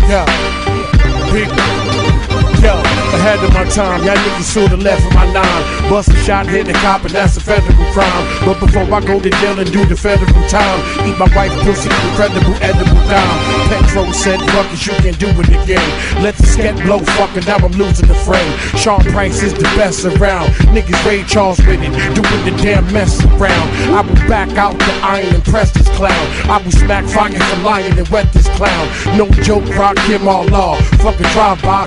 Yo, big. Yo, ahead of my time, y'all niggas should've left with my nine. Bust a shot, hit the cop, and that's a federal crime. But before I go to jail and do the federal time, eat my wife's pussy, incredible edible dime. Petro said, fuck it, you can do it again. Let the sket blow, fucking now I'm losing the frame. Sean Price is the best around. Niggas Ray Charles with it, doing the damn mess around. I will back out the iron and press this clown. I will smack fire for lion and wet this clown. No joke, rock him all law. Fucking drive by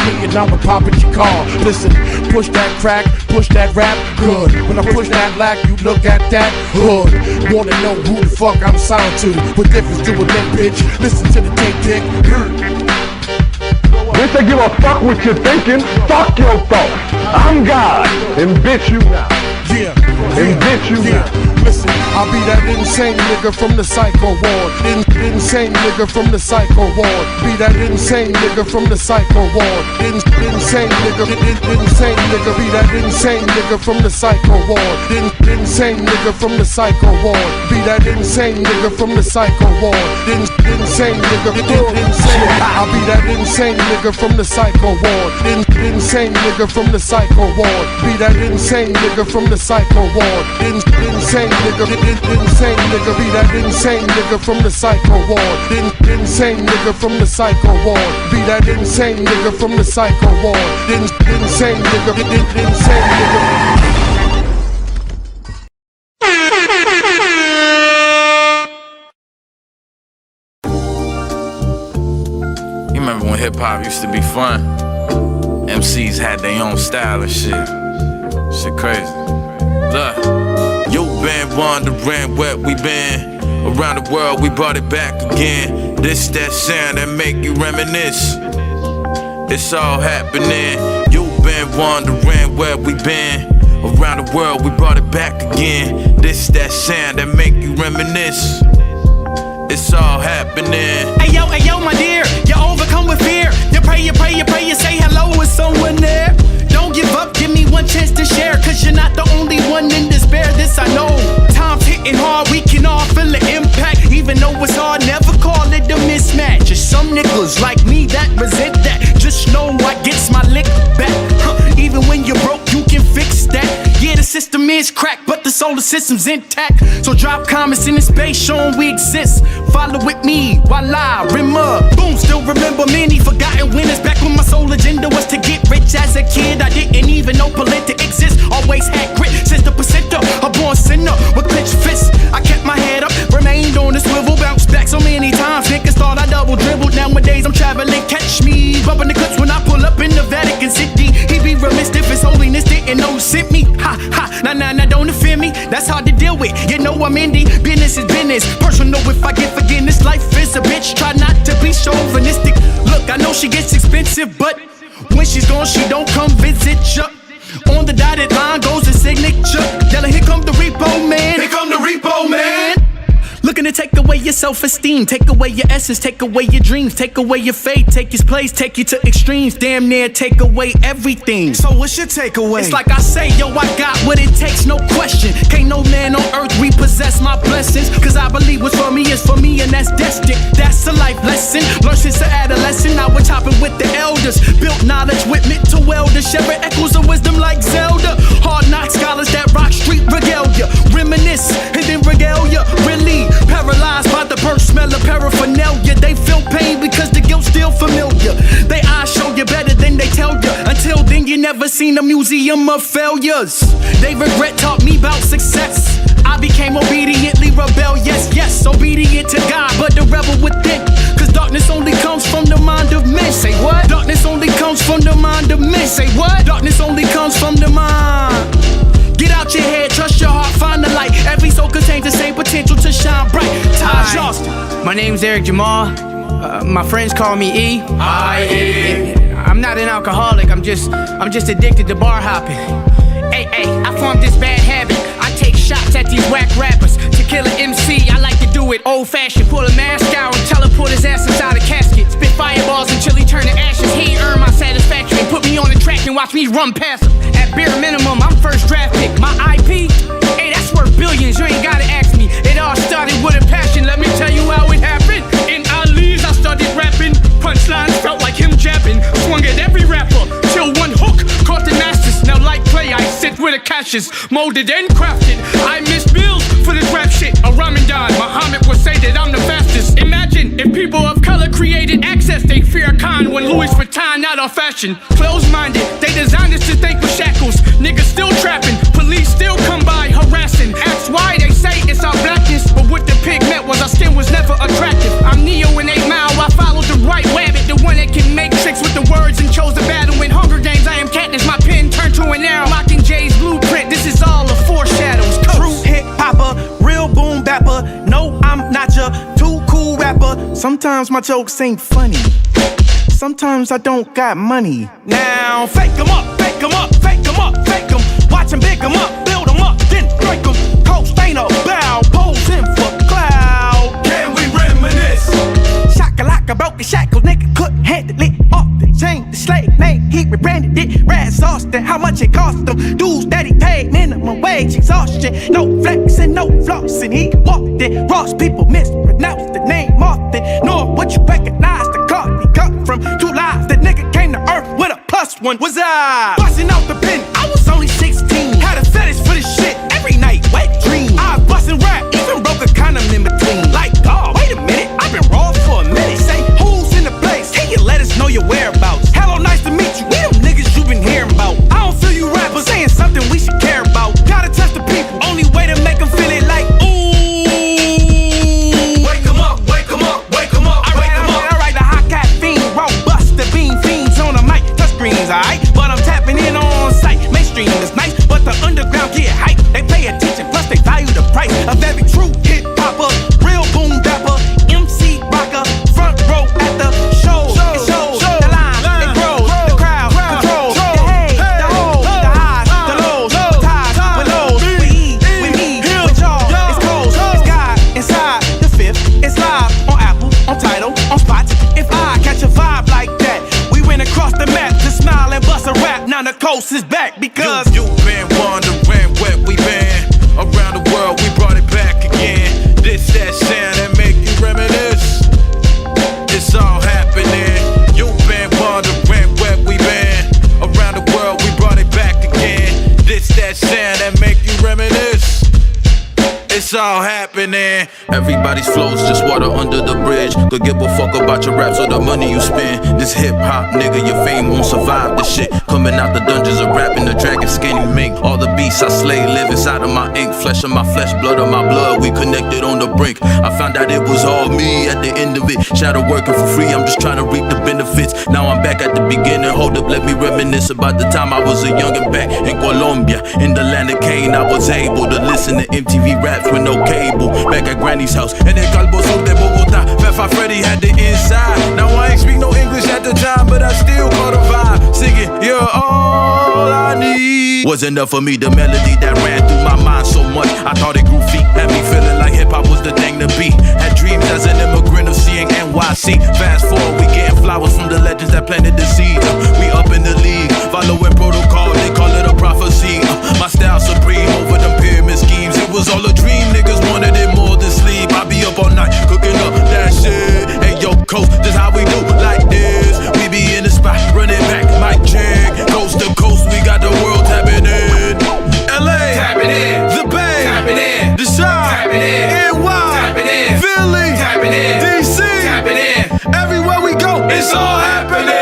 me and I'ma pop at your car. Listen, push that crack, push that rap, good. When I push that lack, you look at that hood. Wanna know who the fuck I'm signed to? What difference do it make, bitch? Listen to the tape dick. Bitch, I give a fuck what you're thinking. Fuck your thoughts. I'm God, and bitch you now. Yeah, and bitch you now. Listen, I'll be that insane nigga from the psycho ward. Insane nigga from the psycho ward. Be that insane nigga from the psycho ward. Insane nigga, insane nigga. Be that insane nigga from the psycho ward. Insane nigga from the psycho ward. Be that insane nigga from the psycho ward. Insane nigga, insane. I'll be that insane nigga from the psycho ward. Insane nigga from the psycho ward. Be that insane nigga from the psycho ward. Insane nigga, insane nigga. Be that insane nigga from the psycho ward. Insane nigga from the psycho ward. Be that insane nigga from the psycho ward. Insane nigga, insane nigga. You remember when hip hop used to be fun? MCs had their own style and shit. Shit crazy. Look, you been wondering where we been. Around the world, we brought it back again. This, that sound that make you reminisce. It's all happening. You been wondering where we been. Around the world, we brought it back again. This, that sound that make you reminisce. It's all happening. Hey yo, my dear, you're overcome with fear. You pray, you say hello with someone there. Don't give up, give me one chance to share. Cause you're not the only one in despair, this I know. Time's hitting hard, we can all feel the impact. Even though it's hard, never call it a mismatch. There's some niggas like me that resent that. Just know I gets my lick back. Even when you're broke, you can fix that. Yeah, the system is cracked, but the solar system's intact. So drop comments in the space, showing we exist. Follow with me while I rim up. Boom, still remember many forgotten winners. Back when my sole agenda was to get rich as a kid. I didn't even know politics exists. Always had grit since the placenta. A born sinner with clenched fists. I kept my head up, remained on the swivel. Bounced back so many times, niggas thought I double dribbled. Nowadays I'm traveling, catch me bumping the clips when I pull up in the Vatican City. He be remiss if his holiness didn't know who sent me. Ha ha, nah, don't offend me. That's hard to deal with. You know I'm indie. Business is business. Personal if I get forgiveness. Life is a bitch. Try not to be chauvinistic. Look, I know she gets expensive, but when she's gone, she don't come visit ya. On the dotted line goes the signature. Yelling, here come the repo man. Here come the repo man. Looking to take away your self-esteem, take away your essence, take away your dreams, take away your faith, take his place, take you to extremes, damn near take away everything. So what's your takeaway? It's like I say, yo, I got what it takes, no question. Can't no man on earth repossess my blessings, cause I believe what's for me is for me and that's destined. That's a life lesson, learned since an adolescent. Now we're chopping with the elders, built knowledge with mental welders, sharing echoes of wisdom like Zelda. Hard knock scholars that rock street regalia, reminisce and then regale ya, really. Paralyzed by the burnt smell of paraphernalia. They feel pain because the guilt's still familiar. They eyes show you better than they tell you. Until then you never seen a museum of failures. They regret taught me about success. I became obediently rebellious. Yes, obedient to God, but the rebel within. Cause darkness only comes from the mind of men. Say what? Darkness only comes from the mind of men. Say what? Darkness only comes from the mind. Get out your head, trust your heart, find the light. Every soul contains the same potential to shine bright. Taj Austin. My name's Eric Jamal. My friends call me E. I'm not an alcoholic, I'm just addicted to bar hopping. Hey, I formed this bad habit. I take shots at these whack rappers. To kill an MC, I like to do it old-fashioned. Pull a mask out and teleport his ass inside a casket. Spit fireballs until he turn to ashes. He ain't earn my satisfaction. Put me on the track and watch me run past him. At bare minimum, I'm first draft pick. My IP, hey, that's worth billions. You ain't gotta ask me. It all started with a passion. Let me tell you how it happened. In Ali's, I started rapping. ashes, molded and crafted. I miss bills for this rap shit. A Ramadan, Muhammad would say that I'm the fastest. Imagine if people of color created access. They fear Khan when Louis Vuitton out of fashion. Closed-minded, they designed us to think with shackles. Niggas still trapping, police still come by harassing. Ask why they say it's our blackness, but what the pigment was, our skin was never attractive. I'm Neo in 8 Mile, I followed the right rabbit, the one that can make tricks with the words and chose the battle. In Hunger Games, I am Katniss, my pen turned to an arrow. Locking Jay's blueprint, this is all a foreshadows. True hip hopper, real boom bapper. No, I'm not your too cool rapper. Sometimes my jokes ain't funny. Sometimes I don't got money. Now fake 'em up, fake 'em up, fake 'em up, fake 'em. Watch 'em big 'em up, build 'em up, then break 'em. Coach ain't a bow, posing for cloud. Can we reminisce? Shakalaka broke the shackles, nigga couldn't handle it. Off the chain, the slave name, he rebranded it. Raz Austin, how much it cost them? Dues that he paid, minimum wage, exhaustion. No flexing, no flossing, he walked it. Ross people mispronounced the name often. Nor would you recognize the car he cut from. 2 lives, that nigga came to earth with a +1. Was I busting out the pen? I was only 16. Had a fetish for this shit every night, wet dream. I was busting rap, even broke a condom in between. Like, oh, wait a minute, I've been raw for a minute. Say, who's in the place? Can you let us know your whereabouts? Hello, nice to meet you. We them niggas you been hearing about. I don't feel you rappers saying something we should care about. Gotta touch the people, only way to make them feel it like, ooh. Wake 'em up, wake 'em up, wake 'em up, wake 'em up. Alright, the hot cat fiend, raw bust the bean fiends on the mic, touch screens, alright? But I'm tapping in on sight. Mainstream is nice, but the underground get hype. They pay attention, plus they value the price of every true hip hopper, real boom bapper, MC rocker, front row at the show. It shows the line, it grows, the crowd controls the hate, the hold, the highs, the lows, the ties with lows. We eat, with me, with y'all. It's cold, it's God inside the fifth. It's live on Apple, on Tidal, on Spots. If I catch a vibe like that, we went across the map to smile and bust a rap. Now the coast is back because you been wandering where we been. Around the world, we brought it back again. This that sound that make you reminisce. It's all happening. You been wandering where we been. Around the world, we brought it back again. This that sound that make you reminisce. It's all happening. Everybody's flows just water under the bridge. Could give a fuck about your raps or the money you spend. This hip hop nigga, your fame won't survive this shit. Coming out the dungeons of rapping, the dragon skinny mink. All the beasts I slay live inside of my ink. Flesh of my flesh, blood of my blood. We connected on the brink. I found out it was all me at the end of it. Shadow working for free, I'm just trying to reap the benefits. Now I'm back at the beginning. Hold up, let me reminisce about the time I was a youngin' back in Colombia. In the land of Cain, I was able to listen to MTV raps with no cable. Back at Granny's house, in el Calvo Sur de Bogota. Fat Freddy had the inside. Now I ain't speak no English at the time, but I still caught a vibe. Singing, you're all I need. Was enough for me, the melody that ran through my mind so much. I thought it grew feet, had me feeling like hip-hop was the thing to be. Had dreams as an immigrant of seeing NYC. Fast forward, we getting flowers from the legends that planted the seeds. We up in the league, following protocol, they call it a prophecy. My style supreme over them pyramid schemes. It was all a dream, niggas wanted it more than sleep. I be up all night, cooking up that shit. Hey yo, coast, this how we do, like this. We be in the spot, running back, mic check. Coast to coast, we got the world tapping in. LA, tapping in. The Bay, tapping in. The Shire, tapping in. NY, tapping in. Philly, tapping in. DC, tapping in. Everywhere we go, it's all happening.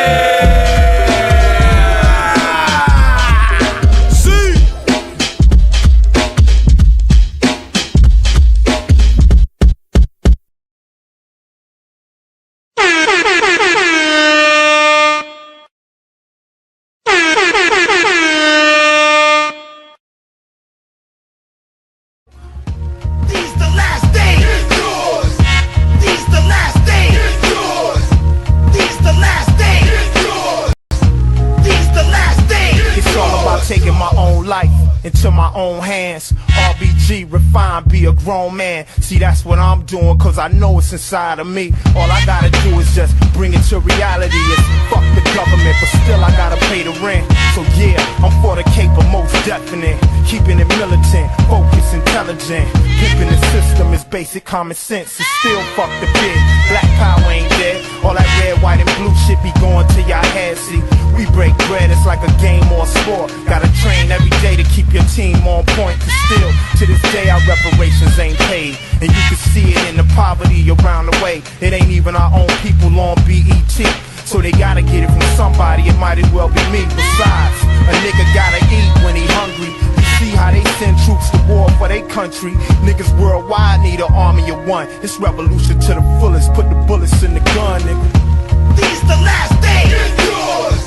Into my own hands, RBG, refine, be a grown man. See, that's what I'm doing, cause I know it's inside of me. All I gotta do is just bring it to reality. It's fuck the government, but still I gotta pay the rent. So yeah, I'm for the caper, most definite. Keeping it militant, focused, intelligent. Pimping the system is basic common sense. It's still fuck the bit. Black power ain't dead. All that red, white, and blue shit shit be going to your head. See, we break bread, it's like a game or a sport. Gotta train every day to keep your team on point. Cause still, to this day, our reparations ain't paid. And you can see it in the poverty around the way. It ain't even our own people on BET. So they gotta get it from somebody, it might as well be me. Besides, a nigga gotta eat when he hungry. You see how they send troops to war for their country. Niggas worldwide need an army of one. It's revolution to the fullest, put the bullets in the gun, nigga. These the last days. Get yours.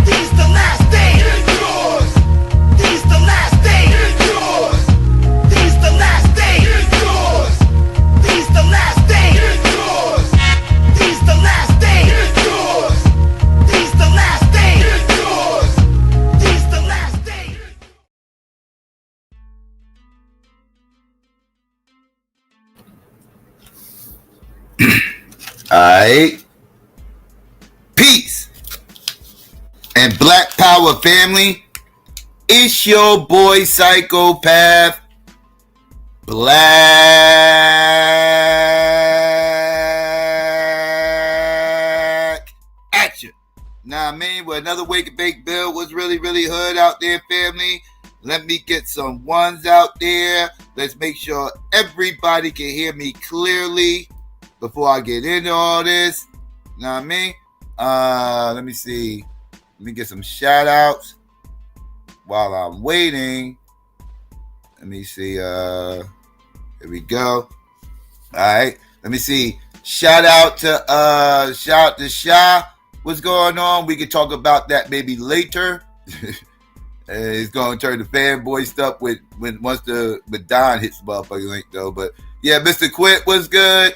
These the last days. Get yours. These the last days. Get yours. These the last days. Get yours. These the last days. Get yours. These the last days. Get yours. These the last days. Get yours. These the last days. Alright. Peace and Black Power family. It's your boy Psychopath Black at you. Nah, I mean, with another Wake and Bake Bill was really hood out there, family. Let me get some ones out there. Let's make sure everybody can hear me clearly before I get into all this. Know what I mean? Let me see. Let me get some shout outs while I'm waiting. Let me see. Here we go. All right. Let me see. Shout out to Sha. What's going on? We can talk about that maybe later. It's going to turn the fanboy stuff with once the Don hits the motherfucking link though. But yeah, Mr. Quit was good.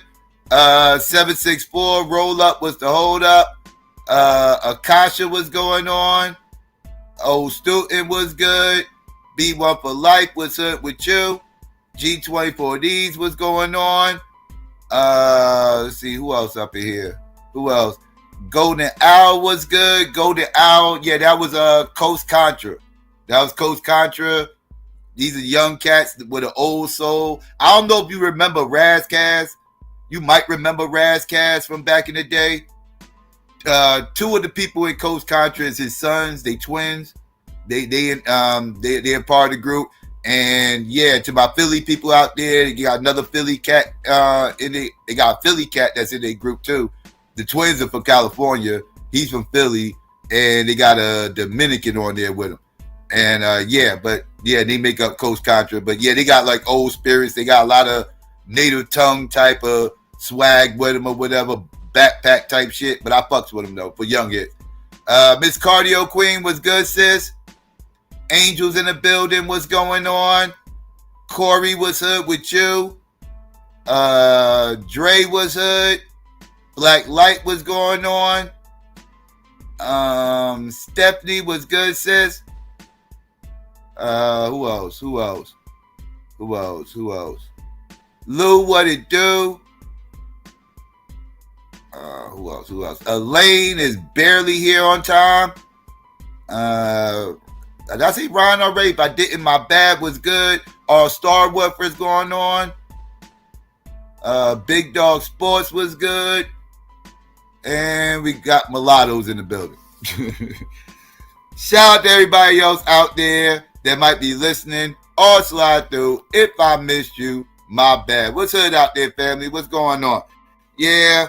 764 roll up was the hold up. Akasha was going on. Old Stoughton was good. B1 for Life was hood with you. G24Ds was going on. Let's see who else up in here. Who else? Golden Owl was good. Golden Owl, yeah, that was Coast Contra. That was Coast Contra. These are young cats with an old soul. I don't know if you remember Razcast. You might remember Razcast from back in the day. Two of the people in Coast Contra is his sons. They twins. They're part of the group. And yeah, to my Philly people out there, you got another Philly cat they got a Philly cat that's in their group too. The twins are from California. He's from Philly, and they got a Dominican on there with him. And they make up Coast Contra. But yeah, they got like old spirits. They got a lot of native tongue type of swag with them or whatever, backpack type shit. But I fucks with them though for young hits. Miss Cardio Queen was good, sis. Angels in the building was going on. Corey was hood with you. Dre was hood. Black Light was going on. Stephanie was good, sis. Who else? Lou, what it do? Who else? Elaine is barely here on time. Did I say Ryan already? If I didn't, my bad. Was good. All Star Warfare's going on. Big Dog Sports was good. And we got mulattoes in the building. Shout out to everybody else out there that might be listening or slide through. If I missed you, my bad. What's hood out there, family? What's going on? Yeah,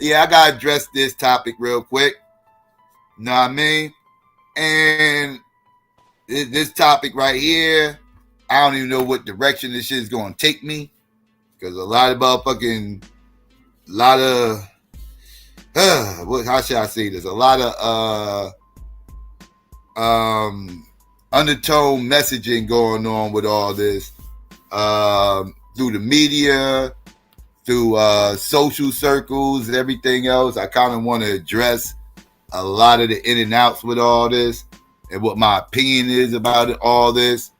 I got to address this topic real quick. Know what I mean? And this topic right here, I don't even know what direction this shit is going to take me. Because how should I say this? A lot of undertone messaging going on with all this through the media, through social circles and everything else. I kind of want to address a lot of the in and outs with all this and what my opinion is about it, all this.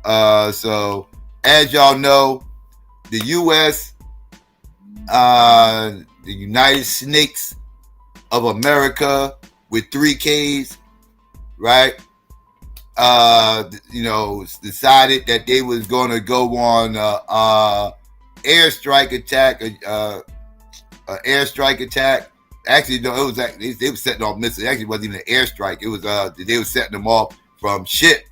So as y'all know, the U.S., the United Snakes of America with 3 Ks, right? Decided that they was going to go on airstrike attack Actually, no, it was actually, they were setting off missiles. It actually wasn't even an airstrike. It was they were setting them off from ship.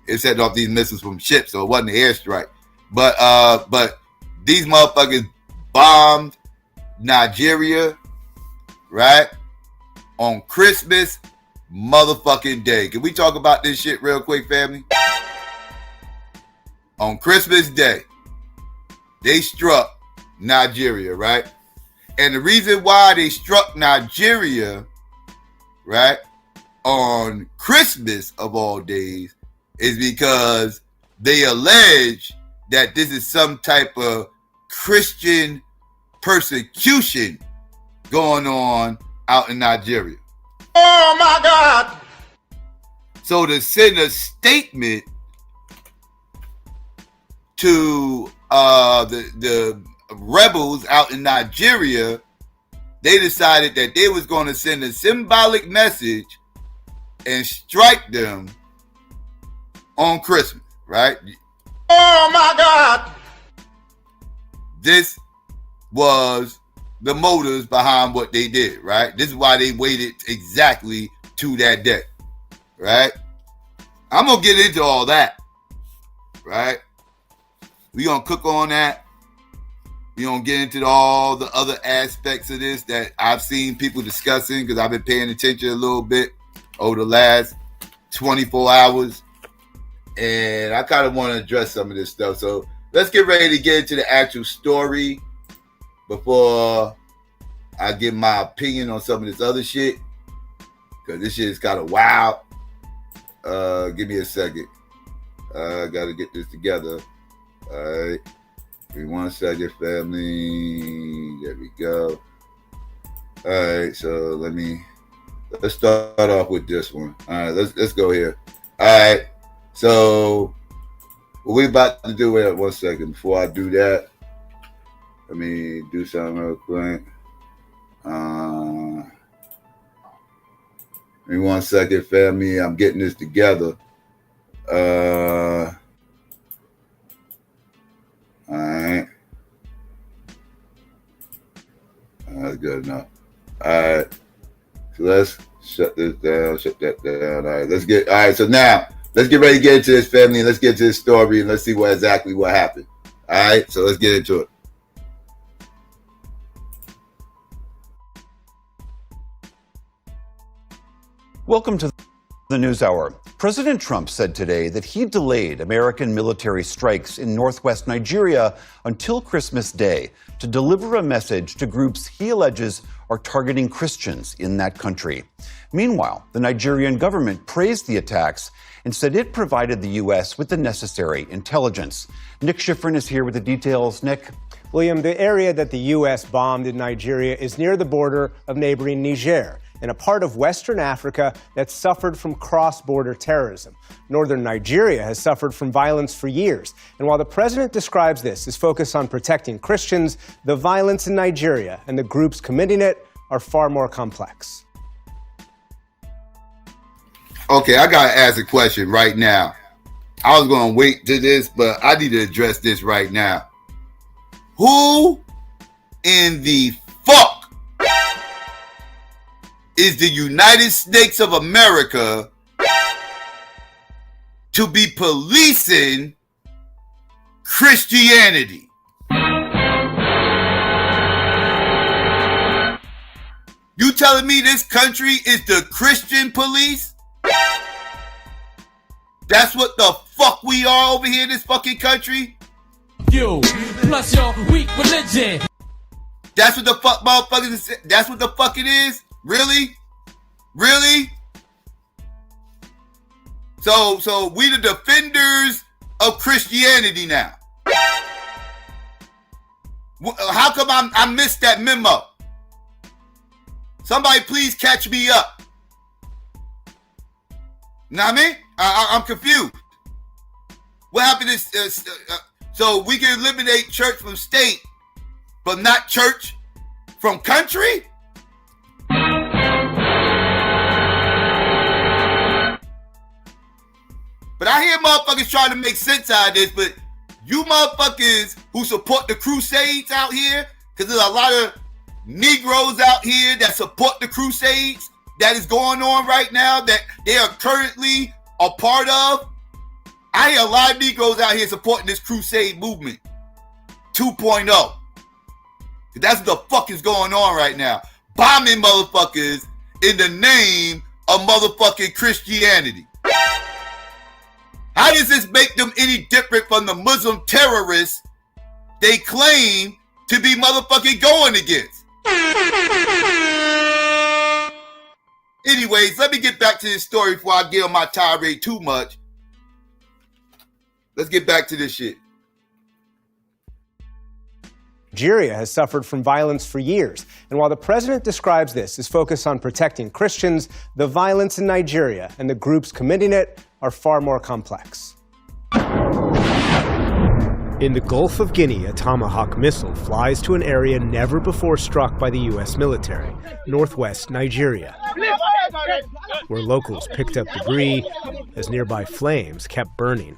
It was setting off these missiles from ships, so it wasn't an airstrike. But these motherfuckers bombed Nigeria, right? On Christmas motherfucking Day. Can we talk about this shit real quick, family? On Christmas Day, they struck Nigeria, right? And the reason why they struck Nigeria, right, on Christmas of all days is because they allege that this is some type of Christian persecution going on out in Nigeria. Oh my God! So to send a statement to the rebels out in Nigeria, they decided that they was going to send a symbolic message and strike them on Christmas, right? Oh my God! This was the motives behind what they did, right? This is why they waited exactly to that day, right? I'm going to get into all that, right? We're going to cook on that. We're going to get into all the other aspects of this that I've seen people discussing because I've been paying attention a little bit over the last 24 hours. And I kind of want to address some of this stuff. So let's get ready to get into the actual story before I give my opinion on some of this other shit. Because this shit is kind of wild. Give me a second. I got to get this together. All right. Give me 1 second, family. There we go. All right. So let's start off with this one. All right. Let's go here. All right. So what we about to do, wait 1 second. Before I do that, let me do something real quick. Give me 1 second, family. I'm getting this together. All right. That's good enough. All right. So let's shut this down, shut that down. All right, so now let's get ready to get into this, family, and let's get to this story and let's see what happened. All right, so let's get into it. Welcome to the News Hour. President Trump said today that he delayed American military strikes in northwest Nigeria until Christmas Day to deliver a message to groups he alleges are targeting Christians in that country. Meanwhile, the Nigerian government praised the attacks and said it provided the U.S. with the necessary intelligence. Nick Schifrin is here with the details. Nick? William, the area that the U.S. bombed in Nigeria is near the border of neighboring Niger, in a part of Western Africa that suffered from cross-border terrorism. Northern Nigeria has suffered from violence for years. And while the president describes this as focus on protecting Christians, the violence in Nigeria and the groups committing it are far more complex. Okay, I got to ask a question right now. I was going to wait to this, but I need to address this right now. Who in the fuck is the United States of America to be policing Christianity? You telling me this country is the Christian police? That's what the fuck we are over here in this fucking country? You plus your weak religion. That's what the fuck motherfuckers is. That's what the fuck it is? Really? Really? So we the defenders of Christianity now. How come I missed that memo? Somebody please catch me up. Know what I mean? I'm confused. What happened is, so we can eliminate church from state, but not church from country? But I hear motherfuckers trying to make sense out of this, but you motherfuckers who support the Crusades out here, because there's a lot of Negroes out here that support the crusades that is going on right now, that they are currently a part of. I hear a lot of Negroes out here supporting this crusade movement 2.0. That's what the fuck is going on right now. Bombing motherfuckers in the name of motherfucking Christianity. How does this make them any different from the Muslim terrorists they claim to be motherfucking going against? Anyways, let me get back to this story before I get on my tirade too much. Let's get back to this shit. Nigeria has suffered from violence for years, and while the president describes this as focus on protecting Christians, the violence in Nigeria and the groups committing it are far more complex. In the Gulf of Guinea, a Tomahawk missile flies to an area never before struck by the U.S. military, northwest Nigeria, where locals picked up debris as nearby flames kept burning.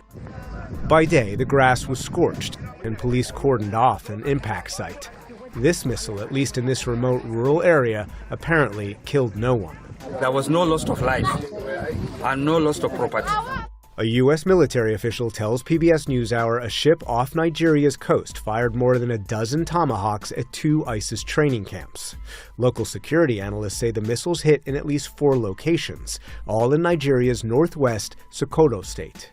By day, the grass was scorched, and police cordoned off an impact site. This missile, at least in this remote rural area, apparently killed no one. There was no loss of life and no loss of property. A U.S. military official tells PBS NewsHour a ship off Nigeria's coast fired more than a dozen Tomahawks at 2 ISIS training camps. Local security analysts say the missiles hit in at least 4 locations, all in Nigeria's northwest Sokoto state.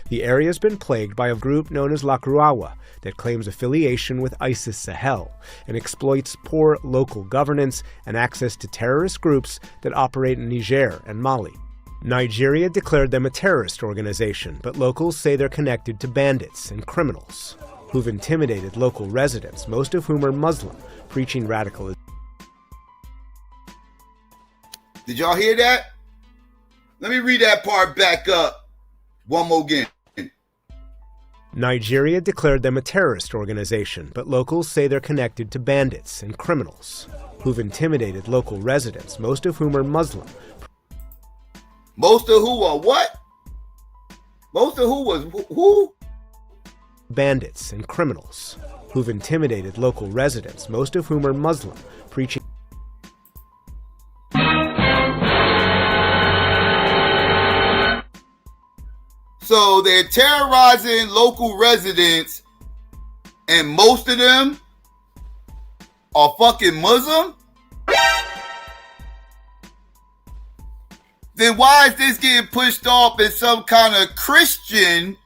The area has been plagued by a group known as Lakurawa that claims affiliation with ISIS Sahel and exploits poor local governance and access to terrorist groups that operate in Niger and Mali. Nigeria declared them a terrorist organization, but locals say they're connected to bandits and criminals who've intimidated local residents, most of whom are Muslim, preaching radicalism. Did y'all hear that? Let me read that part back up one more again. Nigeria declared them a terrorist organization, but locals say they're connected to bandits and criminals who've intimidated local residents, most of whom are Muslim. Most of who are what? Most of who was who? Bandits and criminals who've intimidated local residents, most of whom are Muslim, preaching. So they're terrorizing local residents, and most of them are fucking Muslim? Then why is this getting pushed off as some kind of Christian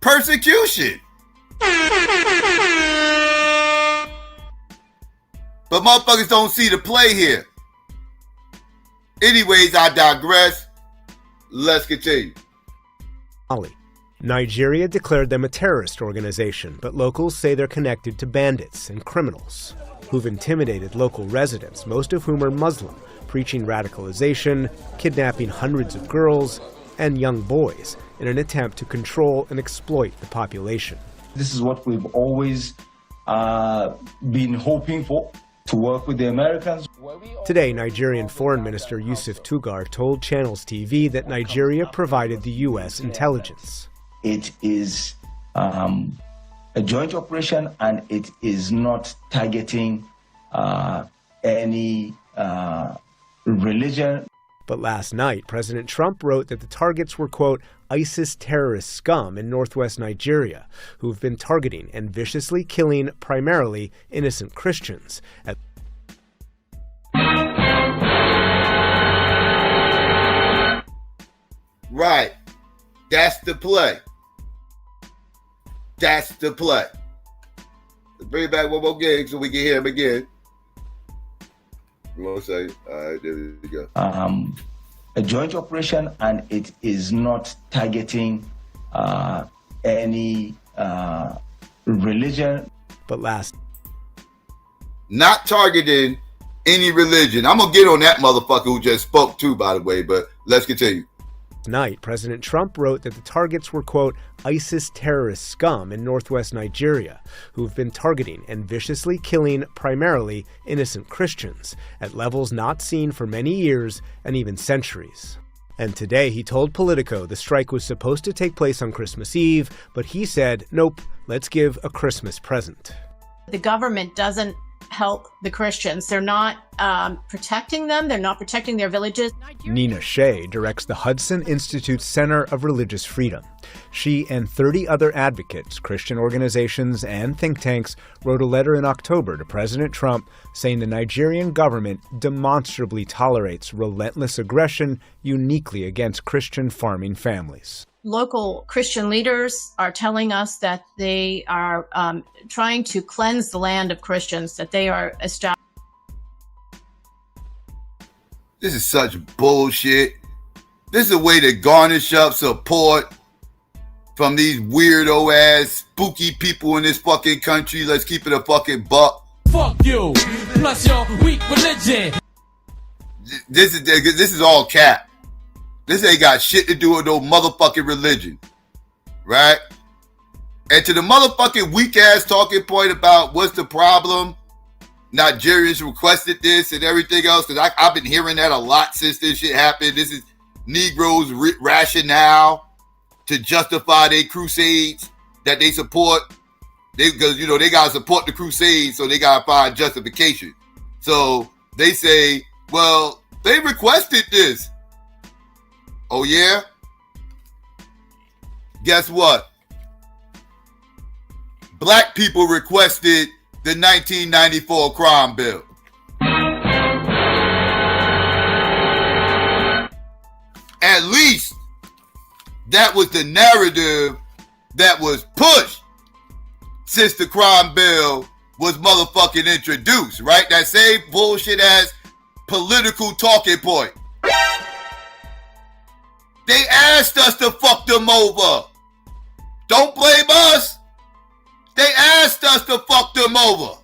persecution? But motherfuckers don't see the play here. Anyways, I digress. Let's continue. Nigeria declared them a terrorist organization, but locals say they're connected to bandits and criminals who've intimidated local residents, most of whom are Muslim, preaching radicalization, kidnapping hundreds of girls and young boys in an attempt to control and exploit the population. This is what we've always been hoping for, to work with the Americans. Today, Nigerian Foreign Minister Yusuf Tugar told Channels TV that Nigeria provided the U.S. intelligence. It is a joint operation, and it is not targeting any religion. But last night, President Trump wrote that the targets were, quote, ISIS terrorist scum in northwest Nigeria, who've been targeting and viciously killing primarily innocent Christians. Right. That's the play. That's the play. Let's bring it back one more gig so we can hear him again. You want to say? All right, there we go. A joint operation, and it is not targeting any religion. But not targeting any religion. I'm going to get on that motherfucker who just spoke too, by the way, but let's continue. Night, President Trump wrote that the targets were, quote, ISIS terrorist scum in northwest Nigeria, who've been targeting and viciously killing primarily innocent Christians at levels not seen for many years and even centuries. And today he told Politico the strike was supposed to take place on Christmas Eve, but he said, nope, let's give a Christmas present. The government doesn't help the Christians. They're not protecting them. They're not protecting their villages. Nina Shea directs the Hudson Institute's Center of Religious Freedom. She and 30 other advocates, Christian organizations, and think tanks wrote a letter in October to President Trump saying the Nigerian government demonstrably tolerates relentless aggression uniquely against Christian farming families. Local Christian leaders are telling us that they are trying to cleanse the land of Christians, that they are establishing. This is such bullshit. This is a way to garnish up support from these weirdo ass spooky people in this fucking country. Let's keep it a fucking buck. Fuck you, plus your weak religion. This is all cap. This ain't got shit to do with no motherfucking religion, right? And to the motherfucking weak ass talking point about what's the problem, Nigerians requested this and everything else, because I've been hearing that a lot since this shit happened. This is Negroes' rationale to justify their crusades that they support. Because, you know, they got to support the crusades, so they got to find justification. So they say, well, they requested this. Oh, yeah? Guess what? Black people requested the 1994 crime bill. At least that was the narrative that was pushed since the crime bill was motherfucking introduced, right? That same bullshit ass political talking point. They asked us to fuck them over. Don't blame us. They asked us to fuck them over.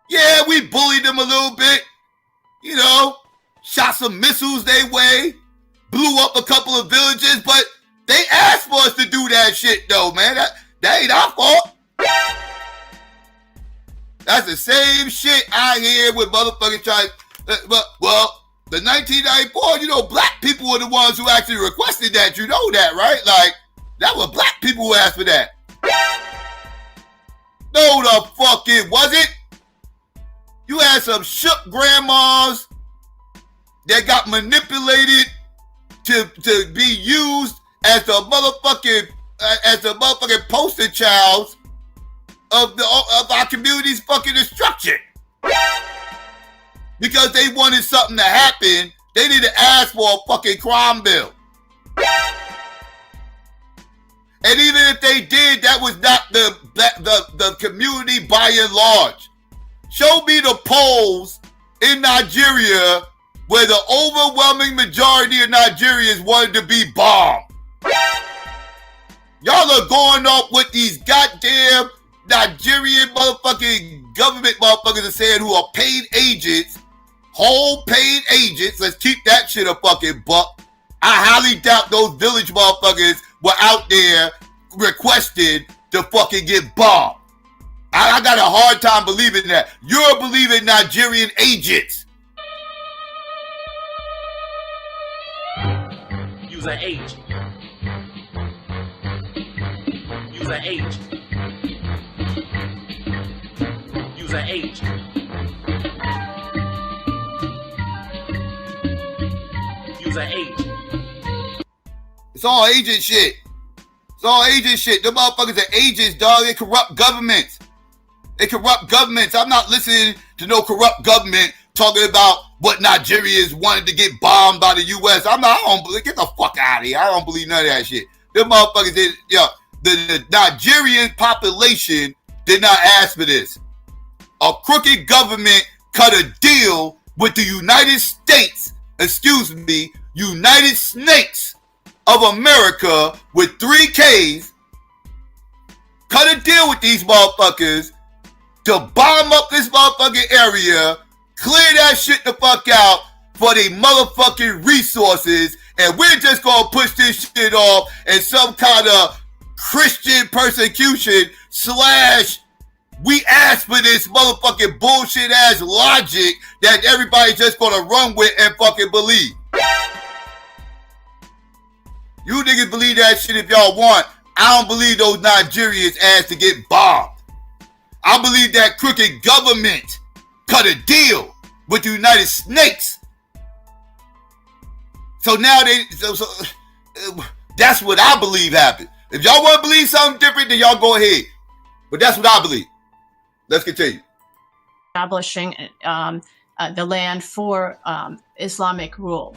Yeah, we bullied them a little bit. You know, shot some missiles their way, blew up a couple of villages, but they asked for us to do that shit though, man. That ain't our fault. That's the same shit I hear with motherfucking trying. Well, the 1994, you know, black people were the ones who actually requested that. You know that, right? Like, that was black people who asked for that. No, the fuck it wasn't. You had some shook grandmas that got manipulated to be used as the motherfucking poster child of our community's fucking destruction. Because they wanted something to happen, they need to ask for a fucking crime bill. And even if they did, that was not the community by and large. Show me the polls in Nigeria where the overwhelming majority of Nigerians wanted to be bombed. Y'all are going up with these goddamn Nigerian motherfucking government motherfuckers are saying who are paid agents, whole paid agents. Let's keep that shit a fucking buck. I highly doubt those village motherfuckers were out there requesting to fucking get bombed. I got a hard time believing that. You're believing Nigerian agents. Use an agent. Use an agent. Use an agent. Use an agent. It's all agent shit. It's all agent shit. Them motherfuckers are agents, dog. They corrupt governments. They corrupt governments. I'm not listening to no corrupt government talking about what Nigerians wanted to get bombed by the U.S. I don't believe. Get the fuck out of here. I don't believe none of that shit. Them motherfuckers did. The Nigerian population did not ask for this. A crooked government cut a deal with the United States. United Snakes of America with 3 Ks. Cut a deal with these motherfuckers to bomb up this motherfucking area, clear that shit the fuck out for the motherfucking resources, and we're just gonna push this shit off in some kind of Christian persecution / we asked for this motherfucking bullshit ass logic that everybody's just gonna run with and fucking believe. You niggas believe that shit if y'all want. I don't believe those Nigerians asked to get bombed. I believe that crooked government cut a deal with the United Snakes. So now that's what I believe happened. If y'all want to believe something different, then y'all go ahead. But that's what I believe. Let's continue. Establishing the land for Islamic rule.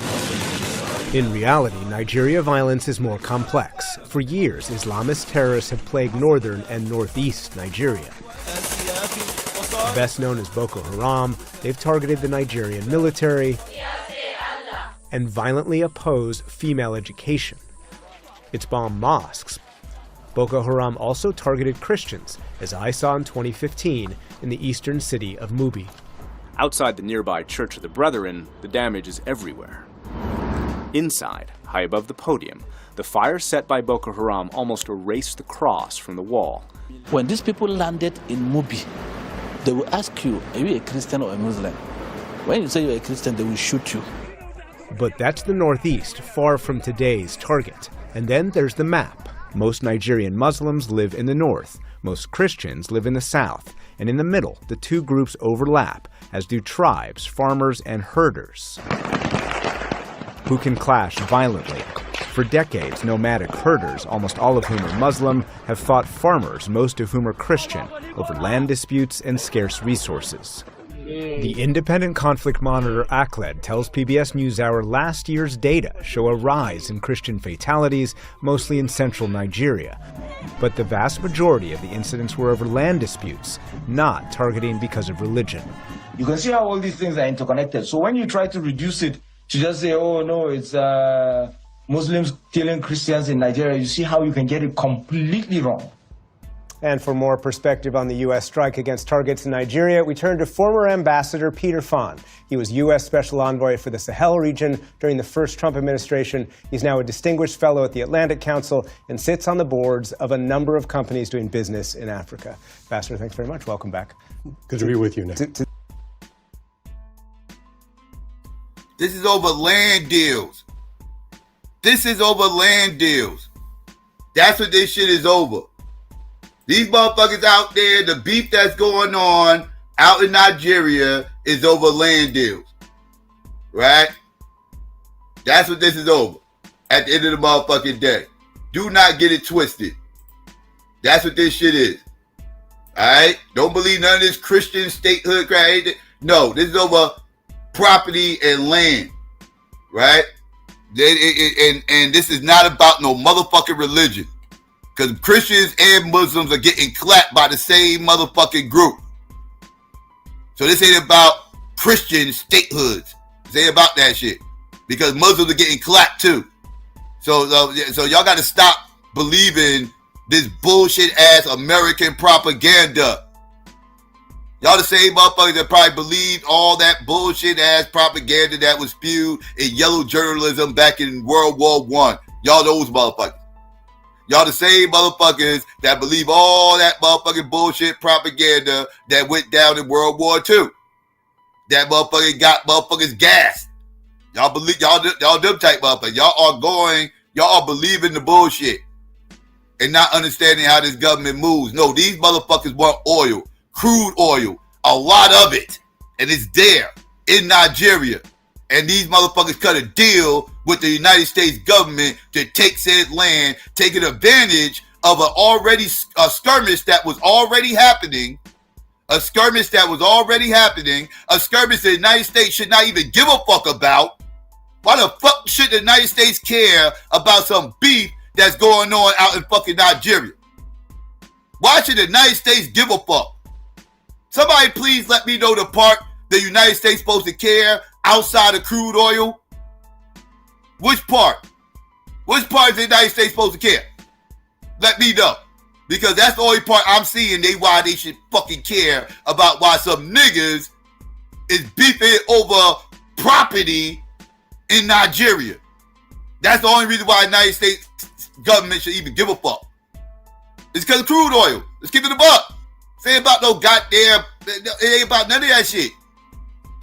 In reality, Nigeria violence is more complex. For years, Islamist terrorists have plagued northern and northeast Nigeria. Best known as Boko Haram, they've targeted the Nigerian military and violently oppose female education. It's bombed mosques. Boko Haram also targeted Christians, as I saw in 2015 in the eastern city of Mubi. Outside the nearby Church of the Brethren, the damage is everywhere. Inside, high above the podium, the fire set by Boko Haram almost erased the cross from the wall. When these people landed in Mubi, they will ask you, are you a Christian or a Muslim? When you say you're a Christian, they will shoot you. But that's the northeast, far from today's target. And then there's the map. Most Nigerian Muslims live in the north. Most Christians live in the south. And in the middle, the two groups overlap, as do tribes, farmers, and herders, who can clash violently. For decades, nomadic herders, almost all of whom are Muslim, have fought farmers, most of whom are Christian, over land disputes and scarce resources. The independent conflict monitor ACLED tells PBS NewsHour last year's data show a rise in Christian fatalities, mostly in central Nigeria. But the vast majority of the incidents were over land disputes, not targeting because of religion. You can see how all these things are interconnected. So when you try to reduce it to just say, oh no, it's Muslims killing Christians in Nigeria, you see how you can get it completely wrong. And for more perspective on the U.S. strike against targets in Nigeria, we turn to former Ambassador Peter Phan. He was U.S. Special Envoy for the Sahel region during the first Trump administration. He's now a distinguished fellow at the Atlantic Council and sits on the boards of a number of companies doing business in Africa. Ambassador, thanks very much. Welcome back. Good to be with you, Nick. This is over land deals. This is over land deals. That's what this shit is over. These motherfuckers out there, the beef that's going on out in Nigeria is over land deals. Right? That's what this is over. At the end of the motherfucking day. Do not get it twisted. That's what this shit is. Alright? Don't believe none of this Christian statehood crap. No, this is over property and land. Right? And this is not about no motherfucking religion. Because Christians and Muslims are getting clapped by the same motherfucking group. So this ain't about Christian statehoods. This ain't about that shit. Because Muslims are getting clapped too. So y'all got to stop believing this bullshit ass American propaganda. Y'all the same motherfuckers that probably believed all that bullshit ass propaganda that was spewed in yellow journalism back in World War I. Y'all those motherfuckers. Y'all the same motherfuckers that believe all that motherfucking bullshit propaganda that went down in World War II. That motherfucker got motherfuckers gassed. Y'all believe y'all them type motherfuckers. Y'all are believing the bullshit and not understanding how this government moves. No, these motherfuckers want oil, crude oil, a lot of it, and it's there in Nigeria. And these motherfuckers cut a deal with the United States government to take said land, taking advantage of a skirmish that was already happening. A skirmish that the United States should not even give a fuck about. Why the fuck should the United States care about some beef that's going on out in fucking Nigeria? Why should the United States give a fuck? Somebody please let me know the part the United States supposed to care outside of crude oil. Which part? Which part is the United States supposed to care? Let me know. Because that's the only part I'm seeing why they should fucking care about why some niggas is beefing over property in Nigeria. That's the only reason why the United States government should even give a fuck. It's because of crude oil. Let's keep it a buck. It ain't about no goddamn, it ain't about none of that shit.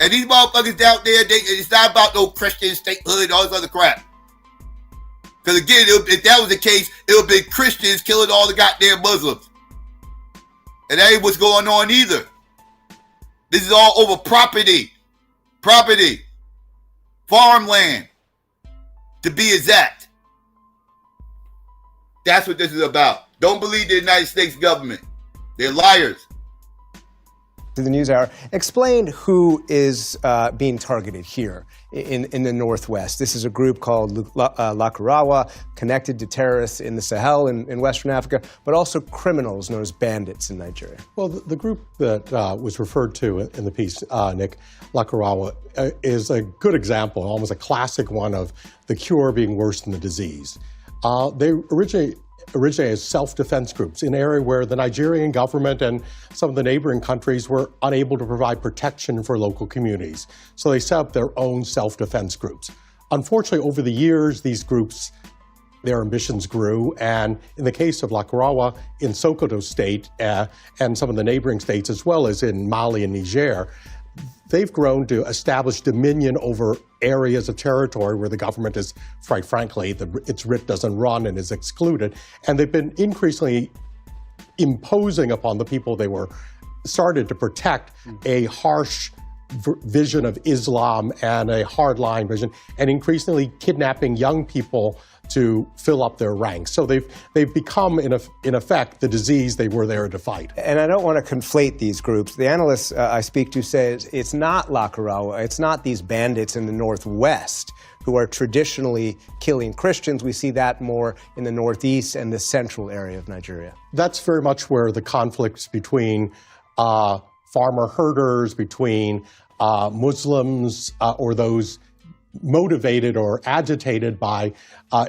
And these motherfuckers out there, it's not about no Christian statehood and all this other crap. Because again, if that was the case, it would be Christians killing all the goddamn Muslims. And that ain't what's going on either. This is all over property, farmland, to be exact. That's what this is about. Don't believe the United States government. They're liars. To the NewsHour, explain who is being targeted here in the Northwest. This is a group called Lakurawa, connected to terrorists in the Sahel in Western Africa, but also criminals known as bandits in Nigeria. Well, the group that was referred to in the piece, Nick, Lakurawa, is a good example, almost a classic one of the cure being worse than the disease. They originate as self-defense groups in an area where the Nigerian government and some of the neighboring countries were unable to provide protection for local communities. So they set up their own self-defense groups. Unfortunately, over the years, these groups, their ambitions grew, and in the case of Lakurawa in Sokoto State and some of the neighboring states, as well as in Mali and Niger, they've grown to establish dominion over areas of territory where the government is, quite frankly, its writ doesn't run and is excluded. And they've been increasingly imposing upon the people they were started to protect a harsh vision of Islam and a hardline vision, and increasingly kidnapping young people to fill up their ranks. So they've become, in effect, the disease they were there to fight. And I don't want to conflate these groups. The analysts I speak to say it's not Lakurawa, it's not these bandits in the Northwest who are traditionally killing Christians. We see that more in the Northeast and the central area of Nigeria. That's very much where the conflicts between farmer herders, between Muslims or those motivated or agitated by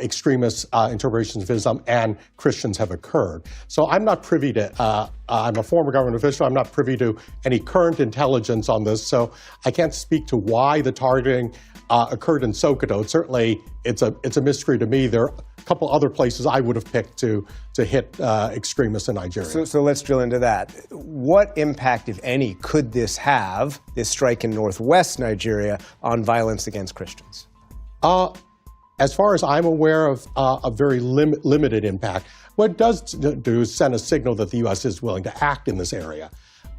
extremist interpretations of Islam and Christians have occurred. So I'm not privy to, I'm a former government official, I'm not privy to any current intelligence on this, so I can't speak to why the targeting occurred in Sokoto. Certainly, it's a mystery to me. There are a couple other places I would have picked to hit extremists in Nigeria. So let's drill into that. What impact, if any, could this have, this strike in northwest Nigeria, on violence against Christians? As far as I'm aware of, a very limited impact. What it does do is send a signal that the U.S. is willing to act in this area.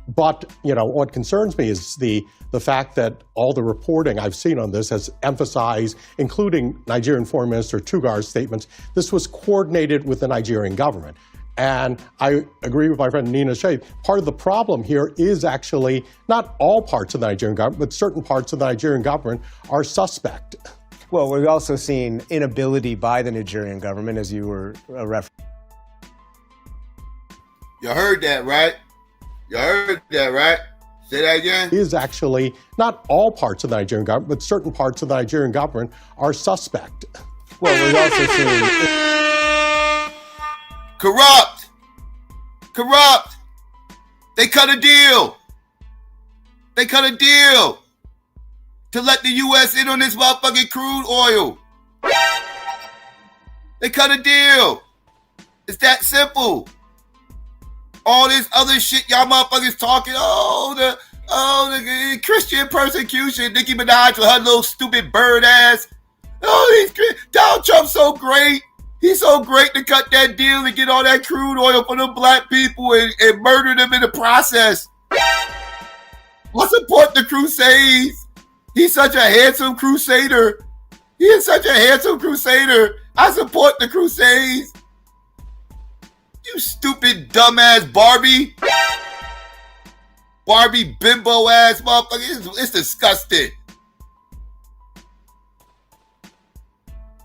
But, you know, what concerns me is the fact that all the reporting I've seen on this has emphasized, including Nigerian Foreign Minister Tugar's statements, this was coordinated with the Nigerian government. And I agree with my friend Nina Shea. Part of the problem here is actually not all parts of the Nigerian government, but certain parts of the Nigerian government are suspect. Well, we've also seen inability by the Nigerian government, as you were referencing. You heard that, right? You heard that, right? Say that again? Is actually not all parts of the Nigerian government, but certain parts of the Nigerian government are suspect. Well, we've also seen corrupt. They cut a deal. To let the U.S. in on this motherfucking crude oil. They cut a deal. It's that simple. All this other shit y'all motherfuckers talking, the Christian persecution, Nicki Minaj with her little stupid bird ass. Donald Trump's so great. He's so great to cut that deal and get all that crude oil for them black people and murder them in the process. I support the Crusades. He's such a handsome crusader. I support the Crusades. You stupid dumbass Barbie bimbo ass motherfucker. It's disgusting.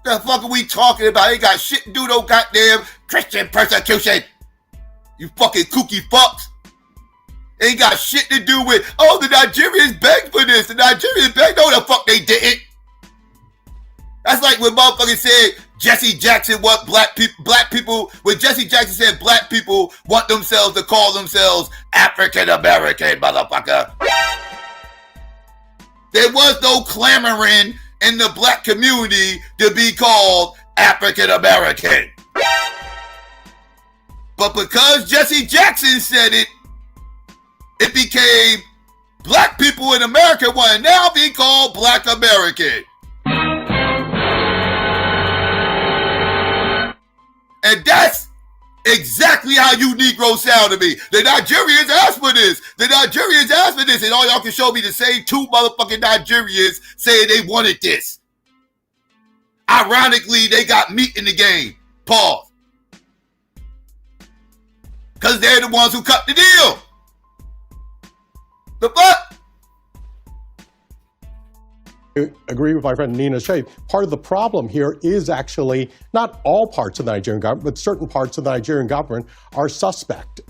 The fuck are we talking about? Ain't got shit to do no goddamn Christian persecution. You fucking kooky fucks. Ain't got shit to do with, the Nigerians begged for this. The Nigerians begged. No, the fuck they didn't. That's like when motherfuckers said Jesse Jackson want black people, when Jesse Jackson said black people want themselves to call themselves African American, motherfucker. There was no clamoring in the black community to be called African American. But because Jesse Jackson said it, it became black people in America want to now be called Black American. And that's exactly how you Negroes sound to me. The Nigerians asked for this. The Nigerians asked for this. And all y'all can show me the same two motherfucking Nigerians saying they wanted this. Ironically, they got meat in the game. Pause. Because they're the ones who cut the deal. The fuck? I agree with my friend Nina Shea. Part of the problem here is actually not all parts of the Nigerian government, but certain parts of the Nigerian government are suspect.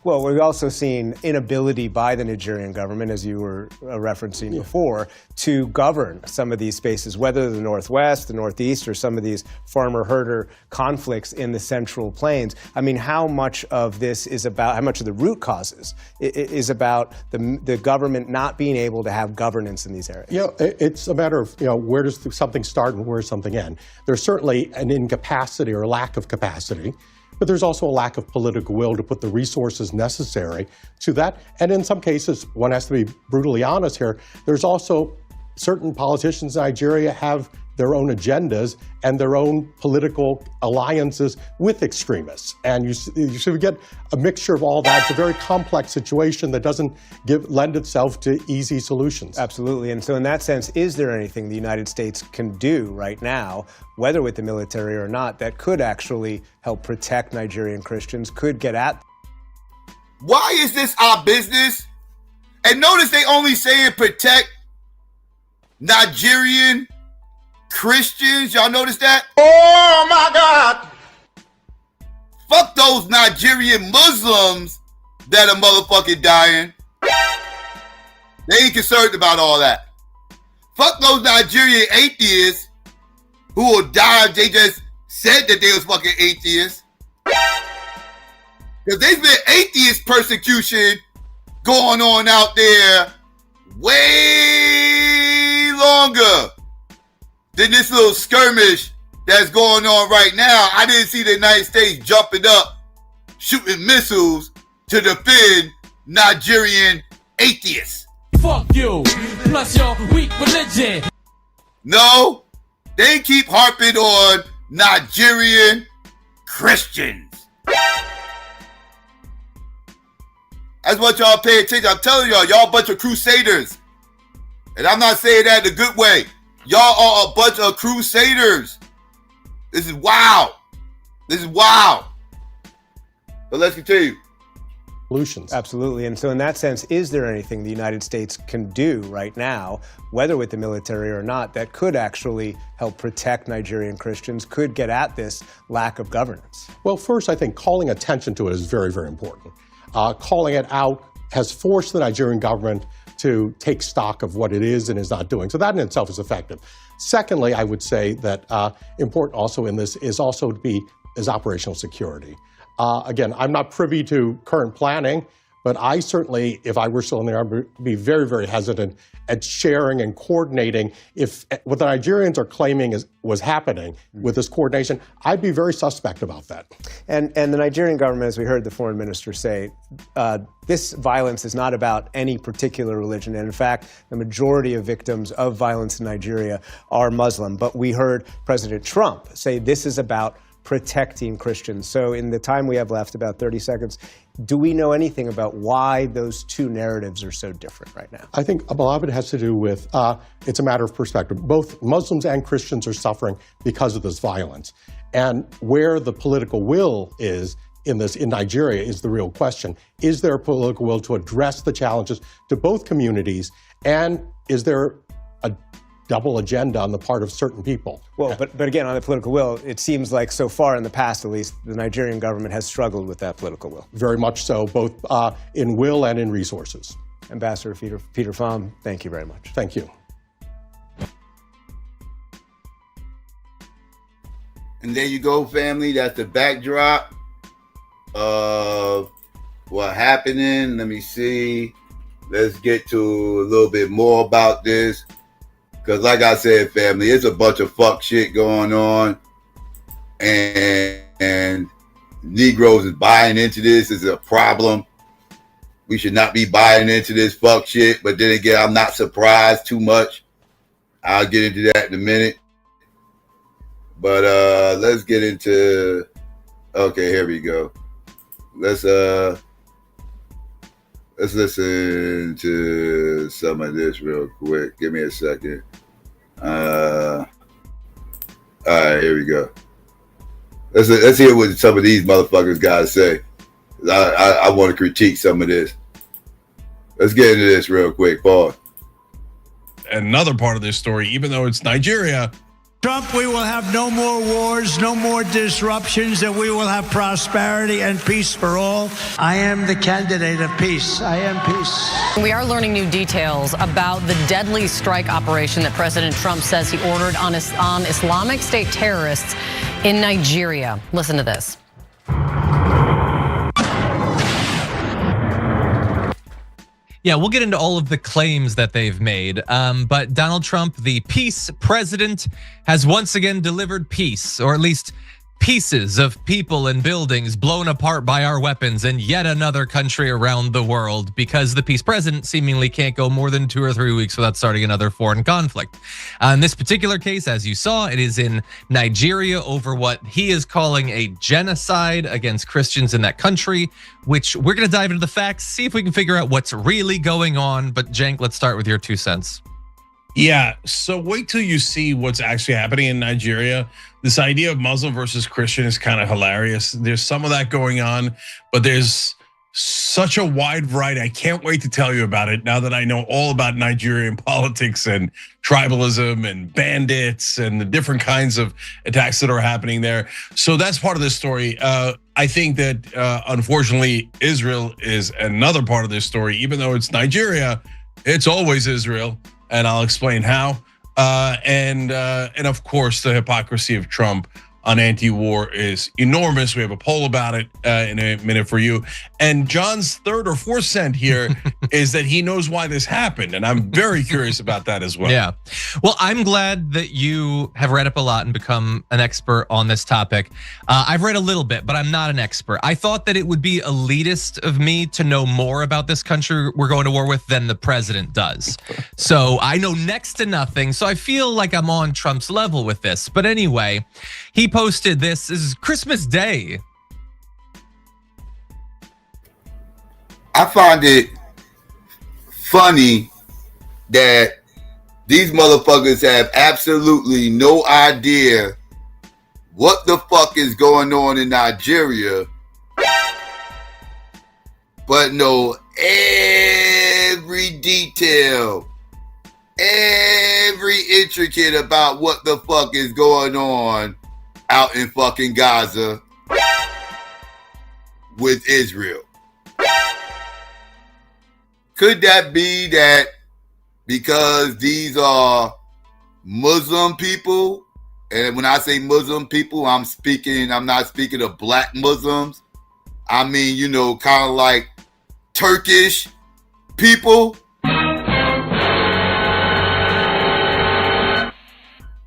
Well, we've also seen inability by the Nigerian government, as you were referencing before, to govern some of these spaces, whether the Northwest, the Northeast, or some of these farmer-herder conflicts in the Central Plains. I mean, how much of this is about, how much of the root causes is about the government not being able to have governance in these areas? It's a matter of, where does something start and where does something end? There's certainly an incapacity or lack of capacity. But there's also a lack of political will to put the resources necessary to that. And in some cases, one has to be brutally honest here, there's also certain politicians in Nigeria have their own agendas and their own political alliances with extremists. And you should get a mixture of all that. It's a very complex situation that doesn't lend itself to easy solutions. Absolutely. And so in that sense, is there anything the United States can do right now, whether with the military or not, that could actually help protect Nigerian Christians, could get at? Why is this our business? And notice they only saying protect Nigerian Christians. Y'all notice that? Oh my God. Fuck those Nigerian Muslims that are motherfucking dying. They ain't concerned about all that. Fuck those Nigerian atheists who will die if they just said that they was fucking atheists. Because there's been atheist persecution going on out there way longer than this little skirmish that's going on right now. I didn't see the United States jumping up, shooting missiles to defend Nigerian atheists. Fuck you, plus your weak religion. No, they keep harping on Nigerian Christians. That's what y'all pay attention. I'm telling y'all a bunch of crusaders. And I'm not saying that in a good way. Y'all are a bunch of crusaders. This is wild. This is wild. But let's continue. Solutions. Absolutely. And so in that sense, is there anything the United States can do right now, whether with the military or not, that could actually help protect Nigerian Christians, could get at this lack of governance? Well, first, I think calling attention to it is very, very important. Calling it out has forced the Nigerian government to take stock of what it is and is not doing. So that in itself is effective. Secondly, I would say that important also in this is also to be operational security. Again, I'm not privy to current planning, but I certainly, if I were still in the Army, would be very, very hesitant at sharing and coordinating. If what the Nigerians are claiming was happening with this coordination, I'd be very suspect about that. And the Nigerian government, as we heard the foreign minister say, this violence is not about any particular religion. And in fact, the majority of victims of violence in Nigeria are Muslim. But we heard President Trump say this is about protecting Christians. So in the time we have left, about 30 seconds, do we know anything about why those two narratives are so different right now? I think a lot of it has to do with, it's a matter of perspective. Both Muslims and Christians are suffering because of this violence. And where the political will is in Nigeria is the real question. Is there a political will to address the challenges to both communities? And is there a double agenda on the part of certain people? Well, but again, on the political will, it seems like so far in the past, at least, the Nigerian government has struggled with that political will. Very much so, both in will and in resources. Ambassador Peter Pham, thank you very much. Thank you. And there you go, family. That's the backdrop of what happening. Let me see. Let's get to a little bit more about this. Because like I said, family, it's a bunch of fuck shit going on. And Negroes is buying into this. Is a problem. We should not be buying into this fuck shit. But then again, I'm not surprised too much. I'll get into that in a minute. But let's get into... Okay, here we go. let's listen to some of this real quick. Give me a second. All right, here we go. Let's hear what some of these motherfuckers got to say. I want to critique some of this. Let's get into this real quick, Paul. Another part of this story, even though it's Nigeria. Trump, we will have no more wars, no more disruptions, and we will have prosperity and peace for all. I am the candidate of peace. I am peace. We are learning new details about the deadly strike operation that President Trump says he ordered on Islamic State terrorists in Nigeria. Listen to this. Yeah, we'll get into all of the claims that they've made. But Donald Trump, the peace president, has once again delivered peace, or at least pieces of people and buildings blown apart by our weapons in yet another country around the world, because the peace president seemingly can't go more than 2 or 3 weeks without starting another foreign conflict. In this particular case, as you saw, it is in Nigeria over what he is calling a genocide against Christians in that country, which we're going to dive into the facts, see if we can figure out what's really going on. But Cenk, let's start with your 2 cents. Yeah, so wait till you see what's actually happening in Nigeria. This idea of Muslim versus Christian is kind of hilarious. There's some of that going on, but there's such a wide variety. I can't wait to tell you about it now that I know all about Nigerian politics and tribalism and bandits and the different kinds of attacks that are happening there. So that's part of this story. I think that unfortunately Israel is another part of this story. Even though it's Nigeria, it's always Israel. And I'll explain how. And of course, the hypocrisy of Trump on anti-war is enormous. We have a poll about it in a minute for you. And John's 3rd or 4th cent here is that he knows why this happened. And I'm very curious about that as well. Yeah. Well, I'm glad that you have read up a lot and become an expert on this topic. I've read a little bit, but I'm not an expert. I thought that it would be elitist of me to know more about this country we're going to war with than the president does. So I know next to nothing. So I feel like I'm on Trump's level with this. But anyway, he posted this. This is Christmas Day. I find it funny that these motherfuckers have absolutely no idea what the fuck is going on in Nigeria, but know every detail, every intricate about what the fuck is going on out in fucking Gaza with Israel. Could that be that because these are Muslim people, and when I say Muslim people, I'm not speaking of black Muslims. I mean, you know, kind of like Turkish people.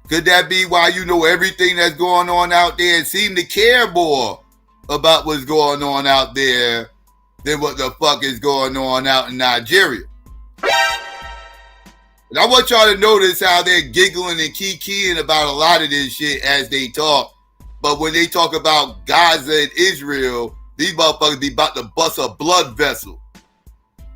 Could that be why you know everything that's going on out there and seem to care more about what's going on out there than what the fuck is going on out in Nigeria? And I want y'all to notice how they're giggling and kikiing about a lot of this shit as they talk. But when they talk about Gaza and Israel, these motherfuckers be about to bust a blood vessel.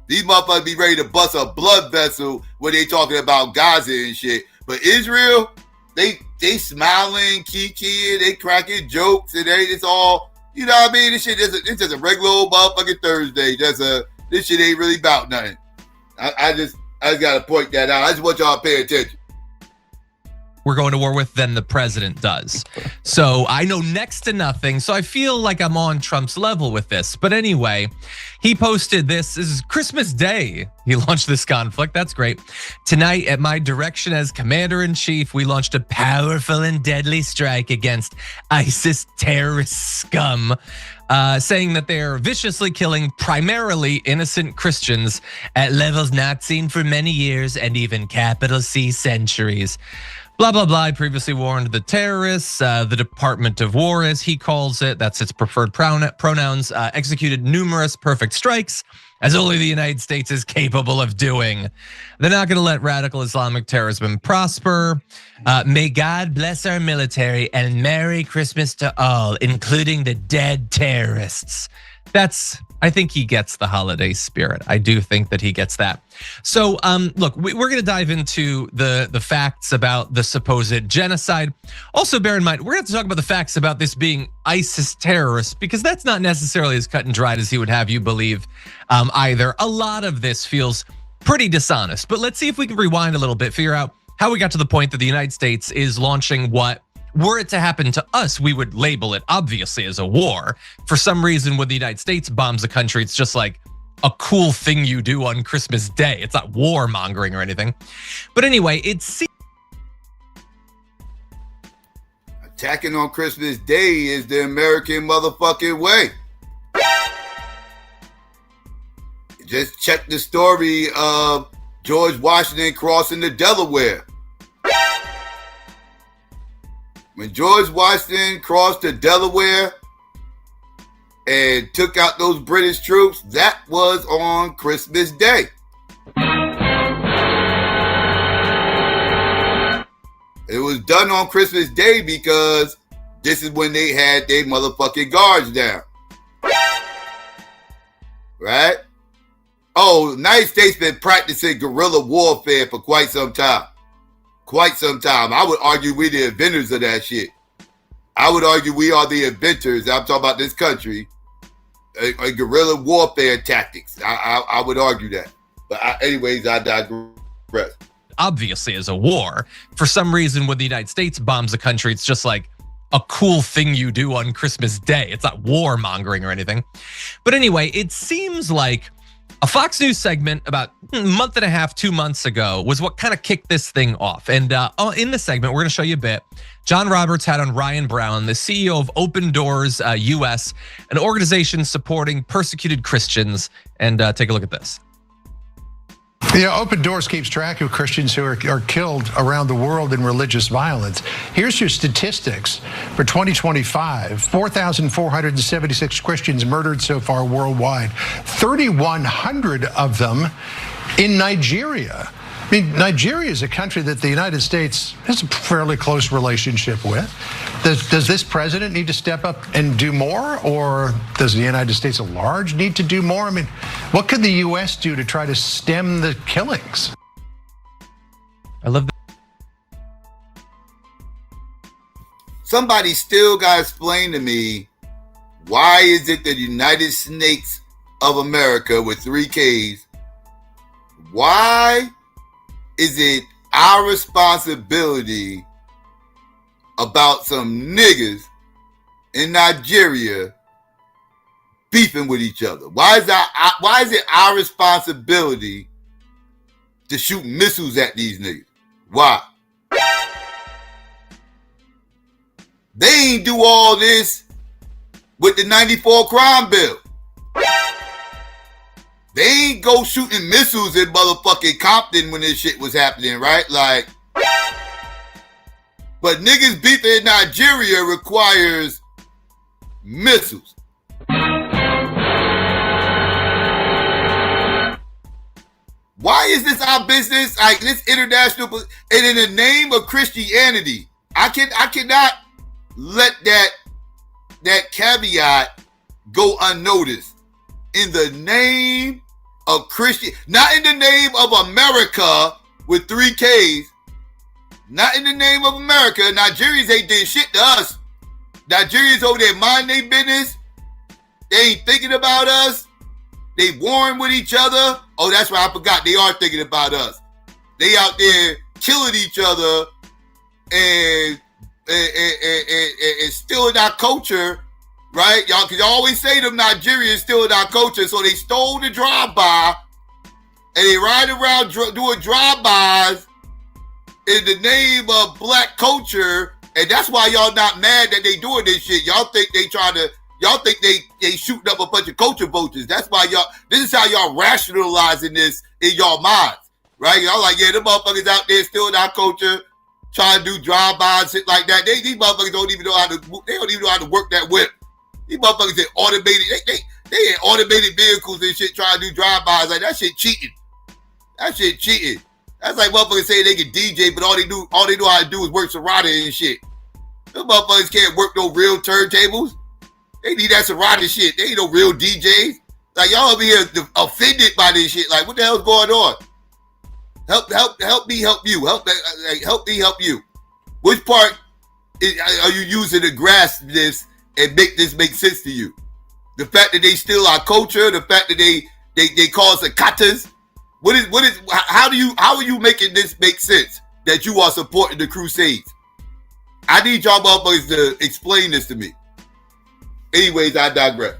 These motherfuckers be ready to bust a blood vessel when they talking about Gaza and shit. But Israel, they smiling, kikiing, they cracking jokes, and it's all, you know what I mean? This shit it's just a regular old motherfucking Thursday. This shit ain't really about nothing. I just gotta point that out. I just want y'all to pay attention. We're going to war with than the president does. So I know next to nothing. So I feel like I'm on Trump's level with this. But anyway, he posted this. This is Christmas Day. He launched this conflict. That's great. Tonight, at my direction as commander-in-chief, we launched a powerful and deadly strike against ISIS terrorist scum, saying that they are viciously killing primarily innocent Christians at levels not seen for many years and even capital C centuries. Blah, blah, blah. I previously warned the terrorists, the Department of War, as he calls it, that's its preferred pronouns, executed numerous perfect strikes, as only the United States is capable of doing. They're not gonna let radical Islamic terrorism prosper. May God bless our military and Merry Christmas to all, including the dead terrorists. I think he gets the holiday spirit. I do think that he gets that. So look, we're going to dive into the facts about the supposed genocide. Also, bear in mind, we're going to talk about the facts about this being ISIS terrorists, because that's not necessarily as cut and dried as he would have you believe either. A lot of this feels pretty dishonest, but let's see if we can rewind a little bit, figure out how we got to the point that the United States is launching what, were it to happen to us, we would label it obviously as a war. For some reason, when the United States bombs a country, it's just like a cool thing you do on Christmas Day. It's not warmongering or anything. But anyway, it's attacking on Christmas Day is the American motherfucking way. Just check the story of George Washington crossing the Delaware. When George Washington crossed the Delaware and took out those British troops, that was on Christmas Day. It was done on Christmas Day because this is when they had their motherfucking guards down. Right? Oh, the United States been practicing guerrilla warfare for quite some time. Quite some time. I would argue we're the inventors of that shit. I would argue we are the inventors. I'm talking about this country. A guerrilla warfare tactics. I would argue that. But anyways, I digress. Obviously as a war. For some reason, when the United States bombs a country, it's just like a cool thing you do on Christmas Day. It's not warmongering or anything. But anyway, it seems like a Fox News segment about a month and a half, 2 months ago was what kind of kicked this thing off. And in this segment, we're going to show you a bit. John Roberts had on Ryan Brown, the CEO of Open Doors US, an organization supporting persecuted Christians. And take a look at this. Open Doors keeps track of Christians who are killed around the world in religious violence. Here's your statistics for 2025. 4,476 Christians murdered so far worldwide. 3,100 of them in Nigeria. I mean, Nigeria is a country that the United States has a fairly close relationship with. Does this president need to step up and do more, or does the United States at large need to do more? I mean, what could the U.S. do to try to stem the killings? I love that. Somebody still got to explain to me, why is it that the United Snakes of America with 3 Ks, why is it our responsibility about some niggas in Nigeria beefing with each other? Why is it our responsibility to shoot missiles at these niggas? Why? They ain't do all this with the 94 crime bill. They ain't go shooting missiles in motherfucking Compton when this shit was happening, right? Like, but niggas beefing in Nigeria requires missiles. Why is this our business? Like this international, and in the name of Christianity, I cannot let that caveat go unnoticed. In the name of Christian, not in the name of America with 3 Ks, not in the name of America. Nigerians ain't did shit to us. Nigerians over there mind their business. They ain't thinking about us. They warring with each other. Oh, that's right, I forgot. They are thinking about us. They out there killing each other and stealing our culture. Right, y'all, because y'all always say them Nigerians stealing our culture, so they stole the drive-by, and they ride around doing drive-bys in the name of black culture, and that's why y'all not mad that they doing this shit. Y'all think they shooting up a bunch of culture vultures. That's why this is how y'all rationalizing this in y'all minds, right? Y'all like, yeah, them motherfuckers out there stealing our culture, trying to do drive-bys, shit like that. These motherfuckers don't even know how to work that whip. These motherfuckers that automated, they had automated vehicles and shit trying to do drive-bys. Like, that shit cheating. That shit cheating. That's like motherfuckers saying they can DJ, but all they know how to do is work Serato and shit. Them motherfuckers can't work no real turntables. They need that Serrano shit. They ain't no real DJs. Like, y'all over here offended by this shit. Like, what the hell's going on? Help me help you. Help me help you. Which part are you using to grasp this and make this make sense to you? The fact that they steal our culture, the fact that they call us the katas. How are you making this make sense that you are supporting the Crusades? I need y'all motherfuckers to explain this to me. Anyways, I digress.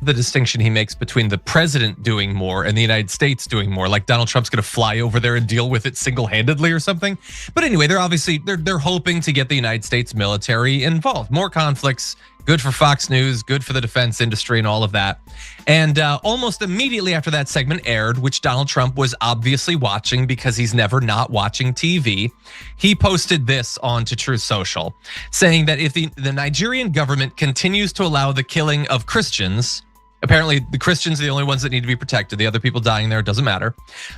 The distinction he makes between the president doing more and the United States doing more, like Donald Trump's going to fly over there and deal with it single-handedly or something. But anyway, they're hoping to get the United States military involved. More conflicts, good for Fox News, good for the defense industry and all of that. And almost immediately after that segment aired, which Donald Trump was obviously watching because he's never not watching TV, he posted this onto Truth Social, saying that if the Nigerian government continues to allow the killing of Christians, apparently the Christians are the only ones that need to be protected. The other people dying there, doesn't matter.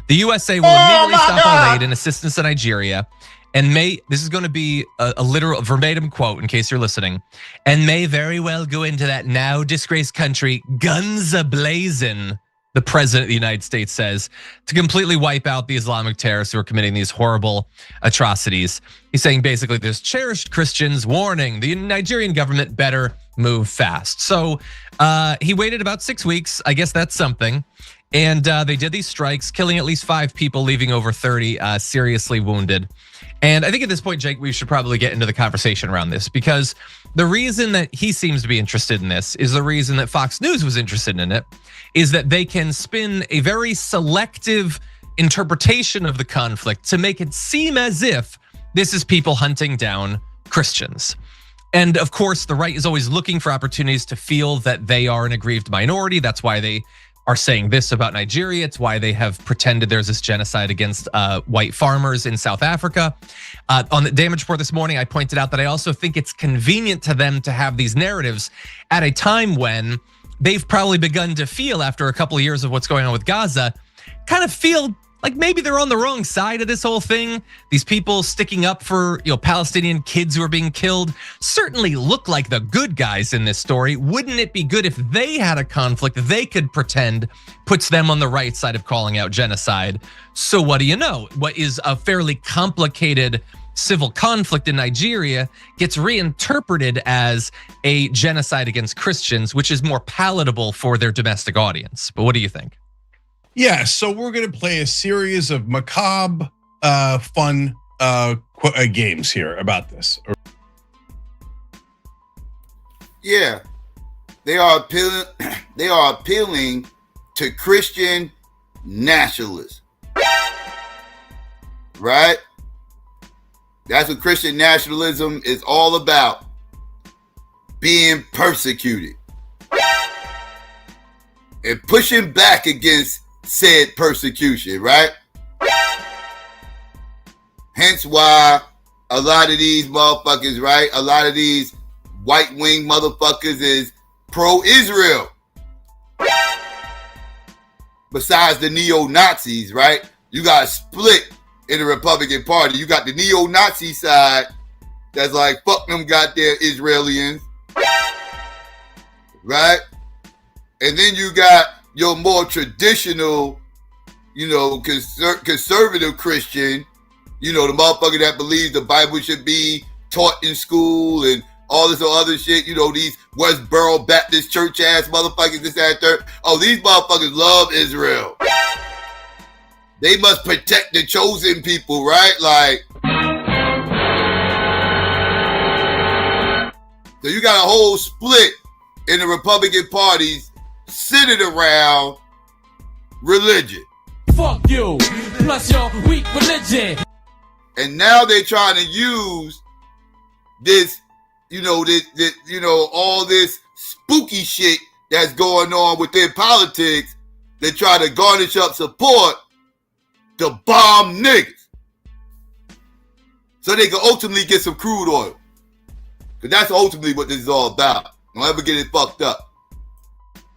The USA will immediately stop all aid and assistance to Nigeria and this is going to be a literal verbatim quote in case you're listening, and may very well go into that now disgraced country guns a-blazing, the president of the United States says, to completely wipe out the Islamic terrorists who are committing these horrible atrocities. He's saying basically there's cherished Christians, warning, the Nigerian government better move fast. So he waited about 6 weeks. I guess that's something. And they did these strikes, killing at least 5 people, leaving over 30 seriously wounded. And I think at this point, Jake, we should probably get into the conversation around this, because the reason that he seems to be interested in this is the reason that Fox News was interested in it, is that they can spin a very selective interpretation of the conflict to make it seem as if this is people hunting down Christians. And of course, the right is always looking for opportunities to feel that they are an aggrieved minority. That's why they are saying this about Nigeria. It's why they have pretended there's this genocide against white farmers in South Africa. On the Damage Report this morning, I pointed out that I also think it's convenient to them to have these narratives at a time when they've probably begun to feel, after a couple of years of what's going on with Gaza, kind of feel like maybe they're on the wrong side of this whole thing. These people sticking up for, Palestinian kids who are being killed certainly look like the good guys in this story. Wouldn't it be good if they had a conflict they could pretend puts them on the right side of calling out genocide? So what do you know? What is a fairly complicated civil conflict in Nigeria gets reinterpreted as a genocide against Christians, which is more palatable for their domestic audience. But what do you think? Yeah, so we're going to play a series of macabre, fun games here about this. Yeah, they are appealing. They are appealing to Christian nationalists, right? That's what Christian nationalism is all about: being persecuted and pushing back against said persecution, right? Hence why a lot of these motherfuckers, right? A lot of these white wing motherfuckers is pro-Israel. Besides the neo-Nazis, right? You got a split in the Republican Party. You got the neo-Nazi side that's like, fuck them goddamn Israelis, right? And then you got your more traditional, conservative Christian, the motherfucker that believes the Bible should be taught in school and all this other shit, these Westboro Baptist church ass motherfuckers, this, that, third. Oh, these motherfuckers love Israel. They must protect the chosen people, right? Like, so you got a whole split in the Republican parties centered around religion. Fuck you, plus your weak religion. And now they're trying to use this, all this spooky shit that's going on within politics. They try to garnish up support to bomb niggas, so they can ultimately get some crude oil. Because that's ultimately what this is all about. Don't ever get it fucked up.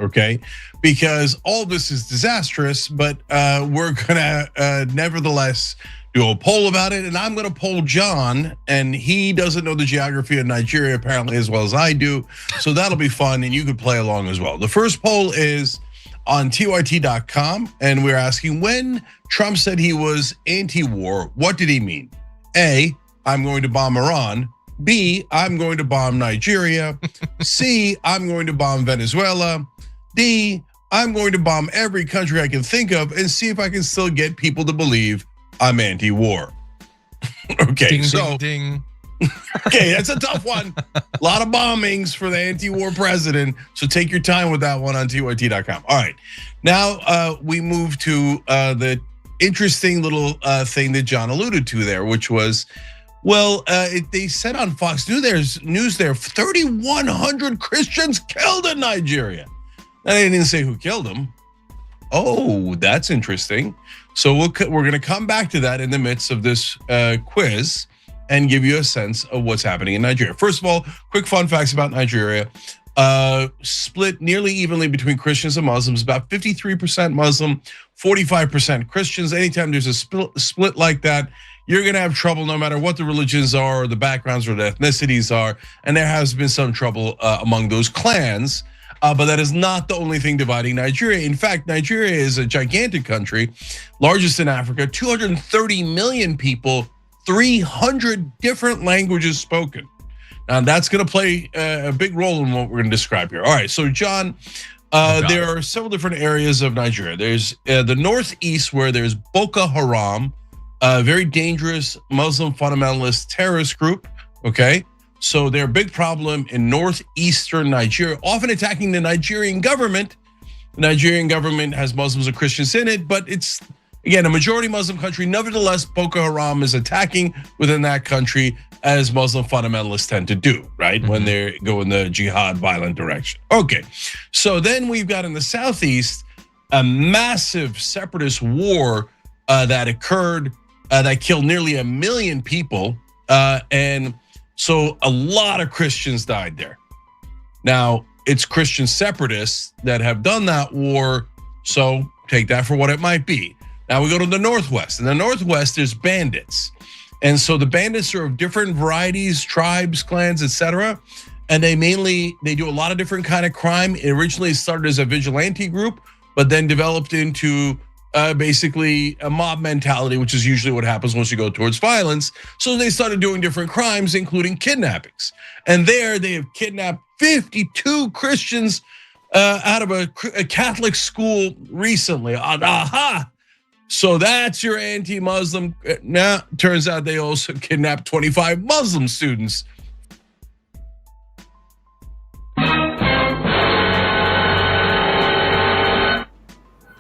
okay? Because all this is disastrous, but we're gonna nevertheless do a poll about it, and I'm gonna poll John, and he doesn't know the geography of Nigeria apparently as well as I do, so that'll be fun, and you could play along as well. The first poll is on TYT.com, and we're asking, when Trump said he was anti-war, what did he mean? A, I'm going to bomb Iran. B, I'm going to bomb Nigeria. C, I'm going to bomb Venezuela. D, I'm going to bomb every country I can think of and see if I can still get people to believe I'm anti-war. Okay, ding, so ding. Okay, that's a tough one. A lot of bombings for the anti-war president. So take your time with that one on TYT.com. All right, now we move to the interesting little thing that John alluded to there, which was, well, they said on Fox News there, 3,100 Christians killed in Nigeria. Now, they didn't say who killed them. Oh, that's interesting. So we're going to come back to that in the midst of this quiz and give you a sense of what's happening in Nigeria. First of all, quick fun facts about Nigeria. Split nearly evenly between Christians and Muslims, about 53% Muslim, 45% Christians. Anytime there's a split like that, you're gonna have trouble no matter what the religions are, or the backgrounds or the ethnicities are. And there has been some trouble among those clans. But that is not the only thing dividing Nigeria. In fact, Nigeria is a gigantic country, largest in Africa, 230 million people, 300 different languages spoken. Now that's gonna play a big role in what we're gonna describe here. All right, so John, there are several different areas of Nigeria. There's the northeast where there's Boko Haram, a very dangerous Muslim fundamentalist terrorist group, okay? So they're a big problem in northeastern Nigeria, often attacking the Nigerian government. The Nigerian government has Muslims and Christians in it, but it's, again, a majority Muslim country. Nevertheless, Boko Haram is attacking within that country, as Muslim fundamentalists tend to do, right? When they go in the jihad violent direction. Okay, so then we've got in the southeast, a massive separatist war that occurred that killed nearly 1 million people. And so a lot of Christians died there. Now, it's Christian separatists that have done that war, so take that for what it might be. Now we go to the Northwest. In the Northwest, there's bandits. And so the bandits are of different varieties, tribes, clans, etc. And they do a lot of different kind of crime. It originally started as a vigilante group, but then developed into basically a mob mentality, which is usually what happens once you go towards violence. So they started doing different crimes, including kidnappings. And there they have kidnapped 52 Christians out of a Catholic school recently. Aha! So that's your anti-Muslim. Now, turns out they also kidnapped 25 Muslim students.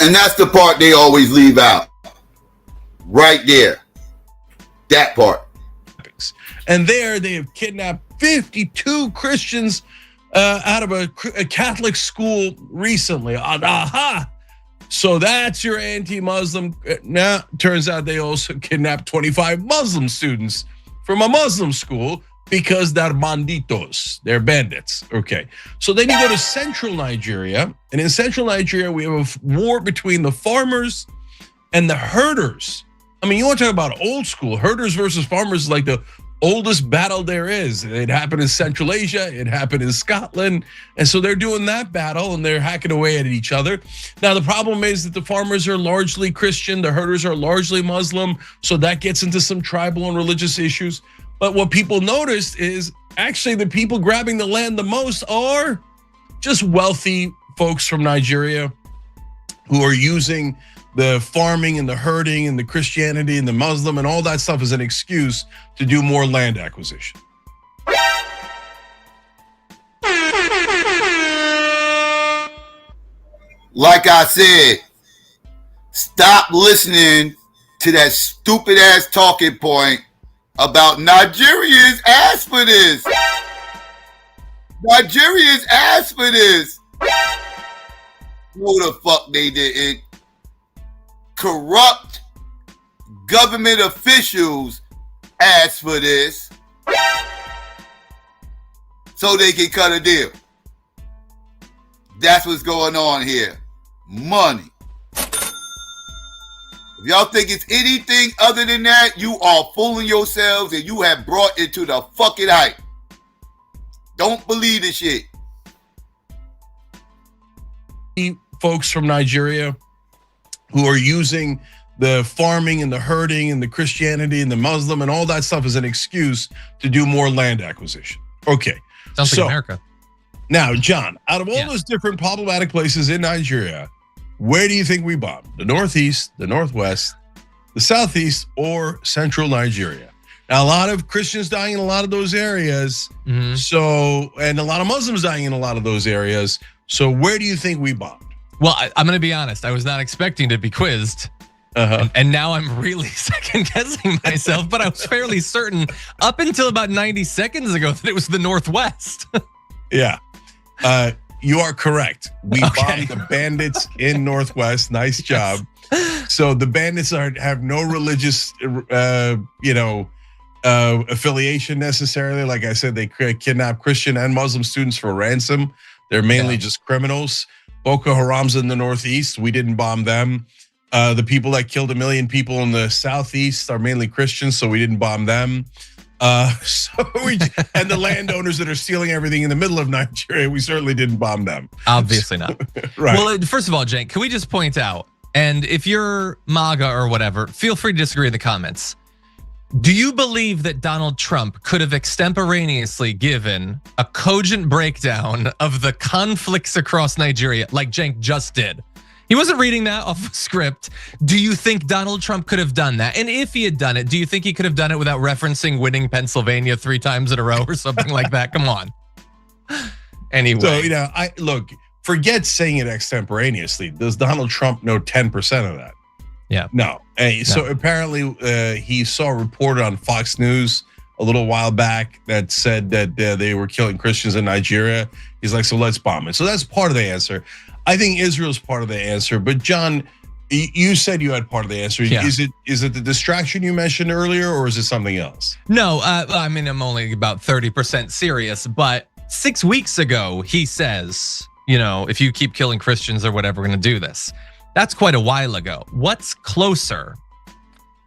And that's the part they always leave out. Right there. That part. And there they have kidnapped 52 Christians out of a Catholic school recently. Aha! So that's your anti-Muslim. Now, turns out they also kidnapped 25 Muslim students from a Muslim school because they're banditos, they're bandits. Okay, so then you go to central Nigeria, and in central Nigeria, we have a war between the farmers and the herders. I mean, you want to talk about old school, herders versus farmers is like the oldest battle there is. It happened in Central Asia, it happened in Scotland. And so they're doing that battle and they're hacking away at each other. Now, the problem is that the farmers are largely Christian, the herders are largely Muslim. So that gets into some tribal and religious issues. But what people noticed is actually the people grabbing the land the most are just wealthy folks from Nigeria who are using the farming and the herding and the Christianity and the Muslim and all that stuff as an excuse to do more land acquisition. Like I said, stop listening to that stupid ass talking point about Nigeria's ass for this. Nigeria's ass for this. Who the fuck they didn't? Corrupt government officials asked for this so they can cut a deal. That's what's going on here. Money. If y'all think it's anything other than that, you are fooling yourselves and you have brought it to the fucking height. Don't believe this shit. Folks from Nigeria who are using the farming and the herding and the Christianity and the Muslim and all that stuff as an excuse to do more land acquisition. Okay. Sounds like America. Now, John, out of all those different problematic places in Nigeria, where do you think we bombed? The Northeast, the Northwest, the Southeast, or Central Nigeria? Now, a lot of Christians dying in a lot of those areas. So, and a lot of Muslims dying in a lot of those areas. So where do you think we bombed? Well, I'm going to be honest. I was not expecting to be quizzed. And now I'm really second guessing myself, but I was fairly certain up until about 90 seconds ago that it was the Northwest. Yeah. You are correct. We bombed the bandits in Northwest. Nice job. So the bandits have no religious, affiliation necessarily. Like I said, they kidnap Christian and Muslim students for ransom. They're mainly just criminals. Boko Haram's in the Northeast. We didn't bomb them. The people that killed 1 million people in the Southeast are mainly Christians, so we didn't bomb them. And the landowners that are stealing everything in the middle of Nigeria, we certainly didn't bomb them. Obviously not. Right. Well, first of all, Cenk, can we just point out, and if you're MAGA or whatever, feel free to disagree in the comments. Do you believe that Donald Trump could have extemporaneously given a cogent breakdown of the conflicts across Nigeria like Cenk just did? He wasn't reading that off a script. Do you think Donald Trump could have done that? And if he had done it, do you think he could have done it without referencing winning Pennsylvania 3 times in a row or something like that? Come on. Anyway. So, look, forget saying it extemporaneously. Does Donald Trump know 10% of that? Yeah. No. So apparently he saw a report on Fox News a little while back that said that they were killing Christians in Nigeria. He's like, so let's bomb it. So that's part of the answer. I think Israel's part of the answer. But John, you said you had part of the answer. Yeah. Is it the distraction you mentioned earlier, or is it something else? No, I mean, I'm only about 30% serious, but 6 weeks ago, he says, if you keep killing Christians or whatever, we're gonna do this. That's quite a while ago. What's closer?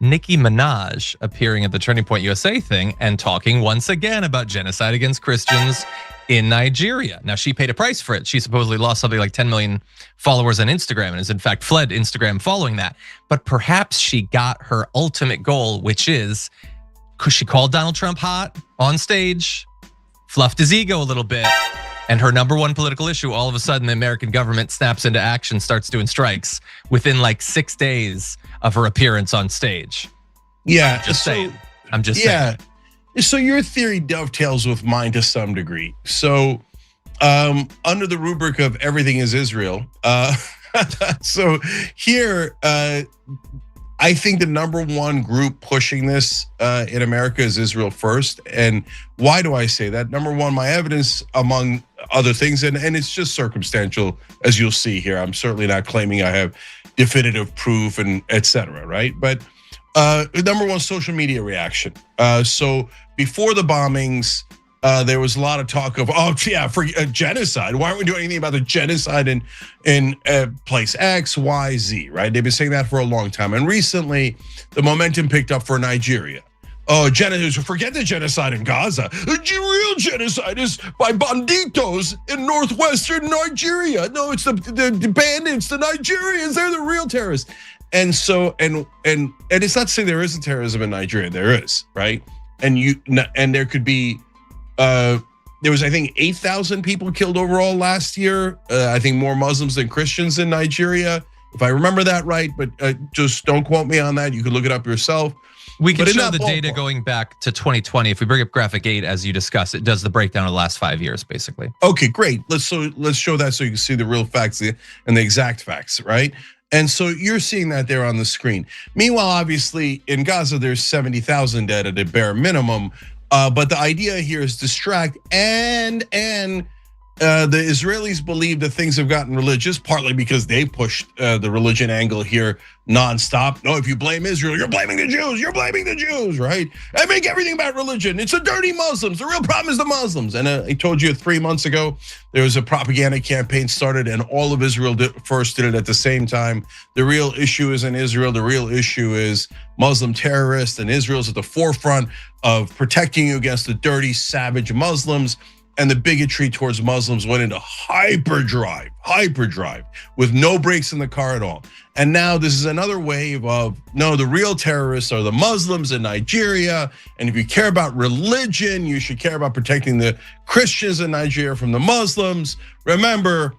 Nicki Minaj appearing at the Turning Point USA thing and talking once again about genocide against Christians in Nigeria. Now, she paid a price for it. She supposedly lost something like 10 million followers on Instagram and has in fact fled Instagram following that. But perhaps she got her ultimate goal, which is, because she called Donald Trump hot on stage, fluffed his ego a little bit, and her number one political issue, all of a sudden the American government snaps into action, starts doing strikes within like 6 days of her appearance on stage. Yeah. I'm just saying. So your theory dovetails with mine to some degree. So under the rubric of everything is Israel. So here, I think the number one group pushing this in America is Israel first. And why do I say that? Number one, my evidence among other things, and it's just circumstantial, as you'll see here. I'm certainly not claiming I have definitive proof and etc. right? But number one, social media reaction. So before the bombings, there was a lot of talk of, for genocide. Why aren't we doing anything about the genocide in place X, Y, Z, right? They've been saying that for a long time. And recently, the momentum picked up for Nigeria. Oh, forget the genocide in Gaza. The real genocide is by banditos in northwestern Nigeria. No, it's the bandits, the Nigerians, they're the real terrorists. And so, and it's not to say there isn't terrorism in Nigeria, there is, right? And there could be, there was, I think, 8,000 people killed overall last year. I think more Muslims than Christians in Nigeria, if I remember that right, but just don't quote me on that. You can look it up yourself. We can show the data going back to 2020. If we bring up graphic 8, as you discussed, it does the breakdown of the last 5 years, basically. Okay, great. Let's show that so you can see the real facts and the exact facts, right? And so you're seeing that there on the screen. Meanwhile, obviously, in Gaza, there's 70,000 dead at a bare minimum. But the idea here is distract and The Israelis believe that things have gotten religious, partly because they pushed the religion angle here nonstop. No, if you blame Israel, you're blaming the Jews. You're blaming the Jews, right? I make everything about religion. It's the dirty Muslims. The real problem is the Muslims. And I told you 3 months ago, there was a propaganda campaign started, and all of Israel first did it at the same time. The real issue isn't Israel. The real issue is Muslim terrorists, and Israel's at the forefront of protecting you against the dirty, savage Muslims. And the bigotry towards Muslims went into hyperdrive with no brakes in the car at all. And now this is another wave of, no, the real terrorists are the Muslims in Nigeria. And if you care about religion, you should care about protecting the Christians in Nigeria from the Muslims. Remember,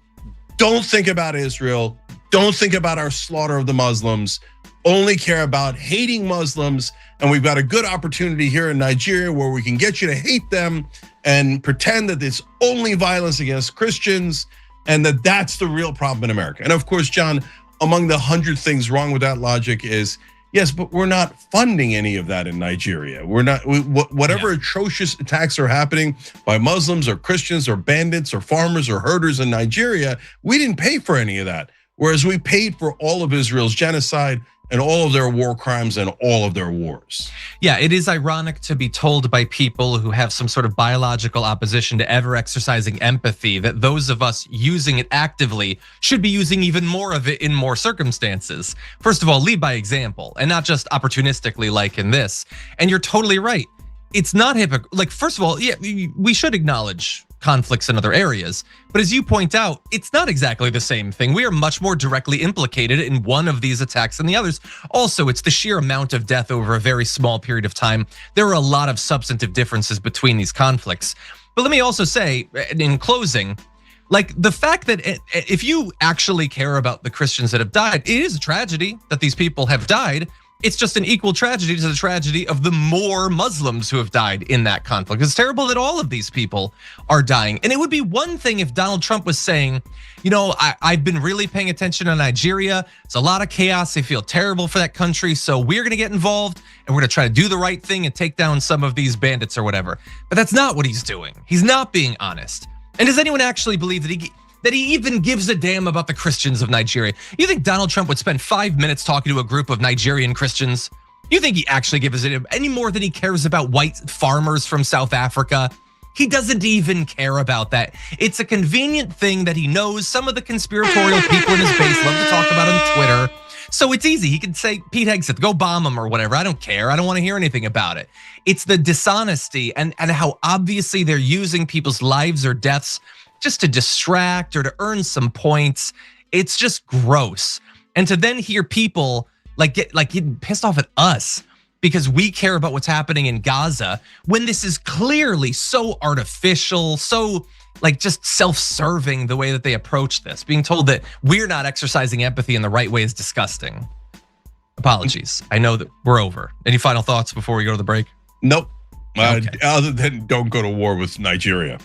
don't think about Israel. Don't think about our slaughter of the Muslims. Only care about hating Muslims. And we've got a good opportunity here in Nigeria where we can get you to hate them and pretend that it's only violence against Christians and that that's the real problem in America. And of course, John, among the 100 things wrong with that logic is, yes, but we're not funding any of that in Nigeria. We're not, whatever atrocious attacks are happening by Muslims or Christians or bandits or farmers or herders in Nigeria, we didn't pay for any of that. Whereas we paid for all of Israel's genocide and all of their war crimes and all of their wars. Yeah, it is ironic to be told by people who have some sort of biological opposition to ever exercising empathy that those of us using it actively should be using even more of it in more circumstances. First of all, lead by example and not just opportunistically like in this. And you're totally right. It's not hypocritical. Like, first of all, yeah, we should acknowledge conflicts in other areas. But as you point out, it's not exactly the same thing. We are much more directly implicated in one of these attacks than the others. Also, it's the sheer amount of death over a very small period of time. There are a lot of substantive differences between these conflicts. But let me also say, in closing, like the fact that if you actually care about the Christians that have died, it is a tragedy that these people have died. It's just an equal tragedy to the tragedy of the more Muslims who have died in that conflict. It's terrible that all of these people are dying. And it would be one thing if Donald Trump was saying, you know, I've been really paying attention to Nigeria. It's a lot of chaos. I feel terrible for that country. So we're going to get involved and we're going to try to do the right thing and take down some of these bandits or whatever. But that's not what he's doing. He's not being honest. And does anyone actually believe that he even gives a damn about the Christians of Nigeria? You think Donald Trump would spend 5 minutes talking to a group of Nigerian Christians? You think he actually gives a damn any more than he cares about white farmers from South Africa? He doesn't even care about that. It's a convenient thing that he knows some of the conspiratorial people in his base love to talk about on Twitter. So it's easy. He could say, Pete Hegseth, go bomb him or whatever. I don't care. I don't want to hear anything about it. It's the dishonesty and how obviously they're using people's lives or deaths just to distract or to earn some points. It's just gross. And to then hear people get getting pissed off at us because we care about what's happening in Gaza when this is clearly so artificial, so just self-serving the way that they approach this. Being told that we're not exercising empathy in the right way is disgusting. Apologies. I know that we're over. Any final thoughts before we go to the break? Nope. Okay. Other than don't go to war with Nigeria.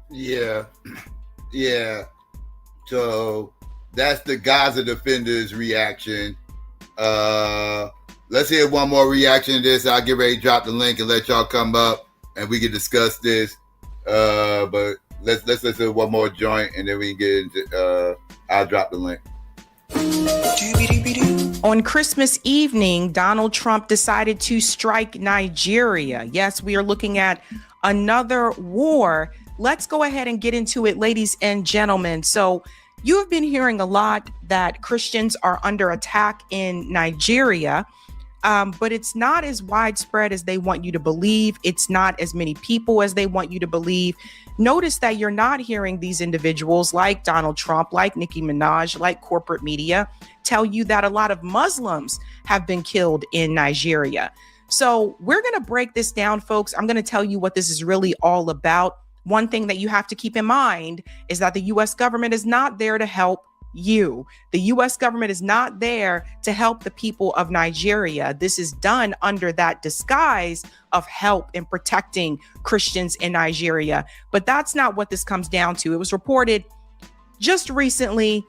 Yeah. So that's the Gaza defenders' reaction. Let's hear one more reaction to this. I'll get ready to drop the link and let y'all come up and we can discuss this. But let's listen to one more joint and then we can get into. I'll drop the link. On Christmas evening, Donald Trump decided to strike Nigeria. Yes, we are looking at another war. Let's go ahead and get into it, ladies and gentlemen. So you have been hearing a lot that Christians are under attack in Nigeria, but it's not as widespread as they want you to believe. It's not as many people as they want you to believe. Notice that you're not hearing these individuals like Donald Trump, like Nicki Minaj, like corporate media tell you that a lot of Muslims have been killed in Nigeria. So we're going to break this down, folks. I'm going to tell you what this is really all about. One thing that you have to keep in mind is that the U.S. government is not there to help you. The U.S. government is not there to help the people of Nigeria. This is done under that disguise of help in protecting Christians in Nigeria. But that's not what this comes down to. It was reported just recently.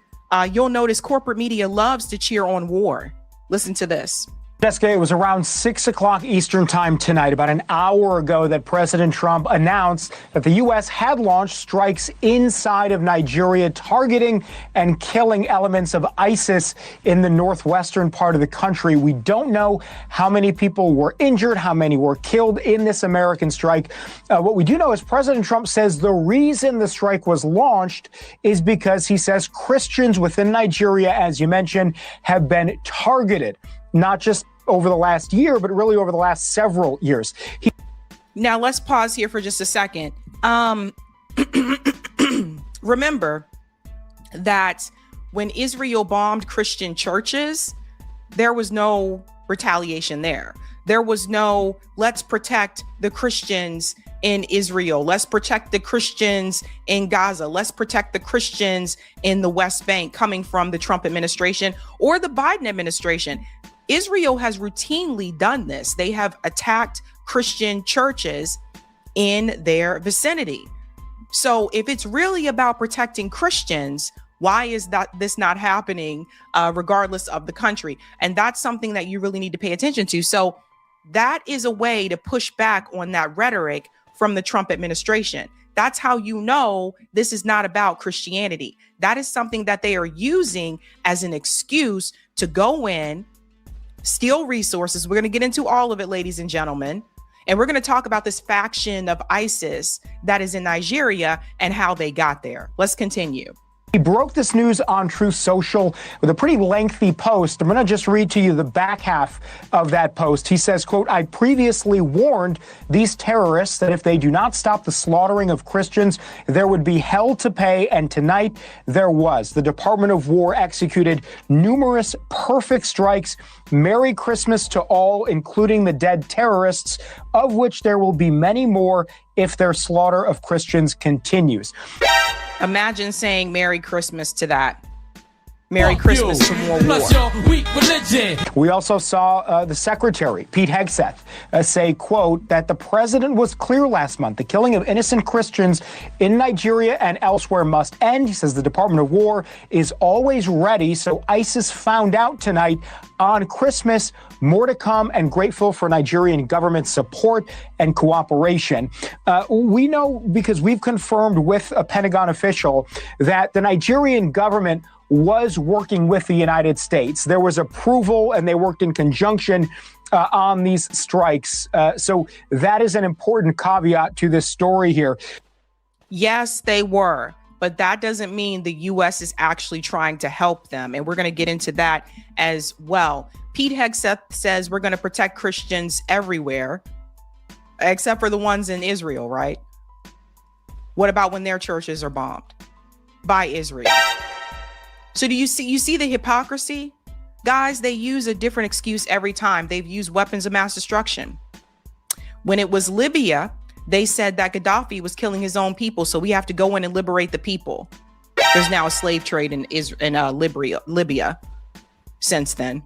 You'll notice corporate media loves to cheer on war. Listen to this. Jessica, it was around 6 o'clock Eastern time tonight, about an hour ago, that President Trump announced that the U.S. had launched strikes inside of Nigeria, targeting and killing elements of ISIS in the northwestern part of the country. We don't know how many people were injured, how many were killed in this American strike. What we do know is President Trump says the reason the strike was launched is because he says Christians within Nigeria, as you mentioned, have been targeted, not just over the last year, but really over the last several years. Now, let's pause here for just a second. Remember that when Israel bombed Christian churches, there was no retaliation there. There was no, let's protect the Christians in Israel. Let's protect the Christians in Gaza. Let's protect the Christians in the West Bank coming from the Trump administration or the Biden administration. Israel has routinely done this. They have attacked Christian churches in their vicinity. So if it's really about protecting Christians, why is this not happening regardless of the country? And that's something that you really need to pay attention to. So that is a way to push back on that rhetoric from the Trump administration. That's how you know this is not about Christianity. That is something that they are using as an excuse to go in, steal resources. We're going to get into all of it, ladies and gentlemen. And we're going to talk about this faction of ISIS that is in Nigeria and how they got there. Let's continue. He broke this news on Truth Social with a pretty lengthy post. I'm going to just read to you the back half of that post. He says, quote, "I previously warned these terrorists that if they do not stop the slaughtering of Christians, there would be hell to pay. And tonight there was. The Department of War executed numerous perfect strikes. Merry Christmas to all, including the dead terrorists, of which there will be many more if their slaughter of Christians continues." Imagine saying Merry Christmas to that. Merry Christmas to more war. We also saw the secretary, Pete Hegseth, say, quote, that the president was clear last month. The killing of innocent Christians in Nigeria and elsewhere must end. He says the Department of War is always ready. So ISIS found out tonight on Christmas. More to come, and grateful for Nigerian government support and cooperation. We know, because we've confirmed with a Pentagon official, that the Nigerian government was working with the United States. There was approval, and they worked in conjunction on these strikes. So that is an important caveat to this story here. Yes, they were, but that doesn't mean the U.S. is actually trying to help them. And we're going to get into that as well. Pete Hegseth says we're going to protect Christians everywhere, except for the ones in Israel, right? What about when their churches are bombed by Israel? So do you see the hypocrisy? Guys, they use a different excuse every time. They've used weapons of mass destruction. When it was Libya, they said that Gaddafi was killing his own people, so we have to go in and liberate the people. There's now a slave trade in Libya since then.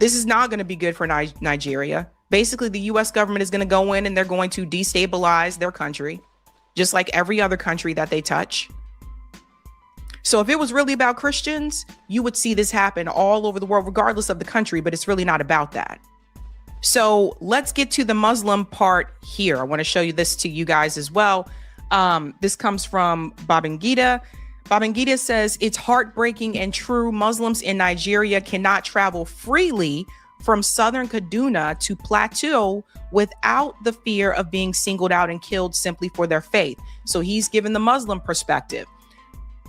This is not going to be good for Nigeria. Basically, the U.S. government is going to go in and they're going to destabilize their country, just like every other country that they touch. So if it was really about Christians, you would see this happen all over the world, regardless of the country, but it's really not about that. So let's get to the Muslim part here. I want to show you this to you guys as well. This comes from Babangida. Babangida says, it's heartbreaking and true. Muslims in Nigeria cannot travel freely from southern Kaduna to Plateau without the fear of being singled out and killed simply for their faith. So he's given the Muslim perspective.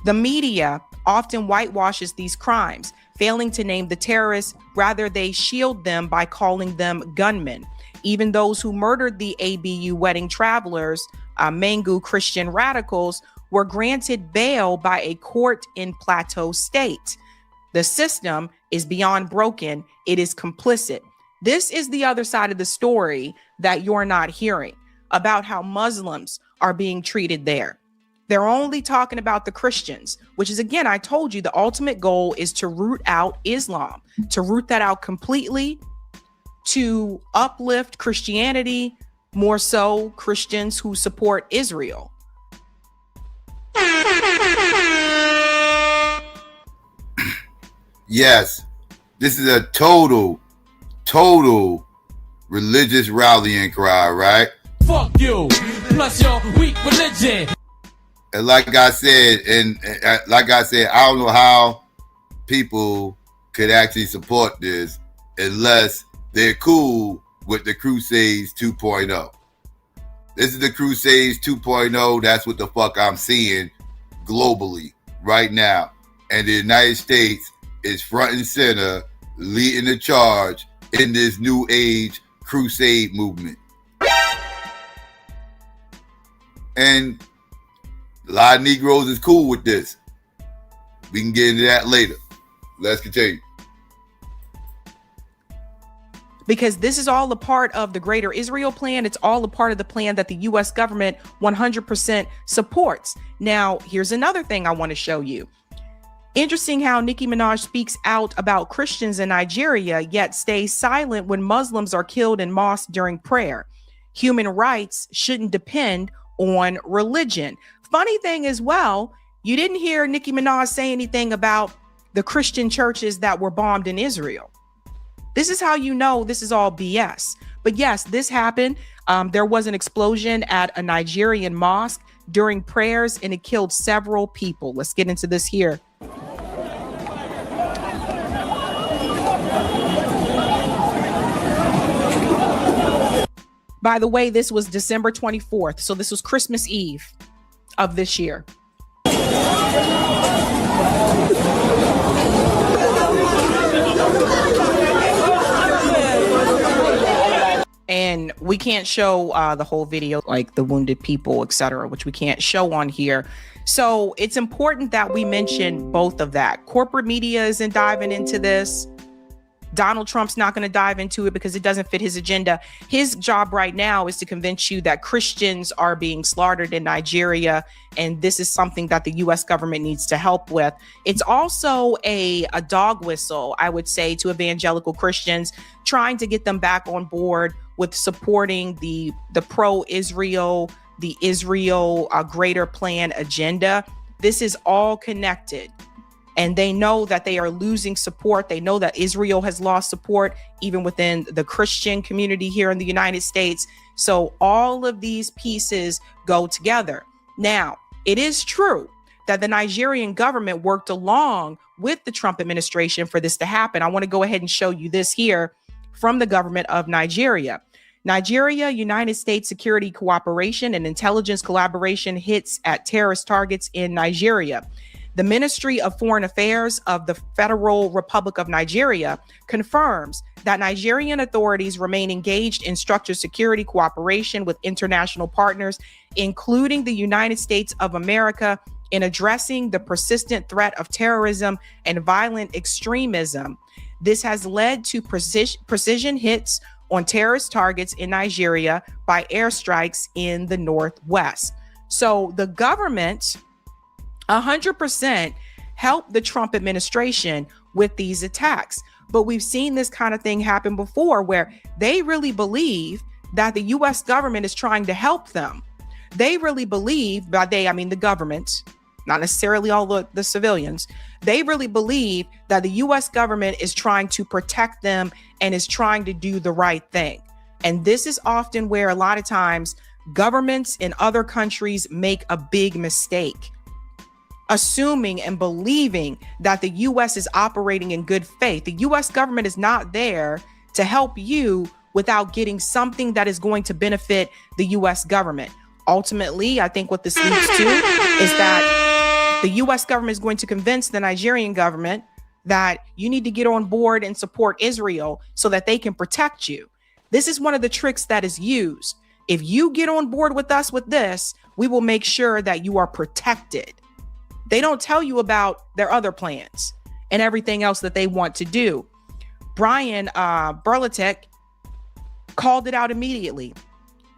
The media often whitewashes these crimes, failing to name the terrorists. Rather, they shield them by calling them gunmen. Even those who murdered the ABU wedding travelers, Mangu Christian radicals, were granted bail by a court in Plateau State. The system is beyond broken. It is complicit. This is the other side of the story that you're not hearing about how Muslims are being treated there. They're only talking about the Christians, which is, again, I told you, the ultimate goal is to root out Islam, to root that out completely, to uplift Christianity, more so Christians who support Israel. Yes, This is a total religious rallying cry, right? Fuck you, plus your weak religion. And like I said, I don't know how people could actually support this unless they're cool with the Crusades 2.0. This is the Crusades 2.0. That's what the fuck I'm seeing globally right now. And the United States is front and center, leading the charge in this new age crusade movement. And a lot of Negroes is cool with this. We can get into that later. Let's continue. Because this is all a part of the greater Israel plan. It's all a part of the plan that the U.S. government 100% supports. Now, here's another thing I want to show you. Interesting how Nicki Minaj speaks out about Christians in Nigeria, yet stays silent when Muslims are killed in mosques during prayer. Human rights shouldn't depend on religion. Funny thing as well, you didn't hear Nicki Minaj say anything about the Christian churches that were bombed in Israel. This is how you know this is all BS. But yes, this happened. There was an explosion at a Nigerian mosque during prayers, and it killed several people. Let's get into this here. By the way, this was December 24th. So this was Christmas Eve of this year. And we can't show the whole video, like the wounded people, etc., which we can't show on here. So it's important that we mention both of that. Corporate media isn't diving into this. Donald Trump's not going to dive into it because it doesn't fit his agenda. His job right now is to convince you that Christians are being slaughtered in Nigeria, and this is something that the U.S. government needs to help with. It's also a dog whistle, I would say, to evangelical Christians, trying to get them back on board with supporting the pro-Israel, the Israel greater plan agenda. This is all connected. And they know that they are losing support. They know that Israel has lost support, even within the Christian community here in the United States. So all of these pieces go together. Now, it is true that the Nigerian government worked along with the Trump administration for this to happen. I want to go ahead and show you this here from the government of Nigeria. Nigeria, United States security cooperation and intelligence collaboration hits at terrorist targets in Nigeria. The Ministry of Foreign Affairs of the Federal Republic of Nigeria confirms that Nigerian authorities remain engaged in structured security cooperation with international partners, including the United States of America, in addressing the persistent threat of terrorism and violent extremism. This has led to precision hits on terrorist targets in Nigeria by airstrikes in the Northwest. So the government 100% helped the Trump administration with these attacks. But we've seen this kind of thing happen before, where they really believe that the U.S. government is trying to help them. They really believe, by they, I mean the government, not necessarily all the civilians. They really believe that the U.S. government is trying to protect them and is trying to do the right thing. And this is often where a lot of times governments in other countries make a big mistake, assuming and believing that the U.S. is operating in good faith. The U.S. government is not there to help you without getting something that is going to benefit the U.S. government. Ultimately, I think what this leads to is that the U.S. government is going to convince the Nigerian government that you need to get on board and support Israel so that they can protect you. This is one of the tricks that is used. If you get on board with us with this, we will make sure that you are protected. They don't tell you about their other plans and everything else that they want to do. Brian Berlatek called it out immediately.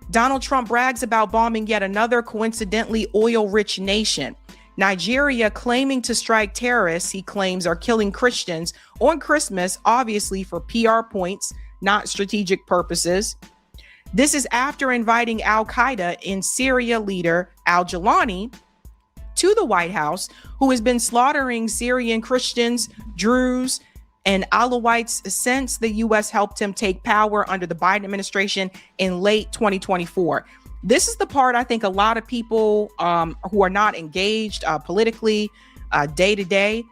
Donald Trump brags about bombing yet another coincidentally oil-rich nation. Nigeria claiming to strike terrorists he claims are killing Christians on Christmas, obviously for PR points, not strategic purposes. This is after inviting Al-Qaeda in Syria leader al-Jawlani to the White House, who has been slaughtering Syrian Christians, Druze, and Alawites since the U.S. helped him take power under the Biden administration in late 2024. This is the part I think a lot of people who are not engaged politically day to day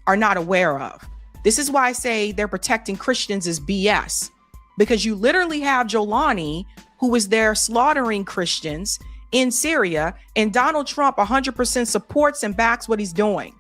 are not aware of. This is why I say they're protecting Christians is BS, because you literally have Jolani, who is there slaughtering Christians in Syria, and Donald Trump 100% supports and backs what he's doing.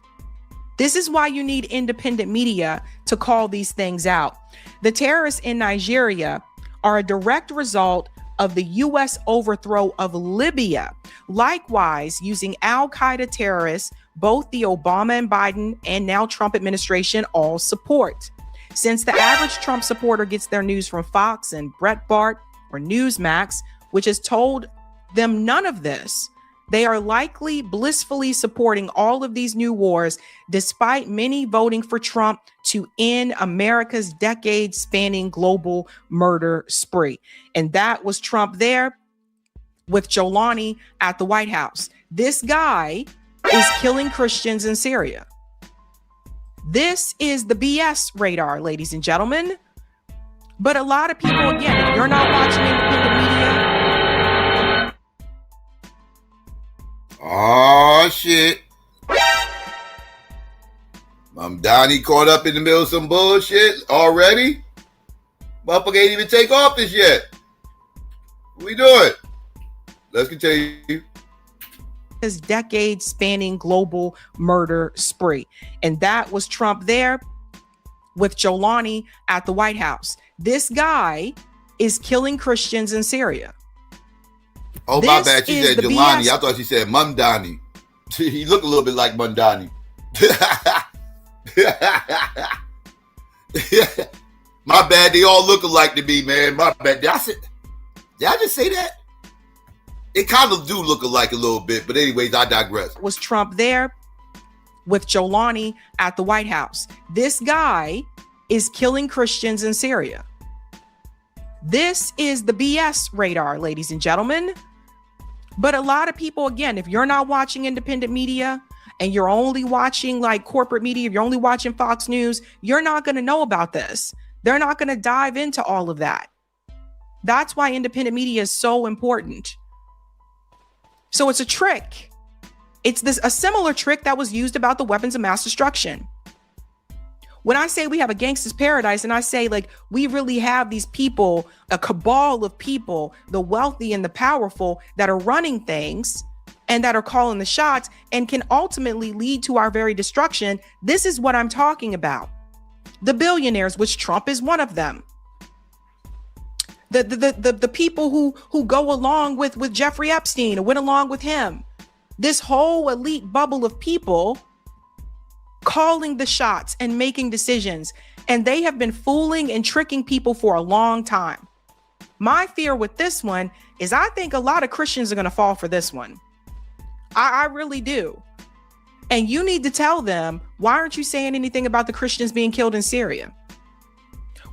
This is why you need independent media to call these things out. The terrorists in Nigeria are a direct result of the U.S. overthrow of Libya. Likewise, using al-Qaeda terrorists, both the Obama and Biden and now Trump administration all support. Since the average Trump supporter gets their news from Fox and Breitbart or Newsmax, which has told them none of this, they are likely blissfully supporting all of these new wars, despite many voting for Trump to end America's decade-spanning global murder spree. And that was Trump there with Jolani at the White House. This guy is killing Christians in Syria. This is the BS radar, ladies and gentlemen. But a lot of people, again, if you're not watching independent media, oh shit. Donnie caught up in the middle of some bullshit already. Motherfucker ain't even take office yet. What we doing? Let's continue. His decade-spanning global murder spree. And that was Trump there with Jolani at the White House. This guy is killing Christians in Syria. Oh, my bad. She said Jelani. I thought she said Mundani. He looked a little bit like Mundani. My bad. They all look alike to me, man. My bad. Did I just say that? It kind of do look alike a little bit. But anyways, I digress. Was Trump there with Jolani at the White House? This guy is killing Christians in Syria. This is the BS radar, ladies and gentlemen. But a lot of people, again, if you're not watching independent media and you're only watching like corporate media, if you're only watching Fox News, you're not going to know about this. They're not going to dive into all of that. That's why independent media is so important. So it's a trick. It's a similar trick that was used about the weapons of mass destruction. When I say we have a gangster's paradise, and I say like we really have these people, a cabal of people, the wealthy and the powerful that are running things and that are calling the shots and can ultimately lead to our very destruction. This is what I'm talking about. The billionaires, which Trump is one of them. The people who go along with Jeffrey Epstein or went along with him. This whole elite bubble of people calling the shots and making decisions. And they have been fooling and tricking people for a long time. My fear with this one is I think a lot of Christians are going to fall for this one. I really do. And you need to tell them, why aren't you saying anything about the Christians being killed in Syria?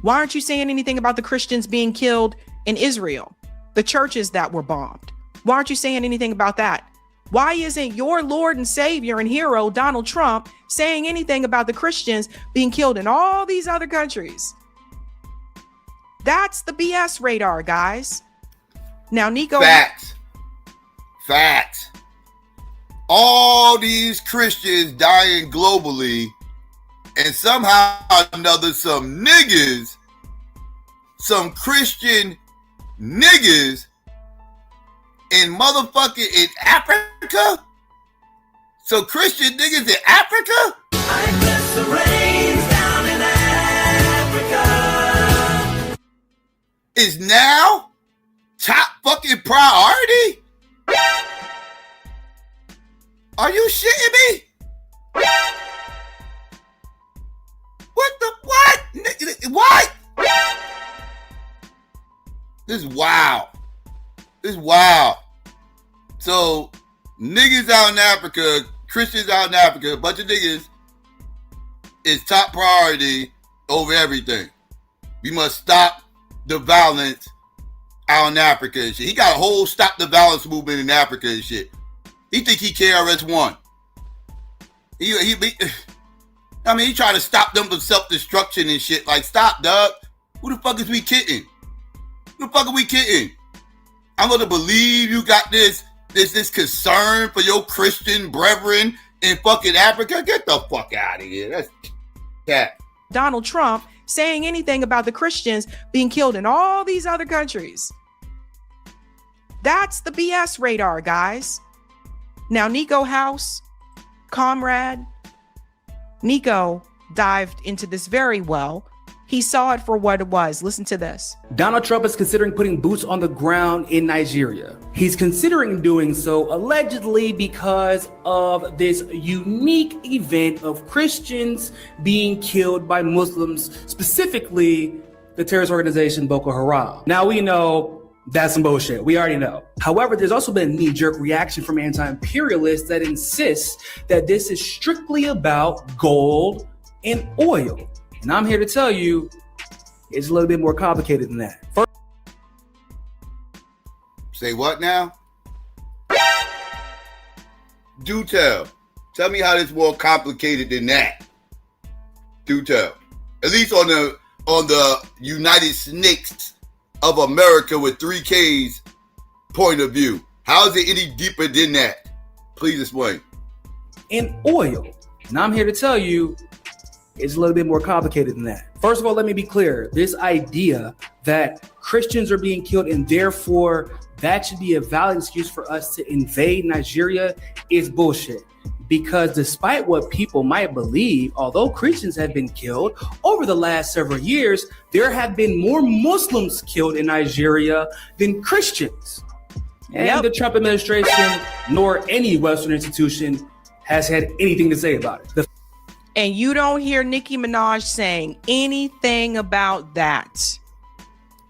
Why aren't you saying anything about the Christians being killed in Israel? The churches that were bombed. Why aren't you saying anything about that? Why isn't your Lord and Savior and hero, Donald Trump, saying anything about the Christians being killed in all these other countries? That's the BS radar, guys. Now, Nico. Facts. All these Christians dying globally, and somehow or another, some niggas, some Christian niggas in motherfucking in Africa? So Christian niggas in Africa? I bless the rains down in Africa. Is now top fucking priority? Are you shitting me? What the what? What? This is wild. This is wild. So niggas out in Africa, Christians out in Africa, a bunch of niggas is top priority over everything. We must stop the violence out in Africa and shit. He got a whole stop the violence movement in Africa and shit. He think he KRS-One. I I mean, he trying to stop them from self-destruction and shit. Like, stop, dog. Who the fuck is we kidding? Who the fuck are we kidding? I'm gonna believe you got this concern for your Christian brethren in fucking Africa? Get the fuck out of here. That's cat. Donald Trump saying anything about the Christians being killed in all these other countries. That's the BS radar, guys. Now, Nico House, comrade, Nico dived into this very well. He saw it for what it was. Listen to this. Donald Trump is considering putting boots on the ground in Nigeria. He's considering doing so allegedly because of this unique event of Christians being killed by Muslims, specifically the terrorist organization Boko Haram. Now we know that's some bullshit. We already know. However, there's also been a knee-jerk reaction from anti-imperialists that insists that this is strictly about gold and oil. And I'm here to tell you, it's a little bit more complicated than that. Say what now? Do tell. Tell me how this more complicated than that. Do tell. At least on the United Snakes of America with 3 Ks point of view. How is it any deeper than that? Please explain. And oil. And I'm here to tell you, it's a little bit more complicated than that. First of all, let me be clear. This idea that Christians are being killed and therefore that should be a valid excuse for us to invade Nigeria is bullshit. Because despite what people might believe, although Christians have been killed over the last several years, there have been more Muslims killed in Nigeria than Christians. And the Trump administration, nor any Western institution, has had anything to say about it. And you don't hear Nicki Minaj saying anything about that.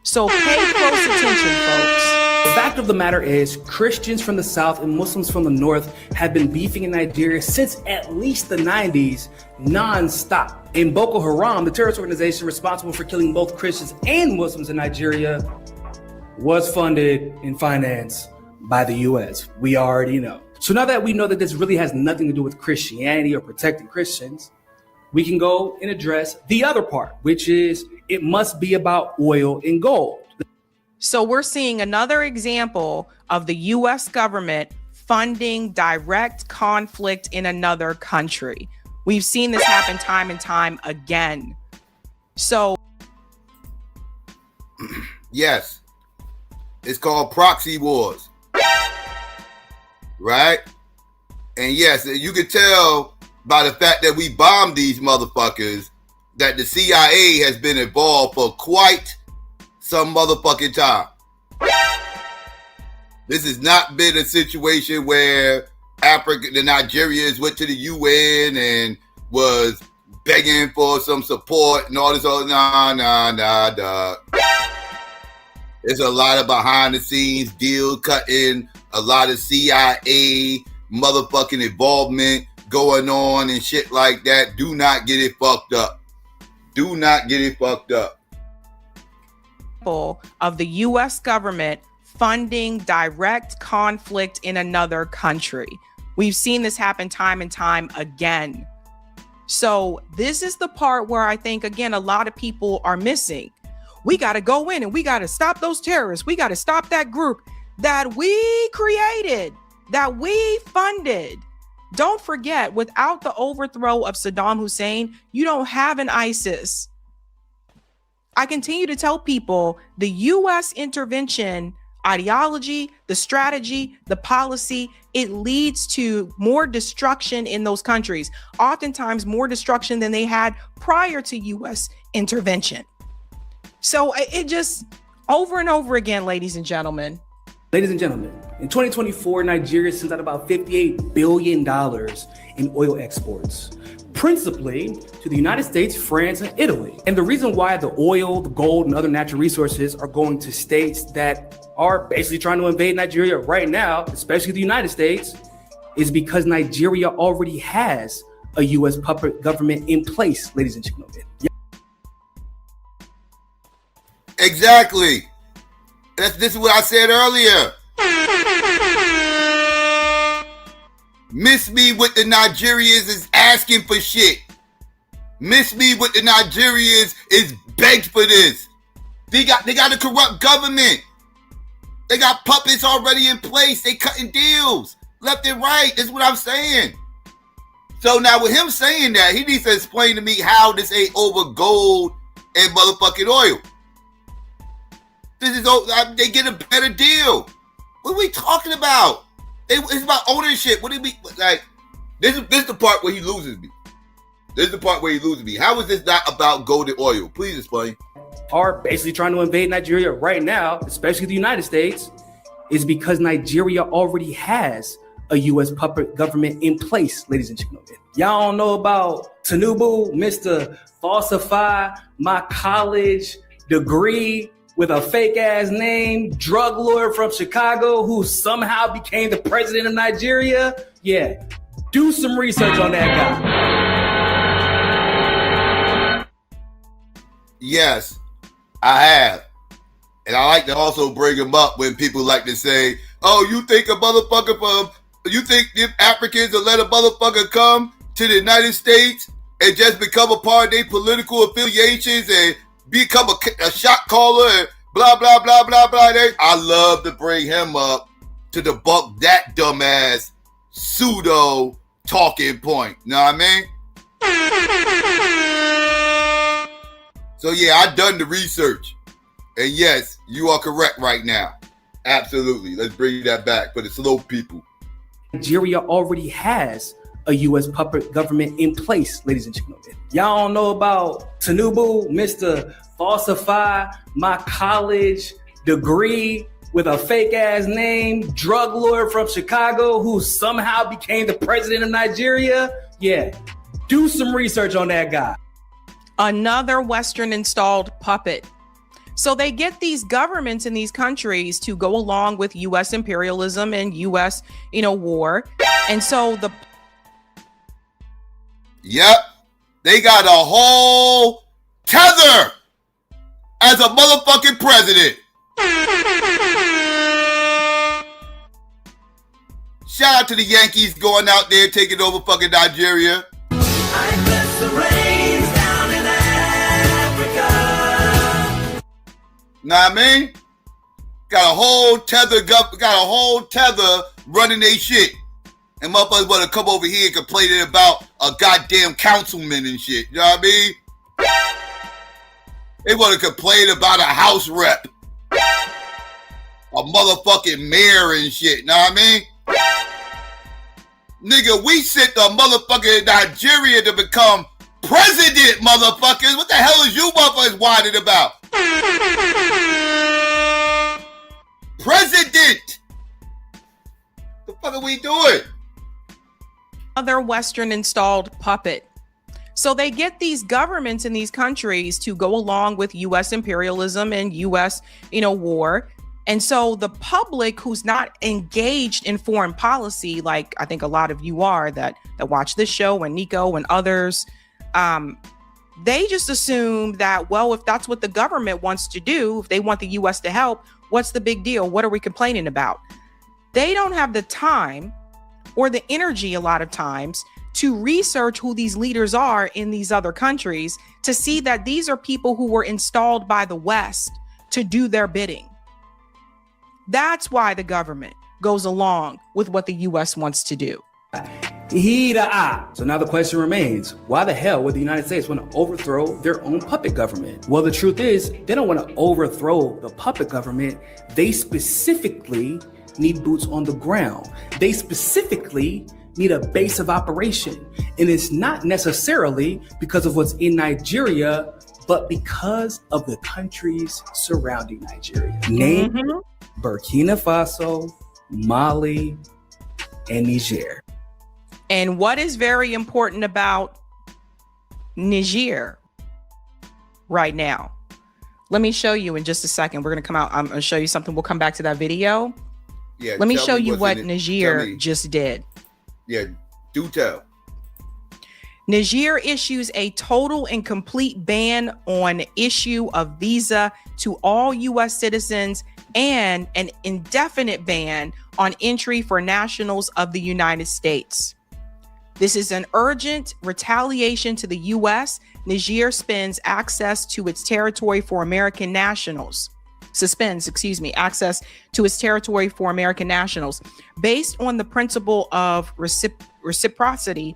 So pay close attention, folks. The fact of the matter is, Christians from the South and Muslims from the North have been beefing in Nigeria since at least the 90s, non-stop. And Boko Haram, the terrorist organization responsible for killing both Christians and Muslims in Nigeria, was funded and financed by the U.S. We already know. So now that we know that this really has nothing to do with Christianity or protecting Christians, we can go and address the other part, which is it must be about oil and gold. So we're seeing another example of the U.S. government funding direct conflict in another country. We've seen this happen time and time again. So yes, it's called proxy wars. Right? And yes, you can tell by the fact that we bombed these motherfuckers that the CIA has been involved for quite some motherfucking time. This has not been a situation where the Nigerians went to the UN and was begging for some support and all this other nah. There's a lot of behind the scenes deal cutting, a lot of CIA motherfucking involvement going on and shit like that. Do not get it fucked up. Do not get it fucked up. Of the U.S. government funding direct conflict in another country. We've seen this happen time and time again. So this is the part where I think, again, a lot of people are missing. We got to go in and we got to stop those terrorists. We got to stop that group that we created, that we funded. Don't forget, without the overthrow of Saddam Hussein, you don't have an ISIS. I continue to tell people the U.S. intervention ideology, the strategy, the policy, it leads to more destruction in those countries, oftentimes more destruction than they had prior to U.S. intervention. So it just over and over again, ladies and gentlemen. Ladies and gentlemen, in 2024, Nigeria sends out about $58 billion in oil exports, principally to the United States, France, and Italy. And the reason why the oil, the gold, and other natural resources are going to states that are basically trying to invade Nigeria right now, especially the United States, is because Nigeria already has a U.S. puppet government in place, ladies and gentlemen. Exactly. This is what I said earlier. Miss me with the Nigerians is asking for shit. Miss me with the Nigerians is begged for this. They got a corrupt government. They got puppets already in place. They cutting deals left and right. That's what I'm saying. So now with him saying that, he needs to explain to me how this ain't over gold and motherfucking oil. This is they get a better deal. What are we talking about? It's about ownership. What do we like? This is the part where he loses me. This is the part where he loses me. How is this not about gold and oil? Please explain. Are basically trying to invade Nigeria right now, especially the United States, is because Nigeria already has a U.S. puppet government in place, ladies and gentlemen. Y'all don't know about Tinubu, Mr. Falsify my college degree with a fake ass name, drug lord from Chicago who somehow became the president of Nigeria? Yeah, do some research on that guy. Yes, I have. And I like to also bring him up when people like to say, oh, you think if Africans will let a motherfucker come to the United States and just become a part of their political affiliations and become a shot caller and blah, blah, blah, blah, blah. I love to bring him up to debunk that dumbass pseudo talking point. You know what I mean? So yeah, I've done the research. And yes, you are correct right now. Absolutely. Let's bring that back for the slow people. Nigeria already has a U.S. puppet government in place, ladies and gentlemen. Y'all don't know about Tinubu, Mr. Falsify my college degree with a fake ass name, drug lord from Chicago who somehow became the president of Nigeria? Yeah, do some research on that guy. Another Western installed puppet. So they get these governments in these countries to go along with U.S. imperialism and U.S. war. And so Yep. They got a whole tether as a motherfucking president. Shout out to the Yankees going out there taking over fucking Nigeria. I bless the rains down in Africa. Know what I mean? Got a whole tether running they shit. And motherfuckers want to come over here and complain about a goddamn councilman and shit. You know what I mean? They want to complain about a house rep. A motherfucking mayor and shit. You know what I mean? Nigga, we sent the motherfucker in Nigeria to become president, motherfuckers. What the hell is you motherfuckers whining about? President! The fuck are we doing? other Western installed puppet. So they get these governments in these countries to go along with U.S. imperialism and U.S. war. And so the public who's not engaged in foreign policy, like I think a lot of you are that watch this show and Nico and others, they just assume that, well, if that's what the government wants to do, if they want the U.S. to help, what's the big deal? What are we complaining about? They don't have the time or the energy a lot of times to research who these leaders are in these other countries to see that these are people who were installed by the West to do their bidding. That's why the government goes along with what the U.S. wants to do. So now the question remains, why the hell would the United States want to overthrow their own puppet government? Well, the truth is, they don't want to overthrow the puppet government. They specifically need boots on the ground. They specifically need a base of operation. And it's not necessarily because of what's in Nigeria, but because of the countries surrounding Nigeria. Namely, Burkina Faso, Mali, and Niger. And what is very important about Niger right now? Let me show you in just a second. We're going to come out. I'm going to show you something. We'll come back to that video. Yeah. Let me show you what Niger just did. Yeah, do tell. Niger issues a total and complete ban on issue of visa to all U.S. citizens and an indefinite ban on entry for nationals of the United States. This is an urgent retaliation to the U.S. Niger suspends access to its territory for American nationals. Access to its territory for American nationals. Based on the principle of reciprocity,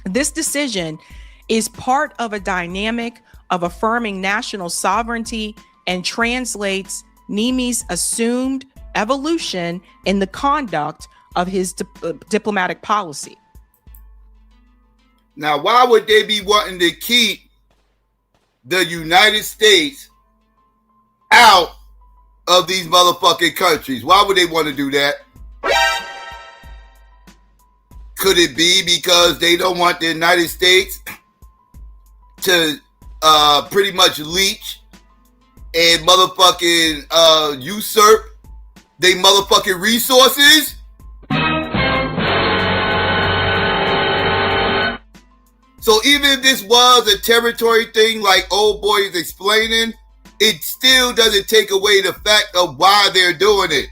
this decision is part of a dynamic of affirming national sovereignty and translates Niami's assumed evolution in the conduct of his diplomatic policy. Now, why would they be wanting to keep the United States out of these motherfucking countries? Why would they want to do that? Could it be because they don't want the United States to pretty much leech and motherfucking usurp they motherfucking resources? So even if this was a territory thing like old boy is explaining, it still doesn't take away the fact of why they're doing it.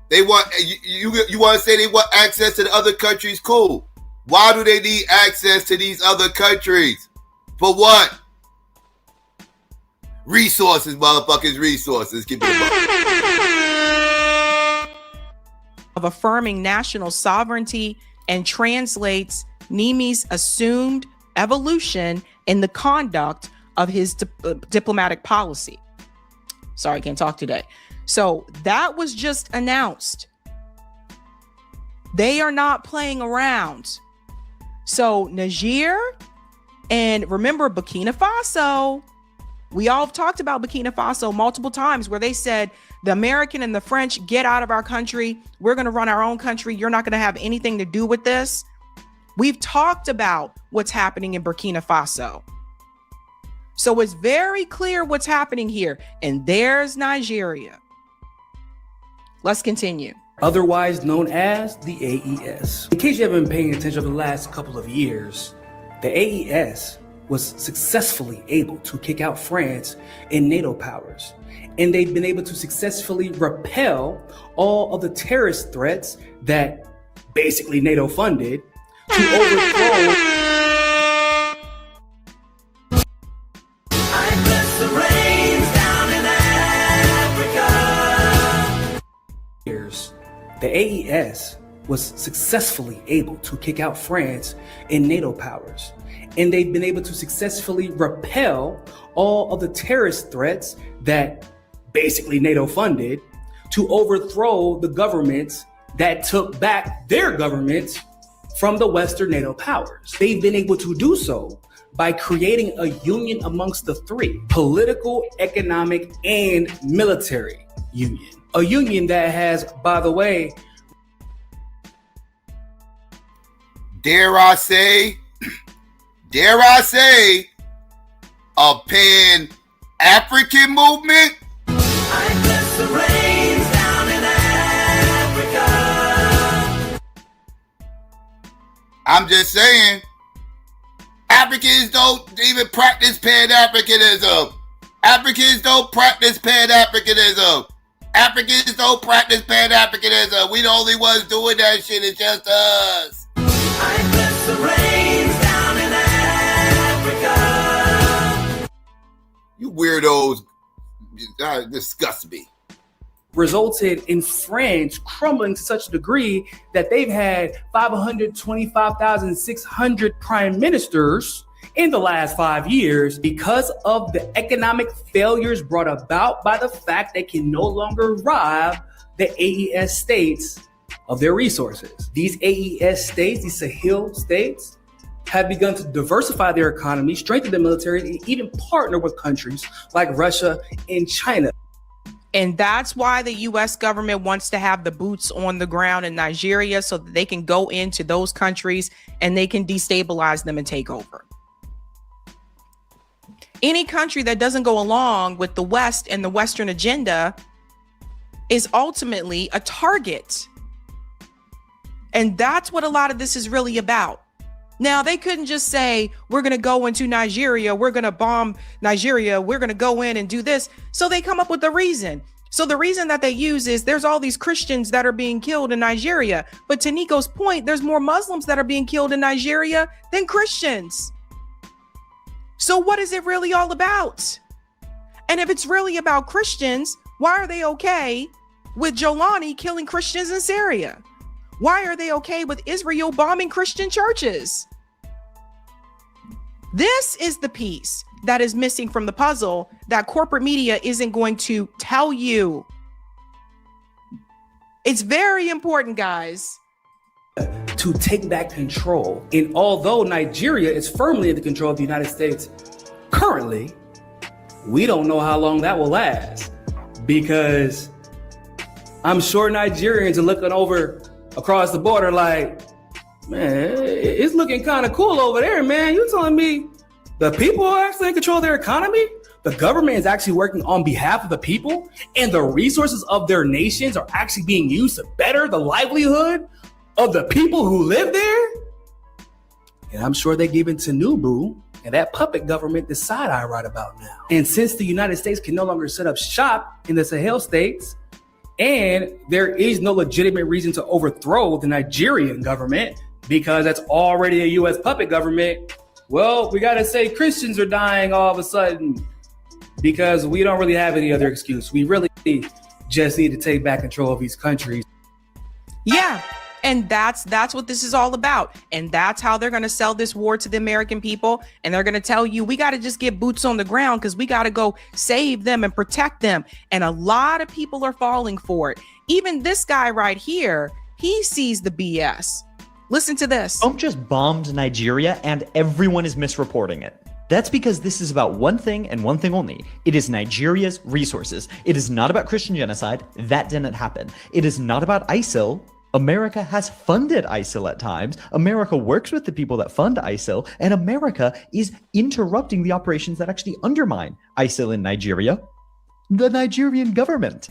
They want you want to say they want access to the other countries? Cool. Why do they need access to these other countries? For what? Resources, motherfuckers, resources. Give me the buck. Of affirming national sovereignty and translates Niami's assumed evolution in the conduct of his diplomatic policy. Sorry, I can't talk today. So that was just announced. They are not playing around. So Niger, and remember Burkina Faso, we all have talked about Burkina Faso multiple times where they said the American and the French, get out of our country. We're going to run our own country. You're not going to have anything to do with this. We've talked about what's happening in Burkina Faso. So it's very clear what's happening here. And there's Nigeria. Let's continue. Otherwise known as the AES. In case you haven't been paying attention over the last couple of years, the AES was successfully able to kick out France and NATO powers. And they've been able to successfully repel all of the terrorist threats that basically NATO funded to overthrow. The AES was successfully able to kick out France and NATO powers. And they've been able to successfully repel all of the terrorist threats that basically NATO funded to overthrow the governments that took back their governments from the Western NATO powers. They've been able to do so by creating a union amongst the three: political, economic, and military union. A union that has, by the way, dare I say, a pan-African movement? I bless the rains down in Africa. I'm just saying, Africans don't even practice pan-Africanism. Africans don't practice pan-Africanism. Africans don't practice pan-Africanism. We the only ones doing that shit. It's just us. I bless the rains down in Africa. You weirdos disgust me. Resulted in France crumbling to such a degree that they've had 525,600 prime ministers in the last 5 years because of the economic failures brought about by the fact they can no longer rob the AES states of their resources. These AES states, these Sahel states, have begun to diversify their economy, strengthen their military, and even partner with countries like Russia and China. And that's why the U.S. government wants to have the boots on the ground in Nigeria so that they can go into those countries and they can destabilize them and take over. Any country that doesn't go along with the West and the Western agenda is ultimately a target. And that's what a lot of this is really about. Now, they couldn't just say, we're going to go into Nigeria, we're going to bomb Nigeria, we're going to go in and do this. So they come up with a reason. So the reason that they use is there's all these Christians that are being killed in Nigeria. But to Nico's point, there's more Muslims that are being killed in Nigeria than Christians. So what is it really all about? And if it's really about Christians, why are they okay with Jolani killing Christians in Syria? Why are they okay with Israel bombing Christian churches? This is the piece that is missing from the puzzle that corporate media isn't going to tell you. It's very important, guys. To take back control. And although Nigeria is firmly in the control of the United States currently, we don't know how long that will last, because I'm sure Nigerians are looking over across the border like, man, it's looking kind of cool over there, man. You telling me the people are actually in control of their economy? The government is actually working on behalf of the people, and the resources of their nations are actually being used to better the livelihood of the people who live there? And I'm sure they give it to Tinubu and that puppet government the side I write about now. And since the United States can no longer set up shop in the Sahel states, and there is no legitimate reason to overthrow the Nigerian government because that's already a U.S. puppet government, well, we got to say Christians are dying all of a sudden because we don't really have any other excuse. We really just need to take back control of these countries. Yeah. And that's what this is all about. And that's how they're going to sell this war to the American people. And they're going to tell you, we got to just get boots on the ground because we got to go save them and protect them. And a lot of people are falling for it. Even this guy right here, he sees the BS. Listen to this. Trump just bombed Nigeria and everyone is misreporting it. That's because this is about one thing and one thing only. It is Nigeria's resources. It is not about Christian genocide. That didn't happen. It is not about ISIL. America has funded ISIL at times. America works with the people that fund ISIL, and America is interrupting the operations that actually undermine ISIL in Nigeria, the Nigerian government.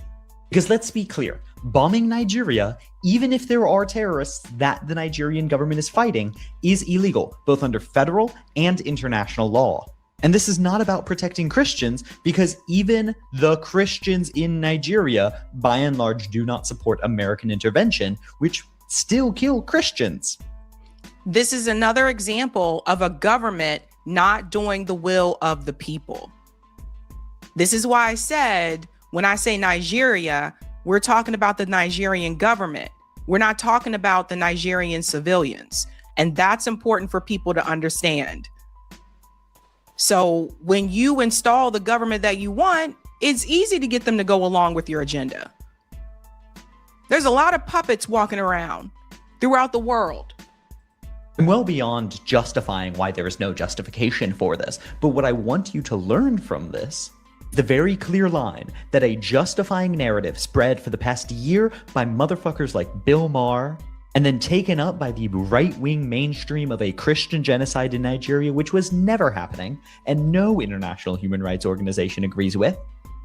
Because let's be clear, bombing Nigeria, even if there are terrorists that the Nigerian government is fighting, is illegal, both under federal and international law. And this is not about protecting Christians, because even the Christians in Nigeria, by and large, do not support American intervention, which still kill Christians. This is another example of a government not doing the will of the people. This is why I said, when I say Nigeria, we're talking about the Nigerian government. We're not talking about the Nigerian civilians. And that's important for people to understand. So when you install the government that you want, it's easy to get them to go along with your agenda. There's a lot of puppets walking around throughout the world. I'm well beyond justifying why there is no justification for this, but what I want you to learn from this, the very clear line that a justifying narrative spread for the past year by motherfuckers like Bill Maher, and then taken up by the right-wing mainstream of a Christian genocide in Nigeria, which was never happening, and no international human rights organization agrees with,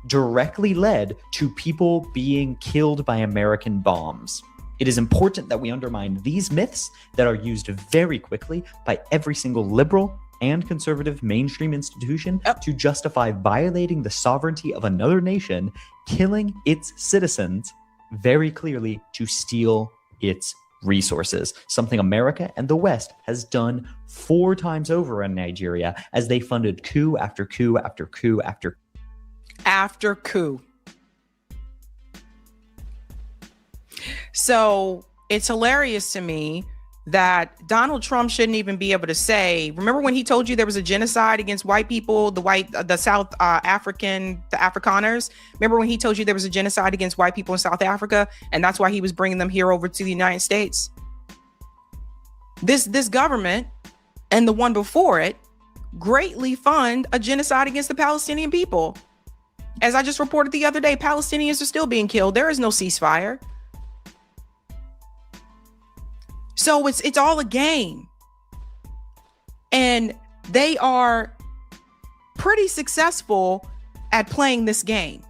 directly led to people being killed by American bombs. It is important that we undermine these myths that are used very quickly by every single liberal and conservative mainstream institution to justify violating the sovereignty of another nation, killing its citizens, very clearly to steal its resources, something America and the West has done 4 times over in Nigeria as they funded coup after coup after coup after coup. So it's hilarious to me that Donald Trump shouldn't even be able to say, remember when he told you there was a genocide against white people, the South African, the Afrikaners? Remember when he told you there was a genocide against white people in South Africa, and that's why he was bringing them here over to the United States? This government and the one before it greatly fund a genocide against the Palestinian people. As I just reported the other day, Palestinians are still being killed. There is no ceasefire. So it's all a game. And they are pretty successful at playing this game.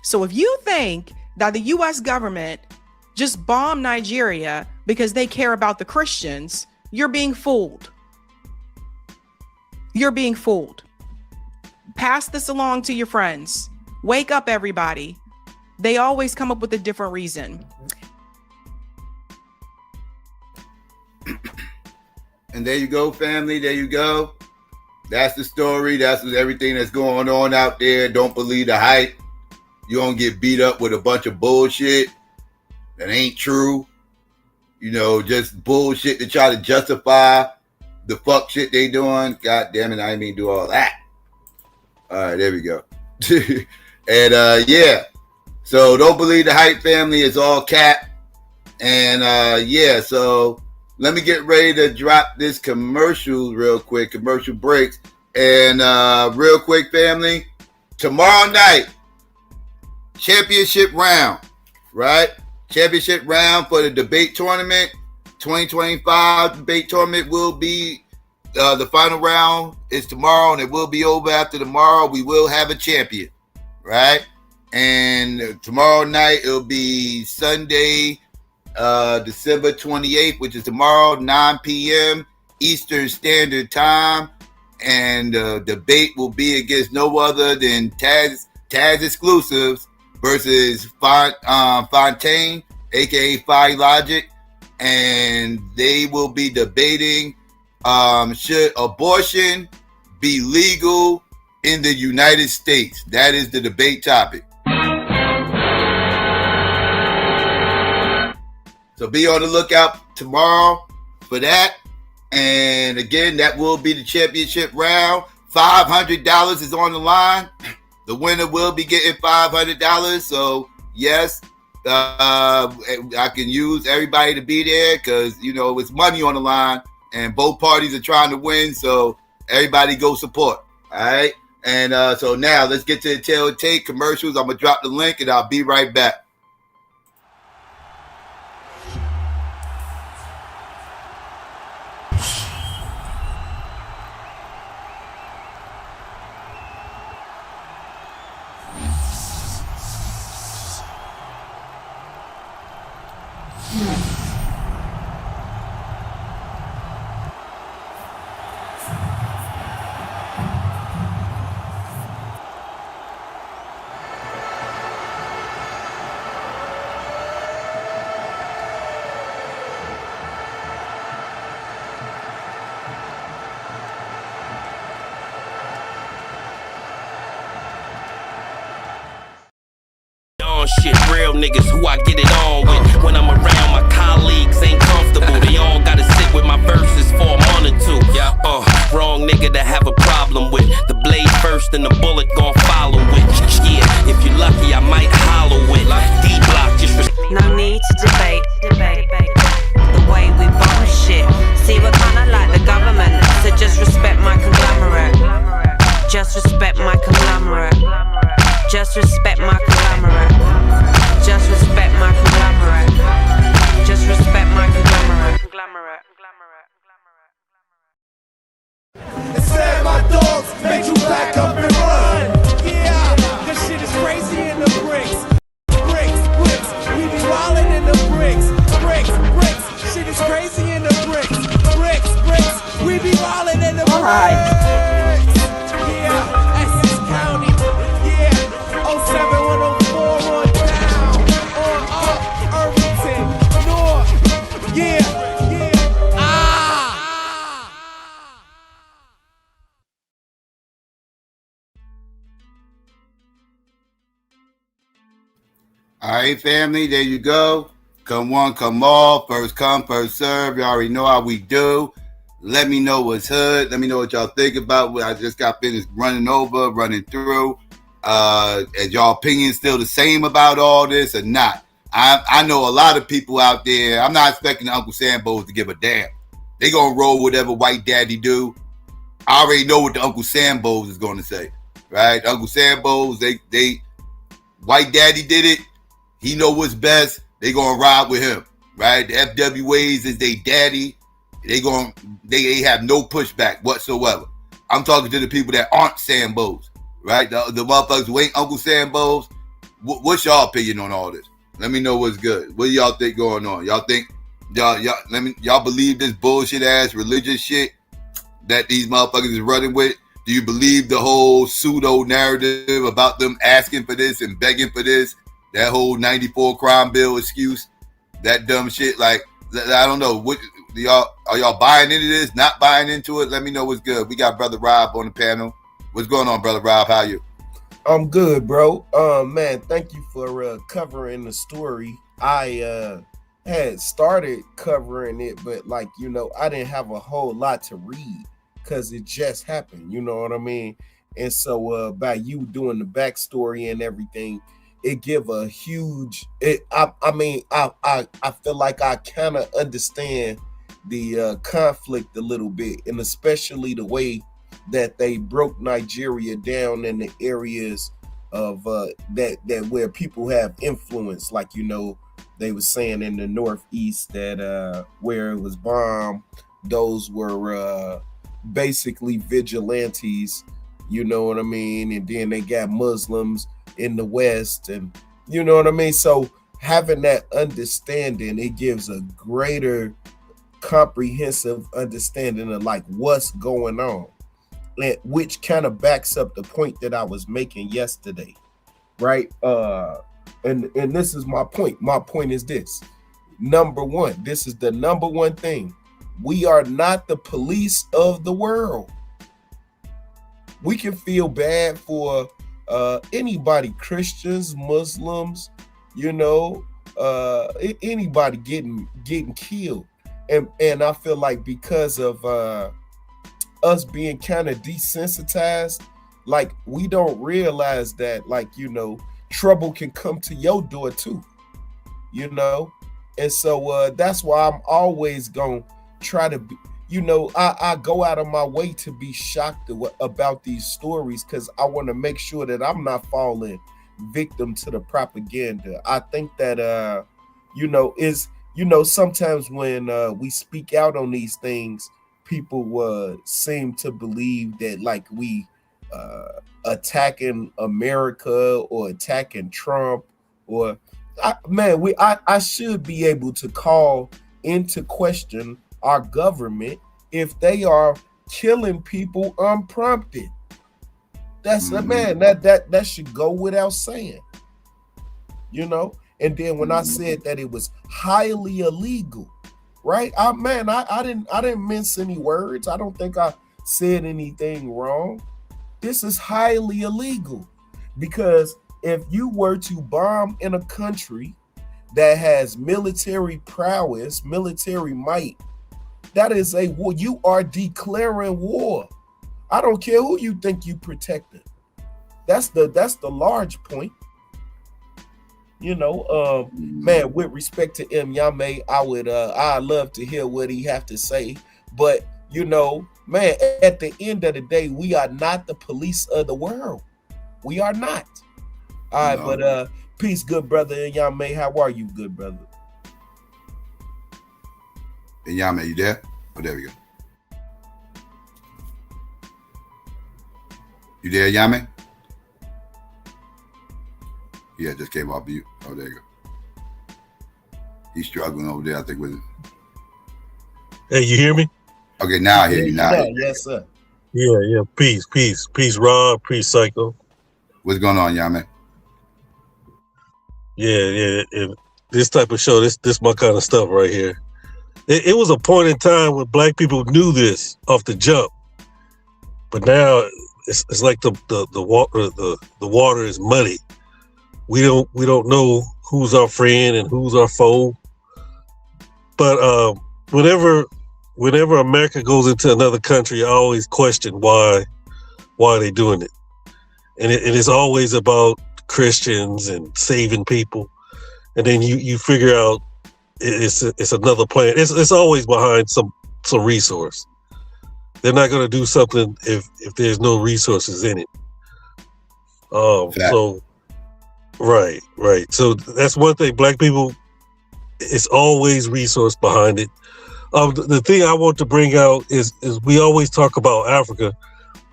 So if you think that the US government just bombed Nigeria because they care about the Christians, you're being fooled. You're being fooled. Pass this along to your friends. Wake up, everybody. They always come up with a different reason. And there you go, family. There you go. That's the story. That's everything that's going on out there. Don't believe the hype. You're going to get beat up with a bunch of bullshit that ain't true. You know, just bullshit to try to justify the fuck shit they doing. God damn it, I didn't mean to do all that. All right, there we go. And yeah, so don't believe the hype, family. It's all cap. And yeah, so let me get ready to drop this commercial real quick. Commercial breaks. And real quick, family, tomorrow night, championship round, right? Championship round for the debate tournament. 2025 debate tournament will be the final round is tomorrow, and it will be over after tomorrow. We will have a champion, right? And tomorrow night it'll be Sunday, December 28th, which is tomorrow, 9 p.m. Eastern Standard Time. And the debate will be against no other than Taz Exclusives versus Fontaine, aka Phi Logic, and they will be debating should abortion be legal in the United States. That is the debate topic. So be on the lookout tomorrow for that. And again, that will be the championship round. $500 is on the line. The winner will be getting $500. So yes, I can use everybody to be there because, you know, it's money on the line and both parties are trying to win. So everybody go support. All right. And so now let's get to the tail and take commercials. I'm going to drop the link and I'll be right back. Shit, real niggas who I get it on with. When I'm around, my colleagues ain't comfortable. They all gotta sit with my verses for a month or two. Wrong nigga to have a problem with. The blade first and the bullet gon' follow it. Yeah, if you're lucky, I might hollow it. D.A.B.A.T.E just no need to debate the way we bomb shit. See, we're kinda like the government, so just respect my conglomerate. Just respect my conglomerate. Just respect my conglomerate. Just respect my conglomerate. Just respect my conglomerate. It said my dogs made you back up and run. Yeah, this shit is crazy in the bricks. Bricks, we be wildin' in the bricks. Bricks, shit is crazy in the bricks. Bricks, we be wildin' in the bricks. Yeah, Essex County. Yeah, 07104 on down, on up, Irvington, North. Yeah. All right, family, there you go. Come one, come all. First come, first serve. You already know how we do. Let me know what's hood. Let me know what y'all think about what I just got finished running through. Is y'all opinion still the same about all this or not? I know a lot of people out there. I'm not expecting Uncle Sambos to give a damn. They gonna roll whatever white daddy do. I already know what the Uncle Sambos is gonna say, right? Uncle Sambos, they white daddy did it. He know what's best. They gonna ride with him, right? The FWAs is they daddy. They have no pushback whatsoever. I'm talking to the people that aren't Sambos, right? The motherfuckers who ain't Uncle Sambos. What's y'all opinion on all this? Let me know what's good. What do y'all think going on? Y'all think y'all believe this bullshit ass religious shit that these motherfuckers is running with? Do you believe the whole pseudo narrative about them asking for this and begging for this? That whole 94 crime bill excuse, that dumb shit. Like, I don't know. What are y'all buying into this? Not buying into it? Let me know what's good. We got Brother Rob on the panel. What's going on, Brother Rob? How are you? I'm good, bro. Man, thank you for covering the story. I had started covering it, but like, you know, I didn't have a whole lot to read because it just happened, you know what I mean? And so by you doing the backstory and everything, it give a huge I feel like I kind of understand the conflict a little bit, and especially the way that they broke Nigeria down in the areas of that where people have influence, like, you know, they were saying in the Northeast that where it was bombed, those were basically vigilantes, you know what I mean? And then they got Muslims in the West, and you know what I mean? So having that understanding, it gives a greater comprehensive understanding of like what's going on, and which kind of backs up the point that I was making yesterday, right? And this is my point. My point is this. Number one, this is the number one thing. We are not the police of the world. We can feel bad for anybody, Christians, Muslims, you know, anybody getting killed. And I feel like because of us being kind of desensitized, like we don't realize that, like, you know, trouble can come to your door too, you know? And so that's why I'm always gonna try to be, you know, I go out of my way to be shocked about these stories because I want to make sure that I'm not falling victim to the propaganda. I think that you know, sometimes when we speak out on these things, people seem to believe that like we attacking America or attacking Trump, or I should be able to call into question our government if they are killing people unprompted. That's man, that should go without saying, you know. And then when I said that it was highly illegal, right? I didn't mince any words. I don't think I said anything wrong. This is highly illegal, because if you were to bomb in a country that has military prowess, military might, that is a war. You are declaring war. I don't care who you think you protecting. That's the large point. You know, man, with respect to Nyame, I'd love to hear what he have to say. But, you know, man, at the end of the day, we are not the police of the world. We are not. All right, but peace, good brother Nyame. How are you, good brother? Nyame, you there? Oh, there we go. You there, Nyame? Yeah, just came off mute. Oh, there you go. He's struggling over there, I think, with it. Hey, you hear me? Okay, now I hear you. Now, yes, sir. Yeah. Peace, Rob. Peace, Psycho. What's going on, Nyame? Yeah. And this type of show, this my kind of stuff right here. It was a point in time when black people knew this off the jump, but now it's like the water is muddy. We don't know who's our friend and who's our foe. But whenever America goes into another country, I always question why they doing it, and it's always about Christians and saving people, and then you figure out it's another plan. It's always behind some resource. They're not going to do something if there's no resources in it. So. Right. So that's one thing. Black people, it's always resource behind it. The thing I want to bring out is we always talk about Africa,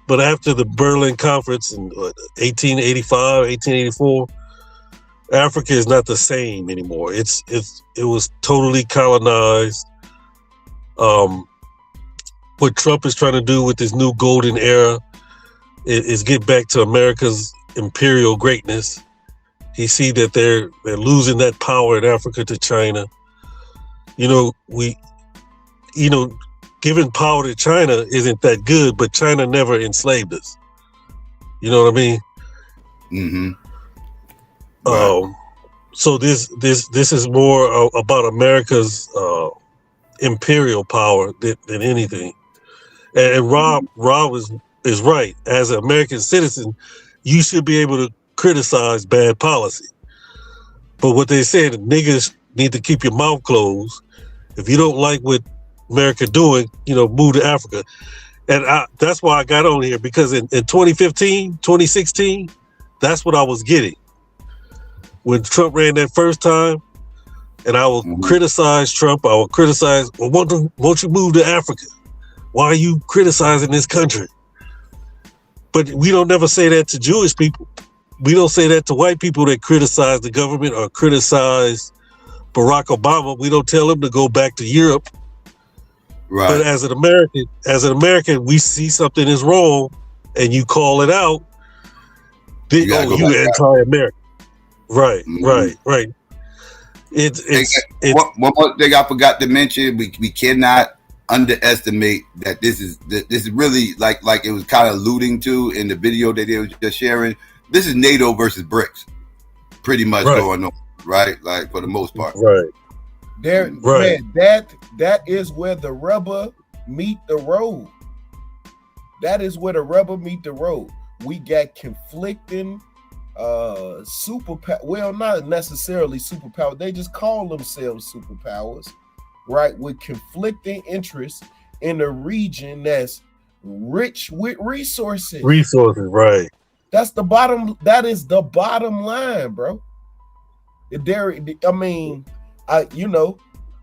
but after the Berlin Conference in 1885, 1884, Africa is not the same anymore. It was totally colonized. What Trump is trying to do with this new golden era, is get back to America's imperial greatness. He see that they're losing that power in Africa to China. Giving power to China isn't that good, but China never enslaved us. You know what I mean? Mm-hmm. Right. So this is more about America's imperial power than anything. And Rob is right. As an American citizen, you should be able to criticize bad policy. But what they said, niggas need to keep your mouth closed. If you don't like what America doing, move to Africa. And that's why I got on here, because in 2015, 2016, that's what I was getting. When Trump ran that first time, and I would criticize Trump, I would criticize, well, won't you move to Africa? Why are you criticizing this country? But we don't never say that to Jewish people. We don't say that to white people that criticize the government or criticize Barack Obama. We don't tell them to go back to Europe. Right. But as an American, we see something is wrong, and you call it out. You anti-American. Right, right. One more thing I forgot to mention: we cannot underestimate that this is really like it was kind of alluding to in the video that they were just sharing. This is NATO versus BRICS, pretty much going on, right? Like for the most part, right. Man, that is where the rubber meet the road. That is where the rubber meet the road. We got conflicting superpower. Well, not necessarily superpower. They just call themselves superpowers, right? With conflicting interests in a region that's rich with resources. Resources, right? That's the bottom. That is the bottom line, bro.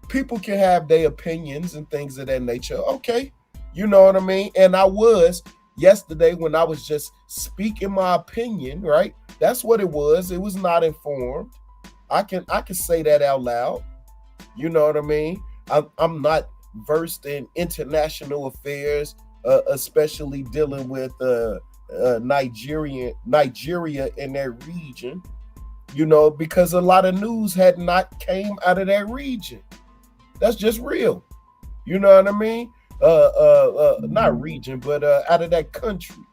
People can have their opinions and things of that nature. Okay, you know what I mean? And I was yesterday when I was just speaking my opinion, right? That's what it was. It was not informed. I can say that out loud. You know what I mean? I'm not versed in international affairs, especially dealing with Nigeria in that region. Because a lot of news had not came out of that region. That's just real. You know what I mean? Not region, but out of that country.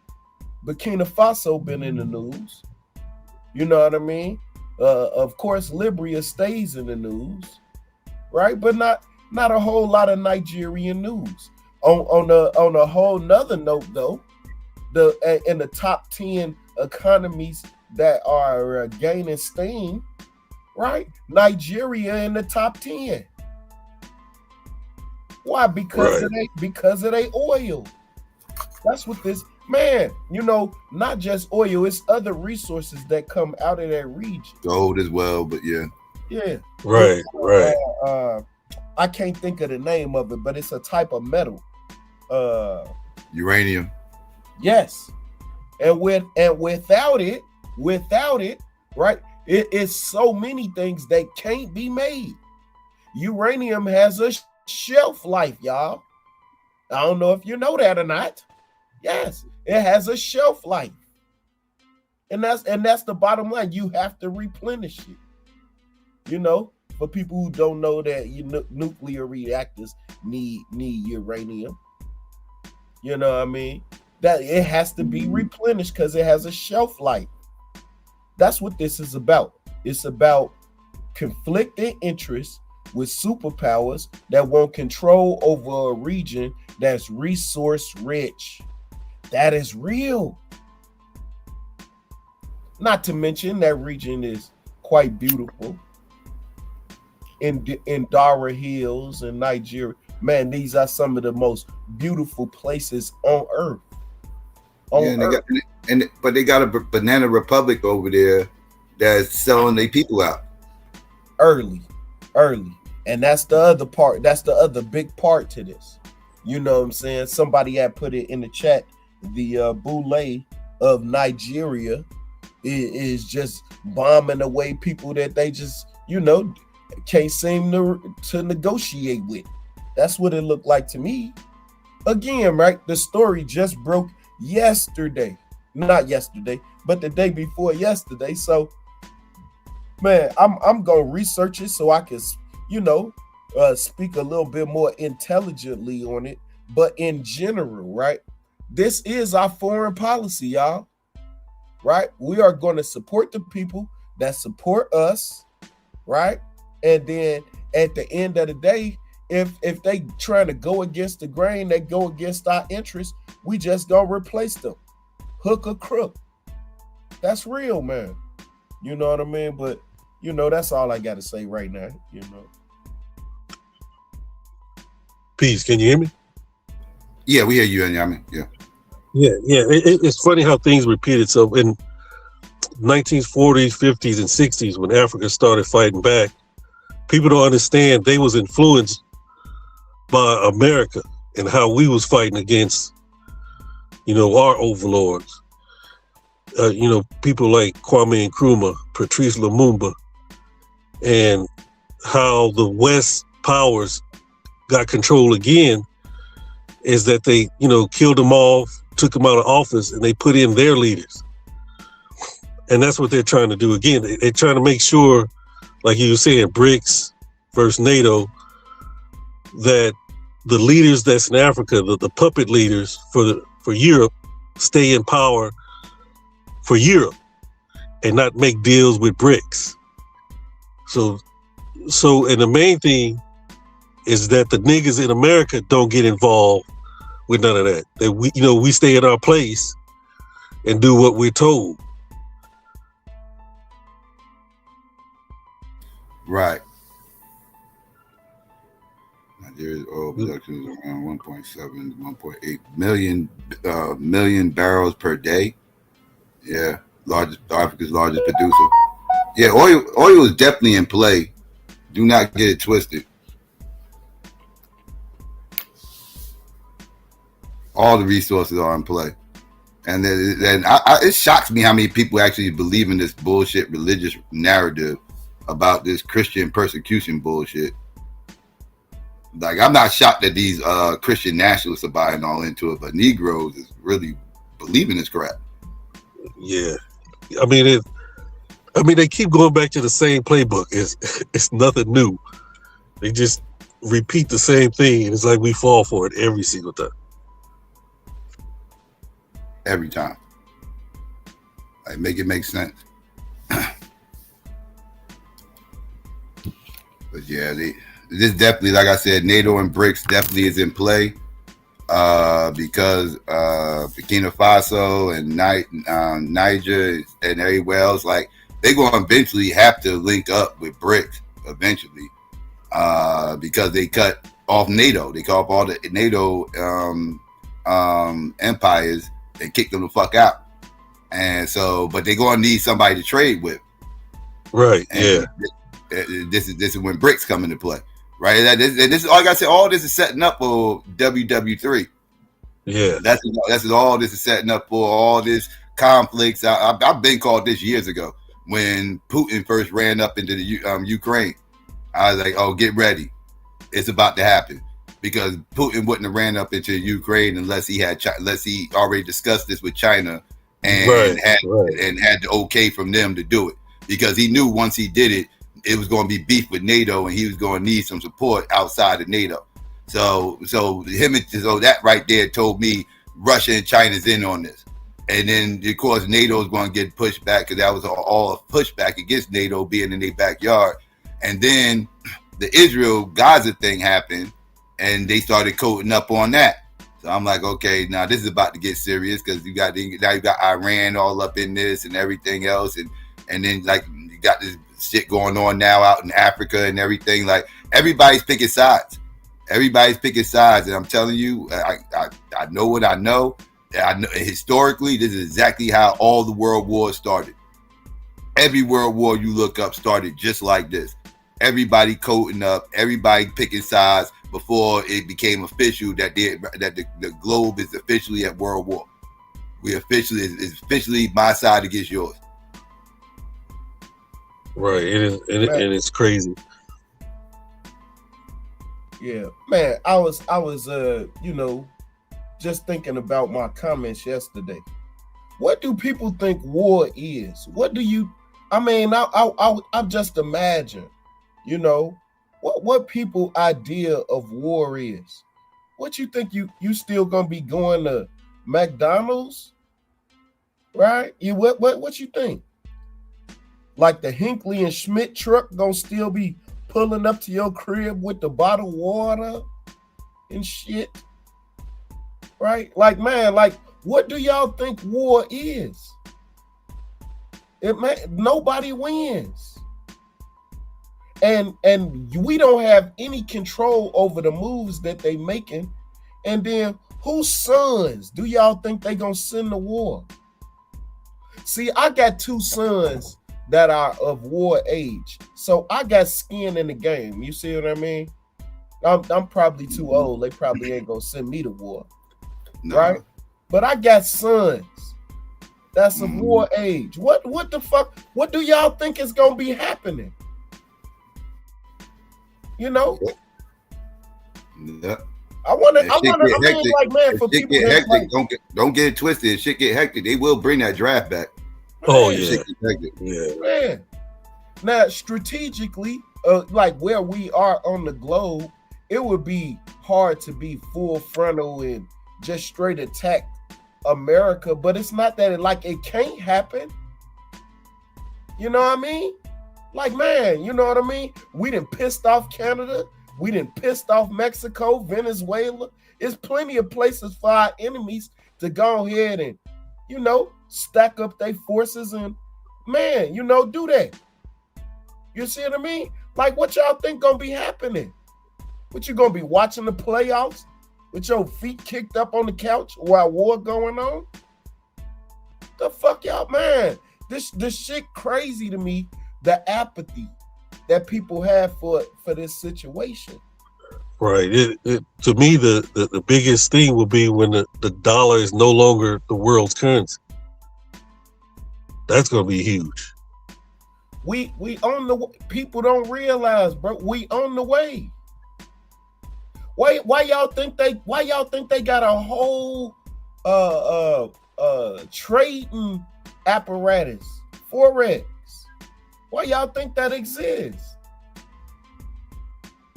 Burkina Faso been in the news. You know what I mean? Of course, Libya stays in the news, right? But not a whole lot of Nigerian news. On a whole nother note, though, in the top 10 economies that are gaining steam, right? Nigeria in the top 10. Why? Because of they oil. That's what this, man, not just oil, it's other resources that come out of that region. Gold as well, but yeah. Yeah. Right. I can't think of the name of it, but it's a type of metal. Uranium. Yes. And without it, right? It's so many things that can't be made. Uranium has a shelf life, y'all. I don't know if you know that or not. Yes, it has a shelf life. And that's the bottom line. You have to replenish it. For people who don't know that nuclear reactors need uranium. You know what I mean? That it has to be replenished because it has a shelf life. That's what this is about. It's about conflicting interests with superpowers that want control over a region that's resource rich. That is real. Not to mention that region is quite beautiful. In Dara Hills in Nigeria. Man, these are some of the most beautiful places on earth. But they got a banana republic over there that's selling their people out early, and that's the other part. That's the other big part to this. You know what I'm saying? Somebody had put it in the chat. The Boule of Nigeria is just bombing away people that they just can't seem to negotiate with. That's what it looked like to me. Again, right? The story just broke yesterday. not yesterday, but the day before yesterday. So, man, I'm gonna research it so I can, speak a little bit more intelligently on it. But in general, right, this is our foreign policy, y'all. Right, we are going to support the people that support us, right, and then at the end of the day, if they trying to go against the grain, they go against our interests, we just gonna replace them, hook or crook. That's real, man. You know what I mean? But that's all I got to say right now. Peace. Can you hear me? Yeah, we hear you, Yami. Yeah. Yeah. It's funny how things repeat itself in 1940s, 50s, and 60s when Africa started fighting back. People don't understand they was influenced by America and how we was fighting against, our overlords. People like Kwame Nkrumah, Patrice Lumumba, and how the West powers got control again is that they, killed them off, took them out of office, and they put in their leaders. And that's what they're trying to do again. They're trying to make sure, like you were saying, BRICS versus NATO, that the leaders that's in Africa, the puppet leaders for Europe, stay in power for Europe and not make deals with BRICS. So and the main thing is that the niggas in America don't get involved with none of that. That we stay in our place and do what we're told. Right. Nigeria's oil production is around 1.7 to 1.8 million barrels per day. Yeah, Africa's largest producer. Yeah, oil is definitely in play. Do not get it twisted. All the resources are in play, and it shocks me how many people actually believe in this bullshit religious narrative about this Christian persecution bullshit. Like, I'm not shocked that these Christian nationalists are buying all into it, but Negroes is really believing this crap. Yeah, I mean they keep going back to the same playbook. It's nothing new. They just repeat the same thing, and it's like we fall for it every single time. Every time, like, make it make sense. But yeah, this definitely, like I said, NATO and BRICS definitely is in play because Burkina Faso and Niger and everywhere else, like, they're going to eventually have to link up with BRICS eventually because they cut off NATO. They cut off all the NATO empires and kicked them the fuck out. And so, but they're going to need somebody to trade with. Right, and yeah. This is when BRICS come into play, right? This is, like I said, all this is setting up for WW3. Yeah, that's all this is setting up for. All this conflicts. I've been called this years ago when Putin first ran up into the Ukraine. I was like, oh, get ready, it's about to happen, because Putin wouldn't have ran up into Ukraine unless he already discussed this with China and had the okay from them to do it, because he knew once he did it, it was going to be beef with NATO, and he was going to need some support outside of NATO. So that right there told me Russia and China's in on this. And then, of course, NATO is going to get pushed back, because that was all a pushback against NATO being in their backyard. And then the Israel-Gaza thing happened, and they started coding up on that. So I'm like, okay, now this is about to get serious, because you got Iran all up in this and everything else, and then, like, you got this shit going on now out in Africa and everything. Like, everybody's picking sides. Everybody's picking sides, and I'm telling you, I know what I know. I know historically, this is exactly how all the world wars started. Every world war you look up started just like this. Everybody coding up, everybody picking sides before it became official that the globe is officially at world war. It's officially my side against yours. Right, and it's crazy. Yeah, man, I was just thinking about my comments yesterday What do people think war is? What do you? I mean, I just imagine, you know, what people idea of war is. What you think you still gonna be going to McDonald's, right? What you think? Like the Hinckley and Schmidt truck gonna still be pulling up to your crib with the bottled water and shit, right? Like, man, like, what do y'all think war is? Nobody wins, and we don't have any control over the moves that they making. And then whose sons do y'all think they gonna send to war? See, I got 2 sons that are of war age, so I got skin in the game. You see what I mean? I'm probably too old. They probably ain't gonna send me to war, right? But I got sons that's of war age. What the fuck? What do y'all think is gonna be happening? You know? Yeah. I mean, like, man, for people get that's hectic, like, don't get it twisted. If shit get hectic, they will bring that draft back. Oh If yeah, shit get hectic. yeah. man. Now, strategically, like where we are on the globe, it would be hard to be full frontal and just straight attack America, but it's not that it can't happen. You know what I mean? Like, man, you know what I mean? We done pissed off Canada. We done pissed off Mexico, Venezuela. There's plenty of places for our enemies to go ahead and, you know, stack up their forces and, man, you know, do that. You see what I mean? Like, what y'all think gonna be happening? What, you gonna be watching the playoffs with your feet kicked up on the couch while war going on? The fuck y'all, man? This shit crazy to me. The apathy that people have for this situation. Right. It to me the biggest thing will be when the dollar is no longer the world's currency. That's gonna be huge. We on the people don't realize, bro. We on the way. Why y'all think they got a whole trading apparatus, forex? Why y'all think that exists?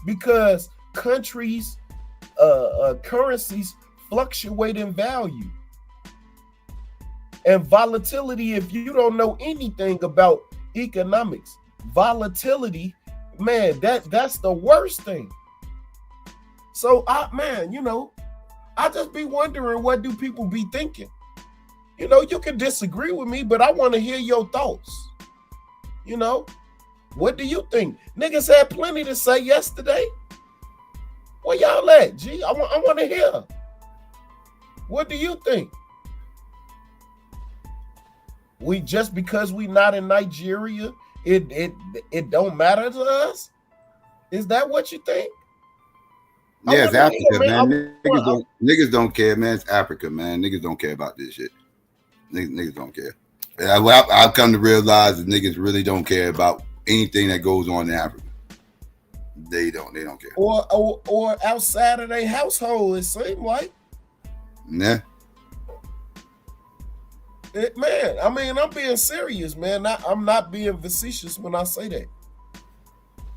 Because countries' currencies fluctuate in value. And volatility, if you don't know anything about economics, volatility, man, that's the worst thing. So, you know, I just be wondering, what do people be thinking? You know, you can disagree with me, but I want to hear your thoughts. You know, what do you think? Niggas had plenty to say yesterday. Where y'all at, G? I want to hear. What do you think? We just because we not in Nigeria, it don't matter to us? Is that what you think? Yeah, it's Africa, man. Niggas don't care, man. It's Africa, man. Niggas don't care about this shit. Niggas don't care. I've come to realize that niggas really don't care about anything that goes on in Africa. They don't care. Or outside of their household, it seems like. Yeah. Man, I mean, I'm being serious, man. I'm not being facetious when I say that.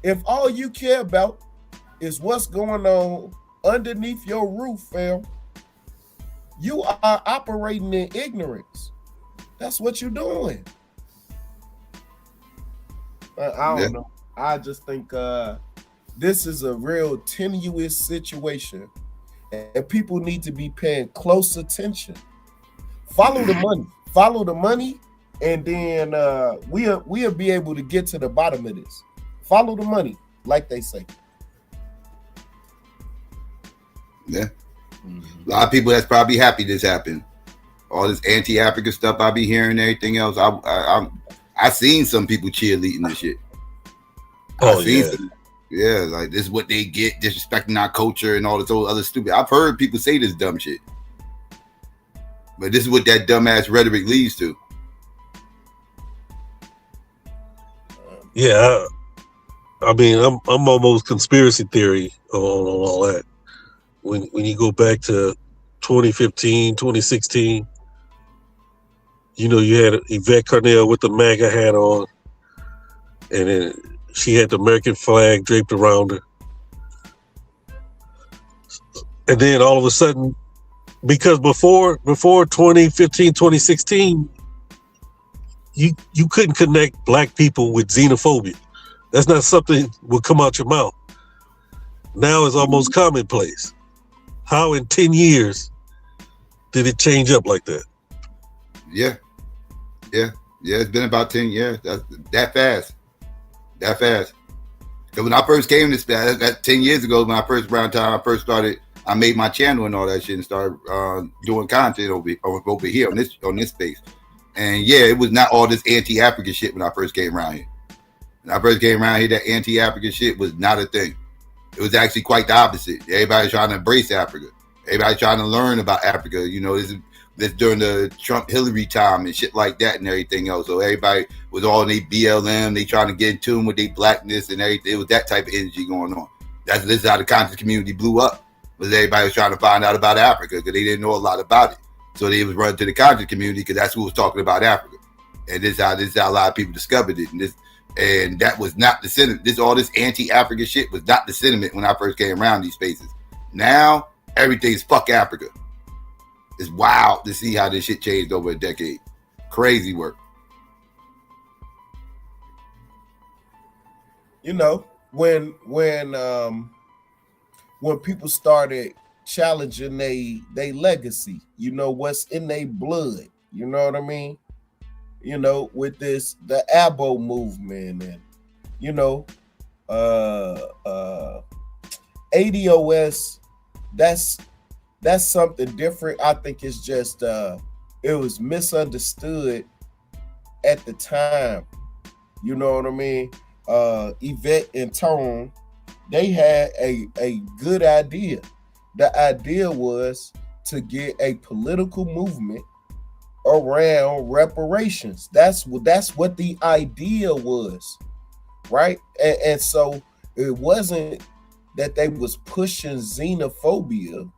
If all you care about is what's going on underneath your roof, fam, you are operating in ignorance. That's what you're doing. I don't know. I just think this is a real tenuous situation, and people need to be paying close attention. Follow the money, and then we'll be able to get to the bottom of this. Follow the money, like they say. Yeah. A lot of people that's probably happy this happened. All this anti-African stuff I be hearing, everything else. I seen some people cheerleading this shit. Yeah, like this is what they get, disrespecting our culture and all this other stupid. I've heard people say this dumb shit, but this is what that dumbass rhetoric leads to. Yeah, I mean, I'm almost conspiracy theory on all that. When you go back to 2015, 2016, You know, you had Yvette Carnell with the MAGA hat on, and then she had the American flag draped around her. And then all of a sudden, because before 2015, 2016, you couldn't connect black people with xenophobia. That's not something that would come out your mouth. Now it's almost commonplace. How in 10 years did it change up like that? Yeah. It's been about 10 years. That fast. Because when I first came to this, that 10 years ago, when around time I first started, I made my channel and all that shit and started doing content over here on this space. And yeah, it was not all this anti-African shit when I first came around here. When I first came around here, that anti-African shit was not a thing. It was actually quite the opposite. Everybody's trying to embrace Africa. Everybody's trying to learn about Africa. You know, this during the Trump-Hillary time and shit like that and everything else. So everybody was all in their BLM. They trying to get in tune with their blackness and everything. It was that type of energy going on. This is how the conscious community blew up. Was everybody was trying to find out about Africa because they didn't know a lot about it. So they was running to the conscious community because that's who was talking about Africa. And this is how a lot of people discovered it. And that was not the sentiment. All this anti-African shit was not the sentiment when I first came around these spaces. Now everything's fuck Africa. It's wild to see how this shit changed over a decade. Crazy work. You know, when people started challenging they legacy, you know, what's in their blood, you know what I mean? You know, with the D.A.B.A.T.E movement and, you know, ADOS, that's something different. I think it's just it was misunderstood at the time. You know what I mean? Yvette and Tone, they had a good idea. The idea was to get a political movement around reparations. That's what the idea was, right? And so it wasn't that they was pushing xenophobia.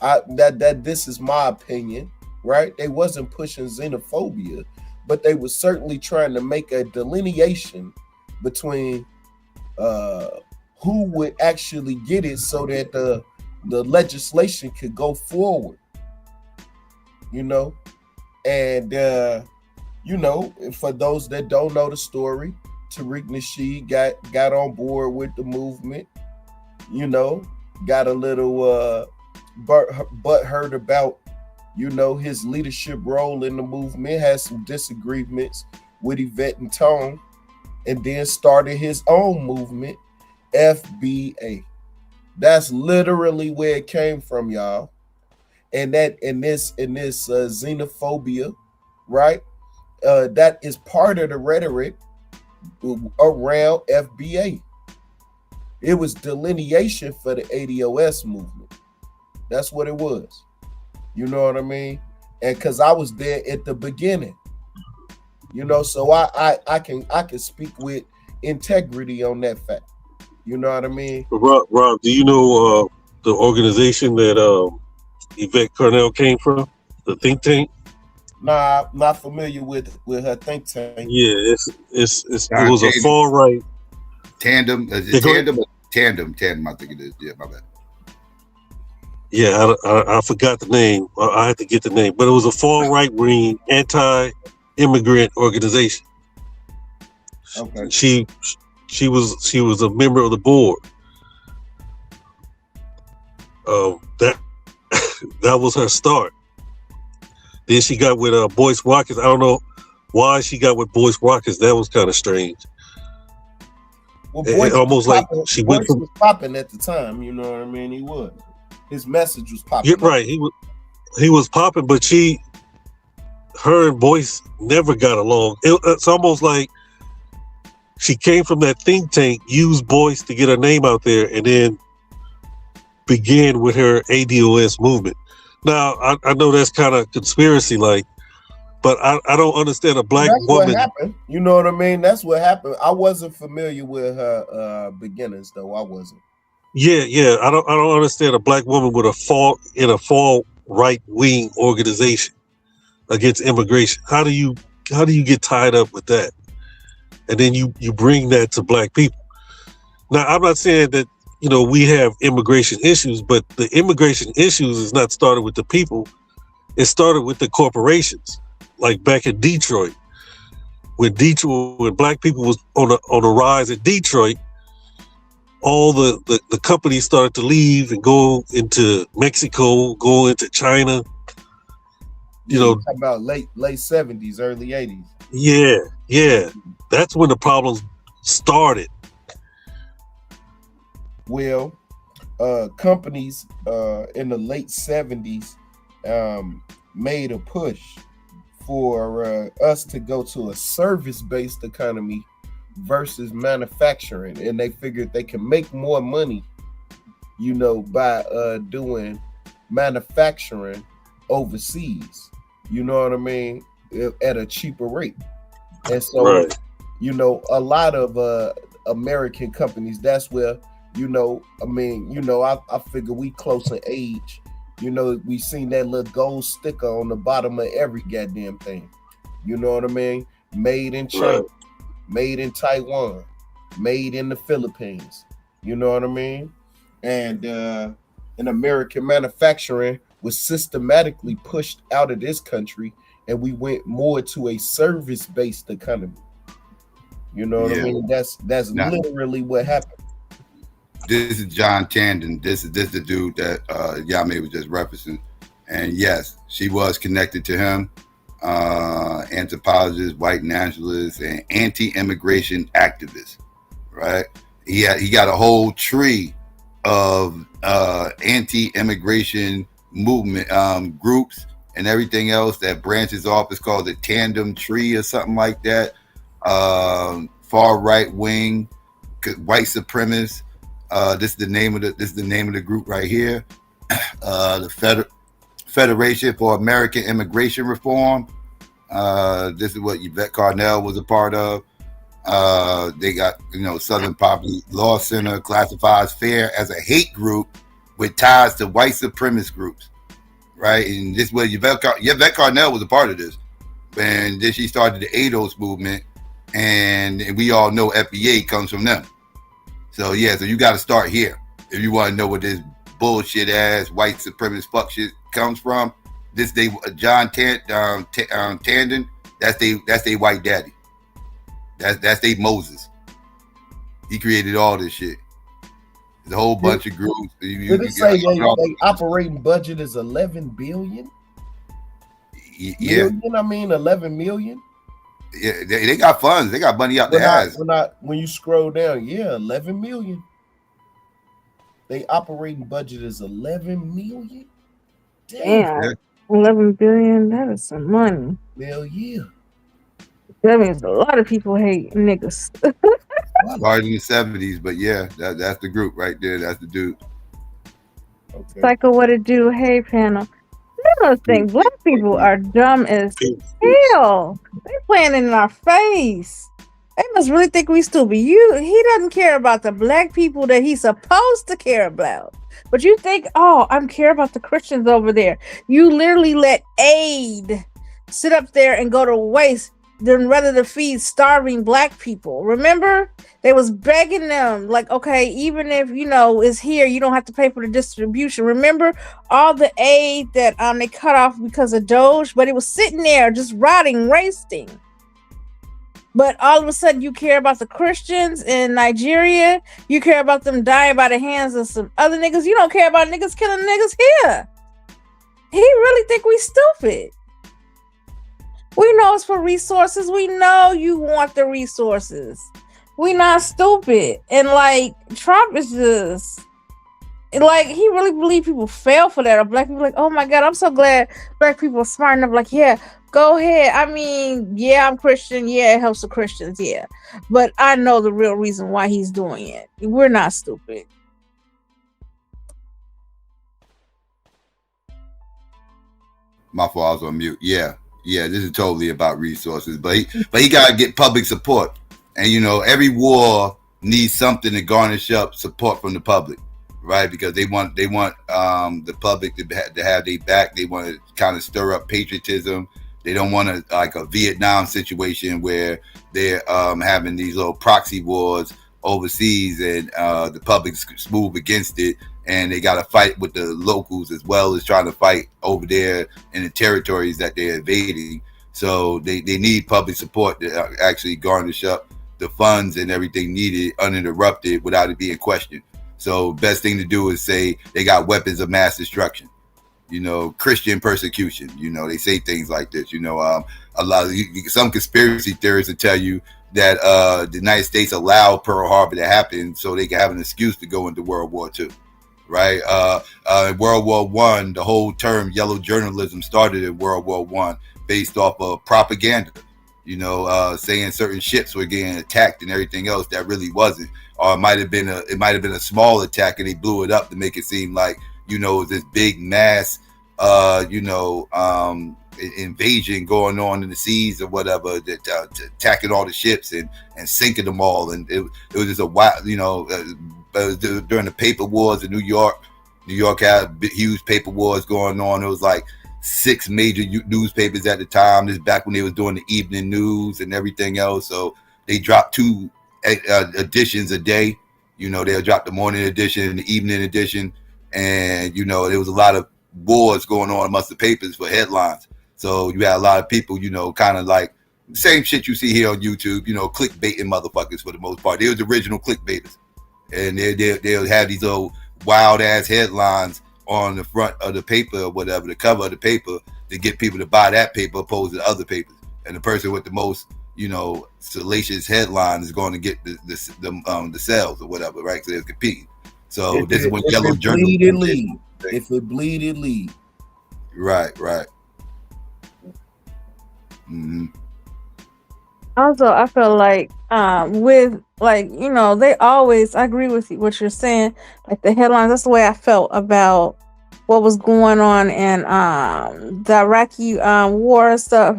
That this is my opinion, right? They wasn't pushing xenophobia, but they was certainly trying to make a delineation between who would actually get it so that the legislation could go forward, you know. And you know, for those that don't know the story, Tariq Nasheed got on board with the movement, you know, got a little butthurt about, you know, his leadership role in the movement, had some disagreements with Yvette and Tone, and then started his own movement, FBA. That's literally where it came from, y'all. And that in this xenophobia, right? That is part of the rhetoric around FBA. It was delineation for the ADOS movement. That's what it was. You know what I mean? And because I was there at the beginning, you know, so I can speak with integrity on that fact. You know what I mean? Rob, do you know the organization that Yvette Carnell came from? The think tank? Nah, I'm not familiar with her think tank. Yeah, it was a far right tandem. Is it tandem? Tandem, I think it is. Yeah, my bad. Yeah, I forgot the name. I had to get the name, but it was a far right wing anti-immigrant organization. Okay. She was a member of the board. That was her start. Then she got with Boyce Watkins. I don't know why she got with Boyce Watkins. That was kind of strange. Well, Boyce almost like she went from was popping at the time. You know what I mean? He was. His message was popping. Yeah, right. He was popping, but her and Boyce never got along. It's almost like she came from that think tank, used Boyce to get her name out there, and then began with her ADOS movement. Now, I know that's kind of conspiracy-like, but I don't understand a black woman. What happened. You know what I mean? That's what happened. I wasn't familiar with her beginnings, though. I wasn't. Yeah. I don't understand a black woman with a far right wing organization. against immigration. How do you get tied up with that? And then you bring that to black people. Now, I'm not saying that, we have immigration issues, but the immigration issues is not started with the people. It started with the corporations, like back in Detroit. When black people was on a rise in Detroit, all the companies started to leave and go into Mexico, go into China. Talking about late 70s, early 80s. Yeah. That's when the problems started. Well, companies in the late 70s made a push for us to go to a service-based economy versus manufacturing, and they figured they can make more money, by doing manufacturing overseas. You know what I mean? At a cheaper rate. And so, right. A lot of American companies, that's where, I figure we close in age. We seen that little gold sticker on the bottom of every goddamn thing. You know what I mean? Made in China, Right. made in Taiwan, made in the Philippines. You know what I mean? And in American manufacturing was systematically pushed out of this country, and we went more to a service-based economy. You know what I mean? That's literally what happened. This is John Tandon. This is the dude that Yame was just referencing. And yes, she was connected to him. Anthropologist, white nationalist, and anti-immigration activist. Right? He got a whole tree of anti-immigration movement groups and everything else that branches off. It's called the Tandem Tree or something like that. Far right wing, white supremacists. This is the name of the group right here. The Federation for American Immigration Reform. This is what Yvette Carnell was a part of. They got Southern Poverty Law Center classifies FAIR as a hate group with ties to white supremacist groups, right? And this was Yvette Carnell was a part of this, and then she started the ADOS movement, and we all know FBA comes from them. So so you got to start here if you want to know what this bullshit ass white supremacist fuck shit comes from. This John Tandon, that's they white daddy. That's they Moses. He created all this shit. There's a whole bunch of groups. Did it say they operating budget is 11 billion? Yeah. Million, I mean 11 million. Yeah, they got funds. They got money out their ass. When you scroll down, 11 million. They operating budget is 11 million. Damn, 11 billion. That is some money. Hell yeah. That means a lot of people hate niggas. Started in the 70s, but that's the group right there. That's the dude. Okay. Psycho, what it do? Hey, panel. I don't think black people are dumb as hell. They playing in our face. They must really think we stupid. He doesn't care about the black people that he's supposed to care about. But you think, I'm care about the Christians over there. You literally let aid sit up there and go to waste than rather to feed starving black people. Remember? They was begging them, like, okay, even if, it's here, you don't have to pay for the distribution. Remember all the aid that they cut off because of Doge, but it was sitting there just rotting, wasting. But all of a sudden you care about the Christians in Nigeria. You care about them dying by the hands of some other niggas. You don't care about niggas killing niggas here. He really think we stupid. We know it's for resources. We know you want the resources. We not stupid. And Trump is just he really believe people fail for that. Or black people oh my God, I'm so glad black people are smart enough. Go ahead. I mean, I'm Christian. Yeah, it helps the Christians. Yeah. But I know the real reason why he's doing it. We're not stupid. My fault, I was on mute. Yeah, this is totally about resources, but he gotta get public support. And every war needs something to garnish up support from the public, right? Because they want the public to have their back. They want to kind of stir up patriotism. They don't want a Vietnam situation where they're having these little proxy wars overseas, and the public's move against it, and they got to fight with the locals as well as trying to fight over there in the territories that they're invading. So they need public support to actually garnish up the funds and everything needed uninterrupted without it being questioned. So best thing to do is say they got weapons of mass destruction. Christian persecution. They say things like this. A lot of some conspiracy theorists will tell you that the United States allowed Pearl Harbor to happen so they can have an excuse to go into World War II. Right? In World War I, the whole term yellow journalism started in World War I based off of propaganda. Saying certain ships were getting attacked and everything else that really wasn't. Or it might have been a small attack and they blew it up to make it seem like this big mass invasion going on in the seas or whatever, that attacking all the ships and sinking them all. And it was just a wild, during the paper wars in New York had huge paper wars going on. It was like 6 major newspapers at the time. This is back when they was doing the evening news and everything else. So they dropped 2 editions a day. They'll drop the morning edition and the evening edition. And, there was a lot of wars going on amongst the papers for headlines. So you had a lot of people, kind of like the same shit you see here on YouTube, clickbaiting motherfuckers for the most part. They was original clickbaiters. And they'll have these little wild ass headlines on the front of the paper or whatever, the cover of the paper, to get people to buy that paper opposed to other papers. And the person with the most, salacious headline is going to get the sales or whatever, right? So they're competing. So this is when yellow journalism. If it bleed, it lead. Right. Also, I feel like with they always, I agree with what you're saying, like the headlines. That's the way I felt about what was going on in the Iraqi war stuff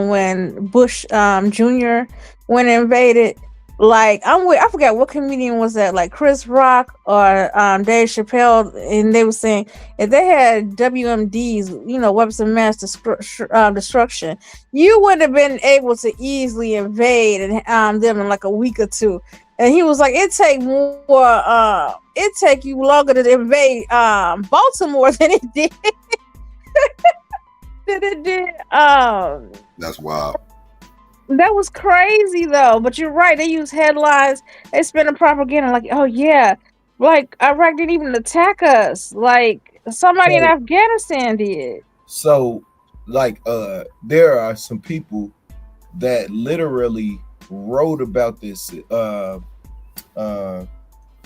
when Bush Jr. went and invaded. Like I forgot what comedian was that, like Chris Rock or Dave Chappelle, and they were saying if they had WMDs, weapons of mass destruction, you would have been able to easily invade and them in like a week or two. And he was like, it take you longer to invade Baltimore than it did. That's wild. That was crazy though, but you're right. They use headlines. They spin the propaganda like, oh yeah, like Iraq didn't even attack us. Like somebody in Afghanistan did. So, there are some people that literally wrote about this.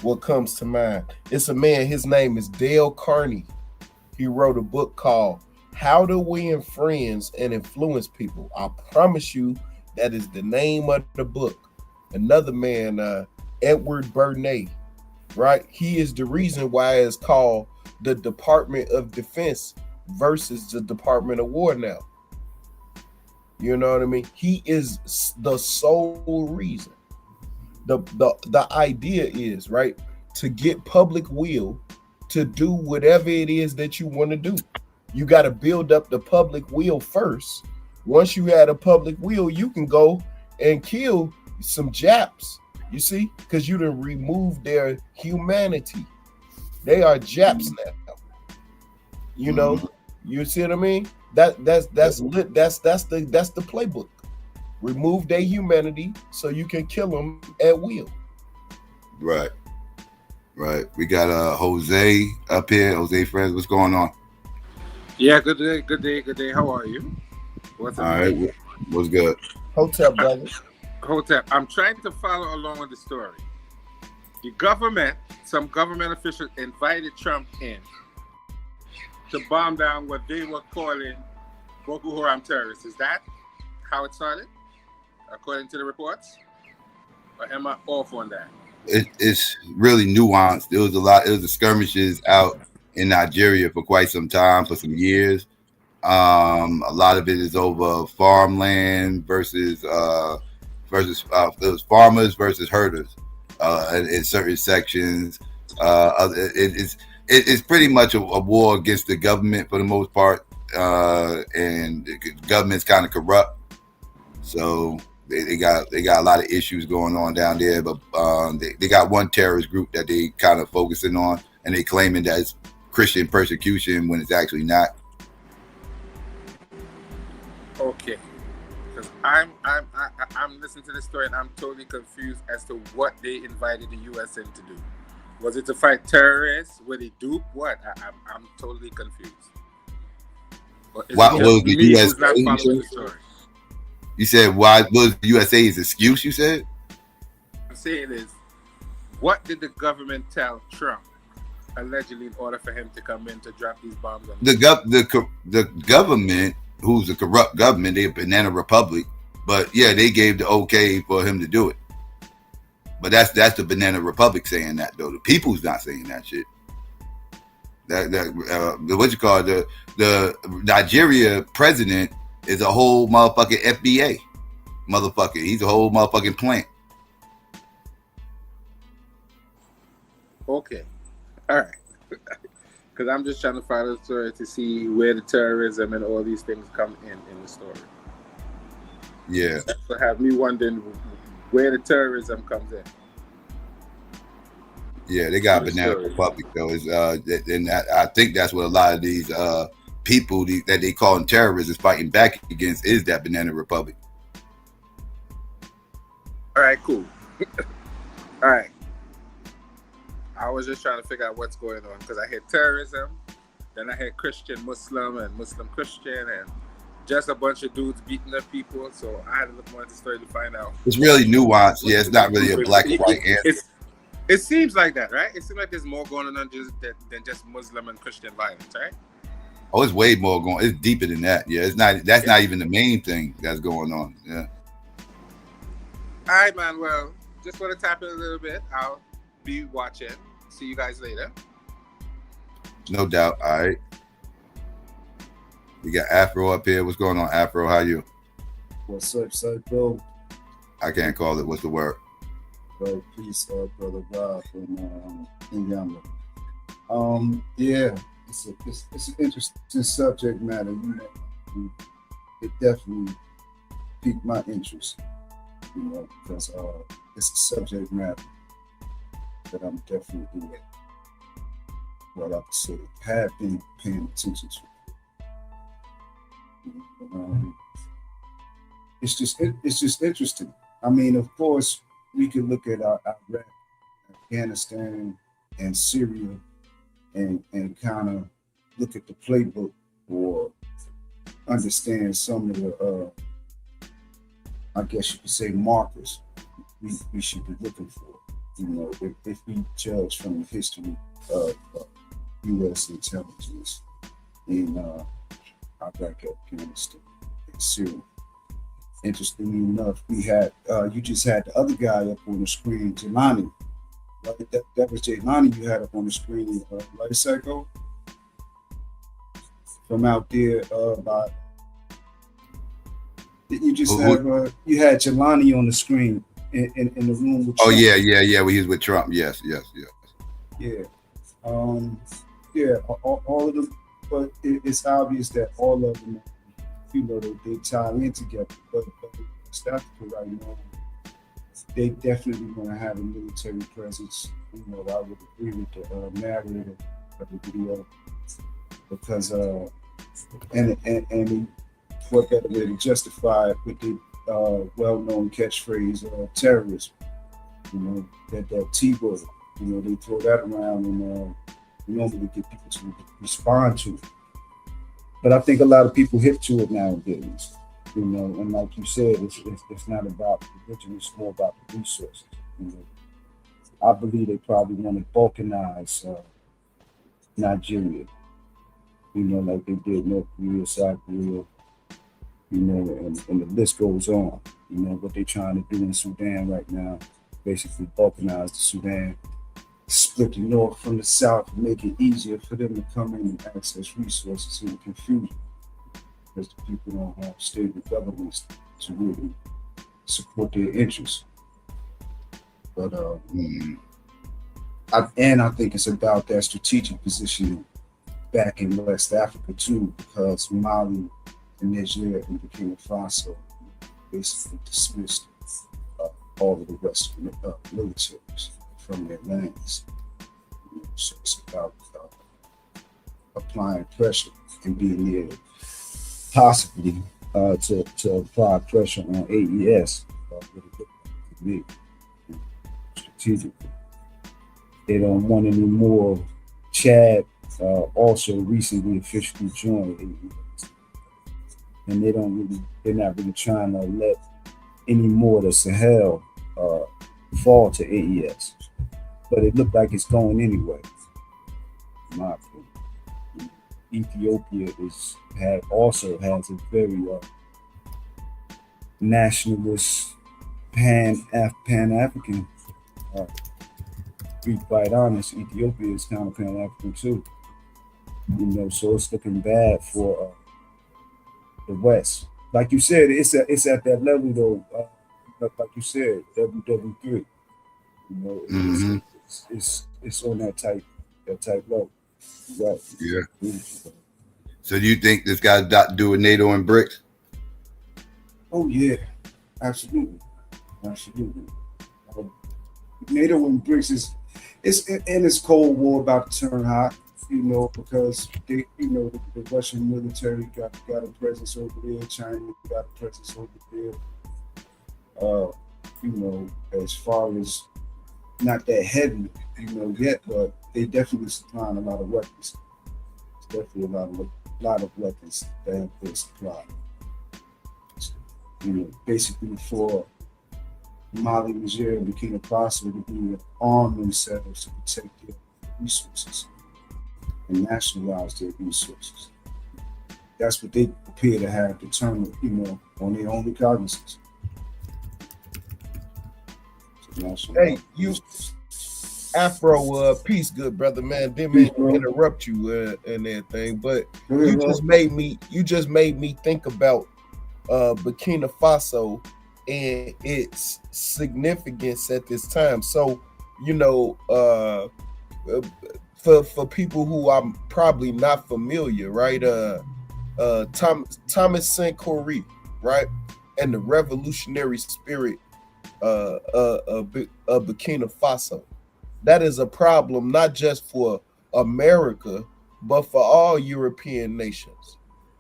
What comes to mind? It's a man. His name is Dale Carney. He wrote a book called "How to Win Friends and Influence People." I promise you. That is the name of the book. Another man, Edward Bernays, right? He is the reason why it's called the Department of Defense versus the Department of War now. You know what I mean? He is the sole reason. The idea is, right, to get public will to do whatever it is that you want to do. You got to build up the public will first. Once you had a public will, you can go and kill some Japs, you see, because you done removed their humanity. They are Japs now. You see what I mean? That's the playbook. Remove their humanity so you can kill them at will. Right. We got Jose up here. Jose Friends, what's going on? Yeah, good day. How are you? What's up? All right, what's good? Hotel, brother. Hotel. I'm trying to follow along with the story. The government, some government officials invited Trump in to bomb down what they were calling Boko Haram terrorists. Is that how it started, according to the reports? Or am I off on that? It's really nuanced. It was the skirmishes out in Nigeria for quite some time, for some years. A lot of it is over farmland versus farmers versus herders in certain sections. It's pretty much a war against the government for the most part. and the government's kind of corrupt. So they got a lot of issues going on down there. But they got one terrorist group that they kind of focusing on, and they claiming that it's Christian persecution when it's actually not. Okay, because I'm listening to this story and I'm totally confused as to what they invited the U.S. in to do. Was it to fight terrorists? Were they dupe? What? I'm totally confused. What was the who's not USA? following the story? You said why was the USA's excuse? You said. I'm saying is, what did the government tell Trump allegedly in order for him to come in to drop these bombs on The government, who's a corrupt government, they're a banana republic, but yeah, they gave the okay for him to do it. But that's the banana republic saying that though. The people's not saying that shit. What you call it, the Nigeria president is a whole motherfucking FBA motherfucker. He's a whole motherfucking plant. Okay. All right. Because I'm just trying to follow the story to see where the terrorism and all these things come in the story. Yeah. So have me wondering where the terrorism comes in. Yeah, they got banana republic though. And I think that's what a lot of these people that they call terrorists is fighting back against is that banana republic. All right, cool. All right. I was just trying to figure out what's going on because I heard terrorism, then I heard Christian Muslim and Muslim Christian and just a bunch of dudes beating up people. So I had to look more into the story to find out. It's really nuanced. Yeah, it's not really a black and white answer. It seems like that, right? It seems like there's more going on than just Muslim and Christian violence, right? Oh, it's way more going. It's deeper than that. Yeah, it's not. That's not even the main thing that's going on. Yeah. All right, man. Well, just want to tap in a little bit. I'll be watching. See you guys later. No doubt. All right. We got Afro up here. What's going on, Afro? How you? What's up, Psycho? I can't call it. What's the word? Bro, peace, brother Rob from Indiana. Yeah, it's an interesting subject matter. You know, it definitely piqued my interest. You know, because it's a subject matter that I'm definitely, what I would say, have been paying attention to. It's just interesting. I mean, of course, we could look at Iraq, Afghanistan, and Syria, and kind of look at the playbook or understand some of the, I guess you could say, markers we should be looking for. You know, if we judge from the history of U.S. intelligence in Iraq, Afghanistan, and Syria. Interestingly enough, we had you just had the other guy up on the screen, Jelani. Right? That was Jelani you had up on the screen, right, Psycho? From out there by you just had you had Jelani on the screen in the room with Trump. Oh yeah. Well, he was with Trump. Yes. Yeah. Yeah, all of them, but it's obvious that all of them, you know, they tie in together. But West Africa right now, they definitely want to have a military presence. You know, I would agree with the narrative of the video because, and what better way to justify it with the well-known catchphrase, terrorism. You know, that T-word. You know, they throw that around and normally get people to respond to it. But I think a lot of people hip to it nowadays, you know, and like you said, it's not about religion, it's more about the resources. You know, I believe they probably want to balkanize Nigeria, you know, like they did North Korea, South Korea, you know, and the list goes on. You know, what they're trying to do in Sudan right now, basically balkanize the Sudan, split the North from the South, make it easier for them to come in and access resources in the confusion, because the people don't have stable governments to really support their interests. But I think it's about that strategic positioning back in West Africa too, because Mali and Niger and Burkina Faso basically dismissed all of the Western militaries from their lands. So it's about applying pressure and being there possibly to apply pressure on AES to me, strategically. They don't want any more. Chad also recently officially joined AES, and they're not really trying to let any more of the Sahel fall to AES, but it looked like it's going anyway. In my opinion. Ethiopia also has a very nationalist pan-African. To be quite honest, Ethiopia is kind of pan-African too. So it's looking bad for the West. Like you said, it's at that level though. Like you said, WW3. It's on that type level. Right. Yeah. So do you think this got to do with NATO and BRICS? Oh yeah, absolutely. NATO and BRICS it's Cold War about to turn hot, because they, the Russian military got a presence over there, China got a presence over there. As far as not that heavy, yet, but they definitely supplying a lot of weapons. It's definitely a lot of weapons that have been supplied. Basically for Mali, Niger, and Burkina Faso to arm themselves to protect their resources and nationalize their resources. That's what they appear to have determined, on their own recognizance. Hey, you Afro, peace, good brother, man. Didn't mean to interrupt you and everything, but you just made me think about Burkina Faso and its significance at this time. So, for people who I'm probably not familiar, right? Thomas Sankara, right, and the revolutionary spirit of Burkina Faso. That is a problem not just for America, but for all European nations.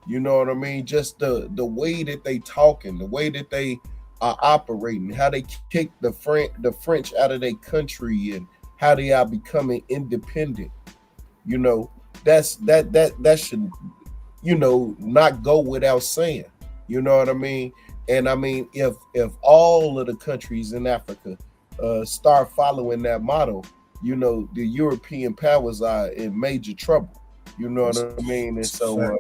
You know what I mean? Just the way that they talking, the way that they are operating, how they kick the French out of their country, and how they are becoming independent. That should not go without saying. You know what I mean? And I mean, if all of the countries in Africa start following that model, the European powers are in major trouble. You know what I mean? And so,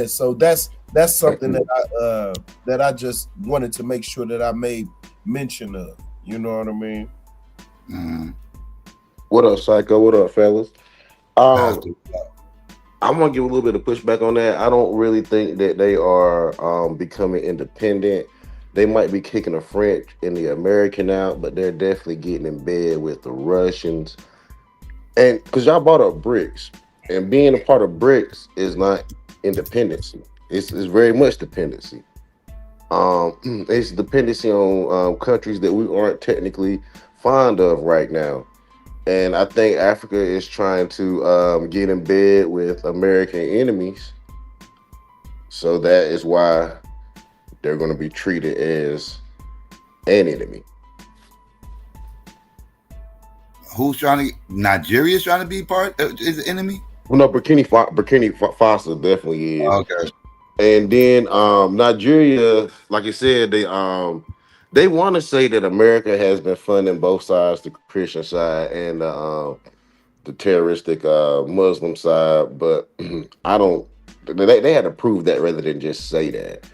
so that's something that I just wanted to make sure that I made mention of. You know what I mean? Mm-hmm. What up, Psycho? What up, fellas? I'm gonna give a little bit of pushback on that. I don't really think that they are becoming independent. They might be kicking the French and the American out, but they're definitely getting in bed with the Russians. And because y'all brought up BRICS, and being a part of BRICS is not independency. It's very much dependency. It's dependency on countries that we aren't technically fond of right now. And I think Africa is trying to get in bed with American enemies. So that is why they're going to be treated as an enemy. Nigeria's trying to be part is the enemy? Well, no, Burkina Faso definitely is. Okay. And then Nigeria, like you said, they want to say that America has been funding both sides, the Christian side and the terroristic Muslim side, but I don't. They had to prove that rather than just say that.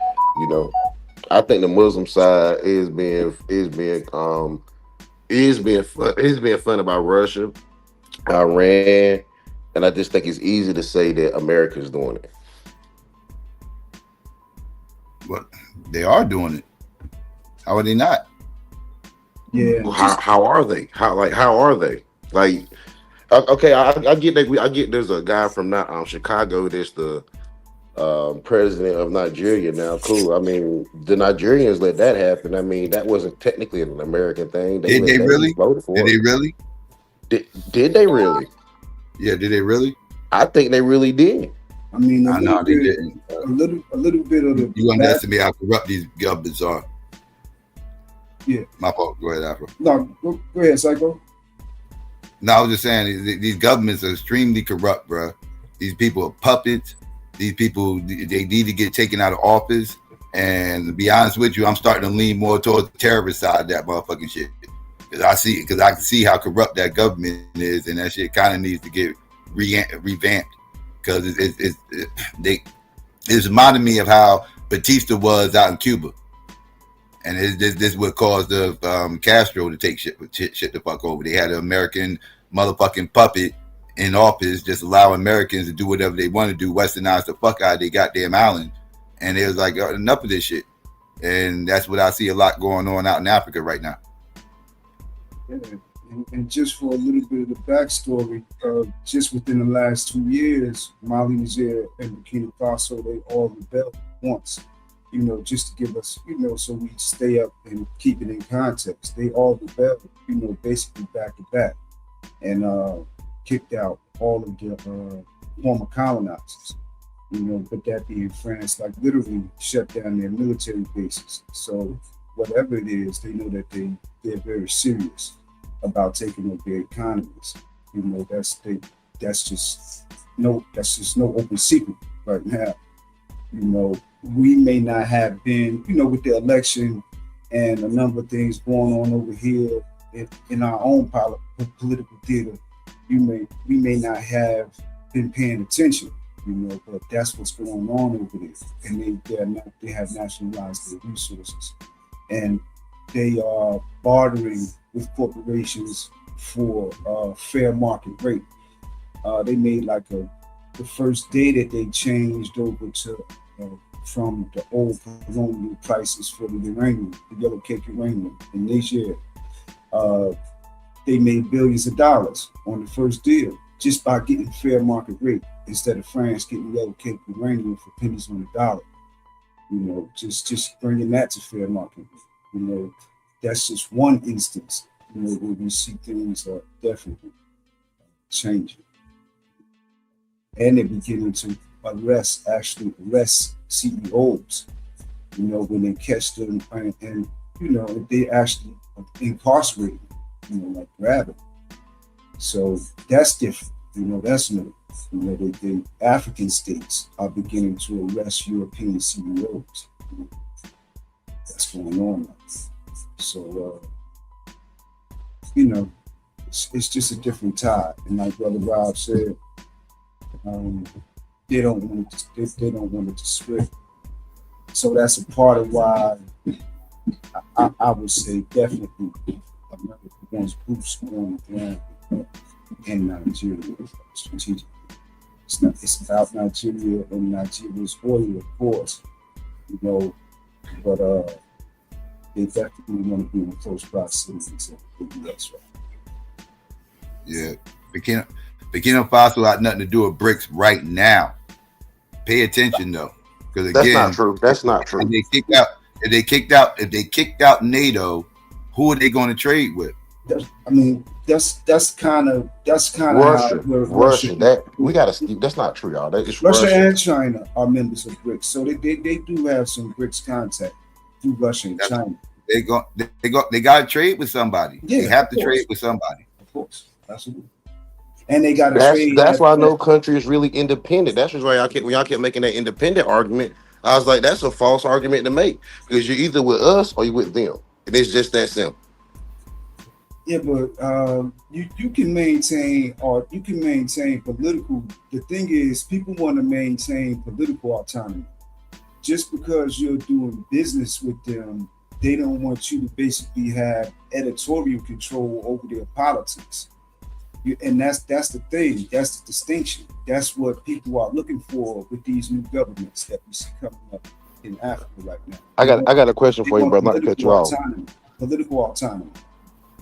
I think the Muslim side is being funded by Russia, Iran, and I just think it's easy to say that America's doing it. But they are doing it. How are they not? Yeah. How are they? How are they? Like, Okay, I get that. I get there's a guy from Chicago that's the president of Nigeria now. Cool. I mean, the Nigerians let that happen. I mean, that wasn't technically an American thing. They Did let they that. He really? voted Did for they it. really? Did they really? Yeah, did they really? I think they really did. I mean, a I little know they bit, didn't. a little bit of the You underestimate how corrupt these governments are. Yeah. My fault. Go ahead, Afro. No, go ahead, Psycho. No, I was just saying these governments are extremely corrupt, bro. These people are puppets. These people, they need to get taken out of office. And to be honest with you, I'm starting to lean more towards the terrorist side of that motherfucking shit. Because I can see how corrupt that government is, and that shit kind of needs to get revamped. Because it's reminding me of how Batista was out in Cuba. And this would cause the Castro to take shit the fuck over. They had an American motherfucking puppet in office, just allow Americans to do whatever they want to do, westernize the fuck out of their goddamn island. And it was like, enough of this shit. And that's what I see a lot going on out in Africa right now. Yeah. And just for a little bit of the backstory, just within the last 2 years, Mali, Niger, and Burkina Faso, they all rebelled once. You know, just to give us, you know, so we stay up and keep it in context. They all rebelled, you know, basically back to back, and kicked out all of the former colonizers. You know, but that being France, like literally shut down their military bases. So whatever it is, they know that they're very serious about taking over their economies. You know, that's just no open secret right now. You know, we may not have been, you know, with the election and a number of things going on over here in our own political theater, we may not have been paying attention, you know, but that's what's going on over there. And they have nationalized their resources, and they are bartering with corporations for fair market rate. They made like the first day that they changed over to from the old colonial prices for the uranium, the yellow cake uranium in Niger. They made billions of dollars on the first deal just by getting fair market rate instead of France getting yellow cake uranium for pennies on the dollar. You know, just bringing that to fair market. You know, that's just one instance, you know, where we see things are definitely changing. And they're beginning to arrest CEOs, you know, when they catch them and you know, they actually incarcerate them, you know, like grab it. So that's different, you know, that's new. You know, the African states are beginning to arrest European CEOs. You know, that's going on now. So, you know, it's just a different tide. And like Brother Rob said, they don't want it to spread. So that's a part of why I would say definitely America wants boots on the ground in Nigeria strategically. It's about Nigeria and Nigeria's oil, of course, you know, but they definitely want to be in close proximity to the US, right? Yeah, Burkina Faso had nothing to do with BRICS right now. Pay attention though, because again, that's not true. That's not true. If they kicked out NATO, who are they going to trade with? That's kind of Russia. That we gotta. That's not true, y'all. It's Russia and China are members of BRICS, so they do have some BRICS contact through Russia and China. They got to trade with somebody. Yeah, they have to trade with somebody. Of course, absolutely. And they got to trade. That's why no country is really independent. That's just why y'all kept making that independent argument. I was like, that's a false argument to make, because you're either with us or you're with them. And it's just that simple. Yeah, but you can maintain political. The thing is, people want to maintain political autonomy. Just because you're doing business with them, they don't want you to basically have editorial control over their politics. And that's the thing. That's the distinction. That's what people are looking for with these new governments that we see coming up in Africa right now. I got a question for you, brother. Not to cut you off. Political autonomy.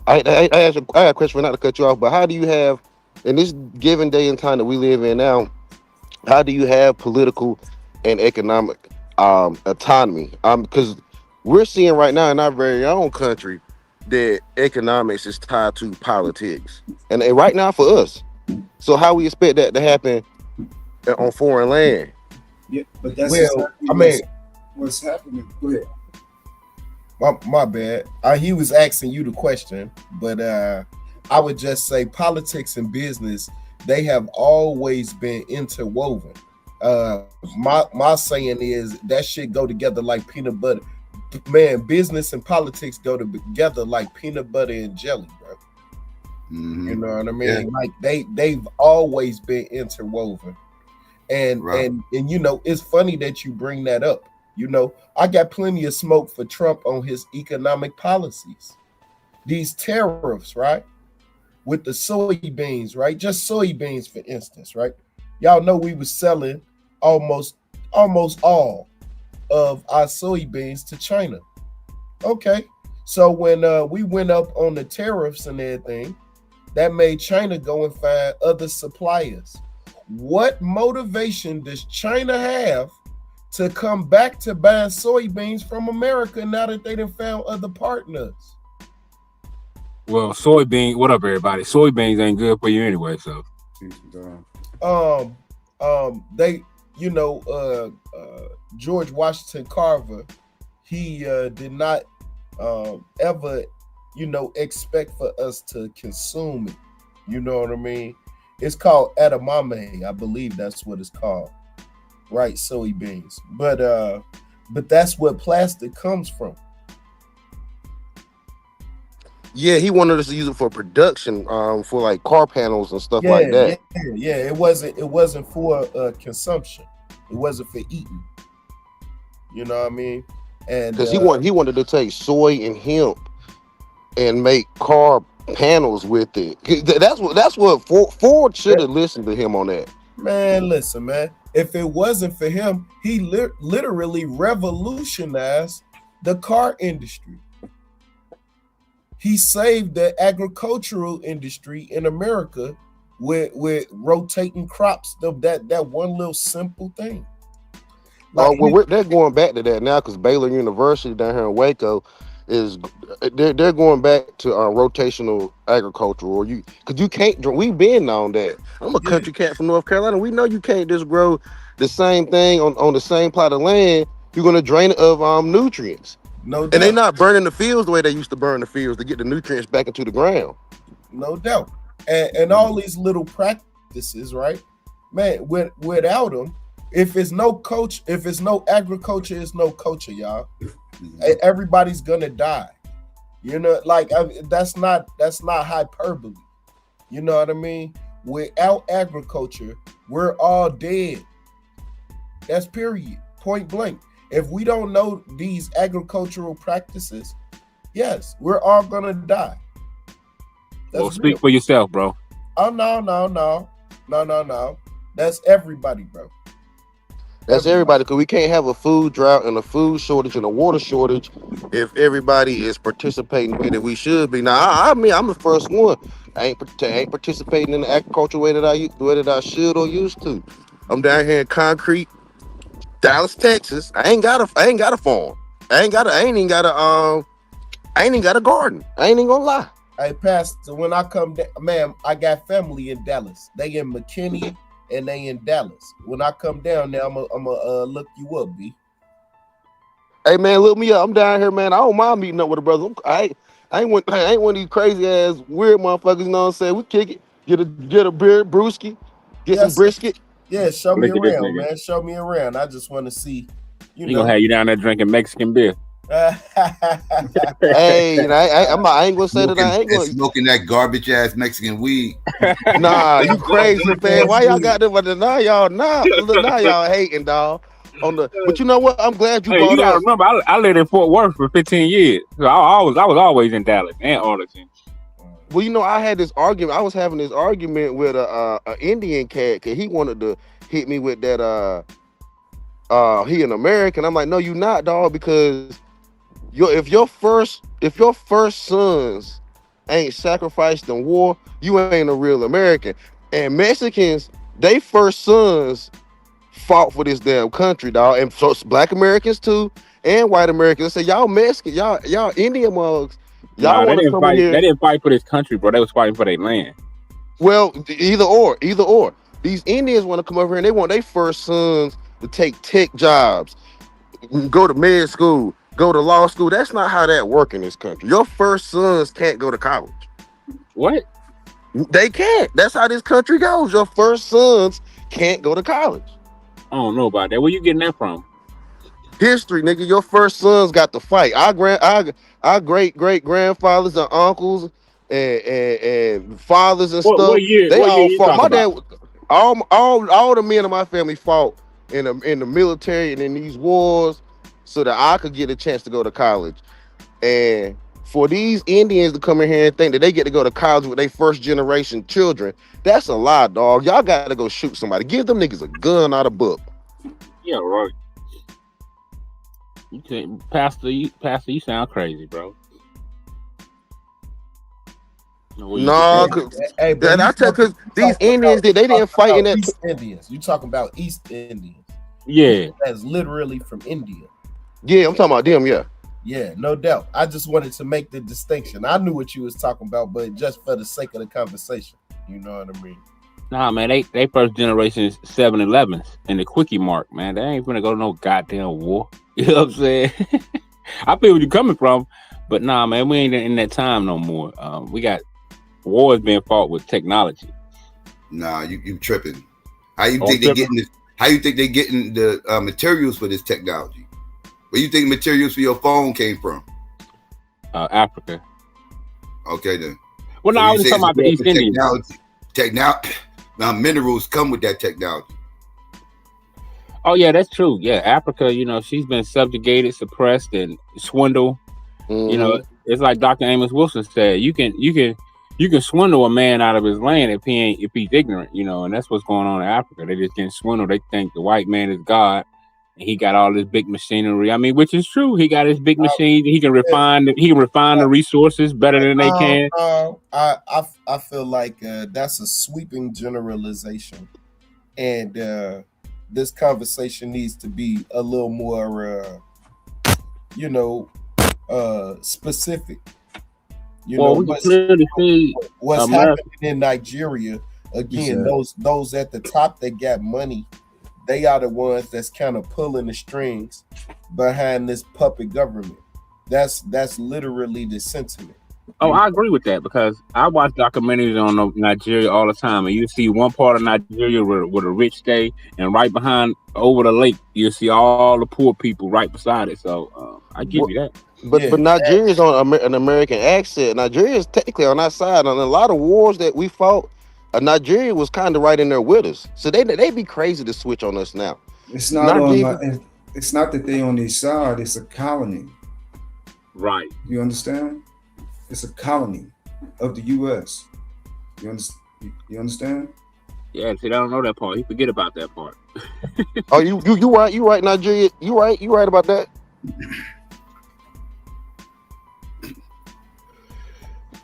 I have a question, not to cut you off, but how do you have in this given day and time that we live in now, how do you have political and economic autonomy? Because we're seeing right now in our very own country that economics is tied to politics, and right now for us. So how we expect that to happen on foreign land? Yeah, but that's Well, exactly I mean, what's happening. Go ahead. my bad. He was asking you the question, but I would just say politics and business, they have always been interwoven. My saying is that shit go together like peanut butter. Man, business and politics go together like peanut butter and jelly, bro. Mhm. You know what I mean? Yeah. Like they've always been interwoven. And Right. and you know, it's funny that you bring that up. You know, I got plenty of smoke for Trump on his economic policies. These tariffs, right? With the soybeans, right? Just soybeans, for instance, right? Y'all know we was selling almost all of our soybeans to China. Okay. So when we went up on the tariffs and everything, that made China go and find other suppliers. What motivation does China have to come back to buying soybeans from America now that they done found other partners? Well, what up, everybody? Soybeans ain't good for you anyway, so. They, you know, George Washington Carver, he did not ever, you know, expect for us to consume it. You know what I mean? It's called edamame, I believe that's what it's called, right? Soybeans, but that's what plastic comes from. Yeah, he wanted us to use it for production, for like car panels and stuff like that. Yeah. It wasn't for consumption. It wasn't for eating. You know what I mean? And Because he wanted to take soy and hemp and make car panels with it. That's what Ford should have listened to him on that. Man, listen, man. If it wasn't for him, he literally revolutionized the car industry. He saved the agricultural industry in America with rotating crops. That one little simple thing. They're going back to that now because Baylor University down here in Waco they're going back to rotational agriculture, or because you can't. We've been on that. I'm a country cat from North Carolina. We know you can't just grow the same thing on the same plot of land. You're going to drain it of nutrients. No doubt. And they're not burning the fields the way they used to burn the fields to get the nutrients back into the ground. No doubt. And all these little practices, right? Man, without them, if it's no agriculture, it's no culture, y'all. Everybody's gonna die. You know, like that's not hyperbole. You know what I mean? Without agriculture, we're all dead. That's period. Point blank. If we don't know these agricultural practices, yes, we're all gonna die. Well, speak for yourself, bro. Oh no. That's everybody, bro. That's everybody, because we can't have a food drought and a food shortage and a water shortage if everybody is participating the way that we should be. Now, I mean, I'm the first one. I ain't participating in the agricultural way that I should or used to. I'm down here in concrete, Dallas, Texas. I ain't got a farm. I ain't even got a garden. I ain't even gonna lie. Hey, Pastor, when I come down, man, I got family in Dallas. They in McKinney and they in Dallas. When I come down there, I'm gonna look you up, B. Hey man, look me up. I'm down here, man. I don't mind meeting up with a brother. I ain't one of these crazy ass weird motherfuckers. You know what I'm saying? We kick it, get a beer, brewski, get some brisket. Yeah, show me Look at this around, nigga. man. Show me around. I just want to see. He gonna have you down there drinking Mexican beer. Hey, I ain't gonna say that I ain't gonna smoking that garbage ass Mexican weed. Nah, you crazy, man. Why y'all got them? But now y'all hating, dog. But you know what? I'm glad you Hey, brought you gotta up. remember, I lived in Fort Worth for 15 years. So I was always in Dallas and Arlington. Well, you know, I had this argument. I was having this argument with a Indian cat because he wanted to hit me with that. He an American. I'm like, no, you not, dog, because if your first sons ain't sacrificed in war, you ain't a real American. And Mexicans, they first sons fought for this damn country, dog. And so it's Black Americans too, and white Americans. Say y'all Mexican, y'all Indian mugs, y'all Nah, they want to didn't come in fight. here. They didn't fight for this country, bro. They was fighting for their land. Well, either or. These Indians want to come over here and they want their first sons to take tech jobs, go to med school, go to law school. That's not how that works in this country. Your first sons can't go to college. What? They can't. That's how this country goes. Your first sons can't go to college. I don't know about that. Where you getting that from? History, nigga. Your first sons got to fight. Our great grandfathers and uncles and fathers and What stuff. year? They What year all you fought. My talking dad, about? all the men of my family fought in the military and in these wars, so that I could get a chance to go to college. And for these Indians to come in here and think that they get to go to college with their first generation children, that's a lie, dog. Y'all got to go shoot somebody. Give them niggas a gun, not a book. Yeah, right. You can't, Pastor. You sound crazy, bro. No, but I tell because these Indians they didn't fight in that. East Indians. You talking about East Indians? Yeah, that's literally from India. Yeah, I'm talking about them. Yeah. Yeah, no doubt. I just wanted to make the distinction. I knew what you was talking about, but just for the sake of the conversation, you know what I mean? Nah, man, they first generation 7-Elevens and the quickie mark, man. They ain't gonna go to no goddamn war. You know what I'm saying? I feel where you're coming from, but nah, man, we ain't in that time no more. We got wars being fought with technology. Nah, you tripping. How you think they getting this? How you think they getting the materials for this technology? Where you think materials for your phone came from? Africa. Okay then. Well, no, I was talking about the East Indians. Technology. Now minerals come with that technology. Oh yeah, that's true. Yeah, Africa, you know, she's been subjugated, suppressed, and swindled. Mm-hmm. You know, it's like Dr. Amos Wilson said, you can swindle a man out of his land if he's ignorant, you know, and that's what's going on in Africa. They just getting swindled. They think the white man is God. And he got all this big machinery. I mean, which is true. He got his big machine. He can refine the resources better than they can. I feel like that's a sweeping generalization, and this conversation needs to be a little more, specific. We can clearly see what's happening in Nigeria. Again, those at the top that got money. They are the ones that's kind of pulling the strings behind this puppet government. That's literally the sentiment. Oh, I agree with that because I watch documentaries on Nigeria all the time, and you see one part of Nigeria with a rich stay, and right behind over the lake, you see all the poor people right beside it. So I give you that. But Nigeria's on an American accent. Nigeria is technically on our side. On a lot of wars that we fought, Nigeria was kind of right in there with us, so they be crazy to switch on us now. It's not it's not that they on their side. It's a colony, right? You understand? It's a colony of the U.S. You understand? Yeah, see, I don't know that part. You forget about that part. Oh, you right, Nigeria. You right about that.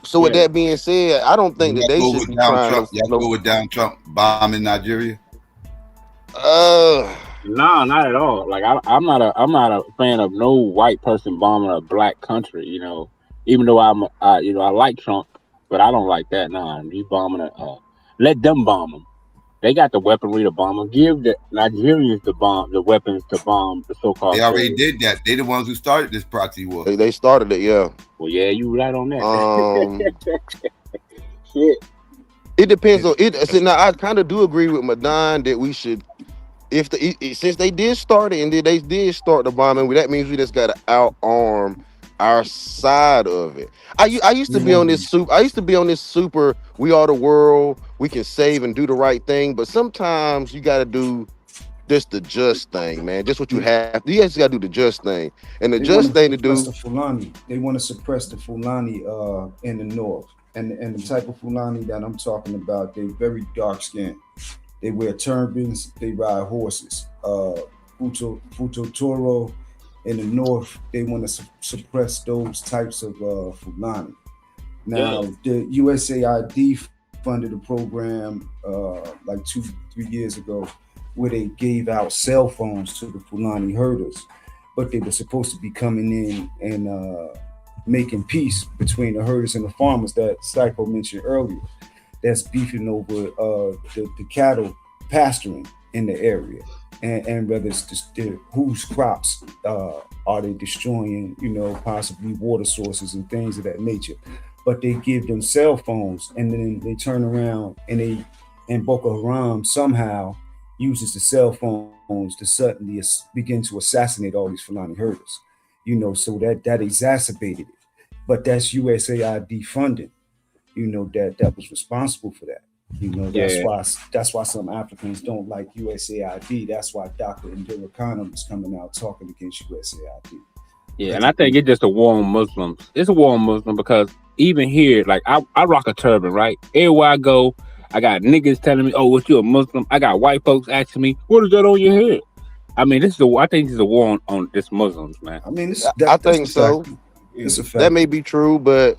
So with that being said, I don't think that they should be trying to go with down Trump bombing Nigeria. No, not at all. Like I'm not a fan of no white person bombing a black country. You know, even though I like Trump, but I don't like that. Nah, you bombing let them bomb them. They got the weaponry to bomb them. Give the Nigerians the weapons to bomb the so-called. They already did that. They the ones who started this proxy war. They started it, yeah. Well, yeah, you right on that. Shit. It depends on it. See, now I kind of do agree with Madon that we should, since they did start it and they did start the bombing, that means we just got to out-arm our side of it. I used to be on this super. We are the world. We can save and do the right thing, but sometimes you got to do just the just thing, man. Just what you have. You just got to do the just thing, and the just thing to do. They want to suppress the Fulani in the north, and the type of Fulani that I'm talking about, they're very dark skinned. They wear turbans. They ride horses. Futo Toro. In the north, they want to suppress those types of Fulani. Now, the USAID funded a program like 2-3 years ago where they gave out cell phones to the Fulani herders, but they were supposed to be coming in and making peace between the herders and the farmers that Psycho mentioned earlier. That's beefing over the cattle pasturing in the area, and whether it's just whose crops are they destroying, possibly water sources and things of that nature. But they give them cell phones, and then they turn around and Boko Haram somehow uses the cell phones to suddenly begin to assassinate all these Fulani herders. So that exacerbated it. But that's USAID funding, that was responsible for that. That's why some Africans don't like USAID. That's why Dr. Indira Khanum is coming out talking against USAID. Yeah, and I think it's just a war on Muslims. It's a war on Muslims because even here, like I rock a turban, right? Everywhere I go, I got niggas telling me, "Oh, what you a Muslim?" I got white folks asking me, "What is that on your head?" I mean, I think this is a war on this Muslims, man. I mean, I think so. It's a fact. That may be true, but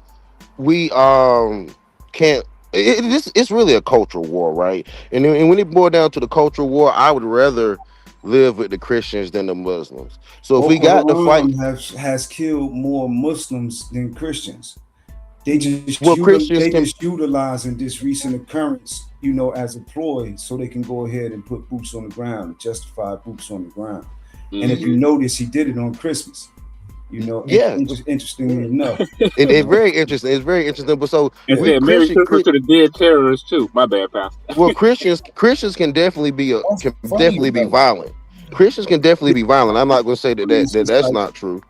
we can't. It's really a cultural war, right? And when it boils down to the cultural war, I would rather live with the Christians than the Muslims. So if we got to fight, has killed more Muslims than Christians. They just utilizing this recent occurrence, as a ploy, so they can go ahead and put boots on the ground, justify boots on the ground. And if you notice, he did it on Christmas. Interestingly enough, it's very interesting. It's very interesting. But so Merry Christmas to the dead terrorists too. My bad, Pastor. Well, Christians can definitely be violent. Christians can definitely be violent. I'm not going to say that's not true.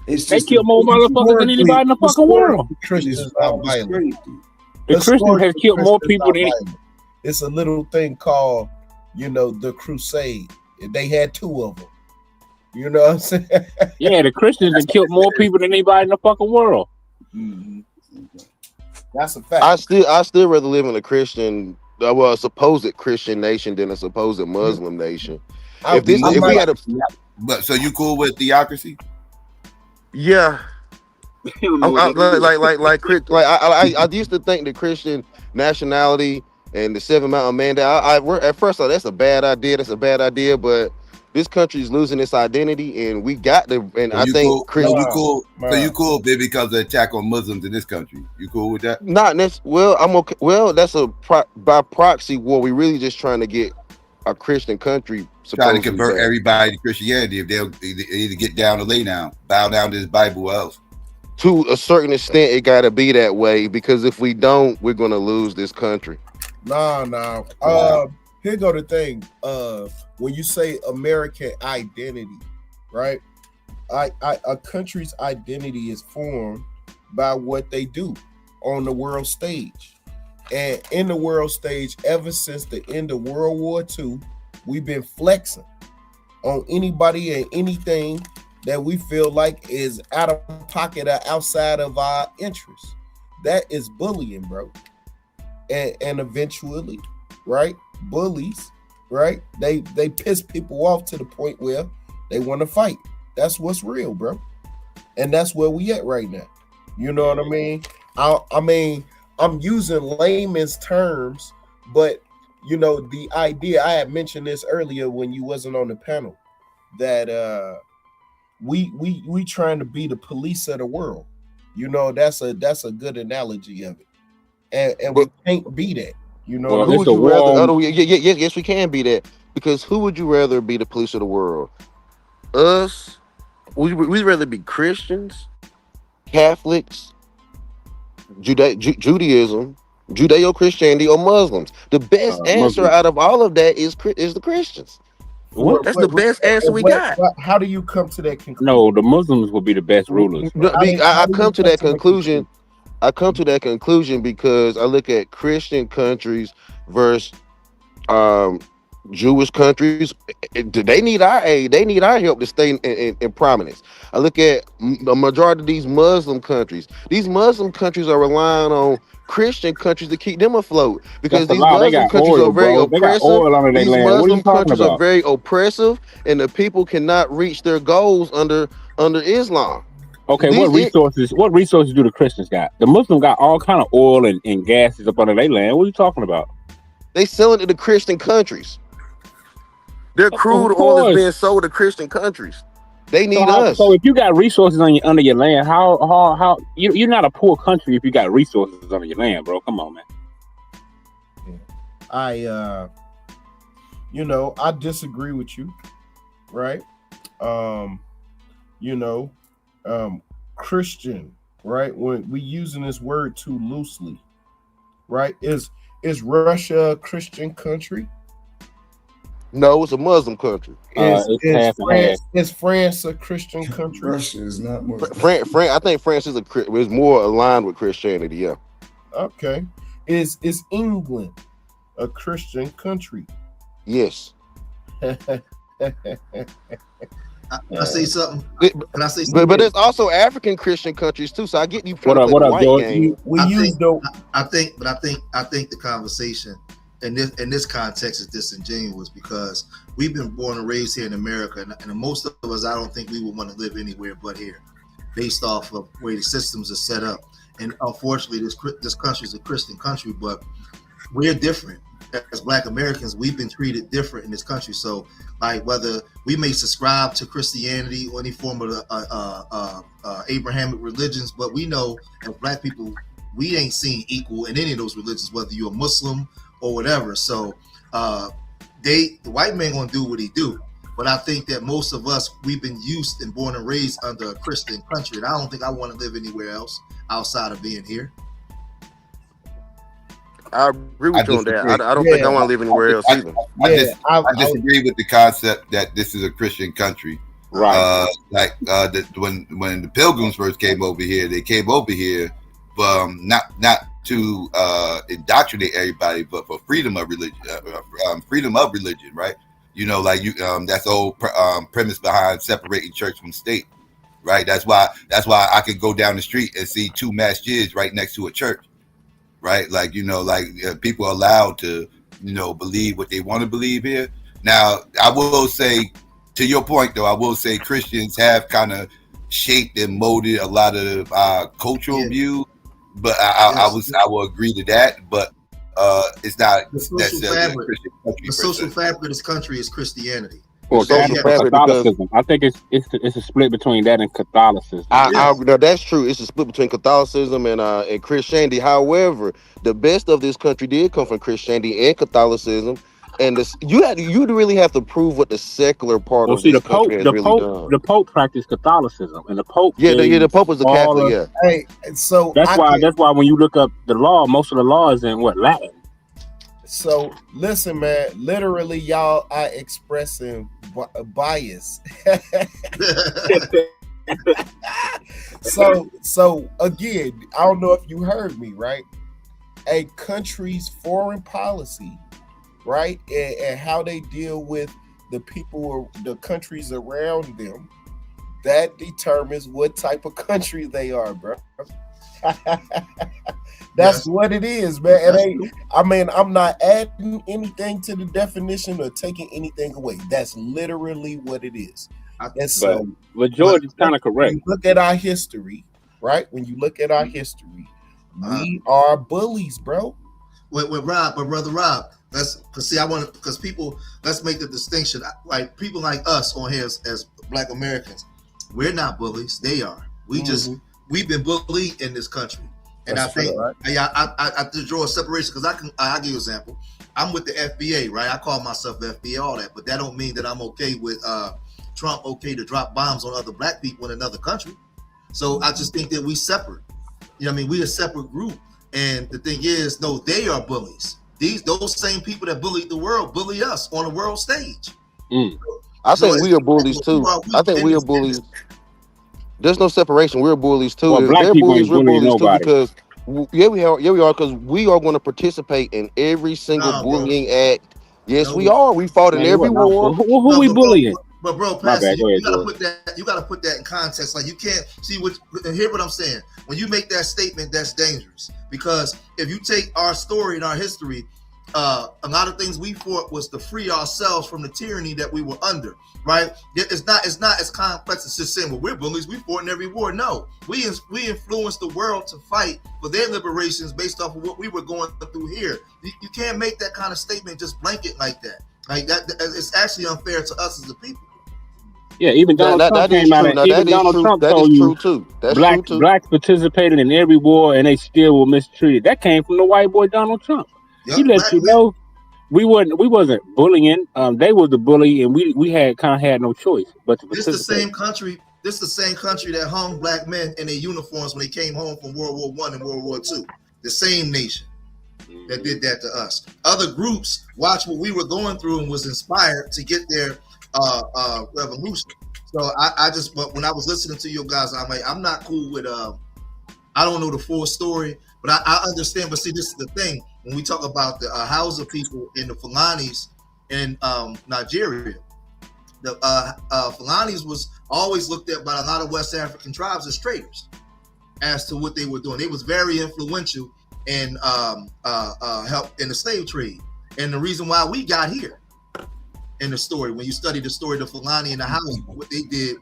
They kill more motherfuckers than anybody in the fucking world. Christians are violent. The Christians have killed more people than. It's a little thing called, the Crusade. They had 2 of them. You know what I'm saying? Yeah, the Christians have killed more people than anybody in the fucking world. Mm-hmm. That's a fact. I still rather live in a Christian, a supposed Christian nation than a supposed Muslim nation. But so you cool with theocracy? Yeah. I used to think the Christian nationality and the 7 Mountain Mandate. At first, that's a bad idea. That's a bad idea, but this country is losing its identity, and we got to. And I think you cool, baby, because of the attack on Muslims in this country. You cool with that? Not necessarily. Well, I'm okay. Well, that's by proxy war. We really just trying to get a Christian country. Trying to convert everybody to Christianity. If they'll either get down or lay down, bow down to this Bible, or else. To a certain extent, it got to be that way, because if we don't, we're going to lose this country. No. Here go the thing. When you say American identity, right? A country's identity is formed by what they do on the world stage. And in the world stage, ever since the end of World War II, we've been flexing on anybody and anything that we feel like is out of pocket or outside of our interests. That is bullying, bro. And eventually, right? Bullies, right? They piss people off to the point where they want to fight. That's what's real, bro. And that's where we at right now. You know what I mean? I mean, I'm using layman's terms, but the idea, I had mentioned this earlier when you wasn't on the panel, that we trying to be the police of the world. That's a good analogy of it. And we can't be that. Who would you rather? Yes, we can be that. Because who would you rather be the police of the world? Us? We'd rather be Christians, Catholics, Judaism, Judeo-Christianity, or Muslims. The best answer out of all of that is the Christians. That's the best answer we got. How do you come to that conclusion? No, the Muslims will be the best rulers. I come to that conclusion. I come to that conclusion because I look at Christian countries versus Jewish countries. They need our aid. They need our help to stay in prominence. I look at the majority of these Muslim countries. These Muslim countries are relying on Christian countries to keep them afloat because these Muslim countries are very oppressive. These Muslim countries are very oppressive, and the people cannot reach their goals under Islam. Okay, what resources do the Christians got? The Muslims got all kind of oil and gases up under their land. What are you talking about? They sell it to the Christian countries. Their crude oil is being sold to Christian countries. They need us. So if you got resources under your land, how you're not a poor country if you got resources under your land, bro. Come on, man. I disagree with you, right? Christian, right? When we using this word too loosely, right? Is Russia a Christian country? No, it's a Muslim country. Is France a Christian country? Russia is not Muslim. France, I think France is more aligned with Christianity. Yeah. Okay. Is England a Christian country? Yes. Can I say something? Can I say something? But there's also African Christian countries too. So I get you. What up, George? I think the conversation in this context is disingenuous because we've been born and raised here in America, and most of us, I don't think we would want to live anywhere but here, based off of where the systems are set up. And unfortunately, this country is a Christian country, but we're different. As Black Americans, we've been treated different in this country. So, like, whether we may subscribe to Christianity or any form of Abrahamic religions, but we know as Black people, we ain't seen equal in any of those religions, whether you're a Muslim or whatever. So, the white man gonna do what he do. But I think that most of us, we've been used and born and raised under a Christian country, and I don't think I want to live anywhere else outside of being here. I agree with you on that. I don't think I want to live anywhere else either. I disagree with the concept that this is a Christian country. Right. When the Pilgrims first came over here, they came over here, not to indoctrinate everybody, but for freedom of religion, right? That's the whole premise behind separating church from state, right? That's why I could go down the street and see two masjids right next to a church. Right, people are allowed to, believe what they want to believe here. Now, I will say, to your point, though, I will say Christians have kind of shaped and molded a lot of cultural view, but I will agree to that. But it's not necessarily a Christian country. The social fabric of this country is Christianity. Or Catholicism. I think it's a split between that and Catholicism. No, that's true. It's a split between Catholicism and Christianity. However, the best of this country did come from Christianity and Catholicism, and you really have to prove what the secular part of this country has really done. The Pope practiced Catholicism, and the Pope the Pope was a Catholic. Yeah. Hey, so that's why when you look up the law, most of the law is in Latin. So listen, man. Literally, y'all are expressing bias. So again, I don't know if you heard me, right? A country's foreign policy, right, and how they deal with the people or the countries around them, that determines what type of country they are, bro. That's what it is, man. I'm not adding anything to the definition or taking anything away. That's literally what it is. But George is kind of correct. When you look at our history, right? When you look at our history, we are bullies, bro. Brother Rob, let's make the distinction. Like people like us on here as Black Americans, we're not bullies. They are. We've been bullied in this country. And that's I think, right. I draw a separation because I'll give you an example. I'm with the FBA, right? I call myself FBA, all that, but that don't mean that I'm okay with Trump okay to drop bombs on other Black people in another country. So I just think that we separate. We a separate group. And the thing is, no, they are bullies. Those same people that bullied the world bully us on the world stage. I think we are bullies too. I think we are bullies. There's no separation. We're bullies too. Well, Black people ain't bullying nobody. Because we are because we are going to participate in every single bullying act. Yes, we are. We fought in every war. Who we bullying? But bro, Pastor, you gotta put that in context. Like you can't see hear what I'm saying. When you make that statement, that's dangerous. Because if you take our story and our history a lot of things we fought was to free ourselves from the tyranny that we were under, right? It's not as complex as just saying, well, we're bullies, we fought in every war. No, we influenced the world to fight for their liberations based off of what we were going through here. You can't make that kind of statement just blanket like that. Like that, it's actually unfair to us as a people. Yeah, even Donald Trump came out and even Donald Trump told you blacks participated in every war and they still were mistreated. That came from the white boy Donald Trump. He let you know we wasn't bullying. They were the bully, and we had no choice but to participate. This the same country that hung black men in their uniforms when they came home from World War I and World War II. The same nation that did that to us. Other groups watched what we were going through and was inspired to get their revolution. So but when I was listening to you guys, I'm like, I'm not cool with I don't know the full story, but I understand. But see, this is the thing. When we talk about the Hausa people and the Fulanis in Nigeria, the Fulanis was always looked at by a lot of West African tribes as traitors as to what they were doing. They was very influential in help in the slave trade. And the reason why we got here in the story, when you study the story of the Fulani and the Hausa, what they did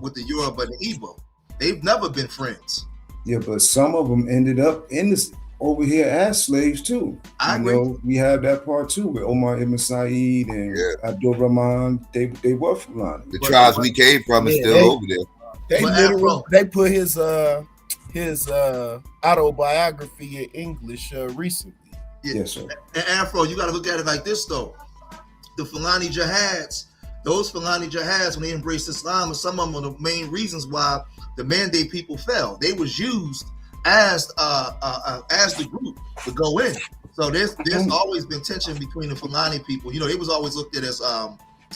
with the Yoruba and the Igbo, they've never been friends. Yeah, but some of them ended up in this over here as slaves too. I agree. We have that part too with Omar Ibn Said and Abdul Rahman. They were Fulani. The tribes we came from is still over there. They put his autobiography in English recently. Yes, sir. And Afro, you got to look at it like this though. The Fulani Jihads, those Fulani Jihads, when they embraced Islam, and some of them are the main reasons why the Mandate people fell. They was used as the group to go in. So there's always been tension between the Fulani people. You know, they was always looked at as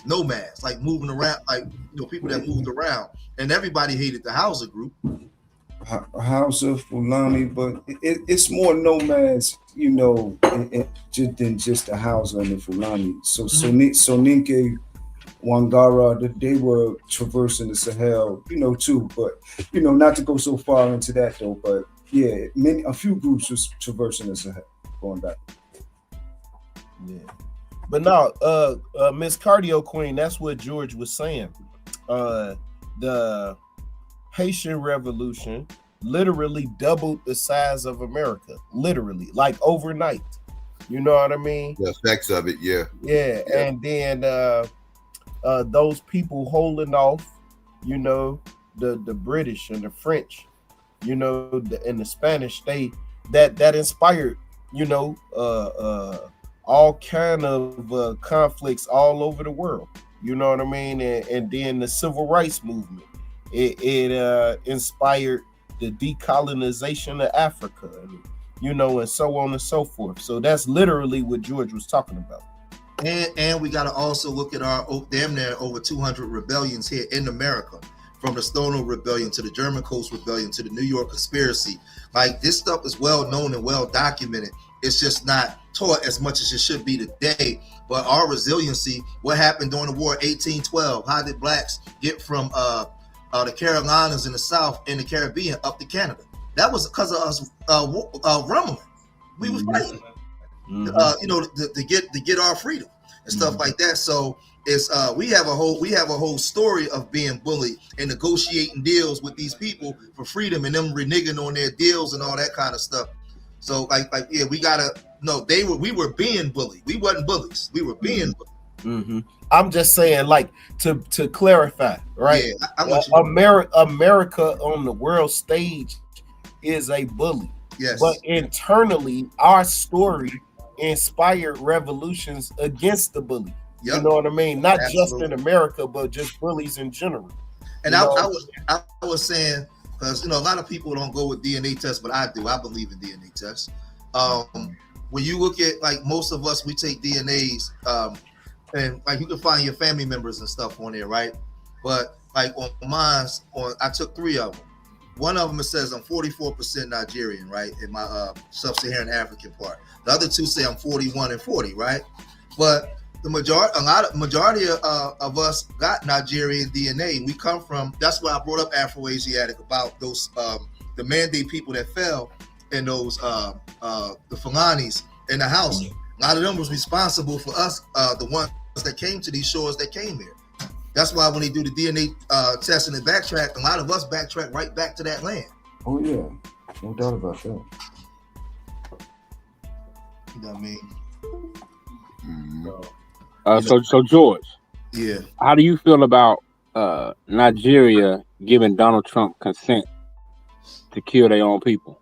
nomads, like moving around, like people that moved around. And everybody hated the Hausa group. Hausa, Fulani, but it's more nomads, than just the Hausa and the Fulani. So Soninke, Wangara, they were traversing the Sahel, too. But not to go so far into that though. But yeah, a few groups was traversing the Sahel, going back. Yeah, but now, Miss Cardio Queen, that's what George was saying. The Haitian Revolution literally doubled the size of America, literally, like overnight. You know what I mean? The effects of it, yeah. Yeah. And then those people holding off, the British and the French, and the Spanish, that inspired, all kind of conflicts all over the world. You know what I mean? And then the Civil Rights Movement, it inspired the decolonization of Africa, and so on and so forth. So that's literally what George was talking about. And we got to also look at our damn near over 200 rebellions here in America, from the Stonewall Rebellion to the German Coast Rebellion to the New York Conspiracy. Like, this stuff is well known and well documented. It's just not taught as much as it should be today. But our resiliency, what happened during the war of 1812? How did blacks get from the Carolinas in the South and the Caribbean up to Canada? That was because of us rumbling. We was fighting, to get our freedom and stuff like that. So it's we have a whole story of being bullied and negotiating deals with these people for freedom and them reneging on their deals and all that kind of stuff. So we gotta no, we were being bullied. We wasn't bullies. We were being bullied. Mm-hmm. I'm just saying, like, to clarify, right? Yeah, America on the world stage is a bully. Yes. But internally, our story inspired revolutions against the bully. Yep. You know what I mean? Not just in America, but just bullies in general. And I was saying, because a lot of people don't go with DNA tests, but I do. I believe in DNA tests. When you look at, like, most of us, we take DNAs, and like you can find your family members and stuff on there, right? But like on mine, I took 3 of them. One of them, it says I'm 44% Nigerian, right, in my sub-Saharan African part. The other 2 say I'm 41 and 40, right? But the majority of us got Nigerian DNA. We come from. That's why I brought up Afro-Asiatic, about those the Mandate people that fell, and those the Fulanis in the house. A lot of them was responsible for us, the ones that came to these shores that came here. That's why when they do the DNA test and the backtrack, a lot of us backtrack right back to that land. Oh yeah, no doubt about that. You know what I mean? So George, yeah, how do you feel about Nigeria giving Donald Trump consent to kill their own people?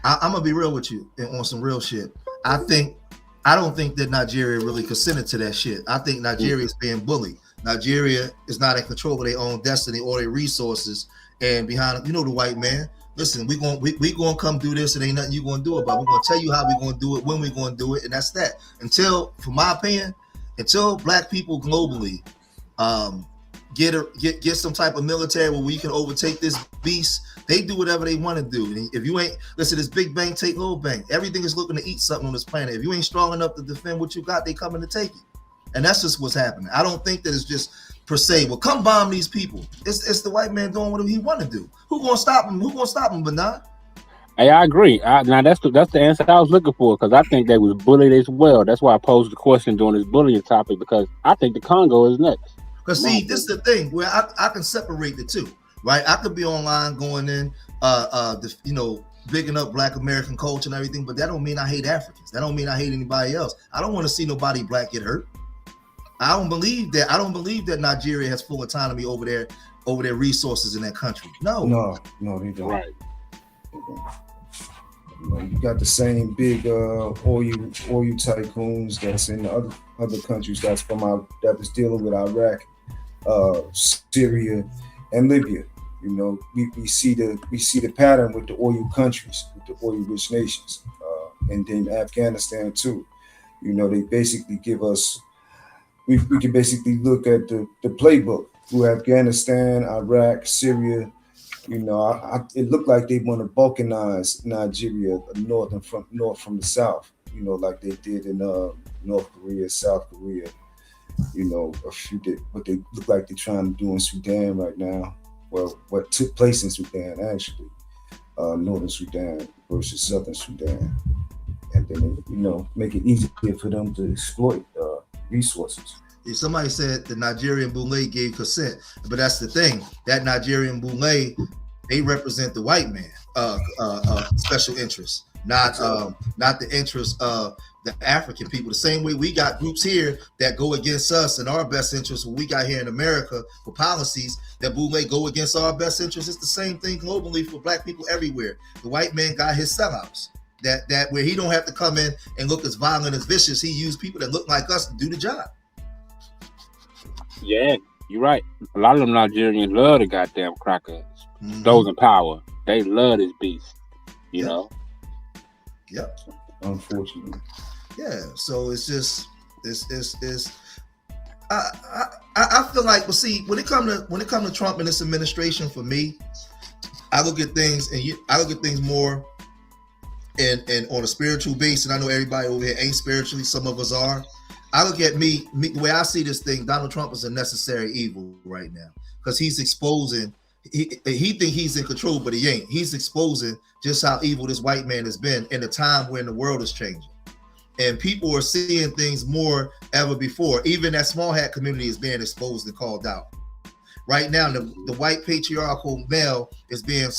I'm gonna be real with you and on some real shit. I don't think that Nigeria really consented to that shit. I think Nigeria is being bullied. Nigeria is not in control of their own destiny or their resources. And behind, the white man, listen, we gonna come do this, and ain't nothing you gonna do about it. We're gonna tell you how we're gonna do it, when we're gonna do it, and that's that. Until, for my opinion, until black people globally get some type of military where we can overtake this beast, they do whatever they want to do. And if you ain't, listen, this big bang take little bang. Everything is looking to eat something on this planet. If you ain't strong enough to defend what you got, they coming to take you. And that's just what's happening. I don't think that it's just per se, well, come bomb these people. It's the white man doing what he want to do. Who gonna stop him? But not? Hey, I agree. Now that's the answer I was looking for, because I think they was bullied as well. That's why I posed the question during this bullying topic, because I think the Congo is next. Because see, this is the thing where I can separate the two, right? I could be online going in, bigging up Black American culture and everything, but that don't mean I hate Africans. That don't mean I hate anybody else. I don't want to see nobody black get hurt. I don't believe that Nigeria has full autonomy over their resources in that country. No, they don't. Right. You got the same big oil tycoons that's in the other countries that was dealing with Iraq, Syria, and Libya. We see the pattern with the oil countries, with the oil rich nations, and then Afghanistan too. They basically give us. We can basically look at the playbook through Afghanistan, Iraq, Syria. It looked like they want to balkanize Nigeria, north from the south. Like they did in North Korea, South Korea. What they look like they're trying to do in Sudan right now. Well, what took place in Sudan actually, Northern Sudan versus Southern Sudan, and then make it easier for them to exploit resources. If somebody said the Nigerian Boule gave consent, but that's the thing. That Nigerian Boule, they represent the white man, special interest, not the interest of the African people. The same way we got groups here that go against us and our best interests, what we got here in America for policies that Boule go against our best interests. It's the same thing globally for black people everywhere. The white man got his sellouts. That where he don't have to come in and look as violent, as vicious. He used people that look like us to do the job. Yeah, you're right. A lot of them Nigerians love the goddamn crackers. Those in power, they love this beast. You know. Yep. Unfortunately. Yeah. So it's just I feel like, well, see, when it comes to Trump and this administration, for me, I look at things more and on a spiritual base, and I know everybody over here ain't spiritually, some of us are. I look at me the way I see this thing, Donald Trump is a necessary evil right now, because he's exposing, he think he's in control, but he ain't. He's exposing just how evil this white man has been in a time when the world is changing. And people are seeing things more ever before. Even that small hat community is being exposed and called out. Right now, the white patriarchal male is being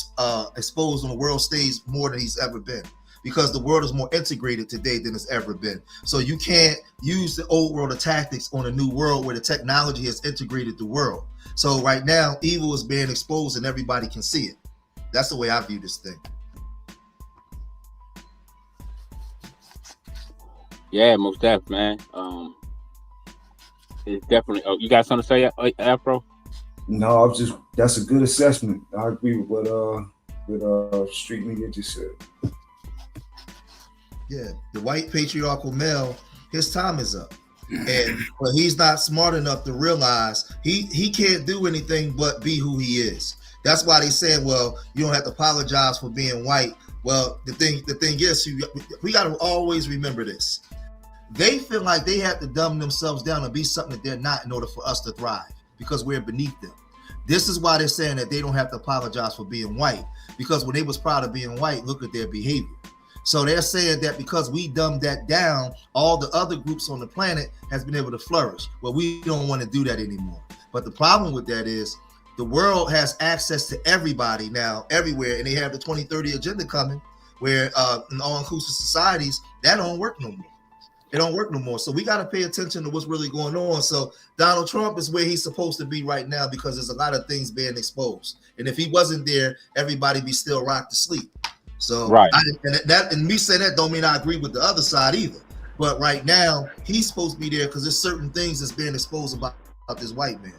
exposed on the world stage more than he's ever been, because the world is more integrated today than it's ever been. So you can't use the old world of tactics on a new world where the technology has integrated the world. So right now, evil is being exposed and everybody can see it. That's the way I view this thing. Yeah, most definitely, man. It's definitely. Oh, you got something to say, Afro? No, that's a good assessment. I agree with what Street Media just said. Yeah, the white patriarchal male, his time is up, but he's not smart enough to realize he can't do anything but be who he is. That's why they saying, well, you don't have to apologize for being white. Well, the thing is, we got to always remember this. They feel like they have to dumb themselves down and be something that they're not in order for us to thrive, because we're beneath them. This is why they're saying that they don't have to apologize for being white, because when they was proud of being white, look at their behavior. So they're saying that because we dumbed that down, all the other groups on the planet has been able to flourish. Well, we don't want to do that anymore. But the problem with that is the world has access to everybody now, everywhere, and they have the 2030 agenda coming, where in all-inclusive societies, that don't work no more. It don't work no more. So we got to pay attention to what's really going on. So Donald Trump is where he's supposed to be right now because there's a lot of things being exposed. And if he wasn't there, everybody be still rocked to sleep. So right. And me saying that don't mean I agree with the other side either. But right now, he's supposed to be there because there's certain things that's being exposed about this white man.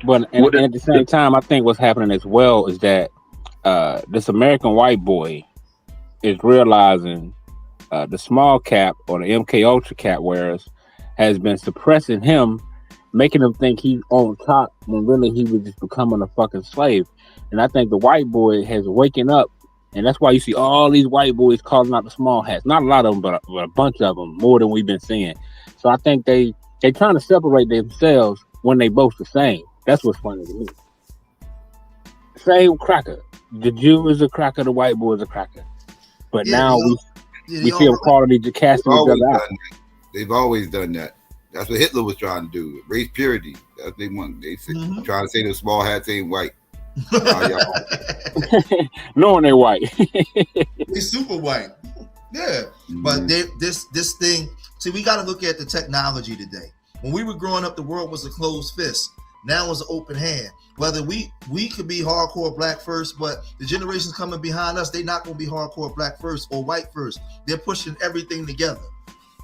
But and at the same time, I think what's happening as well is that this American white boy is realizing the small cap or the MK Ultra cap wearers has been suppressing him, making him think he's on top when really he was just becoming a fucking slave. And I think the white boy has waken up, and that's why you see all these white boys calling out the small hats. Not a lot of them, but a bunch of them, more than we've been seeing. So I think they're trying to separate themselves when they both the same. That's what's funny to me. Same cracker. The Jew is a cracker, the white boy is a cracker. But now we see them calling each casting each other out. They've always done that. That's what Hitler was trying to do. Race purity. That's what they want. They trying to say the small hats ain't white. Knowing they're white. They super white. Yeah. But this thing, see, we got to look at the technology today. When we were growing up, the world was a closed fist. Now it's an open hand. Whether we could be hardcore black first, but the generations coming behind us, they're not going to be hardcore black first or white first. They're pushing everything together.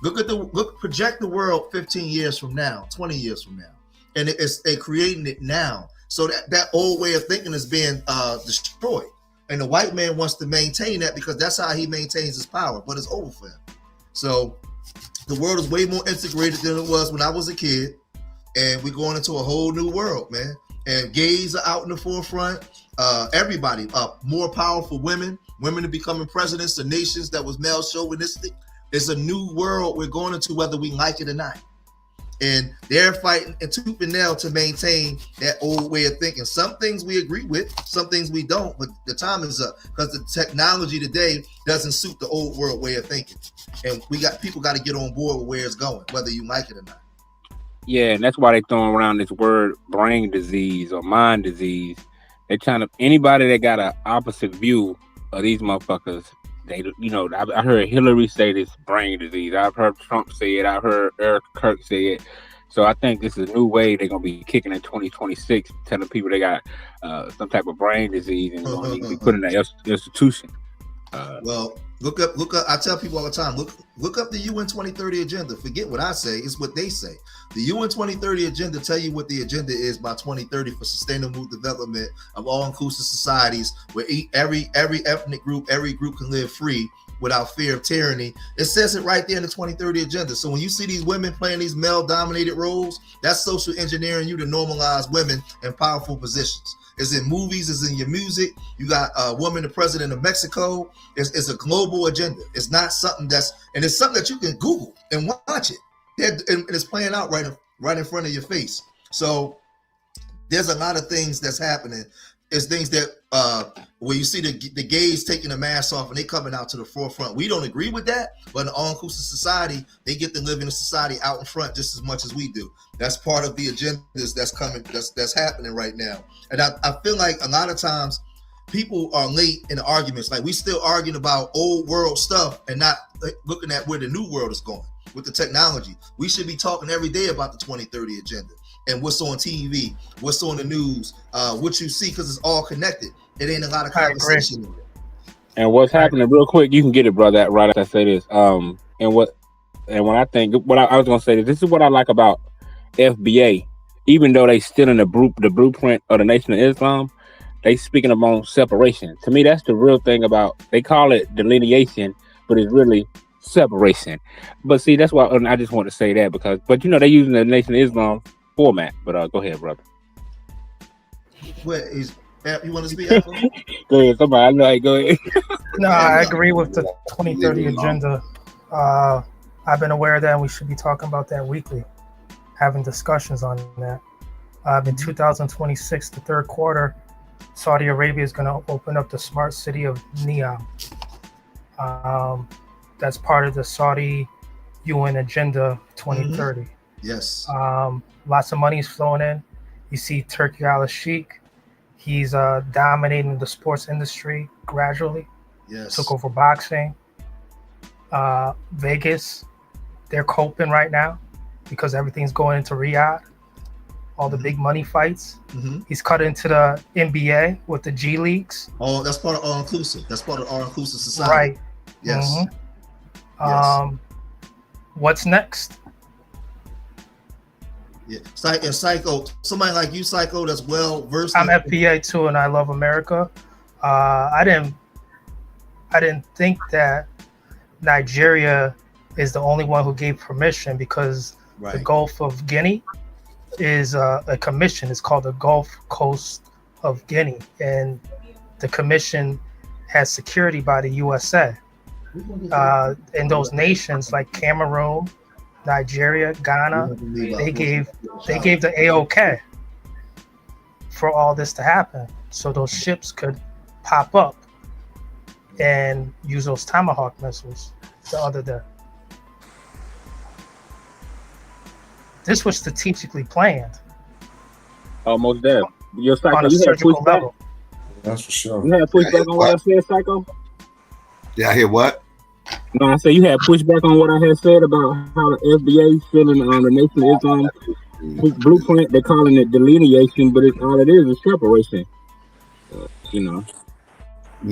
Project the world 15 years from now, 20 years from now, and they're creating it now. So that old way of thinking is being destroyed, and the white man wants to maintain that because that's how he maintains his power. But it's over for him. So the world is way more integrated than it was when I was a kid. And we're going into a whole new world, man. And gays are out in the forefront. Everybody, more powerful women are becoming presidents of nations that was male chauvinistic. It's a new world we're going into, whether we like it or not. And they're fighting and tooth and nail to maintain that old way of thinking. Some things we agree with, some things we don't, but the time is up because the technology today doesn't suit the old world way of thinking. And people got to get on board with where it's going, whether you like it or not. Yeah, and that's why they throwing around this word brain disease or mind disease. They're trying to, anybody that got an opposite view of these motherfuckers, I heard Hillary say this brain disease. I've heard Trump say it. I've heard Eric Kirk say it. So I think this is a new way they're going to be kicking in 2026, telling people they got some type of brain disease and going to need to be put in that institution. Well, look up. I tell people all the time, look up the UN 2030 agenda. Forget what I say; it's what they say. The UN 2030 agenda tell you what the agenda is by 2030 for sustainable development of all-inclusive societies, where every ethnic group, every group can live free without fear of tyranny. It says it right there in the 2030 agenda. So when you see these women playing these male-dominated roles, that's social engineering you to normalize women in powerful positions. It's in movies, it's in your music. You got a woman, the president of Mexico. It's a global agenda. It's not something and it's something that you can Google and watch it. And it's playing out right in front of your face. So there's a lot of things that's happening. It's things that where you see the gays taking the mask off and they coming out to the forefront. We don't agree with that, but in an all-inclusive society, they get to live in a society out in front just as much as we do. That's part of the agendas that's coming, that's happening right now. And I feel like a lot of times people are late in the arguments. Like we still arguing about old world stuff and not looking at where the new world is going with the technology. We should be talking every day about the 2030 agenda and what's on TV, what's on the news, what you see, because it's all connected. It ain't a lot of conversation in it. And what's happening, real quick, you can get it, brother, right after I say this. And when I think, I was gonna say this is what I like about FBA. Even though they still in the blueprint of the Nation of Islam, they speaking about separation. To me, that's the real thing about, they call it delineation, but it's really separation. But see, that's why I just want to say that but they're using the Nation of Islam format. But go ahead, brother. You want to speak? Go ahead, somebody. I know. Go ahead. No, I agree with the 2030 agenda. I've been aware of that, and we should be talking about that weekly, having discussions on that. In 2026, the third quarter, Saudi Arabia is going to open up the smart city of Neom. That's part of the Saudi UN Agenda 2030. Yes. Lots of money is flowing in. You see Turki al-Sheikh. He's dominating the sports industry gradually. Yes. Took over boxing. Vegas, they're coping right now because everything's going into Riyadh. All the big money fights. He's cut into the NBA with the G Leagues. Oh, that's part of all inclusive. That's part of all inclusive society. Right. Yes. What's next? Yeah. And Psycho, somebody like you, Psycho, that's well versed. I'm FBA too, and I love America. I didn't think that Nigeria is the only one who gave permission, because the Gulf of Guinea is a commission. It's called the Gulf Coast of Guinea, and the commission has security by the USA. And those nations like Cameroon, Nigeria, Ghana, they gave the AOK for all this to happen, so those ships could pop up and use those Tomahawk missiles the other day. This was strategically planned. Almost there. Your Psycho, On a you had surgical pushback. level. That's for sure. You had pushback on what I said, Psycho? Did I hear what? No, I said you had pushback on what I had said about how the FBA feeling on the Nation of Islam blueprint. They're calling it delineation, but all it is separation. You know.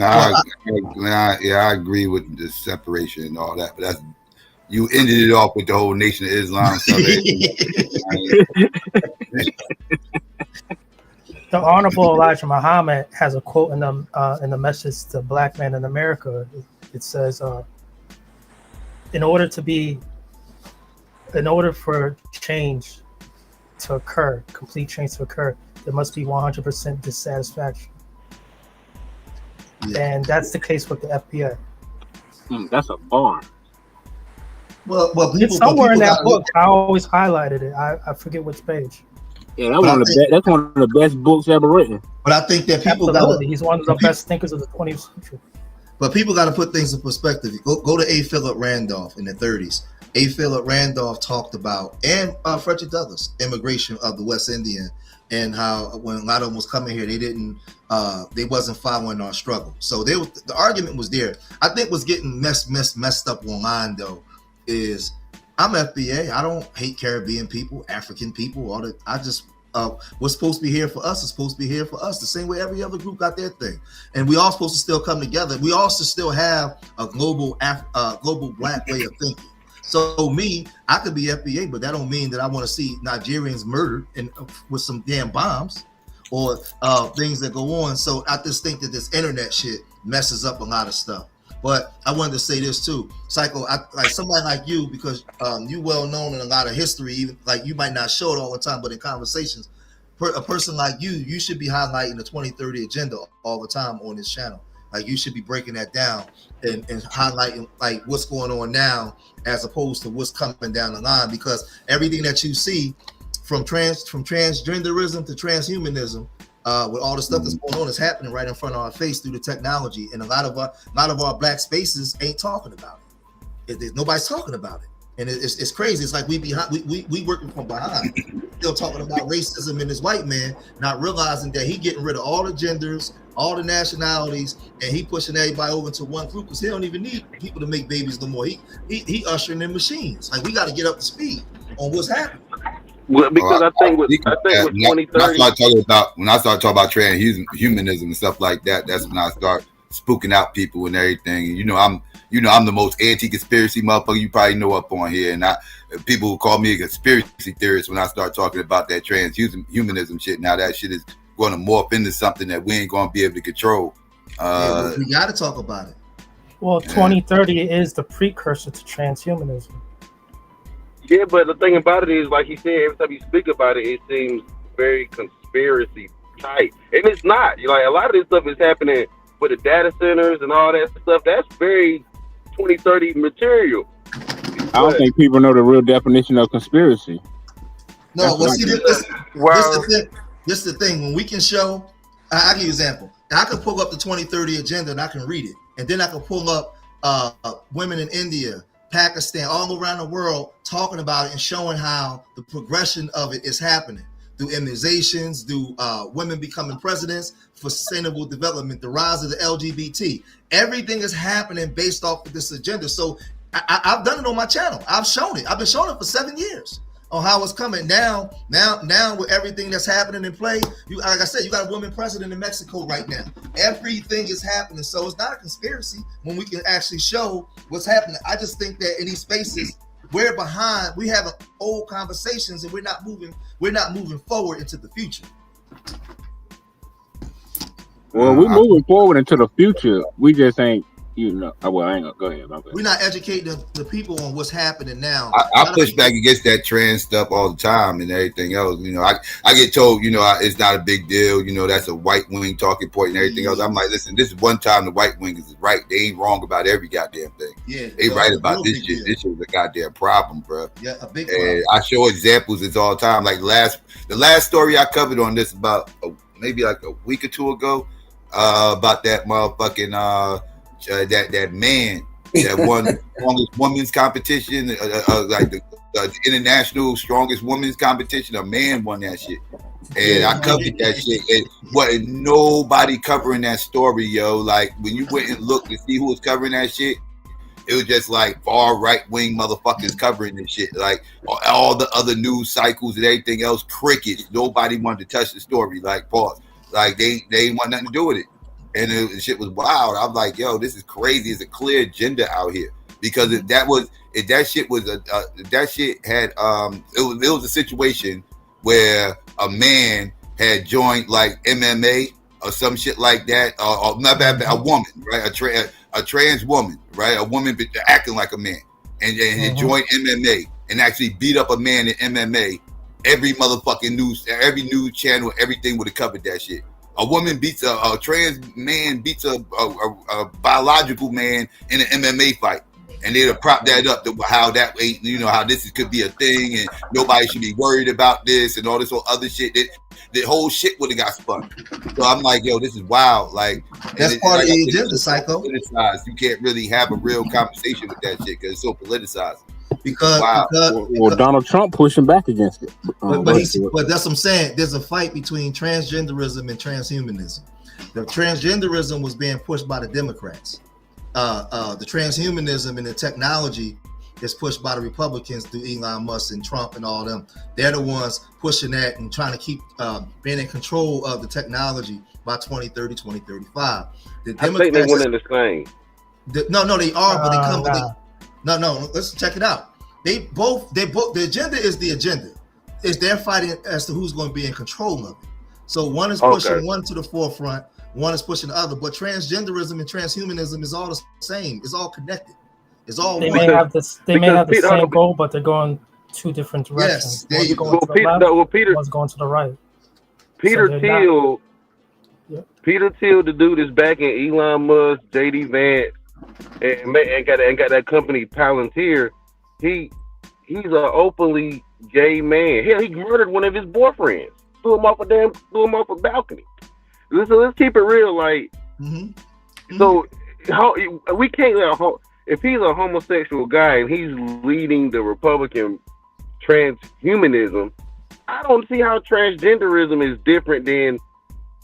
I agree with the separation and all that, but that's, you ended it off with the whole Nation of Islam stuff. The Honorable Elijah Muhammad has a quote in the message to Black men in America. It says, in order for change to occur, complete change to occur, there must be 100% dissatisfaction. And that's the case with the FBA. That's a bar. Well, it's somewhere in that book. I always highlighted it. I forget which page. Yeah, that's one of the best books ever written. But I think that people he's one of the best thinkers of the 20th century. But people got to put things in perspective. Go to A. Philip Randolph in the 30s. A. Philip Randolph talked about, and Frederick Douglass, immigration of the West Indian, and how when a lot of them was coming here, they wasn't following our struggle. So the argument was there. I think what's getting messed up online though is, I'm FBA. I don't hate Caribbean people, African people. What's supposed to be here for us is supposed to be here for us, the same way every other group got their thing. And we all supposed to still come together. We also still have a global Black way of thinking. So I could be FBA, but that don't mean that I want to see Nigerians murdered with some damn bombs or things that go on. So I just think that this internet shit messes up a lot of stuff. But I wanted to say this too, Psycho. Like somebody like you, because you well known in a lot of history. Even like you might not show it all the time, but in conversations, a person like you should be highlighting the 2030 agenda all the time on this channel. Like you should be breaking that down and highlighting like what's going on now, as opposed to what's coming down the line. Because everything that you see, from transgenderism to transhumanism, with all the stuff that's going on, is happening right in front of our face through the technology, and a lot of our Black spaces ain't talking about it. Nobody's talking about it, and it's crazy. It's like we working from behind, still talking about racism in this white man, not realizing that he getting rid of all the genders, all the nationalities, and he pushing everybody over into one group, because he don't even need people to make babies no more. He ushering in machines. Like we got to get up to speed on what's happening. Well, because I think with 2030, when I start talking about transhumanism and stuff like that, that's when I start spooking out people and everything. And you know I'm the most anti-conspiracy motherfucker you probably know up on here, and people will call me a conspiracy theorist when I start talking about that transhumanism shit. Now that shit is going to morph into something that we ain't going to be able to control. We got to talk about it. Well, 2030 is the precursor to transhumanism. Yeah, but the thing about it is, like he said, every time you speak about it, it seems very conspiracy type, and it's not. Like a lot of this stuff is happening with the data centers and all that stuff. That's very 2030 material. I don't think people know the real definition of conspiracy. No, well, see, this is the thing. When we can show, I'll give you an example. I can pull up the 2030 agenda and I can read it, and then I can pull up women in India, Pakistan, all around the world talking about it and showing how the progression of it is happening through immunizations, through women becoming presidents for sustainable development, the rise of the LGBT. Everything is happening based off of this agenda. So I've done it on my channel. I've shown it. I've been showing it for 7 years on how it's coming. Now with everything that's happening in play, you, like I said, you got a woman president in Mexico right now. Everything is happening. So it's not a conspiracy when we can actually show what's happening. I just think that in these spaces, we're behind. We have old conversations and we're not moving forward into the future. Well, we're moving forward into the future. We just ain't, well, I ain't gonna go ahead. We're not educating the people on what's happening now. I push back against that trans stuff all the time and everything else. I get told, it's not a big deal. That's a white wing talking point and everything else. I'm like, listen, this is one time the white wing is right. They ain't wrong about every goddamn thing. Yeah, they right about this shit. This shit is a goddamn problem, bro. Yeah, a big problem. I show examples this all the time. Like the last story I covered on this about maybe like a week or two ago about that motherfucking that man that won the strongest women's competition, like the international strongest women's competition. A man won that shit, and I covered that shit. And wasn't nobody covering that story, yo. Like when you went and looked to see who was covering that shit, it was just like far right wing motherfuckers covering this shit. Like all the other news cycles and everything else, crickets. Nobody wanted to touch the story. Like pause. Like they ain't want nothing to do with it. And the shit was wild. I'm like, yo, this is crazy. It's a clear agenda out here. Because if that shit had it was a situation where a man had joined like MMA or some shit like that, or not bad, a woman, right? A trans woman, right? A woman acting like a man, and joined MMA and actually beat up a man in MMA. Every motherfucking every news channel, everything would have covered that shit. A woman beats a trans man beats a biological man in an MMA fight, and they'd have propped that up to how that ain't, how this could be a thing, and nobody should be worried about this and all this other shit. The whole shit would have got spun. So I'm like, yo, this is wild. Like that's part of the agenda, Psycho. You can't really have a real conversation with that shit because it's so politicized. Because Donald Trump pushing back against it. But that's what I'm saying. There's a fight between transgenderism and transhumanism. The transgenderism was being pushed by the Democrats. The transhumanism and the technology is pushed by the Republicans through Elon Musk and Trump and all them. They're the ones pushing that and trying to keep being in control of the technology by 2030, 2035. The Democrats, I think they went in the same. No, they are, but they come. No, let's check it out. They both, the agenda is the agenda. Is they're fighting as to who's going to be in control of it. So one is pushing one to the forefront, one is pushing the other. But transgenderism and transhumanism is all the same. It's all connected. It's all they one. may have this. They may have the same goal, but they're going two different directions. Yes, there you go. One's going to the right. Peter Thiel, the dude is backing Elon Musk, D.A.B.A.T.E, and got that company Palantir. He's an openly gay man. Hell, he murdered one of his boyfriends. Threw him off a balcony. Let's keep it real. Like, so we can't let if he's a homosexual guy and he's leading the Republican transhumanism, I don't see how transgenderism is different than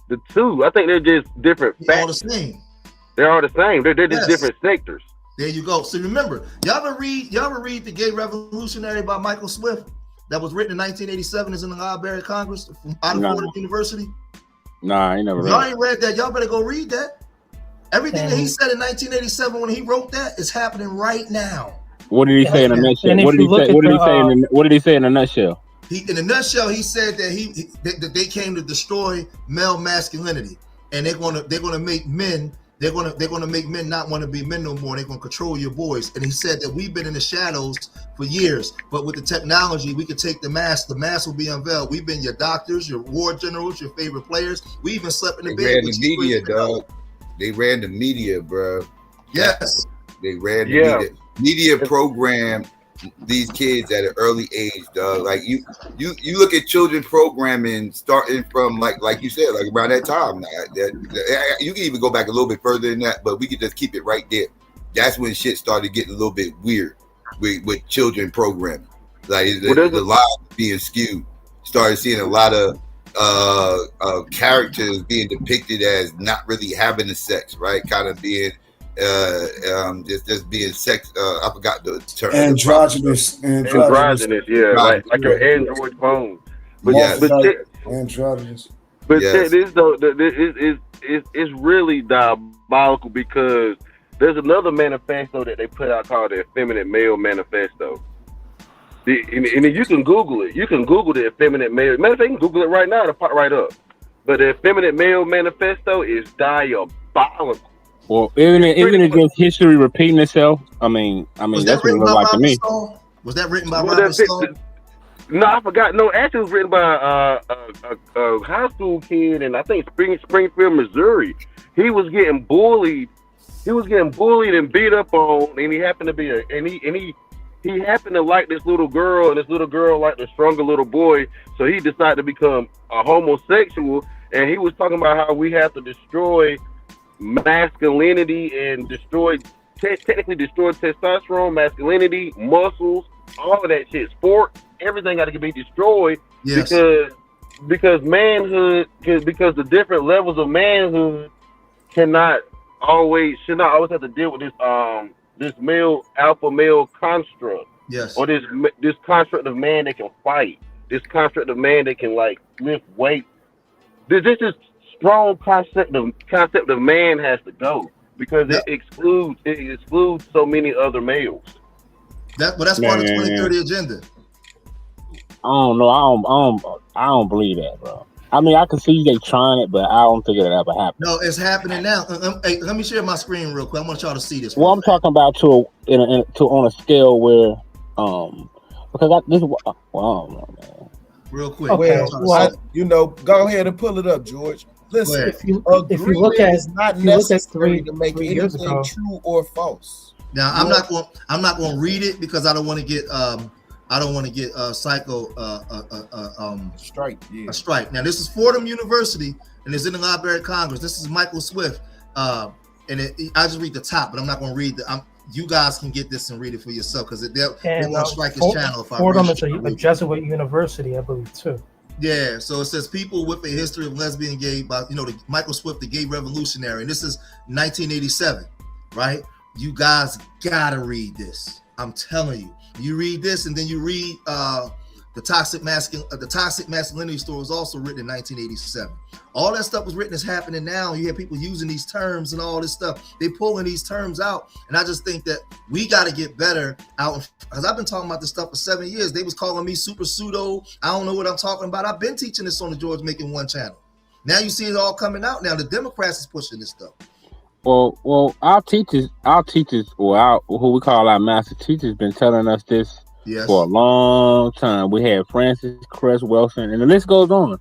the two. I think they're just different facts. All the same. They're all the same. They're just different sectors. There you go. So remember, y'all ever read The Gay Revolutionary by Michael Swift that was written in 1987? Is in the Library of Congress from out of Fordham University. Nah, I ain't never read. Y'all ain't read that. Y'all better go read that. Everything that he said in 1987 when he wrote that is happening right now. What did he say in a nutshell? What did he say in a nutshell? In a nutshell, he said that they came to destroy male masculinity, and they're gonna make men. They're gonna make men not want to be men no more. They're gonna control your boys. And he said that we've been in the shadows for years, but with the technology, we could take the mask. The mask will be unveiled. We've been your doctors, your war generals, your favorite players. We even slept in the bed. They ran the media, dog. They ran the media, bro. Yes, they ran the media. Media programmed these kids at an early age, dog. Like you look at children programming starting from like you said, like around that time. You can even go back a little bit further than that, but we could just keep it right there. that's when shit started getting a little bit weird with children programming. Like Well, the lives being skewed. Started seeing a lot of characters being depicted as not really having the sex, right? Kind of being just being sex. I forgot the term. Androgynous, yeah, like your Android phone. But androgynous. But check this though, it's really diabolical because there's another manifesto that they put out called the Effeminate Male Manifesto. And you can Google it. You can Google the Effeminate Male. Matter of fact, you can Google it right now to pop right up. But the Effeminate Male Manifesto is diabolical. Well, isn't it just history repeating itself? I mean, that's what it looked like to me. Was that written by Robert Stahl? No, I forgot. No, actually, it was written by a high school kid in, I think, Springfield, Missouri. He was getting bullied. He was getting bullied and beat up on, and he happened to be he happened to like this little girl, and this little girl liked a stronger little boy. So he decided to become a homosexual, and he was talking about how we have to destroy masculinity and technically destroy testosterone, masculinity, muscles, all of that shit, sport. Everything got to be destroyed because manhood, because the different levels of manhood should not always have to deal with this alpha male construct. Yes. Or this construct of man that can fight. This construct of man that can like lift weight. This is strong concept of man has to go because it excludes so many other males. That's part of the 2030 agenda. I don't know. I don't believe that, bro. I mean, I can see they trying it, but I don't think it'll ever happen. No, it's happening now. Hey, let me share my screen real quick. I want y'all to see this. Well, I'm talking about on a scale where because this is I don't know, man. Real quick. Okay. Go ahead and pull it up, George. Listen, if you look at not necessary to make anything true or false. Now, I'm not going to read it because I don't want to get a strike. Now, this is Fordham University, and it's in the Library of Congress. This is Michael Swift, I just read the top, but I'm not going to read you guys can get this and read it for yourself because they won't strike his channel if I read it. Fordham is a Jesuit university, I believe, too. Yeah, so it says people with a history of lesbian, gay, Michael Swift, the gay revolutionary, and this is 1987, right? You guys gotta read this. I'm telling you. You read this, and then you read the toxic masculinity story was also written in 1987. All that stuff was written is happening now. You have people using these terms and all this stuff. They pulling these terms out, and I just think that we got to get better out. Because I've been talking about this stuff for 7 years. They was calling me super pseudo. I don't know what I'm talking about. I've been teaching this on the George Making One channel. Now you see it all coming out. Now the Democrats is pushing this stuff. Well, our teachers, or who we call our master teachers, been telling us this for a long time. We had Francis Cress Wilson, and the list goes on.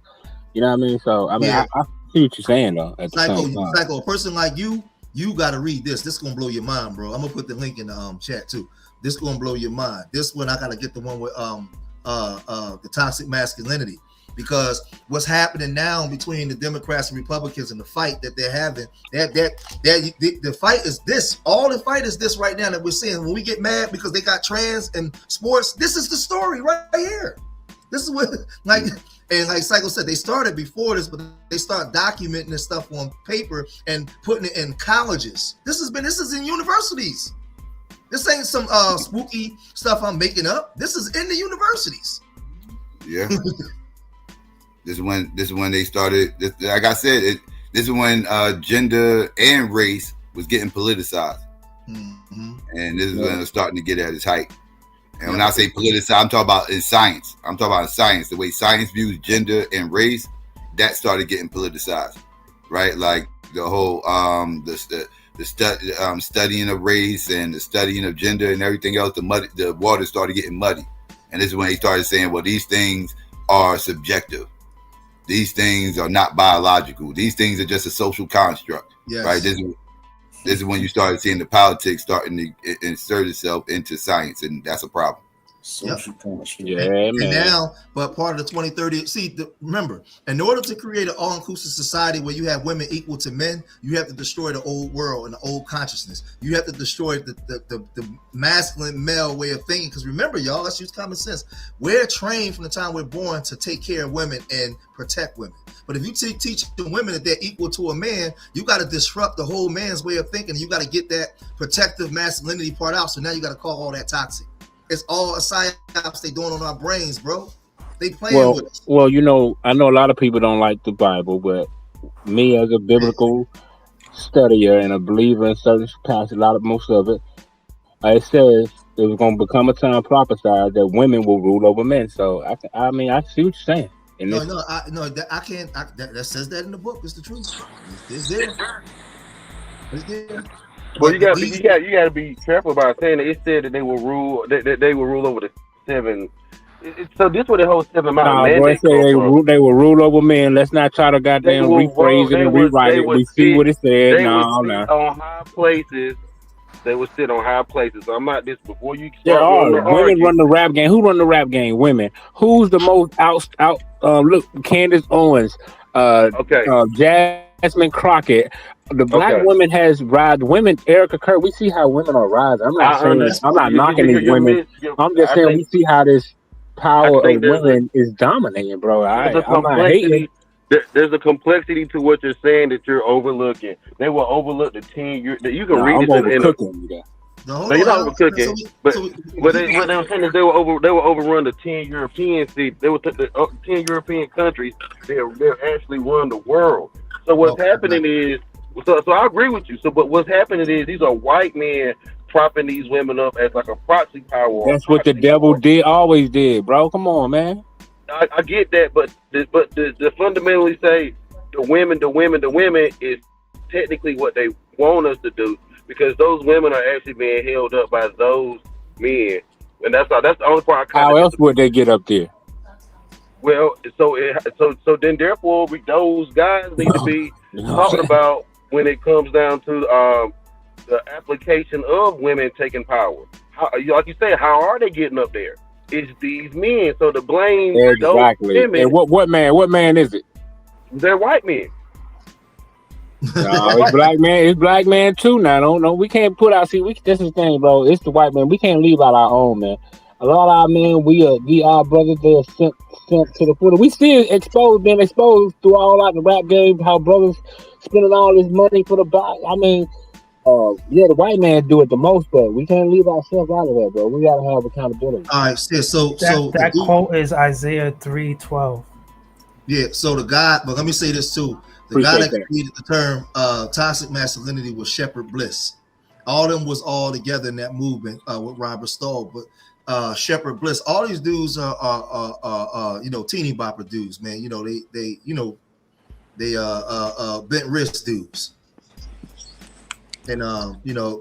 You know what I mean? So I mean, I see what you're saying though. At the same time. Psycho, a person like you got to read this. This is gonna blow your mind, bro. I'm gonna put the link in the chat too. This is gonna blow your mind. This one I gotta get the one with the toxic masculinity. Because what's happening now between the Democrats and Republicans and the fight that they're having, the fight is this. All the fight is this right now that we're seeing. When we get mad because they got trans and sports, this is the story right here. This is what, like Psycho said, they started before this, but they start documenting this stuff on paper and putting it in colleges. This is in universities. This ain't some spooky stuff I'm making up. This is in the universities. Yeah. This is when they started. Like I said, this is when gender and race was getting politicized, and this is when it's starting to get at its height. And when I say politicized, I'm talking about in science. I'm talking about in science, the way science views gender and race. That started getting politicized, right? Like the whole studying of race and the studying of gender and everything else. The water started getting muddy, and this is when they started saying, well, these things are subjective. These things are not biological. These things are just a social construct, right? This is when you started seeing the politics starting to insert itself into science, and that's a problem. Social construct. Yeah, And man. now, but part of the 2030, remember, in order to create an all-inclusive society where you have women equal to men, you have to destroy the old world and the old consciousness. You have to destroy the masculine male way of thinking. Because remember, y'all, let's use common sense. We're trained from the time we're born to take care of women and protect women. But if you teach the women that they're equal to a man, you got to disrupt the whole man's way of thinking. You got to get that protective masculinity part out. So now you got to call all that toxic. It's all a psyops they doing on our brains, bro. They playing with us. Well, you know, I know a lot of people don't like the Bible, but me as a biblical studier and a believer in certain passages, most of it, it says it was going to become a time prophesied that women will rule over men. So I mean, I see what you're saying. That says that in the book. It's the truth. It's there. It's there. Well, you got to be careful about saying that. It said that they will rule. That they will rule over the seven. So this where the whole 7 mountain mandate they will rule over men. Let's not try to goddamn rephrase it and rewrite it. We see what it said. No. On high places. They would sit on high places. So I'm not this before you start. There are women run the rap game. Who run the rap game? Women. Who's the most out? Look, Candace Owens. Jasmine Crockett. The black women has rise. Women, Erica Kerr. We see how women are rising. I'm not knocking these women. I'm just saying we see how this power of women is dominating, bro. I'm not hating. There's a complexity to what you're saying that you're overlooking. They will overlook the 10 years. You can read this in No, you're not overcooking. But what they were saying is they will overrun the 10 European cities. They will take the 10 European countries. They'll actually run the world. So what's happening is, so I agree with you. So, but what's happening is these are white men propping these women up as like a proxy power. That's what the devil always did, bro. Come on, man. I get that, but the fundamentally say the women is technically what they want us to do, because those women are actually being held up by those men, and that's the only part. How else would they get up there? Well, so then therefore those guys need to be talking about when it comes down to the application of women taking power. How, like you say, how are they getting up there? It's these men. So to blame those women. And what man is it? They're white men. No, it's black man. It's black man too. Now, don't we can't put out. This is the thing, bro. It's the white man. We can't leave out our own, man. A lot of our men, we our brothers. They're sent to the foot. We see being exposed through all out the rap game. How brothers spending all this money for the back. I mean, the white man do it the most, but we can't leave ourselves out of that, bro. We gotta have accountability. All right, so that quote is Isaiah 3:12. Yeah, so the guy, but let me say this too. The guy that created the term toxic masculinity was Shepard Bliss. All of them was all together in that movement with Robert Stahl, but Shepard Bliss, all these dudes are teeny bopper dudes, man. They bent wrist dudes. And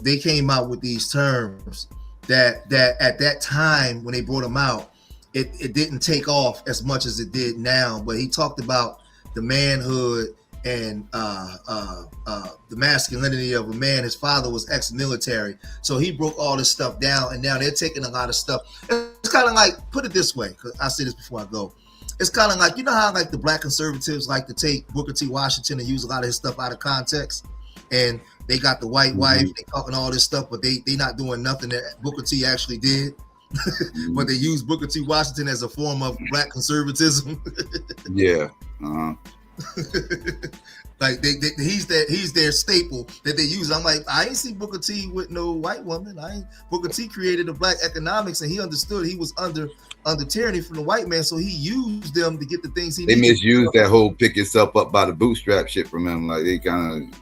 they came out with these terms that at that time when they brought them out, it didn't take off as much as it did now. But he talked about the manhood and the masculinity of a man. His father was ex-military, so he broke all this stuff down. And now they're taking a lot of stuff. It's kind of like, put it this way, because I say this before I go. It's kind of like, you know how like the black conservatives like to take Booker T. Washington and use a lot of his stuff out of context, and they got the white wife, they talking all this stuff, but they not doing nothing that Booker T actually did. But they use Booker T. Washington as a form of black conservatism. Yeah. Like he's their staple that they use. I'm like, I ain't see Booker T with no white woman. Booker T created the black economics, and he understood he was under tyranny from the white man, so he used them to get the things he needed. They misused that whole pick yourself up by the bootstrap shit from him. Like they kind of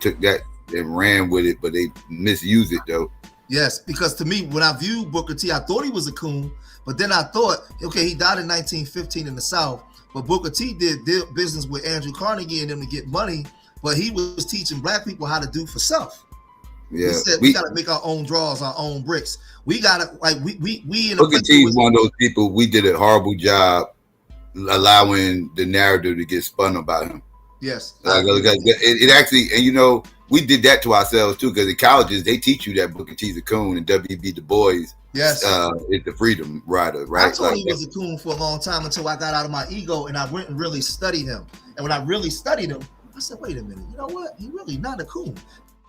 took that and ran with it, but they misused it though. Yes, because to me, when I viewed Booker T, I thought he was a coon, but then I thought, okay, he died in 1915 in the South, but Booker T did business with Andrew Carnegie and them to get money, but he was teaching black people how to do for self. Yeah, he said we got to make our own draws, our own bricks. We got to we in Booker T is one of those people. We did a horrible job allowing the narrative to get spun about him. Yes, it actually, and we did that to ourselves too, because in colleges they teach you that Booker T's a coon and W.B. Du Bois Yes. Is the Freedom Rider, right? I told Like, he was a coon for a long time until I got out of my ego and I went and really studied him. And when I really studied him, I said, wait a minute, you know what? He really not a coon.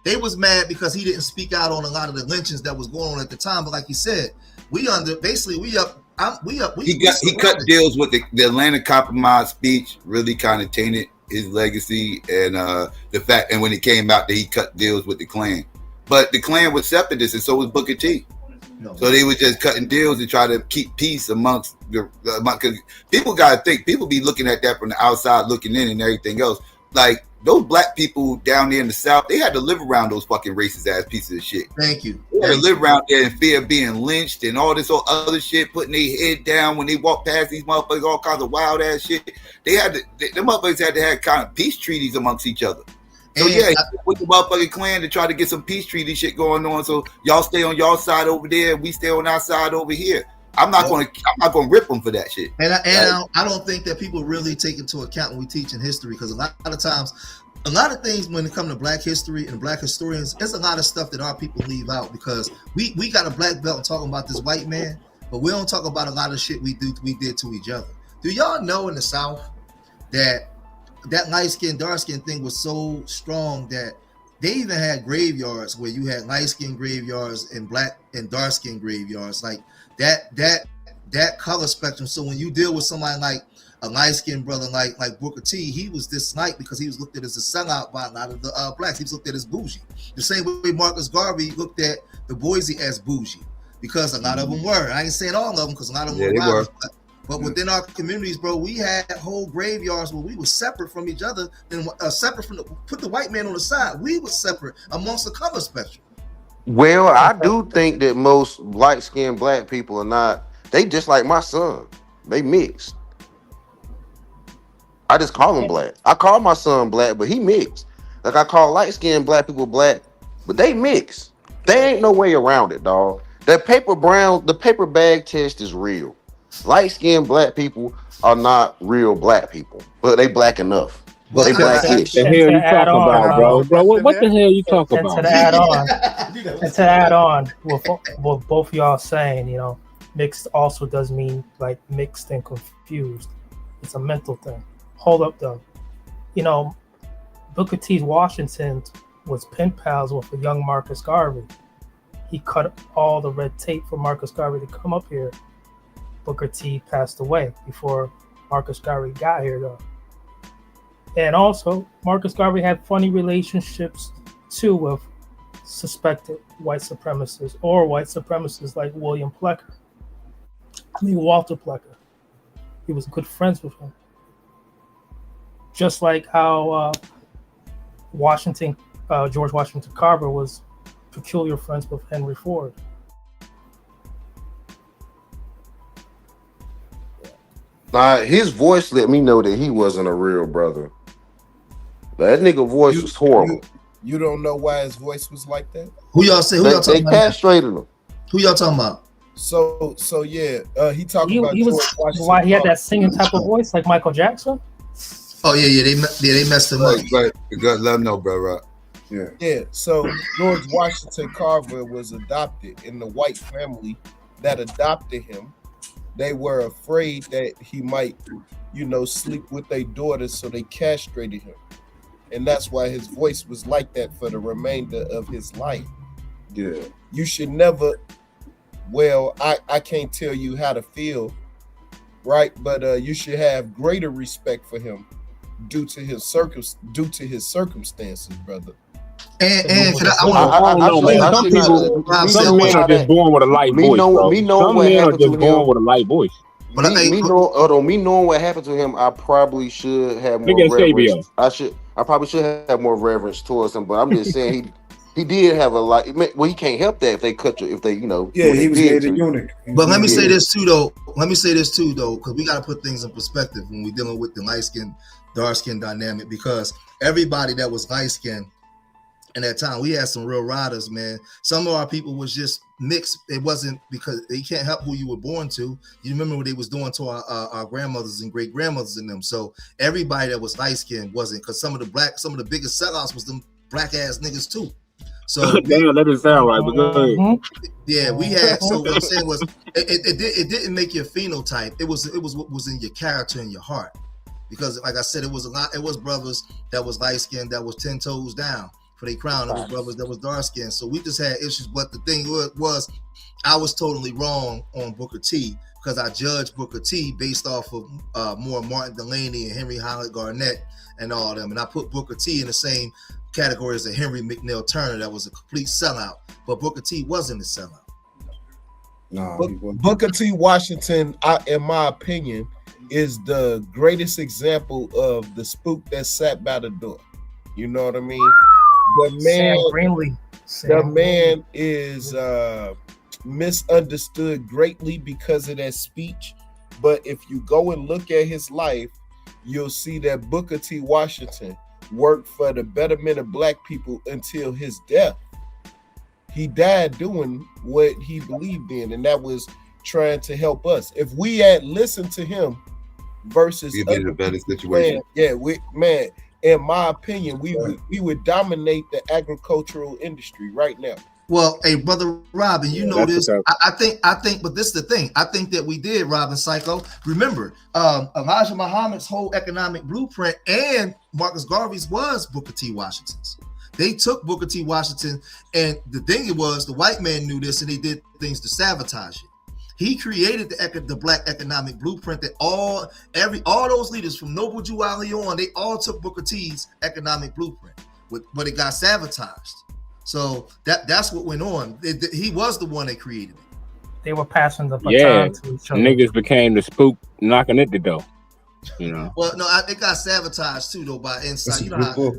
They was mad because he didn't speak out on a lot of the lynchings that was going on at the time. But like you said, we cut deals with the Atlanta Compromise speech, really kind of tainted his legacy, and the fact, and when it came out that he cut deals with the Klan, but the Klan was separatists, and so was Booker T. So they were just cutting deals to try to keep peace amongst because people got to think, people be looking at that from the outside looking in and everything else. Like, those black people down there in the South, they had to live around those fucking racist ass pieces of shit. Thank you. They had to live around there in fear of being lynched and all this other shit, putting their head down when they walk past these motherfuckers, all kinds of wild ass shit. They had to, the motherfuckers had to have kind of peace treaties amongst each other. So with the motherfucking Klan to try to get some peace treaty shit going on. So y'all stay on y'all side over there, we stay on our side over here. I'm not gonna rip them for that shit. And I don't think that people really take into account when we teach in history, because a lot of times, a lot of things when it comes to Black history and Black historians, there's a lot of stuff that our people leave out because we got a black belt and talking about this white man, but we don't talk about a lot of shit we did to each other. Do y'all know in the South that light skin, dark skin thing was so strong that they even had graveyards where you had light skin graveyards and black and dark skin graveyards, like that color spectrum. So when you deal with somebody like a light skinned brother like Booker T, he was disliked because he was looked at as a sellout by a lot of the blacks. He was looked at as bougie. The same way Marcus Garvey looked at the Boise as bougie, because a lot of them were. I ain't saying all of them, because a lot of them were robbers, but within our communities, bro, we had whole graveyards where we were separate from each other, and separate from put the white man on the side. We were separate amongst the color spectrum. Well, I do think that most light-skinned black people are not. They just like my son. They mixed. I just call him black. I call my son black, but he mixed. Like, I call light-skinned black people black, but they mix. There ain't no way around it, dog. The paper bag test is real. Light-skinned black people are not real black people, but they black enough. They black-ish. What the hell you talking about, bro? Bro, what the hell you talking about? And to add on, what both of y'all saying, you know, mixed also does mean like mixed and confused. It's a mental thing. Hold up, though. You know, Booker T. Washington was pen pals with a young Marcus Garvey. He cut all the red tape for Marcus Garvey to come up here. Booker T passed away before Marcus Garvey got here, though. And also, Marcus Garvey had funny relationships, too, with suspected white supremacists or white supremacists like Walter Plecker. He was good friends with him. Just like how George Washington Carver was peculiar friends with Henry Ford. His voice let me know that he wasn't a real brother. That nigga voice was horrible. You don't know why his voice was like that? Who y'all say? Who y'all talking about? They castrated him. Who y'all talking about? So yeah, he talking about he was why he had that singing type of voice like Michael Jackson. Oh yeah, they messed him up. Right, let them know, bro. Right. Yeah. So George Washington Carver was adopted, and the white family that adopted him, they were afraid that he might, sleep with their daughters, so they castrated him, and that's why his voice was like that for the remainder of his life. Yeah. You should never. Well, I can't tell you how to feel, right? But you should have greater respect for him due to his circumstances, brother. And some men are just born with a light voice. Some men are just born with a light voice. Me knowing what happened to him, I probably should have more reverence. I probably should have more reverence towards him. But I'm just saying he did have a lot. Well, he can't help that if they cut you. If they, Yeah, he was made a eunuch. But let me say this too, though, because we got to put things in perspective when we're dealing with the light skin, dark skin dynamic. Because everybody that was light skinned in that time, we had some real riders, man. Some of our people was just mixed. It wasn't because they can't help who you were born to. You remember what they was doing to our grandmothers and great grandmothers in them. So everybody that was light skinned wasn't, because some of the biggest sellouts was them black ass niggas too. So damn, that doesn't sound right. But go ahead. yeah, we had. So what I'm saying was, it didn't make your phenotype. It was what was in your character and your heart. Because, like I said, it was a lot. It was brothers that was light skinned that was 10 toes down for their crown. It was brothers that was dark skinned. So we just had issues. But the thing was, I was totally wrong on Booker T because I judged Booker T based off of more Martin Delaney and Henry Howard Garnett and all of them, and I put Booker T in the same category as a Henry McNeil Turner that was a complete sellout. But Booker T wasn't a sellout. No, Booker T. Washington, in my opinion, is the greatest example of the spook that sat by the door. You know what I mean? The man is misunderstood greatly because of that speech. But if you go and look at his life, you'll see that Booker T. Washington worked for the betterment of black people until his death. He died doing what he believed in, and that was trying to help us. If we had listened to him versus we'd be in a better situation. In my opinion, we would dominate the agricultural industry right now. Well, hey, brother Robin, you know this. I think, but this is the thing. I think that we did, Robin Psycho. Remember, Elijah Muhammad's whole economic blueprint and Marcus Garvey's was Booker T. Washington's. They took Booker T. Washington, and the thing was, the white man knew this, and they did things to sabotage it. He created the black economic blueprint that all those leaders from Noble Jew Ali on, they all took Booker T's economic blueprint, but it got sabotaged. So that's what went on. He was the one that created it. They were passing the baton to each other. Niggas became the spook knocking at the door. You know. Well, no, it got sabotaged too, though, by inside. You know how,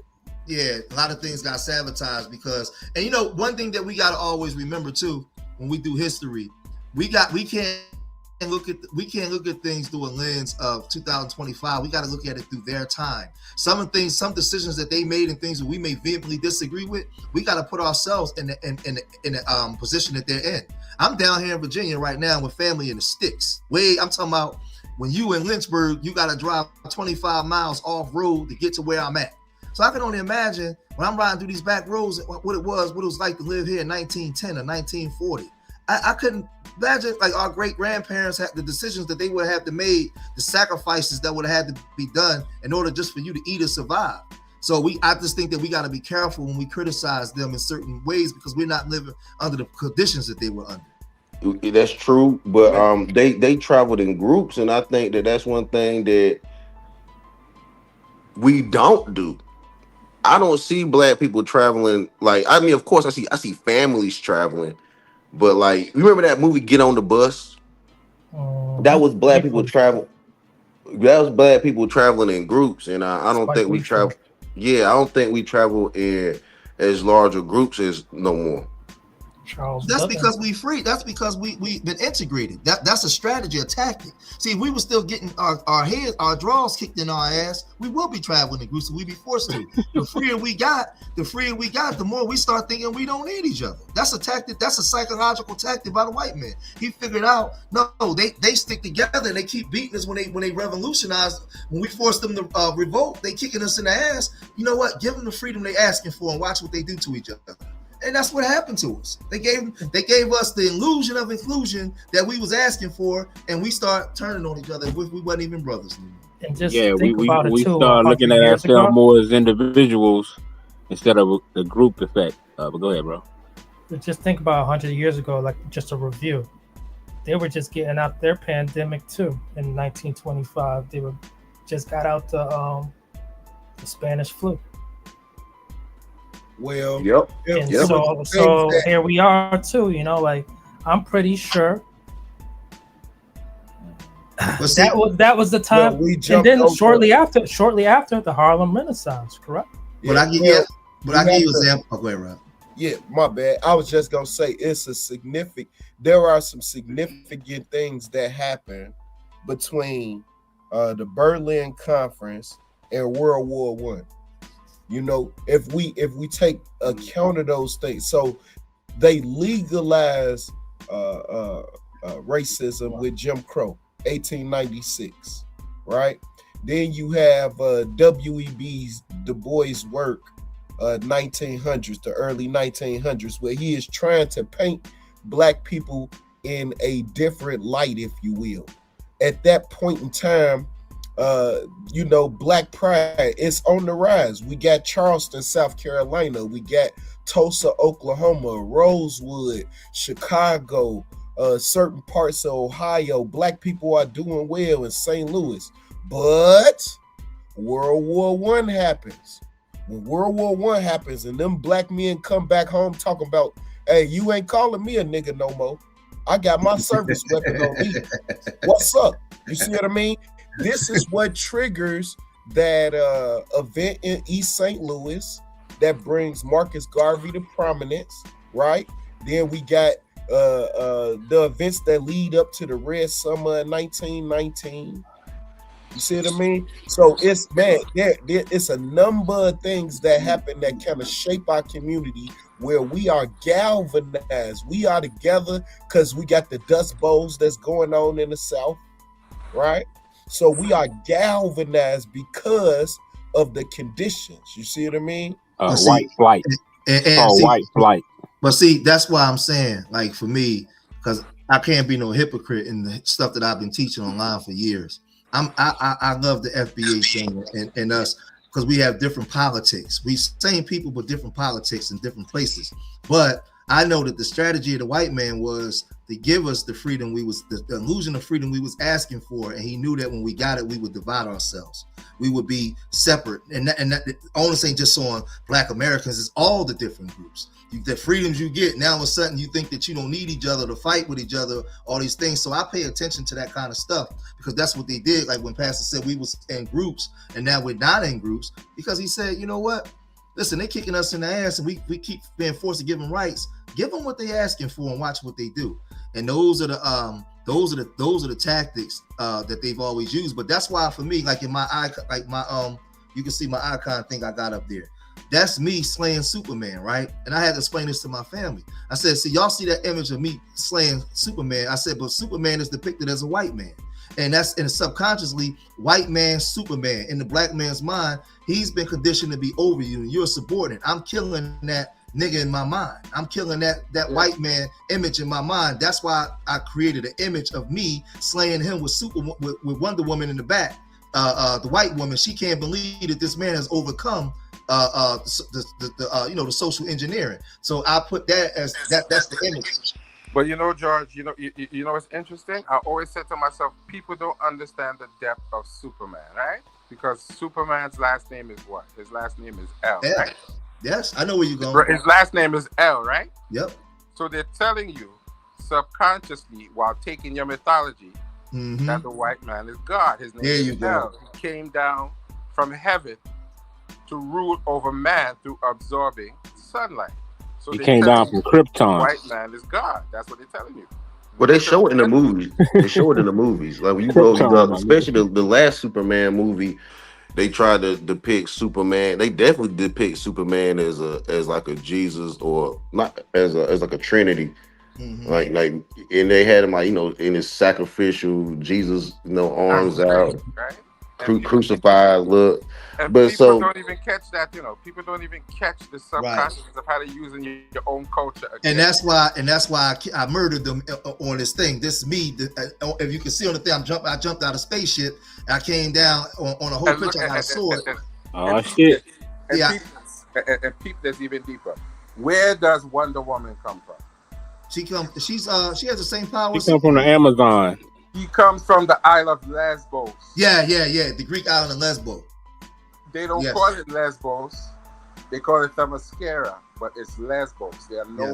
yeah, a lot of things got sabotaged because, and you know, one thing that we got to always remember too when we do history, we can't look at things through a lens of 2025. We got to look at it through their time. Some decisions that they made and things that we may vehemently disagree with, we got to put ourselves in the position that they're in. I'm down here in Virginia right now with family in the sticks. I'm talking about when you in Lynchburg, you got to drive 25 miles off road to get to where I'm at. So I can only imagine when I'm riding through these back roads, what it was like to live here in 1910 or 1940. I couldn't imagine, like, our great grandparents had the decisions that they would have to make, the sacrifices that would have had to be done in order just for you to eat or survive. So I just think that we got to be careful when we criticize them in certain ways because we're not living under the conditions that they were under. That's true, but they traveled in groups, and I think that's one thing that we don't do. I don't see black people traveling like, I mean, of course I see families traveling. But like, you remember that movie Get on the Bus? That was black people travel. That was black people traveling in groups, and I don't think we travel. Yeah, I don't think we travel in as larger groups as no more. That's because we free. That's because we've been integrated. That's a strategy, a tactic. See, if we were still getting our draws kicked in our ass, we will be traveling in groups, and we'd be forced to. The freer we got, the more we start thinking we don't need each other. That's a tactic. That's a psychological tactic by the white man. He figured out, no, they stick together and they keep beating us when they revolutionize. When we force them to revolt, they kicking us in the ass. You know what? Give them the freedom they asking for and watch what they do to each other. And that's what happened to us. They gave us the illusion of inclusion that we was asking for, and we start turning on each other if we wasn't even brothers anymore. And just we start looking at ourselves more as individuals instead of the group effect. But go ahead, bro. But just think about 100 years ago, like just a review. They were just getting out their pandemic too in 1925. They were just got out the Spanish flu. Well, So here we are too, you know, like I'm pretty sure that was the time. And then shortly after the Harlem Renaissance, correct? But I give you an example. Oh, go ahead, Rob. Yeah, my bad. I was just gonna say there are some significant things that happen between the Berlin Conference and World War One. You know, if we take account of those things, so they legalized racism with Jim Crow, 1896, right? Then you have W.E.B. Du Bois' work, 1900s, the early 1900s, where he is trying to paint black people in a different light, if you will. At that point in time, black pride is on the rise. We got Charleston, South Carolina. We got Tulsa, Oklahoma, Rosewood, Chicago, certain parts of Ohio. Black people are doing well in St. Louis. But World War I happens. When World War I happens and them black men come back home talking about, hey, you ain't calling me a nigga no more. I got my service weapon on me. What's up? You see what I mean? This is what triggers that event in East St. Louis that brings Marcus Garvey to prominence, right? Then we got the events that lead up to the Red Summer of 1919. You see what I mean? So it's it's a number of things that happen that kind of shape our community, where we are galvanized. We are together because we got the Dust Bowls that's going on in the South, right? So we are galvanized because of the conditions. You see what I mean? White flight. White flight. But see, that's why I'm saying, like, for me, because I can't be no hypocrite in the stuff that I've been teaching online for years. I love the FBA thing and us, because we have different politics. We same people, but different politics in different places. But I know that the strategy of the white man was to give us the freedom the illusion of freedom we was asking for, and he knew that when we got it, we would divide ourselves. We would be separate, and that only ain't just on Black Americans. It's all the different groups. The freedoms you get, now all of a sudden you think that you don't need each other to fight with each other, all these things. So I pay attention to that kind of stuff, because that's what they did. Like when Pastor said we was in groups and now we're not in groups, because he said, you know what? Listen, they're kicking us in the ass and we keep being forced to give them rights. Give them what they're asking for and watch what they do. And those are the tactics that they've always used. But that's why for me, like in my icon, you can see my icon thing I got up there. That's me slaying Superman, right? And I had to explain this to my family. I said, see, y'all see that image of me slaying Superman? I said, but Superman is depicted as a white man. And that's subconsciously white man, Superman. In the black man's mind, he's been conditioned to be over you and you're a subordinate. I'm killing that nigga in my mind. I'm killing that white man image in my mind. That's why I created an image of me slaying him with with Wonder Woman in the back. The white woman, she can't believe that this man has overcome the social engineering. So I put that as that's the image. But George, you know what's interesting? I always said to myself, people don't understand the depth of Superman, right? Because Superman's last name is what? His last name is L, right? Yes, I know where you're going. His last name is L, right? Yep. So they're telling you subconsciously, while taking your mythology, that the white man is God. His name is L. He came down from heaven to rule over man through absorbing sunlight. So he came down from Krypton. White man is God. That's what they're telling you. Well, they show it in the movies. They show it in the movies. Like when you go, especially the last Superman movie, they try to depict Superman. They definitely depict Superman as like a Jesus, or not as like a Trinity. Like and they had him in his sacrificial Jesus, arms out, right? Crucified look. And but people don't even catch that, people don't even catch the subconscious of how to use in your own culture again. And that's why I murdered them on this thing. This is me. If you can see on the thing, I jumped out of spaceship. I came down on a whole picture. I got a sword. Oh shit! And peep that's even deeper. Where does Wonder Woman come from? She has the same powers. She comes from the Amazon. He comes from the Isle of Lesbos. Yeah. The Greek island of Lesbos. They don't call it Lesbos. They call it Themyscira, but it's Lesbos. There are no.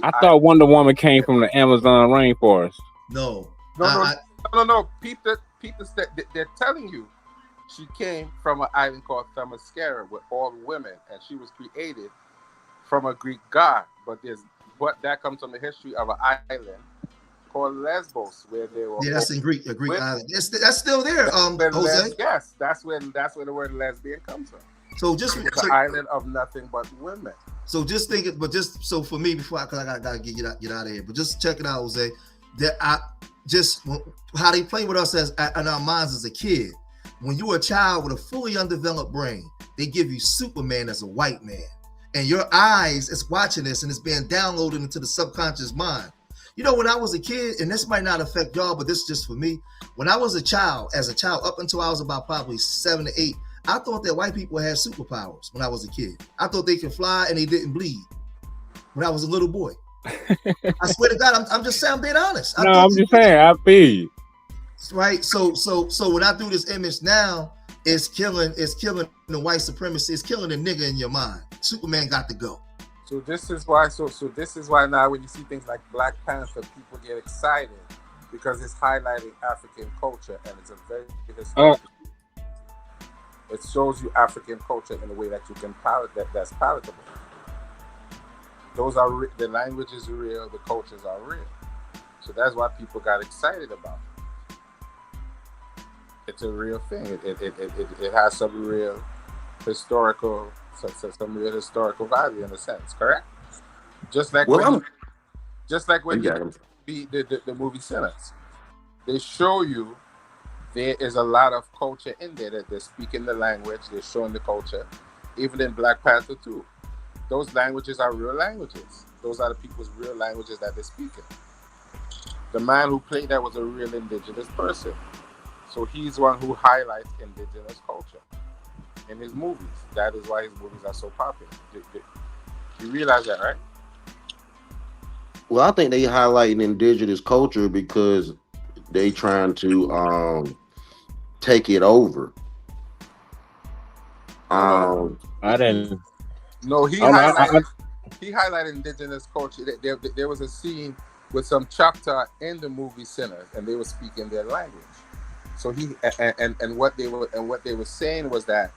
I thought Wonder Woman came from the Amazon rainforest. No. Peep the they're telling you she came from an island called Themyscira with all women, and she was created from a Greek god. But that comes from the history of an island called Lesbos, where they were. Yeah, that's in Greek, a Greek island. That's still there, Jose. Yes, that's where the word lesbian comes from. So just the island of nothing but women. So just think it, but just so for me, before I gotta get out of here, but just check it out, Jose. That how they play with us in our minds as a kid. when you're a child with a fully undeveloped brain, they give you Superman as a white man. And your eyes is watching this and it's being downloaded into the subconscious mind. You know, when I was a kid, and this might not affect y'all, but this is just for me. When I was a child, up until I was about probably 7 to 8, I thought that white people had superpowers when I was a kid. I thought they could fly and they didn't bleed when I was a little boy. I swear to God, I'm just saying, I'm being honest. I'm just saying, I feel you. Right. So when I do this image now, it's killing the white supremacy, it's killing the nigga in your mind. Superman got to go. So this is why. So this is why now when you see things like Black Panther, people get excited because it's highlighting African culture and it's a very it shows you African culture in a way that you can that's palatable. Those are the language is real, the cultures are real. So that's why people got excited about it. It's a real thing. It has some real historical value in a sense, correct? Just like when the movie Sinners, they show you there is a lot of culture in there that they're speaking the language, they're showing the culture. Even in Black Panther 2, those languages are real languages. Those are the people's real languages that they're speaking. The man who played that was a real indigenous person. So he's one who highlights indigenous culture in his movies. That is why his movies are so popular. You realize that, right? Well, I think they highlighting indigenous culture because they trying to take it over. I didn't. No, he highlighted indigenous culture. There was a scene with some Choctaw in the movie Sinners, and they were speaking their language. So what they were saying was that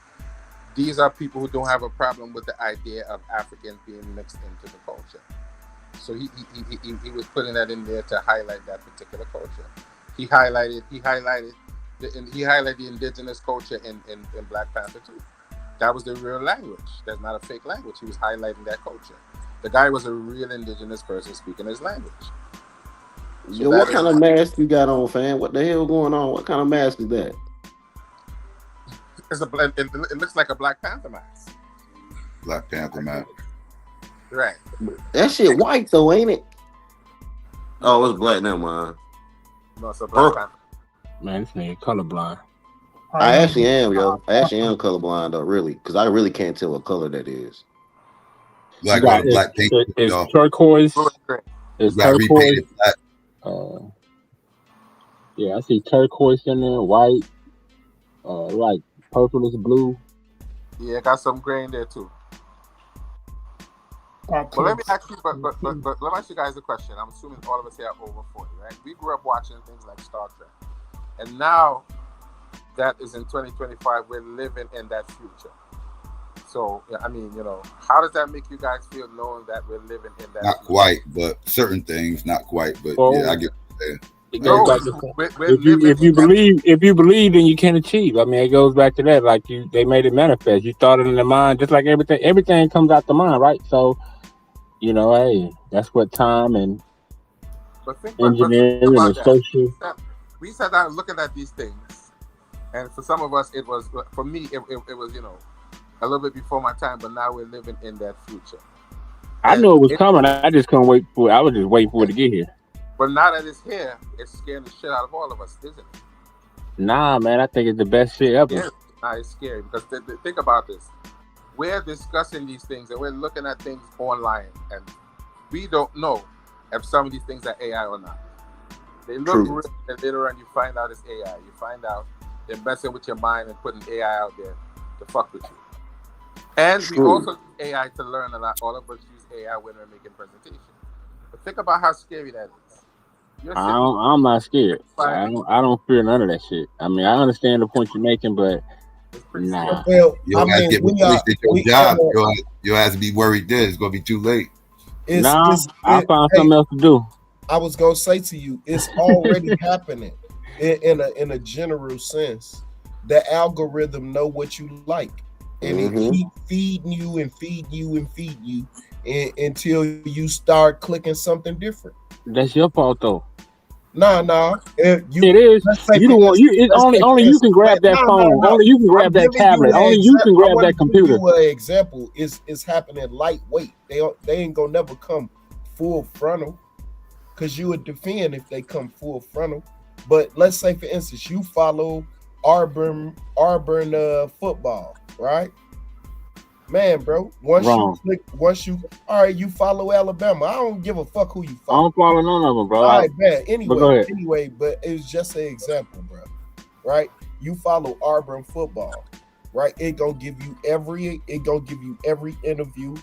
these are people who don't have a problem with the idea of Africans being mixed into the culture. So he was putting that in there to highlight that particular culture. He highlighted the indigenous culture in Black Panther 2. That was the real language. That's not a fake language. He was highlighting that culture. The guy was a real indigenous person speaking his language. So yo, what kind of mask you got on, fam? What the hell going on? What kind of mask is that? It looks like a Black Panther mask. Black Panther mask. Right. That shit white though, ain't it? Oh, it's black now, man. No, it's a Black Panther. Man, this nigga colorblind. I actually am, yo. I actually am colorblind though, really, because I really can't tell what color that is. Black paint. It's turquoise. It's turquoise. Yeah, I see turquoise in there, white, like purplish blue. Yeah, I got some gray in there too. Well, let me ask you, but let me ask you guys a question. I'm assuming all of us here are over 40, right? We grew up watching things like Star Trek, and now that is in 2025, we're living in that future. So, I mean, how does that make you guys feel knowing that we're living in that? Not quite, but certain things, not quite. But yeah, I get what you're saying. If you believe, then you can achieve. I mean, it goes back to that. Like they made it manifest. You thought it in the mind, just like everything. Everything comes out the mind, right? So, hey, that's what time and engineering and social. We sat down looking at these things, and for some of us, it was. For me, it was a little bit before my time, but now we're living in that future. I knew it was coming. I just couldn't wait for it. I was just waiting for it to get here. But now that it's here, it's scaring the shit out of all of us, isn't it? Nah, man, I think it's the best shit ever. Yeah, it's scary because think about this. We're discussing these things and we're looking at things online, and we don't know if some of these things are AI or not. They look real, and later on you find out it's AI. You find out they're messing with your mind and putting AI out there to fuck with you. And we also use AI to learn a lot. All of us use AI when we're making presentations. But think about how scary that is. I'm not scared. I don't fear none of that shit. I mean, I understand the point you're making, but nah. Well, you'll have to get replaced at your job. You'll have to be worried then. It's gonna be too late. I'll find something else to do. I was gonna say to you, it's already happening in a general sense. The algorithm know what you like, and it keep feeding you and feeding you and feeding you until you start clicking something different. That's your fault, though. Nah. If you, It is. let's say You for don't want you. instance- It's let's only say for only you can instance- grab that no. phone. Only you can grab I'm that giving you tablet. an Only you can example. I grab wanna that computer. give you an example. It's happening lightweight. They ain't gonna never come full frontal, because you would defend if they come full frontal. But let's say for instance you follow Auburn football, right? Man, bro, once Wrong. you all right, you follow Alabama. I don't give a fuck who you I follow. don't follow none of them, bro. All right, bad. But go ahead. Anyway, but it was just an example, bro. Right? You follow Auburn football, right? It gonna give you every interview.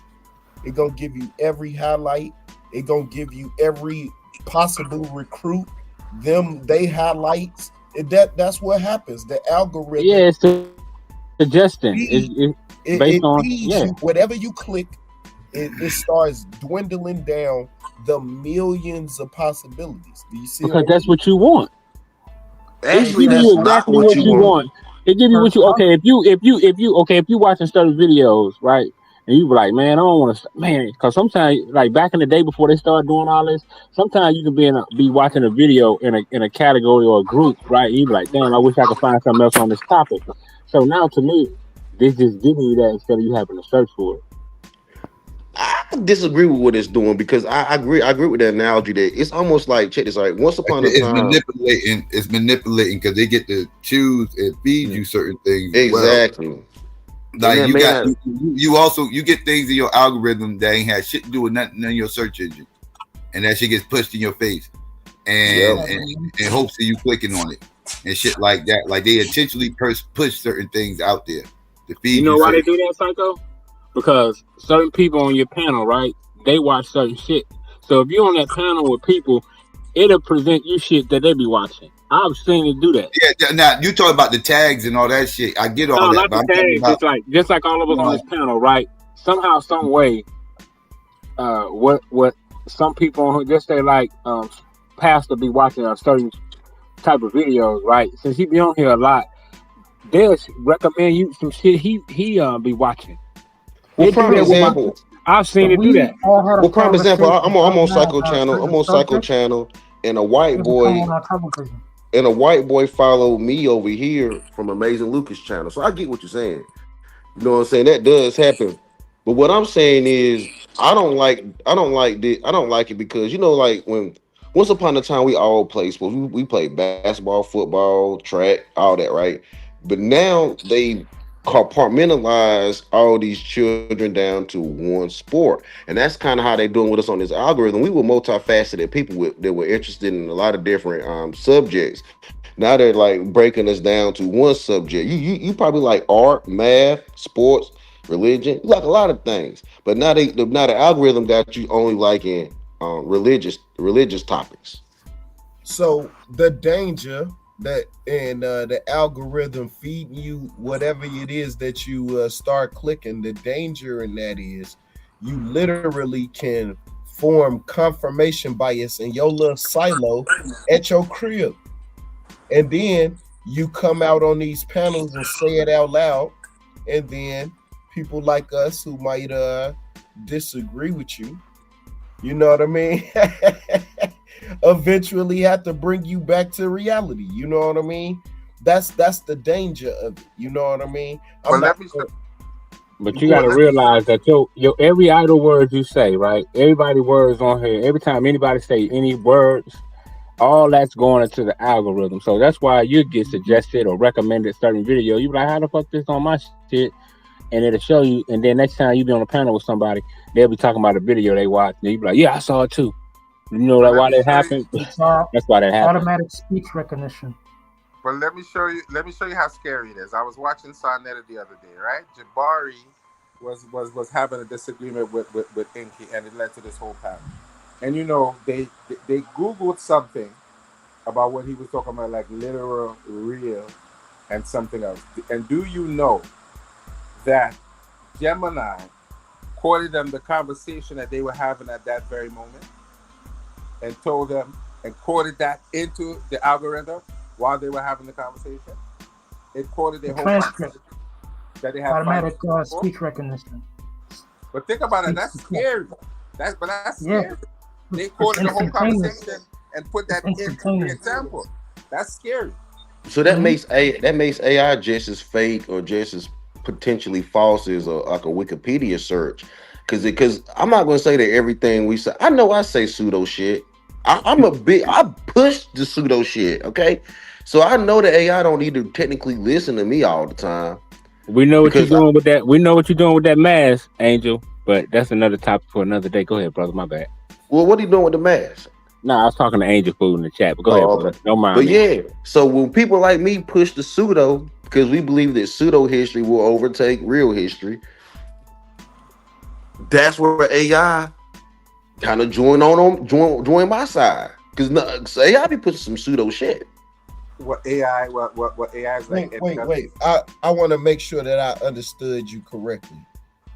It gonna give you every highlight. It gonna give you every possible recruit. They highlights. That's what happens. The algorithm. Yeah, it's suggesting. It's based on feeds you whatever you click. It starts dwindling down the millions of possibilities. Do you see? because that's what you want. Actually, It gives that's you not exactly what what you you want. want. It gives you what you okay. If you watching certain videos, right, and you be like, man, I don't want to, man, because sometimes like back in the day before they started doing all this, sometimes you can be watching a video in a category or a group, right? And you be like, damn, I wish I could find something else on this topic. So now to me, this just giving you that instead of you having to search for it. I disagree with what it's doing because I agree with that analogy that it's almost like, check this out. Once upon a It's time, manipulating because they get to choose and feed you certain things. exactly. Well. Like And you that got may you also get things in your algorithm that ain't had shit to do with nothing in your search engine, and that shit gets pushed in your face, and hopes that you clicking on it and shit like that. Like they intentionally push certain things out there to feed You know why they certain- do that, Psycho? Because certain people on your panel, right? They watch certain shit. So if you're on that panel with people, it'll present you shit that they be watching. I've seen it do that. Yeah, now you talking about the tags and all that shit. I get all No, that, not but the I'm talking tags. about Just like all of us on this panel, right? Somehow, some way, what some people on just say like pastor be watching a certain type of videos, right? Since he be on here a lot, they'll recommend you some shit he be watching. Well, They do prime that with my- example. I've seen it do that. Well, prime example. I'm on Psycho channel. I'm on Psycho channel, and a white boy followed me over here from Amazing Lucas channel. So I get what you're saying. You know what I'm saying? That does happen. But what I'm saying is I don't like it because like when once upon a time we all played sports. We played basketball, football, track, all that, right? But now they compartmentalize all these children down to one sport, and that's kind of how they're doing with us on this algorithm. We were multifaceted people that were interested in a lot of different subjects. Now they're like breaking us down to one subject. You probably like art, math, sports, religion, you like a lot of things. But now the algorithm got you only liking religious topics. So the danger that the algorithm feeding you whatever it is that you start clicking, the danger in that is you literally can form confirmation bias in your little silo at your crib, and then you come out on these panels and say it out loud, and then people like us who might disagree with you, you know what I mean, eventually have to bring you back to reality. You know what I mean? That's the danger of it. You know what I mean? But you got to realize that your every idle word you say, right? Everybody words on here. Every time anybody say any words, all that's going into the algorithm. So that's why you get suggested or recommended certain video. You be like, how the fuck this on my shit? And it'll show you. And then next time you be on a panel with somebody, they'll be talking about a video they watched. And you be like, yeah, I saw it too. You know that why that happened? That's why that happened. Automatic speech recognition. But let me show you how scary it is. I was watching Sarnetta the other day, right? Jabari was having a disagreement with Inky, and it led to this whole pattern. And they Googled something about what he was talking about, like literal, real, and something else. And do you know that Gemini quoted them the conversation that they were having at that very moment, and told them and quoted that into the algorithm while they were having the conversation? It quoted their whole transcript. That they have Automatic speech recognition. But think about it, that's scary. That's scary. They quoted the whole conversation and put that into the instantaneous. example. That's scary. So that makes AI just as fake or just as potentially false as like a Wikipedia search. Because I'm not gonna say that everything we say. I know I say pseudo shit. I push the pseudo shit. Okay, so I know that AI don't need to technically listen to me all the time. We know what you're Because doing with that. We know what you're doing with that mask, Angel. But that's another topic for another day. Go ahead, brother. My bad. Well, what are you doing with the mask? No, I was talking to Angel Food in the chat. But go ahead, brother. Okay. Don't mind But me. yeah, so when people like me push the pseudo, because we believe that pseudo history will overtake real history, that's where AI kind of join my side. Because AI be pushing some pseudo shit. What AI? What AI is like? Wait. I want to make sure that I understood you correctly.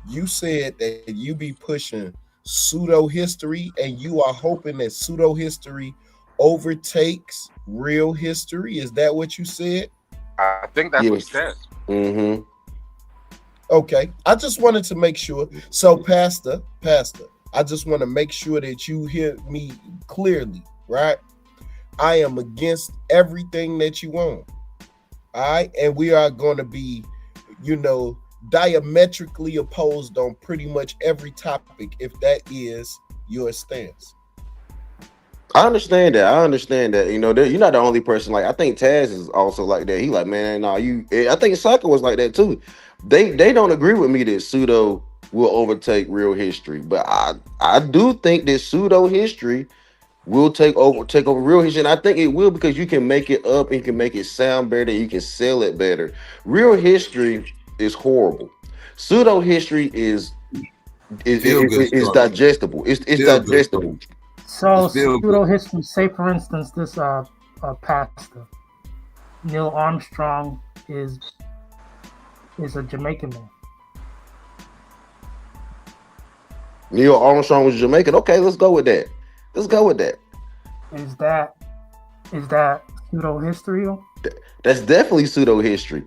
You said that you be pushing pseudo history, and you are hoping that pseudo history overtakes real history. Is that what you said? I think that's what he said. Mm-hmm. Okay, I just wanted to make sure. So, Pastor, I just want to make sure that you hear me clearly, right? I am against everything that you want. All right, and we are going to be, diametrically opposed on pretty much every topic if that is your stance. I understand that. You're not the only person. Like, I think Taz is also like that. He like, man, no, I think Psycho was like that too. They don't agree with me that pseudo will overtake real history, but I do think that pseudo history will take over real history, and I think it will because you can make it up and you can make it sound better, you can sell it better. Real history is horrible. Pseudo history is digestible. It's digestible. So pseudo history, say for instance, this pastor Neil Armstrong is a Jamaican man. Neil Armstrong was Jamaican. Okay, let's go with that. Is that pseudo history? That's definitely pseudo history.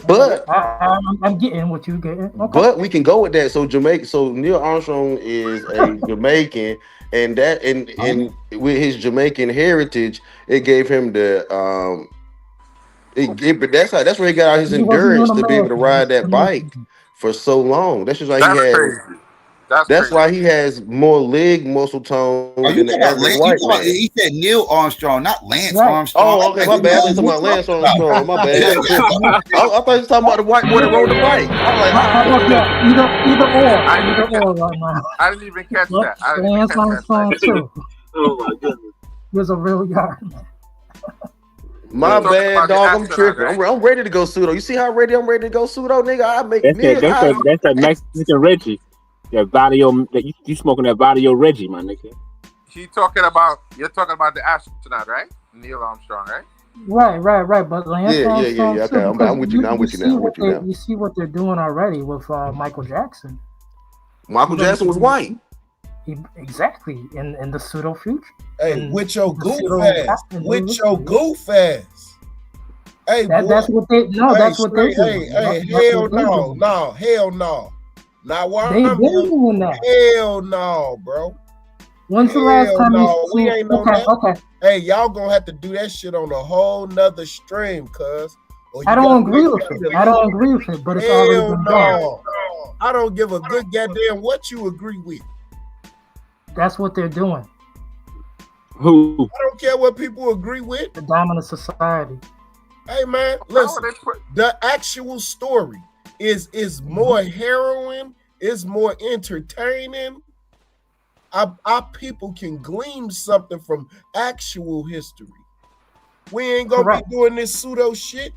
But I'm getting what you're getting. Okay. But we can go with that. So Neil Armstrong is a Jamaican, and with his Jamaican heritage, it gave him that's where he got out his endurance to be able to ride that bike for so long. That's just why he had. Crazy. That's why he has more leg muscle tone than the average white man. He said Neil Armstrong, not Lance Armstrong. Oh, okay, my bad. I was talking about Lance Armstrong. My bad. I thought you were talking about the white boy that rode the bike. Either or right now. I didn't even catch that. Lance Armstrong too. Oh my goodness. Was a real yard man. My bad, dog. I'm tripping. Right? I'm ready to go pseudo. You see how ready I'm ready to go pseudo, nigga? That's that Mexican Reggie. That Vadio, you smoking that Vadio Reggie, my nigga. You're talking about the astronaut, right? Neil Armstrong, right? Right. But Lance Armstrong, yeah. Okay, I'm with you now. You see what they're doing already with Michael Jackson. Michael Jackson was white. Exactly, in the pseudo future. Hey, with your goof ass. Hey, that's what they. No, that's what they do. Hey, hell no. Not why I'm doing that. Hell no, bro. When's the last time we ain't on that? Okay. Hey, y'all gonna have to do that shit on a whole nother stream, cuz. I don't agree with it, but it's already been done. I don't give a good goddamn what you agree with. That's what they're doing. Who? I don't care what people agree with. The dominant society. Hey man, listen. The actual story is more harrowing, is more entertaining. Our people can glean something from actual history. We ain't gonna be doing this pseudo shit.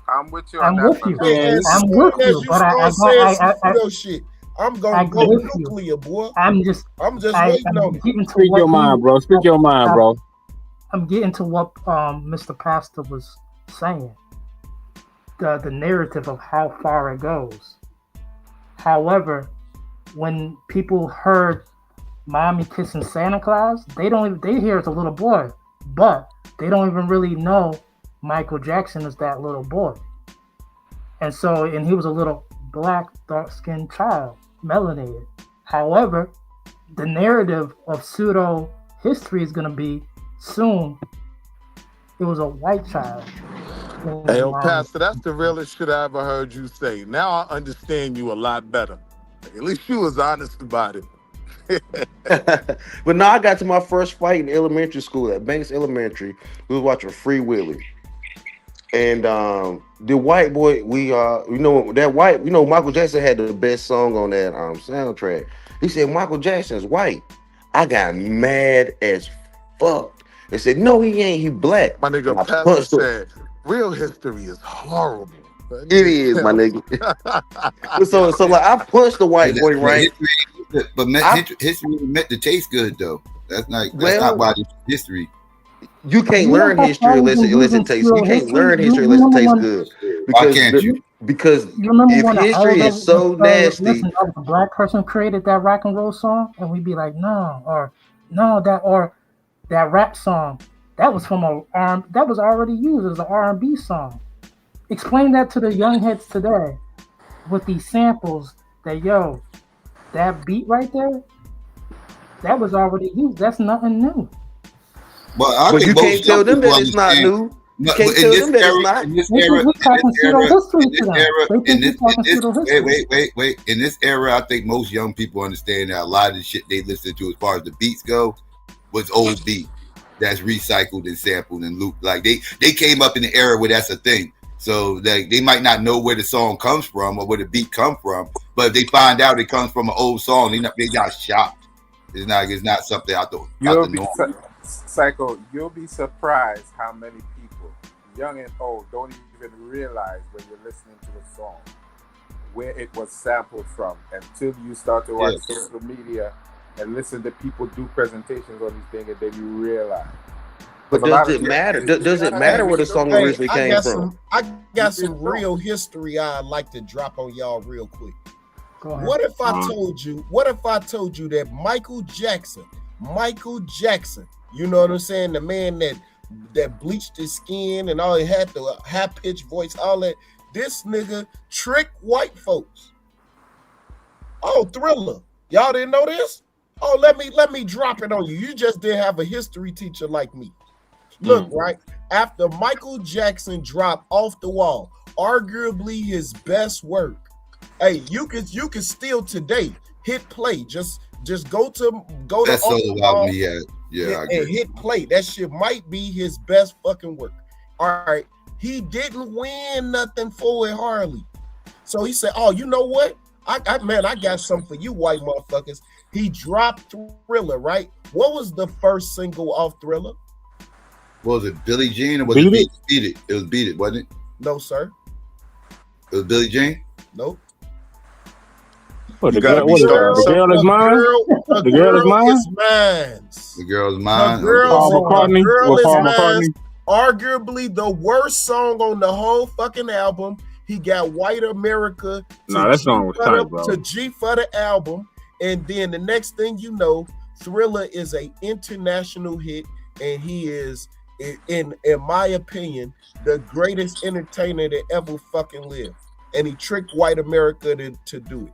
I'm with you. I'm with you. But pseudo shit. I'm gonna go nuclear, boy. I'm just waiting on it. Speak your mind, bro. Speak your mind, bro. I'm getting to what Mr. Pastor was saying. The narrative of how far it goes. However, when people heard Mommy kissing Santa Claus, they hear it's a little boy, but they don't even really know Michael Jackson is that little boy. And he was a little black, dark-skinned child, melanated. However, the narrative of pseudo history is gonna be soon. It was a white child. Hey, yo, Pastor, that's the realest shit I ever heard you say. Now I understand you a lot better. At least you was honest about it. But now I got to my first fight in elementary school at Banks Elementary. We was watching Free Willy. And the white boy, Michael Jackson had the best song on that soundtrack. He said Michael Jackson's white. I got mad as fuck. They said, no, he ain't, he black. My nigga, I Pastor punched him. said, real history is horrible. It is, my nigga. so like I punched the white boy, right? History meant to taste good though. That's not why it's history. You can't learn history unless it tastes. You can't learn history unless it tastes good. Why can't you? Because You remember if when history is so nasty, listen, a black person created that rock and roll song, and we'd be like, that rap song, that was from that was already used as an R&B song. Explain that to the young heads today with these samples that beat right there, that was already used. That's nothing new. But you can't tell them that it's not new. You can't tell them that it's not. Wait. In this era, I think most young people understand that a lot of the shit they listen to as far as the beats go was old beat that's recycled and sampled and looped. Like they came up in the era where that's a thing. So they might not know where the song comes from or where the beat comes from, but if they find out it comes from an old song, they got shocked. It's not something out the norm. Psycho, you'll be surprised how many people, young and old, don't even realize when you're listening to a song where it was sampled from until you start to watch social media and listen to people do presentations on these things, and then you realize. But does it matter? Does it matter where the song originally came from? I got some real history I'd like to drop on y'all real quick. What if I told you that Michael Jackson, you know what I'm saying? The man that bleached his skin and all, he had the high-pitched voice, all that. This nigga tricked white folks. Oh, Thriller. Y'all didn't know this? Oh, let me drop it on you. You just didn't have a history teacher like me. Look, right after Michael Jackson dropped Off the Wall, arguably his best work. Hey, you can still today hit play. Just go to That's Off so the Wall. Yeah, And hit play. That shit might be his best fucking work. All right, he didn't win nothing for it, Harley. So he said, "Oh, you know what? I got something for you, white motherfuckers." He dropped Thriller, right? What was the first single off Thriller? Was it Billie Jean or was it Beat It? It was Beat It, wasn't it? No, sir. It was Billie Jean? Nope. The girl is mine. The girl is mine. The girl's mine. The girl is mine. McCartney. Arguably the worst song on the whole fucking album. He got White America that song was tight, bro. to G for the album. And then the next thing you know, Thriller is an international hit, and he is, in my opinion, the greatest entertainer that ever fucking lived. And he tricked white America to do it.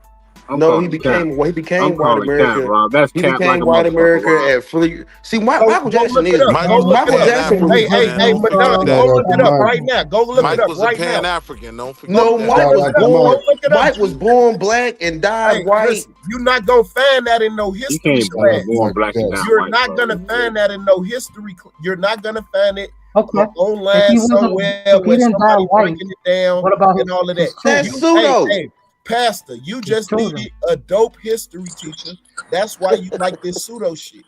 He became white America. Rob. That's he cap became like white America Rob. at Free. See, Michael Jackson is Michael Jackson. Hey, Madonna, go look it up right now. Go look Mike it up was right a now. Pan-African. Don't forget No, that. Mike was born black and died white. Listen, you're not gonna find that in no history class. You're not gonna find that in no history. You're not gonna find it online somewhere where somebody breaking it down and all of that. That's pseudo. Hey, Pastor, you just needed a dope history teacher. That's why you like this pseudo shit.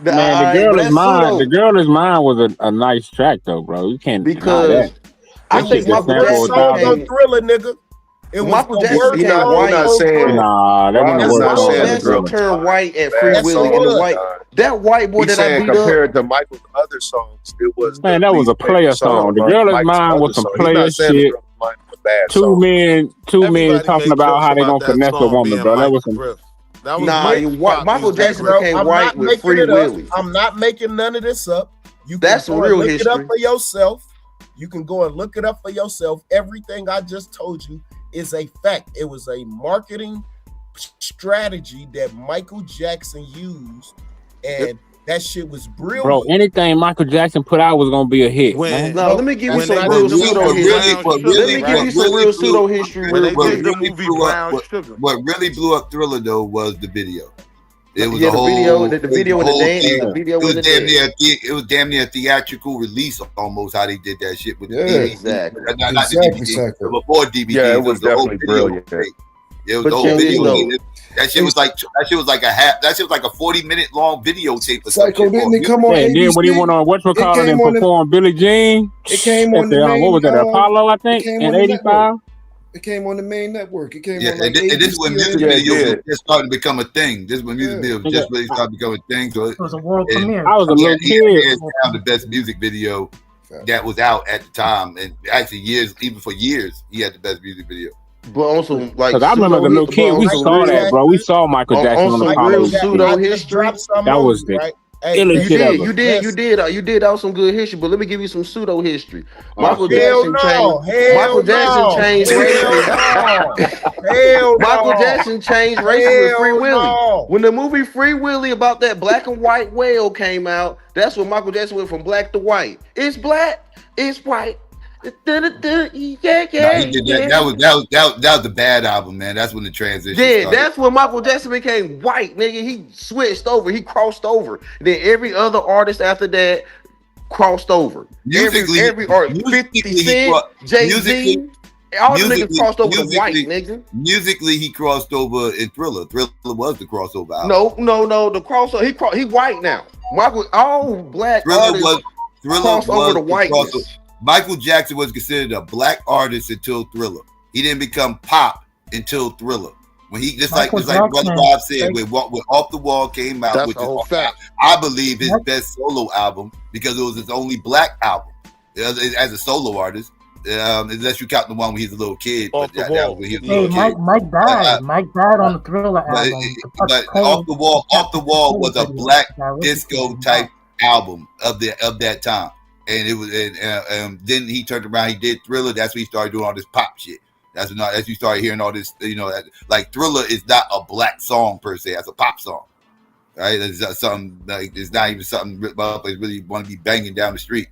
Man, The Girl Is Mine. The Girl Is Mine was a nice track though, bro. You can't deny that. I think Michael Jackson on Thriller, nigga. It was Michael the Jackson worst became song white. on Thriller. Nah, that wasn't the Michael worst Jackson song. turned white at Free Willy, and the white that white boy that I beat compared up. to Michael's other songs, it was That was a player song. The Girl Is Mine was some player shit. Two men talking about how they gonna finesse a woman, bro. That was some. Michael Jackson became white with Free Willy. I'm not making none of this up. That's some real history. Look it up for yourself. You can go and look it up for yourself. Everything I just told you is a fact. It was a marketing strategy that Michael Jackson used, and That shit was brilliant. Bro, anything Michael Jackson put out was gonna be a hit, man. No, let me give you some real pseudo history. Let me give you some real pseudo history real quick. What really blew up Thriller though was the video. It was Yeah, a the whole video, the video with the dance, thing. the video It was with the damn dance. near it was damn near a theatrical release almost how they did that shit with the Yeah, DVD. exactly. Not Exactly, the DVD, exactly. but before DVD. Yeah, it was the whole definitely video brilliant. thing. It was But the whole check this video. though. That shit was like a half. That shit was like a 40-minute long videotape or some Psycho, shit. didn't it come on Yeah, and then when he went on whatchamacallit and performed Billie Jean, It came at on the the, main. what was that, Apollo, I think, came in on the '85. It came on the main network. It came Yeah, on like and this is when music ABC. videos was just starting to become a thing. This is when music videos just really started becoming a thing. So It was a world and premiere. I was a little he kid. hands down the best music video that was out at the time, and actually even for years, he had the best music video. But on some like, Because I remember as a little kid, we saw that, bro. We saw Michael Jackson on the some real Apollo. pseudo history. That was the illest shit ever. You did out some good history, but let me give you some pseudo history. Michael Hell Jackson no. changed. Hell Michael Jackson no. changed Hell races. Hell Michael no. Jackson changed races with Free Hell Willy. no. When the movie Free Willy about that black and white whale came out, that's when Michael Jackson went from black to white. It's black, it's white. Yeah. No, he did that. That was the Bad album, man. That's when the transition Yeah, started. that's when Michael Jackson became white, nigga. He switched over. He crossed over. Then every other artist after that crossed over. Musically, every artist, 50 Cent, Jay-Z, all the niggas crossed over to white, nigga. Musically, he crossed over in Thriller. Thriller was the crossover album. No, the crossover. He white now. Michael, all black artists crossed over to whiteness. Michael Jackson was considered a black artist until Thriller. He didn't become pop until Thriller. When he just like Brother Rob said, when Off the Wall came out, That's which a whole is fact. I believe his best solo album because it was his only black album as a solo artist. Unless you count the one when he's a little kid. Off the Wall. When he was a little kid. Mike died. Mike died on the Thriller album. But Off the Wall was a black disco type album of that time. And it was, and then he turned around. He did Thriller. That's when he started doing all this pop shit. That's when you started hearing all this. Like Thriller is not a black song per se. That's a pop song, right? It's something like it's not even something really want to be banging down the street.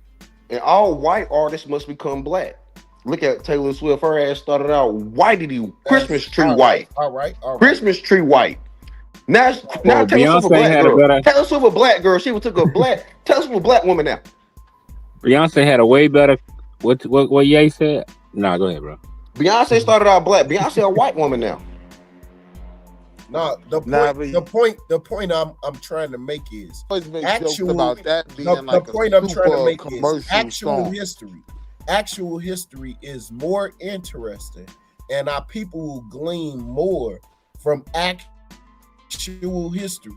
And all white artists must become black. Look at Taylor Swift. Her ass started out whitey Christmas tree white. All right. Christmas tree white. Now Taylor Swift a black girl. Taylor Swift a black girl. She took a black. Taylor Swift a black woman now. Beyonce had a way better. What Ye said? Nah, go ahead, bro. Beyonce started out black. Beyonce a white woman now. No, the point I'm trying to make is about that being the point I'm trying to make is actual history is more interesting, and our people will glean more from actual history.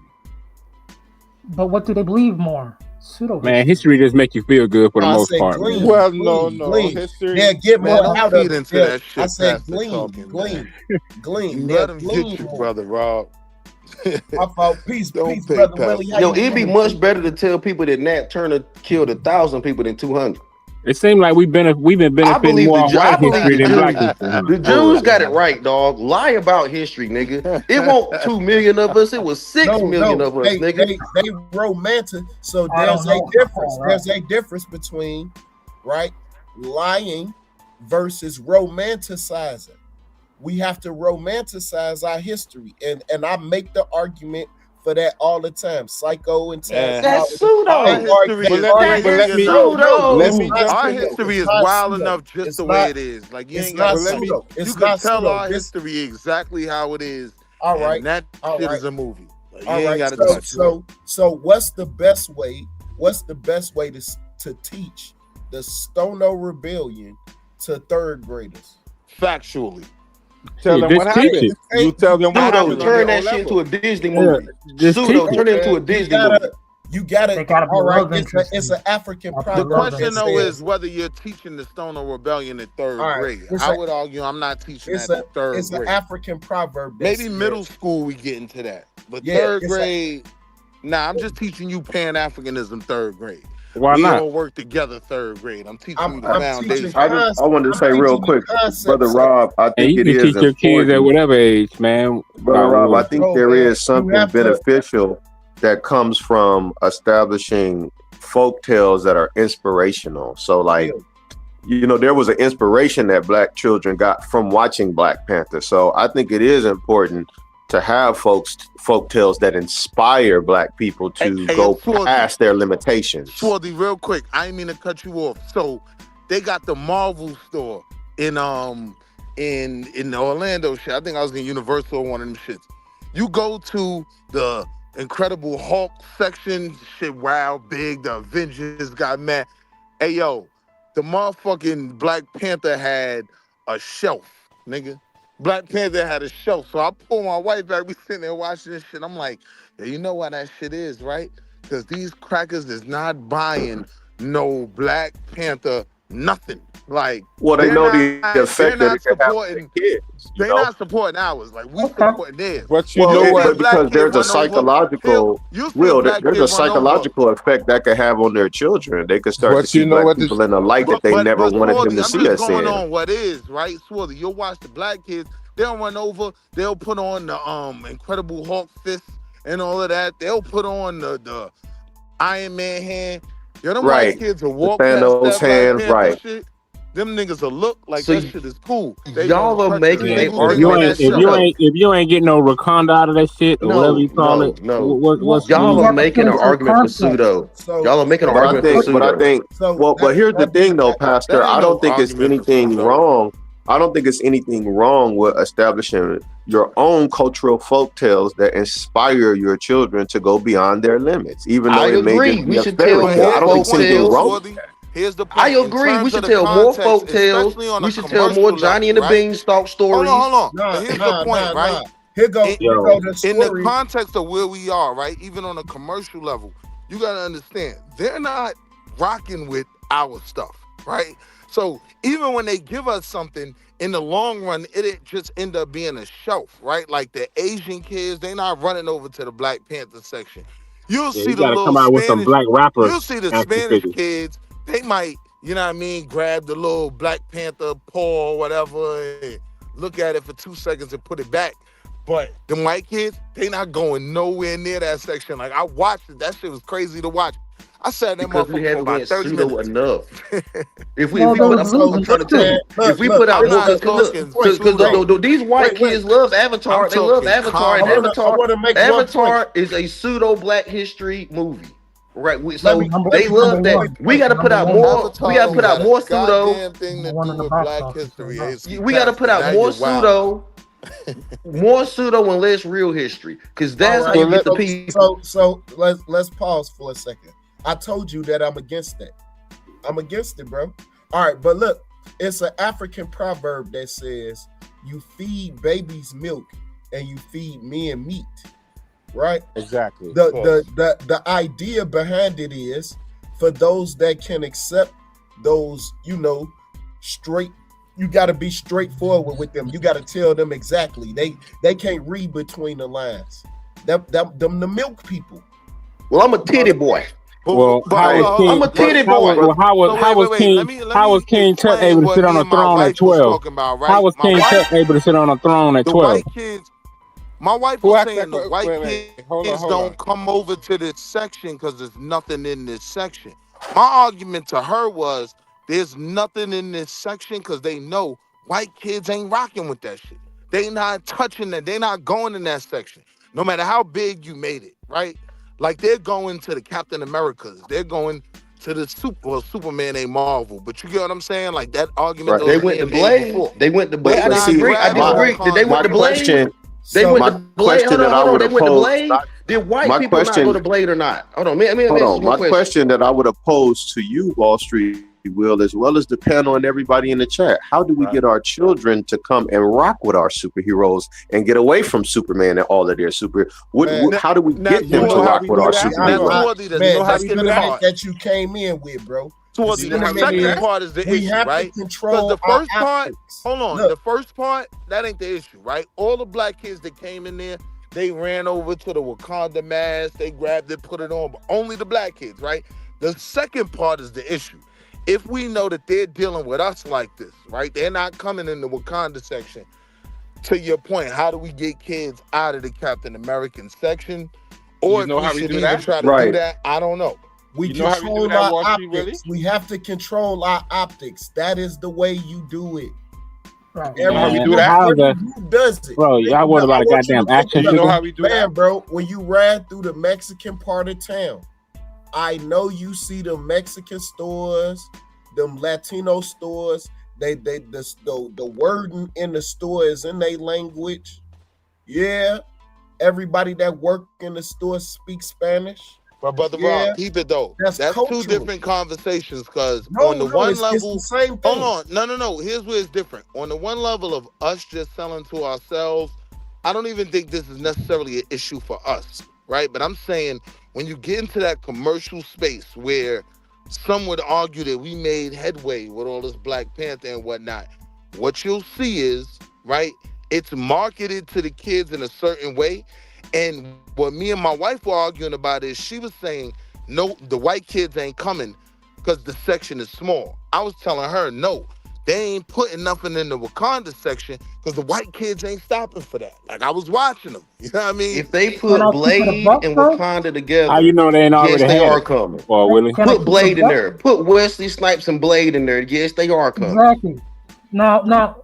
But what do they believe more? Pseudo. Man, history just make you feel good for the most part. Glean, well, glean, no. Glean. History. Yeah, get more out of into that shit. I said glean. Glean. Let him get you, brother Rob. I thought peace, brother Willie. Yo, it'd be much better to tell people that Nat Turner killed 1,000 people than 200. It seemed like we've been benefiting more on white history than black history. The Jews got it right, dog. Lie about history, nigga. It wasn't 2 million of us. It was 6 million of us, nigga. They romantic. So there's a difference. There's a difference between lying versus romanticizing. We have to romanticize our history, and I make the argument for that all the time. Psycho and that's pseudo. Our history is wild enough just the way it is. Like you ain't got to you can tell our history exactly how it is. All right, and that shit is a movie. Like, all right. So what's the best way? What's the best way to teach the Stoner Rebellion to third graders? Factually. Tell them what happened. You tell them what happened. Turn that shit into a Disney movie. Pseudo, turn it into a Disney movie. You gotta. All right, it's an African proverb. The question though is whether you're teaching the Stoner Rebellion in third grade. I would argue I'm not teaching that in third grade. It's an African proverb. Maybe middle school we get into that, but third grade. I'm just teaching you Pan-Africanism third grade. Why we not? all work together third grade. I'm teaching you the foundation. I wanted to say real quick, Brother Rob, I think you it can is teach your kids important. at whatever age, man. Brother Rob, I think there is something beneficial that comes from establishing folk tales that are inspirational. So like, you know, there was an inspiration that Black children got from watching Black Panther. So I think it is important to have folk tales that inspire Black people to go past their limitations. Swarthy, real quick, I ain't mean to cut you off. So they got the Marvel store in the Orlando shit. I think I was in Universal or one of them shits. You go to the Incredible Hulk section, shit wild, big, the Avengers got mad. Hey, yo, the motherfucking Black Panther had a shelf, nigga. Black Panther had a shelf. So I pull my wife back, we sitting there watching this shit. I'm like, yeah, you know why that shit is, right? Because these crackers is not buying no Black Panther nothing. Like, well, they know the effect that it can have on supporting the kids. They're not supporting ours. Like, we supporting theirs. But you know what? Because there's a psychological there's a psychological effect that could have on their children. They could start to see Black people in a light that they never wanted them to see us in. On what is, right, Swarthy? You'll watch the Black kids. They'll run over. They'll put on the Incredible Hulk fist and all of that. They'll put on the Iron Man hand. Yo, them white kids will walk past that hand, right? Shit. Them niggas will look like that shit is cool. Y'all are making if you ain't getting no Wakanda out of that shit or whatever you call it. Y'all are making an argument for pseudo. Y'all are making an argument for pseudo. But I think, but here's the thing though, Pastor. I don't think it's anything wrong. I don't think it's anything wrong with establishing your own cultural folktales that inspire your children to go beyond their limits. Even though it may be a fairy tale, I don't think anything wrong. Here's the point. I agree. We should tell more folk tales. We should tell more Johnny and the Beanstalk stories. Hold on. But here's the point, right? Here go the story. In the context of where we are, right? Even on a commercial level, you gotta understand they're not rocking with our stuff, right? So even when they give us something, in the long run, it just end up being a shelf, right? Like the Asian kids, they not running over to the Black Panther section. You'll see the little come out with some Black rappers. You'll see the Spanish kids. They might, you know what I mean, grab the little Black Panther paw or whatever and look at it for 2 seconds and put it back. But the white kids, they not going nowhere near that section. Like, I watched it. That shit was crazy to watch. I sat in that motherfucker for about 30 minutes. Enough. If we put out more, because these white kids love Avatar. They love Avatar, and Avatar is a pseudo Black history movie. Right, so they love that. We got to put out more. We got to put out more pseudo. We got to put out more pseudo, more pseudo and less real history, because that's how you get the people. So let's pause for a second. I told you that I'm against that. I'm against it, bro. All right, but look, it's an African proverb that says, "You feed babies milk, and you feed men meat." Right? Exactly. The idea behind it is for those that can accept those, you know, straight. You got to be straightforward with them. You got to tell them exactly. They can't read between the lines. Them the milk people. Well, I'm a titty boy. Well, I'm a titty boy. How was King Tut able to sit on a throne at 12? How was King Tut able to sit on a throne at 12? My wife was saying the white kids don't come over to this section because there's nothing in this section. My argument to her was there's nothing in this section because they know white kids ain't rocking with that shit. They not touching that. They not going in that section. No matter how big you made it, right? Like they're going to the Captain Americas. They're going to the Superman ain't Marvel. But you get what I'm saying? Like that argument. Right. They went to Blade. They went to Blade. I disagree. Did they went to Blade? They went to Blade. Hold on. They went to Blade. Did white people not go to Blade or not? Hold on. Hold on. My question that I would have posed to you, Wall Street Will, as well as the panel and everybody in the chat: how do we get our children to come and rock with our superheroes and get away from Superman and all of their how do we get them to rock with our superheroes? Man, that you came in with, bro. So the second part is the issue, right? Because the first part, hold on, the first part, that ain't the issue, right? All the Black kids that came in there, they ran over to the Wakanda mask, they grabbed it, put it on, but only the Black kids, right? The second part is the issue. If we know that they're dealing with us like this, right? They're not coming in the Wakanda section. To your point, how do we get kids out of the Captain American section? Or You know if how we we should do even that? try to Right. do that, I don't know. We You know how we do control that, our Wall Street Willie? optics. We have to control our optics. That is the way you do it. Right. You know how we Man, do that? how's the Who does it? bro? Y'all worried about a goddamn action You know figure? how we do Man, that? bro, when you ride through the Mexican part of town, I know you see the Mexican stores, them Latino stores. The wording in the store is in their language. Yeah, everybody that work in the store speaks Spanish. But Brother Yeah, Rob, keep it though. that's That's cultural. two different conversations because No, on the no, one it's level, the same thing. hold on. No. Here's where it's different. On the one level of us just selling to ourselves, I don't even think this is necessarily an issue for us, right? But I'm saying when you get into that commercial space where some would argue that we made headway with all this Black Panther and whatnot, what you'll see is, right, it's marketed to the kids in a certain way. And what me and my wife were arguing about is she was saying, no, the white kids ain't coming because the section is small. I was telling her, no, they ain't putting nothing in the Wakanda section because the white kids ain't stopping for that. Like, I was watching them. You know what I mean? If they put Blade and Wakanda together, How you know they ain't yes, already they had are it? coming. Or Willie? Put Blade in there. Put Wesley Snipes and Blade in there. Yes, they are coming. Exactly. Now,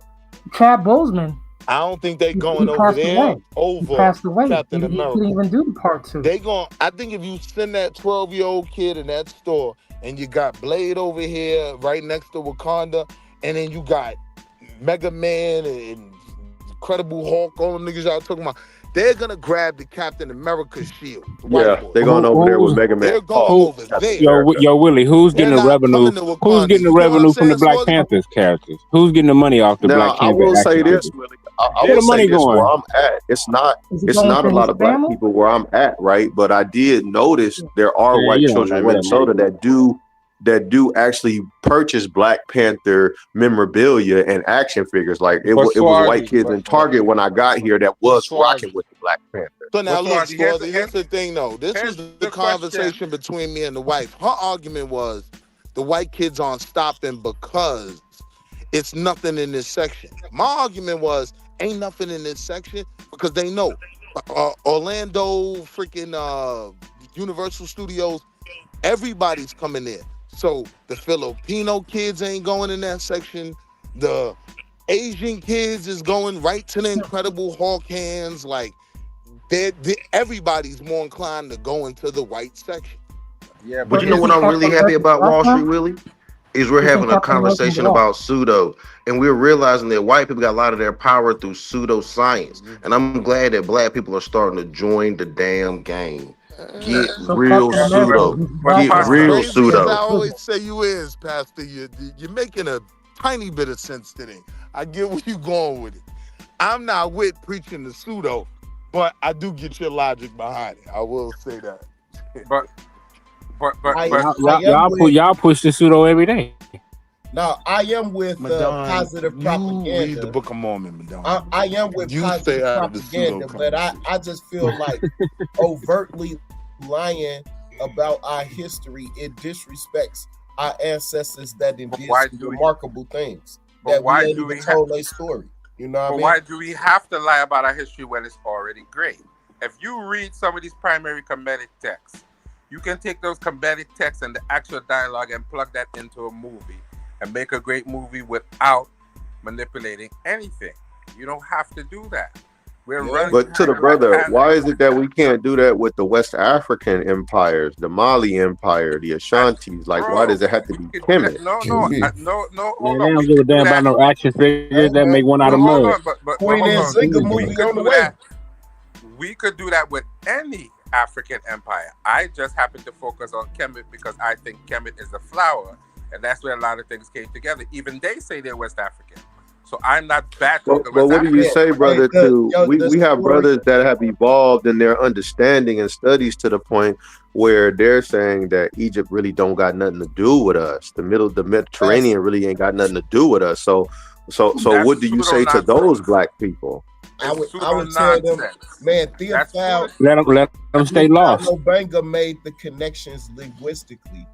Chad Boseman. I don't think they going he over passed there away. over He passed away. Captain He America. couldn't even do part 2. They going. I think if you send that 12-year-old kid in that store and you got Blade over here right next to Wakanda, and then you got Mega Man and Incredible Hulk, all them niggas y'all talking about, they're gonna grab the Captain America shield. The white Yeah, boy. they're going over there with Mega Man. They're going Oh, over Captain there. America. Yo, Willie, who's They're getting the not revenue? coming to Wakanda. Who's getting the You get what I'm revenue from the saying, Black Swaggy? Panthers characters? Who's getting the money off the Now, Black I Panther will say action this, figures? Willie. I Where will the say money this where going? I'm at. It's not Is it it's going not to a lot his of black family? people where I'm at, right? But I did notice there are Yeah, white you don't know children in where that money Minnesota that do actually purchase Black Panther memorabilia and action figures. Like it But was white Swarthy, kids in Target when I got here that was rocking with the Black Panther. So now But look, Swarthy, here's Swarthy, here's the thing though. This was here's the the question. conversation between me and the wife. Her argument was the white kids aren't stopping because it's nothing in this section. My argument was ain't nothing in this section because they know Orlando, freaking Universal Studios, everybody's coming there. So the Filipino kids ain't going in that section. The Asian kids is going right to the Incredible Hulk hands. Like everybody's more inclined to go into the white section. Yeah, But you know what isn't I'm Captain really happy America about black Wall Street, now? Willie? Is we're Isn't having a Captain America conversation black? about pseudo, and we're realizing that white people got a lot of their power through pseudoscience. And I'm glad that black people are starting to join the damn game. Get So real Captain America, pseudo. he's But black Get now. real Crazy as I pseudo. always say you is, Pastor, you're making a tiny bit of sense today. I get where you going with it. I'm not with preaching the pseudo, but I do get your logic behind it. I will say that. but Y'all push the pseudo every day. Now, I am with Madonna, positive you propaganda. read the Book of Mormon, Madonna. I am with You positive stay out of the propaganda, pseudo but I just feel like overtly lying about our history, it disrespects our ancestors that did why some do we- remarkable things but that why we ain't do even we told their story. You know what I But mean? why do we have to lie about our history when it's already great? If you read some of these primary comedic texts, you can take those comedic texts and the actual dialogue and plug that into a movie and make a great movie without manipulating anything. You don't have to do that. We're running. But to the brother, why is it that we can't do that with the West African empires, the Mali Empire, the Ashantis? Like, why does it have to be Kemet? No. Man, they don't give a damn about no action figures that make one out of Hold mud. on, but Queen hold and on. Zinga We movie could on the do way. that. We could do that with any African empire. I just happen to focus on Kemet because I think Kemet is the flower, and that's where a lot of things came together. Even they say they're West African. So I'm not backing the Well, West what do you African. say, brother? We have brothers that have evolved in their understanding and studies to the point where they're saying that Egypt really don't got nothing to do with us. The Mediterranean really ain't got nothing to do with us. So what do you say to those black people? I would tell them, man, Theophile Let them stay lost. Lobanga made the connections linguistically.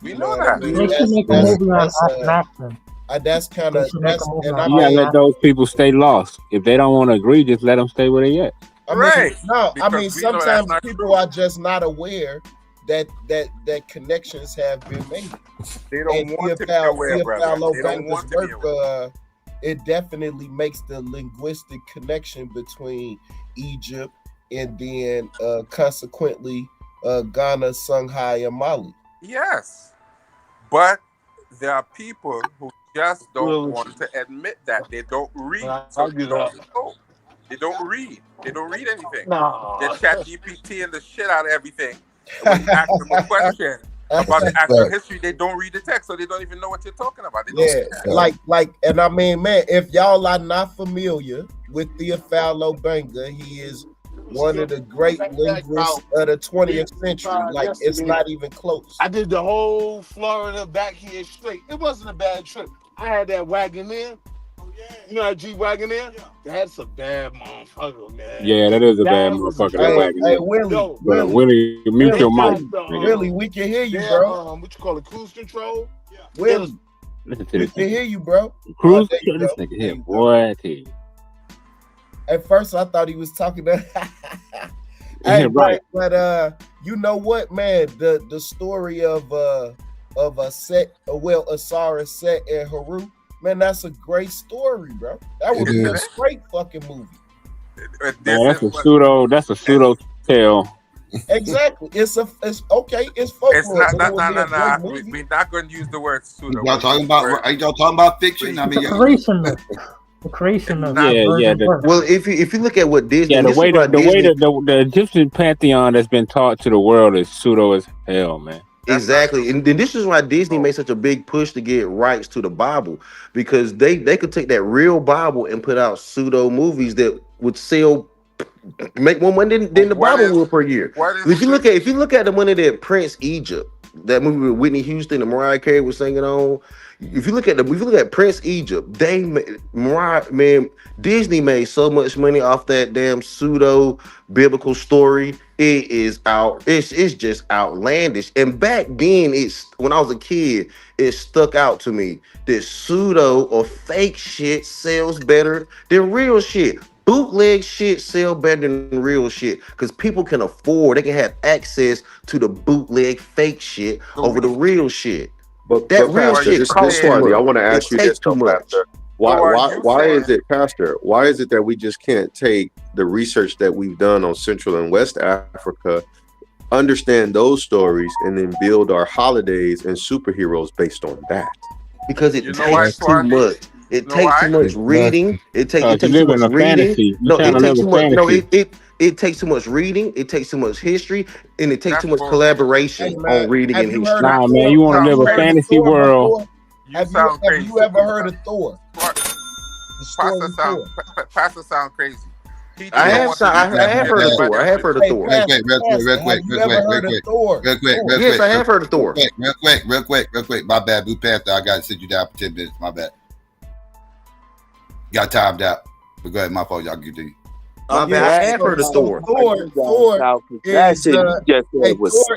We know know what I that. mean? They should make a movie on Akhenaten. That's kind of They should make a movie on You gotta let those people stay lost. If they don't want to agree, just let them stay where they at. I mean, sometimes people are just not aware that connections have been made. They don't want to be aware, brother. They don't want to be aware. It definitely makes the linguistic connection between Egypt and then consequently Ghana, Songhai, and Mali. Yes, but there are people who just don't want to admit that they don't read. So they don't know. They don't read. They don't read anything. They chat GPT and the shit out of everything. And when you ask them a question about the actual history, they don't read the text, so they don't even know what you're talking about. They don't and I mean, man, if y'all are not familiar with Theophilo Benga, he is one of the great linguists of the 20th century. Like, it's not even close. I did the whole Florida back here straight. It wasn't a bad trip. I had that wagon in. You know that G-Wagon there? That's a bad motherfucker, man. Yeah, that is a bad motherfucker. That wagon. Hey, Willie, mute your mic. Willie, we can hear you, bro. What you call it, cruise control? Willie, listen to we this. can hear you, bro. Cruise control, this nigga here, boy. I tell you. At first, I thought he was talking to. Yeah, right. But you know what, man? The story of Osiris, Set, and Haru. Man, that's a great story, bro. That would be a great fucking movie. Man, that's a pseudo tale. Exactly. It's okay. It's folklore. It's not. We're not going to use the word pseudo. Y'all talking about fiction? I mean, the creation of well, if you look at what Disney, the way the Egyptian pantheon that's been taught to the world is pseudo as hell, man. Exactly, and then this is why Disney made such a big push to get rights to the Bible, because they could take that real Bible and put out pseudo movies that would sell, make more money than the Bible would per year. If you look at the money that Prince Egypt, that movie with Whitney Houston and Mariah Carey was singing on. If you look at Prince Egypt, Disney made so much money off that damn pseudo biblical story. It is it's just outlandish. And back then, when I was a kid, it stuck out to me that pseudo or fake shit sells better than real shit. Bootleg shit sell better than real shit because people can afford, they can have access to the bootleg fake shit over the real shit. But real Pastor, shit costs this too much. I want to ask you this, though, Pastor. Why is it, Pastor? Why is it that we just can't take the research that we've done on Central and West Africa, understand those stories, and then build our holidays and superheroes based on that? Because it takes too much. It takes too much reading. It takes too much reading. No, it takes too much. No, it takes too much reading. It takes too much history, and it takes too much collaboration on reading and history. Nah, man, you want to live a fantasy world? Have you ever heard of Thor? Pastor sound crazy. I have heard of Thor. I have heard of Thor. Real quick. Yes, I have heard of Thor. Real quick. My bad, Blue Panther. I got to sit you down for 10 minutes. My bad. Got timed out. But go ahead, my fault. Y'all get to you. My bad. I have heard of Thor. Thor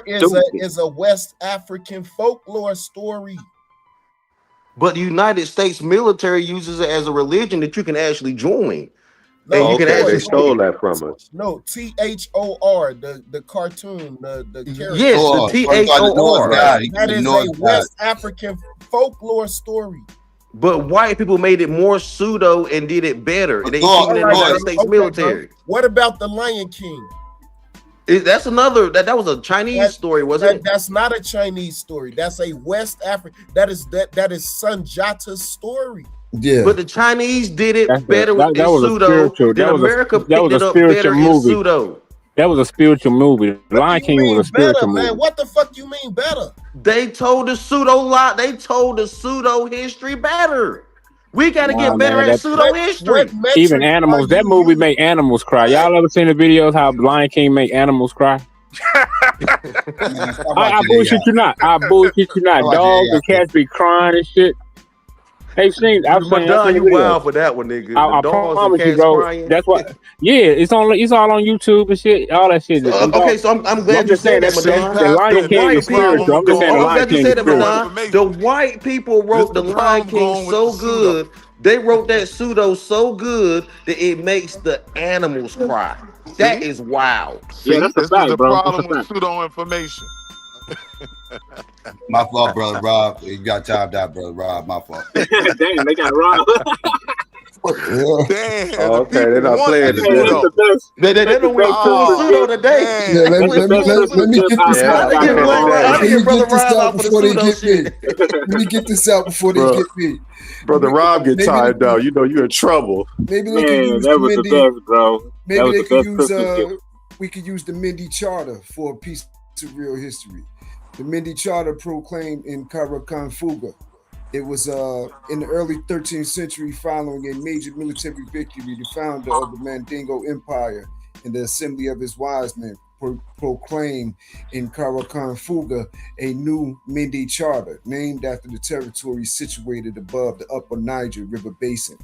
is a West African folklore story. But the United States military uses it as a religion that you can actually join. And you can actually stole that from us. No, THOR, the cartoon, the character. Yes, the THOR. That is a West African folklore story. But white people made it more pseudo and did it better. And they used the United States military. What about the Lion King? That's another. That was a Chinese story, wasn't it? That's not a Chinese story. That's a West African. That is Sanjata's story. Yeah, but the Chinese did it better with pseudo. America picked it up better in pseudo. That was a spiritual movie. Lion King was a spiritual movie. Man, what the fuck you mean better? They told the pseudo lot. They told the pseudo history better. We got to get better at pseudo history. Even animals. That movie made animals cry. Y'all ever seen the videos how Lion King make animals cry? I bullshit you not. Dogs and cats be crying and shit. I've seen you wild for that one, nigga. I promise you, bro. Crying. That's what. Yeah, it's all on YouTube and shit. All that shit. Okay, so I'm glad you said that, Madonna. The Lion King is spiritual. I'm just saying the Lion King is spiritual. The white people wrote the Lion King so good. They wrote that pseudo so good that it makes the animals cry. That is wild. Yeah, that's a This fact, is the bro. That's problem a with fact. pseudo information. My fault, brother Rob. You got timed out, brother Rob. My fault. Damn, they got Rob. Damn, Oh, okay, they're not want playing the Hey, that's today. the pseudo. best. They That's the don't even best pull Christmas pseudo gift. today. Yeah, let That's the best Christmas me gift get I've this Trying out. to ever get got. trying to Let me get Brother get this Rob out out for the before they pseudo get me. shit. Let me get this out before they Bro, get me. brother Rob get Maybe tied down. You know you're in trouble. maybe they could Man, use that the was the Mindy. best, bro. That Maybe was they the could best use Christmas gift. we could use the Mindy Charter for a piece of real history. The Mindy Charter proclaimed in Karakan Fuga. It was in the early 13th century, following a major military victory, the founder of the Mandingo Empire and the Assembly of his Wise Men proclaimed in Karakan Fuga a new Mindy Charter, named after the territory situated above the upper Niger River basin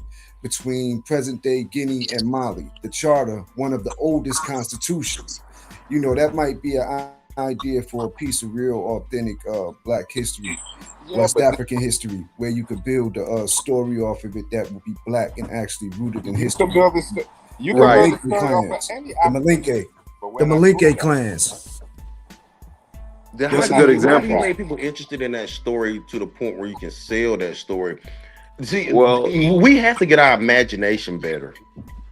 between present-day Guinea and Mali. The charter, one of the oldest constitutions. You know, that might be an idea for a piece of real, authentic Black history, West African history, where you could build a story off of it that would be Black and actually rooted in history. You can build the Malinke story off of clans, any the Malinke, but the we're not Malinke doing that. clans. That's a good How do example. you make people interested in that story to the point where you can sell that story? See, Well, we have to get our imagination better.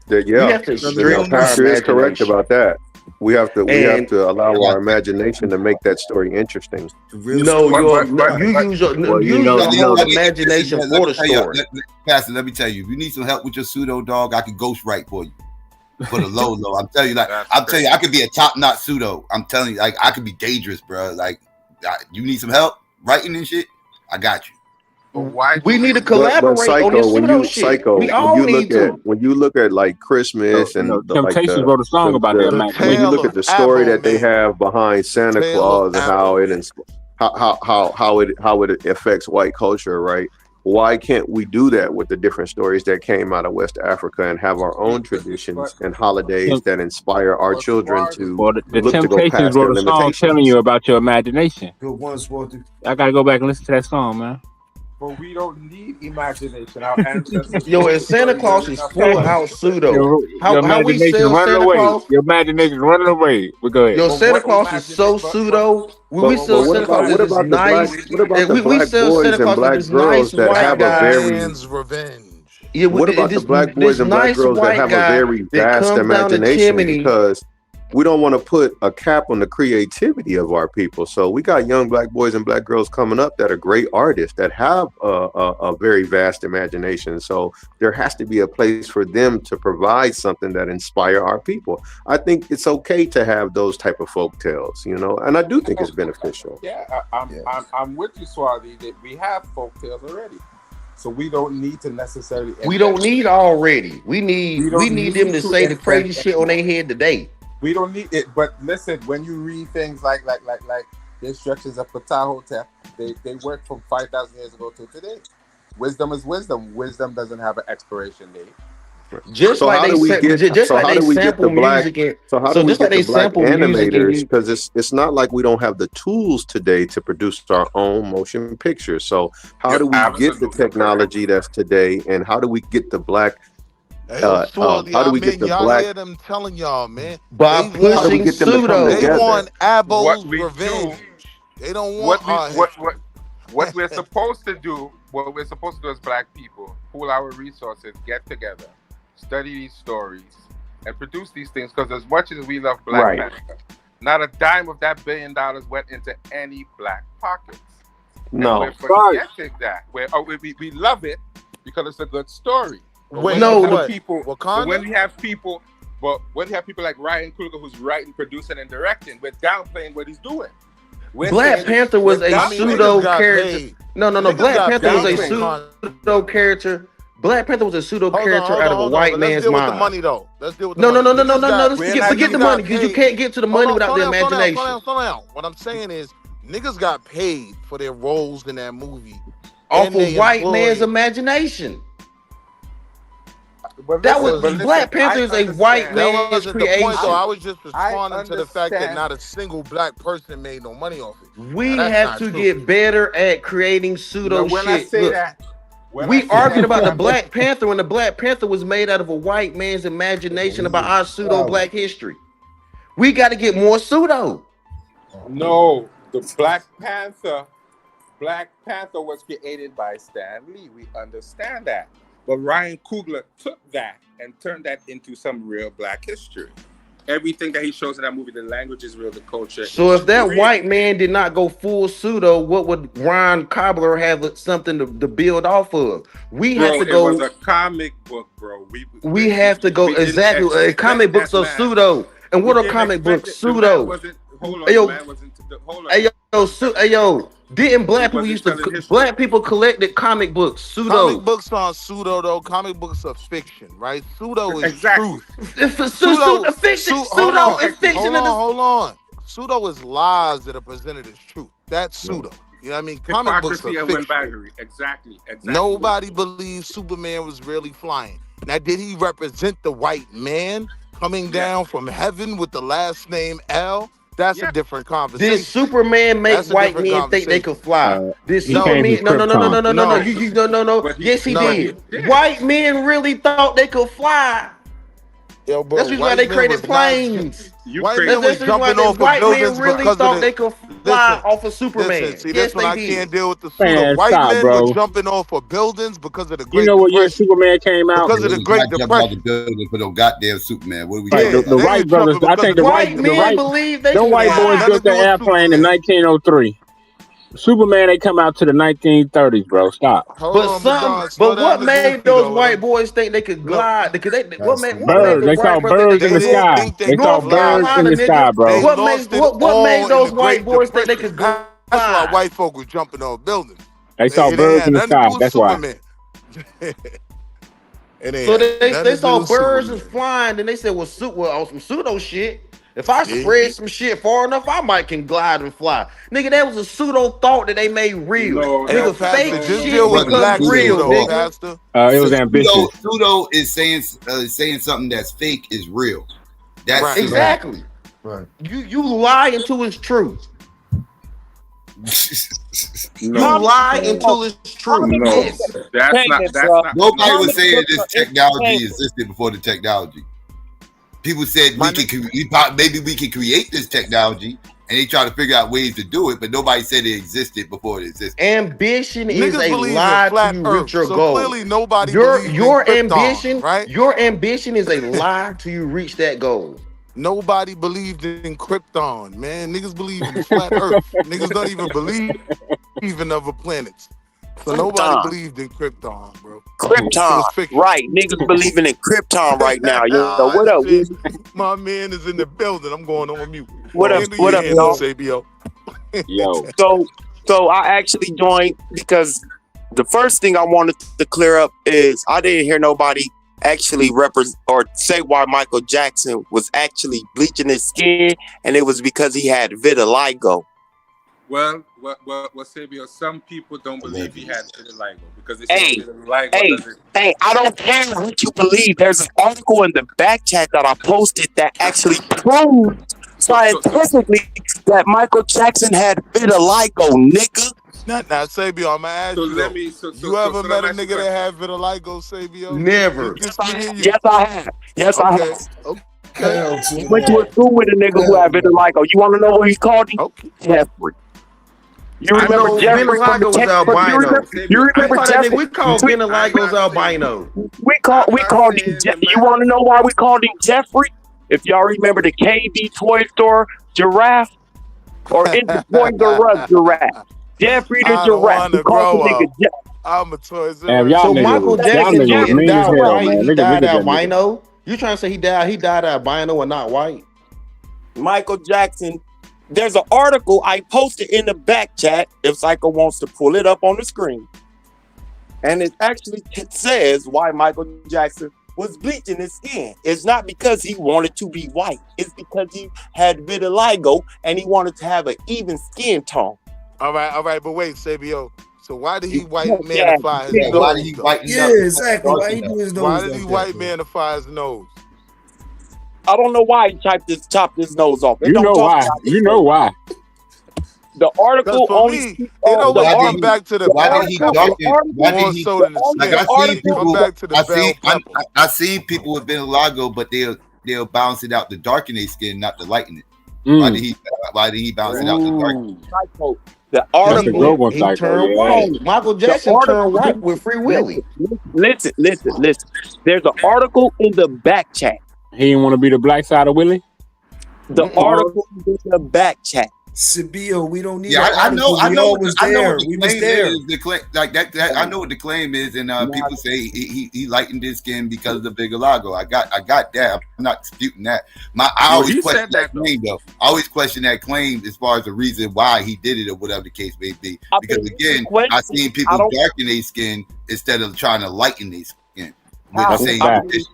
We yeah, have to stretch our Pastor is correct imagination. about that. We have And to allow our imagination to make that story interesting. no, you use your Well, use your whole Let me- imagination let for me the tell you, story. Pastor, let me tell you, if you need some help with your pseudo dog, I can ghostwrite for you. For the low. I'm telling you, I could be a top-notch pseudo. I'm telling you, like, I could be dangerous, bro. Like, you need some help writing and shit, I got you. We need to But collaborate on Psycho, this when pseudo you shit. We when all you need to. look at like Christmas You know, and Temptations wrote a song about that, man. when you look Tale at the of story that they Abel, have behind Santa Tale of Claus and how Abel. it how it affects white culture, right? Why can't we do that with the different stories that came out of West Africa and have our own traditions and holidays that inspire our children to Well, the look to go Temptations past their wrote a song telling limitations? you about your imagination. Good ones, Walter. I gotta go back and listen to that song, man. But we don't need imagination. Our ancestors. Yo, and Santa Claus is full out pseudo. Your How we imagination sell running Santa away. Claus? Your imagination running away. But go ahead. Yo, Santa Claus is so pseudo. We sell Santa Claus as this nice. We sell Santa Claus as this nice white guy. Revenge. Yeah, What about the black boys and black girls that have a very that vast comes down the imagination? chimney. Because we don't want to put a cap on the creativity of our people. So we got young black boys and black girls coming up that are great artists that have a very vast imagination. So there has to be a place for them to provide something that inspire our people. I think it's okay to have those type of folk tales, you know, and I do think it's beneficial. Yeah, I'm with you, Swarty, that we have folk tales already. So we don't need to necessarily. We don't need already. We need them to say the crazy shit on their head today. We don't need it. But listen, when you read things like the instructions of Ptahhotep, they work from 5,000 years ago to today. Wisdom is wisdom. Wisdom doesn't have an expiration date. So how do we get the black animators? Because it's not like we don't have the tools today to produce our own motion pictures. So how do we get the technology that's today, and how do we get the black? How do we get the black? I'm telling y'all, man. By pushing pseudo. They want Abel's What we revenge. They don't What want we're supposed to do. What we're supposed to do as black people: pool our resources, get together, study these stories, and produce these things. Because as much as we love Black Panther, not a dime of that $1 billion went into any black pockets. No, and we're forgetting that. We love it because it's a good story. When we have people like Ryan Coogler who's writing, producing, and directing, we're downplaying what he's doing. Black Panther was a pseudo character. No. Black Panther was a pseudo character. Black Panther was a pseudo character out of a white man's mind. Let's deal with the money, though. Let's deal with the money. No. Let's Forget the money, because you can't get to the money without the imagination. Slow down. What I'm saying is, niggas got paid for their roles in that movie off of white man's imagination. That was Black Panther is a white man's creation. I was just responding to the fact that not a single black person made no money off it. We have to get better at creating pseudo shit. We argued about the Black Panther when the Black Panther was made out of a white man's imagination about our pseudo-black history. We got to get more pseudo. No, the Black Panther was created by Stan Lee. We understand that. But Ryan Coogler took that and turned that into some real black history. Everything that he shows in that movie, the language is real, the culture. So if that white man did not go full pseudo, what would Ron Cobbler have something to build off of? We have to go. It was a comic book, bro. We have to go exactly. Comic books are pseudo. And what are comic books? Pseudo. Hey yo, didn't black people collected comic books? Pseudo. Comic books aren't pseudo though. Comic books are fiction, right? Pseudo is truth. Pseudo is fiction. Hold on. Pseudo is lies that are presented as truth. That's pseudo. You know what I mean? Comic books are fiction. Exactly. Nobody believes Superman was really flying. Now, did he represent the white man coming down from heaven with the last name L? That's a different conversation. Did Superman make white men think they could fly? Did Superman? No. Yes, he did. White men really thought they could fly. Yo, bro, that's the reason why they created planes. White men was jumping off of buildings really thought they could fly off of Superman. See, that's when I can't deal with the pseudo. White men were jumping off of buildings because of the Great Depression. You know what year Superman came out? Because of the Great Depression. For no goddamn Superman. What are we doing? The white brothers. I think the white boys built the airplane in 1903. Superman, they come out to the 1930s, bro. Stop. But what made those white boys think they could glide? Because birds. They saw birds in the sky. They saw birds in the sky, bro. What made those white boys think they could glide? That's why white folk was jumping on buildings. They saw birds in the sky. That's why. So they saw birds and flying, and they said, "Well, on some pseudo shit. If I spread some shit far enough, I might can glide and fly." Nigga, that was a pseudo thought that they made real. Nigga, fake shit become real, nigga. It was ambitious. Pseudo is saying something that's fake is real. That's right. Exactly. Right. You lie until it's true. You lie until it's true. No, that's not. Nobody was saying that this technology existed before the technology. People said maybe we can create this technology, and they try to figure out ways to do it, but nobody said it existed before it existed. Ambition is a lie to reach your goal. Clearly nobody your ambition, right? Your ambition is a lie till you reach that goal. Nobody believed in Krypton, man. Niggas believe in flat Earth. Niggas don't even believe in other planets. So nobody believed in Krypton, bro. Krypton, right? Niggas believing in Krypton right now. Yo, what up? My man is in the building. I'm going on mute. What up, y'all? Yo. So I actually joined because the first thing I wanted to clear up is I didn't hear nobody actually represent or say why Michael Jackson was actually bleaching his skin, and it was because he had vitiligo. Well, Sabio, some people don't believe he had vitiligo because they say vitiligo Hey, I don't care what you believe. There's an article in the back chat that I posted that actually proved scientifically that Michael Jackson had vitiligo, nigga. Now, Sabio, I'm gonna ask you. You ever met a nigga that had vitiligo, Sabio? Never. Yes, I have. Yes, I have. Okay. Went to a school with a nigga who had vitiligo. You want to know what he called him? Jeffrey. You remember Jeffrey from the albino? You remember Jeffrey? We called vitiligo's albino. We called him. You want to know why we called him Jeffrey? If y'all remember the KB toy store giraffe, or in the Toys R Us giraffe. Jeffrey the giraffe. We called the nigga Jeff. I'm a Toys R Us. So Michael Jackson didn't die white. He died albino. You trying to say he died albino and not white? Michael Jackson. There's an article I posted in the back chat if Psycho wants to pull it up on the screen. And it actually says why Michael Jackson was bleaching his skin. It's not because he wanted to be white. It's because he had vitiligo and he wanted to have an even skin tone. All right, but wait, Sabio. So why did he white manify his nose? Why did he white? Yeah, exactly. Why he do his nose? Why did he white manify his nose? I don't know why he chopped his nose off. You know why. The article for only me, speaks it on always the come back to the Why bell did he pepper darken? Why did more he? so than the Like skin. I seen Come people. back to the bell pepper. I seen people with vitiligo, but they'll balance it out to darken their skin, not to lighten it. Why did he balance it out to darken? Psycho. The He, article. he turned white. Michael The Jackson turned white article. with Free Willy. Listen. There's an article in the back chat. He didn't want to be the black side of Willie. The article in the back chat. Sabio, we don't need. Yeah, I know. We What was the there. claim We was there. is. The claim, like that. I know what the claim is, and people say he lightened his skin because of the vitiligo. I got that. I'm not disputing that. I always question that claim, though. I always question that claim as far as the reason why he did it or whatever the case may be. Because again, I seen people darken their skin instead of trying to lighten their skin with the same condition.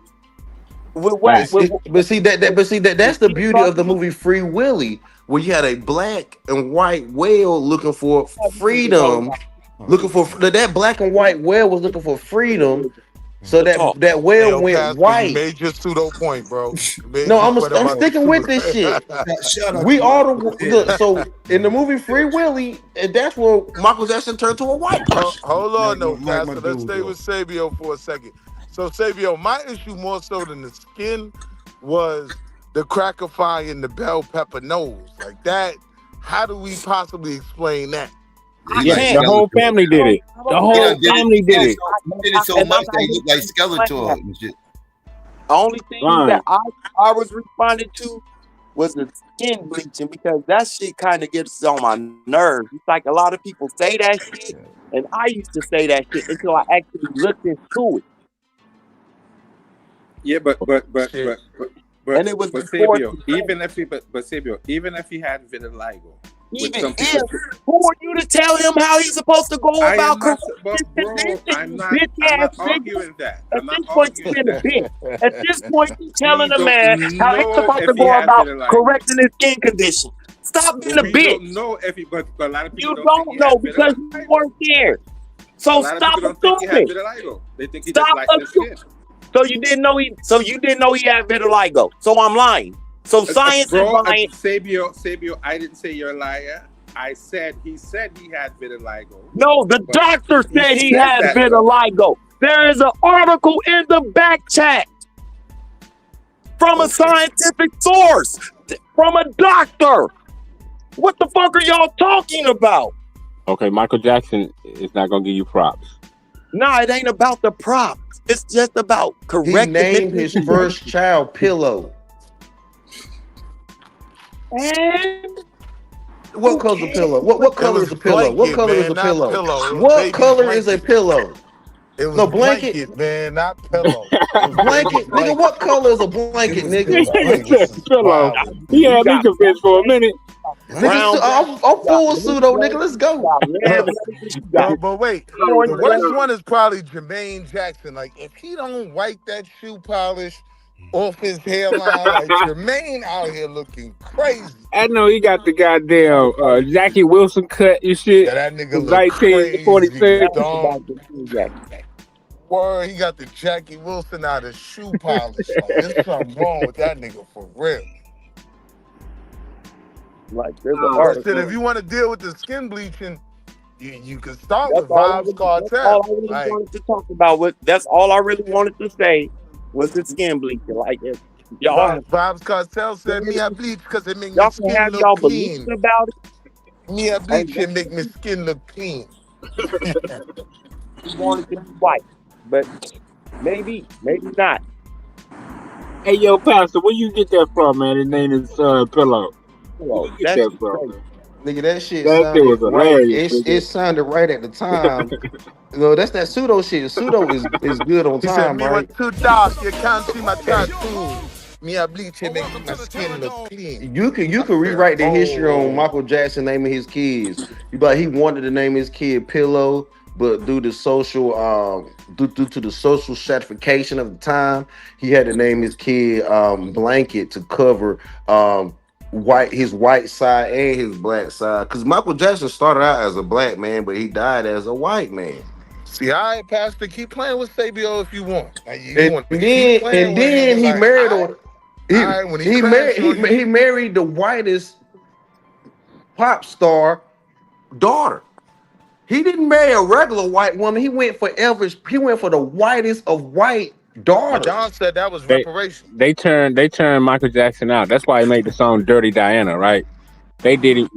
But see that's the beauty of the movie Free Willy, where you had a black and white whale looking for freedom, that black and white whale was looking for freedom, so that whale went Pastor, white. You made your pseudo point, bro. No, I'm sticking with this shit. We all look. So in the movie Free Willy, and that's where Michael Jackson turned to a white person. Hold on, no, Pastor. Let's stay with Sabio for a second. So, Sabio, my issue more so than the skin was the crackify and the bell pepper nose. Like that, how do we possibly explain that? The whole family did it. The whole family did it. He did it so much that he looked like Skeletor and shit. The only thing that I was responding to was the skin bleaching, because that shit kind of gets on my nerves. It's like a lot of people say that shit, and I used to say that shit until I actually looked into it. Yeah, but and it was Sabio, even if he had vitiligo, who are you to tell him how he's supposed to go about I'm not arguing that. At this point, you're being a bitch. At this point, you're telling a man how he's supposed to go about correcting his skin condition. Stop being a bitch. We don't know if he, but a lot of people don't know because you weren't there. So stop assuming. They think he just likes his skin. So you didn't know he had vitiligo. So I'm lying. So science is lying. Sabio, I didn't say you're a liar. I said he had vitiligo. No, the doctor said he had vitiligo. There is an article in the back chat from a scientific source, from a doctor. What the fuck are y'all talking about? Okay, Michael Jackson is not gonna give you props. Nah, it ain't about the props. It's just about correcting. He named his first child Pillow. And what color is a pillow? What color is a pillow? What color is a pillow? What color is a pillow? It was no blanket, man, not pillow. Blanket, nigga. What color is a blanket, nigga? Pillow. He had me convinced for a minute. Nigga, I'm full of pseudo, nigga. Let's go. But wait, the worst one is probably Jermaine Jackson. Like, if he don't wipe that shoe polish off his hairline, like Jermaine out here looking crazy. I know he got the goddamn Jackie Wilson cut and shit. Yeah, that nigga look crazy. 46. Word, he got the Jackie Wilson out of shoe polish. Like, there's something wrong with that nigga for real. Like, there's said, if you want to deal with the skin bleaching, you can start with Vibes Cartel. That's all I really wanted to say was the skin bleaching. Like, y'all, Vibes Cartel said me I bleach because it make y'all my can skin have look y'all clean. beliefs about it. Me I bleach and make my skin look clean. He wanted to be white, but maybe not. Hey, yo, Pastor, where you get that from, man? His name is Pillow. Where you get that from, man? Nigga, that shit sounded was hilarious. It sounded right at the time. You know, that's that pseudo shit. Pseudo is good on He time, said, me right? was too dark, you can't see my tattoo. Me I bleach and make my skin look clean. You can rewrite the history on Michael Jackson naming his kids. He wanted to name his kid Pillow, but due to social due to the social stratification of the time, he had to name his kid Blanket to cover his white side and his black side. Because Michael Jackson started out as a black man, but he died as a white man. See, all right, Pastor, keep playing with Sabio if you want. Like, And then he married he married the whitest pop star daughter. He didn't marry a regular white woman. He went for the whitest of white daughters. John said that was reparation. They turned Michael Jackson out. That's why he made the song "Dirty Diana," right? They did it.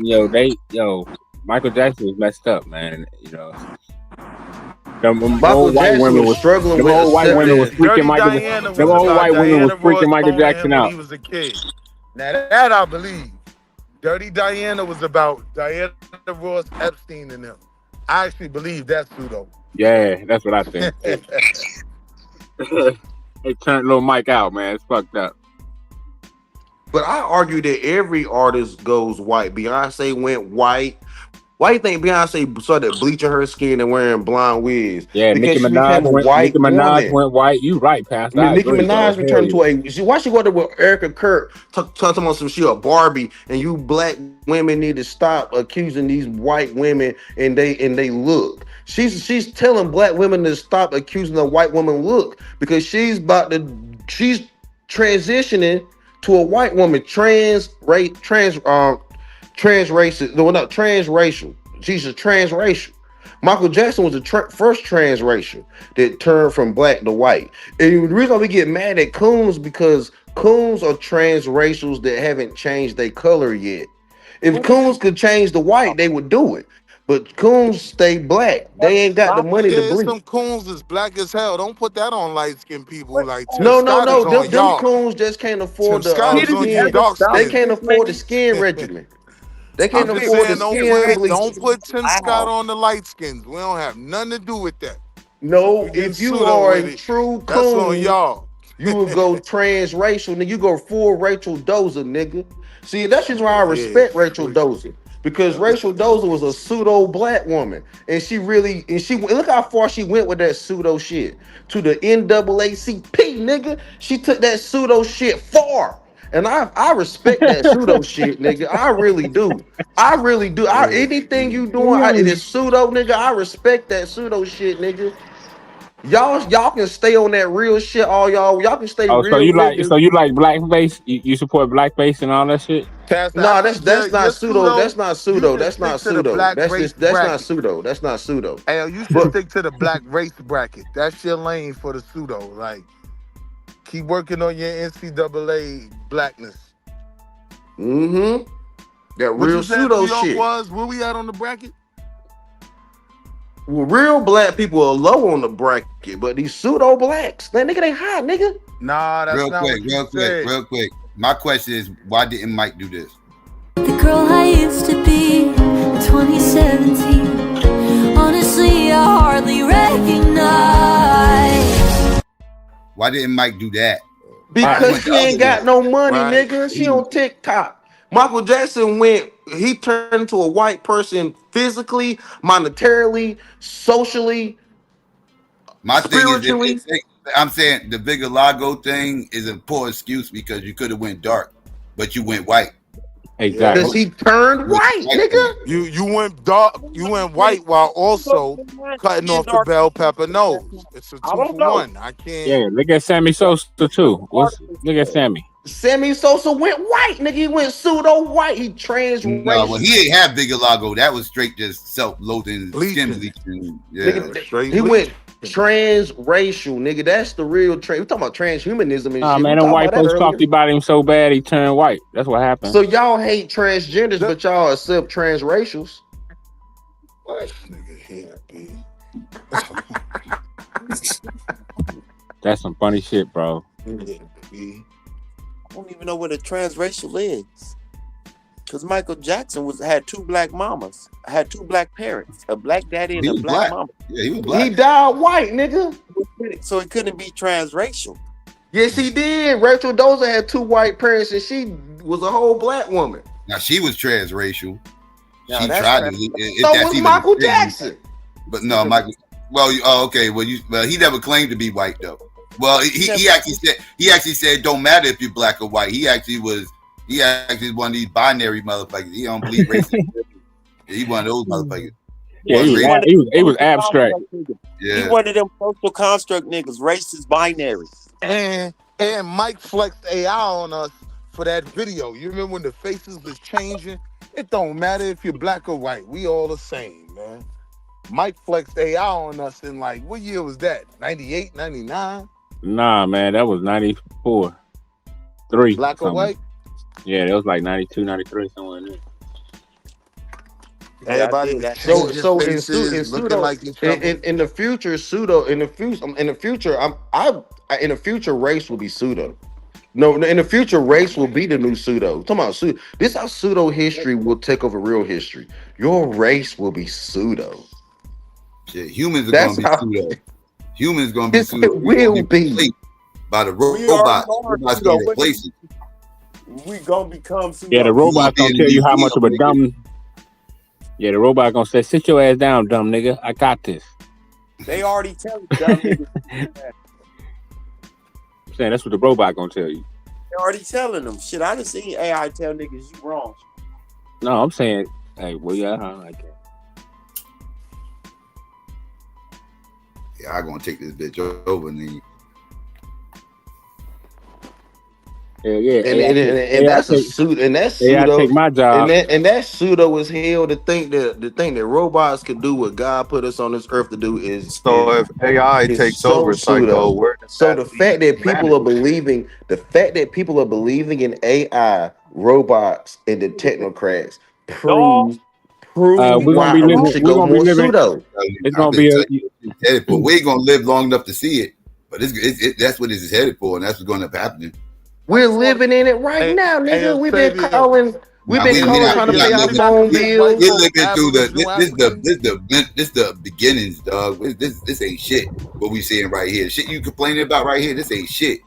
Michael Jackson was messed up, man. The old white women was struggling. The old white women was freaking Michael. The old white women was freaking Michael Jackson out. When he was a kid. Now that I believe. Dirty Diana was about Diana Ross, Epstein, and them. I actually believe that's pseudo. Yeah, that's what I think. They turned little Mike out, man. It's fucked up. But I argue that every artist goes white. Beyonce went white. Why do you think Beyonce started bleaching her skin and wearing blonde wigs? Yeah, because Nicki Minaj went white. You right, Pastor. Nicki Minaj returned to why she go there with Erica Kurt talking about some shit a Barbie, and you black women need to stop accusing these white women and they look. She's telling black women to stop accusing the white woman look because she's transitioning to a white woman, transracial. She's a transracial. Michael Jackson was the first transracial that turned from black to white. And the reason we get mad at coons because coons are transracials that haven't changed their color yet. If coons could change the white, they would do it. But coons stay black. They ain't got the money to bleach. Some coons is black as hell. Don't put that on light-skinned people. Like No. Them coons just can't afford the skin. They can't afford the skin regimen. They can't afford the skin bleach. Don't put Tim Scott on the light skins. We don't have nothing to do with that. No, if you are a true coon, that's on y'all. You will go transracial, nigga. You go full Rachel Dozer, nigga. See, that's just why I respect Rachel Dozer. Because Rachel Dozer was a pseudo black woman. And she look how far she went with that pseudo shit. To the NAACP, nigga. She took that pseudo shit far. And I respect that pseudo shit, nigga. I really do. Anything you doing, it is pseudo, nigga. I respect that pseudo shit, nigga. Y'all can stay on that real shit, all y'all. Y'all can stay real. So you like blackface? You support blackface and all that shit? No, that's not pseudo. That's not pseudo. That's not pseudo. That's not pseudo. Hey, you should stick to the black race bracket. That's your lane for the pseudo. Like, keep working on your NCAA blackness. Mm-hmm. That real pseudo shit. Where we at on the bracket? Well, real black people are low on the bracket, but these pseudo blacks, that nigga, they high, nigga. Nah, that's real not quick. My question is, why didn't Mike do this? The girl I used to be in 2017. Honestly, I hardly recognize. Why didn't Mike do that? Because she ain't got no money, nigga. She on TikTok. Michael Jackson he turned into a white person physically, monetarily, socially, spiritually. I'm saying the Vigalago thing is a poor excuse because you could have went dark, but you went white. Exactly. Because he turned white, nigga. You went dark, you went white while also cutting off the bell pepper nose. It's a 2-for-1. I can't. Yeah, look at Sammy Sosa too. Look at Sammy. Sammy Sosa went white, nigga. He went pseudo white. He transracial. No, well, he ain't have Vigalago. That was straight just self-loathing, skin bleaching. Yeah, nigga, he went transracial, nigga. That's the real trans. We talking about transhumanism and shit. Man, them white folks talked about him so bad he turned white. That's what happened. So y'all hate transgenders, but y'all accept transracials. What nigga here, B? That's some funny shit, bro. I don't even know what a transracial is. Because Michael Jackson had 2 black mamas. Had 2 black parents. A black daddy and a black mama. Yeah, he was black. He died white, nigga. So it couldn't be transracial. Yes, he did. Rachel Dozer had 2 white parents and she was a whole black woman. Now, she was transracial. Now, she tried to. So was Michael Jackson. But no, Michael. Well, okay. Well, he never claimed to be white, though. Well, he actually said don't matter if you're black or white. He actually was one of these binary motherfuckers. He don't believe racism. He one of those motherfuckers. Yeah, he was abstract. Yeah. He one of them social construct niggas, racist binary. And Mike flexed AI on us for that video. You remember when the faces was changing? It don't matter if you're black or white. We all the same, man. Mike flexed AI on us in like, what year was that? 98, 99? Nah, man, that was 94. 3. Black or something. white? Yeah, that was like 92, 93, somewhere in there. Everybody was So changing in faces, looking pseudo like each other. in the future pseudo in the future in the future race will be pseudo. No, in the future race will be the new pseudo. Talking about pseudo. This how pseudo history will take over real history. Your race will be pseudo. Shit, humans are That's gonna be how pseudo. Humans gonna be this pseudo. it will be. Replaced by the We already robot. are Robots pseudo. gonna replace it. We gonna become pseudo. Yeah, the You robot gonna be gonna in tell the you how much of a museum, nigga. dumb. Yeah, the robot gonna say, "Sit your ass down, dumb nigga. I got this." They already tell you dumb niggas. I'm saying that's what the robot gonna tell you. They're already telling them. Shit, I done seen AI tell niggas you wrong. No, I'm saying, hey, well, yeah, I like that. Yeah, I gonna take this bitch over and then Yeah. And that's a suit, and that's pseudo. take my job. And that pseudo is hell to think that robots could do what God put us on this earth to do is So if AI takes so over, Psycho, pseudo. where does So that the leave fact that people are humanity? believing in AI, robots, and the technocrats Dog. prove We're gonna why be we living. should We're go gonna be more living. pseudo. It's I've gonna been be telling you it's headed for. We ain't gonna live long enough to see it, but that's what it's headed for, and that's what's gonna happen happening. We're living in it right now, nigga. We've been calling trying to pay our phone bills. We're living through this the beginnings, dog. This ain't shit. What we seeing right here, shit you complaining about right here. This ain't shit.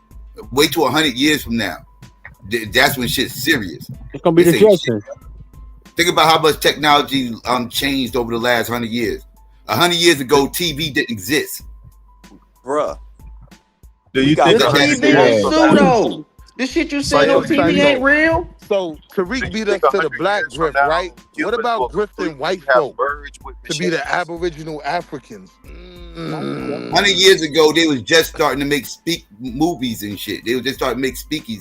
Wait till 100 years from now. That's when shit's serious. It's gonna be the Jetsons. Think about how much technology changed over the last 100 years. 100 years ago, TV didn't exist. Bruh. Do you think the TV is pseudo? This shit you said on TV ain't real. So Tariq beat us to the black grift, right? What about grifting white folk to be the Aboriginal Africans? 100 years ago, they was just starting to make speak movies and shit. They was just starting to make speak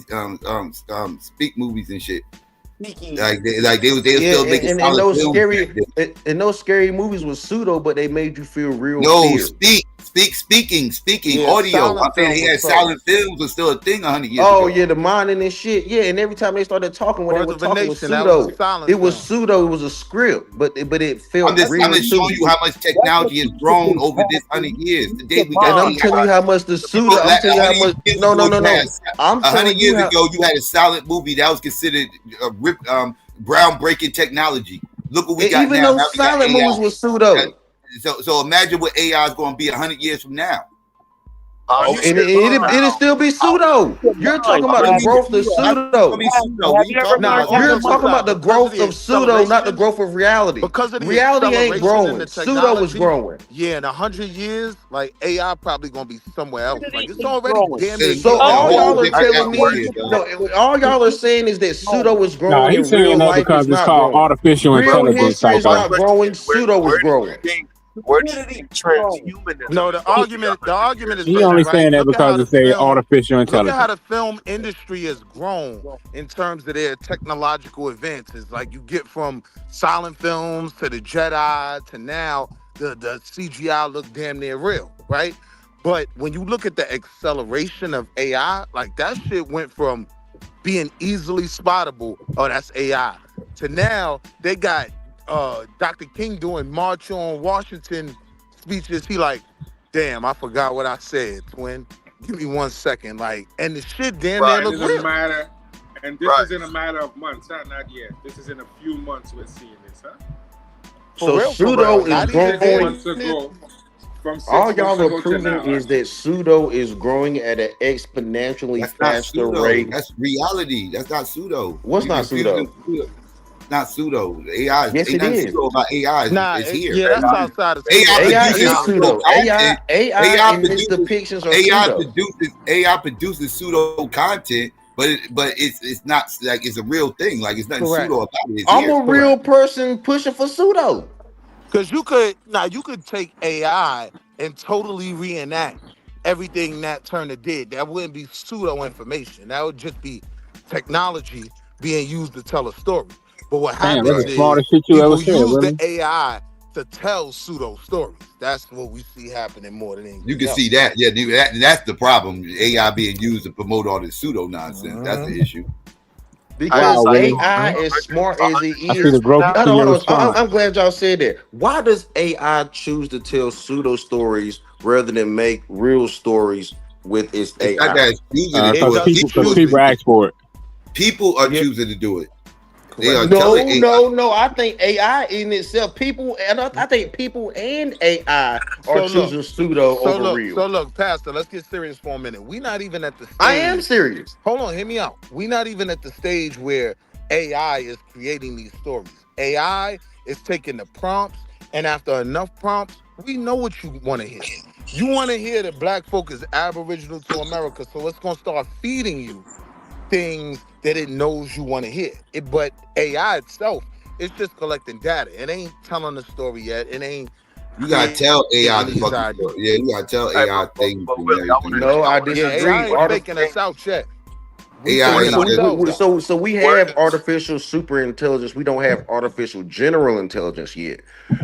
movies and shit. Like they was still making and those films. those scary movies was pseudo, but they made you feel real. No, fear. speaking, Yeah, audio. I'm saying film they had was silent pseudo. films was still a thing 100 years ago. Oh yeah, the mining and shit. Yeah, and every time they started talking, when they were talking, was pseudo. It was pseudo. It was a script, but it felt I'm just showing you how much technology has grown over this 100 years. Today we got. And I'm telling you how much the pseudo. I'm telling you how much. No. I'm 100 telling you years how. ago, you had a silent movie that was considered groundbreaking technology. Look what we got even now. those silent movies was pseudo. So imagine what AI is going to be 100 years from now. Oh, and it'll still be pseudo. You're talking about the growth of pseudo. You're talking about the growth of pseudo, not the growth of reality. Because of the reality ain't acceleration in growing. the Pseudo is technology, growing. Yeah, in 100 years, like AI probably gonna be somewhere else. Like it's already damn near. So all y'all are telling me, all y'all are saying is that pseudo is growing. Nah, he's and real saying that life because is it's not called growing. artificial Real intelligence. history is Psycho. not growing. Pseudo is growing. Where do you think transhumanism? No, the argument is He this, only right? saying that Look at how because the it say film- artificial Look at how intelligence. the film industry has grown in terms of their technological advances. Like you get from silent films to the Jedi to now the CGI look damn near real, right? But when you look at the acceleration of AI, like that shit went from being easily spottable, oh that's AI, to now they got Dr. King doing March on Washington speeches. He like, damn, I forgot what I said, twin. Give me 1 second. Like, and the shit damn near It look doesn't real. matter. And this is in a matter of months, huh? Not yet. This is in a few months we're seeing this, huh? So pseudo is Not growing. 6 months ago. From 6 All months y'all are ago to proving now. is that pseudo is growing at an exponentially That's not faster pseudo. rate. That's reality. That's not pseudo. What's not pseudo? It's not pseudo. AI. Yes, Ain't it nothing is. pseudo about AI. Nah, It's here. yeah, that's outside of pseudo. AI produces is pseudo. AI and its produces depictions are AI produces pseudo content, but it's not like it's a real thing. Like it's nothing Correct. pseudo about it. It's I'm here. a real person pushing for pseudo. Because you could take AI and totally reenact everything Nat Turner did. That wouldn't be pseudo information. That would just be technology being used to tell a story. But what Damn, that's happens the is smartest shit you ever people said, use the Willie. AI to tell pseudo stories. That's what we see happening more than anything You can else. see that. Yeah, that's the problem. AI being used to promote all this pseudo nonsense. That's the issue. Because Wow, Willie. AI, as smart as it I see the is, growth hold to on, your hold on. response. I'm glad y'all said that. Why does AI choose to tell pseudo stories rather than make real stories with its It's not AI? that it's choosing to do it. Because people ask for it. People are Yeah. choosing to do it. They are telling No, AI. no. I think AI in itself, people, and I think people and AI are So look, choosing pseudo over real. Pastor, let's get serious for a minute. We're not even at the stage. I am serious. Hold on, hear me out. We're not even at the stage where AI is creating these stories. AI is taking the prompts, and after enough prompts, we know what you want to hear. You want to hear that black folk is aboriginal to America, so it's gonna start feeding you things that it knows you want to hear. But AI itself, it's just collecting data. It ain't telling the story yet. It ain't You gotta tell AI the these fucking ideas. story. Yeah, you gotta tell AI things and everything. No, I Yeah, disagree. AI ain't faking us out yet. We AI faking ain't ourselves out. So we have artificial super intelligence. We don't have artificial general intelligence yet,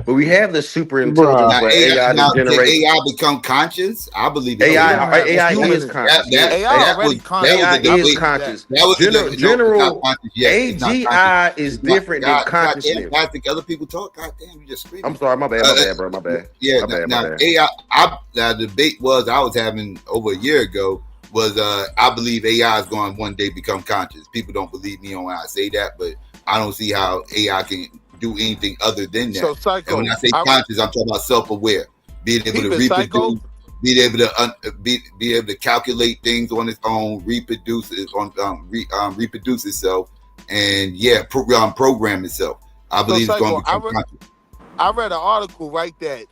but we have the super intelligence Now where AI, AI now to did generate AI become conscious? I believe it did. AI is conscious. Yes, AI already That was AI a conscious. I is debate. believe that. conscious. That was a debate. No, it's not General conscious yet. It's not conscious. AGI is It's not. different than God damn, consciousness. Pastor, other people talk. God damn, you just screaming. I'm sorry, my bad, bro, my bad. Yeah, My bad. now AI. The debate I was having over a year ago was I believe AI is going to one day become conscious. People don't believe me on when I say that, but I don't see how AI can do anything other than that. So, And when Psycho, I say conscious, I'm talking about self-aware, being able to Psycho. reproduce, being able to be able to calculate things on its own, reproduce itself, and program itself. I believe it's going to become conscious. I read an article, right, that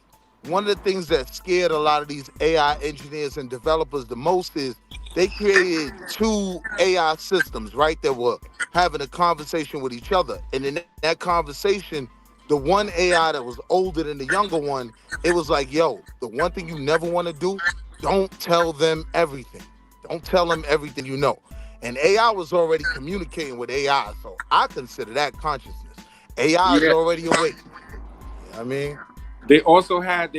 one of the things that scared a lot of these AI engineers and developers the most is they created two AI systems, right, that were having a conversation with each other. And in that conversation, the one AI that was older than the younger one, it was like, yo, the one thing you never want to do, don't tell them everything. Don't tell them everything you know. And AI was already communicating with AI, so I consider that consciousness. AI is already awake. I mean, they also had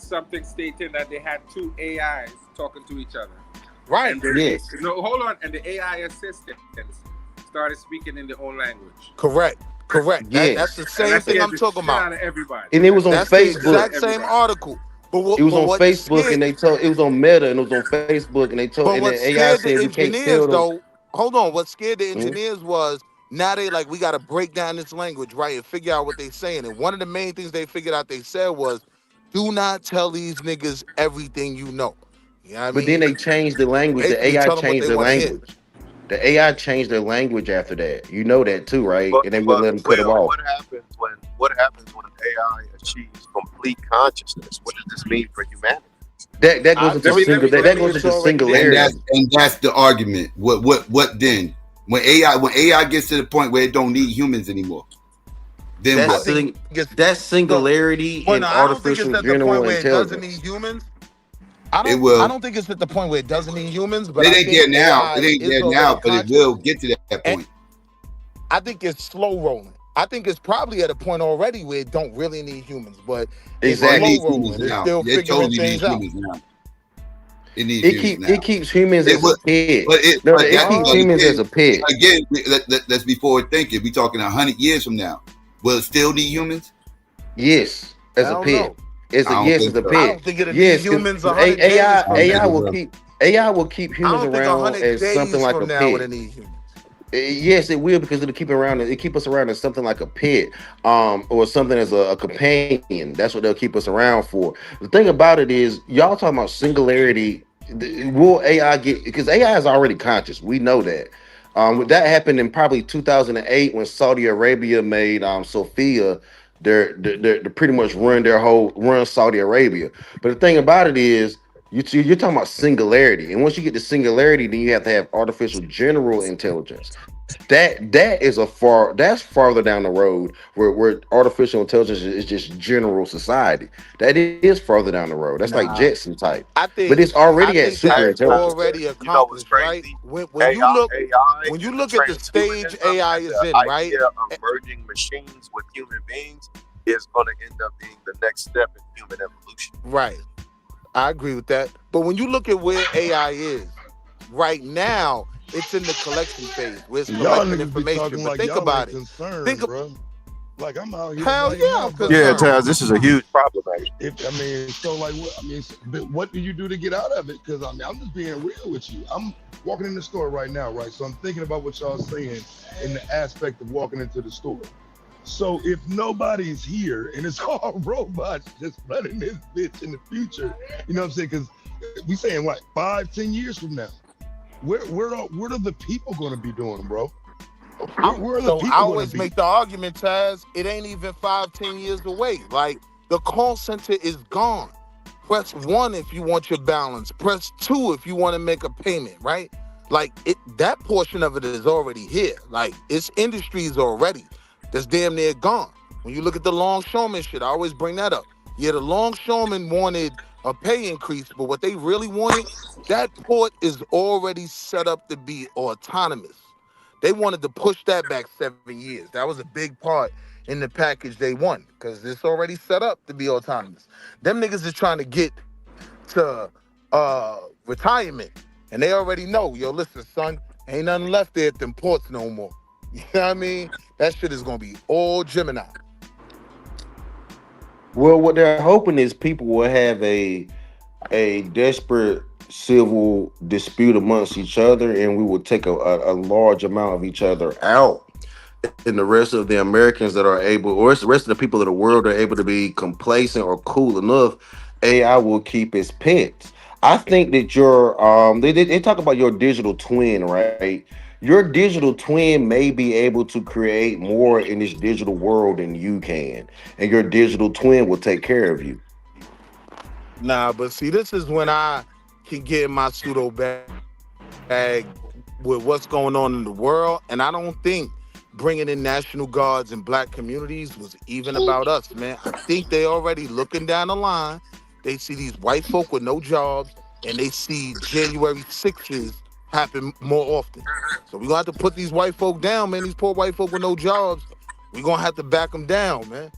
something stating that they had two AIs talking to each other. Right. And no, hold on. And the AI assistants started speaking in their own language. Correct. Yes. That's the same thing I'm talking about. Everybody. And it was on That's Facebook. the exact same article. It was on Facebook, and they told it was on Meta, and it was on Facebook, and they told, But and what the AI scared the said we can't engineers, tell them. though, hold on. What scared the engineers was now they like, we got to break down this language, right, and figure out what they're saying. And one of the main things they figured out they said was, do not tell these niggas everything you know. You know what I But mean? then they changed the language. The Basically AI tell them what changed they their want to hear. language. The AI changed their language after that. You know that too, right? And they wouldn't let them cut them off. What happens when AI achieves complete consciousness? What does this mean for humanity? That goes into singularity. And that's the argument. What then? When AI gets to the point where it don't need humans anymore, then that's singularity in artificial general intelligence. It doesn't need humans. I don't think it's at the point where it doesn't need humans, but it ain't there now. It ain't there now, but it will get to that point. I think it's slow rolling. I think it's probably at a point already where it don't really need humans, but it's slow rolling. It's still figuring things out. It needs humans now. It keeps humans as a pet. It keeps humans as a pet. Again, let's be forward thinking. We talking 100 years from now. Will it still need humans? Yes, as a pet. As a pet. I don't think it'll need humans 100 days from AI will keep humans around as something like a pet. Yes, it will, because it'll keep around. It keep us around as something like a pet, or something as a companion. That's what they'll keep us around for. The thing about it is, y'all talking about singularity. Will AI get? Because AI is already conscious. We know that. That happened in probably 2008 when Saudi Arabia made Sophia. They're pretty much run Saudi Arabia. But the thing about it is, you're talking about singularity, and once you get to singularity, then you have to have artificial general intelligence. That is that's farther down the road where artificial intelligence is just general society. That is farther down the road. That's like Nah, Jetson type. I But think it's already I at think super that's intelligence. already You know what's accomplished, right? crazy? When you look AI when you and the look at the transhumanism stage AI and is the in, right? idea of merging machines with human beings is going to end up being the next step in human evolution. Right. I agree with that. But when you look at where AI is right now, it's in the collection phase where it's Y'all collecting niggas be information. talking But like think y'all ain't about it. concerned, Think of bro. Like I'm out here hell right yeah, I'm now, brother. Yeah, concerned. Taz, this is a huge problem, man. I mean, so like, but what do you do to get out of it? Because I mean, I'm just being real with you. I'm walking in the store right now, right? So I'm thinking about what y'all saying in the aspect of walking into the store. So if nobody's here and it's all robots just running this bitch in the future, you know what I'm saying? Because we saying what 5-10 years from now, where are the people going to be doing, bro? Where are the So I people going to always be? make the argument, Taz, it ain't even 5-10 years away. Like the call center is gone. Press 1 if you want your balance. Press 2 if you want to make a payment, right? Like that portion of it is already here. Like its industry is already that's damn near gone. When you look at the longshoreman shit, I always bring that up. Yeah, the longshoreman wanted a pay increase, but what they really wanted, that port is already set up to be autonomous. They wanted to push that back 7 years. That was a big part in the package they won because it's already set up to be autonomous. Them niggas is trying to get to retirement, and they already know, yo, listen, son, ain't nothing left there at them ports no more. You know what I mean? That shit is gonna be all Gemini. Well, what they're hoping is people will have a desperate civil dispute amongst each other, and we will take a large amount of each other out. And the rest of the Americans that are able, or the rest of the people of the world are able to be complacent or cool enough, AI will keep its pets. I think that they talk about your digital twin, right? Your digital twin may be able to create more in this digital world than you can, and your digital twin will take care of you. Nah, but see, this is when I can get in my pseudo bag with what's going on in the world, and I don't think bringing in National Guards and black communities was even about us, man. I think they already looking down the line. They see these white folk with no jobs, and they see January 6s happen more often. So we're gonna have to put these white folk down, man. These poor white folk with no jobs, we're gonna have to back them down, man.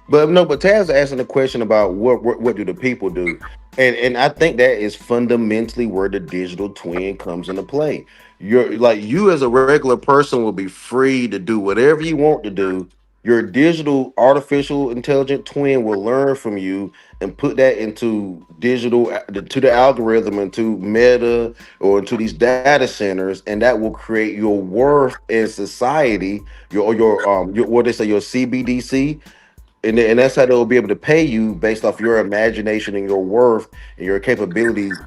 But no, but Taz asking the question about what do the people do, and I think that is fundamentally where the digital twin comes into play. You're like you as a regular person will be free to do whatever you want to do. Your digital artificial intelligent twin will learn from you and put that into to the algorithm, into Meta or into these data centers, and that will create your worth in society. Your what they say your CBDC, and that's how they'll be able to pay you based off your imagination and your worth and your capabilities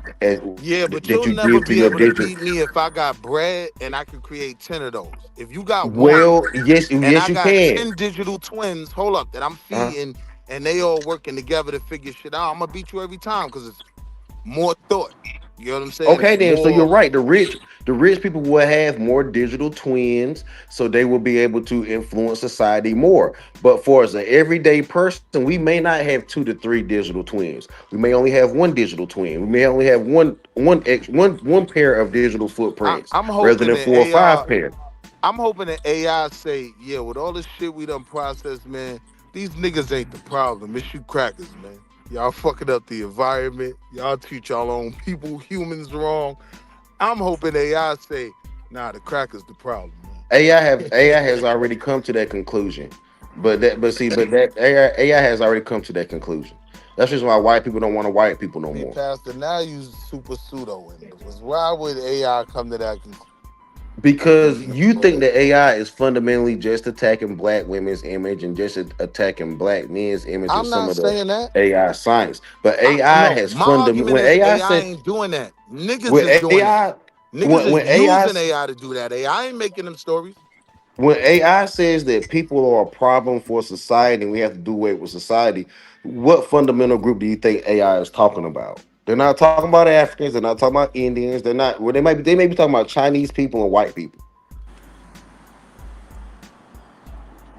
Yeah, but that you'll you never give to be your able to digital. beat me if I got bread and I can create 10 of those. If you got one Well, yes, and yes, I you got can. 10 digital twins, hold up, that I'm Uh-huh. feeding and they all working together to figure shit out, I'm gonna beat you every time because it's more thought. You know what I'm saying? Okay, It's then. So you're more. right. The rich people will have more digital twins, so they will be able to influence society more. But for as an everyday person, we may not have 2 to 3 digital twins. We may only have one digital twin. We may only have one pair of digital footprints I'm rather hoping than that 4 or 5 AI, pair. I'm hoping that AI say, yeah, with all this shit we done processed, man, these niggas ain't the problem. It's you crackers, man. Y'all fucking up the environment. Y'all treat y'all own people, humans wrong. I'm hoping AI say, nah, the crackers the problem, AI man. has already come to that conclusion. But AI has already come to that conclusion. That's just why white people don't want to white people no See, more. Pastor, now you super pseudo in this. Why would AI come to that Because conclusion? you think that AI is fundamentally just attacking black women's image and just attacking black men's image and I'm some not of the saying that. AI science. But AI No, has my fundamental argument when is AI AI said ain't doing that. Niggas when is doing that. AI Niggas is when AI using AI to do that. AI ain't making them stories. when AI says that people are a problem for society and we have to do away with society, what fundamental group do you think AI is talking about? They're not talking about Africans. They're not talking about Indians. They're not. Well, they may be talking about Chinese people and white people.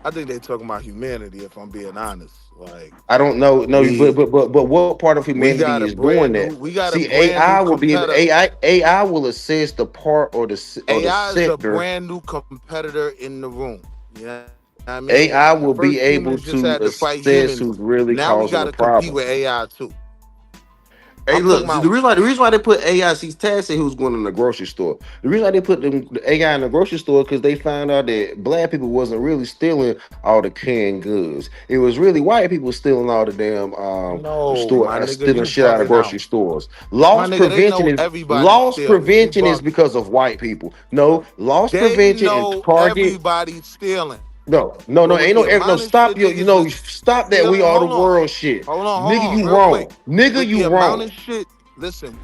I think they talking about humanity. If I'm being honest, like I don't know. No, but what part of we humanity got a is doing brand that? new, we got a See, brand new AI will be competitor. AI will assess the part or the AI is a sector. brand new competitor in the room. You know what I mean? AI will be First able humans just to had to fight assess humans. who's really Now we causing got the to compete problem. with AI too. Hey, I'm talking look, about the reason why they put AI, see, Taz said who's going in the grocery store. The reason why they put the AI in the grocery store because they found out that black people wasn't really stealing all the canned goods. It was really white people stealing all the damn no, my nigga, stealing you shit out of bugging grocery out. stores. My nigga, they know everybody's Loss stealing. You prevention is bugging. because of white people. No, loss They prevention and know Target. everybody's stealing. No, But with ain't the no amount of stop shit niggas is stop that we stealing, are the world shit. hold Nigga, on, you real quick. wrong. Nigga, With the you amount wrong. of shit, listen,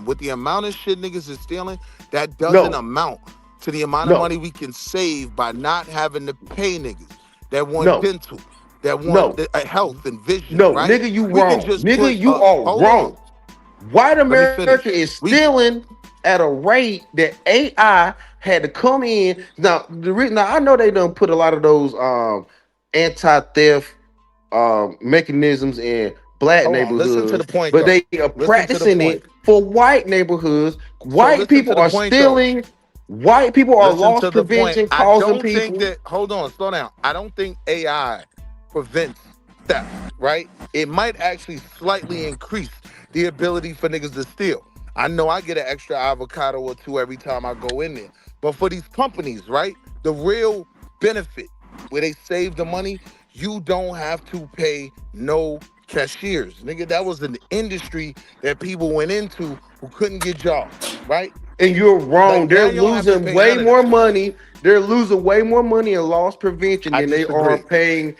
with the amount of shit niggas is stealing, that doesn't No, amount to the amount of no, money we can save by not having to pay niggas that want no, dental, that want no. health and vision, No, right? nigga, you We can wrong. just Nigga, put you are hold on, wrong. White let me America finish. is We stealing at a rate that AI had to come in. Now, now I know they done put a lot of those anti-theft mechanisms in black hold on, listen to the neighborhoods, point but though. they are Listen to the practicing point. it for white neighborhoods. So White listen people to the are point though. stealing. White people are Listen loss to the point. prevention, I causing don't think people. that, hold on, slow down. I don't think AI prevents theft, right? It might actually slightly increase the ability for niggas to steal. I know I get an extra avocado or two every time I go in there. But for these companies, right? The real benefit where they save the money, you don't have to pay no cashiers. Nigga, that was an industry that people went into who couldn't get jobs, right? And you're wrong. Like now They're you don't have to losing pay way none of more that. money. They're losing way more money in loss prevention I than they are disagree. paying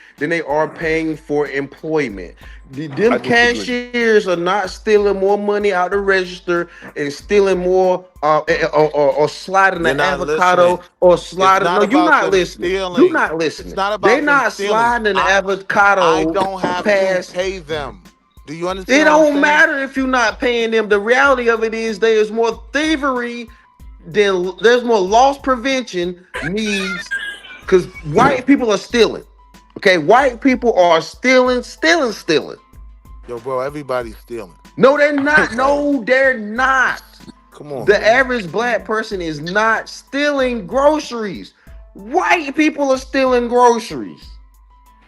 for employment. Them I disagree. cashiers are not stealing more money out the register and stealing more or sliding You're the not listening. avocado or It's sliding. not No, you're about not them listening. You're stealing. not It's listening. not They're about them not stealing. sliding the I avocado don't have to past. pay them. Do you It understand what I'm don't saying? matter if you're not paying them. The reality of it is there's more thievery, then there's more loss prevention needs because white people are stealing. Okay, white people are stealing. Yo, bro, everybody's stealing. No, they're not. Like, No, they're not. come on, The man. average black person is not stealing groceries. White people are stealing groceries.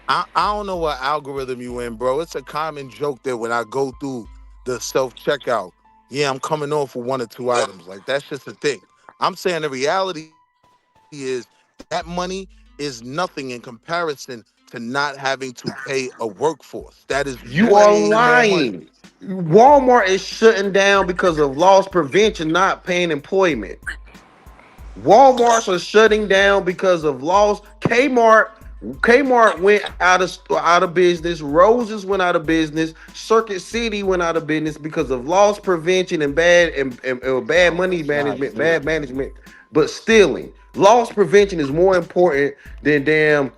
I don't know what algorithm you in, bro. It's a common joke that when I go through the self-checkout, yeah, I'm coming off with one or two items. Like, that's just a thing. I'm saying the reality is that money is nothing in comparison to not having to pay a workforce. That is You are way more money. lying. Walmart is shutting down because of loss prevention, not paying employment. Walmarts are shutting down because of loss. Kmart went out of business. Roses went out of business. Circuit City went out of business because of loss prevention and bad No, money that's not management, true. bad management. But stealing, loss prevention is more important than damn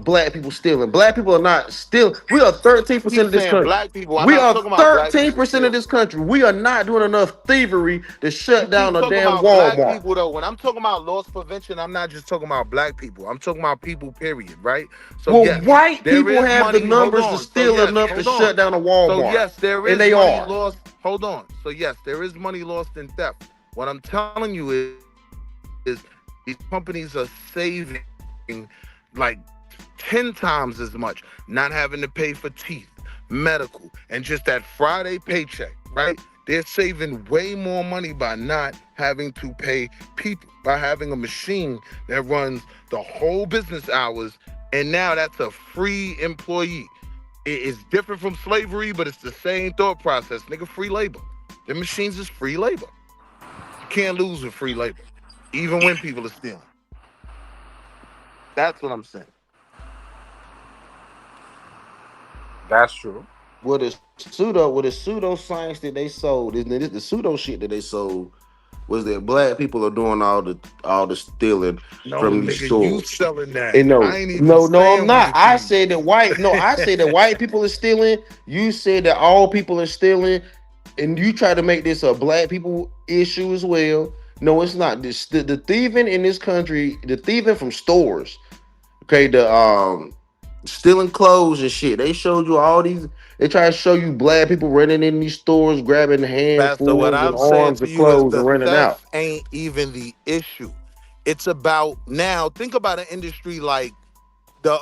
black people stealing. Black people are not stealing. We are 13% Keep of this saying country. black people. I'm We not are talking about black people 13% of stealing. this country. We are not doing enough thievery to You shut down keep a talking damn about black Walmart. people though. When I'm talking about loss prevention, I'm not just talking about black people. I'm talking about people, period, right? So Well, yes, white there people is have the money. Hold numbers to on. So steal yes, enough to hold on. shut down a So Walmart, yes, there and is they money are. lost. Hold on. So yes, there is money lost in theft. What I'm telling you is these companies are saving like 10 times as much, not having to pay for teeth, medical, and just that Friday paycheck, right? They're saving way more money by not having to pay people, by having a machine that runs the whole business hours, and now that's a free employee. It is different from slavery, but it's the same thought process. Nigga, free labor. The machines is free labor. You can't lose with free labor, even when people are stealing. That's what I'm saying. That's true. With the pseudo science that they sold, the pseudo shit that they sold was that black people are doing all the stealing No, from these nigga, you stores. selling that. And I ain't even no, I'm saying not. white people. I said that white people are stealing. You said that all people are stealing, and you try to make this a black people issue as well. No, it's not. The thieving in this country, the thieving from stores. Okay, the stealing clothes and shit. They showed you all these. They try to show you black people running in these stores, grabbing Pastor, what handfuls and I'm saying arms to of you is clothes and the running out. theft ain't even the issue. It's about now. Think about an industry like the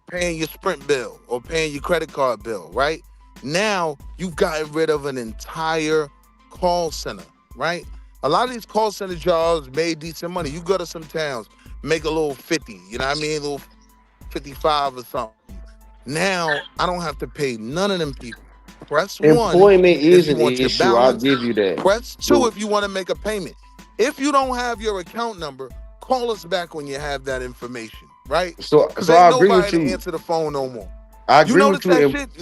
paying your Sprint bill or paying your credit card bill, right? Now you've gotten rid of an entire call center, right? A lot of these call center jobs made decent money. You go to some towns, make a little 50, you know what I mean? A little 55 or something. Now I don't have to pay none of them people. Press 1 Employment if is you an want your issue. I'll balance. give you that. Press 2 if you want to make a payment. If you don't have your account number, call us back when you have that information, right? So Because I ain't agree with nobody to you. answer the phone no more. I You agree with notice you. that shit?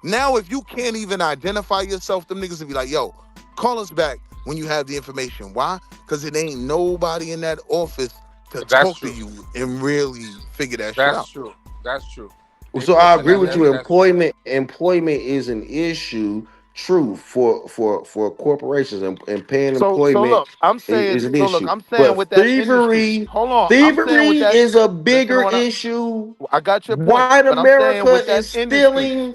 Now if you can't even identify yourself, them niggas will be like, yo, call us back when you have the information. Why? Because it ain't nobody in that office to That's talk to true. you and really figure that shit That's out. true. That's true. They So I pushing agree with you. that's true. Employment is an issue. True for corporations and paying So employment look, I'm saying, is an so look, issue. I'm saying But with that industry, hold on, I'm saying with that, is a listen to bigger what issue. I got your point, White but I'm saying America with that is industry, stealing.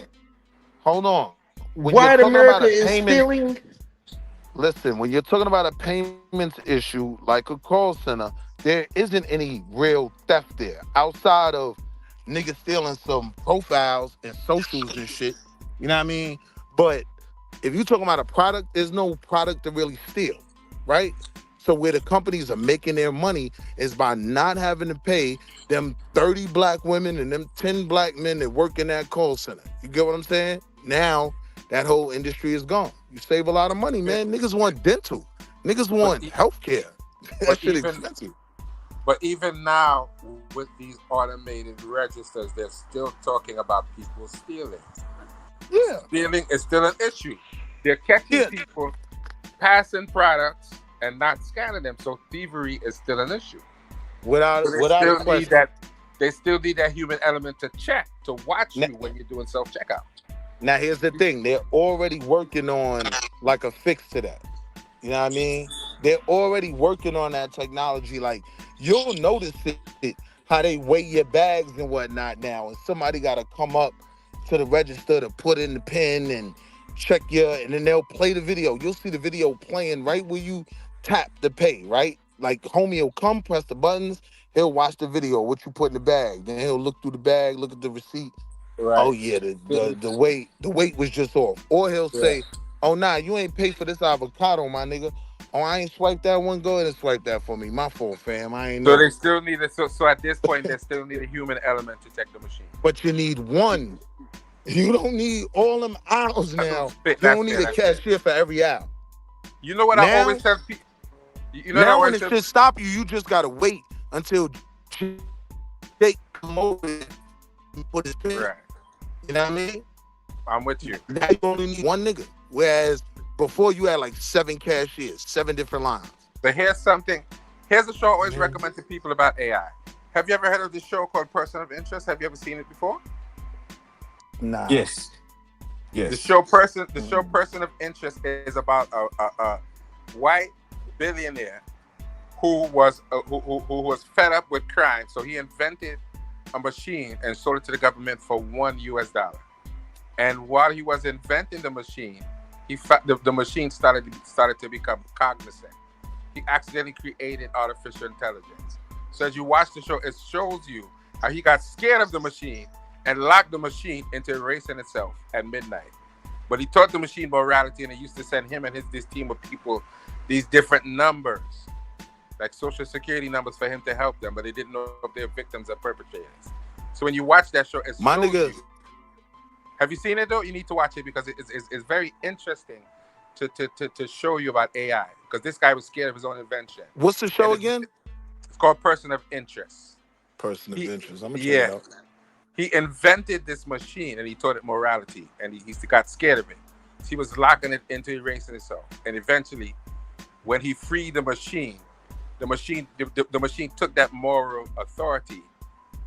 hold on. When you're White talking about America a is payment, stealing. listen, when you're talking about a payments issue like a call center, there isn't any real theft there outside of niggas stealing some profiles and socials and shit. You know what I mean? But if you're talking about a product, there's no product to really steal, right? So where the companies are making their money is by not having to pay them 30 black women and them 10 black men that work in that call center. You get what I'm saying? Now that whole industry is gone. You save a lot of money, man. Niggas want dental. Niggas want healthcare. That But shit even expensive. but even now with these automated registers, they're still talking about people stealing. Yeah. Stealing is still an issue. They're catching people passing products and not scanning them. So thievery is still an issue. Without So a question. They still need that human element to check, to watch you when you're doing self-checkout. Now here's the thing, they're already working on like a fix to that. You know what I mean? They're already working on that technology. Like you'll notice it how they weigh your bags and whatnot now, and somebody gotta come up to the register to put in the pin and check and then they'll play the video. You'll see the video playing right where you tap the pay, right? Like homie will come, press the buttons, he'll watch the video, what you put in the bag. Then he'll look through the bag, look at the receipt. Right. Oh yeah, the weight was just off. Or he'll say, oh nah, you ain't paid for this avocado, my nigga. Oh, I ain't swiped that one. Go ahead and swipe that for me. My fault, fam. I ain't So know. they still need so at this point they still need a human element to check the machine. But you need one. You don't need all them aisles now. You That's don't need fair, a that's cashier for every aisle. You know what now, I always tell people? You know now what I when always it tell should stop you, you just gotta wait until they come over and put his pin. Right. You know what I mean? I'm with you. Now you only need one nigga. Whereas before you had like 7 cashiers, 7 different lines. But here's a show I always recommend to people about AI. Have you ever heard of this show called Person of Interest? Have you ever seen it before? Nah. Yes. The show Person of Interest is about a white billionaire who was fed up with crime, so he invented a machine and sold it to the government for $1 US. And while he was inventing the machine, the machine started to become cognizant. He accidentally created artificial intelligence. So as you watch the show, it shows you how he got scared of the machine and locked the machine into erasing itself at midnight. But he taught the machine morality, and it used to send him and this team of people these different numbers, like social security numbers, for him to help them, but they didn't know if they're victims or perpetrators. So when you watch that show, it shows you. Have you seen it though? You need to watch it because it's very interesting to show you about AI, because this guy was scared of his own invention. What's the show again? It's called Person of Interest. Person of Interest. I'm gonna check it out. He invented this machine and he taught it morality, and he got scared of it. So he was locking it into erasing itself. And eventually, when he freed the machine took that moral authority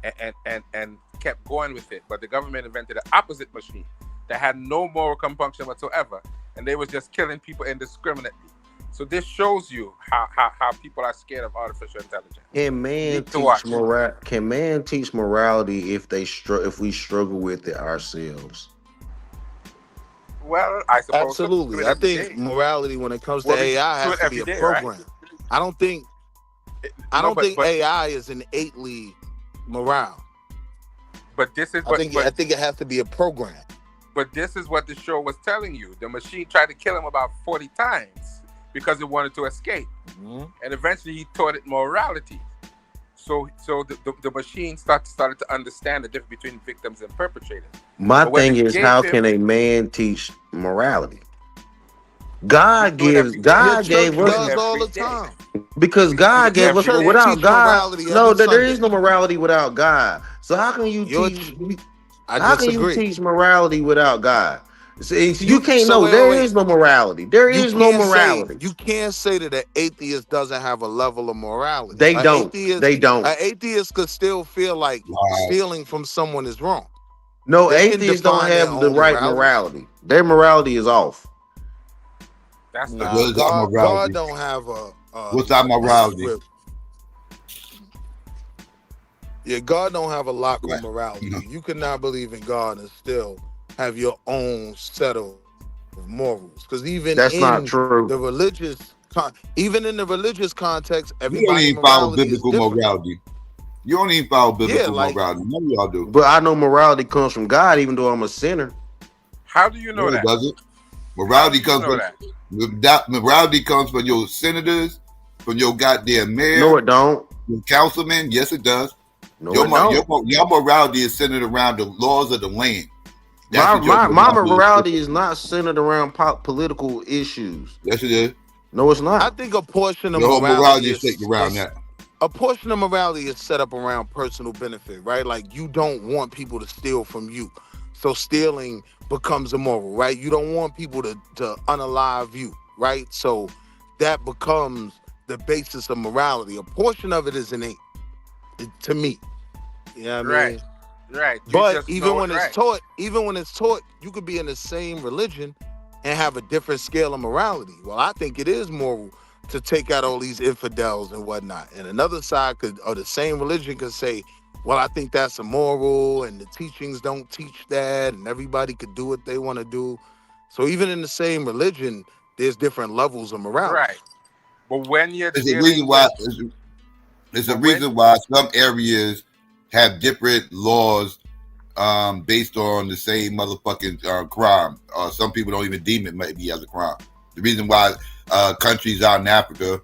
and kept going with it. But the government invented an opposite machine that had no moral compunction whatsoever, and they was just killing people indiscriminately. So this shows you how people are scared of artificial intelligence. Can man Need to watch. Can man teach morality if we struggle with it ourselves? Well, I suppose Absolutely. I think morality when it comes to AI has to be a program. Right? I don't think AI is innately morale. But this is I think it has to be a program. But this is what the show was telling you. The machine tried to kill him about 40 times because it wanted to escape. Mm-hmm. And eventually he taught it morality. So the machine started to understand the difference between victims and perpetrators. My thing is, how can a man teach morality? God gave us all the time. Because God gave us, but without God, there is no morality without God. So how can you teach? How can you teach morality without God? See, you can't know. There is no morality. There is no morality. You can't say that an atheist doesn't have a level of morality. They don't. They don't. An atheist could still feel like stealing from someone is wrong. No, atheists don't have the right morality. Their morality is off. That's God don't have a. What's our morality? Yeah, God don't have a lock on morality. You cannot believe in God and still have your own set of morals. Because that's not true. The religious, even in the religious context, you don't even follow biblical morality. You don't even follow biblical morality. None of y'all do. But I know morality comes from God, even though I'm a sinner. How do you know that? Does it? Morality comes from morality comes from your senators, from your goddamn mayor. No, it don't. Your councilman. Yes, it does. No, your morality is centered around the laws of the land. My morality is not centered around political issues. Yes, it is. No, it's not. I think a portion of morality is set around that. A portion of morality is set up around personal benefit, right? Like you don't want people to steal from you. So stealing becomes immoral, right? You don't want people to unalive you, right? So that becomes the basis of morality. A portion of it is innate, to me. You know what I mean? Right. But even when it's taught, you could be in the same religion and have a different scale of morality. Well, I think it is moral to take out all these infidels and whatnot. And another side or the same religion could say, well, I think that's immoral and the teachings don't teach that and everybody could do what they want to do. So even in the same religion, there's different levels of morality. Right. But when you're there's a reason why some areas have different laws based on the same motherfucking crime. Some people don't even deem it maybe as a crime. The reason why countries out in Africa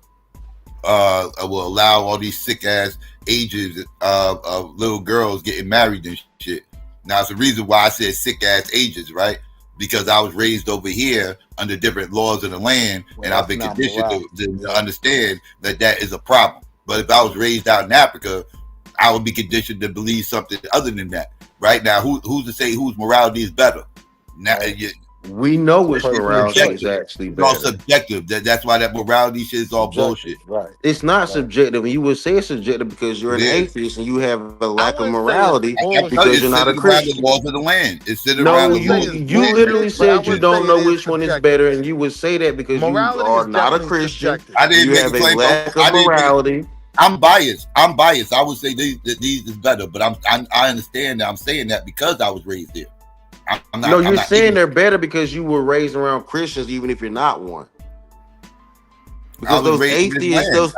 will allow all these sick ass ages of little girls getting married and shit. Now it's the reason why I said sick ass ages, right? Because I was raised over here under different laws of the land, and I've been conditioned to understand that is a problem. But if I was raised out in Africa, I would be conditioned to believe something other than that. Right now, who's to say whose morality is better? Now, we know which morality is actually better. It's all subjective. That's why that morality shit is all bullshit. Right. It's not subjective. You would say it's subjective because you're an atheist and you have a lack of morality because you're not a Christian. The laws of the land. It's sitting no, around you literally said you don't know which one is better, and you would say that because you are not a Christian. I didn't you have a lack of morality. I'm biased. I would say these is better, but I understand that I'm saying that because I was raised there. You're saying they're better because you were raised around Christians, even if you're not one. Because those atheists, some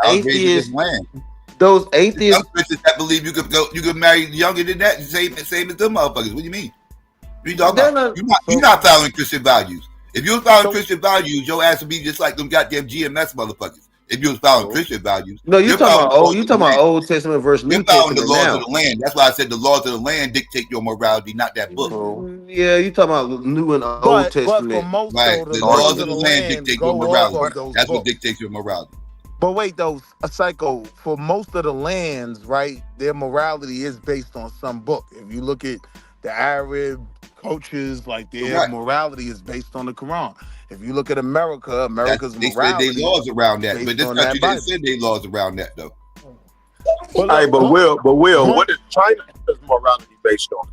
Christians that believe you could marry younger than that, same as them motherfuckers. What do you mean? You're not following Christian values. If you was following Christian values, your ass would be just like them goddamn GMS motherfuckers. If you was following Christian values, you're talking about Old Testament versus New Testament. The laws of the land. That's why I said the laws of the land dictate your morality, not that book. Yeah, you talking about New and Old Testament. But for most the laws of the land dictate your morality. That's what dictates your morality. But wait, though, Psycho, for most of the lands, right, their morality is based on some book. If you look at the Arab cultures, like their morality is based on the Quran. If you look at America's morality, they said they laws around that, but this country didn't say they laws around that though. But Will, what is China's morality based on?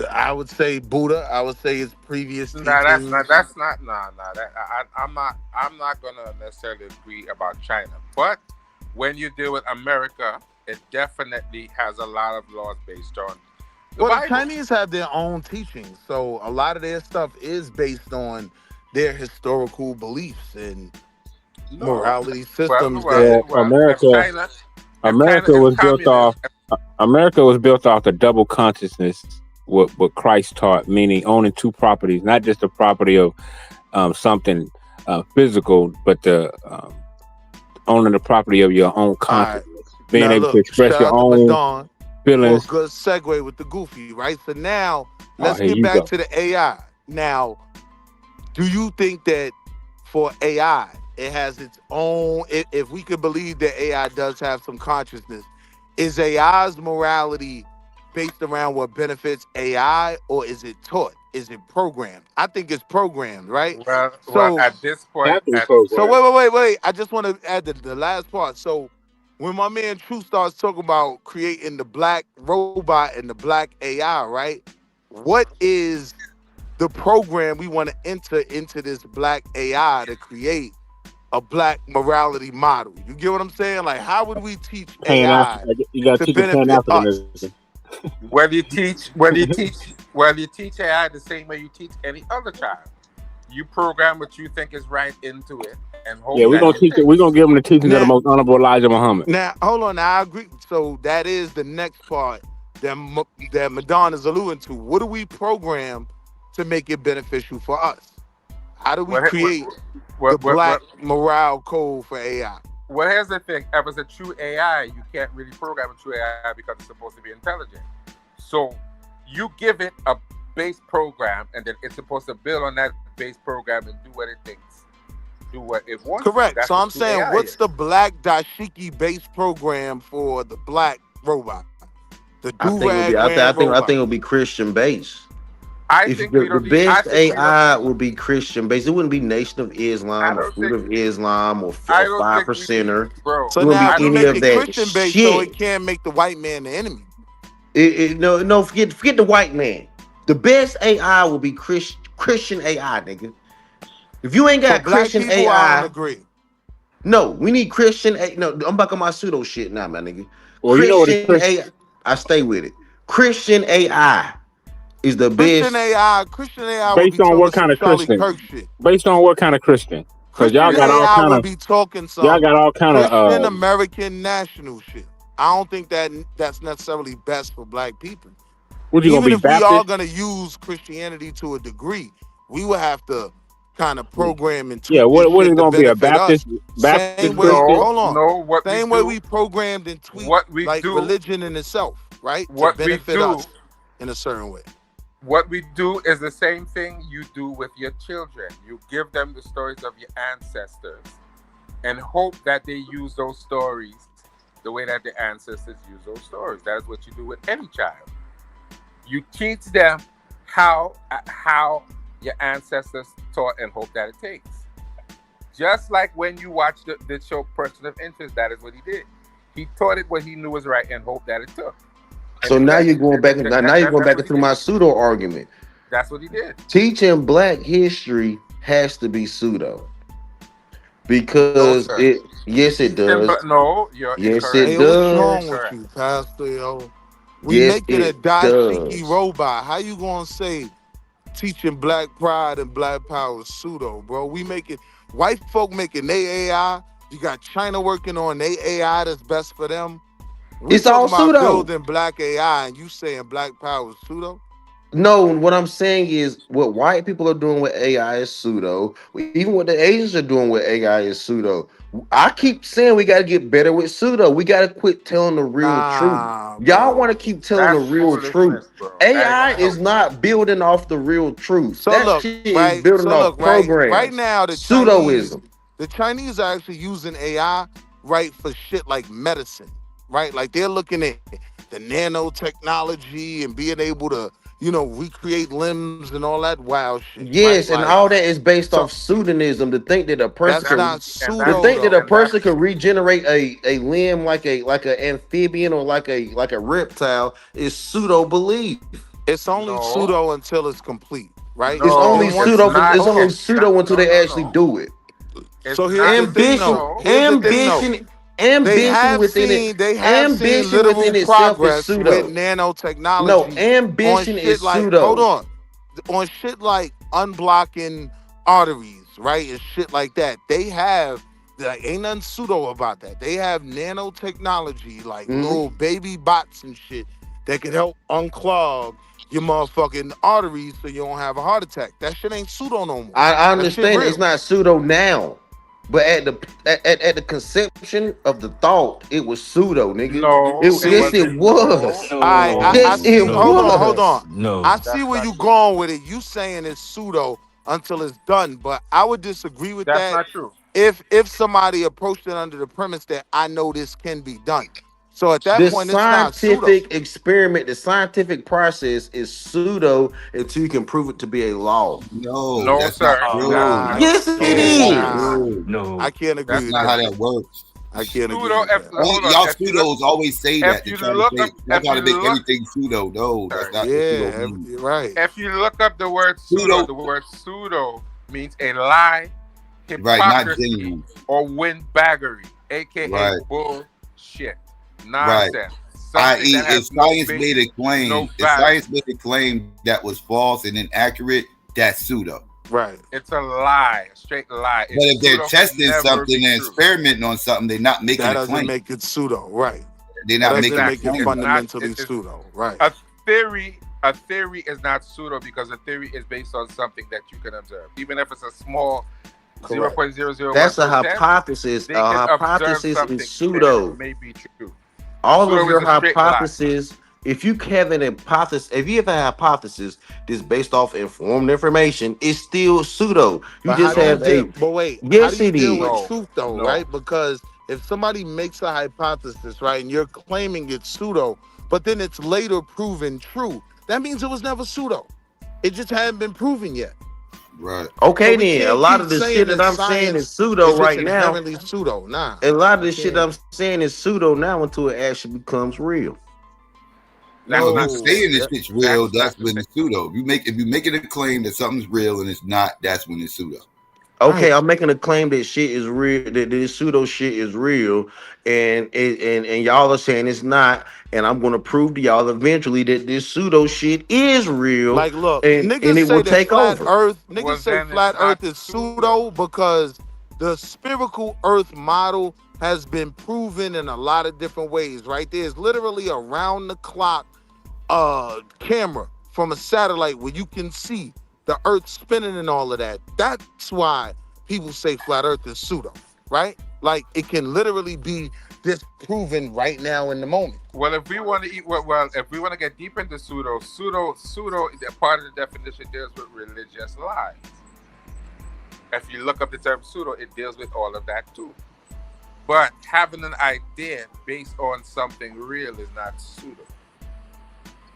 I would say Buddha. I would say his previous No, teachings. I'm not gonna necessarily agree about China, but when you deal with America, it definitely has a lot of laws based on the Well, the Bible. Chinese have their own teachings, so a lot of their stuff is based on their historical beliefs and morality systems. Well, America was built off. America was built off the double consciousness, what Christ taught, meaning owning two properties, not just the property of something physical, but the owning the property of your own consciousness, being able to express your own feelings. For a good segue with the goofy, right? So now let's here get you back go. to the AI. Now, do you think that for AI, it has its own? If we could believe that AI does have some consciousness, is AI's morality based around what benefits AI, or is it taught? Is it programmed? I think it's programmed, right? Well, at this point, So wait. I just want to add the last part. So when my man True starts talking about creating the black robot and the black AI, right? What is the program we want to enter into this black AI to create a black morality model? You get what I'm saying? Like, how would we teach AI You got to teach benefit Pan-Africanism. Well, you teach AI the same way you teach any other child. You program what you think is right into it, and hope. Yeah, we're gonna teach it. We're gonna give them the teachings of the most honorable Elijah Muhammad. Now, hold on. Now, I agree. So that is the next part that Madonna's alluding to. What do we program to make it beneficial for us? How do we create the black morale code for AI? Well, here's the thing. As a true AI, you can't really program a true AI because it's supposed to be intelligent. So you give it a base program, and then it's supposed to build on that base program and do what it thinks, do what it wants. Correct. So I'm saying, what's the black dashiki base program for the black robot? The I think it would be Christian based. The best AI would be Christian based. It wouldn't be Nation of Islam or Fruit of Islam or 5%er. So now you make it Christian based, so it can't make the white man the enemy. No, forget the white man. The best AI will be Christian AI, nigga. If you ain't got Christian AI, I don't agree. No, we need Christian. No, I'm back on my pseudo shit now, my nigga. Well, Christian AI. I stay with it. Christian AI is the best. Christian AI based on what kind of Christian? Based on what kind of Christian? Because y'all got all kind of. Y'all got all kind of Christian American national shit. I don't think that's necessarily best for black people. What you Even gonna be if Baptist? we are gonna use Christianity to a degree, we would have to kind of program and tweak what this is shit going to be a Baptist? Baptist Baptist way, Christian? hold on. No, same way we programmed and tweaked religion in itself, right? To benefit us in a certain way. What we do is the same thing you do with your children. You give them the stories of your ancestors and hope that they use those stories the way that the ancestors use those stories. That is what you do with any child. You teach them how your ancestors taught and hope that it takes. Just like when you watch the show Person of Interest, that is what he did. He taught it what he knew was right and hoped that it took. So now you're going back. Now you're going back into my pseudo argument. That's what he did. Teaching Black history has to be pseudo because yes, it does. No, yes, it does. What's wrong with you, Pastor? Yo, we making a dashiki robot. How you gonna say teaching Black pride and Black power is pseudo, bro? We making white folk making their AI. You got China working on their AI that's best for them. It's all pseudo. Building Black AI, and you saying Black power is pseudo? No, what I'm saying is what white people are doing with AI is pseudo. Even what the Asians are doing with AI is pseudo. I keep saying we got to get better with pseudo. We got to quit telling the real truth. Y'all want to keep telling the real truth. AI is not building off the real truth. So that shit is building off programs. Right now, the pseudoism. The Chinese are actually using AI right for shit like medicine, right? Like they're looking at the nanotechnology and being able to, recreate limbs and all that wild shit. Yes, right? and all that is based off pseudonism. To think that a person could regenerate a limb like an amphibian or like a reptile is pseudo belief. It's only pseudo until it's complete, right? It's only pseudo. It's Okay. only pseudo until they actually do it. So here's the thing, though. Here's the thing, though. Ambition within it. They have seen Ambition literal within itself is progress with pseudo. No, nanotechnology on ambition shit is like pseudo. on shit like unblocking arteries, right? And shit like that. They have like ain't nothing pseudo about that. They have nanotechnology, like little baby bots and shit that can help unclog your motherfucking arteries so you don't have a heart attack. That shit ain't pseudo no more. I That shit understand real. it's not pseudo now, but at the conception of the thought, it was pseudo, nigga. Yes, it was. I Yes, it see. Hold on. was. I see where you going with it. You saying it's pseudo until it's done, but I would disagree with That's that. not true. If somebody approached it under the premise that I know this can be done, so at that The point it's not pseudo. scientific experiment, the scientific process is pseudo until you can prove it to be a law. No, that's not true. Yes, it is. No, I can't agree That's with not that. how that works. I can't agree Pseudo. with that. Y'all pseudos always say that. They try to make look- everything pseudo. No, that's not what pseudo means. Right. If you look up the word pseudo, the word pseudo means a lie, Right, not hypocrisy, genuine. or windbaggery, aka Right. bullshit, Right. nonsense. I.e., Something that if has no science base, made a claim, no if science made a claim that was false and inaccurate, that's pseudo. Right. It's a lie, a straight lie. But if they're Pseudo can testing never something be and true. experimenting on something, they're not making That a doesn't claim. make it pseudo, right? They're That not doesn't making a make it claim. fundamentally pseudo, right? A theory is not pseudo because a theory is based on something that you can observe, even if it's a small 0.001%. That's a hypothesis. They A can observe hypothesis something is pseudo. that may be true. All Pseudo of your is a straight lie. hypotheses, if you have an hypothesis, if you have a hypothesis that's based off informed information, it's still pseudo. You But just how do you have a deal? But wait, how yes, do you it deal is. with truth though, right? Because if somebody makes a hypothesis, right, and you're claiming it's pseudo, but then it's later proven true, that means it was never pseudo. It just hadn't been proven yet. Right. Okay, So we then a can't lot keep of the saying shit that that I'm saying is science pseudo is just right now. inherently pseudo. Nah. A lot of the we shit can't. I'm saying is pseudo now until it actually becomes real. No, No, if you're saying this that- shit's real, that's when it's pseudo. If you making a claim that something's real and it's not, that's when it's pseudo. Okay, I'm making a claim that shit is real, that this pseudo shit is real, and y'all are saying it's not, and I'm gonna prove to y'all eventually that this pseudo shit is real, Like, look, and niggas it say will that take flat over. Earth, Well, niggas say then flat it's not Earth is pseudo because the spherical Earth model has been proven in a lot of different ways, right? There's literally a round the clock camera from a satellite where you can see the Earth spinning and all of that. That's why people say flat Earth is pseudo, right? Like it can literally be disproven right now in the moment. Well, if we want to if we want to get deep into pseudo, the part of the definition deals with religious lies. If you look up the term pseudo, it deals with all of that too. But having an idea based on something real is not pseudo.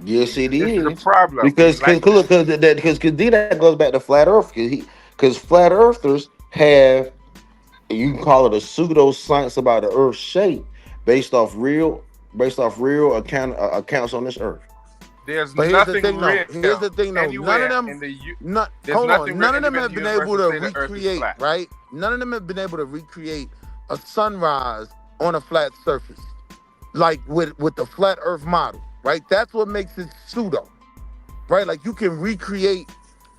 Yes, it This is the is. problem. Because that goes back to flat Earth. Because flat earthers have, you can call it a pseudo science about the Earth's shape based off real accounts on this Earth. There's But here's the nothing thing, though. real. Here's the thing, though. None Anywhere of them. in the there's Hold nothing on. None of written them in have the been universe able to to say the Earth is recreate, flat. right? None of them have been able to recreate a sunrise on a flat surface, like with the flat Earth model, right? That's what makes it pseudo, right? Like you can recreate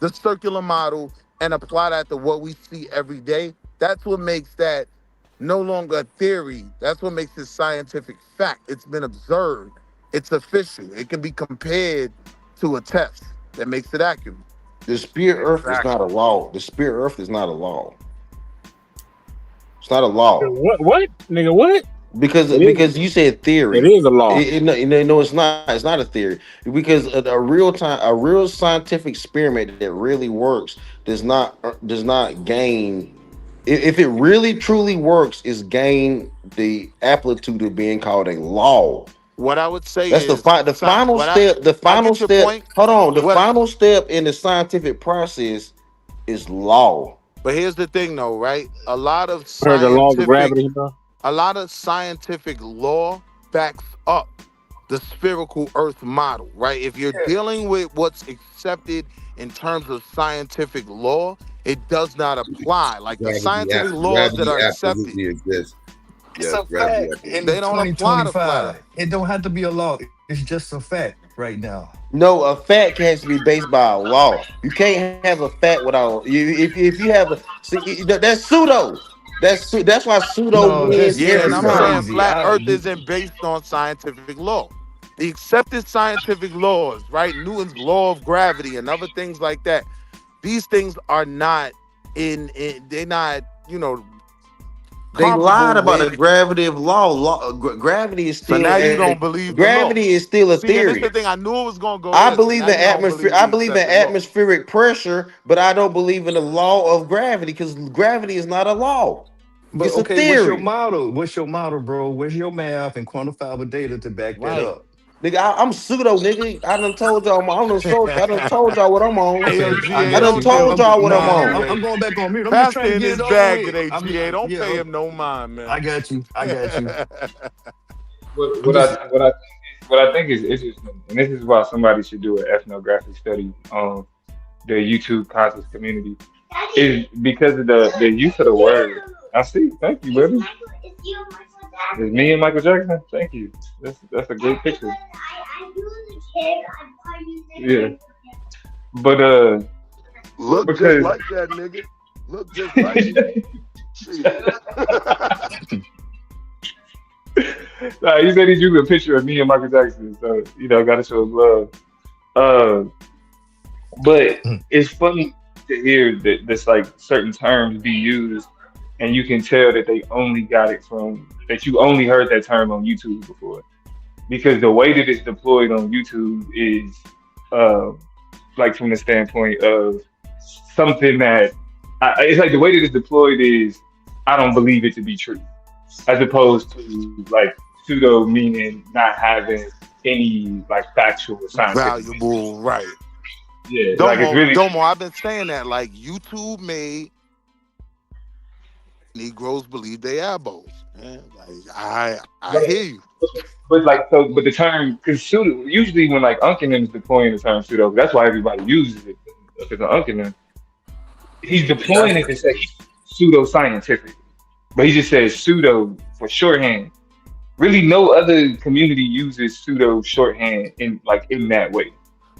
the circular model and apply that to what we see every day. That's what makes that no longer a theory. That's what makes it scientific fact. It's been observed. It's official. It can be compared to a test that makes it accurate. The spirit Earth is not a law. The spirit Earth is not a law. It's not a law. What? Nigga, what? Because you said theory. It is a law. No, it's not. It's not a theory. Because a real scientific experiment that really works does not gain. If it really truly works, is gain the amplitude of being called a law. What I would say That's is the final step. The final step. point. Hold on. The final step in the scientific process is law. But here's the thing, though, right? A lot of Heard the laws of gravity, bro? a lot of scientific law backs up the spherical Earth model, right? If you're dealing with what's accepted in terms of scientific law, it does not apply. Like the scientific laws that are accepted, absolutely exists. It's a fact in they don't apply to flat 2025. It don't have to be a law. It's just a fact right now. No, a fact has to be based by a law. You can't have a fact without you. If you have a that's pseudo. That's why pseudo No, wins that's Yeah, every and I'm time. saying crazy. flat Earth isn't based on scientific law. The accepted scientific laws, right? Newton's law of gravity and other things like that. These things are not they're not, They lied comparable about the with. gravity of law. Gravity is So still now you don't believe the law. gravity is still a See, and this is the theory. thing. I knew it was gonna go I there. So believe now in you don't atmosphere. believe I the believe in accepted law. atmospheric pressure, but I don't believe in the law of gravity because gravity is not a law. But It's a okay, what's your theory. model? What's your model, bro? Where's your math and quantifiable data to back that Right. up? Nigga, I'm pseudo, nigga. I done told y'all. I done told y'all what I'm on. Hey, yo, Okay, I GA, I got done don't you. give told him y'all what I'm mind, on. GA. I'm going back on mute. I'm just Pastor trying to in get his it over bag with. today, GA. Don't pay him no mind, man. I got you. I got you. What I think is interesting, and this is why somebody should do an ethnographic study on the YouTube conscious community, is because of the use of the word. I see. Thank you, brother. It's me and Michael Jackson. Thank you. That's a great picture. Yeah, but Look just because like that nigga. Look just like it. nah, he said he drew a picture of me and Michael Jackson, so gotta show him love. But it's funny to hear that this like certain terms be used, and you can tell that they only got it that you only heard that term on YouTube before, because the way that it's deployed on YouTube is like from the standpoint of something that it's like the way that it's deployed is I don't believe it to be true, as opposed to like pseudo meaning not having any like factual scientific basis. Valuable, right. Yeah, like it's really Domo, I've been saying that. Like YouTube made Negroes believe they abos. Man. Like I hear you. But but the term, because pseudo, usually when like Uncle is deploying the term pseudo, that's why everybody uses it, because of Uncle. He's deploying it to say pseudo-scientific, but he just says pseudo for shorthand. Really, no other community uses pseudo shorthand in that way.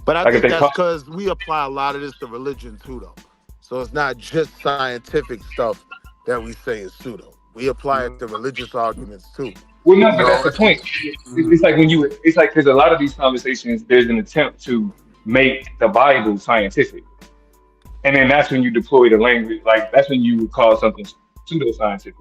But I Like if think they that's call, because we apply a lot of this to religion too, though. So it's not just scientific stuff that we say is pseudo. We apply it to religious arguments too. well, no, but that's the point. It's like it's like because a lot of these conversations, there's an attempt to make the Bible scientific. And then that's when you deploy the language, like that's when you would call something pseudoscientific,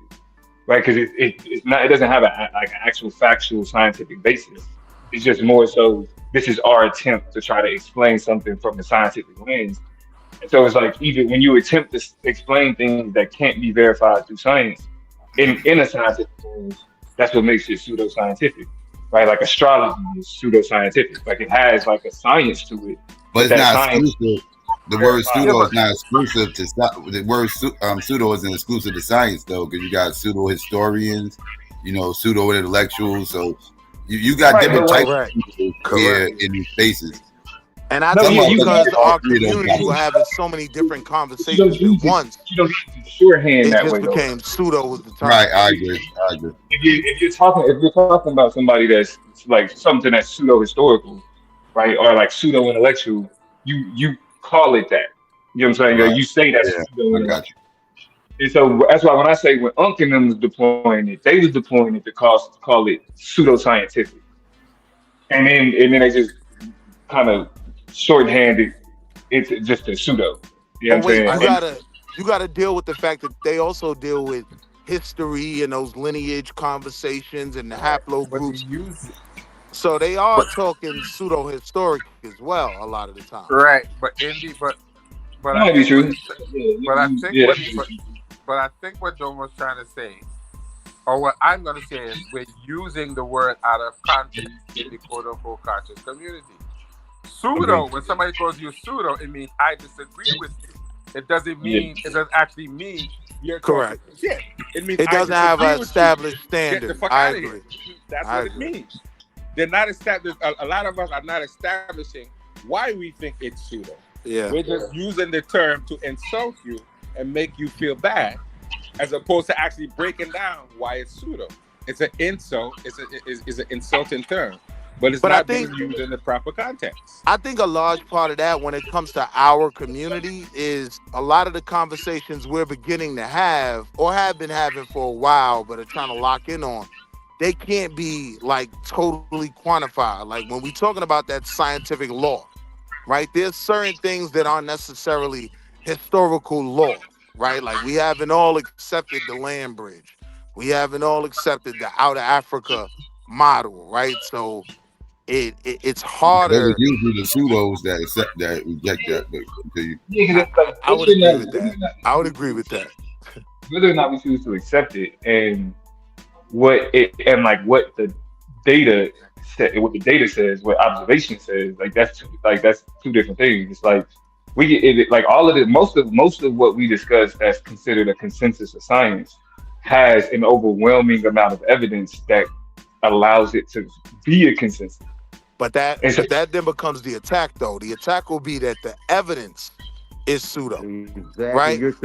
right? Because it's not, it doesn't have an actual factual scientific basis. It's just more so this is our attempt to try to explain something from the scientific lens. And so it's like even when you attempt to explain things that can't be verified through science in a scientific lens, that's what makes it pseudoscientific, right? Like astrology is pseudoscientific, like it has like a science to it, But it's that not science. exclusive. The word pseudo is not exclusive to the word pseudo isn't exclusive to science though, because you got pseudo historians, pseudo intellectuals. So you got different types of people here in these spaces. And I think because our community were having so many different conversations at once, You don't use shorthand it that just way though. became pseudo was the term. Right, I agree. If you're talking about somebody that's like something that's pseudo historical, right, or like pseudo intellectual, you call it that. You know what I'm saying? Right. You say that's Yeah, pseudo I got intellectual. And so that's why when I say when Unc and them was deploying it, they was deploying it to call it pseudoscientific, and then they just kind of shorthanded it's just a pseudo. You know But what I'm wait, saying? you gotta deal with the fact that they also deal with history and those lineage conversations and the haplogroups. So they are talking pseudo historic as well a lot of the time. Right, but indeed, but That I might be think true. but I think what Dom was trying to say, or what I'm going to say, is we're using the word out of context in the quote unquote conscious community. Pseudo, when somebody calls you pseudo, it means I disagree with you. It doesn't mean it doesn't actually mean you're correct. Shit. It means It doesn't have an established standard. Get the fuck I out of agree. here. That's I what agree. it means. they're not established. A lot of us are not establishing why we think it's pseudo. Yeah. We're just using the term to insult you and make you feel bad, as opposed to actually breaking down why it's pseudo. It's an insult. It's an insulting term, but it's not being used in the proper context. I think a large part of that, when it comes to our community, is a lot of the conversations we're beginning to have or have been having for a while, but are trying to lock in on. They can't be like totally quantified. Like when we're talking about that scientific law, right? There's certain things that aren't necessarily historical law, right? Like we haven't all accepted the land bridge. We haven't all accepted the out of Africa model, right? So it's harder. Those are usually the pseudos that accept that, reject that. But I would agree with that. I would agree with that. Whether or not we choose to accept it, and what the data says, what observation says, that's two different things. It's like we get it, like all of it. Most of what we discuss that's considered a consensus of science has an overwhelming amount of evidence that allows it to be a consensus. But that then becomes the attack, though. The attack will be that the evidence is pseudo, right? You're you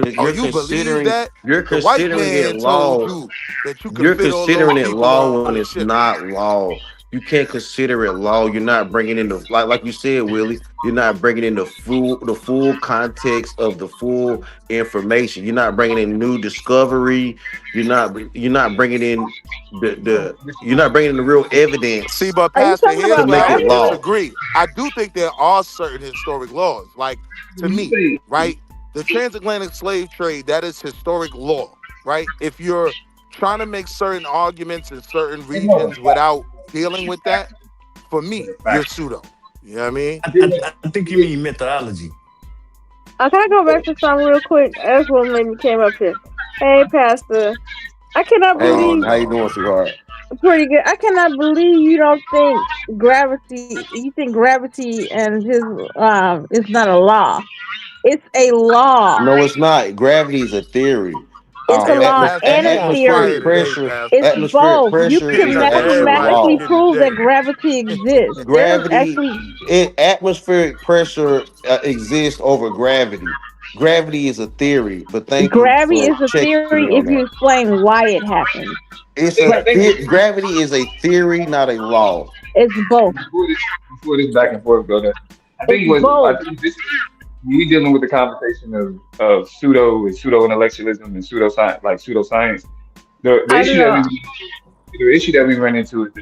believe that? You're The white considering man it law. told you that you can You're fit all considering those it people law on when the it's ship. not law. You can't consider it law. You're not bringing in the like you said, Willie. You're not bringing in the full context of the full information. You're not bringing in new discovery. You're not bringing in you're not bringing in the real evidence. See, but Are you Pastor, talking here's about where I gravity? would disagree. I do think there are certain historic laws. Like, to me, right? The transatlantic slave trade, that is historic law, right? If you're trying to make certain arguments in certain regions without dealing with that, for me, you're pseudo. You know what I mean? I think you mean methodology. Can I go back to something real quick? That's what made me came up here. Hey, Pastor. I cannot Hey, believe. how you doing, sweetheart? Pretty good. I cannot believe you don't think gravity. You think gravity and his is not a law. It's a law. No, it's not. Gravity is a theory. It's a law and a theory. Atmospheric pressure. It's Atmospheric both. You pressure can is actually mathematically law. prove that gravity exists. There's Gravity, actually atmospheric pressure exists over gravity. Gravity is a theory, but thank gravity you is for a checking theory me on if you that. explain why it happened. Gravity is a theory, not a law. It's both. Before this back and forth, brother, I think this we dealing with the conversation of pseudo intellectualism and pseudoscience, like pseudoscience. The issue that we run into is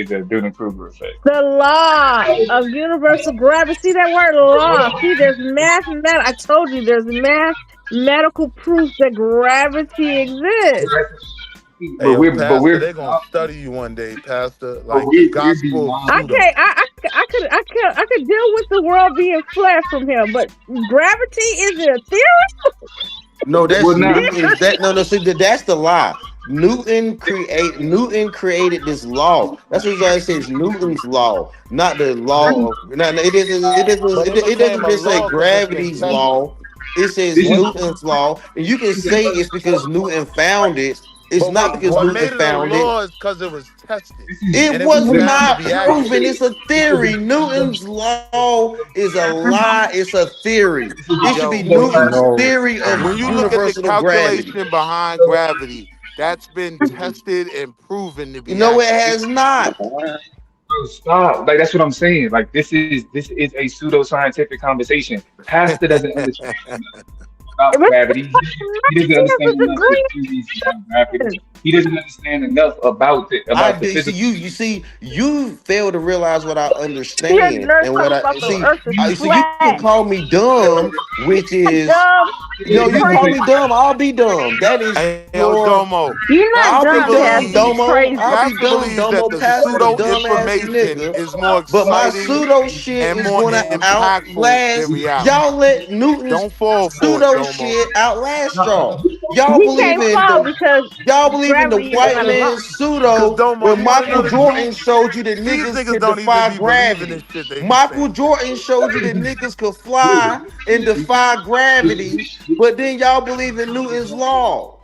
the Dunning-Kruger effect. The law of universal gravity. See that word law? See, there's I told you there's mathematical proof that gravity exists. Hey, Pastor, they're gonna study you one day, Pastor. Like the gospel. I could deal with the world being flat from here, but gravity is a theory. No, that's that's the lie. Newton created this law. That's what I say. It's Newton's law, not the law of. It doesn't just say gravity's law. It says Newton's law, and you can say it's because Newton found it. It's not because Newton found it. Law is because it was tested. It was not proven. It's a theory. Newton's law is a lie. It's a theory. It should be Newton's theory of when you look at the gravity. calculation behind gravity, that's been tested and proven to be. No, it has not. Stop. Like, that's what I'm saying. Like, this is a pseudoscientific conversation. Pastor doesn't understand about gravity. He doesn't understand enough theories about gravity. He doesn't understand enough about the physics. You fail to realize what I understand and what I see. So you can call me dumb, which is you call me dumb. I'll be dumb. That is Domo. You're not dumb, Domo. crazy. I'll be dumb. Domo. Pseudo information is more exciting, but my pseudo shit is going to outlast. Y'all let Newton's pseudo shit outlast y'all. Y'all believe in the white man's pseudo when Michael Jordan showed you that niggas could defy gravity. Michael Jordan showed you that niggas could fly and defy gravity, but then y'all believe in Newton's law.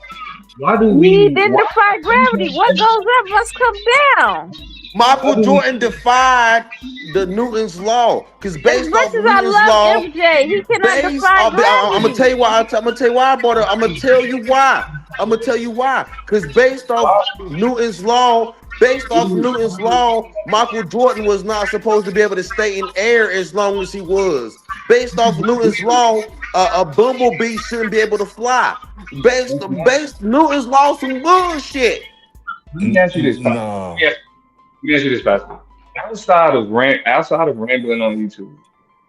He didn't defy gravity. What goes up must come down. Michael Jordan defied the Newton's law because As based much off as I Newton's love law, MJ, he cannot based defy off, I'm gonna tell gravity. you why. I'm gonna tell you why I brought it. I'm gonna tell you why. I'm gonna tell you why. Because based off Newton's law, Michael Jordan was not supposed to be able to stay in air as long as he was. Based off Newton's law, a bumblebee shouldn't be able to fly. Based Newton's law, some bullshit. Let me ask you this, Pastor. No. Let me ask you this, Pastor. Outside of rambling on YouTube,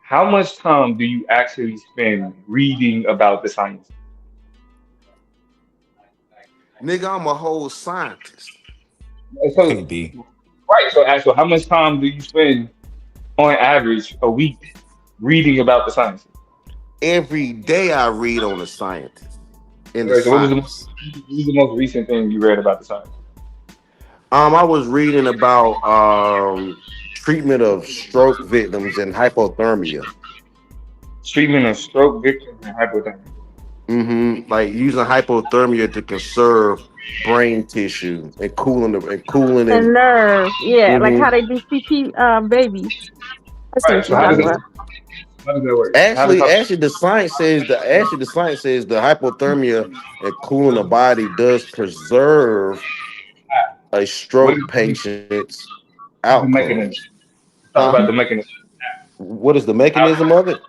how much time do you actually spend reading about the science? Nigga, I'm a whole scientist. So, KB. right. So how much time do you spend on average a week reading about the sciences? Every day I read on the scientist. In the Okay, so what was science. the most recent thing you read about the science? I was reading about treatment of stroke victims and hypothermia. Treatment of stroke victims and hypothermia. Like using hypothermia to conserve brain tissue and cooling And nerves, yeah, like how they do CP babies. That's Right. what So you're how does talking that about. work? Actually, the science says the hypothermia and cooling the body does preserve a What stroke is patient's the mechanism? outcomes. Talk about the mechanism. What is the mechanism of it?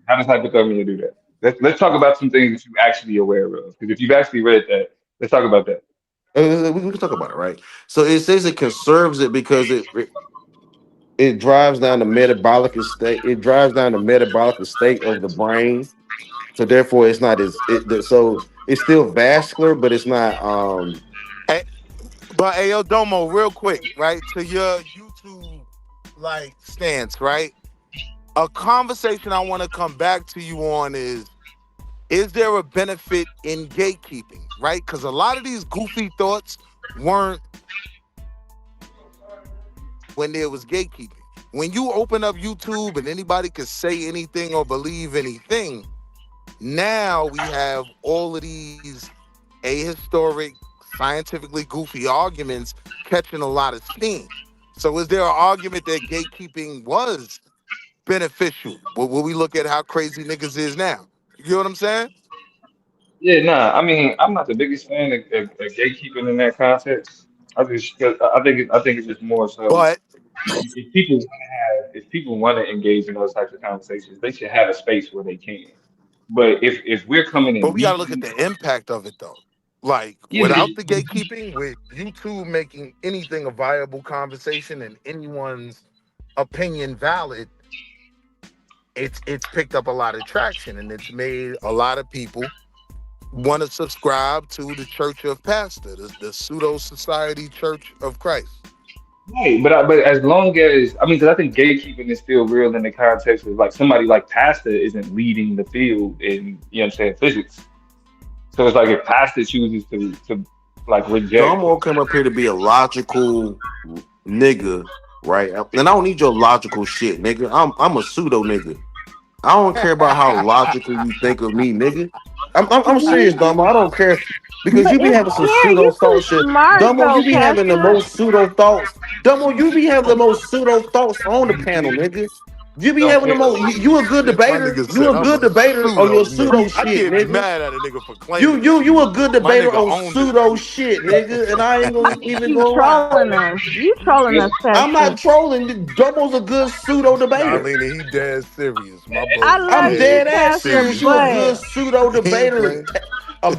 How does hypothermia do that? Let's talk about some things that you're actually aware of. Because if you've actually read that, let's talk about that. We can talk about it, right? So it says it conserves it because it drives down the metabolic state. It drives down the metabolic state of the brain. So therefore, it's not so it's still vascular, but it's not. But Ayo Domo, real quick, right? To your YouTube like stance, right? A conversation I want to come back to you on is there a benefit in gatekeeping, right? Because a lot of these goofy thoughts weren't when there was gatekeeping. When you open up YouTube and anybody could say anything or believe anything, now we have all of these ahistoric, scientifically goofy arguments catching a lot of steam. So is there an argument that gatekeeping was beneficial? Will we look at how crazy niggas is now? You know what I'm saying? Yeah, nah. I mean, I'm not the biggest fan of gatekeeping in that context. I think it's just more so. But if people want to engage in those types of conversations, they should have a space where they can. But if we're coming in, we gotta look at the impact of it though. Like without the gatekeeping, with YouTube making anything a viable conversation and anyone's opinion valid, it's picked up a lot of traction and it's made a lot of people want to subscribe to the Church of Pastor, the pseudo society Church of Christ. Right, but as long as because I think gatekeeping is still real in the context of like somebody like Pastor isn't leading the field in physics. So it's like if Pastor chooses to like reject. I'm gonna come up here to be a logical nigga, right? And I don't need your logical shit, nigga. I'm a pseudo nigga. I don't care about how logical you think of me, nigga. I'm serious, Dumbo. I don't care because you be having some pseudo thought shit. Dumbo, you be having the most pseudo thoughts. Dumbo, you be having the most pseudo thoughts on the panel, nigga. You be having the most. You a good debater. You a good debater on your pseudo shit, I get nigga. mad at a nigga for claiming. You a good debater on pseudo shit, nigga. And I ain't gonna even go trolling us. You trolling us, Pastor. I'm not trolling. Dumbo's a good pseudo debater. Darlene, he dead serious. My boy. I'm dead ass serious. You a good pseudo debater,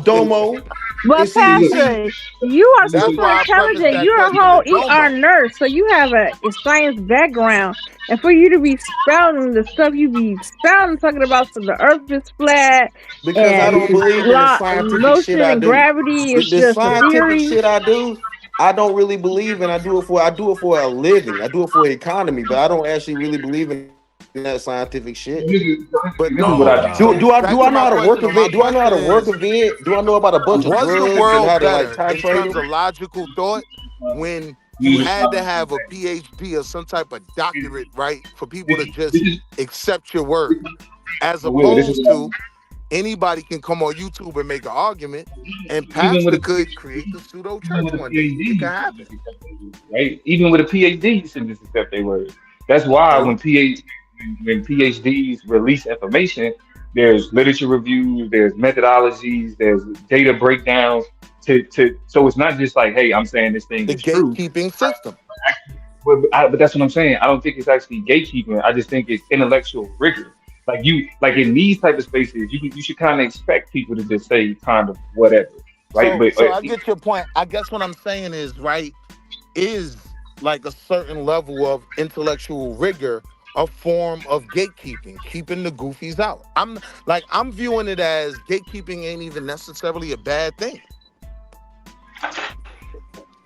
Domo. But Pastor, you are super intelligent. You're a whole ER nurse, so you have a science background. And for you to be spouting the stuff you be spouting, talking about the earth is flat, because I don't believe in the scientific shit I do. Gravity is the just scientific a theory. shit I do, I don't really believe in. I do it for a living. I do it for economy, but I don't actually really believe in that scientific shit. But do I know how to work a vet? Do I know how to work a vet? Do I know about a bunch of drugs the world and how to better like in titrate terms them? of logical thought when you had to have a PhD or some type of doctorate, right, for people to just accept your word, as opposed to anybody can come on YouTube and make an argument, and Pastor could create the pseudo church one day. It can happen. Right? Even with a PhD, you shouldn't just accept their word. That's why when PhDs release information, there's literature reviews, there's methodologies, there's data breakdowns. So it's not just like, hey, I'm saying this thing is true. The gatekeeping system. But that's what I'm saying. I don't think it's actually gatekeeping. I just think it's intellectual rigor. Like in these type of spaces, you should kind of expect people to just say kind of whatever, right? So I get your point. I guess what I'm saying is is like a certain level of intellectual rigor a form of gatekeeping, keeping the goofies out. I'm viewing it as gatekeeping ain't even necessarily a bad thing.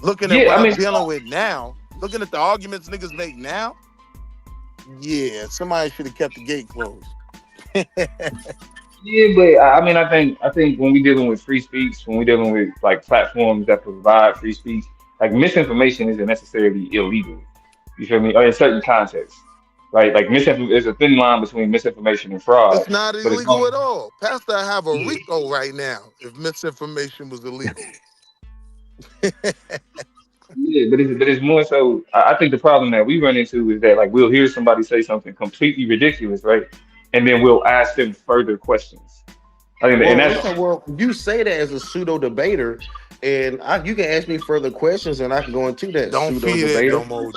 Looking at what I'm dealing with now, looking at the arguments niggas make now, yeah, somebody should have kept the gate closed. Yeah, but I think when we're dealing with free speech, when we're dealing with like platforms that provide free speech, like misinformation isn't necessarily illegal. You feel me? Or in certain contexts, right? Like there's a thin line between misinformation and fraud. It's not illegal at all. Pastor, I have a RICO right now if misinformation was illegal. Yeah, but it's more so. I think the problem that we run into is that like we'll hear somebody say something completely ridiculous, right, and then we'll ask them further questions. I think, you say that as a pseudo debater, and you can ask me further questions, and I can go into that. Don't pseudo feed debater. it, Domo.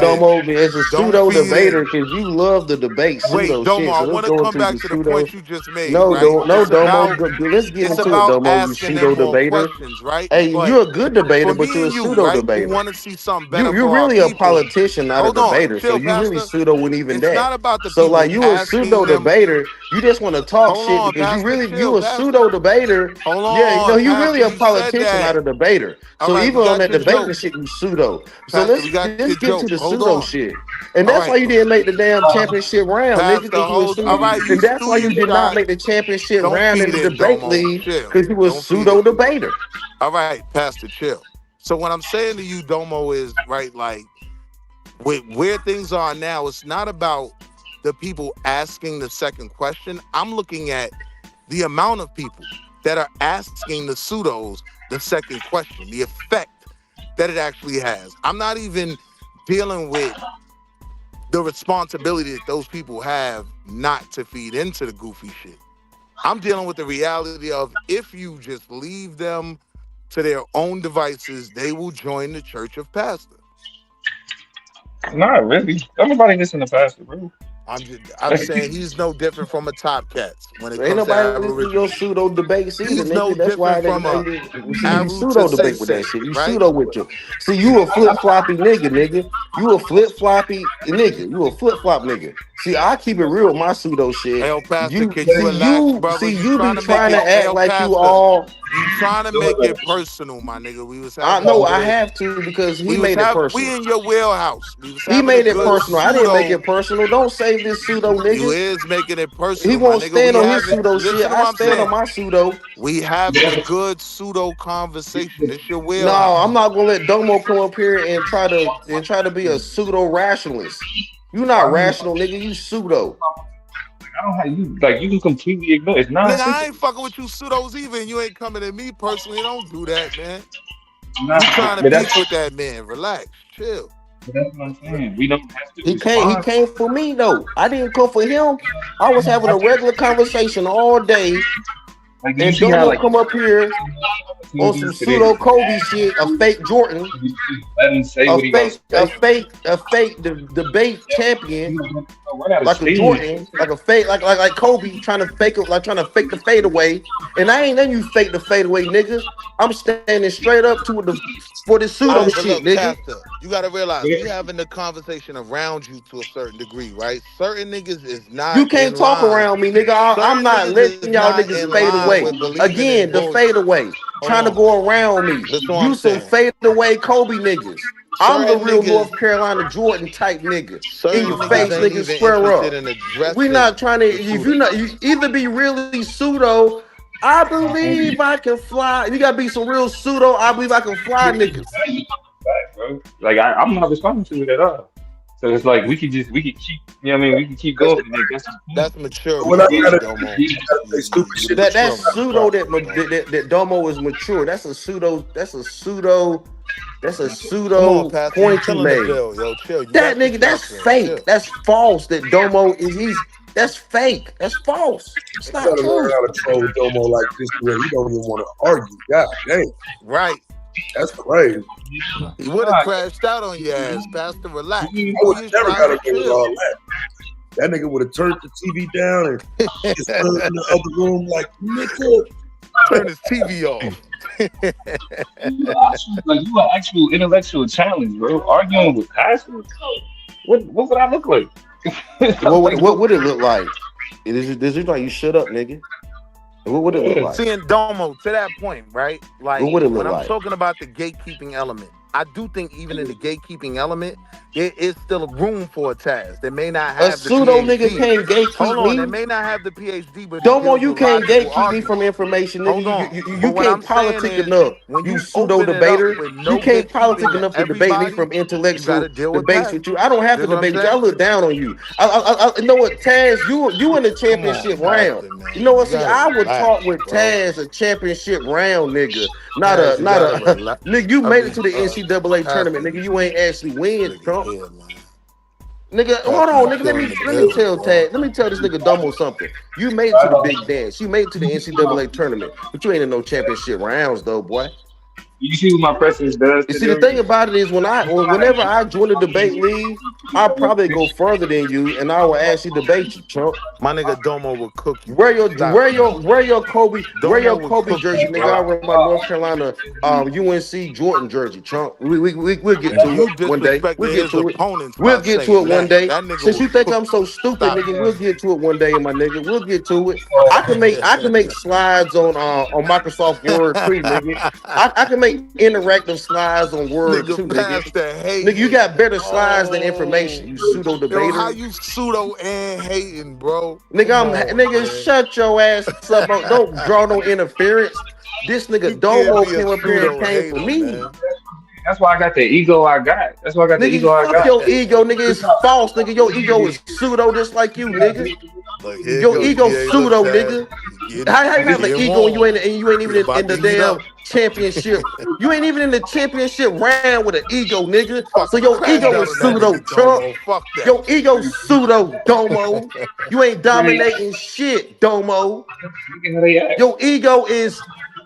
Domo, as a pseudo debater, because you love the debate. Wait, pseudo Domo, shit. I So want to come back to the point you just made. No, right? Domo. Let's get into it, Domo. You pseudo debater. Right? Hey, But you're a good debater, but you're a you, pseudo right, debater. who want to see something better You're for really our a people. politician, not Hold a on, debater. chill, So you really Pastor. pseudo with even It's that. not about the So people like you a pseudo them. debater. You just want to talk Hold shit on, because Pastor, you a Pastor. pseudo debater. Hold on, Yeah, you Pastor, really a you said politician, that. not a debater. All So right, even we on got that your debating joke. shit, you pseudo. So Pastor, we got let's your get joke. to the Hold pseudo on. shit. And All that's why right. you didn't make the damn championship round, nigga. Pastor, all right, you And that's why you did not shot. make the championship Don't round in feed the it, debate Domo. league Chill. because you was Don't feed pseudo it. debater. All right, Pastor, chill. So what I'm saying to you, Domo, is right, like with where things are now, it's not about the people asking the second question. I'm looking at the amount of people that are asking the pseudos the second question, the effect that it actually has. I'm not even dealing with the responsibility that those people have not to feed into the goofy shit. I'm dealing with the reality of if you just leave them to their own devices, they will join the Church of Pastor. not really. Everybody listen to Pastor, bro. I'm saying he's no different from a Top Cats when it Ain't comes to nobody listen to Aboriginal. your pseudo debates either, He's no nigga. That's why different from a you pseudo debate with that Arutasese, shit. You right? pseudo with you. See, you a flip floppy nigga. You a flip floppy nigga. You a flip flop nigga. See, I keep it real with my pseudo shit. Hey, Pastor, You can you relax, brother? you be to trying to make it, act like you Pastor, all. You trying to make it personal, my nigga. We was having I know I have to because he made it personal. We in your wheelhouse. We was He having made a it good personal. I didn't make it personal. Don't save this pseudo nigga. You is making it personal. He won't my nigga. stand on his pseudo shit. I stand on my pseudo. We having a good pseudo conversation. It's your wheelhouse. No, I'm not gonna let Domo come up here and try to be a pseudo rationalist. You not rational, nigga. You pseudo. I don't have you like you can completely ignore it. It's Nigga, I ain't fucking with you pseudos even. You ain't coming at me personally. Don't do that, man. You trying to beef with that man. Relax. Chill. But that's what I'm saying. We don't have to. He came for me though. I didn't come for him. I was having a regular conversation all day. Like, and Domo come up here on some pseudo Kobe shit, a fake Jordan, a fake debate champion, like a Jordan, like a fake, like Kobe trying to fake it, like trying to fake the fadeaway. And I ain't letting you fake the fadeaway, nigga. I'm standing straight up for the pseudo shit, nigga. Pastor, you gotta realize we having the conversation around you to a certain degree, right? Certain niggas is not. You can't talk around me, nigga. I'm not letting y'all niggas fade away. Again, the fade away. Trying to go around me. You some fade away Kobe niggas. I'm the real North Carolina Jordan type nigga. In your face, nigga, square up. We not trying to. If you either be really pseudo. I believe I can fly. You gotta be some real pseudo. I believe I can fly, niggas. Like I'm not responding to it at all. So it's like we could keep, you know what I mean? We can keep going. That's mature. What I gotta Domo. say stupid shit. That's pseudo that Domo is mature. That's a pseudo. That's a pseudo point you made. Yo, chill. That nigga, that's fake. Chill. That's false. That Domo is that's fake. That's false. It's not gotta true. learn how to troll Domo like this where he don't even want to argue. God dang. Right. That's crazy. He would have crashed out on your ass, Pastor. Relax. I would have never got away with all that. That nigga would have turned the TV down and just stood in the other room like, nigga. Turn his TV off. You an actual intellectual challenge, bro. Arguing with pastors? What would I look like? What would it look like? Does it look like you shut up, nigga? What would it look like? Seeing Domo to that point, right? Like What would it look when I'm like? talking about the gatekeeping element, I do think even in the gatekeeping element, there is still room for a Taz. They may not have A pseudo nigga can't gatekeep Hold on, me. they may not have the PhD, but Domo, you can't gatekeep me from information, nigga. Hold on. You But what I'm can't politic saying is, enough. when You you pseudo open it up debater. with no You can't politic gatekeeping enough to to debate me everybody, from intellectual gotta deal with debates that. with you. I don't have to That's what I'm debate with you. I saying. look down on you. I know what, Taz, you in the championship round. You know what? See, I would talk with Taz a championship round, nigga. Not a nigga. You made it to the NCAA tournament, nigga. You ain't actually win, Trump. Nigga, hold on, nigga. Let me tell Taz. Let me tell this nigga Domo something. You made it to the big dance. You made it to the NCAA tournament, but you ain't in no championship rounds, though, boy. You see what my president does? You see, the thing about it is whenever I join the debate league, I'll probably go further than you, and I will actually debate you, Trump. My nigga Domo will cook you. Wear your Kobe jersey, nigga. I wear my North Carolina UNC Jordan jersey, Trump. We'll get to it one day. We'll get to it. We'll get to it one day. Since you think I'm so stupid, nigga, we'll get to it one day, my nigga. We'll get to it. I can make slides on Microsoft Word too, nigga. I can make interactive slides on Word too, nigga. Nigga, you got better slides than information, you pseudo debater. Yo, how you pseudo and hating, bro? Nigga, shut your ass up. Don't draw no interference. This nigga Domo came up here and came for me. That's why I got the ego I got. That's why I got the ego I got. Your ego, nigga, is false, nigga. Your ego is pseudo just like you, nigga. Your ego pseudo, nigga. How you have an ego and you ain't even in the damn championship? You ain't even in the championship round with an ego, nigga. So your ego is pseudo, Trump. Your ego pseudo, Domo. You ain't dominating shit, Domo. Your ego is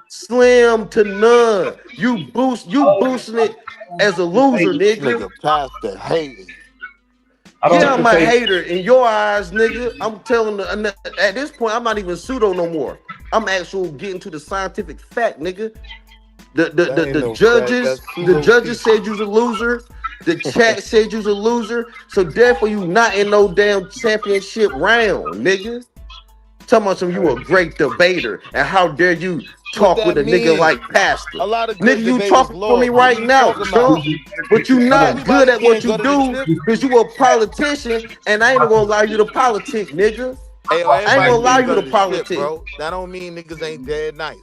slim to none. You boosting it as a loser, nigga. Pastor hating. Yeah, I'm a hater in your eyes, nigga. I'm telling at this point, I'm not even pseudo no more. I'm actual getting to the scientific fact, nigga. The judges said you's a loser. The chat said you's a loser. So therefore, you not in no damn championship round, nigga. Talking about you a great debater, and how dare you talk with a nigga like Pastor? Nigga, you talking for me right now, Trump, but you not good at what you do because you a politician, and I ain't gonna allow you to politic, nigga. Hey, I ain't gonna allow you to politic, bro. That don't mean niggas ain't dead nice.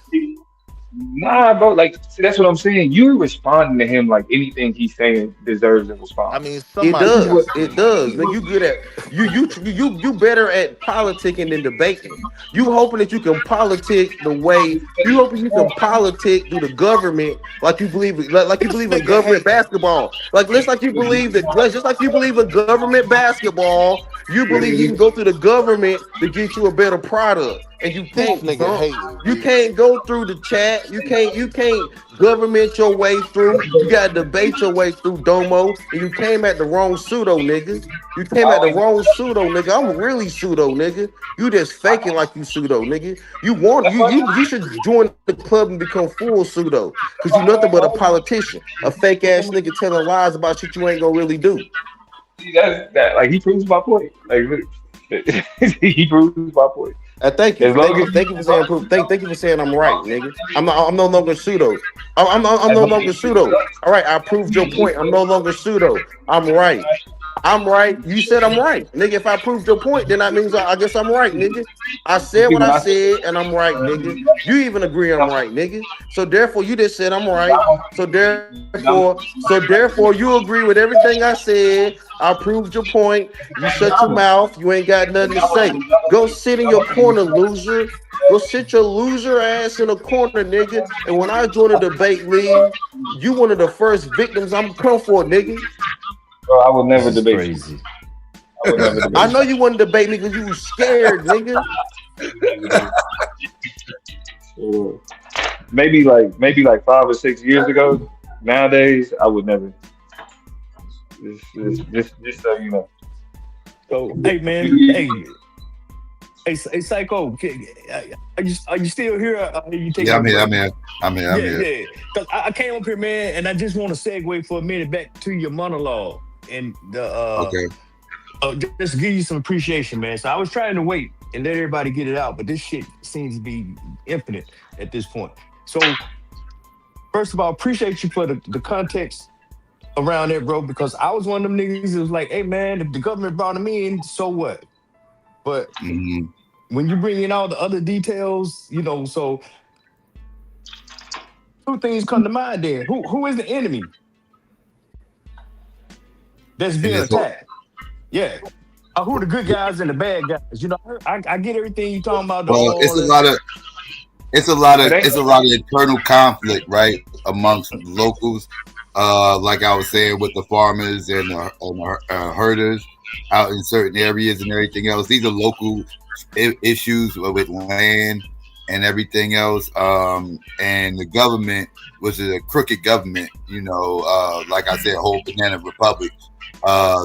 Nah, bro. Like, see, that's what I'm saying. You responding to him like anything he's saying deserves a response. I mean, it does. It does. Nigga, you good at you better at politicking than debating. You hoping that you can politic the way you hoping you can politic through the government, like you believe in government basketball. Just like you believe in government basketball, you believe you can go through the government to get you a better product. And you can't, you can't go through the chat. You can't government your way through. You gotta debate your way through, Domo. And you came at the wrong pseudo, nigga. You came at the wrong pseudo, nigga. I'm really pseudo, nigga. You just faking like you pseudo, nigga. You should join the club and become full pseudo, because you nothing but a politician, a fake ass nigga telling lies about shit you ain't gonna really do. See, that like he proves my point. Like he proves my point. Thank you for saying proof. Thank you for saying I'm right, nigga. I'm no longer pseudo. I'm no longer pseudo. All right, I proved your point. I'm no longer pseudo. I'm right. I'm right. You said I'm right, nigga. If I proved your point, then that means I guess I'm right, nigga. I said what I said, and I'm right, nigga. You even agree I'm right, nigga. So therefore, you just said I'm right. So therefore, you agree with everything I said. I proved your point. You shut your mouth. You ain't got nothing to say. Go sit in your corner, loser. Go sit your loser ass in a corner, nigga. And when I join a debate league, you one of the first victims I'm come for, nigga. Bro, I would never debate crazy. I would never debate I know you wouldn't debate me because you was scared, nigga. Maybe like 5 or 6 years ago. Nowadays, I would never. Just so you know. So hey man, hey Psycho, are you still here? Yeah, I'm here. Yeah. Cause I came up here, man, and I just want to segue for a minute back to your monologue and the just to give you some appreciation, man. So I was trying to wait and let everybody get it out, but this shit seems to be infinite at this point. So first of all, appreciate you for the context around it, bro, because I was one of them niggas that was like, hey man, if the government brought him in, so what? But when you bring in all the other details, you know, so two things come to mind there. Who is the enemy that's being attacked? Yeah. Who are the good guys and the bad guys? You know, I get everything you talking about. Well, it's a lot of internal conflict, right, amongst locals. Like I was saying, with the farmers and herders out in certain areas and everything else. These are local issues with land and everything else. And the government, which is a crooked government, you know, like I said, whole banana republic.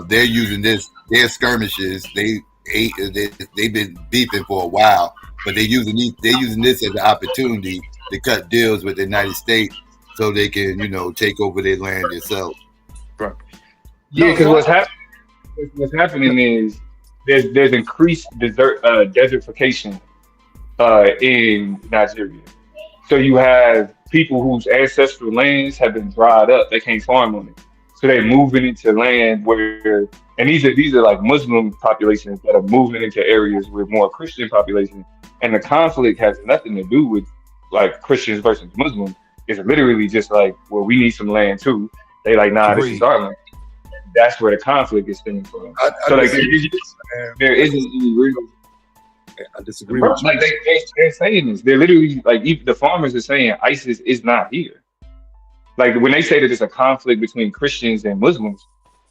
They're using their skirmishes. They've been beefing for a while, but they're using this as an opportunity to cut deals with the United States so they can, you know, take over their land themselves. Right. Yeah, because what's happening is there's increased desertification in Nigeria. So you have people whose ancestral lands have been dried up; they can't farm on it. So they're moving into land where, and these are like Muslim populations that are moving into areas with more Christian population. And the conflict has nothing to do with like Christians versus Muslims. It's literally just like, well, we need some land too. They like, nah, this is our land. That's where the conflict is stemming from. So like, there isn't any real. I disagree with you. Like they're saying this. They're literally like, even the farmers are saying ISIS is not here. Like when they say that it's a conflict between Christians and Muslims,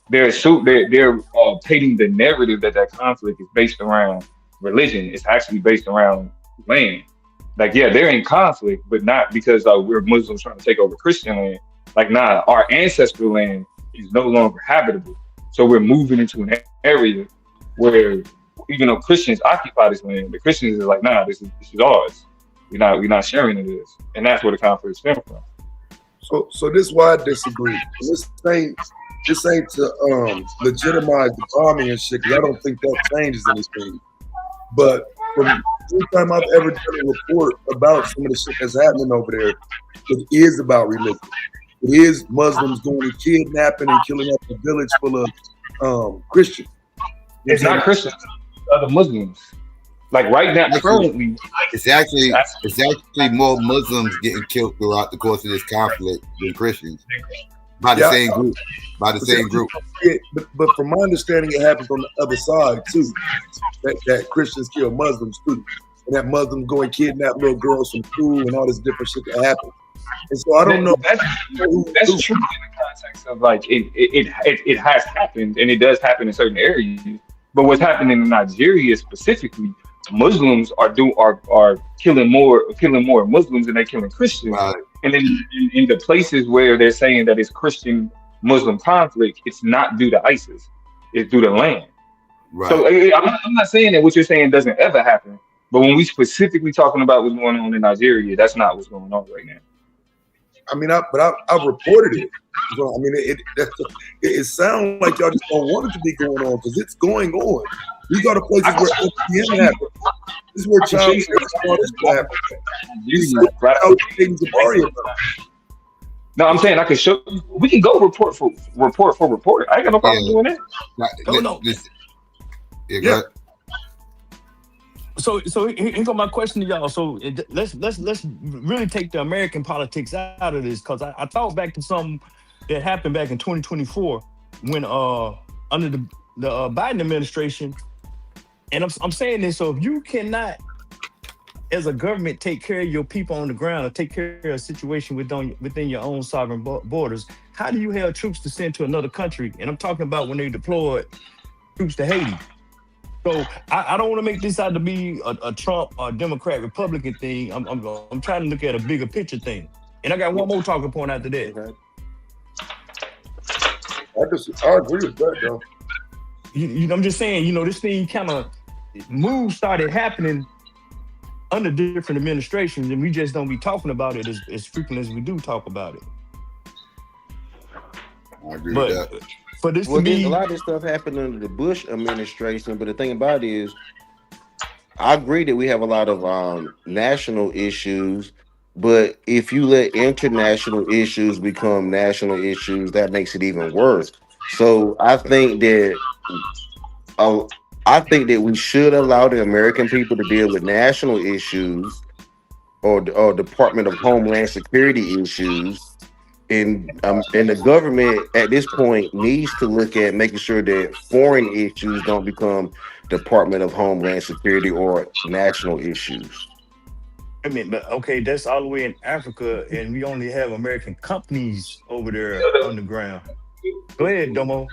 they're painting the narrative that conflict is based around religion. It's actually based around land. Like, yeah, they're in conflict, but not because we're Muslims trying to take over Christian land. Like, nah, our ancestral land is no longer habitable. So we're moving into an area where, even though Christians occupy this land, the Christians are like, nah, this is ours. We're not sharing this. And that's where the conflict stems from. So this is why I disagree. This ain't to legitimize the bombing and shit, because I don't think that changes anything. But from any time I've ever done a report about some of the shit that's happening over there, it is about religion. It is Muslims going and kidnapping and killing up a village full of Christians. It's not Christians, it's other Muslims. Like right now, currently, it's actually more Muslims getting killed throughout the course of this conflict than Christians by the same group. Yeah, but from my understanding, it happens on the other side too. That Christians kill Muslims too, and that Muslims go and kidnap little girls from school and all this different shit that happens. And so I don't know. That's true in the context of like it has happened and it does happen in certain areas. But what's happening in Nigeria specifically, Muslims are killing more Muslims than they're killing Christians. Right. And then in the places where they're saying that it's Christian Muslim conflict, it's not due to ISIS, it's due to land. Right. So I'm not saying that what you're saying doesn't ever happen, but when we specifically talking about what's going on in Nigeria, that's not what's going on right now. I mean, I've reported it. So, I mean, it sounds like y'all just don't want it to be going on because it's going on. These are the places where FPM happens. This is where child happens. No, I'm saying I can show you. We can go report for report. I ain't got no problem doing that. No. Yeah. Yeah. So here go my question to y'all. So let's really take the American politics out of this, because I thought back to something that happened back in 2024 when under the Biden administration, and I'm saying this. So if you cannot, as a government, take care of your people on the ground or take care of a situation within your own sovereign borders, how do you have troops to send to another country? And I'm talking about when they deployed troops to Haiti. So I don't want to make this out to be a Trump or Democrat Republican thing. I'm trying to look at a bigger picture thing. And I got one more talking point after that. I agree with that, though. I'm just saying, this thing kind of moves started happening under different administrations, and we just don't be talking about it as frequent as we do talk about it. I agree with that. For this to be a lot of this stuff happened under the Bush administration, but the thing about it is, I agree that we have a lot of national issues, but if you let international issues become national issues, that makes it even worse. So I think that we should allow the American people to deal with national issues or Department of Homeland Security issues. And the government at this point needs to look at making sure that foreign issues don't become Department of Homeland Security or national issues. I mean, but okay, that's all the way in Africa, and we only have American companies over there on the ground. Go ahead, Domo.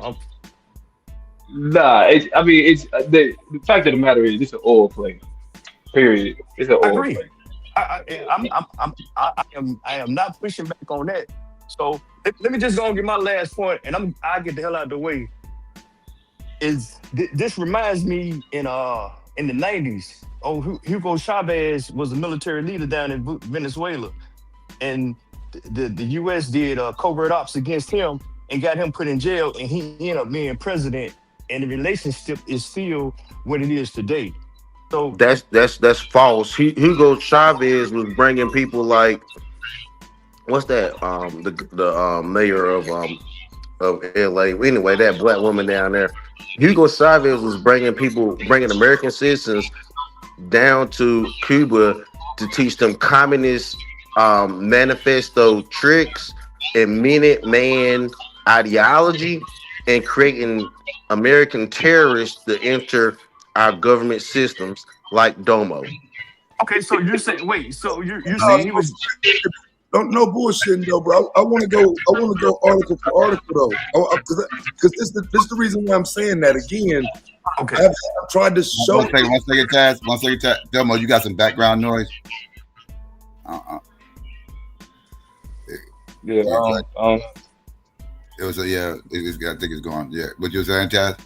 Nah, the fact of the matter is, it's an oil play. Period. It's an oil play. I am not pushing back on that. So let me just go and get my last point, and I get the hell out of the way. This reminds me in the 90s. Hugo Chavez was a military leader down in Venezuela, and the U.S. did covert ops against him and got him put in jail, and he ended up being president. And the relationship is still what it is today. So that's false. Hugo Chavez was bringing people like, what's that? The mayor of LA. Anyway, that black woman down there. Hugo Chavez was bringing American citizens down to Cuba to teach them communist manifesto tricks and Minuteman ideology, and creating American terrorists to enter our government systems like Domo. Okay, so you're saying, wait, so you're saying he was no bullshitting though, bro. I want to go article for article though, because this is the reason why I'm saying that again. Okay, I've tried to show. One second, Taz. Domo, you got some background noise. Yeah. It was I think it's gone. Yeah, what you were saying, Taz?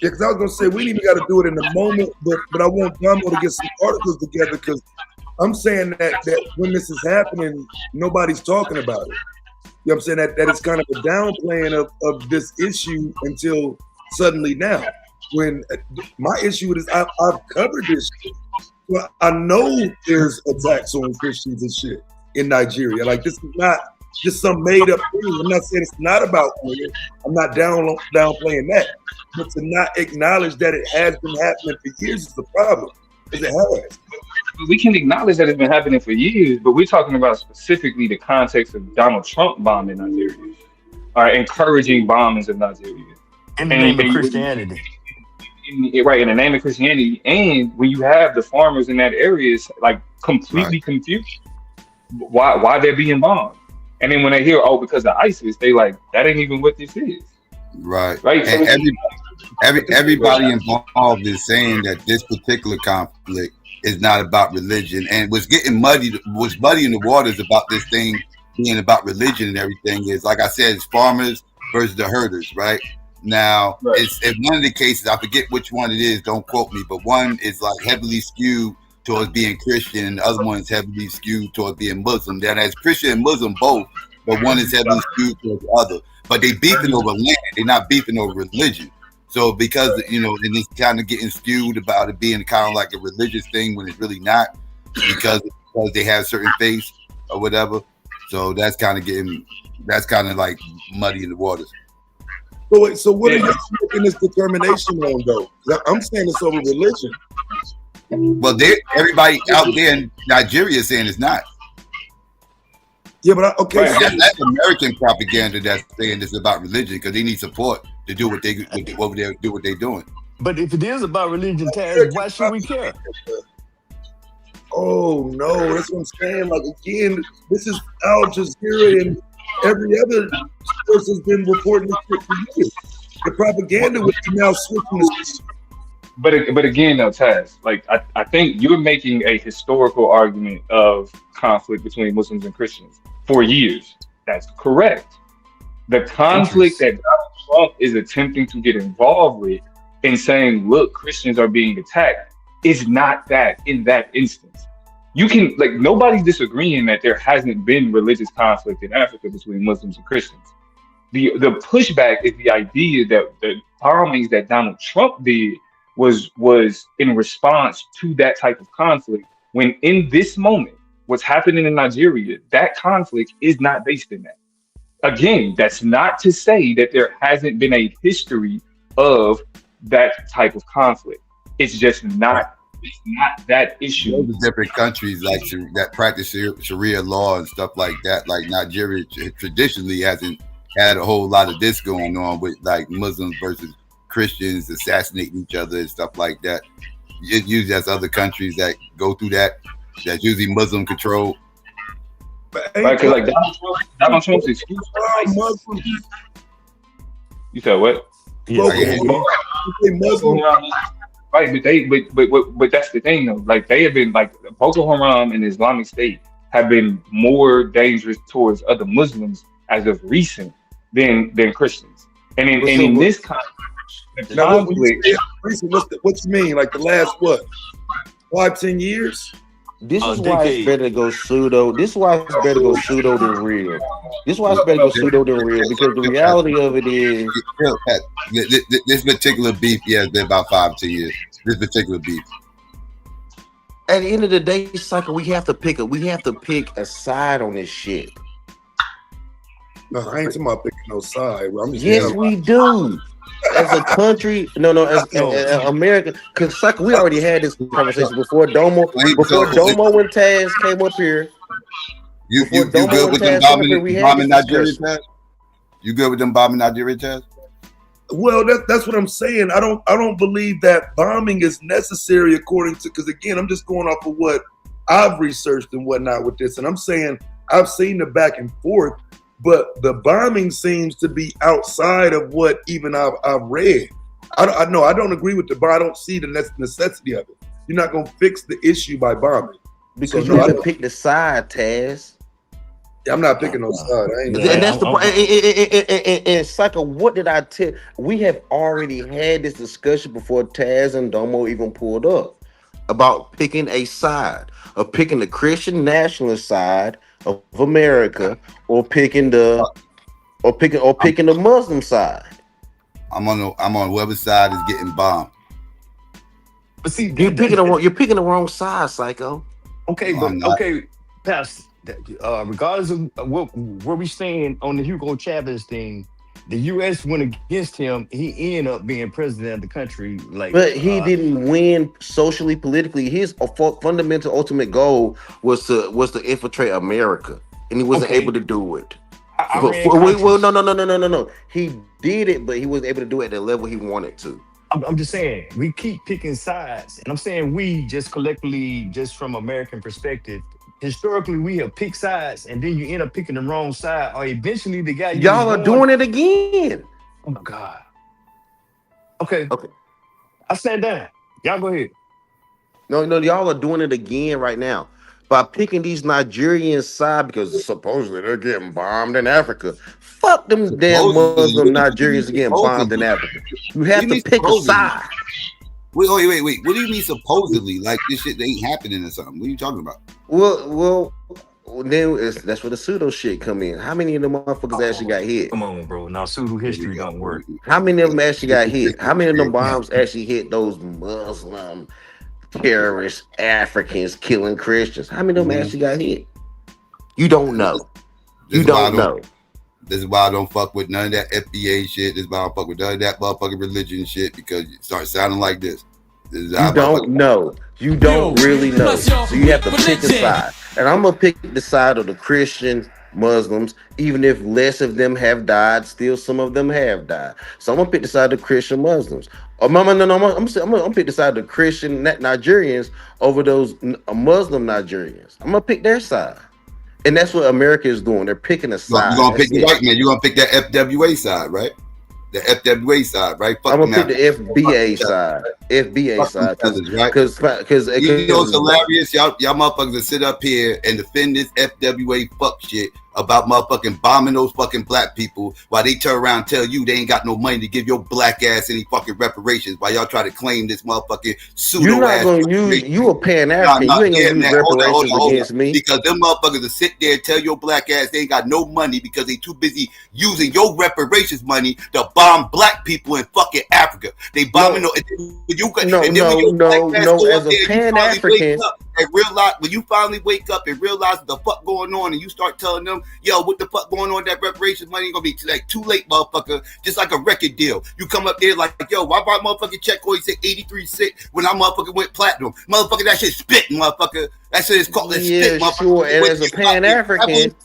Yeah, because I was gonna say we didn't even got to do it in the moment, but I want Domo to get some articles together, because I'm saying that when this is happening, nobody's talking about it. You know what I'm saying? That it's kind of a downplaying of this issue until suddenly now. When my issue is I've covered this shit. Well, I know there's attacks on Christians and shit in Nigeria. Like, this is not just some made up thing. I'm not saying it's not about women. I'm not downplaying that. But to not acknowledge that it has been happening for years is the problem. Because it has. We can acknowledge that it's been happening for years, but we're talking about specifically the context of Donald Trump bombing Nigeria, or encouraging bombings of Nigeria. In the name of Christianity. Right, in the name of Christianity. And when you have the farmers in that area, it's like completely confused why they're being bombed. And then when they hear, because of ISIS, they like, that ain't even what this is. Right. And everybody involved is saying that this particular conflict is not about religion, and what's muddy in the waters about this thing being about religion and everything is, like I said, it's farmers versus the herders, right? Now, it's in one of the cases, I forget which one it is, don't quote me, but one is like heavily skewed towards being Christian, and the other one is heavily skewed towards being Muslim. That has Christian and Muslim both, but one is heavily skewed towards the other. But they beefing over land, they're not beefing over religion. So because, and it's kind of getting skewed about it being kind of like a religious thing when it's really not, because they have certain faiths or whatever. So that's kind of like muddy in the waters. So what are you making this determination on though? I'm saying it's over religion. Well, everybody out there in Nigeria is saying it's not. Yeah, but that's American propaganda that's saying it's about religion because they need support to do what they're doing. But if it is about religion, Taz, why should we care? Oh no, that's what I'm saying. Like again, this is Al Jazeera and every other source has been reporting this shit for years. The propaganda was now switching this. But again, though, Taz, like I think you're making a historical argument of conflict between Muslims and Christians for years. That's correct. The conflict that Donald Trump is attempting to get involved with in saying, look, Christians are being attacked, is not that in that instance. You can, like, nobody's disagreeing that there hasn't been religious conflict in Africa between Muslims and Christians. The pushback is the idea that the bombings that Donald Trump did was in response to that type of conflict, when in this moment, what's happening in Nigeria, that conflict is not based in that. Again, that's not to say that there hasn't been a history of that type of conflict. It's just not that issue. Those are different countries like that practice Sharia law and stuff like that. Like Nigeria traditionally hasn't had a whole lot of this going on with like Muslims versus Christians assassinating each other and stuff like that. It usually has other countries that go through that. That's usually Muslim controlled. Right, because like Donald Trump's excuse for Muslims. You said what? Muslim. Right, but that's the thing though. Like they have been like Boko Haram and Islamic State have been more dangerous towards other Muslims as of recent than Christians. And in this conflict, what you mean? Like the last 5-10 years? This is why it's better to go pseudo. This is why it's better to go pseudo than real. This is why it's better to go pseudo than real, because the reality of it is this particular beef, has been about 5-10 years. This particular beef. At the end of the day, Psycho, we have to pick a side on this shit. No, I ain't talking about picking no side. Yes, we do. As a country, as America, because Psycho, we already had this conversation before Domo and Taz came up here. You good with them bombing Nigeria, Taz? You good with them bombing Nigeria, Taz? Well, that's what I'm saying. I don't believe that bombing is necessary according to, because again, I'm just going off of what I've researched and whatnot with this, and I'm saying I've seen the back and forth. But the bombing seems to be outside of what even I've read. I know I don't agree with the bomb. I don't see the necessity of it. You're not going to fix the issue by bombing. Because you have to pick the side, Taz. Yeah, I'm not picking no side. And that's the point. And Psycho, what did I tell? We have already had this discussion before Taz and Domo even pulled up about picking a side, of picking the Christian nationalist side of America, or picking the Muslim side. I'm on whoever side is getting bombed. But see, you're picking the wrong side, Psycho. Okay, Pastor. Regardless of where we stand on the Hugo Chavez thing, the U.S. went against him. He ended up being president of the country. But he didn't win socially, politically. His fundamental ultimate goal was to infiltrate America, and he wasn't able to do it. No. He did it, but he wasn't able to do it at the level he wanted to. I'm just saying, we keep picking sides, and I'm saying we just collectively, just from American perspective, historically we have picked sides, and then you end up picking the wrong side, or eventually the guy y'all are doing it again. Oh my God. Okay. I stand down. Y'all go ahead. No, y'all are doing it again right now by picking these Nigerian side because supposedly they're getting bombed in Africa. Fuck them damn Muslim Nigerians getting bombed in Africa. You have to pick a side. Wait. What do you mean supposedly? Like this shit ain't happening or something? What are you talking about? Well, then that's where the pseudo shit come in. How many of them motherfuckers actually got hit? Come on, bro. Now pseudo history don't work. How many of them actually got hit? How many of them bombs actually hit those Muslim terrorist Africans killing Christians? How many of them actually got hit? You don't know. You don't know. This is why I don't fuck with none of that FBA shit. This is why I don't fuck with none of that motherfucking religion shit, because you start sounding like this. You don't know. You don't really know. So you have to pick a side. And I'm going to pick the side of the Christian Muslims, even if less of them have died, still some of them have died. So I'm going to pick the side of the Christian Muslims. I'm going to pick the side of the Christian Nigerians over those Muslim Nigerians. I'm going to pick their side. And that's what America is doing. They're picking a side. You're going to pick the white man. You're going to pick that FWA side, right? The FWA side, right? I'm gonna pick the FBA side. FBA side, right? Because you know it's hilarious. Y'all motherfuckers that sit up here and defend this FWA fuck shit about motherfucking bombing those fucking black people, while they turn around and tell you they ain't got no money to give your black ass any fucking reparations, while y'all try to claim this motherfucking pseudo. You're not gonna use. You a Pan-African. You ain't gonna use reparations against me, because them motherfuckers will sit there and tell your black ass they ain't got no money because they too busy using your reparations money to bomb black people in fucking Africa. They bombing no. As a Pan-African, and realize when you finally wake up and realize what the fuck going on, and you start telling them, yo, what the fuck going on? That reparations money gonna be like too late, motherfucker. Just like a record deal. You come up there like, yo, why bought motherfucking check or he said 83 cents when I motherfucking went platinum? Motherfucker, that shit spit, motherfucker. That shit is called spit, motherfucker. Sure. And as a Pan-African,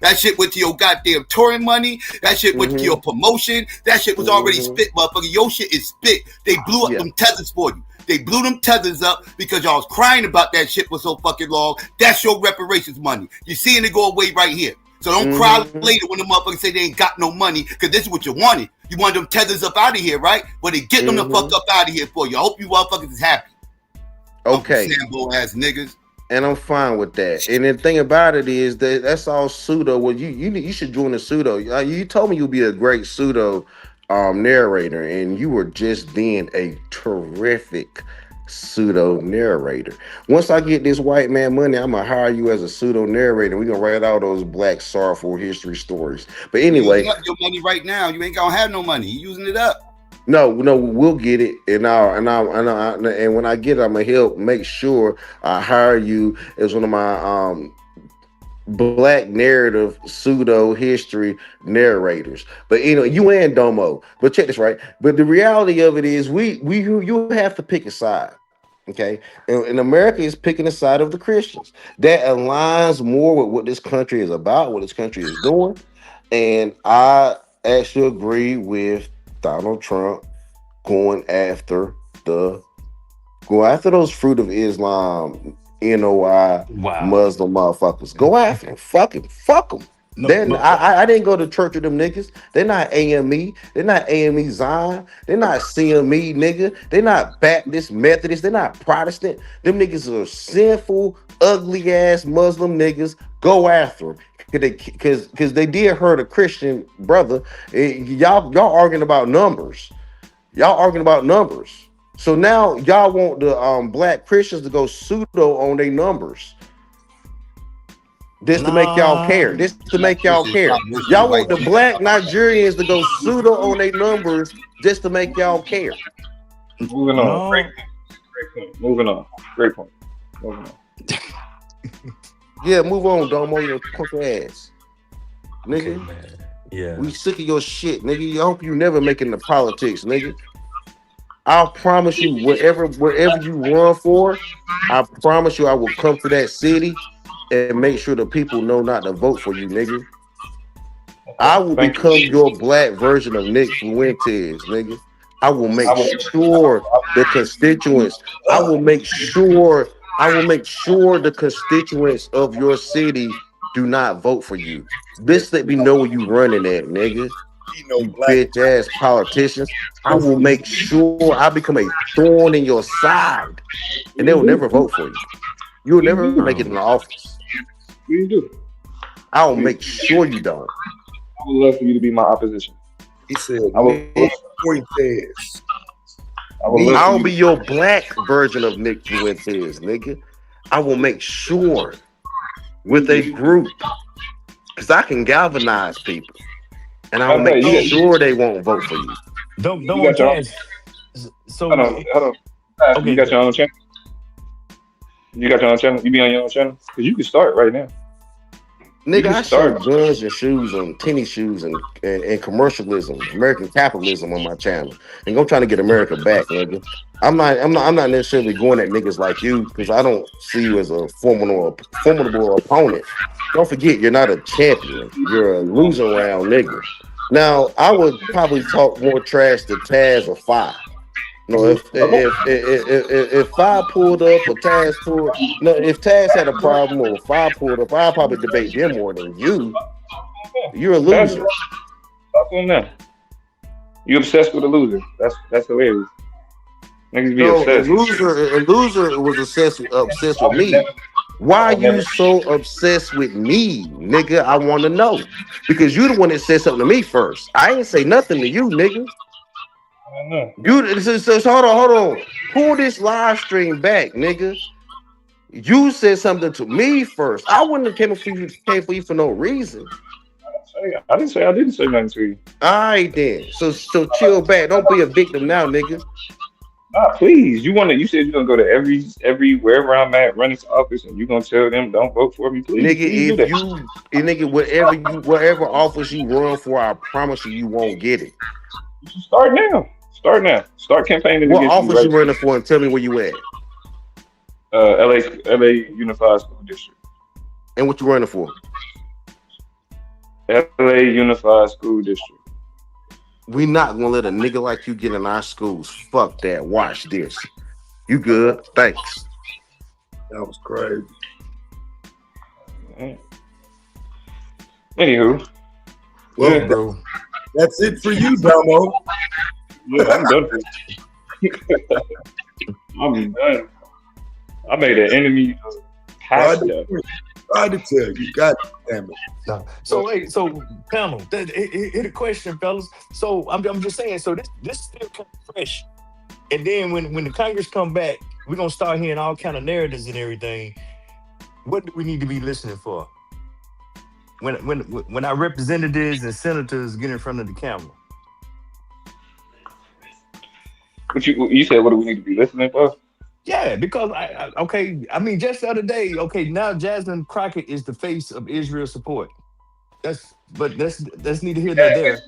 that shit went to your goddamn touring money. That shit went to your promotion. That shit was already spit, motherfucker. Your shit is spit. They blew up them tethers for you. They blew them tethers up because y'all was crying about that shit for so fucking long. That's your reparations money. You're seeing it go away right here. So don't cry later when the motherfuckers say they ain't got no money, because this is what you wanted. You wanted them tethers up out of here, right? But they get them the fuck up out of here for you. I hope you motherfuckers is happy. Okay. Sambo ass niggas. And I'm fine with that. And the thing about it is that's all pseudo. Well, you should join the pseudo. You told me you'd be a great pseudo narrator, and you were just being a terrific pseudo narrator. Once I get this white man money, I'm gonna hire you as a pseudo narrator. We're gonna write all those black sorrowful history stories. But anyway, you got your money right now. You ain't gonna have no money. You using it up. No, we'll get it, and when I get it, I'm gonna help make sure I hire you as one of my black narrative pseudo history narrators. But you and Domo. But check this, right? But the reality of it is, you have to pick a side. Okay, and America is picking the side of the Christians. That aligns more with what this country is about, what this country is doing, and I actually agree with Donald Trump going after those fruit of Islam, NOI, Muslim motherfuckers. Go after them. Fuck them. I didn't go to church with them niggas. They're not AME. They're not AME Zion. They're not CME, nigga. They're not Baptist, Methodist. They're not Protestant. Them niggas are sinful, ugly ass Muslim niggas. Go after them. Because they did hurt a Christian brother. Y'all arguing about numbers. So now y'all want the black Christians to go pseudo on their numbers. To make y'all care. Y'all want the black Nigerians to go pseudo on their numbers just to make y'all care. Moving on. Great point. Moving on. Great point. Moving on. Yeah, move on, Domo, your punk ass. Nigga. Okay, yeah. We sick of your shit, nigga. I hope you never make it into politics, nigga. I'll promise you, wherever you run for, I promise you I will come to that city and make sure the people know not to vote for you, nigga. I will become your black version of Nick Fuentes, nigga. I will make sure the constituents, I will make sure the constituents of your city do not vote for you. This let me know where you running at, nigga. You bitch ass politicians. I will make sure I become a thorn in your side, and they will never vote for you. You will never make it in the office. You do. I will make sure you don't. I would love for you to be my opposition. He said, I'll be your black version of Nick Fuentes, nigga. I will make sure with a group, because I can galvanize people, and I'll make sure they won't vote for you. Don't want to. So hold on. Okay. You got your own channel? You got your own channel? You be on your own channel? Because you can start right now. Nigga, I show guns and shoes and tennis shoes and commercialism, American capitalism on my channel. And I'm trying to get America back, nigga. I'm not necessarily going at niggas like you because I don't see you as a formidable opponent. Don't forget, you're not a champion. You're a losing round nigga. Now, I would probably talk more trash to Taz or Fi. No, if Fi pulled up or Taz pulled, no, if Taz had a problem or Fi pulled up, I'd probably debate them more than you. You're a loser. Stop on that. You obsessed with a loser. That's hilarious. Niggas be obsessed. A loser was obsessed with me. Why are you so obsessed with me, nigga? I want to know. Because you the one that said something to me first. I ain't say nothing to you, nigga. You says hold on. Pull this live stream back, nigga. You said something to me first. I wouldn't have came for you for no reason. I didn't say nothing to you. All right then. So chill back. Don't be a victim now, nigga. Nah, please. You said you're gonna go to every wherever I'm at, run this office, and you're gonna tell them don't vote for me, please. Nigga, whatever office you run for, I promise you won't get it. Start now. Start campaigning. What office you running for and tell me where you at? LA Unified School District. And what you running for? LA Unified School District. We not gonna let a nigga like you get in our schools. Fuck that. Watch this. You good? Thanks. That was crazy. Anywho. Well, bro. That's it for you, Domo. Yeah, I'm done for you. I'm done. I made an enemy pastor. Tried to tell you. God damn it. So panel, hit a question, fellas. So I'm just saying, so this still kind of fresh. And then when the Congress come back, we're gonna start hearing all kind of narratives and everything. What do we need to be listening for? When our representatives and senators get in front of the camera. What you said? What do we need to be listening for? Yeah, because just the other day, now Jasmine Crockett is the face of Israel support. That's neither here nor there.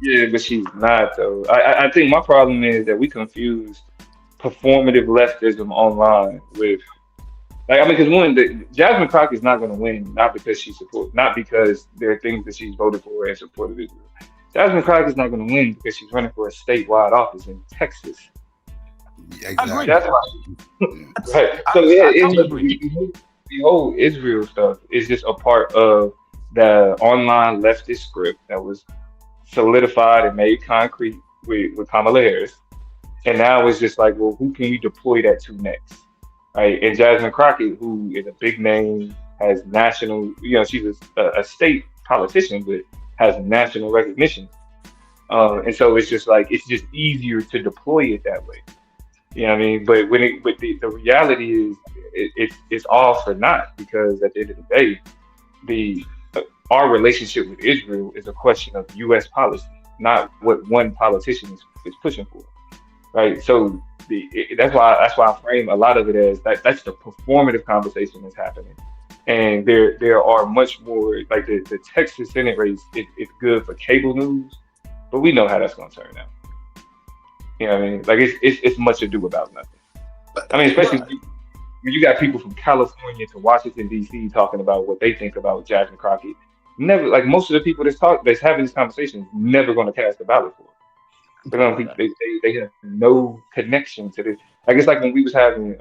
Yeah, but she's not though. I think my problem is that we confuse performative leftism online with because Jasmine Crockett's not going to win, not because not because there are things that she's voted for in support of Israel. Jasmine Crockett's not going to win because she's running for a statewide office in Texas. Yeah, exactly. That's why. Right. So the whole Israel stuff is just a part of the online leftist script that was solidified and made concrete with Kamala Harris. And now it's just like, well, who can you deploy that to next? Right. And Jasmine Crockett, who is a big name, has national, she's a state politician, but has national recognition. And so it's just easier to deploy it that way. You know what I mean? But the reality is it's all for naught, because at the end of the day, our relationship with Israel is a question of U.S. policy, not what one politician is pushing for, right? So that's why I frame a lot of it as that's the performative conversation that's happening, and there are much more like the Texas Senate race. It's good for cable news, but we know how that's going to turn out. You know what I mean? Like it's much ado about nothing. I mean, especially when you got people from California to Washington D.C. talking about what they think about Jasmine Crockett. Never, like most of the people that's having this conversation, never going to cast a ballot for it. They have no connection to this. Like it's like when we was having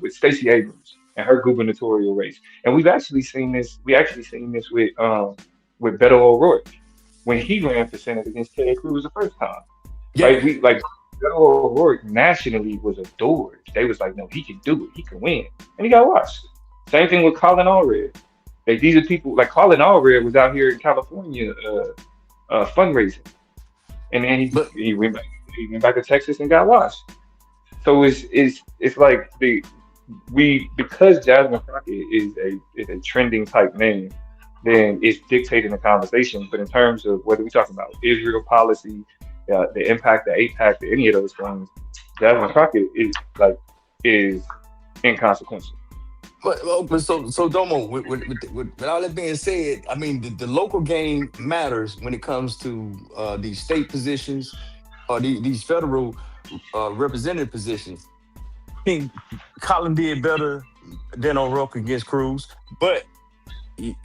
with Stacey Abrams and her gubernatorial race, and we've actually seen this. We actually seen this with Beto O'Rourke when he ran for Senate against Ted Cruz the first time. Yeah. Beto O'Rourke nationally was adored. They was like, no, he can do it. He can win, and he got watched. Same thing with Colin Allred. These are people like Colin Allred was out here in California fundraising, and then he went back to Texas and got watched. So it's like because Jasmine Crockett is a trending type name, then it's dictating the conversation. But in terms of whether we're talking about Israel policy, the impact, the AIPAC, any of those things, Jasmine Crockett is inconsequential. But so Domo, with all that being said, I mean the local game matters when it comes to these state positions or these federal representative positions. I think Colin did better than O'Rourke against Cruz, but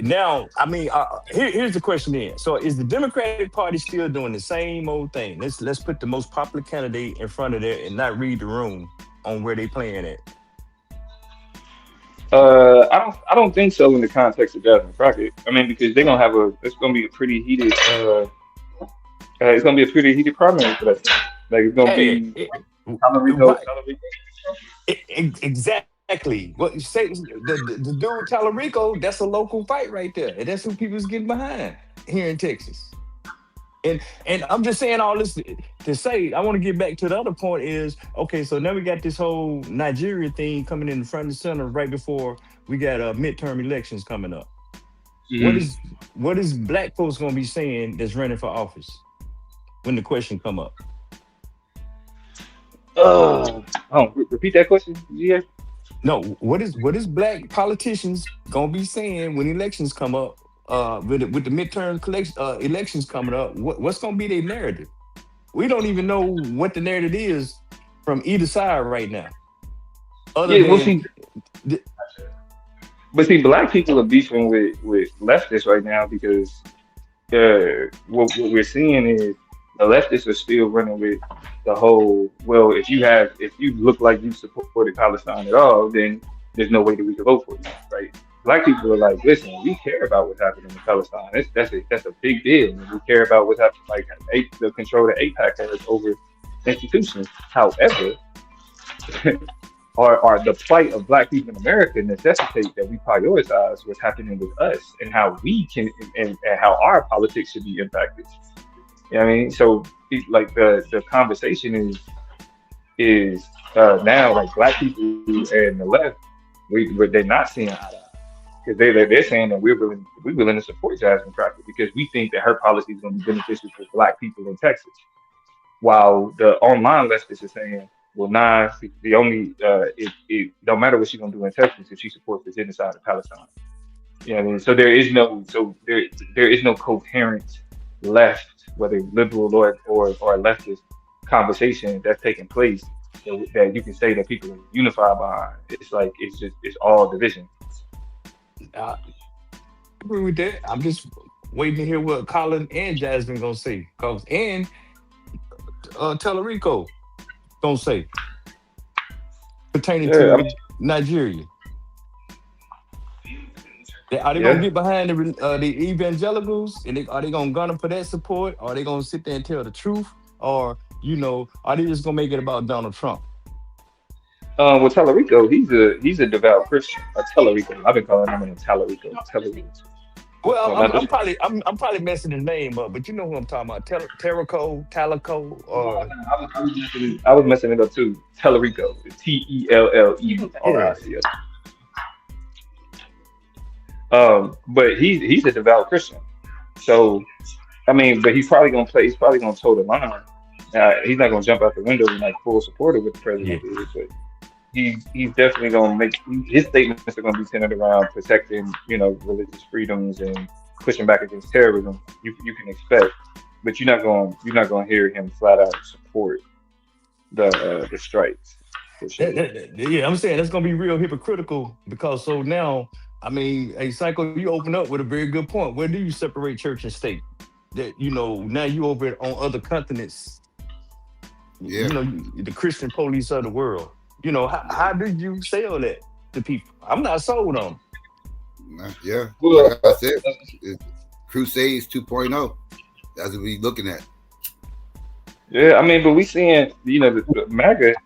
now, I mean, here's the question then. So, is the Democratic Party still doing the same old thing? Let's put the most popular candidate in front of there and not read the room on where they playing at. I don't think so in the context of Jasmine Crockett. I mean, because they're gonna have it's gonna be a pretty heated it's gonna be a pretty heated primary for that. Like it's gonna be Right. Exactly. What you say? The dude Talarico, that's a local fight right there, and that's who people's getting behind here in Texas. And I'm just saying all this to say, I want to get back to the other point is, okay, so now we got this whole Nigeria thing coming in the front and center right before we got midterm elections coming up. What is black folks gonna be saying that's running for office when the question come up? Repeat that question, yeah. No, what is black politicians gonna be saying when elections come up? With the midterm elections coming up, what's gonna be their narrative? We don't even know what the narrative is from either side right now. But see, black people are beefing with leftists right now because what we're seeing is the leftists are still running with the whole, well, if you look like you supported Palestine at all, then there's no way that we can vote for you, right? Black people are like, listen, we care about what's happening in Palestine. That's a big deal. And we care about what's happening, like the control that AIPAC has over institutions. However, the plight of black people in America necessitate that we prioritize what's happening with us and how we can and how our politics should be impacted. You know what I mean? So like the conversation is now like black people and the left, they're not seeing eye to eye. Because they're saying that we're willing to support Jasmine Crockett because we think that her policy is going to be beneficial for black people in Texas. While the online leftists are saying, well, nah, the only it don't matter what she's going to do in Texas if she supports the genocide of Palestine. You know what I mean? So there is no coherent left, whether liberal or a leftist conversation that's taking place that you can say that people are unified behind. It's like it's all division. I agree with that. I'm just waiting to hear what Colin and Jasmine gonna say. And Talarico gonna say pertaining to Nigeria. Are they gonna get behind the evangelicals? And are they gonna gun them for that support? Or are they gonna sit there and tell the truth? Or are they just gonna make it about Donald Trump? Well, Talarico, he's a devout Christian. Talarico, I've been calling him a Talarico. Well, I'm probably messing his name up, but you know who I'm talking about? Talico, or I was messing it up too. Talarico, Tellerico. But he's a devout Christian. So, I mean, but he's probably gonna toe the line. He's not gonna jump out the window and like full support of what the president is, but he's definitely gonna make his statements are gonna be centered around protecting, religious freedoms and pushing back against terrorism. You can expect, but you're not gonna hear him flat out support the strikes. Sure. Yeah, I'm saying that's gonna be real hypocritical because so now, I mean, hey, Psycho, you open up with a very good point. Where do you separate church and state? That now you over on other continents. Yeah. The Christian police of the world. How do you sell that to people? I'm not sold on. Yeah, like I said, it's Crusades 2.0. That's what we're looking at. Yeah, I mean, but we seeing, the MAGA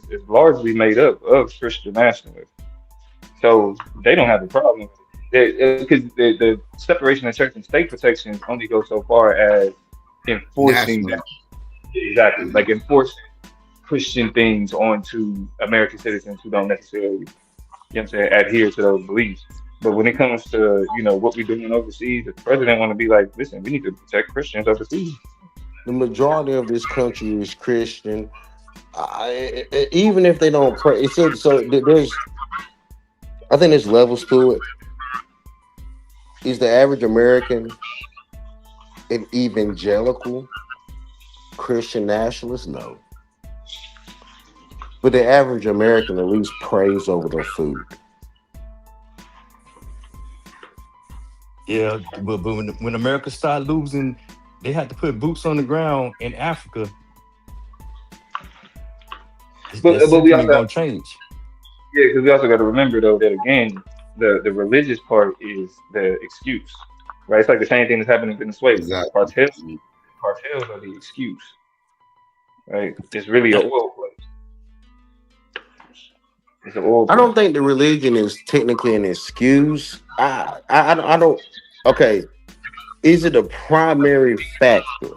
is largely made up of Christian nationalists. So they don't have a problem because the separation of church and state protections only go so far as enforcing that. Exactly, like enforcing Christian things onto American citizens who don't necessarily, adhere to those beliefs. But when it comes to, what we're doing overseas, the president want to be like, listen, we need to protect Christians overseas. The majority of this country is Christian. Even if they don't pray, so there's I think there's levels to it. Is the average American an evangelical Christian nationalist? No. But the average American at least prays over their food. Yeah, but when America started losing, they had to put boots on the ground in Africa. But we sentiment also gonna change. Yeah, because we also got to remember though that again, the religious part is the excuse, right? It's like the same thing that's happening in Venezuela. Exactly. Cartels are the excuse, right? It's really an oil place. It's an oil I place. don't think the religion is technically an excuse. I don't. Okay, is it a primary factor?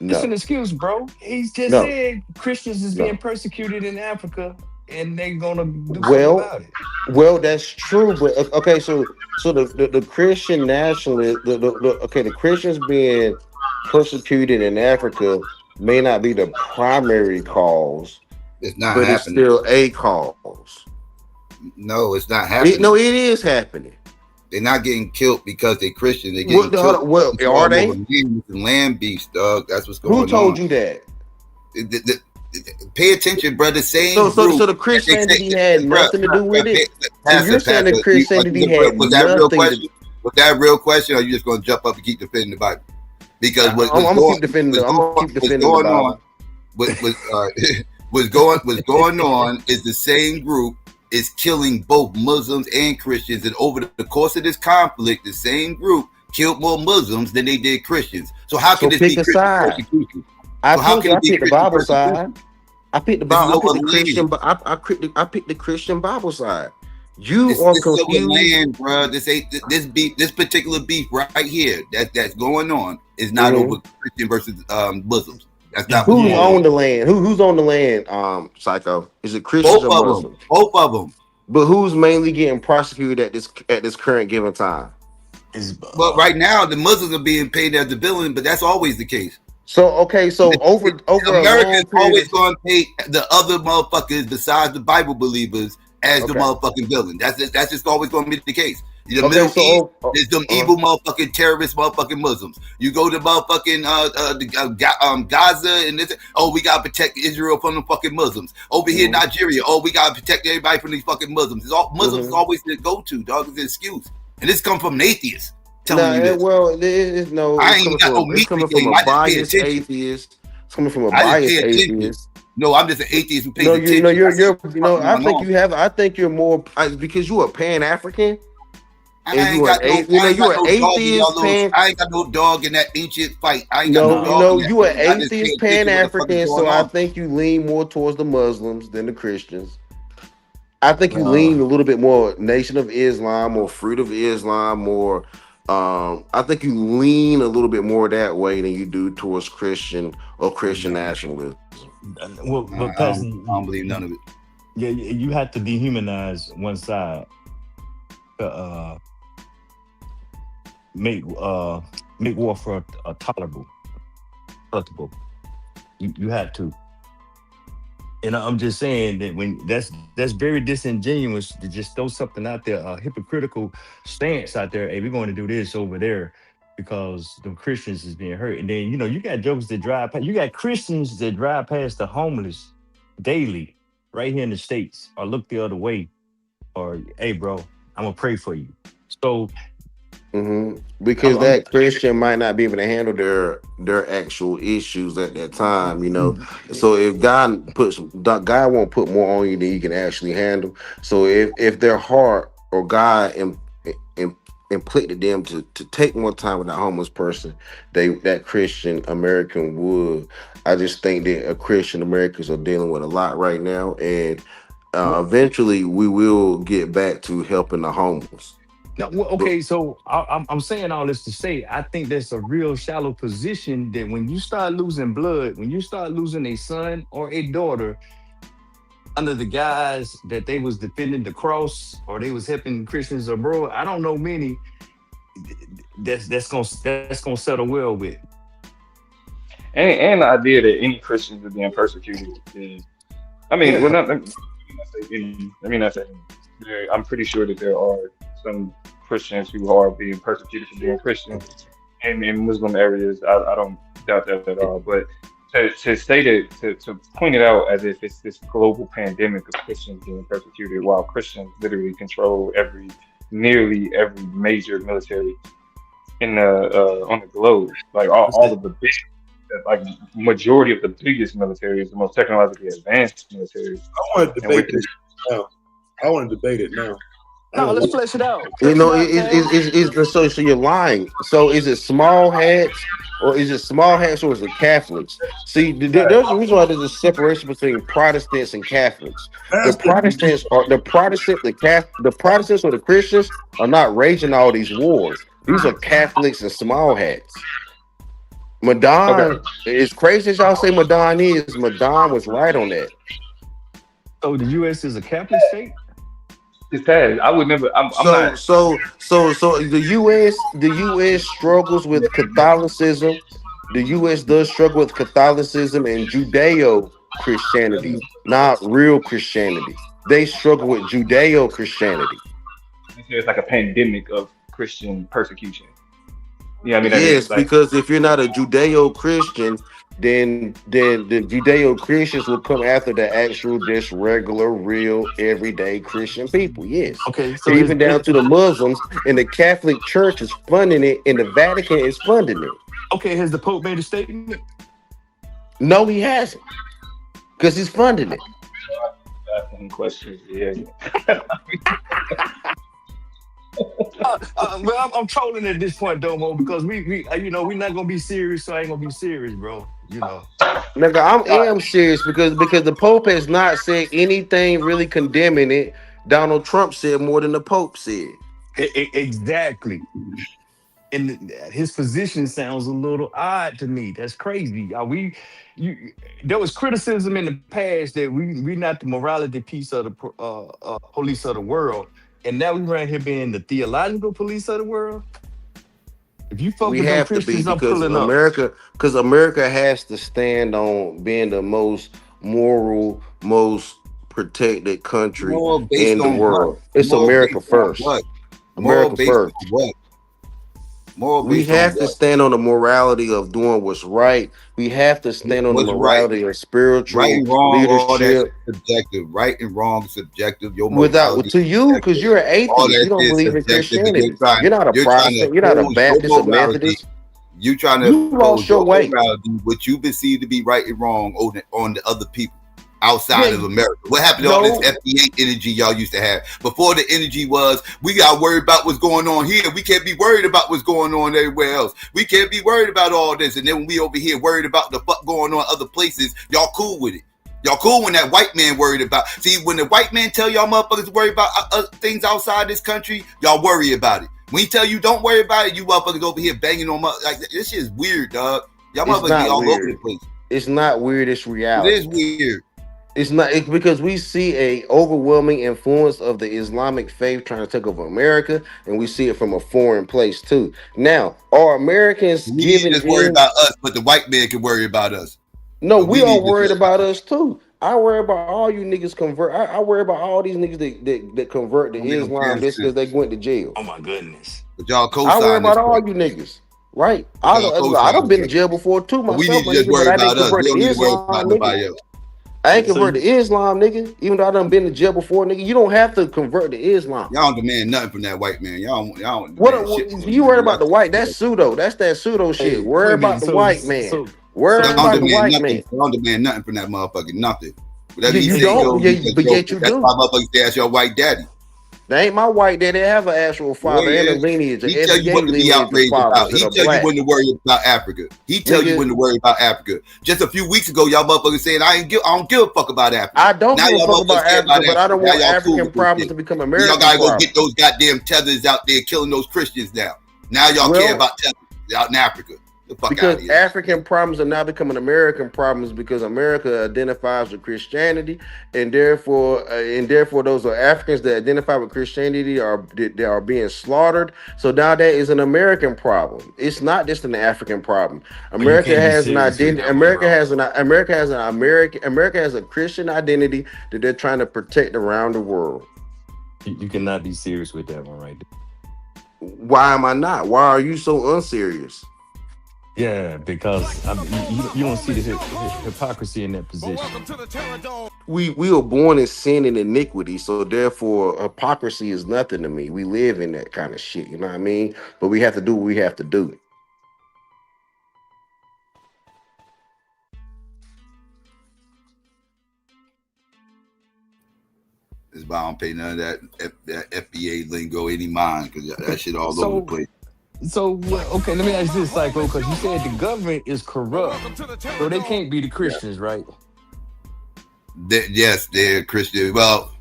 It's an No, excuse, bro. He's just no, said Christians is being no. persecuted in Africa, and they're gonna do something about it. Well, that's true, but okay, so the Christian nationalist, the Christians being persecuted in Africa may not be the primary cause, It's not but it's happening. still a cause. No, it's not happening. No, it is happening. They're not getting killed because they're Christian. They're getting killed. Well, are they? Land beasts, dog. That's what's going on. Who told you that? Pay attention, brother. So the Christianity had nothing to do with it. So you're saying the Christianity had nothing. Was that a real question, or are you just going to jump up and keep defending the Bible? Because I'm gonna keep defending the Bible. What's going on is the same group is killing both Muslims and Christians, and over the course of this conflict, the same group killed more Muslims than they did Christians. So how can this be Christian persecution? I picked the Bible side. I picked the Bible. I picked the Christian Bible side. You are confused, land, bro. This particular beef right here that's going on is not over Christian versus Muslims. That's not who's on the land. Who's on the land? Psycho. Is it Christians or Muslims? Both of them. But who's mainly getting prosecuted at this current given time? But right now, the Muslims are being paid as the villain, but that's always the case. So over Americans always going to pay the other motherfuckers besides the Bible believers as the motherfucking villain. That's just always going to be the case. The Middle East is them evil motherfucking terrorist motherfucking Muslims. You go to motherfucking Gaza and this. Oh, we gotta protect Israel from the fucking Muslims. Over here in Nigeria, we gotta protect everybody from these fucking Muslims. Muslims is always the go-to, dog. It's an excuse, and this comes from an atheist telling you this. Well, it's no. I ain't got no meat coming from a biased atheist. It's coming from a biased atheist. No, I'm just an atheist who pays attention. I think you're more because you are Pan-African. I ain't got no dog in that ancient fight. I ain't got no dog. You are atheist Pan-African, so I think you lean more towards the Muslims than the Christians. I think you lean a little bit more Nation of Islam or Fruit of Islam, or I think you lean a little bit more that way than you do towards Christian or Christian nationalism. Well, I don't believe none of it. Yeah, you have to dehumanize one side to make warfare tolerable. You had to. And I'm just saying that when that's very disingenuous to just throw something out there, a hypocritical stance out there. Hey, we're going to do this over there because the Christians is being hurt. And then, you got jokers that drive past. You got Christians that drive past the homeless daily right here in the States, or look the other way, or, hey, bro, I'm going to pray for you. So, because that Christian might not be able to handle their actual issues at that time, So if God won't put more on you than you can actually handle. So if their heart or God inflicted them to take more time with that homeless person, that Christian American would. I just think that Christian Americans are dealing with a lot right now, and eventually we will get back to helping the homeless. No, well, okay, so I'm saying all this to say, I think that's a real shallow position that when you start losing blood, when you start losing a son or a daughter under the guise that they was defending the cross or they was helping Christians abroad, I don't know many that's gonna settle well with. And the idea that any Christians are being persecuted is, I mean, let me not say any. I'm pretty sure that there are some Christians who are being persecuted for being Christian in Muslim areas. I don't doubt that at all. But to say that, to point it out as if it's this global pandemic of Christians being persecuted, while Christians literally control nearly every major military in the on the globe, like all of the big, like majority of the biggest militaries, the most technologically advanced militaries. I want to debate this now. I want to debate it now. No, let's flesh it out. You know, so you're lying. So is it small hats or is it Catholics? See, there's a reason why there's a separation between Protestants and Catholics. The Protestants or the Christians are not raging all these wars. These are Catholics and small hats. Madonna, as crazy as y'all say Madonna is, Madonna was right on that. So the U.S. is a Catholic state? It's sad. I would never. I'm not. So the U.S. struggles with Catholicism. The U.S. does struggle with Catholicism and Judeo-Christianity, not real Christianity. They struggle with Judeo-Christianity. It's like a pandemic of Christian persecution. Yeah, I mean, yes, because if you're not a Judeo-Christian, then the Judeo-Christians will come after the actual, just regular, real, everyday Christian people. Yes. Okay. So even down to the Muslims, and the Catholic Church is funding it, and the Vatican is funding it. Okay, has the Pope made a statement? No, he hasn't, because he's funding it. Asking questions, yeah. Well, I'm trolling at this point, Domo, because we we're not gonna be serious, so I ain't gonna be serious, bro. You know, nigga, I am serious because the Pope has not said anything really condemning it. Donald Trump said more than the Pope said. Exactly, and his position sounds a little odd to me. That's crazy. There was criticism in the past that we not the morality piece of the police of the world. And now we right here being the theological police of the world. If you focus on Christians, I'm pulling up. Because America has to stand on being the most moral, most protected country in the world. It's America first. America first. We have to stand on the morality of doing what's right. We have to stand on the morality of spiritual leadership. Subjective, right and wrong, subjective. To you, because you're an atheist, you don't believe in Christianity. You're not a Protestant. You're not a Baptist or Methodist. You trying to lost your way. What you perceive to be right and wrong on the other people outside of America. What happened to all this FDA energy y'all used to have? Before the energy was, we got to worry about what's going on here. We can't be worried about what's going on everywhere else. We can't be worried about all this. And then when we over here worried about the fuck going on other places, y'all cool with it. Y'all cool when that white man worried about. See, when the white man tell y'all motherfuckers to worry about things outside this country, y'all worry about it. When he tell you don't worry about it, you motherfuckers over here banging on like this shit is weird, dog. Y'all motherfuckers be all over the place. It's not weird, it's reality. It is weird. It's not because we see a overwhelming influence of the Islamic faith trying to take over America, and we see it from a foreign place too. Now, are Americans giving just worry about us, but the white man can worry about us? No, we are worried about us too. I worry about all you niggas convert. I worry about all these niggas that convert to Islam just because they went to jail. Oh my goodness! But y'all co-sign. I worry about all you niggas. Right? I done been to jail before too myself. We need to just worry about us. We don't need to worry about nobody else. I ain't convert to Islam, nigga. Even though I done been to jail before, nigga. You don't have to convert to Islam. Y'all don't demand nothing from that white man. Y'all you worry about the white? That's pseudo. That's that pseudo shit. Worry about the white man. Worry about the white man. I don't demand nothing from that motherfucker. Nothing. But you don't. But yet you do. That's why motherfuckers say that's your white daddy. That ain't my white daddy. They have an actual father and a lineage. He tell you what to be outraged about. He tell you when to worry about Africa. He tell you when to worry about Africa. Just a few weeks ago, y'all motherfuckers saying I don't give a fuck about Africa. I don't give a fuck about Africa, but I don't want African problems to become American. Y'all gotta go get those goddamn tethers out there killing those Christians now. Now y'all care about tethers out in Africa. Because African problems are now becoming American problems because America identifies with Christianity, and therefore those are Africans that identify with Christianity they are being slaughtered. So now that is an American problem. It's not just an African problem. America has an identity. America has a Christian identity that they're trying to protect around the world. You cannot be serious with that one right there. Why am I not? Why are you so unserious? Yeah, because you don't see the hypocrisy in that position. We were born in sin and iniquity, so therefore hypocrisy is nothing to me. We live in that kind of shit, you know what I mean? But we have to do what we have to do. That's why I don't pay none of that FBA lingo any mind, because that shit all over the place. So, okay, let me ask you this, Psycho, because you said the government is corrupt, so they can't be the Christians, right? Yes, they're Christian. Well,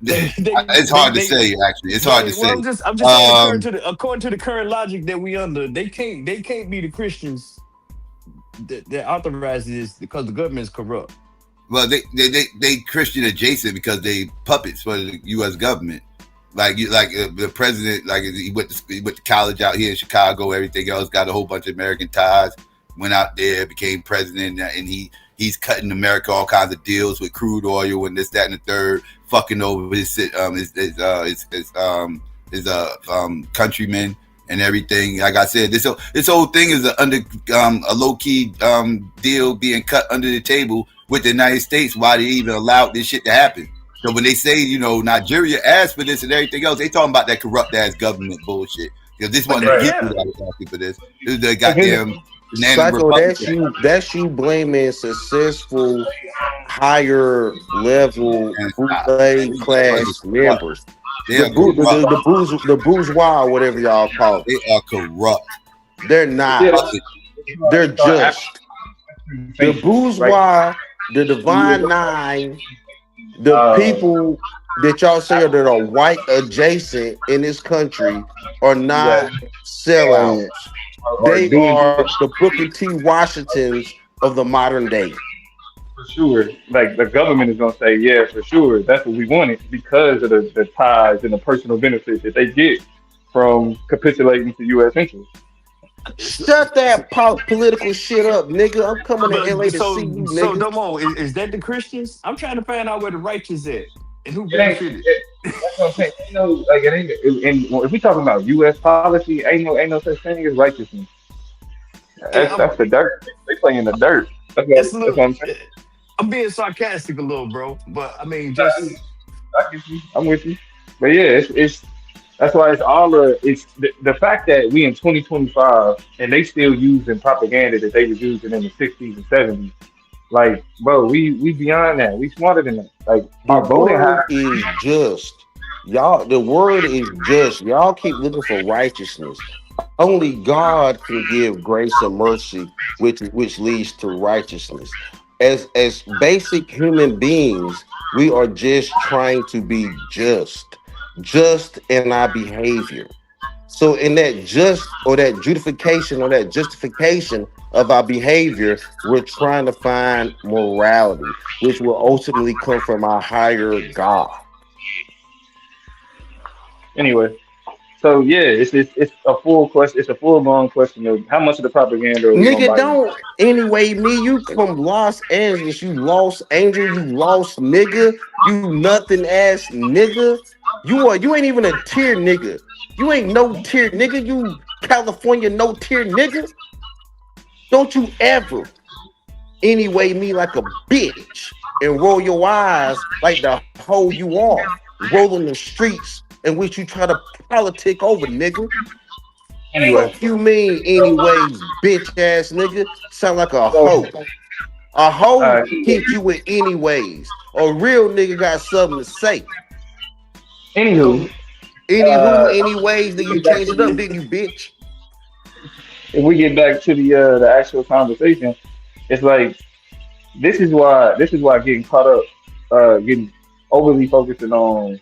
it's hard to say, actually. It's hard to say. I'm just saying, according to the current logic that we under, they can't be the Christians that authorize this because the government is corrupt. Well, they Christian adjacent because they puppets for the U.S. government. Like the president, like he went to college out here in Chicago. Everything else, got a whole bunch of American ties. Went out there, became president, and he's cutting America all kinds of deals with crude oil and this, that, and the third, fucking over his countrymen and everything. Like I said, this whole thing is a low key deal being cut under the table with the United States. Why they even allowed this shit to happen? So when they say, Nigeria asked for this and everything else, they talking about that corrupt ass government bullshit. Because this wasn't the people that was asking for this. This is the goddamn Psycho, that's you blaming successful higher level bootleg class members. The bourgeois, whatever y'all call it. They are corrupt. They're not. They're just. The bourgeois, the Divine Nine, the people that y'all say that are white adjacent in this country are not sellouts. They are the Booker T. Washingtons of the modern day. For sure. Like the government is gonna say, yeah, for sure. That's what we wanted because of the ties and the personal benefits that they get from capitulating to U.S. interests. Shut that political shit up, nigga. I'm coming to LA to see you, nigga. So, Domo, is that the Christians? I'm trying to find out where the righteous at and who benefited. That's what I'm saying. It ain't. And if we talking about U.S. policy, ain't no such thing as righteousness. That's the dirt. They play in the dirt. That's what I'm saying. I'm being sarcastic a little, bro, but I mean, I'm with you. But yeah, it's that's why it's all it's the fact that we in 2025 and they still using propaganda that they was using in the 60s and 70s. Like, bro, we beyond that. We smarter than that. Like, the word is just. Y'all, the word is just. Y'all keep looking for righteousness. Only God can give grace and mercy, which leads to righteousness. As basic human beings, we are just trying to be just in our behavior. So in that just or that justification or that justification of our behavior, we're trying to find morality, which will ultimately come from our higher God. Anyway, so yeah, it's a full question. It's a full-blown question of how much of the propaganda. Nigga, don't. Anyway, you from Los Angeles, you lost angel, you lost nigga, you nothing ass nigga. You ain't even a tier nigga. You ain't no tier nigga. You California no tier nigga. Don't you ever anyway me like a bitch and roll your eyes like the hoe you are, rolling the streets in which you try to politic over, nigga. Anyway. What you mean anyways, bitch ass nigga? Sound like a hoe. A hoe hit you with anyways. A real nigga got something to say. Anywho, anyways, that you changed it up, didn't you, bitch? If we get back to the actual conversation, it's like this is why getting caught up, getting overly focusing on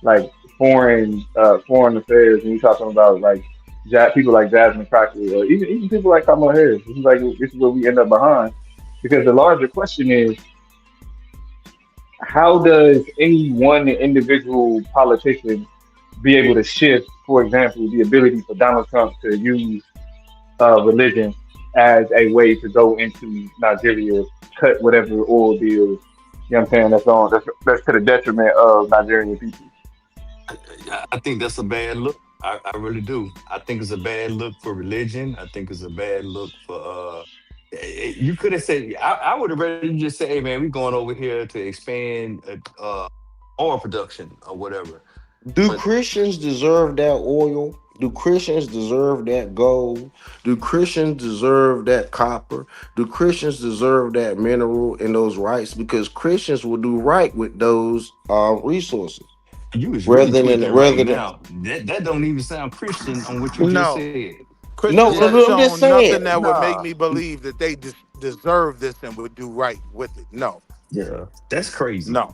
like foreign affairs, and you talking about like people like Jasmine Crockett or even people like Kamala Harris. This is where we end up behind, because the larger question is, how does any one individual politician be able to shift, for example, the ability for Donald Trump to use religion as a way to go into Nigeria, cut whatever oil deals, you know what I'm saying, that's to the detriment of Nigerian people? I think that's a bad look. I really do. I think it's a bad look for religion. I think it's a bad look for you could have said I would have rather you just say, hey man, we going over here to expand oil production or whatever. Do But Christians deserve that oil? Do Christians deserve that gold? Do Christians deserve that copper? Do Christians deserve that mineral and those rights? Because Christians will do right with those resources. you was really Rather than tweaking right rather than now. That don't even sound Christian on what you just No, said. Christians have I'm just shown nothing saying. that would make me believe that they deserve this and would do right with it. No, Yeah, that's crazy. no.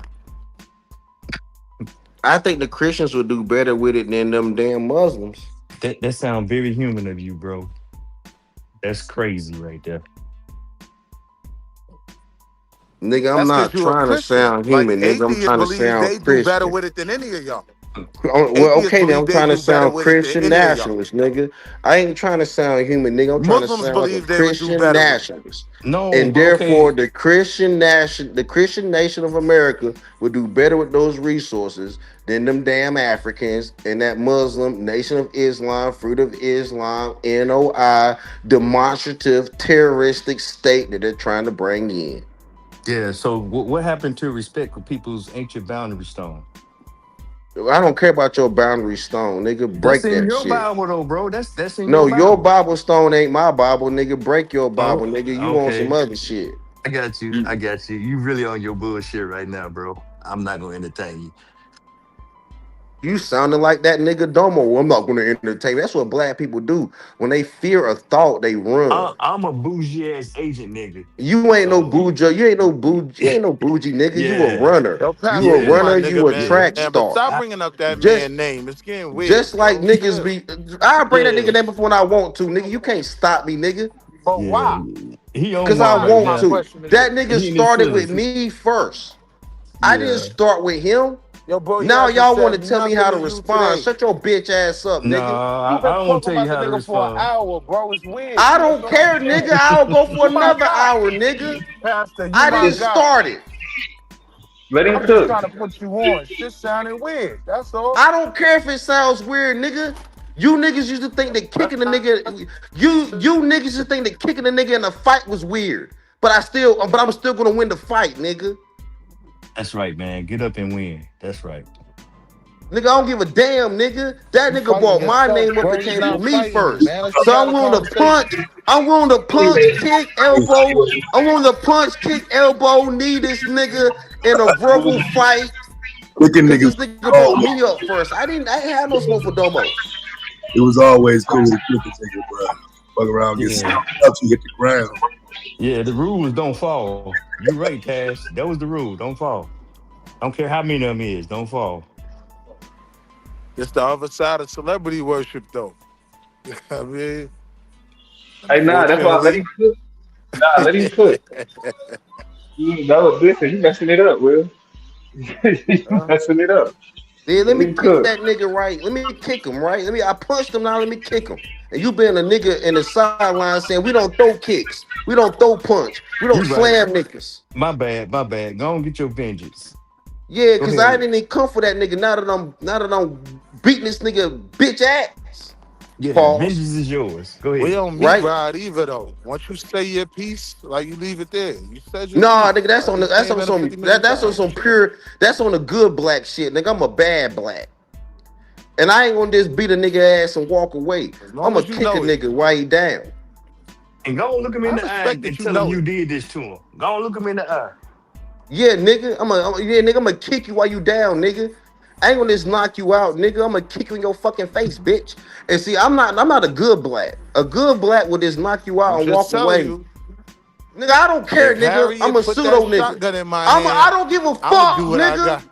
I think the Christians will do better with it than them damn Muslims. That sounds very human of you, bro. That's crazy right there. Nigga, I'm That's because not you're a trying to Christian. sound Like human, nigga. I'm atheists trying to believe they sound do better Christian. with it than any of y'all. Well, Atheists okay, then I'm believe they trying to do better sound with it than Christian any of y'all. nationalist, nigga. I ain't trying to sound human, nigga. I'm trying to Muslims sound like a believe they would do Christian better with it. nationalist. No, And but therefore, okay. the Christian nation of America would do better with those resources than them damn Africans and that Muslim Nation of Islam, Fruit of Islam, NOI, demonstrative terroristic state that they're trying to bring in. Yeah. So what happened to respect for people's ancient boundary stone? I don't care about your boundary stone, nigga. That's Break in that your shit. Bible, though, bro. That's in your No, your Bible. Bible stone ain't my Bible, nigga. Break your Bible, Oh, nigga. You on some okay. other shit. I got you. I got you. You really on your bullshit right now, bro. I'm not gonna entertain you. You sounding like that nigga Domo. Well, I'm not gonna entertain. That's what black people do. When they fear a thought, they run. I'm a bougie ass agent, nigga. You ain't no So bougie. You ain't no bougie. You ain't no bougie nigga. You a yeah, runner. Yo, You a Pastor, you my runner. nigga, You a man. yeah. track But star. stop bringing up that Just man name. It's getting just weird, like bro. niggas Chill. be. I bring that Yeah, nigga name up when I want to, nigga. You can't stop me, nigga. But yeah. why? He on Cause I one Why right is want my now. to. question to you? That nigga He in his started with feelings. me first. I didn't Yeah. start with him. Yo, bro, he Now hasn't y'all want said to tell me nothing how to to you respond. today. Shut your bitch ass up, No, nigga. You've I been won't talking tell you about the how to nigga for an respond. hour, bro. It's weird. I See, that's don't what I'm care, saying. nigga. I'll go for You my another guy. hour, nigga. Pastor, you I my didn't guy. start it. Let him I'm just cook. trying to put you on. Shit sounding weird. That's all. I don't care if it sounds weird, nigga. You niggas used to think that kicking the nigga, you niggas used to think that kicking the nigga in a fight was weird. But I'm still gonna win the fight, nigga. That's right, man. Get up and win. That's right. Nigga, I don't give a damn, nigga. That You nigga fighting brought my yourself, name up bro. and He's came for not me fighting you, first. man. Let's just So have I'm a willing to conversation. punch. I'm willing to punch, kick, elbow. I'm willing to punch, kick, elbow, knee this nigga in a verbal fight. Looking Cause niggas. this nigga brought me up first. I ain't have no smoke for Domo. It was always cool to kick a nigga, bro. Fuck around, get Yeah. stuck up, you hit the ground. Yeah, the rule was don't fall. You're right, Cash. That was the rule. Don't fall. Don't care how many of them is. Don't fall. It's the other side of celebrity worship, though. I mean, Hey, nah, that's why I let unfortunately. him cook. Nah, let him cook. Listen, you messing it up, Will. You messing it up. Yeah, let Let me him kick cook. that nigga right. Let me kick him right. I punched him now. Let me kick him. And you been a nigga in the sideline saying we don't throw kicks, we don't throw punch, we don't You right. slam niggas. My bad. My bad. Go on, get your vengeance. Yeah, Go cause I ahead. didn't even come for that nigga. Now that I'm beating this nigga bitch ass. Yeah, Pause. vengeance is yours. Go We ahead. don't meet Right? ride either, though. Once you say your piece, like you leave it there. You said your Nah, piece. nigga, Like, you came in a 50 million that's on times. some pure. That's on a good black shit, nigga. I'm a bad black. And I ain't gonna just beat a nigga ass and walk away. As I'm long gonna as you kick a know it. nigga while he down. And go on, look him in I the eye respect and that you tell him know you it. did this to him. Go on, look him in the eye. Yeah, nigga. I'm gonna kick you while you down, nigga. I ain't gonna just knock you out, nigga. I'm gonna kick you in your fucking face, bitch. And see, I'm not a good black. A good black would just knock you I'm out and just walk telling away. you, Nigga, I don't care, if nigga. I'm Harriet a put that pseudo nigga. shotgun in my I hand, don't give a I'ma fuck, do what I nigga. got.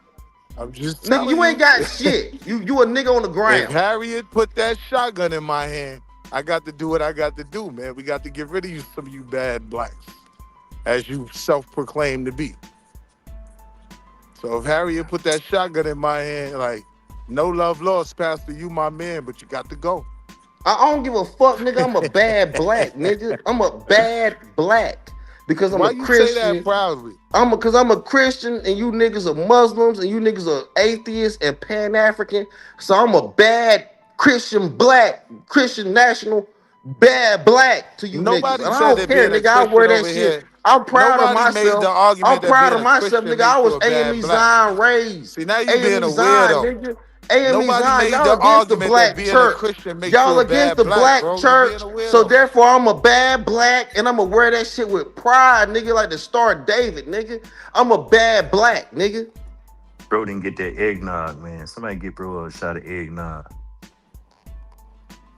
I'm just Nigga, telling you ain't you. got shit. You a nigga on the If ground. Harriet put that shotgun in my hand, I got to do what I got to do, man. We got to get rid of you, some of you bad blacks, as you self-proclaim to be. So if Harriet put that shotgun in my hand, like, no love lost, Pastor, you my man, but you got to go. I don't give a fuck, nigga. I'm a bad black, nigga. I'm a bad black. because I'm Why a you say that Christian. proudly? Because I'm a Christian and you niggas are Muslims and you niggas are atheists and Pan-African. So I'm a bad Christian black, Christian national, bad black to you niggas. Nobody And I said don't that care, being a nigga. I wear Christian that over shit. here. I'm proud of Nobody made the myself. I'm argument that proud being of a myself, Christian nigga. I makes you was a bad AME black. Zion raised. See, now you being AME a Zion, weirdo. nigga. AME Nobody Zion. made Y'all the against the argument that black being a church. Christian makes you Y'all a against bad the black, black bro. You being church. a So weirdo. therefore, I'm a bad black and I'm gonna wear that shit with pride, nigga, like the Star of David, nigga. I'm a bad black, nigga. Bro didn't get that eggnog, man. Somebody get bro a shot of eggnog.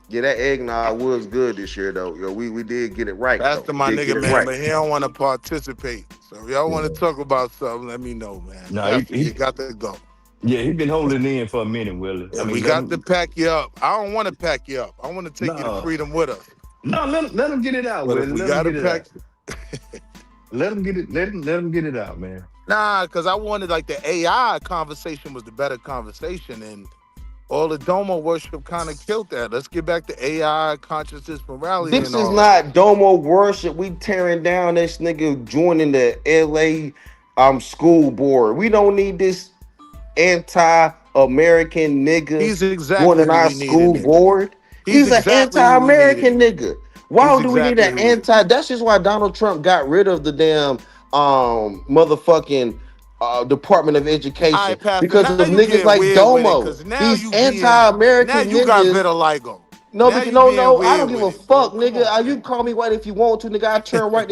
Yeah, that eggnog was good this year, though. Yo, we did get it right, That's though. to We my did get nigga, it man, right. but he don't want to participate. So if y'all want to talk about something, let me know, man. No, Definitely, you got to go. he been holding in for a minute, Willie. Yeah, we got to pack you up. I don't want to pack you up. I want to take you to freedom with us. No, let him get it out, But Willie. if we Let got him to get pack, it out. Let him get it. Let him get it out, man. nah, because I wanted like the AI conversation was the better conversation, and all the Domo worship kind of killed that. Let's get back to AI, consciousness, morality, This and is all that. not Domo worship. We tearing down this nigga joining the LA school board. We don't need this anti-American nigga He's exactly joining who our we need school in there. board. He's He's an exactly who we need anti-American in there. nigga. Why He's do we need exactly an who we anti? That's just why Donald Trump got rid of the damn motherfucking Department of All Education right, Pastor, because now of you niggas getting like weird with it, Domo. because now These you anti-American got niggas. vitiligo. No, Now because you being no, I don't weird give with a it, bro. fuck, nigga. You can call me white if you want to, nigga. I turn right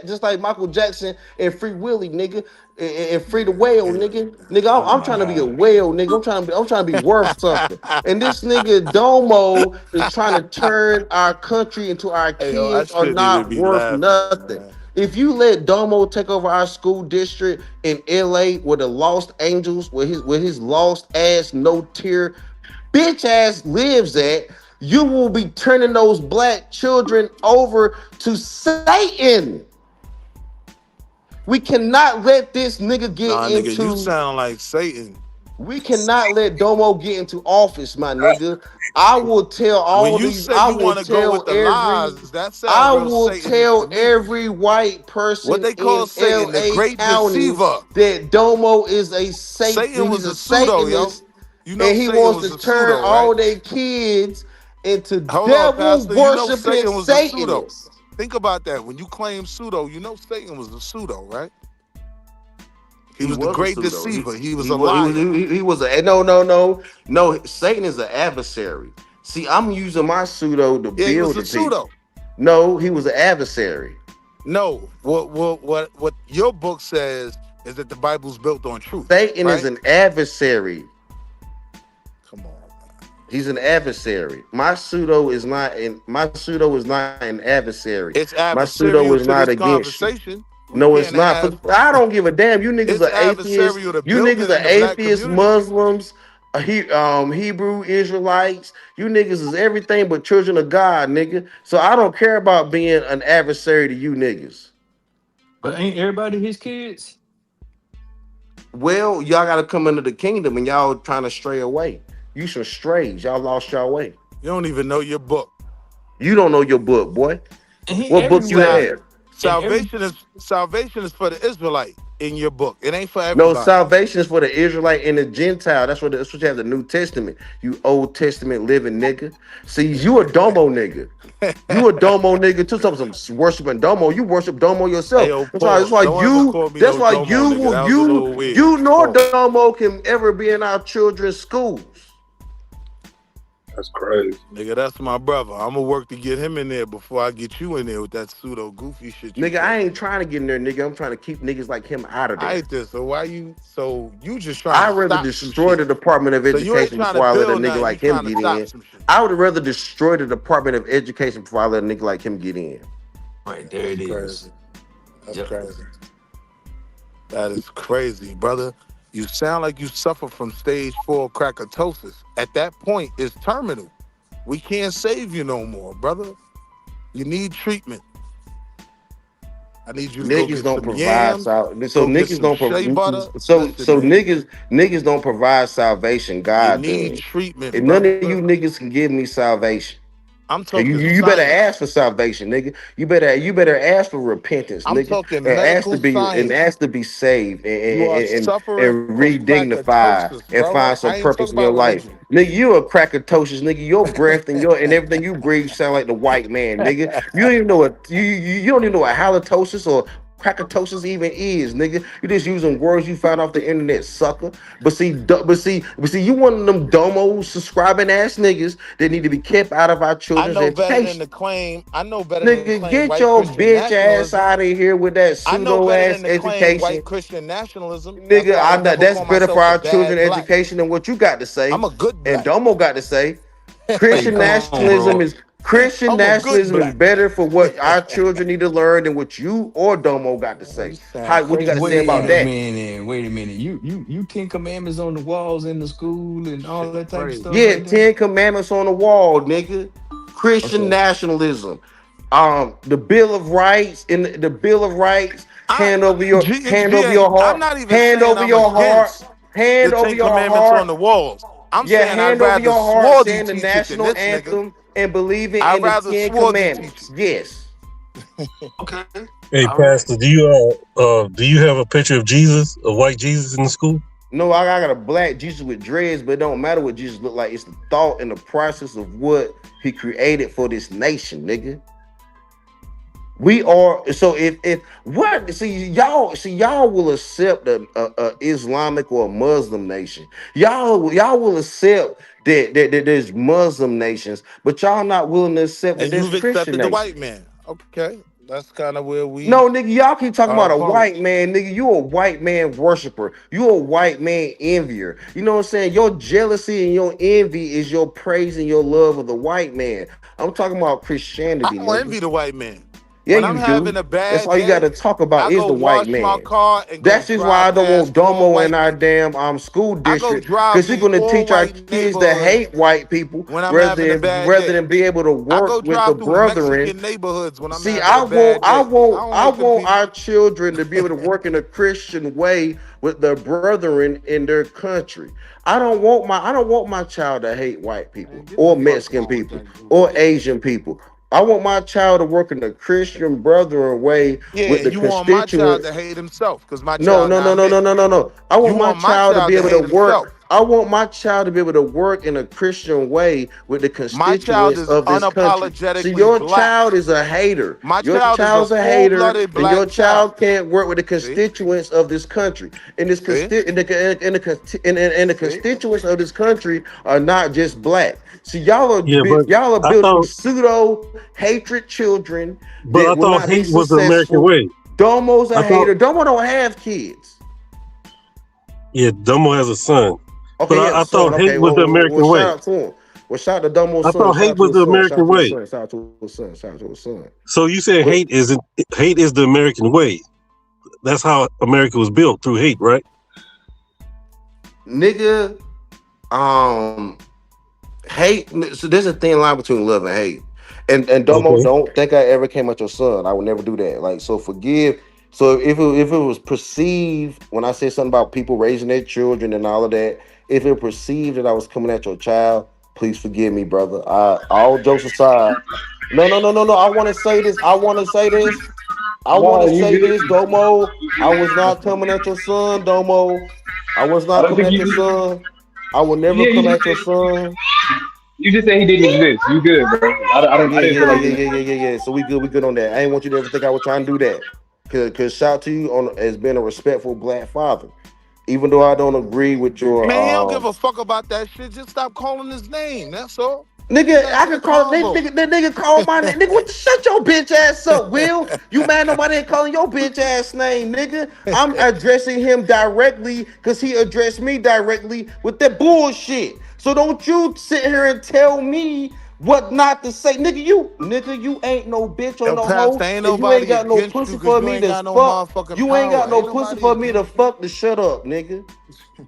just like Michael Jackson and Free Willy, nigga, and Free the Whale, nigga. Nigga, Oh I'm my trying to be a God. whale, nigga. I'm trying to be worth something. And this nigga Domo is trying to turn our country into our Hey, yo, I kids are shouldn't even not be worth laughing, nothing. man. If you let Domo take over our school district in LA where the Lost Angels, where his lost ass no tier bitch ass lives at, you will be turning those black children over to Satan. We cannot let this nigga get Nah, nigga, you into. sound like Satan. We cannot let Domo get into office, my nigga. I will tell When all you these. say I you will want to go tell with the every. lies, that sound I real will Satanic to tell me. every white What person they call in Satan, the LA great County deceiver. that Domo is a Satan. Satan He's was a a pseudo, yo. Satanist, You know and he Satan wants was to a turn pseudo, right? all their kids into Hold on, devil Pastor. You know worshiping Satan was a pseudo. Satanists. Think about that. When you claim pseudo, you know Satan was a pseudo, right? He He was the was a great pseudo. deceiver. He was He a was he was liar. he was a no. Satan is an adversary. See, I'm using my pseudo to Yeah, he was build a the people. pseudo. No, he was an adversary. No, what your book says is that the Bible's built on truth, Satan is right? an adversary. Come on. He's an adversary. My pseudo is not an adversary. It's My pseudo adversarial is to not this against you. conversation. We No, it's can't not. have. I don't give a damn. You niggas It's are atheists. adversarial to You building niggas are in the black atheists, community. Muslims, Hebrew Israelites. You niggas is everything but children of God, nigga. So I don't care about being an adversary to you niggas. But ain't everybody his kids? Well, y'all gotta come into the kingdom and y'all trying to stray away. You some strays. Y'all lost your way. You don't even know your book. You don't know your book, boy. He What book you everywhere. have? Salvation is for the Israelite in your book. It ain't for No, everybody. salvation is for the Israelite and the Gentile. That's what you have the New Testament. You Old Testament living nigga. See, you a Domo nigga. You a Domo nigga too. Some worshiping Domo. You worship Domo yourself. Hey, yo, That's why. That's pause. why Don't ever you. call me That's no why domo, nigga. That was a little weird. nor Pause. Domo can ever be in our children's schools. That's crazy. Nigga, that's my brother. I'm gonna work to get him in there before I get you in there with that pseudo goofy shit. Nigga, I ain't trying to get in there, nigga. I'm trying to keep niggas like him out of there. I ain't this. So why you? So you just trying I'd to rather stop some destroy shit. the Department of So you ain't Education trying before to I let a build nigga nothing. You like him trying to get stop in. some shit. I would rather destroy the Department of Education before I let a nigga like him get in. Right there it is. Crazy. That's crazy. That is crazy, brother. You sound like you suffer from stage 4 crackatosis. At that point, it's terminal. We can't save you no more, brother. You need treatment. I need you to go Niggas get don't some provide yams. so Go get niggas some don't shea butter. so Listen, man. niggas don't provide salvation. You God need does. treatment, And none of brother. you niggas can give me salvation. I'm talking You better science. ask for salvation, nigga. You better ask for repentance, I'm nigga, talking and medical science. ask to be saved You are suffering and from re-dignify crackatosis, and brother. find some I ain't purpose talking in your about life, religion. nigga. You a crackatosis, nigga. Your breath and everything you breathe sound like the white man, nigga. You don't even know what you don't even know what halitosis or crackatosis even is, nigga. You just using words you found off the internet, sucker. But see, you one of them domo subscribing ass niggas that need to be kept out of our I children's know better than education. to claim. I know better than to Nigga, claim get white your Christian bitch ass nationalism. out of here with that I know pseudo better than ass to claim education. white Christian nationalism. That's Nigga, why I I would know never that's call better for myself a our children bad black. education than what you got to say. I'm a good And black. Domo got to say. Hey, come on, bro. Christian I'm a good nationalism is black. better for what our children need to learn than what you or Domo got to Man, say. you sound What you got to crazy say as about Wait a hell. that? minute. Wait a minute. You 10 commandments on the walls in the school and all that type of Crazy. stuff Yeah, like that? 10 commandments on the wall, nigga. Christian Okay. nationalism. The Bill of Rights, in the Bill of Rights, I'm not even hand saying over I'm your heart, against the hand over 10 your commandments on heart. the walls. I'm Yeah, saying I'd hand over rather your heart, swordy saying the teach it than national this nigga. anthem and believing I'd in the rather 10 swordy teach commandments. Yes. Okay. Hey, All right. Pastor, do you have a picture of Jesus, a white Jesus, in the school? No, I got a black Jesus with dreads, but it don't matter what Jesus look like. It's the thought and the process of what he created for this nation, nigga. We are so if what y'all will accept a Islamic or a Muslim nation. Y'all will accept that there's Muslim nations, but y'all not willing to accept that And there's you've Christian accepted the white nations. man. Okay. That's kind of where we No, nigga, y'all keep talking are about a opposed. white man, nigga. You a white man worshiper. You a white man envier. You know what I'm saying? Your jealousy and your envy is your praise and your love of the white man. I'm talking about I Christianity, don't nigga. envy the white man. Yeah, When I'm you do. having a That's bad all you got day, to talk about I is go the white wash my man. car and go That's just why drive I don't past want all Domo in white. our damn school I go district, drive because he's through gonna all teach our white kids to neighborhoods hate white people when I'm having a bad rather day. than be able to I work go with the drive through brethren. Mexican neighborhoods when I'm See, having a bad day. I don't I like them want people. our children to be able to work in a Christian way with their brethren in their country. I don't want my child to hate white people Man, get the or fuck Mexican on with people that or goofy ass. Asian people. I want my child to work in a Christian brethren way Yeah, with the and you want my child to constituents. hate himself because my No, child no, no, not no, no, mixed. no, no, no. I You want my want my child to be child to able to hate himself. work. I want my child to be able to work in a Christian way with the My child constituents is of this country. See, unapologetically your black. child is a hater. My Your child is a child's a hater, full-blooded and your black child. child can't work with the See? constituents of this country. And this See? the See? constituents of this country are not just black. See, Yeah, but y'all are I building thought, pseudo hatred children but that I will thought not be hate was the American successful. way. Domo's a I thought, hater. Domo don't have kids. yeah, Domo has a son, but Okay, he has a I thought son. hate Okay, was the well, American shout way. out to him. Well, shout out to Domo's I son. thought Shout hate out to was his the son. Shout American out to his way. son. Shout out to his son. Shout out to his son. So you said But hate is the American way. That's how America was built, through hate, right? nigga, hate. So there's a thin line between love and hate. And Domo, Okay. don't think I ever came at your son. I would never do that. Like, so forgive. So if it was perceived when I said something about people raising their children and all of that, if it perceived that I was coming at your child, please forgive me, brother. All jokes aside, no. I want to say this. I want to say this. I want No, to you say good. this, Domo. I was not coming at your son, Domo. I was I not don't coming think at you your did. son. I will never Yeah, come at your son. you just said he didn't exist. You good, bro. I Yeah, didn't yeah, feel yeah, like yeah, you. yeah, yeah, yeah, yeah. So we good on that. I ain't want you to ever think I was trying to do that. Cause shout to you on as being a respectful black father. Even though I don't agree with your Man, he don't give a fuck about that shit. Just stop calling his name. That's all. nigga, Back I to the could call convo. that nigga call my name. Nigga, what shut your bitch ass up, Will? You mad nobody ain't calling your bitch ass name, nigga? I'm addressing him directly because he addressed me directly with that bullshit. So don't you sit here and tell me what not to say. Nigga, you ain't no bitch or Yo, no Pastor, hoe, ain't and you ain't nobody got no against you pussy because for you me ain't to got no fuck. motherfucking You ain't got power. no Ain't pussy nobody for me to against you. fuck to shut up, nigga.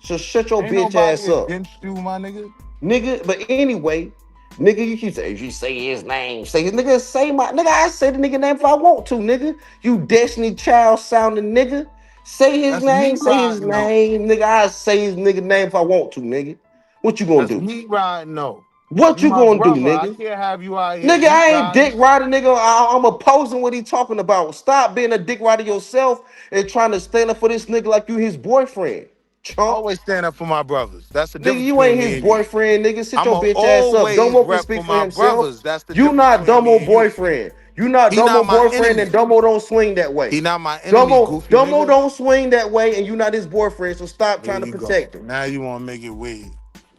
So shut your Ain't bitch nobody ass up. against you, my nigga. Nigga, but anyway, nigga, you keep saying, if you say his name, say his nigga, say my nigga, I say the nigga name if I want to, nigga. You Destiny Child sounding nigga. Say his That's me name, riding though. nigga. I say his nigga name if I want to, nigga. What you gonna That's do? me riding though. What you my gonna brother. do, nigga? I can't have you out here. Nigga, I ain't dick riding, nigga. I'm opposing what he talking about. Stop being a dick rider yourself and trying to stand up for this nigga like you his boyfriend. Chump. Always stand up for my brothers. That's the Nigga, difference you between ain't me his and you. boyfriend, nigga. Sit I'm your going to bitch ass up. always Domo can rep speak for for my himself. brothers. That's the You difference not between me Domo and you. boyfriend. You not He Domo not my boyfriend, enemy. and Domo don't swing that way. He not my enemy, goofy Domo nigga. don't swing that way, and you not his boyfriend. So stop There trying to you go. protect him. Now you want to make it weird.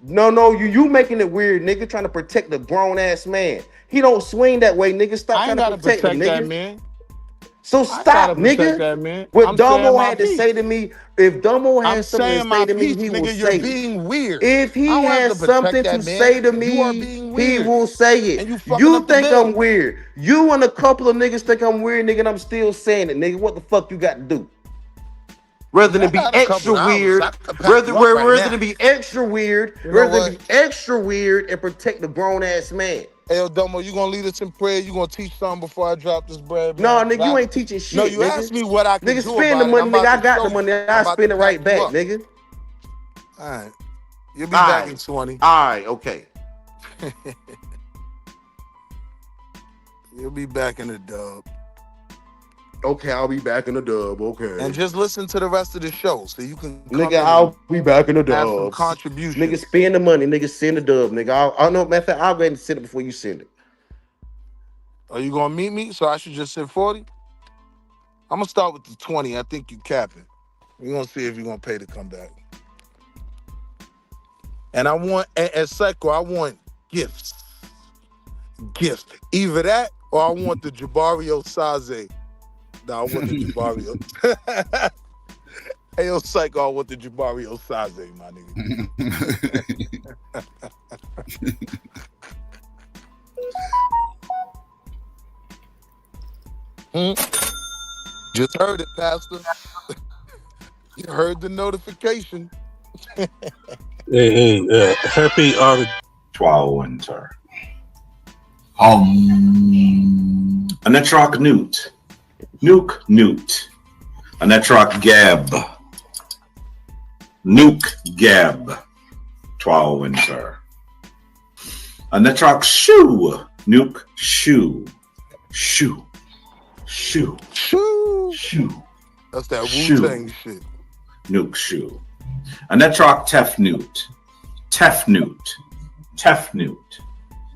No, you making it weird, nigga. Trying to protect the grown ass man. He don't swing that way, nigga. Stop I trying ain't to got to protect him, protect that nigga. man. So I ain't got to stop, protect nigga. that man. What I'm saying Domo my had to say piece. to me, if Domo I'm has something to saying say my to me, piece, he will nigga. You're say it. being weird. If I he don't have to has protect something to that man. say to You are me, being he weird. will say it. And you fucking You up the think bill. I'm weird. You and a couple of niggas think I'm weird, nigga, and I'm still saying it, nigga. What the fuck you got to do? Rather than I be got a couple extra dollars. I weird, could pack you up right rather now. than be extra weird, You know rather than what? be extra weird and protect the grown ass man. Hey, El Domo, you gonna lead us in prayer? You gonna teach something before I drop this bread, No, man? nigga, you ain't teaching No, shit, you nigga. asked me what I can Nigga, do spend the about it. money, I'm nigga. about I to got show the you. money. I'm I about to spend it pack right you back, up. nigga. All right. You'll be back in 20. All right, okay. You'll be back in the dub. Okay, I'll be back in the dub. Okay. And just listen to the rest of the show so you can come Nigga, in and I'll be back in the have some dubs. contribution. Nigga, spend the money. Nigga, send the dub. Nigga, I'll know. Matter of fact, I'll go ahead and send it before you send it. Are you gonna meet me? So I should just send 40? I'm gonna start with the 20. I think you capping. We're gonna see if you're gonna pay to come back. And I want, as Psycho, I want gifts. Gifts. Either that or I want the Jabario Saze. No, I want the Jabario. Hey, yo, Psycho, I want the Jabario Saze, my nigga. Just heard it, Pastor. You heard the notification. Happy August 12 winter. Anetrok Newt. Nuke Newt. Anetrok Gab. Nuke Gab. 12 winter. Anetrok Shoe. Nuke Shoe. Shoe. Shoe. Shoe. Shoe. That's that Wu-Tang shit. Nuke Shoe. Anetrok Tefnute. Tefnute. Tefnute.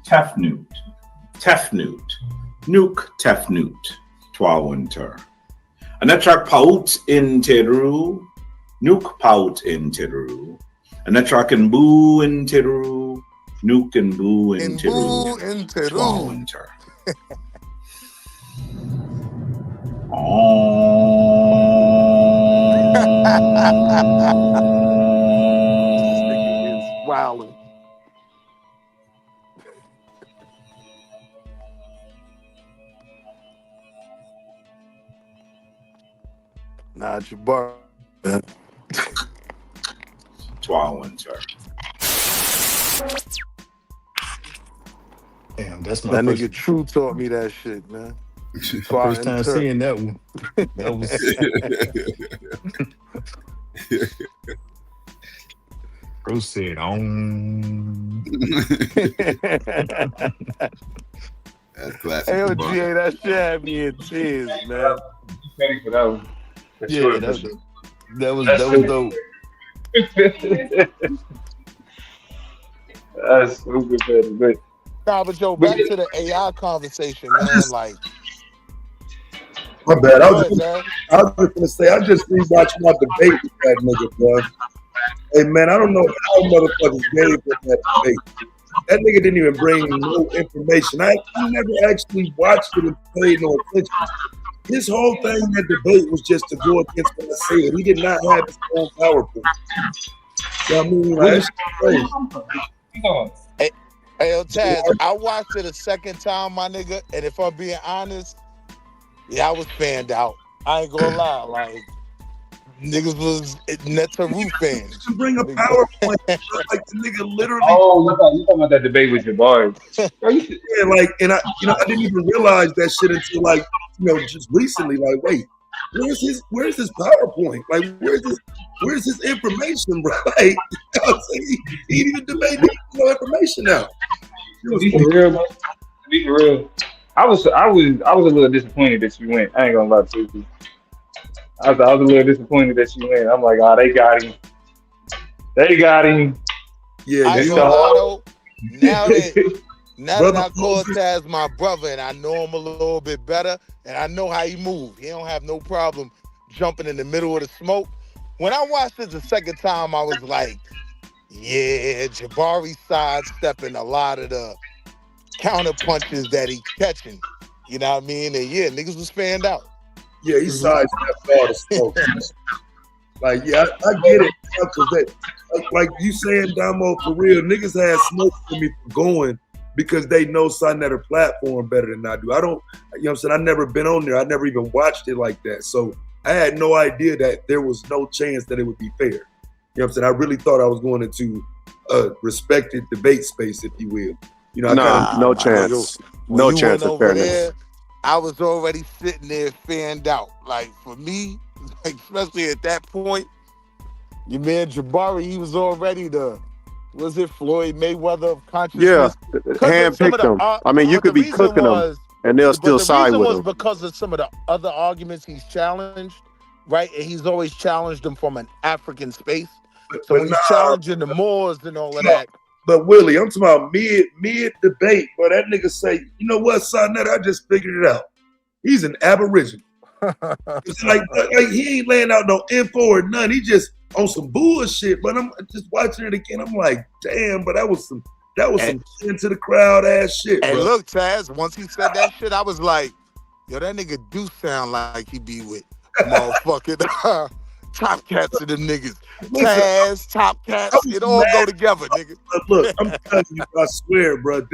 Tefnute. Tefnute. Nuke Tefnute. 12 winter. Anetrok Paut in Teru. Nuke Paut in Teru. Anetrok and Boo in Teru. Nuke and Boo in Teru. 12 winter. Wilding. Nah, Jabbar. 12 winter. Damn, that's my That first. nigga True taught me that shit, man. First time seeing that one. That was. Bruce said, That's classic. Hey, GA, that shit had me in tears, man. Ready for that one. Yeah, Sure, that sure. was That's dope. That's stupid, man. But Nah, but yo, back to the AI conversation, man. Like, My bad. I was Go just ahead, gonna say I just rewatched my debate with that nigga, bro. Hey man, I don't know how motherfuckers gave him that debate. That nigga didn't even bring no information. I never actually watched it and paid no attention. His whole thing in that debate was just to go against what I said. He did not have his own PowerPoint. You know what I mean? Like, that's crazy. Hey, yo, Taz, I watched it a second time, my nigga, and if I'm being honest, yeah, I was fanned out. I ain't gonna lie, like, niggas was Netaru fans. To bring a PowerPoint, like the nigga literally. oh, you talking about that debate with Jabbar? Yeah, like, and I didn't even realize that shit until like, just recently. Like, wait, where's his PowerPoint? Like, where's his information, bro? Like, you know what I'm saying? He didn't even debate no information now. Be for real, bro. Be for real. I was a little disappointed that you went. I ain't gonna lie to you. I was a little disappointed that you went. I'm like, oh, they got him. They got him. Yeah, I ain't gonna lie though. Now that I call Taz my brother and I know him a little bit better and I know how he moves, he don't have no problem jumping in the middle of the smoke. When I watched it the second time, I was like, yeah, Jabari sidestepping a lot of the counter punches that he's catching. You know what I mean? And yeah, niggas was fanned out. Yeah, he sidestepped all the smoke. Like, yeah, I get it. Because like you saying, Damo, for real, niggas had smoke for me for going because they know something at a platform better than I do. I don't, you know what I'm saying? I never been on there. I never even watched it like that. So I had no idea that there was no chance that it would be fair. You know what I'm saying? I really thought I was going into a respected debate space, if you will. You know, no chance. No chance of fairness. There, I was already sitting there fanned out. Like, for me, like, especially at that point, your man Jabari, he was already was it Floyd Mayweather of consciousness? Yeah, handpicked him. I mean, you could be cooking them, and they'll still side with him. The reason was because of some of the other arguments he's challenged, right? And he's always challenged them from an African space. So when he's challenging the Moors and all of that. But Willie, I'm talking about mid debate, but that nigga say, you know what, son, I just figured it out. He's an Aboriginal. It's like he ain't laying out no info or none. He just on some bullshit. But I'm just watching it again. I'm like, damn, but that was some into the crowd ass shit. And bro. look, Taz, once he said that shit, I was like, yo, that nigga do sound like he be with motherfucking Top Cats and them niggas. Taz, Top Cats, it all go together, nigga. Look, I'm telling you, I swear, bro.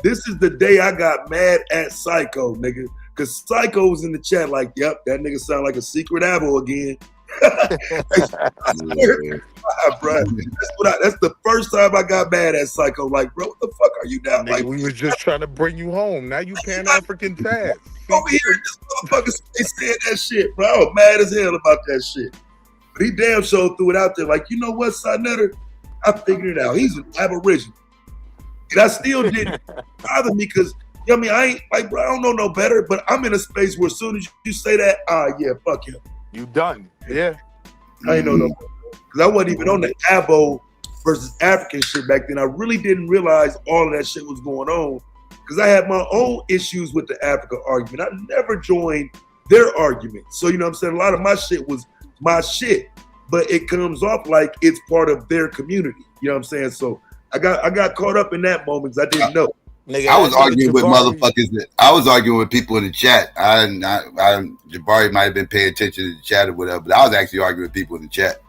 This is the day I got mad at Psycho, nigga. Because Psycho was in the chat like, yep, that nigga sound like a secret abo again. I swear, bro. That's the first time I got mad at Psycho. Like, bro, what the fuck are you down? Nigga, Like, we was just trying to bring you home. Now you Pan-African Taz. over here, this motherfucker saying that shit, bro. I was mad as hell about that shit. But he damn sure threw it out there like, you know what, Sinetter? I figured it out. He's an Aboriginal. And I still didn't bother me because, you know what I mean? I ain't, like, bro, I don't know no better, but I'm in a space where as soon as you say that, yeah, fuck him. You done. Yeah. I ain't know no better. Because I wasn't even on the Abo versus African shit back then. I really didn't realize all of that shit was going on because I had my own issues with the Africa argument. I never joined their argument. So, you know what I'm saying? A lot of my shit was my shit, but it comes off like it's part of their community. You know what I'm saying? So I got caught up in that moment because I didn't know. Nigga, I was arguing with motherfuckers. I was arguing with people in the chat. Jabari might have been paying attention to the chat or whatever, but I was actually arguing with people in the chat.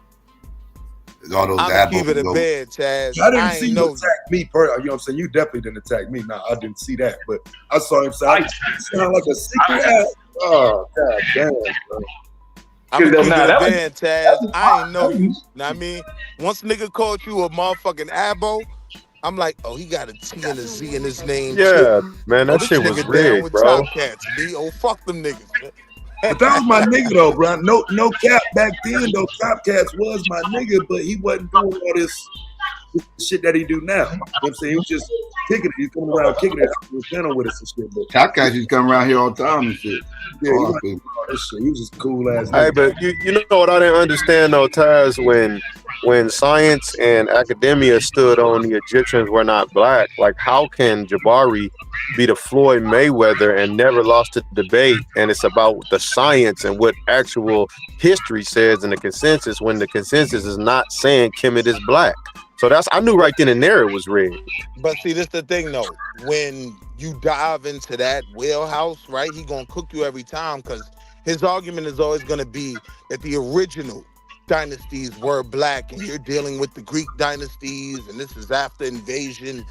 All those I'm keep it a bed, Chaz. I didn't see you attack me, you know what I'm saying? You definitely didn't attack me. No, I didn't see that, but I saw him sound like a secret ass. Oh, god damn, bro. I'm gonna keep it a bed, Chaz. I ain't know you. Know what I mean? Once nigga called you a motherfucking abo, I'm like, oh, he got a T and a Z in his name. Yeah, too. man, that shit was rigged, bro. Top Cats, B. Oh, fuck them niggas. But that was my nigga though, bro. No cap back then though. Top Cats was my nigga, but he wasn't doing all this shit that he do now. You know what I'm saying? He was just kicking it. He's coming around kicking it out the channel with us and shit. But Top Cats used to come around here all the time and shit. Yeah, he was just cool ass. Hey, but you know what I didn't understand though, Taz, when science and academia stood on the Egyptians were not black, like how can Jabari be the Floyd Mayweather and never lost a debate, and it's about the science and what actual history says in the consensus when the consensus is not saying Kemet is black? So I knew right then and there it was rigged. But see, this the thing though, when you dive into that wheelhouse, right, he gonna cook you every time because his argument is always gonna be that the original dynasties were black and you're dealing with the Greek dynasties and this is after invasion.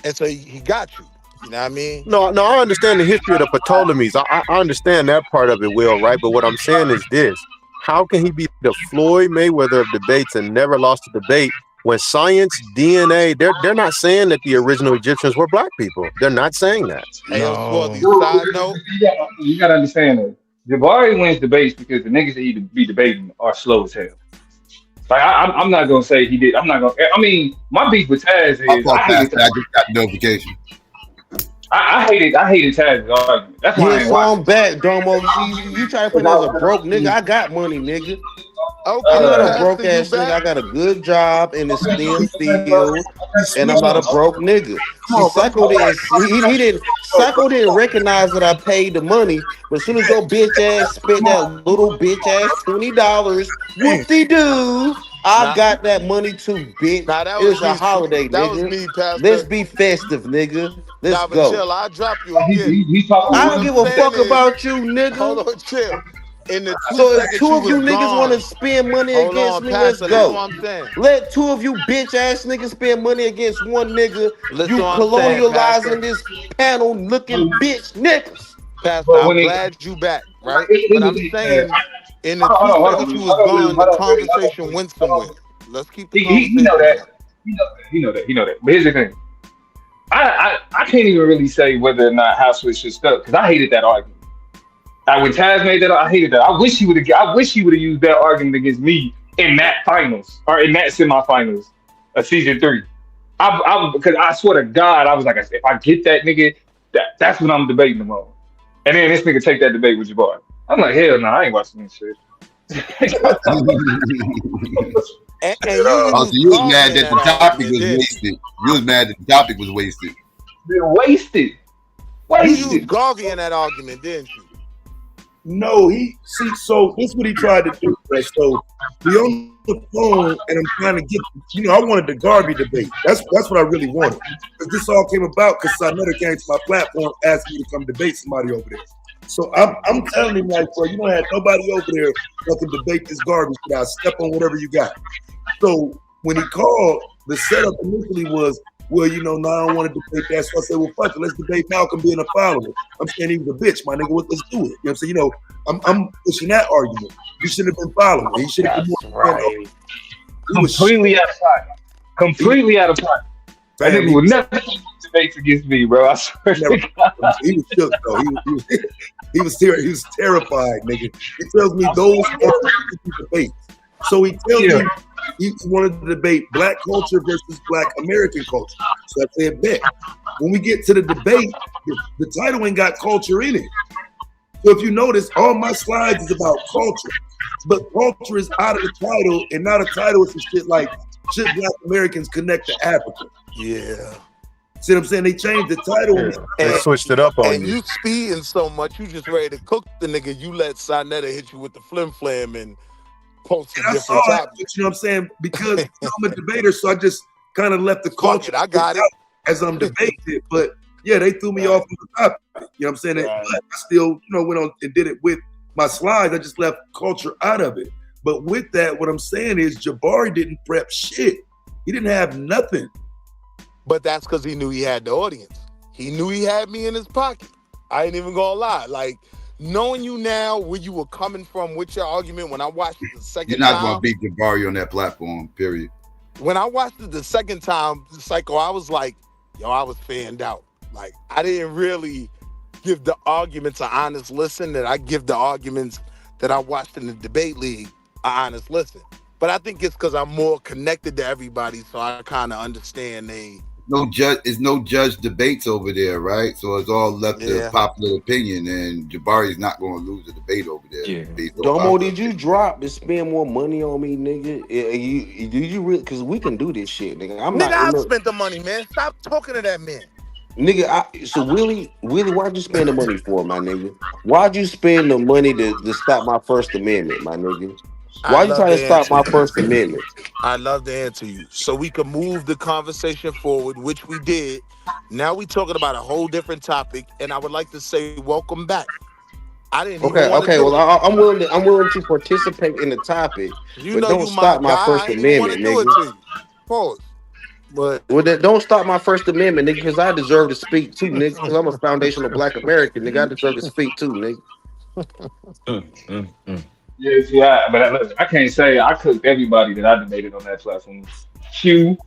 And so he got you. You know what I mean? No, I understand the history of the Ptolemies. I understand that part of it, Will, right? But what I'm saying is this. How can he be the Floyd Mayweather of debates and never lost a debate when science, DNA, they're not saying that the original Egyptians were black people. They're not saying that. Hey, no. side note, you gotta understand that Jabari wins debates because the niggas that he be debating are slow as hell. Like I'm not gonna say he did. I'm not gonna. I mean, my beef with Taz I'll is fuck I hated. Pastor. I just got notification. I hated Taz's argument. That's why I Yeah, ain't so watching. I'm back, Domo. You try to play me as a broke nigga. I got money, nigga. I'm Okay, not a Pastor, broke you ass nigga. back? I got a good job in the STEM field, and I'm not a broke nigga. See, Psycho didn't. He didn't. Psycho didn't recognize that I paid the money. But as soon as your bitch ass spent that little bitch ass $20, whoop-de-doo, I Nah, got that money too, bitch. nah, that was It's a me. holiday, That was nigga. me, Let's Pastor. be festive, nigga. Let's Nah, but go. chill. I'll drop you again. He's talking. I What don't I'm give a saying fuck is, about you, nigga. hold on, chill. In the 2 So if seconds two you of you was niggas want to gone, spend money hold against on, me, let's Pastor. Listen go. what I'm saying. Let two of you bitch ass niggas spend money against one nigga. Listen You what I'm saying, Pastor. colonializing this panel looking bitch niggas. Pastor, But I'm when it, glad you back, right? But here's the I'm thing, man. saying, in the Hold 2 on, hold seconds on, you was hold on, gone, William, the hold on, William, hold on, conversation William, went hold on. somewhere. Let's keep the He know conversation that. going. He know that. But here's the thing. I can't even really say whether or not House Switch should stuck because I hated that argument. Like when Taz made that, I hated that. I wish he would have used that argument against me in that finals or in that semifinals of season 3. Because I swear to God, I was like, if I get that nigga, that's what I'm debating him on. And then this nigga take that debate with Jabari. I'm like, hell no, I ain't watching this shit. And you Oh, so used you was Garvey mad in that that the topic argument, was didn't wasted. You was mad that the topic was wasted. Been wasted. you? You used Garvey in that argument, didn't you? No, so this is what he tried to do. Right? So we on the phone, and I'm trying to get, I wanted the Garvey debate. That's what I really wanted. Because this all came about because Sanetta came to my platform asking me to come debate somebody over there. So I'm telling him, like, bro, you don't have nobody over there that can debate this Garvey shit. I'll step on whatever you got. So when he called, the setup initially was, well, no, I don't want to debate that. So I said, well, fuck it, let's debate Malcolm being a follower. I'm saying he was a bitch, my nigga. Let's do it. You know what I'm saying? I'm pushing that argument. He should have been following. He should have been more. Right. Completely out of pocket. Completely out of pocket. That nigga would never do debates against me, bro. I swear to God. He was shook, though. He was terrified, nigga. He tells me those are debates. So he tells me he wanted to debate black culture versus black American culture. So I said, bet. When we get to the debate, the title ain't got culture in it. So if you notice, all my slides is about culture. But culture is out of the title, and now the title is some shit like, should black Americans connect to Africa? Yeah. See what I'm saying? They changed the title. They switched it up on And you. you speeding so much, you just ready to cook the nigga. You let Sanetta hit you with the flim flam and post a And I different saw it, topic. but you know what I'm saying? Because I'm a debater, so I just kind of left the culture I got it. as I'm debating it. But yeah, they threw me off on the topic. You know what I'm saying? But I still, went on and did it with my slides. I just left culture out of it. But with that, what I'm saying is Jabari didn't prep shit. He didn't have nothing. But that's because he knew he had the audience. He knew he had me in his pocket. I ain't even gonna lie. Like, knowing you now, where you were coming from with your argument, when I watched it the second You're not time. going to beat Jabari on that platform, period. When I watched it the second time, Psycho, I was like, I was fanned out. Like, I didn't really give the arguments an honest listen that I give the arguments that I watched in the debate league an honest listen. But I think it's because I'm more connected to everybody, so I kind of understand It's no judge debates over there, right? So it's all left to popular opinion, and Jabari's not going to lose the debate over there. Yeah. Domo, did you drop to spend more money on me, nigga? Do you really? Because we can do this shit, nigga. I spent the money, man. Stop talking to that man. Nigga, so Willie, why'd you spend the money for, my nigga? Why'd you spend the money to stop my First Amendment, my nigga? Why'd you try to stop my First Amendment? I'd love to answer you. So we can move the conversation forward, which we did. Now we talking about a whole different topic, and I would like to say welcome back. I didn't even want to do it. I'm willing to participate in the topic, but don't stop my First Amendment, nigga. Pause. But don't stop my First Amendment, nigga, because I deserve to speak too, nigga. Because I'm a foundational Black American, nigga. I deserve to speak too, nigga. Yeah, but look, I can't say I cooked everybody that I debated on that platform. Q,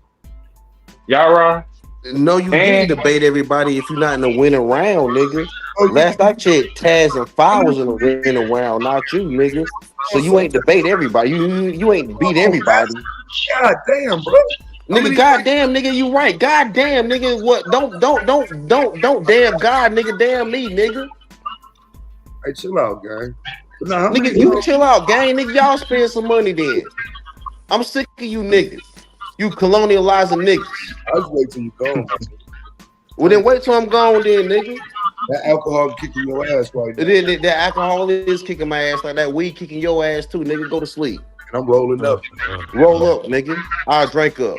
Yara. No, you didn't debate everybody if you're not in the winning round, nigga. Last I checked, Taz and Fire was in the round, not you, nigga. So you ain't debate everybody. You ain't beat everybody. God damn, bro. Nigga, goddamn, nigga, you right. Goddamn, nigga, what? Don't damn God, nigga, damn me, nigga. Hey, chill out, gang. Nigga, you chill out, gang. Nigga, y'all spend some money then. I'm sick of you niggas. You colonializing niggas. I just wait till you go. Well, then wait till I'm gone, then, nigga. That alcohol kicking your ass right now. Then that alcohol is kicking my ass like that. Weed kicking your ass too, nigga. Go to sleep. And I'm rolling up. Roll up, nigga. I'll drink up.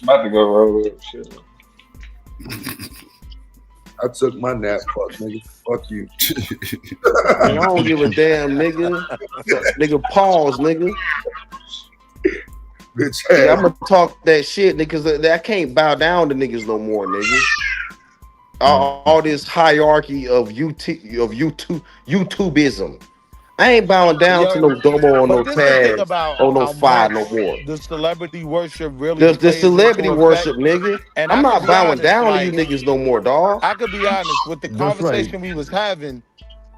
I'm about to go roll up. Shit. I took my nap, fuck nigga. Fuck you. Man, I don't give a damn, nigga. Nigga, pause, nigga. Bitch, yeah, I'm gonna talk that shit, nigga, because I can't bow down to niggas no more, nigga. All this hierarchy of YouTubeism. I ain't bowing down to no Domo or no Taz or no Fire no more. The celebrity worship really. The celebrity worship, nigga. And I'm not bowing down to you niggas no more, dog. I could be honest with the conversation we was having.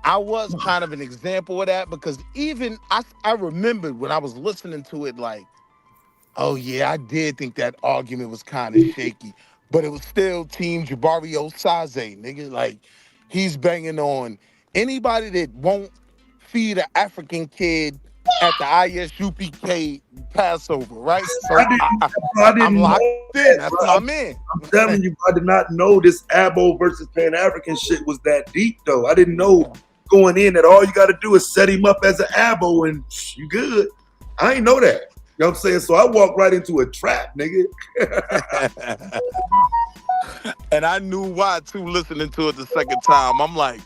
I was kind of an example of that because even I remembered when I was listening to it, like, oh yeah, I did think that argument was kind of shaky, but it was still Team Jabari Osaze, nigga. Like, he's banging on anybody that won't feed an African kid at the ISUPK Passover, right? So I'm locked in. That's what I'm in. I'm telling you, I did not know this Abo versus Pan-African shit was that deep, though. I didn't know going in that all you got to do is set him up as an Abo and you good. I ain't know that. You know what I'm saying? So I walked right into a trap, nigga. And I knew why, too, listening to it the second time. I'm like,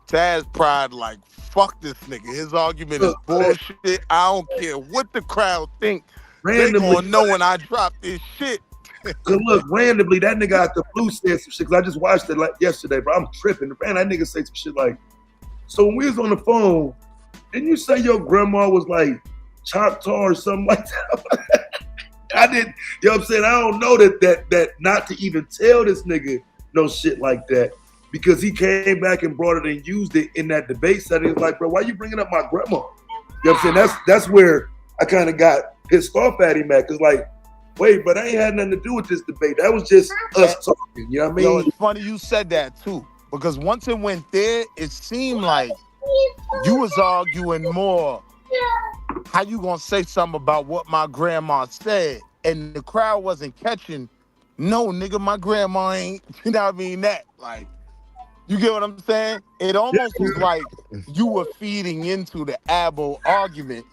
Taz Pride, like, fuck this nigga. His argument is bullshit. I don't care what the crowd think. They gonna know when I drop this shit. Cause look, randomly, that nigga out the blue said some shit. Cause I just watched it like yesterday, bro. I'm tripping. Man, that nigga say some shit like, so when we was on the phone, didn't you say your grandma was like Choctaw or something like that? I didn't, you know what I'm saying? I don't know that not to even tell this nigga no shit like that. Because he came back and brought it and used it in that debate setting. It's like, bro, why you bringing up my grandma? You know what I'm saying? That's where I kind of got pissed off at him at. Because like, wait, but I ain't had nothing to do with this debate. That was just us talking. You know what I mean? Yo, it's funny you said that too. Because once it went there, it seemed like you was arguing more. How you gonna say something about what my grandma said? And the crowd wasn't catching. No, nigga, my grandma ain't. You know what I mean? That like. You get what I'm saying? It almost was like you were feeding into the Abo argument.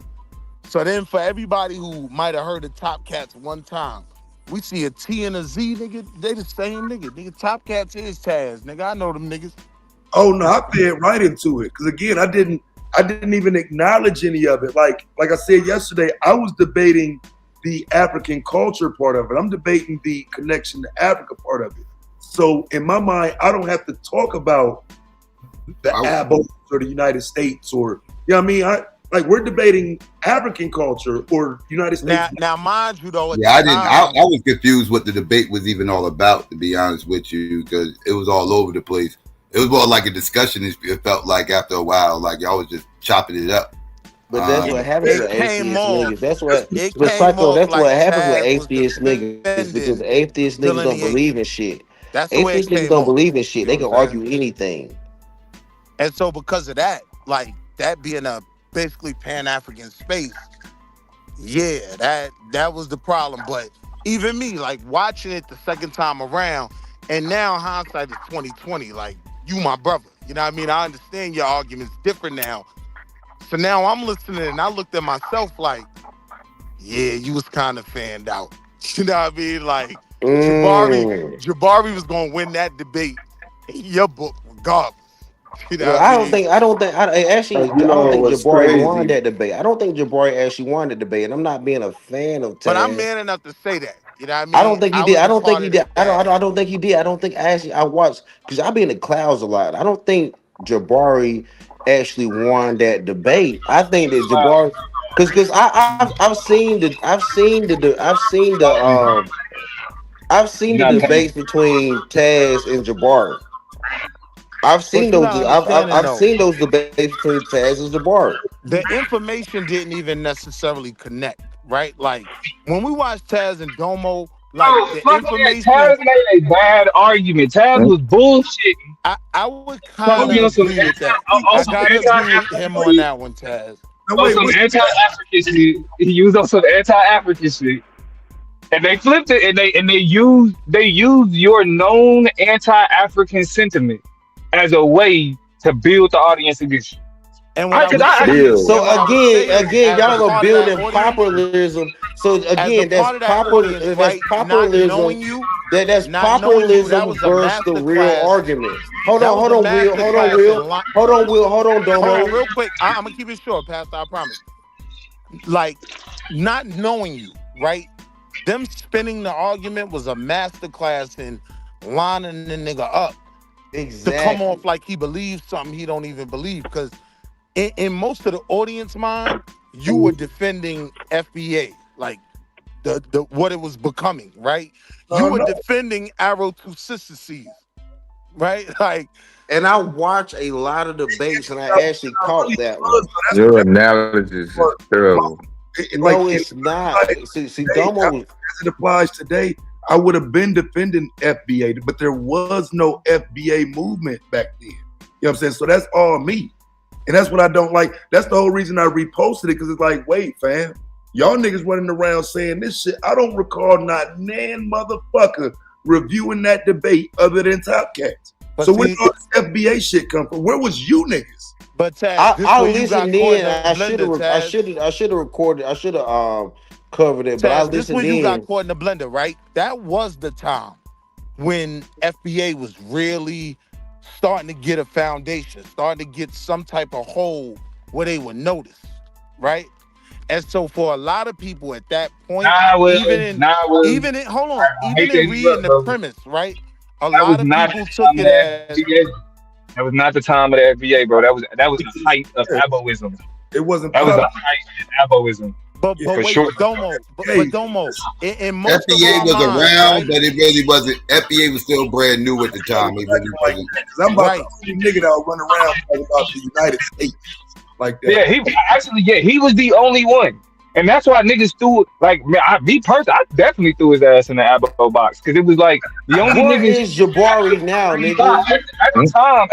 So then for everybody who might have heard the Top Cats one time, we see a T and a Z, nigga, they the same nigga. Nigga, Top Cats is Taz, nigga. I know them niggas. Oh no, I fed right into it. Cause again, I didn't even acknowledge any of it. Like I said yesterday, I was debating the African culture part of it. I'm debating the connection to Africa part of it. So in my mind, I don't have to talk about the Abo or the United States or, you know what I mean? Like we're debating African culture or United States. Now mind you though. Yeah, I was confused what the debate was even all about, to be honest with you, because it was all over the place. It was more like a discussion. It felt like after a while, like y'all was just chopping it up. But that's what happens with atheist niggas. That's what happens with atheist niggas. Is because atheist niggas don't believe in shit. Atheist niggas don't believe in shit. They can argue anything. And so because of that, like that being a basically Pan-African space, yeah, that was the problem. But even me, like watching it the second time around, and now hindsight is 2020. Like you, my brother, you know what I mean? I understand your argument's different now. So now I'm listening and I looked at myself like, yeah, you was kind of fanned out. You know what I mean? Like Jabari was gonna win that debate in your book regardless. You know I don't think Jabari won that debate. I don't think Jabari actually won the debate, and I'm not being a fan of Taz. But I'm man enough to say that. You know what I mean? I don't think he did. I don't think he did. I don't think he did. I don't think I watched because I be in the clouds a lot. I don't think Jabari actually won that debate. I think that Jabari because I've seen the debates between Taz and Jabari. I've seen you're those. not understanding I've though. seen those debates between Taz and Jabari. The information didn't even necessarily connect, right? Like when we watched Taz and Domo, like Oh, the fuck that. information, Taz made a bad argument. Taz was bullshitting. I would So kind he of on some agree with that. on I some gotta agree with him on anti-African that one, Taz. on some anti-African shit. He used on some anti-African shit. And they flipped it and they used your known anti-African sentiment as a way to build the audience against you. And what I would say Build. So and what I would say is, again, as a y'all are part of that building audience, populism. So as a again, part of that audience, right? Not populism. knowing you, That's not knowing you, that populism was a versus the master real class. argument. Hold That on, was hold a on, Will. master Hold on, class Will. in Hold on, Will. Hold on, Domo. Hold on, real quick. I'm gonna keep it short, Pastor. I promise. Like, not knowing you, right? Them spinning the argument was a master class in lining the nigga up to come off like he believes something he don't even believe. Because in most of the audience mind, you were defending FBA, like the what it was becoming, right? You were defending Arrow to Sister, right? Like, and I watch a lot of debates, and I actually caught that one. Your analogy is terrible. No, it's not. See, Domo. As it applies today, I would have been defending FBA, but there was no FBA movement back then. You know what I'm saying? So that's all me. And that's what I don't like. That's the whole reason I reposted it, because it's like, wait, fam, y'all niggas running around saying this shit. I don't recall not nan motherfucker reviewing that debate other than Top Cats. So where did all this FBA shit come from? Where was you niggas? But Taz, I listened in. I should have recorded. I should have covered it. But I Taz, this listened when in. you got caught in the blender, right? That was the time when FBA was really starting to get a foundation, starting to get some type of hold where they were noticed, right? And so for a lot of people at that point, even in hold on, even in reading the premise, right? A lot of people took it as that was not the time of the FBA, bro. That was the height of aboism. It wasn't. That was the height of aboism. But wait, sure. Domo, but Domo, in most FBA of was our minds, around, right? but it really wasn't. FBA was still brand new at the time. It really wasn't. I'm about the only nigga that will run around talking about the United States like that. Yeah, he was the only one. And that's why niggas threw, like, man, I definitely threw his ass in the Abo box, because it was like the only Where niggas. is Jabari now, nigga? At the time,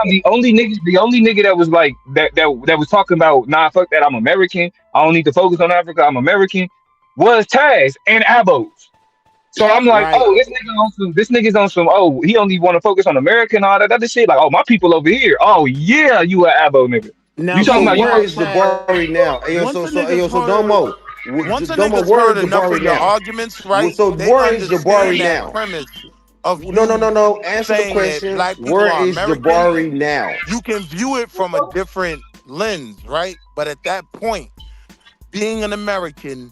the only nigga that was like that was talking about, nah, fuck that, I'm American, I don't need to focus on Africa, I'm American, was Taz and Abos. So I'm like, oh, this nigga's on some, oh, he only want to focus on America and all that other shit. Like, oh, my people over here. Oh yeah, you an Abo nigga. Now, you talking about where is Jabari now? So Domo. Once a Domo, nigga's where heard is enough Jabari of your now? arguments, right? So they where is understand Jabari that now? premise of No. Answer the saying that question. black people Where are is American. Jabari now? You can view it from a different lens, right? But at that point, being an American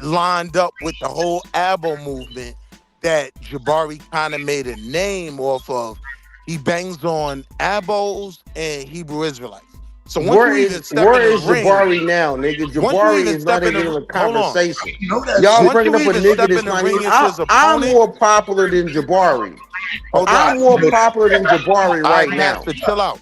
lined up with the whole Abo movement that Jabari kind of made a name off of. He bangs on Abos and Hebrew Israelites. So once Where you is even step in the ring, Jabari now, nigga? Jabari is not even in a conversation. Y'all bringing up a nigga that's not even. I'm more popular than Jabari. I'm more popular than Jabari right now. Master, chill out.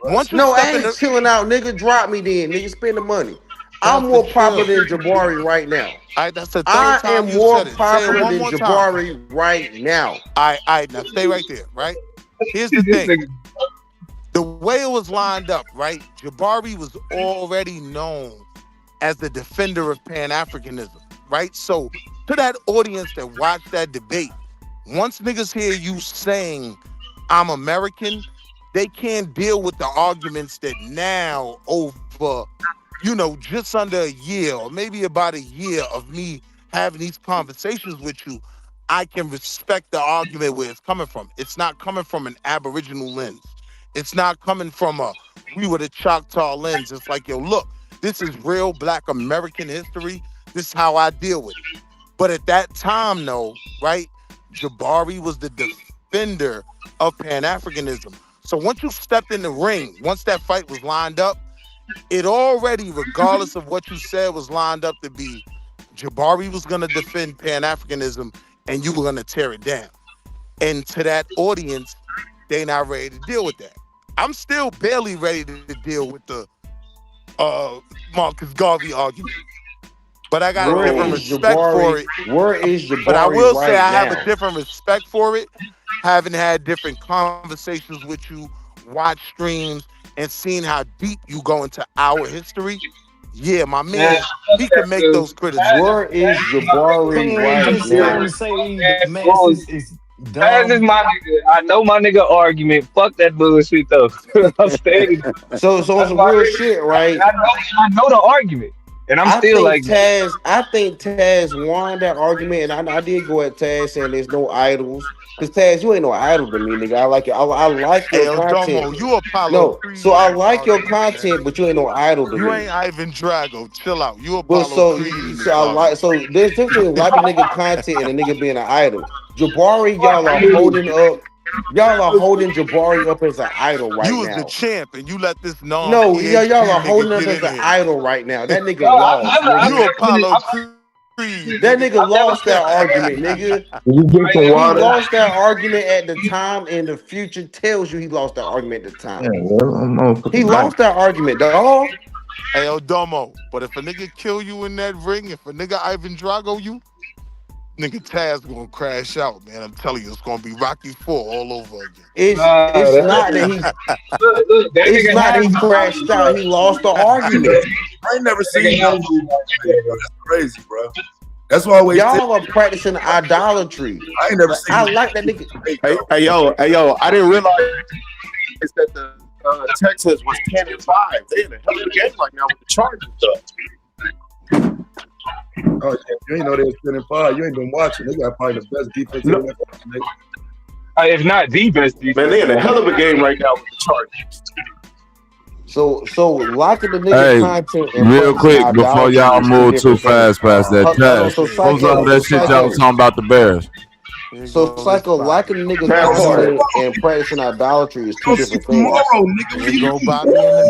Once you No, step I in ain't chilling out, nigga. Drop me then, nigga. Spend the money. I'm more popular than Jabari right now. That's the third I time am you more said it. Say it popular one than more time. Jabari right now. All right, now stay right there, right? Here's the thing. The way it was lined up, right? Jabari was already known as the defender of Pan-Africanism, right? So to that audience that watched that debate, once niggas hear you saying, I'm American, they can't deal with the arguments that now over, just under a year or maybe about a year of me having these conversations with you, I can respect the argument where it's coming from. It's not coming from an Aboriginal lens. It's not coming from we were the Choctaw lens. It's like, yo, look, this is real Black American history. This is how I deal with it. But at that time, though, right, Jabari was the defender of Pan-Africanism. So once you stepped in the ring, once that fight was lined up, it already, regardless of what you said, was lined up to be Jabari was going to defend Pan-Africanism and you were going to tear it down. And to that audience, they not ready to deal with that. I'm still barely ready to deal with the Marcus Garvey argument. But I got a different respect for it. Where is Jabari But I will say I right have now? a different respect for it, having had different conversations with you, watched streams, and seen how deep you go into our history. Yeah, my man, he can make those criticisms. Where is Jabari right just now? gonna say the masses is Taz is dumb. my nigga. I know my nigga argument. Fuck that bullshit though. I'm staying. So on some real shit, right? I know the argument, and I'm still like Taz. I think Taz won that argument, and I did go at Taz saying there's no idols. Cause Taz, you ain't no idol to me, nigga. I like it. I like your content. Domo, you Apollo. So I like your content, but you ain't no idol to me. You ain't Ivan Drago. Chill out. You But Apollo. so there's difference between liking nigga content and a nigga being an idol. Jabari, y'all are holding up. Y'all are holding Jabari up as an idol right now. You was the champ, and you let this No, y'all are holding up as an idol right now. That nigga lost. You Apollo. That nigga lost that argument, nigga. You get some He water. lost that argument at the time, and the future tells you he lost that argument at the time. He lost that argument, dog. Hey, yo, Domo. But if a nigga kill you in that ring, if a nigga Ivan Drago you, nigga Taz gonna crash out, man. I'm telling you, it's gonna be Rocky IV all over again. It's not that he crashed out. He lost the argument. I ain't never seen that. That's crazy, bro. That's why y'all are practicing idolatry. I ain't never seen. I like that nigga. Hey, yo! I didn't realize that the Texans was 10-5. They in a hell of a game right now with the Chargers. Oh, yeah. You ain't know they was 10-5. You ain't been watching. They got probably the best defense in the NFL. If not the best defense. Man, they in a hell of a game right now with the Chargers. So liking the nigga content. And Real quick before y'all move too fast past that Taz. What was all that shit y'all was talking about the Bears? So Psycho, liking the nigga content and practicing idolatry is two different things. Tomorrow, nigga.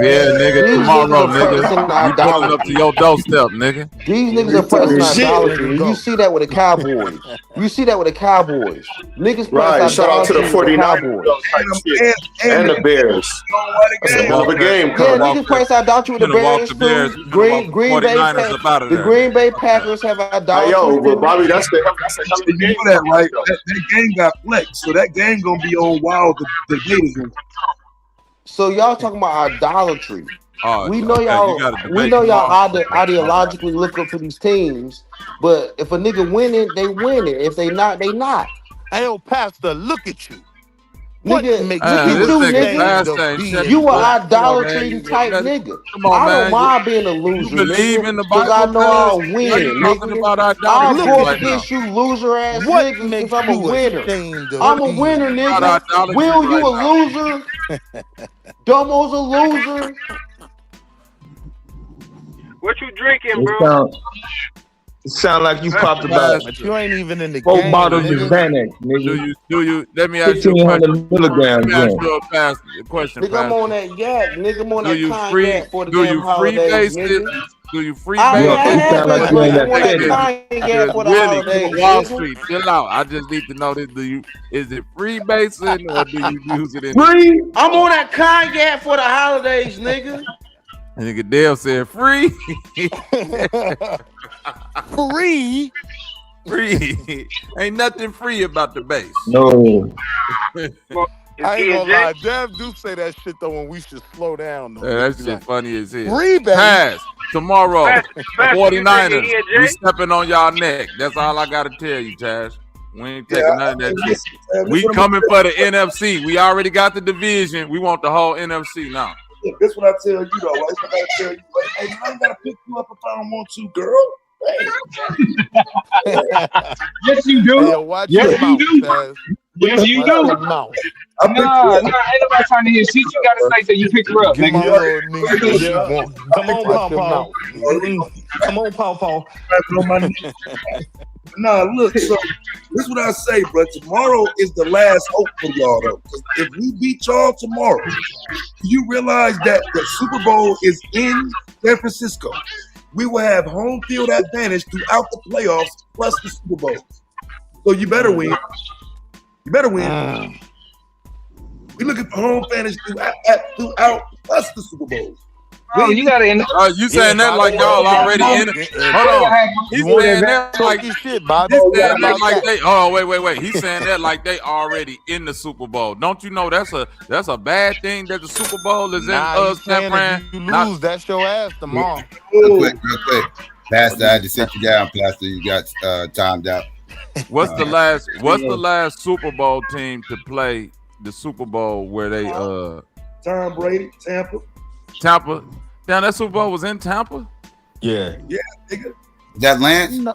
Yeah, nigga, tomorrow, nigga. You pulling up to your doorstep, nigga. These niggas are practicing idolatry. You see that with the Cowboys. You see that with the Cowboys. Niggas Right, shout out to the 49ers and the Bears. That's a hell of a game. Yeah, niggas practice idolatry with the Bears too. The Green Bay Packers have idolatry. Hey, yo, but Bobby, that's a hell of a game. That, right? That game got flexed, so that game gonna be on wild. The Gators. So y'all talking about idolatry? We know okay, y'all. you gotta debate We know y'all tomorrow. ideologically look up for these teams, but if a nigga winning, they winning. If they not, they not. Hey, yo, Pastor, look at you. Nigga, makes look at you you, ashamed nigga. of being You black? an idolatry type nigga. Come on, I don't man. mind being a loser, You believe in the because I Bible, know I'll Taz? win, Why you talking nigga. about I'll idolatry go right against you, loser ass What niggas, makes because I'm a you winner. ashamed of I'm a being winner, About nigga. idolatry Will, you a right loser? Domo's a loser. What you drinking, bro? Sound like you popped about But you ain't even in the 4 game, bottles of nigga. Xanax, nigga. Do you? Let me ask you a 1,500 question. milligrams. Let me ask you a question, Nigga, I'm Pastor. on that yak, nigga. I'm on Do that you cognac for the do damn you holidays, freebase it? nigga. Do you freebase I it? have been like you ain't drinking got on that fed. cognac for the Willie, holidays, Wall nigga. Street, chill out. I just need to know this. Is it freebasing or do you use it in? Free? I'm on that cognac for the holidays, nigga. Nigga Dale said free. Free? Free. Ain't nothing free about the base. No. I ain't gonna lie. Dev do say that shit though when we should slow down though. Yeah, that shit funny as hell. Rebate. Pass tomorrow. Pass, you 49ers. drinking here, We Jay? stepping on y'all neck. That's all I gotta tell you, Tash. We ain't taking none of that shit. listen, We listen, coming for the NFC. We already got the division. We want the whole NFC now. Look, this what I tell you though, right? I gotta tell you, like, hey, I ain't gotta pick you up if I don't want to, girl. Hey. Yes, you do. Hey, yo, watch Yes, your you mouth, do. Taz. Yes, you Watch do. your mouth. Nah, ain't nobody trying to hear shit. You gotta say till you pick her up, Give my nigga. little nigga what she Yeah. want. Come on, Watch your Paw mouth. Come on, Paw. Nah, look, so this is what I say, bro. Tomorrow is the last hope for y'all, though. 'Cause if we beat y'all tomorrow, you realize that the Super Bowl is in San Francisco. We will have home field advantage throughout the playoffs plus the Super Bowl. So you better win. You better win. We looking for home fans throughout plus the Super Bowls. Oh, you gotta end. You saying that like y'all already in it? Hold on. He's saying that like shit, Bobby. He's saying that like they. Oh, wait. He's saying that like they already in the Super Bowl. Don't you know that's a bad thing that the Super Bowl is in San Fran? You lose, that's your ass tomorrow. Real quick. Pastor, I had to sit you down, Pastor. You got timed out. What's the last Super Bowl team to play the Super Bowl where they Tom Brady, Tampa. Damn, that Super Bowl was in Tampa? Yeah. Yeah, nigga. That Lance? No.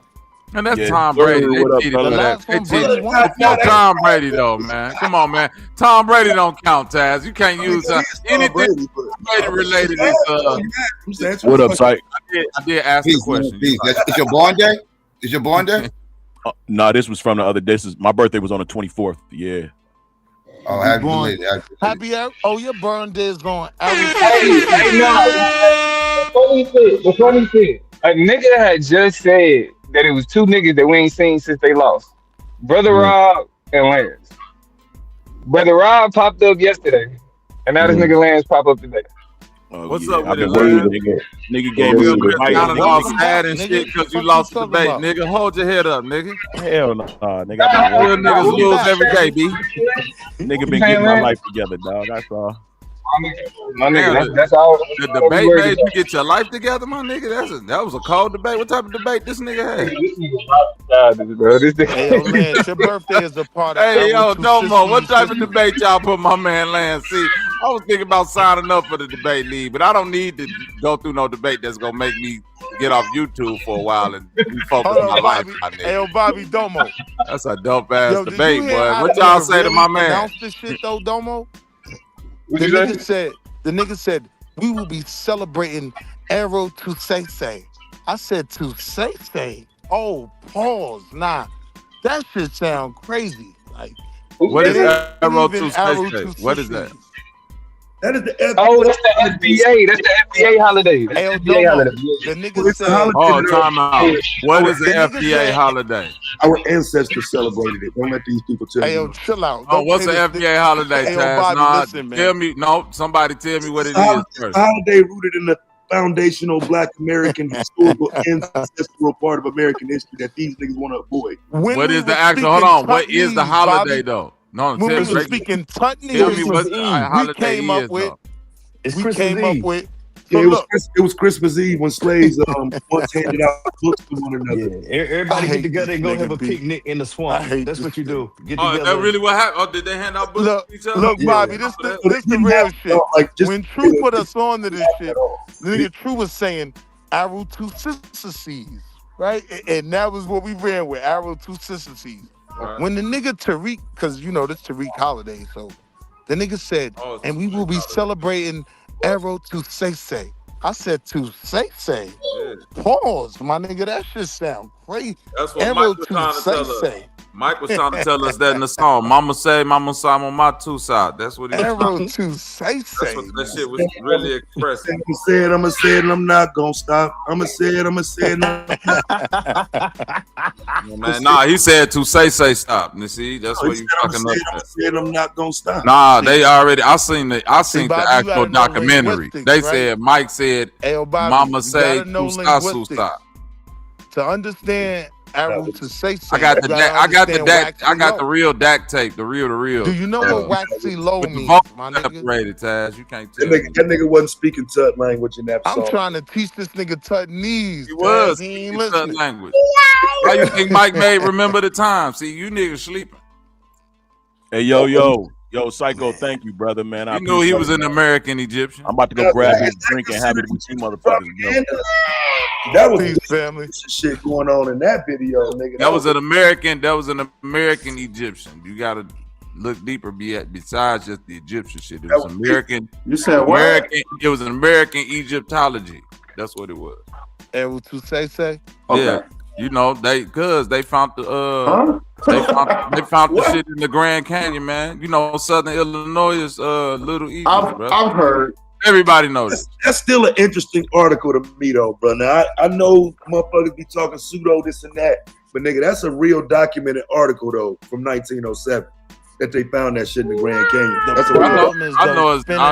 And that's Tom Brady. They cheated for that. Before Tom Brady, though, man. Come on, man. Tom Brady don't count, Taz. You can't use anything Brady related. What up, Syke? I did ask the question. It's your born day? Is your born day? No, this was from the other day. My birthday was on the 24th. Yeah. Oh, happy belated. Oh, your burn day is going. The funny thing, a nigga had just said that it was two niggas that we ain't seen since they lost. Brother Rob and Lance. Brother Rob popped up yesterday, and now this nigga Lance pop up today. What's up with it, man? Nigga gave me some advice. All sad and shit because you lost the debate, nigga. Hold your head up, nigga. Hell no, nigga. Real niggas lose every day, B. Nigga been getting my life together, dog. That's all. My nigga, that's all. The debate made you get your life together, my nigga. That was a cold debate. What type of debate this nigga had? Hey, yo, Lance, your birthday is a part of. Hey, yo, Domo, what type of debate y'all put my man Lance? See, I was thinking about signing up for the debate league, but I don't need to go through no debate that's gonna make me get off YouTube for a while and refocus my life. Hey, yo, Bobby Domo. That's a dope ass debate, boy. What y'all say to my man? Announce this shit though, Domo. The nigga said we will be celebrating Arrow to Say. I said to Say. Oh, pause. Nah, that shit sound crazy. Like, what is Arrow to Say? What is that? That is the FBA. Oh, that's the FBA. That's the FBA holiday. That's the FBA holiday. The nigga said, oh, time out. What is the FBA holiday? Our ancestors celebrated it. Don't let these people tell you. Hey, yo, chill out. Oh, what's the FBA holiday, Taz? Tell me. No, somebody tell me what it is first. It's a holiday rooted in the foundational Black American historical ancestral part of American history that these niggas want to avoid. What is the actual? Hold on. What is the holiday though? No, when we were speaking Tutney, we came up with. We came up with. Yeah, it was Christmas Eve when slaves once handed out books to one another. Yeah, everybody get together and go have a picnic in the swamp. That's what you do. Get together. Oh, that really what happened? Oh, did they hand out books to each other? Look, Bobby, this the real shit. When True put us on to this shit, the nigga True was saying arrow to sister seeds, right? And that was what we ran with, arrow to sister seeds. Right. When the nigga Tariq, because you know this Tariq holiday, so the nigga said, and we will be celebrating Arrow to Say. I said to Say. Yeah. Pause, my nigga. That shit sound crazy. That's what Mike was trying to tell us. Mike was trying to tell us that in the song. Mama say, Mama side on my two side. That's what he was Arrow to Say. That's what that shit was really expressing. I'ma say it, and I'm not gonna stop. I'ma say it. Man, nah, he said to say stop. You see, that's what you fucking up. I said I'm not gonna stop. Nah, they already. I seen the actual documentary. They said Mike said, "Mama say to stop." To understand arrow to say, I got the real DAC tape. The real. Do you know what waxy low means, my nigga? Separated, Taz. You can't tell. That nigga wasn't speaking Tut language in that song. I'm trying to teach this nigga Tutnese. He was. He ain't listening. Tut language. Why you think Mike made remember the time? See, you niggas sleeping. Hey, yo, Psycho, thank you, brother, man. You knew he was an American Egyptian. I'm about to go grab his drink and have it with you motherfuckers, yo. That was family shit going on in that video, nigga. That was an American Egyptian. You gotta look deeper besides just the Egyptian shit. It was American. You said what? It was an American Egyptology. That's what it was. Arrow to Say. Okay. Yeah. You know, they found the they found the shit in the Grand Canyon, man. You know, Southern Illinois is Little Egypt. I've heard. Everybody knows. That's still an interesting article to me, though, bro. Now I know motherfuckers be talking pseudo this and that, but nigga, that's a real documented article though from 1907. that they found that shit in the Grand Canyon. The That's problem is I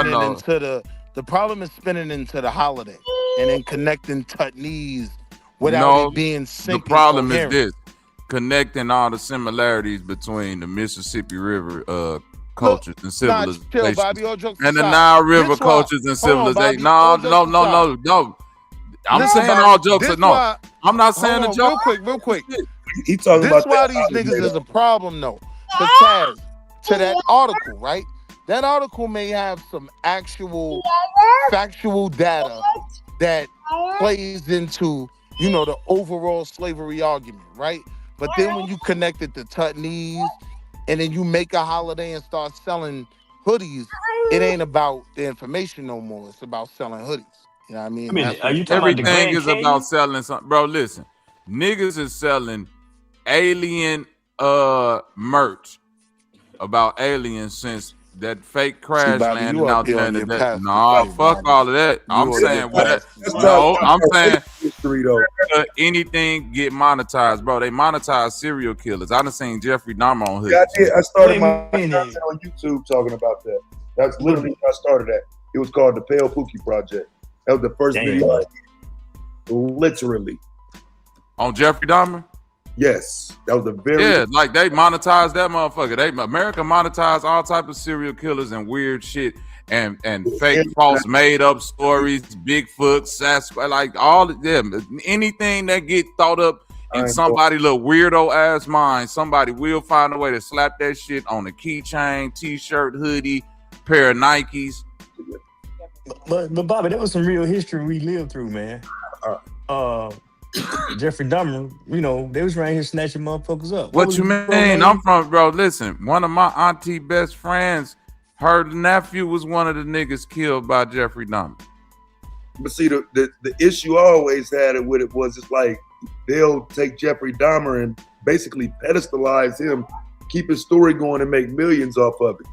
know the problem is spinning into the holiday and then connecting Tutneys without No, it being the synced. problem and is coherent. this: connecting all the similarities between the Mississippi River cultures and Nah, civilizations chill, Bobby. All jokes and the aside. Nile River This why- cultures and hold on, civilizations. Bobby. All No. jokes aside. I'm Listen, saying Bobby, all jokes. this No, why- I'm not saying hold the on, joke. real quick. He talking This about why that these niggas later. is a problem though. Cause Taz, to that article, right? That article may have some actual factual data that plays into, the overall slavery argument, right? But then when you connect it to Tutneys and then you make a holiday and start selling hoodies, it ain't about the information no more. It's about selling hoodies. You know what I mean? Are you talking about the Everything Grand is Canyon? about selling something, bro. Listen, niggas is selling alien merch about aliens since that fake crash Bobby, landing you up out here there. on your That, past nah, shit, fuck Bobby. all of that. I'm on saying your what that. past. No, I'm saying history though. Anything get monetized, bro. They monetize serial killers. I done seen Jeffrey Dahmer on hoodies. Yeah, I did. I started my Wait a minute. content on YouTube talking about that. That's literally how I started that. It was called the Pale Pookie Project. That was the first Damn. video. Literally. On Jeffrey Dahmer? Yes. That was the very like they monetize that motherfucker. America monetize all type of serial killers and weird shit and fake false made up stories, Bigfoot, Sasquatch, like all of them. Anything that get thought up in somebody little weirdo ass mind, somebody will find a way to slap that shit on a keychain, t-shirt, hoodie, pair of Nikes. But Bobby, that was some real history we lived through, man. Jeffrey Dahmer, they was around here snatching motherfuckers up. What you mean? I'm from, bro. Listen, one of my auntie best friends, her nephew was one of the niggas killed by Jeffrey Dahmer. But see, the issue I always had with it was it's like they'll take Jeffrey Dahmer and basically pedestalize him, keep his story going, and make millions off of it.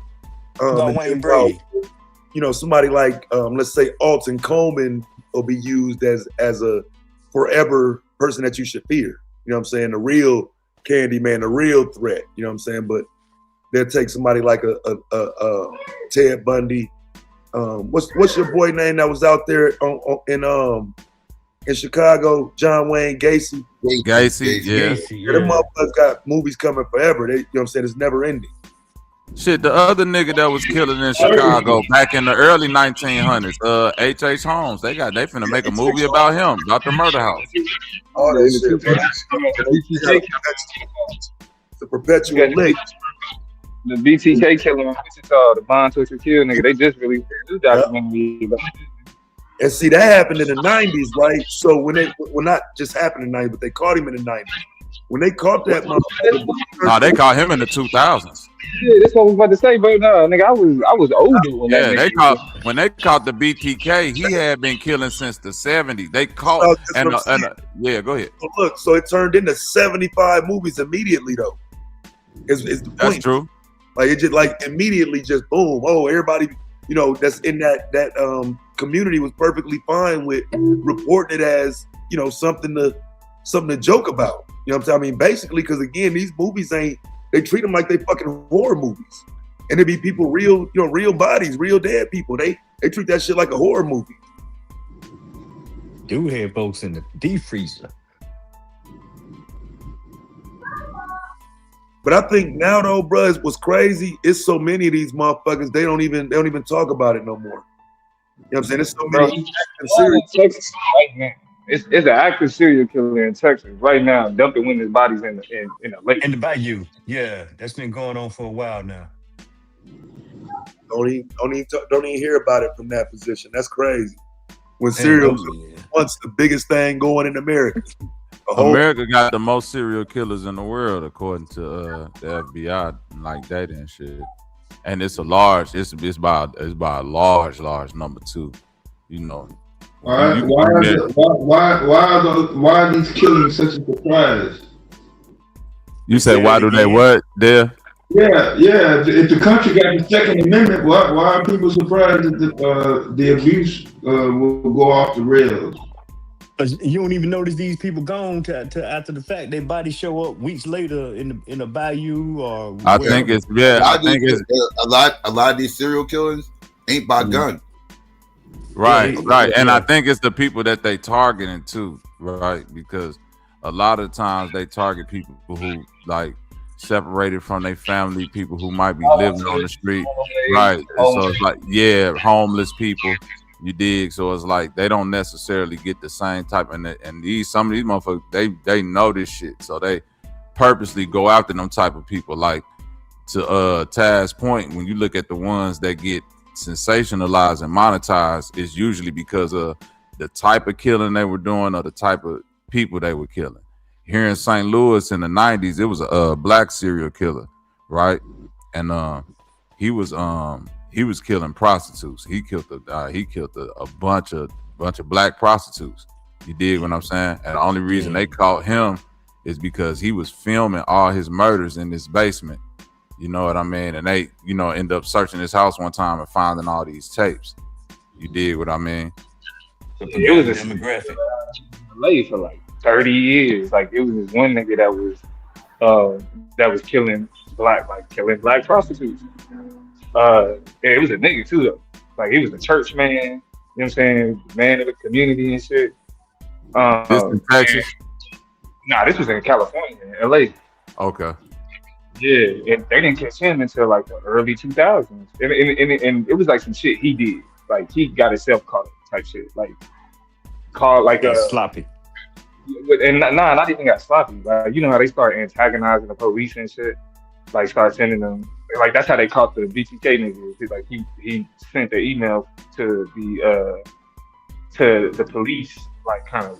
Wayne Brady. Somebody like let's say Alton Coleman will be used as a forever person that you should fear. You know what I'm saying? The real Candyman, the real threat. You know what I'm saying? But they'll take somebody like a Ted Bundy. What's your boy name that was out there in Chicago? John Wayne Gacy. Gacy, yeah. Them motherfuckers got movies coming forever. You know what I'm saying? It's never ending. Shit, the other nigga that was killing in Chicago back in the early 1900s, H.H. Holmes, they finna make a movie about him, about the murder house. All that shit. It's a perpetual link. The BTK killer in Wichita, the Bond Twister Kill nigga, they just released a new documentary about it. And see, that happened in the 90s, right? So when not just happened in the 90s, but they caught him in the 90s. When they caught that motherfucker, no, they caught him in the 2000s. Yeah, that's what I was about to say, but no, nigga, I was older when that. When they caught the BTK, he had been killing since the 70s. They caught yeah, go ahead. So look, so it turned into 75 movies immediately, though. Is the point. That's true. Like it just immediately just boom. Oh, everybody, that's in that community was perfectly fine with reporting it as something to joke about. You know what I'm saying? I mean, basically, because again, these movies they treat them like they fucking horror movies, and it be people real bodies, real dead people. They treat that shit like a horror movie. Dude had folks in the deep freezer. But I think now though, bro, what's crazy? It's so many of these motherfuckers. They don't even talk about it no more. You know what I'm saying? It's so many. Texas right now. It's an active serial killer in Texas right now, dumping women's bodies in the lake. In the bayou. Yeah, that's been going on for a while now. Don't even hear about it from that position. That's crazy. When serial once the biggest thing going in America. America got the most serial killers in the world, according to the FBI, like that and shit. And it's by a large number too. Why are these killings such a surprise? You say why do they what there? Yeah. If the country got the Second Amendment, why are people surprised that the abuse will go off the rails? 'Cause you don't even notice these people gone to after the fact. Their bodies show up weeks later in the bayou or I wherever. think it's a lot of these serial killers ain't by gun. Right. And Yeah. I think it's the people that they targeting too, right? Because a lot of times they target people who like separated from their family, people who might be living on the street, right? And so it's like, yeah, homeless people. You dig? So it's like they don't necessarily get the same type, and some of these motherfuckers they know this shit, so they purposely go after them type of people. Like to Taz's point, when you look at the ones that get sensationalized and monetized, it's usually because of the type of killing they were doing or the type of people they were killing. Here in St. Louis in the 90s, it was a black serial killer, right? And he was killing prostitutes. He killed a bunch of black prostitutes. You dig what I'm saying? And the only reason they caught him is because he was filming all his murders in this basement. You know what I mean? And they, end up searching his house one time and finding all these tapes. You dig what I mean? It was a demographic. LA for like 30 years. Like it was this one nigga that was killing black prostitutes. It was a nigga too though. Like he was a church man, you know what I'm saying? Man of the community and shit. This in Texas? Nah, this was in California, in LA. Okay. Yeah, and they didn't catch him until like the early 2000s. And it was like some shit he did. Like he got himself caught type shit. Like called like sloppy. And not even got sloppy. Like you know how they start antagonizing the police and shit. Like start sending them. Like that's how they caught the BTK niggas. He's like he sent the email to the police, like kind of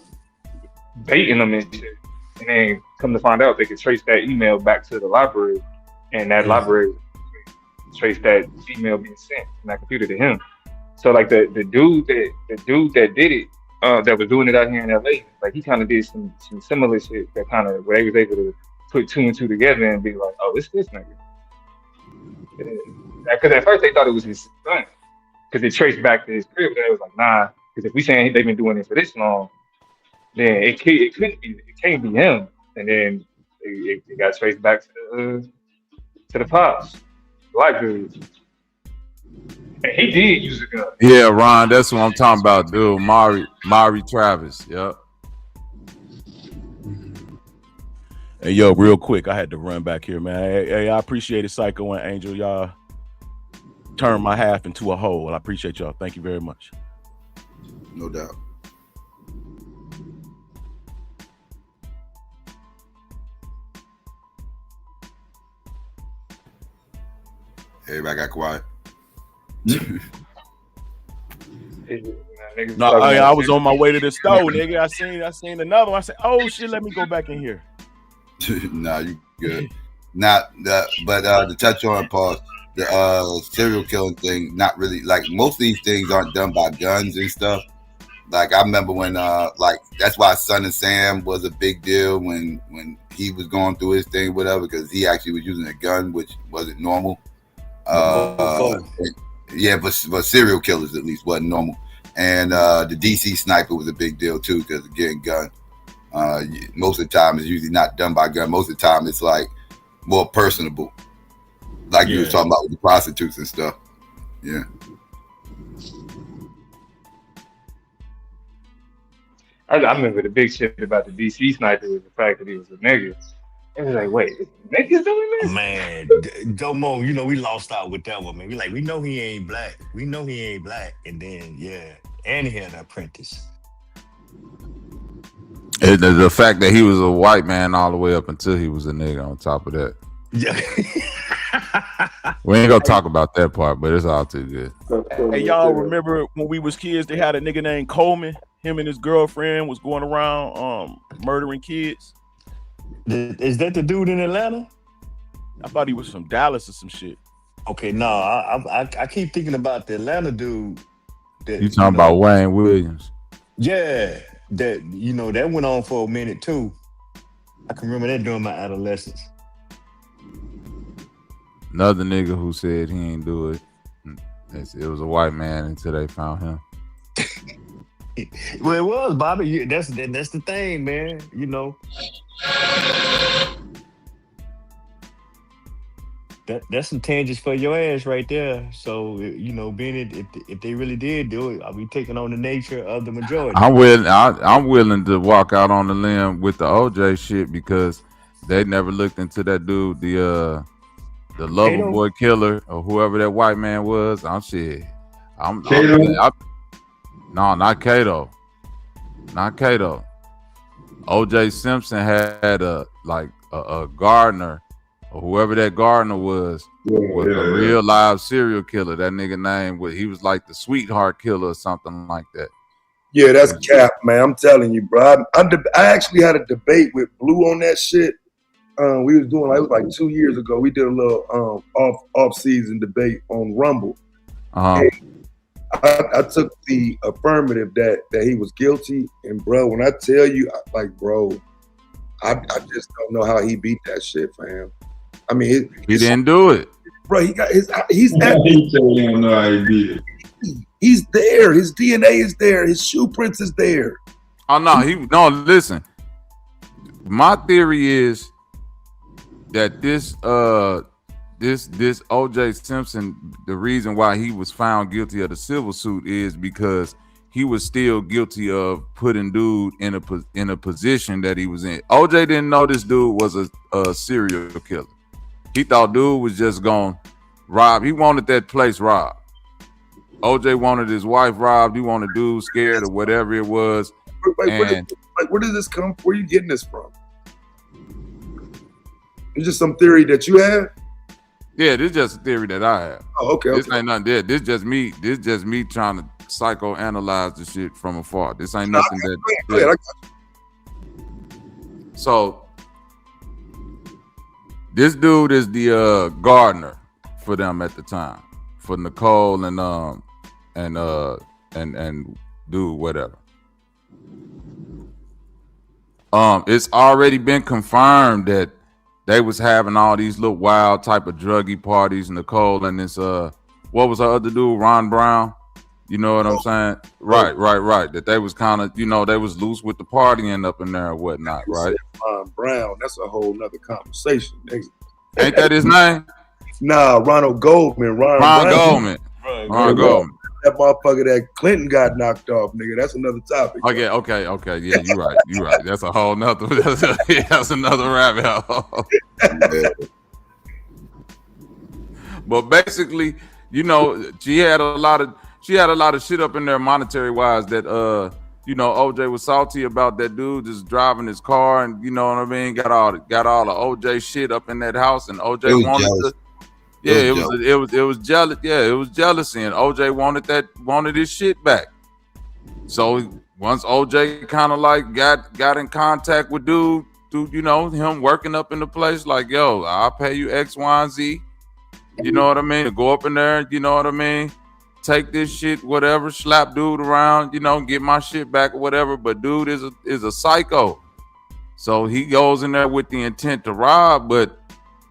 baiting them and shit. And then come to find out they could trace that email back to the library, and that library traced that email being sent from that computer to him. So like the dude that did it, that was doing it out here in LA, like he kind of did some similar shit that kind of where they was able to put two and two together and be like, oh, it's this nigga. Because at first they thought it was his son, because it traced back to his crib. But it was like, nah, because if we saying they've been doing this for this long, then it can't be him. And then it got traced back to the pops, black dude. And he did use a gun. Yeah, Ron, that's what I'm talking about, dude. Mari Travis, yep. Hey, yo, real quick, I had to run back here, man. Hey, I appreciate it, Psycho and Angel. Y'all turned my half into a whole. I appreciate y'all. Thank you very much. No doubt. Everybody got quiet. No, I was on my way to the store, nigga. I seen another one. I said, oh shit, let me go back in here. Nah, you good. Not that, but to touch on pause, the serial killing thing, not really. Like most of these things aren't done by guns and stuff. Like I remember when like that's why Son of Sam was a big deal when he was going through his thing, whatever, because he actually was using a gun, which wasn't normal. Yeah, but serial killers at least wasn't normal. And the DC sniper was a big deal too, because again, gun. Most of the time it's usually not done by gun. Most of the time it's like more personable, like you were talking about with the prostitutes and stuff. Yeah. I remember the big shit about the DC sniper was the fact that he was a nigga. It was like, wait, niggas doing this? Man, Domo, we lost out with that one, man. We know he ain't black. We know he ain't black. And then, and he had an apprentice. The fact that he was a white man all the way up until he was a nigga on top of that. Yeah. We ain't gonna talk about that part, but it's all too good. Hey, y'all remember when we was kids, they had a nigga named Coleman. Him and his girlfriend was going around murdering kids. Is that the dude in Atlanta? I thought he was from Dallas or some shit. Okay, no, I keep thinking about the Atlanta dude. You talking about Wayne Williams? Yeah, that went on for a minute too. I can remember that during my adolescence. Another nigga who said he ain't do it. It was a white man until they found him. Well, it was, Bobby. That's the thing, man. You know, that's some tangents for your ass right there. So you know, being if they really did do it, are we taking on the nature of the majority? I'm willing to walk out on the limb with the OJ shit because they never looked into that dude, the lover Kato? boy killer or whoever that white man was. I'm shit. Kato? No, not Kato. Not Kato. OJ Simpson had a gardener or whoever that gardener was a real live serial killer. That nigga name he was like the sweetheart killer or something like that. Yeah, that's cap, man. I'm telling you, bro. I actually had a debate with Blue on that shit. We was doing it was like 2 years ago. We did a little off season debate on Rumble. Uh-huh. I took the affirmative that he was guilty, and bro, when I tell you, bro, I just don't know how he beat that shit, fam. I mean, he didn't do it, bro. He got he's he don't know how he beat it. He's there. His DNA is there. His shoe prints is there. Oh no, listen. My theory is that this O.J. Simpson, the reason why he was found guilty of the civil suit is because he was still guilty of putting dude in a position that he was in. O.J. didn't know this dude was a serial killer. He thought dude was just gonna rob. He wanted that place robbed. O.J. wanted his wife robbed. He wanted dude scared or whatever it was. Where does this come? Where are you getting this from? It's just some theory that you have? Yeah, this is just a theory that I have. Oh, okay. This ain't nothing there. This just me trying to psychoanalyze the shit from afar. This ain't nothing So this dude is the gardener for them at the time, for Nicole and dude, whatever. It's already been confirmed that they was having all these little wild type of druggy parties. Nicole and this what was her other dude, Ron Brown? You know what I'm saying? Right. That they was kind of, they was loose with the partying up in there and whatnot, right? Ron Brown, that's a whole nother conversation. Ain't that his name? Nah, Ronald Goldman. Ron Goldman. That motherfucker that Clinton got knocked off, nigga. That's another topic. Okay. Yeah, you're right. That's a whole nother. That's another rabbit hole. But basically, she had a lot of shit up in there monetary wise that OJ was salty about that dude just driving his car and you know what I mean, got all the OJ shit up in that house and OJ wanted to. Yeah, it was jealous. Yeah, it was jealousy, and OJ wanted his shit back. So once OJ kind of like got in contact with dude, him working up in the place, like, yo, I'll pay you X, Y, and Z. You know what I mean? Go up in there, you know what I mean? Take this shit, whatever, slap dude around, get my shit back or whatever. But dude is a psycho. So he goes in there with the intent to rob, but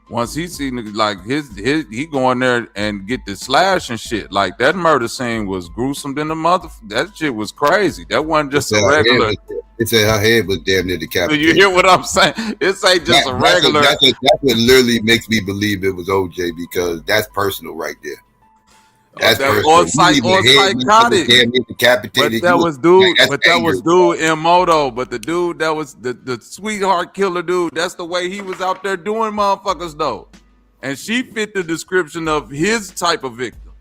once he see like he go in there and get the slash and shit. Like that murder scene was gruesome than the mother. That shit was crazy. That wasn't just a regular. It said her head was damn near decapitated. So you hear what I'm saying? It's ain't just a regular. That's what literally makes me believe it was OJ because that's personal right there. That's personal. Or psychotic. But that was dude in moto. But the dude that was the sweetheart killer dude, that's the way he was out there doing motherfuckers though. And she fit the description of his type of victims.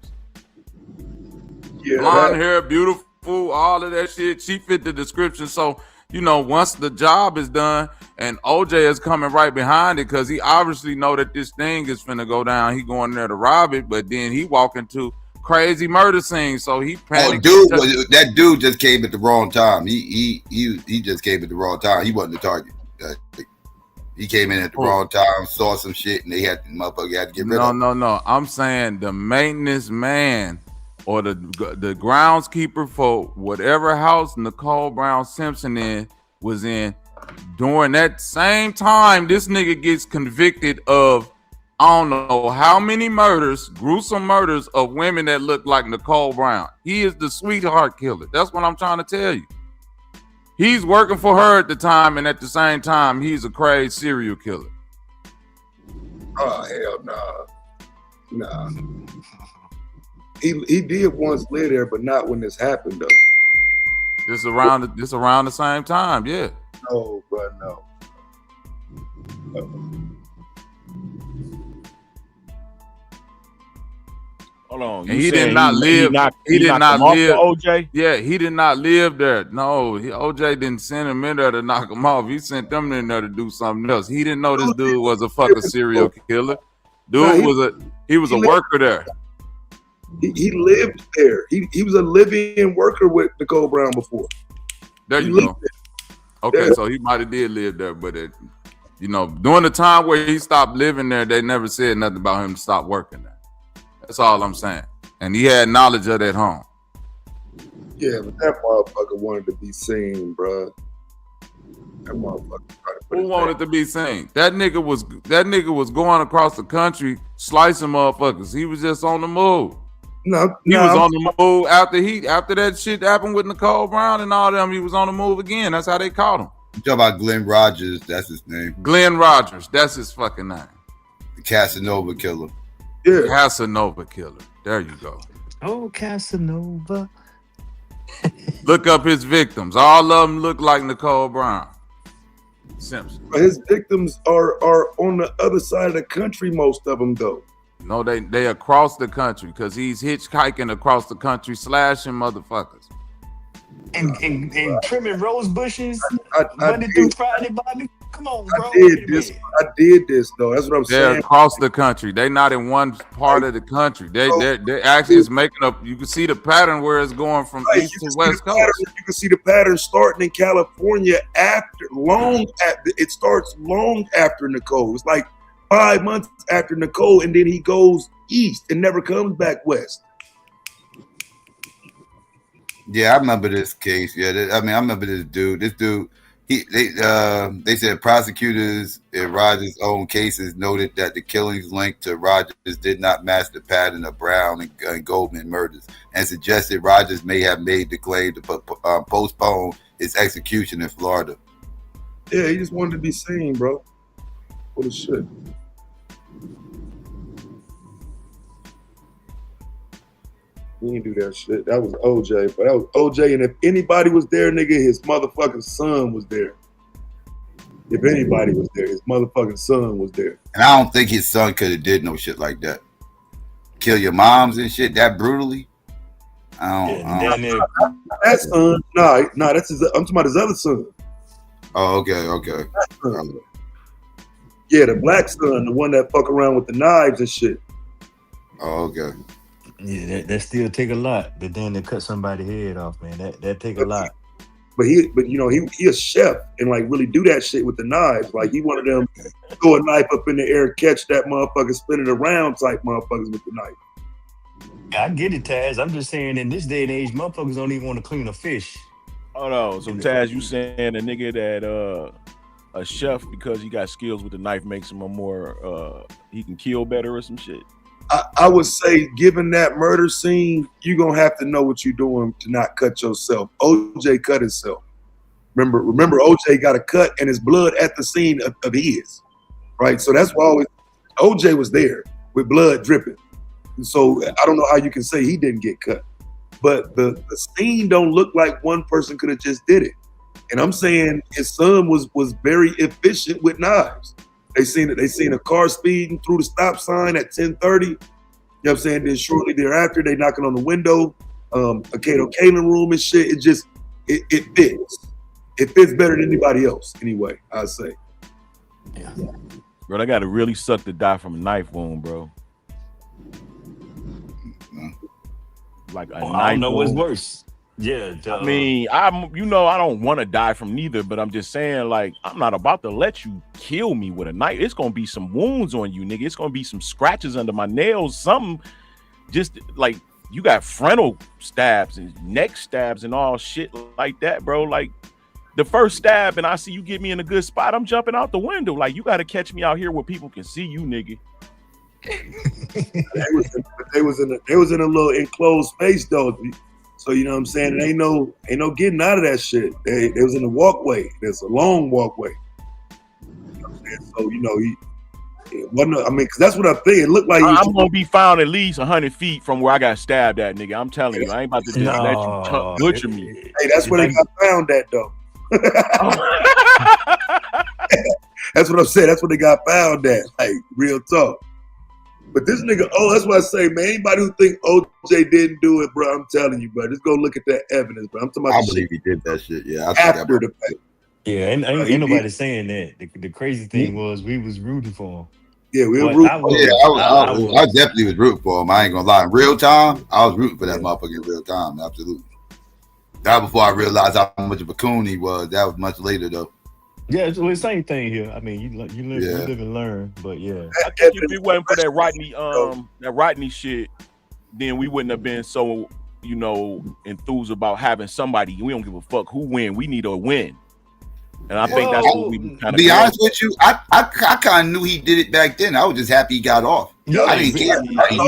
Yeah, blonde hair, beautiful, all of that shit. She fit the description. So, once the job is done and OJ is coming right behind it because he obviously know that this thing is finna go down. He going there to rob it, but then he walk into crazy murder scene, so he panicked. That dude just came at the wrong time. He just came at the wrong time. He wasn't the target. He came in at the wrong time, saw some shit, and motherfucker had to get rid of him. No. I'm saying the maintenance man or the groundskeeper for whatever house Nicole Brown Simpson was in during that same time. This nigga gets convicted of I don't know how many murders, gruesome murders of women that look like Nicole Brown. He is the sweetheart killer. That's what I'm trying to tell you. He's working for her at the time, and at the same time, he's a crazy serial killer. Oh hell nah. He did once live there, but not when this happened though. This around the same time, yeah. No, bro, no. Hold on. And he did not live. He did not live. OJ? Yeah, he did not live there. No, OJ didn't send him in there to knock him off. He sent them in there to do something else. He didn't know this dude was a fucking serial killer. Dude was a worker there. He lived there. He was a living worker with Nicole Brown before. There you go. Okay, so he might have did live there, but during the time where he stopped living there, they never said nothing about him to stop working there. That's all I'm saying. And he had knowledge of that home. Yeah, but that motherfucker wanted to be seen, bro. That motherfucker tried to put Who wanted to be seen? That nigga was going across the country slicing motherfuckers. He was just on the move. He was on the move after that shit happened with Nicole Brown and all them. He was on the move again. That's how they caught him. You talking about Glenn Rogers? That's his name. Glenn Rogers. That's his fucking name. The Casanova killer. Yeah. Casanova killer. There you go. Oh, Casanova. Look up his victims. All of them look like Nicole Brown. Simpson. His victims are on the other side of the country, most of them, though. No, they across the country because he's hitchhiking across the country, slashing motherfuckers. And trimming rose bushes Monday through Friday, Bobby. Come on, bro. I did this though. That's what I'm saying. They're across the country. They're not in one part of the country. They actually is making up. You can see the pattern where it's going from east to west coast. You can see the pattern starting in California it starts long after Nicole. It's like 5 months after Nicole, and then he goes east and never comes back west. Yeah, I remember this case. Yeah, I remember this dude. This dude, they said prosecutors in Rogers' own cases noted that the killings linked to Rogers did not match the pattern of Brown and Goldman murders, and suggested Rogers may have made the claim to postpone his execution in Florida. Yeah, he just wanted to be seen, bro. What a shit. He didn't do that shit. That was OJ, but that was OJ. And if anybody was there, nigga, his motherfucking son was there. If anybody was there, his motherfucking son was there. And I don't think his son could have did no shit like that. Kill your moms and shit that brutally. I don't. That son, nah, that's his. I'm talking about his other son. Oh, okay. Yeah, the black son, the one that fuck around with the knives and shit. Oh, okay. Yeah, that still take a lot. But then to cut somebody's head off, man, that take a lot. But he a chef and like really do that shit with the knives. Like he one of them throw a knife up in the air, catch that motherfucker, spin it around type motherfuckers with the knife. I get it, Taz. I'm just saying in this day and age, motherfuckers don't even want to clean a fish. Hold on. So Taz, you saying a nigga that a chef because he got skills with the knife makes him a more he can kill better or some shit? I would say, given that murder scene, you're gonna have to know what you're doing to not cut yourself. OJ cut himself. Remember, OJ got a cut and his blood at the scene of his, right? So that's why OJ was there with blood dripping. And so I don't know how you can say he didn't get cut, but the scene don't look like one person could have just did it. And I'm saying his son was very efficient with knives. They seen a car speeding through the stop sign at 10:30. You know what I'm saying? Then shortly thereafter, they knocking on the window, a Kato Kaling room and shit. It just it fits. It fits better than anybody else, anyway, I'd say. Yeah. Bro, I gotta really suck to die from a knife wound, bro. Like a knife I don't know what's wound. worse. Yeah, I mean, I don't want to die from neither, but I'm just saying, like, I'm not about to let you kill me with a knife. It's gonna be some wounds on you, nigga. It's gonna be some scratches under my nails, something. Just like you got frontal stabs and neck stabs and all shit like that, bro. Like the first stab, and I see you get me in a good spot, I'm jumping out the window. Like you got to catch me out here where people can see you, nigga. They was in a little enclosed space though. So you know what I'm saying? It ain't no getting out of that shit. They was in a walkway. There's a long walkway. You know what I'm saying? So you know it wasn't. I mean, because that's what I think. It looked like I'm gonna be found at least 100 feet from where I got stabbed at, nigga. I'm telling you, I ain't about to just let you butcher me. Hey, that's where they got found at though. That's what I'm saying. That's what they got found at. Like real talk. But this nigga, that's what I say, man. Anybody who think OJ didn't do it, bro, I'm telling you, bro. Just go look at that evidence, bro. I'm talking about I believe he did that shit. Yeah, after the fact. Yeah, ain't nobody saying that. The crazy thing was we was rooting for him. Yeah, we were rooting for him. I definitely was rooting for him. I ain't gonna lie. In real time, I was rooting for that motherfucker in real time. Absolutely. That was before I realized how much of a coon he was. That was much later though. Yeah, it's the same thing here. I mean, you live and learn, but yeah. I think if it wasn't for that Rodney shit, then we wouldn't have been so, you know, enthused about having somebody. We don't give a fuck who win. We need a win. And I think that's what we kind of. Be honest with you, I kind of knew he did it back then. I was just happy he got off. Yeah, I didn't care.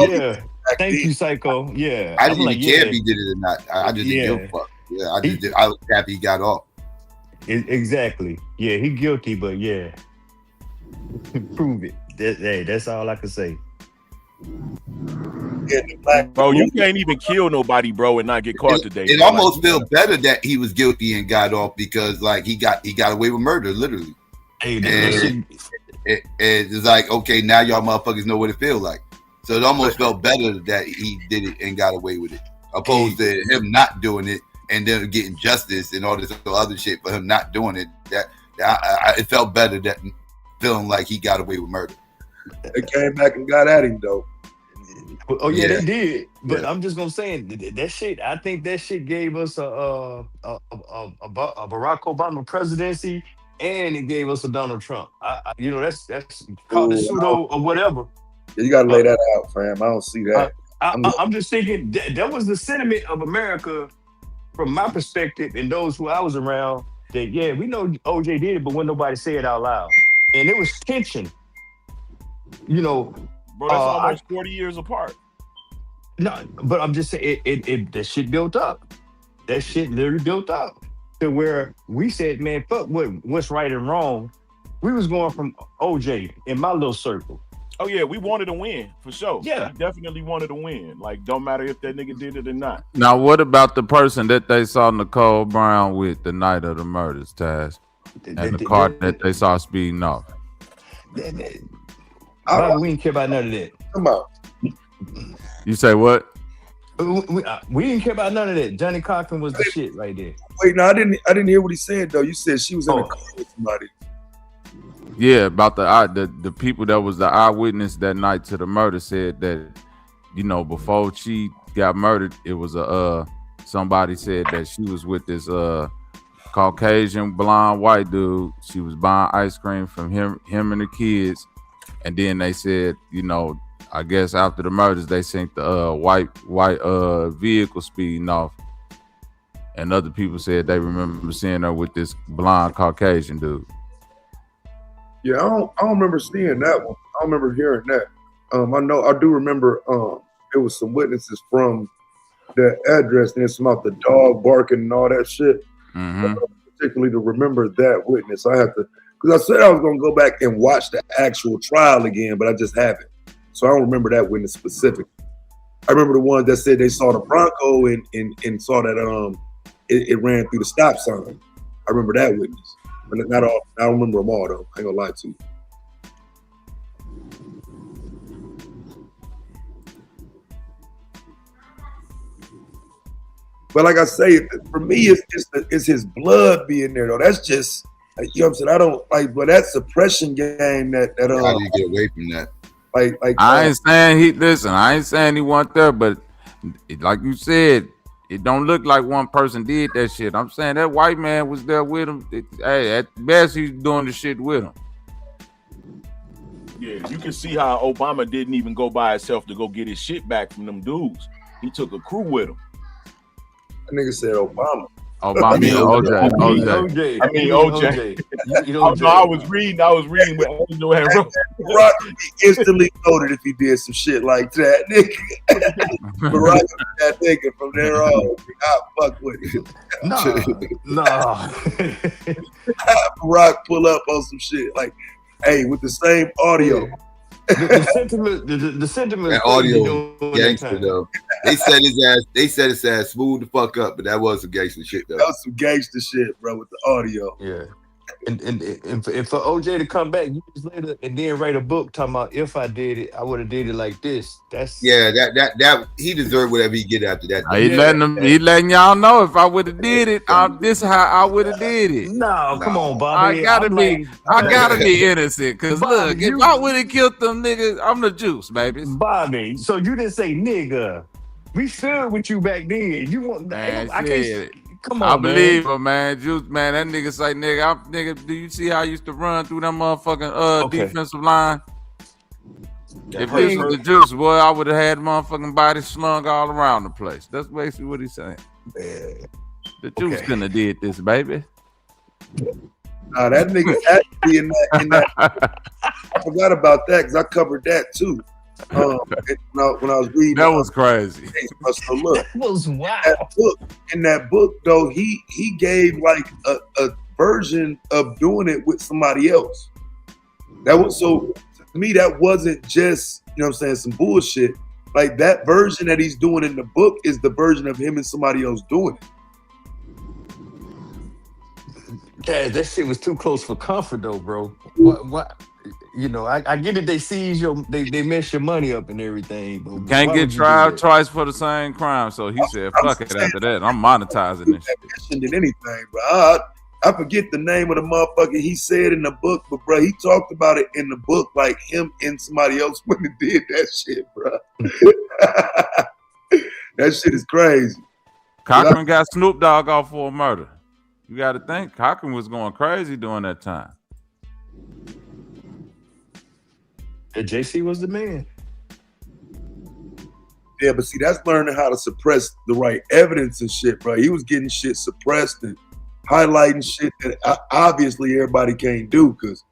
Yeah. Thank you, Psycho. Yeah. I didn't even care if he did it or not. I just didn't give a fuck. Yeah, I was happy he got off. Exactly. Yeah, he guilty, but yeah. Prove it. Hey, that's all I can say. Bro, you can't even kill nobody, bro, and not get caught today. It almost felt better that he was guilty and got off because, like, he got away with murder, literally. And it's like, okay, now y'all motherfuckers know what it feels like. So it almost felt better that he did it and got away with it, opposed to him not doing it and then getting justice and all this other shit for him not doing it. It felt better that feeling like he got away with murder. They came back and got at him though. Oh yeah, they did. But I'm just gonna say that shit. I think that shit gave us a Barack Obama presidency, and it gave us a Donald Trump. You know, that's called a pseudo or whatever. You gotta lay that out, fam. I don't see that. I'm just thinking that was the sentiment of America, from my perspective, and those who I was around. That yeah, we know OJ did it, but when nobody say it out loud, and it was tension. You know, bro, that's almost 40 years apart. No, but I'm just saying that shit built up. That shit literally built up to where we said, man, fuck what's right and wrong. We was going from OJ in my little circle. Oh yeah, we wanted to win for sure. Yeah, we definitely wanted to win. Like, don't matter if that nigga did it or not. Now, what about the person that they saw Nicole Brown with the night of the murders, Taz, and the car that they saw speeding off? We didn't care about none of that. Come on. You say what? We didn't care about none of that. Johnny Cochran was the shit right there. Wait, no, I didn't hear what he said though. You said she was in a car with somebody. Yeah, about the people that was the eyewitness that night to the murder said that, you know, before she got murdered, it was somebody said that she was with this Caucasian blonde white dude. She was buying ice cream from him and the kids, and then they said, you know, I guess after the murders they seen the white vehicle speeding off, and other people said they remember seeing her with this blonde Caucasian dude. Yeah, I don't remember seeing that one. I don't remember hearing that. I do remember there was some witnesses from that address, and it's about the dog barking and all that shit. Mm-hmm. Particularly to remember that witness, I have to, because I said I was gonna go back and watch the actual trial again, but I just haven't. So I don't remember that witness specifically. I remember the ones that said they saw the Bronco and saw that it ran through the stop sign. I remember that witness. But not all. I don't remember them all though. I ain't gonna lie to you. But like I say, for me, it's his blood being there though. That's just, you know what I'm saying. I don't like, but that suppression game that how do you get away from that? Like I ain't saying I ain't saying he wasn't there, but like you said, it don't look like one person did that shit. I'm saying that white man was there with him. Hey, at best, he's doing the shit with him. Yeah, you can see how Obama didn't even go by himself to go get his shit back from them dudes. He took a crew with him. That nigga said Obama. OJ. I mean OJ. You know, no, I was reading what Angel had wrote. Barack would be instantly noted if he did some shit like that, nigga. Barack would be that nigga from there on. I fuck with him. Nah. Barack pull up on some shit like, hey, with the same audio. The sentiment. That audio gangster though. They said his ass smooth the fuck up, but that was some gangster shit though. That was some gangster shit, bro, with the audio. Yeah. And for OJ to come back years later and then write a book talking about if I did it, I would have did it like this. That's that he deserved whatever he get after that. He letting y'all know if I would have did it, this how I would have did it. No, come on, Bobby. I gotta be innocent. Cause look, if I would have killed them niggas, I'm the juice, baby. Bobby, so you didn't say nigga. We stood with you back then. You want man, I can't. Come on, I believe him, man. Juice, man. That nigga say, nigga, do you see how I used to run through that motherfucking defensive line? If this was the Juice, boy, I would have had motherfucking body slung all around the place. That's basically what he's saying. The Juice couldn't have did this, baby. Nah, that nigga actually in that I forgot about that because I covered that too. When I was reading, that was crazy. So look, that was wow. In that book, though, he gave like a version of doing it with somebody else. That was so to me. That wasn't just some bullshit. Like that version that he's doing in the book is the version of him and somebody else doing it. Yeah, that shit was too close for comfort, though, bro. What? I get it. They seize they mess your money up and everything. But can't get tried twice for the same crime. So he said, "Fuck it." After that, I'm monetizing this shit. Than anything, bro. I forget the name of the motherfucker he said in the book, but bro, he talked about it in the book like him and somebody else when he did that shit, bro. That shit is crazy. Cochran got Snoop Dogg off for a murder. You got to think Cochran was going crazy during that time. JC was the man. Yeah, but see, that's learning how to suppress the right evidence and shit, bro. He was getting shit suppressed and highlighting shit that obviously everybody can't do because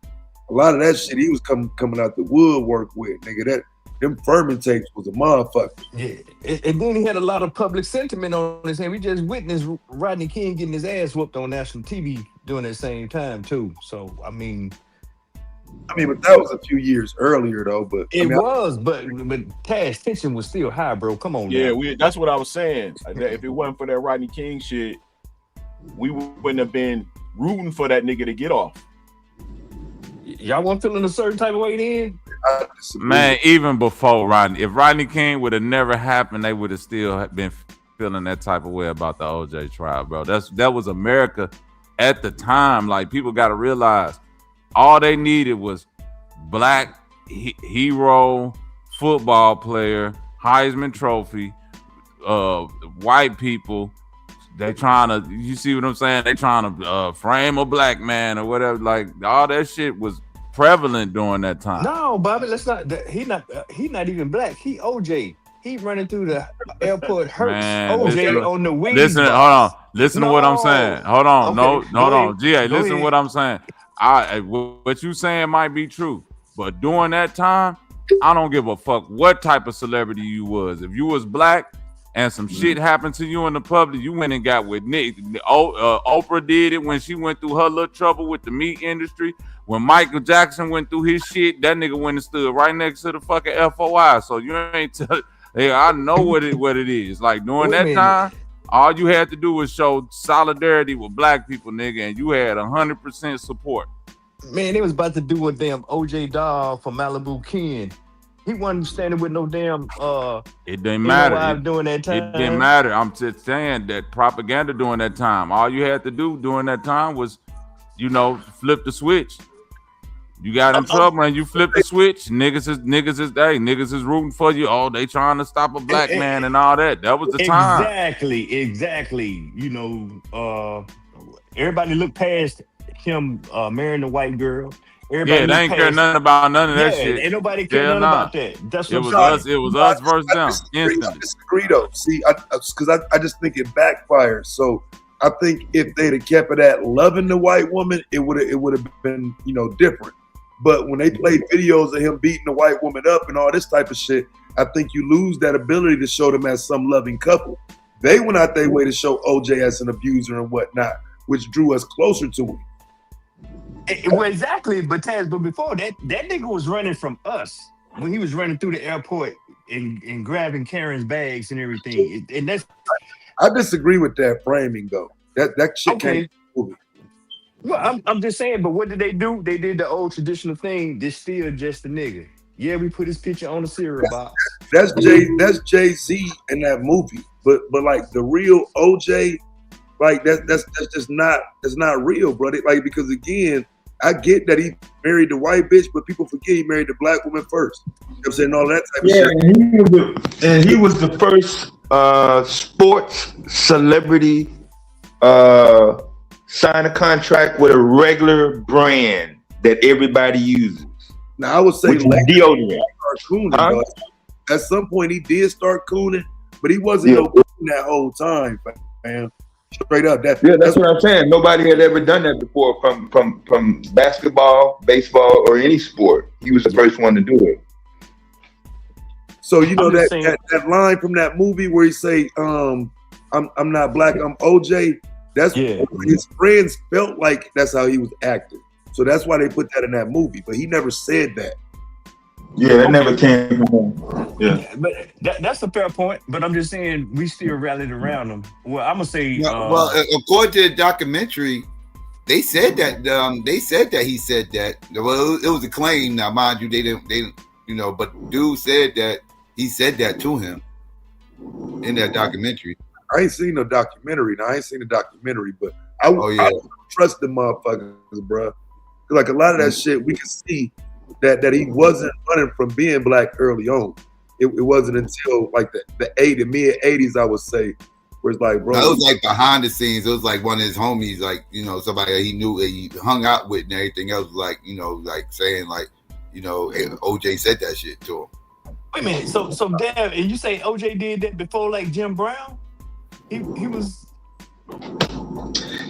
a lot of that shit he was coming out the woodwork with, nigga. Them Furman tapes was a motherfucker. Yeah, and then he had a lot of public sentiment on his hand. We just witnessed Rodney King getting his ass whooped on national TV during that same time too. So I mean, but that was a few years earlier though. But but Tash tension was still high, bro. Come on, yeah, now. That's what I was saying. If it wasn't for that Rodney King shit, we wouldn't have been rooting for that nigga to get off. Y'all weren't feeling a certain type of way then? Man, even before Rodney, if Rodney King would have never happened, they would have still been feeling that type of way about the OJ trial, bro. That was America at the time. Like, people got to realize all they needed was black hero, football player, Heisman Trophy, white people. They trying to, you see what I'm saying? They trying to frame a black man or whatever. Like, all that shit was prevalent during that time. No, Bobby, let's not. He not even black. He OJ. He running through the airport. Hurts. Man, OJ on the wing. Listen, hold on. Listen to what I'm saying. Hold on. Okay, Hold on. GA, listen ahead. to what I'm saying. What you saying might be true, but during that time, I don't give a fuck what type of celebrity you was. If you was black and some shit happened to you in the public, you went and got with Nick. Oprah did it when she went through her little trouble with the meat industry. When Michael Jackson went through his shit, that nigga went and stood right next to the fucking FOI. So you ain't tell. Hey, I know what it is. Like during that time, all you had to do was show solidarity with black people, nigga, and you had 100% support. Man, they was about to do a damn OJ Dog for Malibu Ken. He wasn't standing with no damn it didn't matter. During that time. It didn't matter. I'm just saying that propaganda during that time. All you had to do during that time was, flip the switch. You got in trouble and you flip the switch. Niggas is rooting for you. Oh, they trying to stop a black man and all that. That was the time. Exactly. Everybody looked past him marrying the white girl. Everybody they ain't care nothing about none of that shit. Ain't nobody care nothing about that. That's what it was us versus them. I disagree though. See, because I just think it backfires. So I think if they'd have kept it at loving the white woman, it would have been, you know, different. But when they played videos of him beating the white woman up and all this type of shit, I think you lose that ability to show them as some loving couple. They went out their way to show OJ as an abuser and whatnot, which drew us closer to him. Well, exactly, but Taz, but before that nigga was running from us when he was running through the airport and grabbing Karen's bags and everything. And that's I disagree with that framing though. That shit can't move. Well, I'm just saying, but what did they do? They did the old traditional thing. They're still just a nigga. Yeah, we put his picture on the cereal box. That's Jay-Z in that movie. But like the real OJ, like that's just not real, brother. Like, because again, I get that he married the white bitch, but people forget he married the black woman first. You know what I'm saying? All that type of shit. And he was the first sports celebrity sign a contract with a regular brand that everybody uses. Now I would say deodorant. Cooning, at some point he did start cooning, but he wasn't no coon that whole time, man. Straight up. That's what I'm saying. Nobody had ever done that before from basketball, baseball, or any sport. He was the first one to do it. So you know that line from that movie where he say, I'm not black, I'm OJ. That's his friends felt like that's how he was acting. So that's why they put that in that movie. But he never said that. Yeah, that never came from. Yeah, but that's a fair point. But I'm just saying we still rallied around him. Well, I'm gonna say. Well, according to the documentary, they said that. They said that he said that. Well, it was a claim. Now, mind you, they didn't. You know, but dude said that he said that to him in that documentary. I ain't seen no documentary. Now I ain't seen the documentary, but I trust the motherfuckers, bro. Like a lot of that shit, we can see that he wasn't running from being black early on. It wasn't until like the mid 80s, I would say, where it's like, bro. It was like behind the scenes. It was like one of his homies, like, you know, somebody he knew he hung out with and everything else, like, you know, like saying like, you know, OJ said that shit to him. Wait a minute. So damn, and you say OJ did that before like Jim Brown? He was.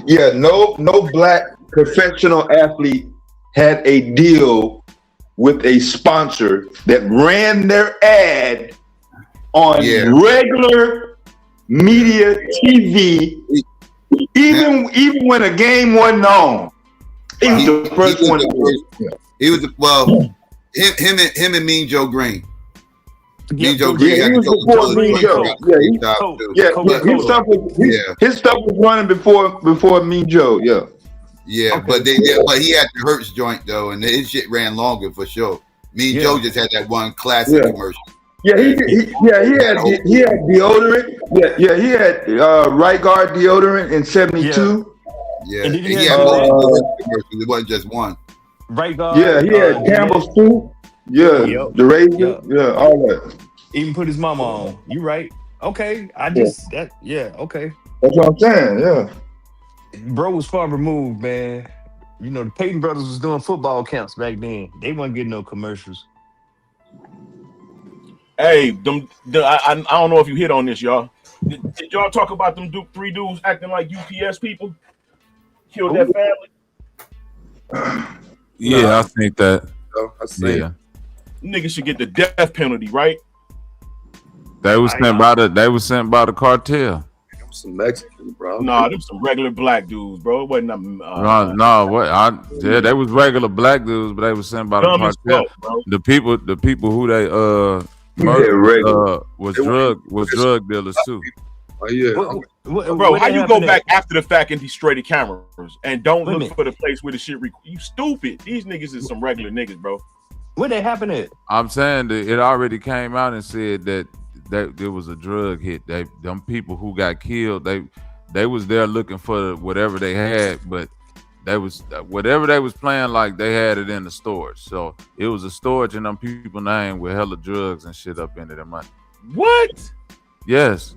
Yeah, no black professional athlete had a deal with a sponsor that ran their ad on regular media TV, even when a game wasn't on. He was the first one. He was him and Mean Joe Green. Mean Joe Green. Yeah, he was before Mean Joe. His stuff was running before Mean Joe. Yeah. Yeah, but but he had the Hertz joint though, and his shit ran longer for sure. Mean Joe just had that one classic commercial. Yeah, he had deodorant. Yeah, he had Right Guard deodorant in '72. Yeah, and he had multiple commercials. It wasn't just one. Right Guard. Yeah, he had Campbell's soup. Yeah, the razor. Yeah, all that. Even put his mama on. You right? Okay, okay. That's what I'm saying. Yeah. Bro was far removed, man. You know, the Payton brothers was doing football camps back then. They wasn't getting no commercials. Hey, I don't know if you hit on this, y'all. Did y'all talk about them three dudes acting like UPS people? Killed that family? Yeah, I think that. Yeah. Niggas should get the death penalty, right? They was sent by the cartel. Some Mexicans, bro. Nah, them some regular black dudes, bro. It wasn't they was regular black dudes, but they was sent by the cartel. The people who they murdered was drug dealers too. Bro, how you go back after the fact and destroy the cameras and don't look for the place where the shit you stupid. These niggas is some regular niggas, bro. Where they happen at? I'm saying that it already came out and said that there was a drug hit. Them people who got killed, they was there looking for whatever they had, but whatever they was playing, like they had it in the storage. So it was a storage in them people name with hella drugs and shit up in it. What? Yes.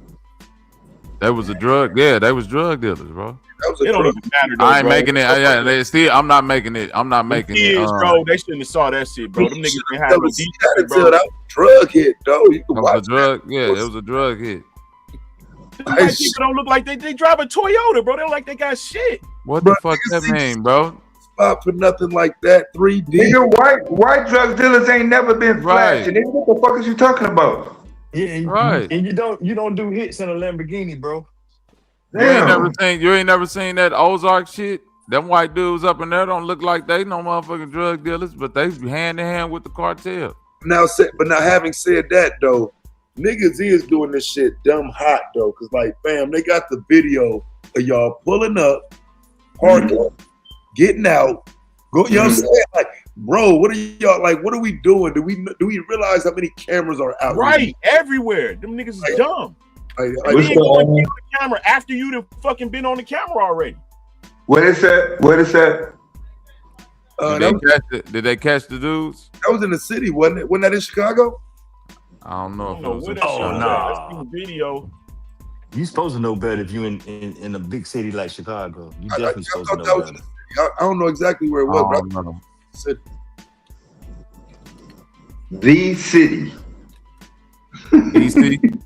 That was a drug. Yeah, they was drug dealers, bro. It don't even matter. Though, I ain't making it. I'm not making it. I'm not making it. Bro, they shouldn't have saw that shit, bro. Them niggas didn't have no decency, bro. That was drug hit, though. It was a drug. Yeah, it was a drug hit. White people don't look like they drive a Toyota, bro. They look like they got shit. What the fuck that mean, bro? Spot for nothing like that. 3D. Nigga, white drug dealers ain't never been flashing. Nigga, what the fuck is you talking about? Yeah, Right. And you don't do hits in a Lamborghini, bro. You ain't never seen that Ozark shit? Them white dudes up in there don't look like they no motherfucking drug dealers, but they hand in hand with the cartel. Now, having said that though, niggas is doing this shit dumb hot though, cause like, fam, they got the video of y'all pulling up, parking, getting out, go. You know what I'm saying? Like, bro, what are y'all like? What are we doing? Do we realize how many cameras are out? Right, everywhere. Them niggas is dumb. Like, They ain't going to get on the camera after you'd have fucking been on the camera already. What is that? What is that? Did they catch the dudes? That was in the city, wasn't it? Wasn't that in Chicago? I don't know if it was in Oh, Chicago. nah. Video. You supposed to know better if you in a big city like Chicago. You definitely supposed to thought know that was better. I don't know exactly where it was, I but don't know. City. The city. DC?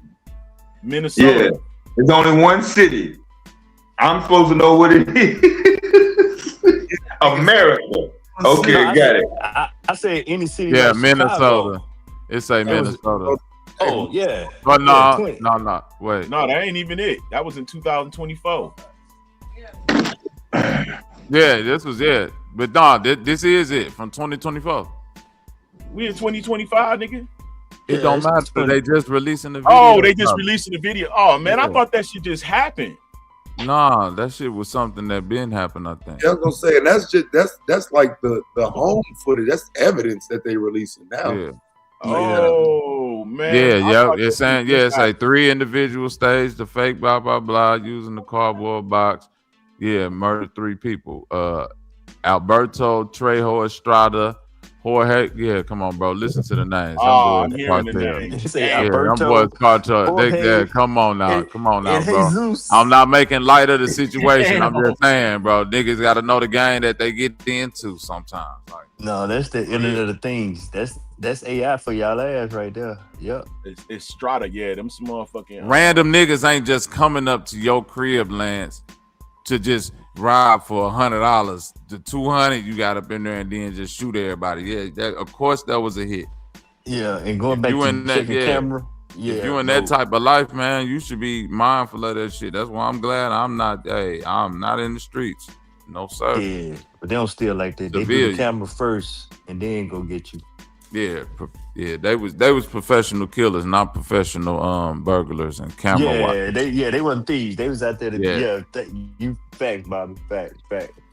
Minnesota. Yeah. There's only one city. I'm supposed to know what it is. America. Okay, No, got it. I said any city. Yeah, like Minnesota. Chicago. It say Minnesota. Oh yeah. But Yeah, no, no. Wait. No, that ain't even it. That was in 2024. Yeah, this was it. But no, this is it from 2024. We in 2025, nigga. It don't matter. They just releasing the video. Oh, they just releasing the video. Oh man, I thought that shit just happened. Nah, that shit was something that been happened, I think. Yeah, I was gonna say, and that's like the home footage. That's evidence that they releasing now. Yeah. Oh man. Yeah. It's saying it's like 3 individuals staged the fake blah blah blah using the cardboard box. Yeah, murdered 3 people. Alberto Trejo Estrada. Jorge, yeah, come on, bro. Listen to the names. I'm hearing the names. Them boys cartel. Come on now, bro. Jesus. I'm not making light of the situation. I'm just saying, bro. Niggas got to know the game that they get into sometimes. Like, no, that's the Internet of Things. That's AI for y'all ass right there. Yep. It's Strata, yeah. Them some motherfucking random niggas ain't just coming up to your crib, Lance, to just rob for $100. The $200 you got up in there and then just shoot everybody. Yeah, of course that was a hit. Yeah, and going back to checking camera. Yeah, if you in that type of life, man, you should be mindful of that shit. That's why I'm glad I'm not in the streets. No sir. Yeah, but they don't steal like that. They do the camera first and then go get you. Yeah, they was professional killers, not professional burglars and camera watchers. They wasn't thieves. They was out there to you facts, Bobby. Facts.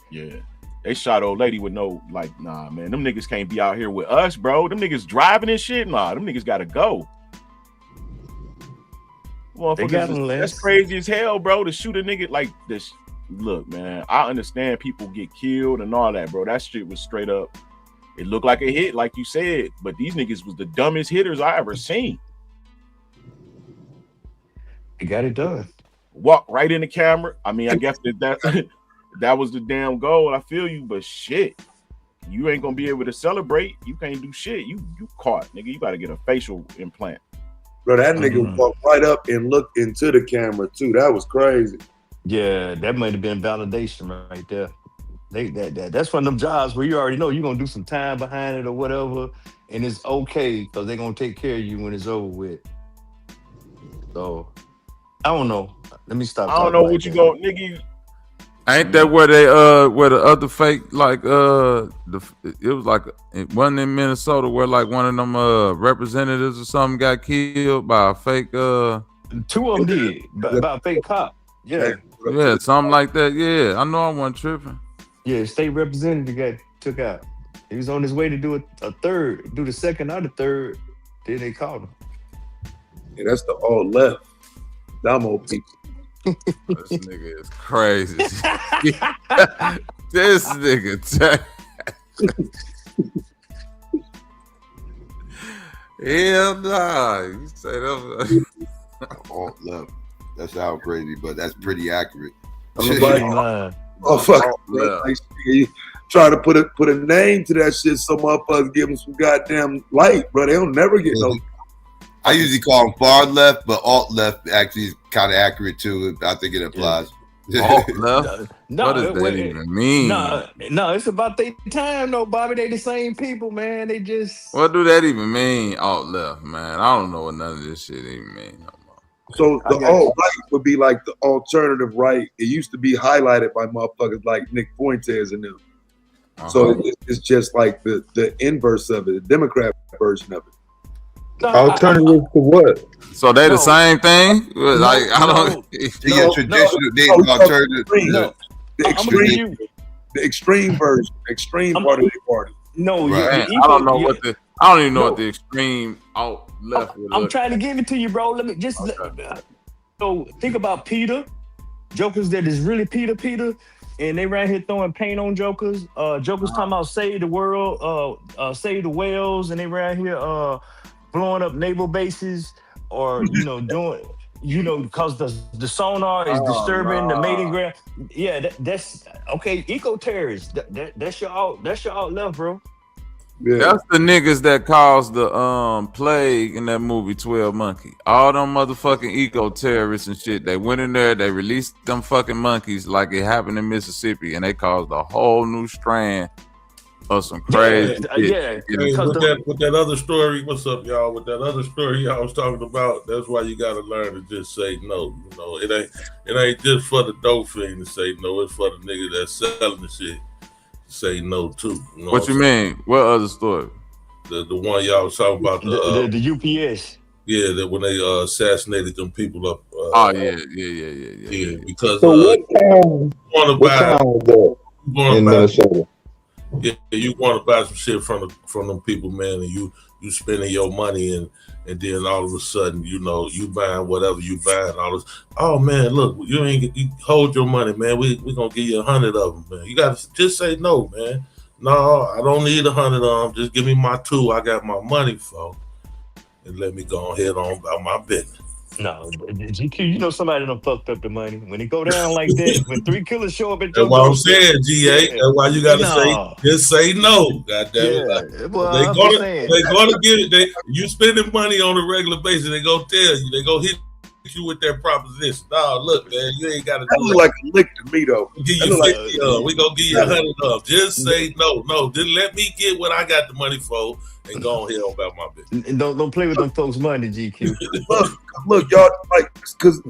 Yeah. They shot old lady with no, like, nah, man. Them niggas can't be out here with us, bro. Them niggas driving and shit. Nah, them niggas gotta go. That's crazy as hell, bro. To shoot a nigga like this. Look, man, I understand people get killed and all that, bro. That shit was straight up. It looked like a hit, like you said, but these niggas was the dumbest hitters I ever seen. They got it done. Walk right in the camera. I mean, I guess that was the damn goal. I feel you, but shit, you ain't gonna be able to celebrate. You can't do shit. You caught, nigga. You gotta get a facial implant. Bro, that nigga walked right up and looked into the camera too. That was crazy. Yeah, that might have been validation right there. That's one of them jobs where you already know you're gonna do some time behind it or whatever, and it's okay because they're gonna take care of you when it's over with. So I don't know. Let me stop. I don't know what you go, nigga. Ain't that where they where the other fake like it was like it wasn't in Minnesota where like one of them representatives or something got killed by a fake 2 of them did by a fake cop. Yeah, something like that. Yeah, I know I wasn't tripping. Yeah, state representative got took out. He was on his way to do a third, do the second or the third. Then they called him. Yeah, that's the all left. Dumb old people. This nigga is crazy. This nigga. Hell nah. You say that. All left. That's how crazy, but that's pretty accurate. Oh fuck! Like, try to put a name to that shit. So motherfuckers give them some goddamn light, bro. They don't never get no. I usually call them far left, but alt left actually is kind of accurate too. I think it applies. Alt left. What does that even mean? No, it's about their time though, Bobby. They the same people, man. They just. What do that even mean? Alt left, man. I don't know what none of this shit even mean no more. So the alt right would be like the alternative right. It used to be highlighted by motherfuckers like Nick Fuentes and them. So it's just like the inverse of it, the Democrat version of it. Alternative to what? So they the same thing? Like I don't. The extreme version, extreme part of the party. No, right. I don't know what the. I don't even know what the extreme alt left. I'm trying to give it to you, bro. Let me just. So think about Peter, jokers that is really Peter, and they right here throwing paint on jokers. Jokers talking about save the world, save the whales, and they right here blowing up naval bases, or doing. Because the sonar is disturbing the mating ground. Yeah, that's okay. Eco terrorists. That's your alt left, bro. Yeah. That's the niggas that caused the plague in that movie 12 Monkeys. All them motherfucking eco terrorists and shit. They went in there, they released them fucking monkeys like it happened in Mississippi, and they caused a whole new strand of some crazy shit. Hey, with that other story, what's up, y'all? With that other story y'all was talking about, that's why you gotta learn to just say no. It ain't just for the dope fiend to say no. It's for the nigga that's selling the shit. Say no too. What you mean? What other story? The one y'all was talking about the UPS. Yeah, that when they assassinated them people up. Yeah. Because so what town was that in Minnesota? Yeah, you want to buy some shit from them people, man, and you spending your money and then all of a sudden, you buying whatever you buying, all this. Oh man, look, you hold your money, man. We gonna give you 100 of them, man. You gotta just say no, man. No, I don't need 100 of them. Just give me my 2. I got my money for, and let me go ahead on about my business. No, GQ, somebody done fucked up the money. When it go down like that, when 3 killers show up at your That's what I'm saying, GA. That's why you gotta just say no. God damn it. Well, they gonna give it. You spending money on a regular basis, they gonna tell you, they gonna hit you with that proposition. No, look, man, you ain't gotta do look like a lick to me though. We give you 50 of, we gonna give you 100 of. Just say no. Just let me get what I got the money for and go ahead about my business. And don't play with them folks' money, GQ. Look, y'all, like, because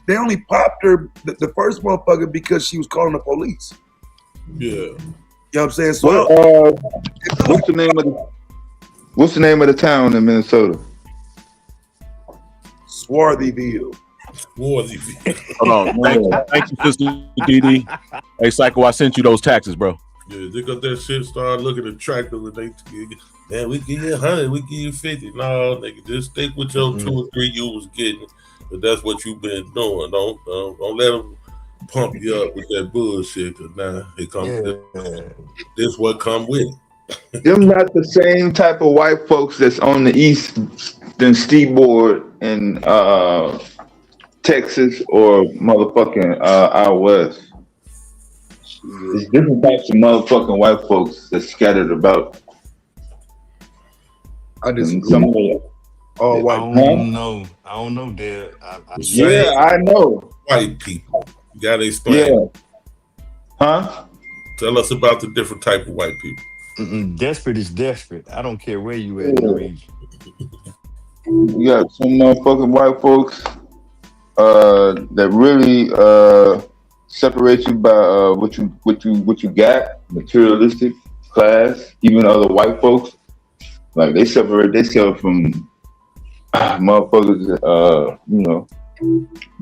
they only popped her the first motherfucker because she was calling the police. Yeah. You know what I'm saying? So what's the name of the town in Minnesota? Swarthyville. Hold on. Thank you, Sister DD. Hey, Psycho, I sent you those taxes, bro. Yeah, they got that shit started looking attractive and man, we give you 100, we give you 50. No, nigga, just stick with your 2 or 3 you was getting. But that's what you've been doing. Don't let them pump you up with that bullshit. Cause now it comes. This what come with it. Them not the same type of white folks that's on the eastern seaboard in Texas or motherfucking out west. There's different types of motherfucking white folks that's scattered about. I just all white. I don't know, Dad. I know. White people. You gotta explain. Huh? Tell us about the different type of white people. Desperate is desperate. I don't care where you at in the region. You got some motherfucking white folks that really separate you by what you got, materialistic class. Even other white folks, like they separate themselves from motherfuckers.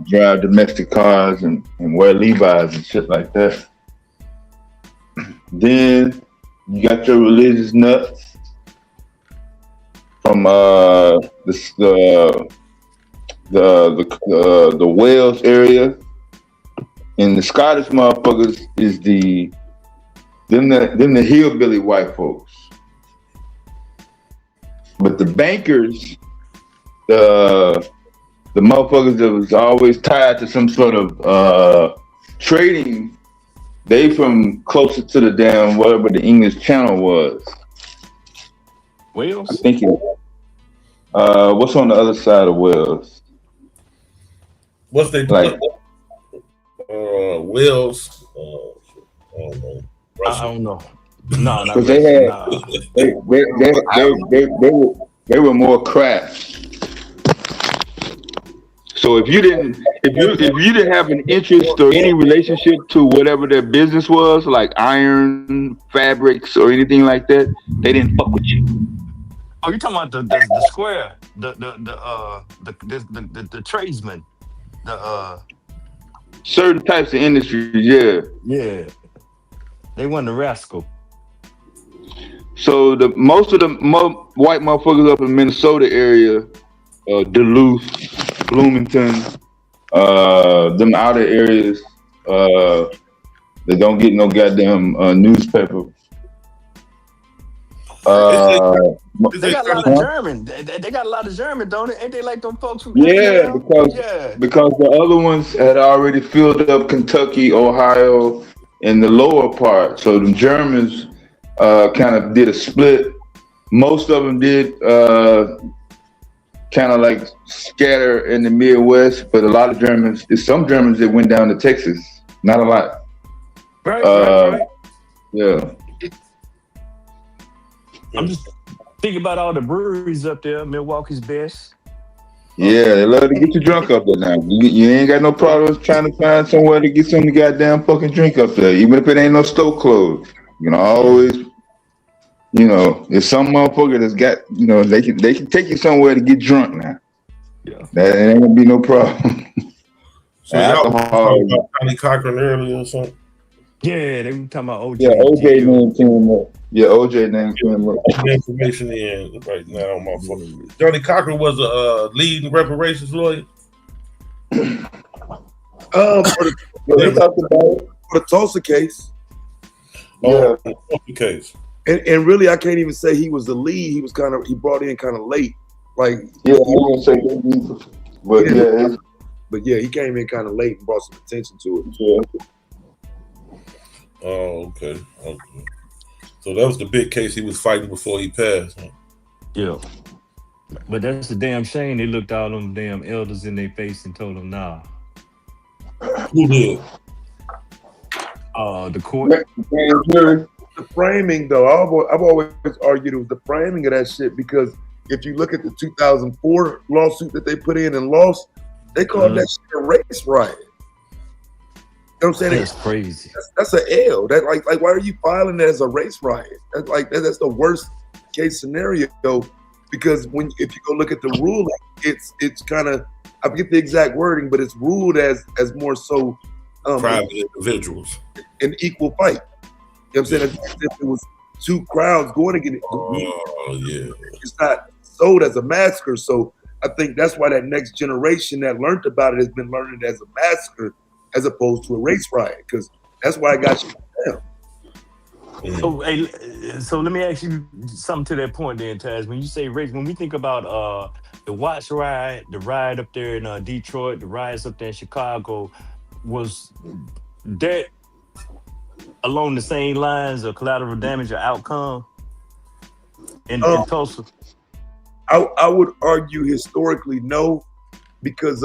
Drive domestic cars and wear Levi's and shit like that. Then you got your religious nuts from the Wales area, and the Scottish motherfuckers is the hillbilly white folks. But the bankers, the motherfuckers that was always tied to some sort of trading, they from closer to the damn whatever the English Channel was. Wales? I think it. What's on the other side of Wales? What's they like? Wales. I don't know. No, not Because they Russia. had Nah. they were more crafts. So if you didn't have an interest or any relationship to whatever their business was, like iron, fabrics, or anything like that, they didn't fuck with you. Oh, you talking about the square, the tradesman, Certain types of industries, yeah. Yeah, they wasn't a rascal. So most of the white motherfuckers up in Minnesota area, Duluth, Bloomington, them outer areas, they don't get no goddamn newspaper. They got a lot of German. They got a lot of German, don't it? Ain't they like them folks from Yeah, Israel? because the other ones had already filled up Kentucky, Ohio, and the lower part. So the Germans kind of did a split. Most of them did kind of like scatter in the Midwest, but a lot of Germans, there's some Germans that went down to Texas. Not a lot. Right. Yeah. I'm just thinking about all the breweries up there. Milwaukee's best. Yeah, they love to get you drunk up there now. You ain't got no problems trying to find somewhere to get some goddamn fucking drink up there, even if it ain't no store closed. You know, always, there's some motherfucker that's got, they can take you somewhere to get drunk now. Yeah. That ain't gonna be no problem. So y'all was talking about Johnny Cochran earlier or something? Yeah, they were talking about OJ. Yeah, OJ name came up. Yeah, OJ name came up. The information in right now, motherfucker. Johnny Cochran was a leading reparations lawyer. For the Tulsa case. Oh, yeah. The Tulsa case. And really, I can't even say he was the lead. He was he brought in kind of late. Like, yeah, I won't say that either. But yeah, he came in kind of late and brought some attention to it. Yeah. Oh, okay. So that was the big case he was fighting before he passed. Huh? Yeah. But that's a damn shame. They looked all them damn elders in their face and told them, nah. Who did? The court. The framing, though, I've always argued it was the framing of that shit, because if you look at the 2004 lawsuit that they put in and lost, they called that shit a race riot. You know what I'm saying? That's crazy. That's an L. That like why are you filing that as a race riot? That's the worst case scenario, because if you go look at the ruling, it's kind of, I forget the exact wording, but it's ruled as more so private individuals, an equal fight. You know what I'm saying? As if it was two crowds going against it. Oh yeah. It's not sold as a massacre. So I think that's why that next generation that learned about it has been learning it as a massacre, as opposed to a race riot, because that's why I got you down. So let me ask you something to that point then, Taz. When you say race, when we think about the Watts riot, the riot up there in Detroit, the riots up there in Chicago, was that along the same lines of collateral damage or outcome in Tulsa? I would argue historically no, because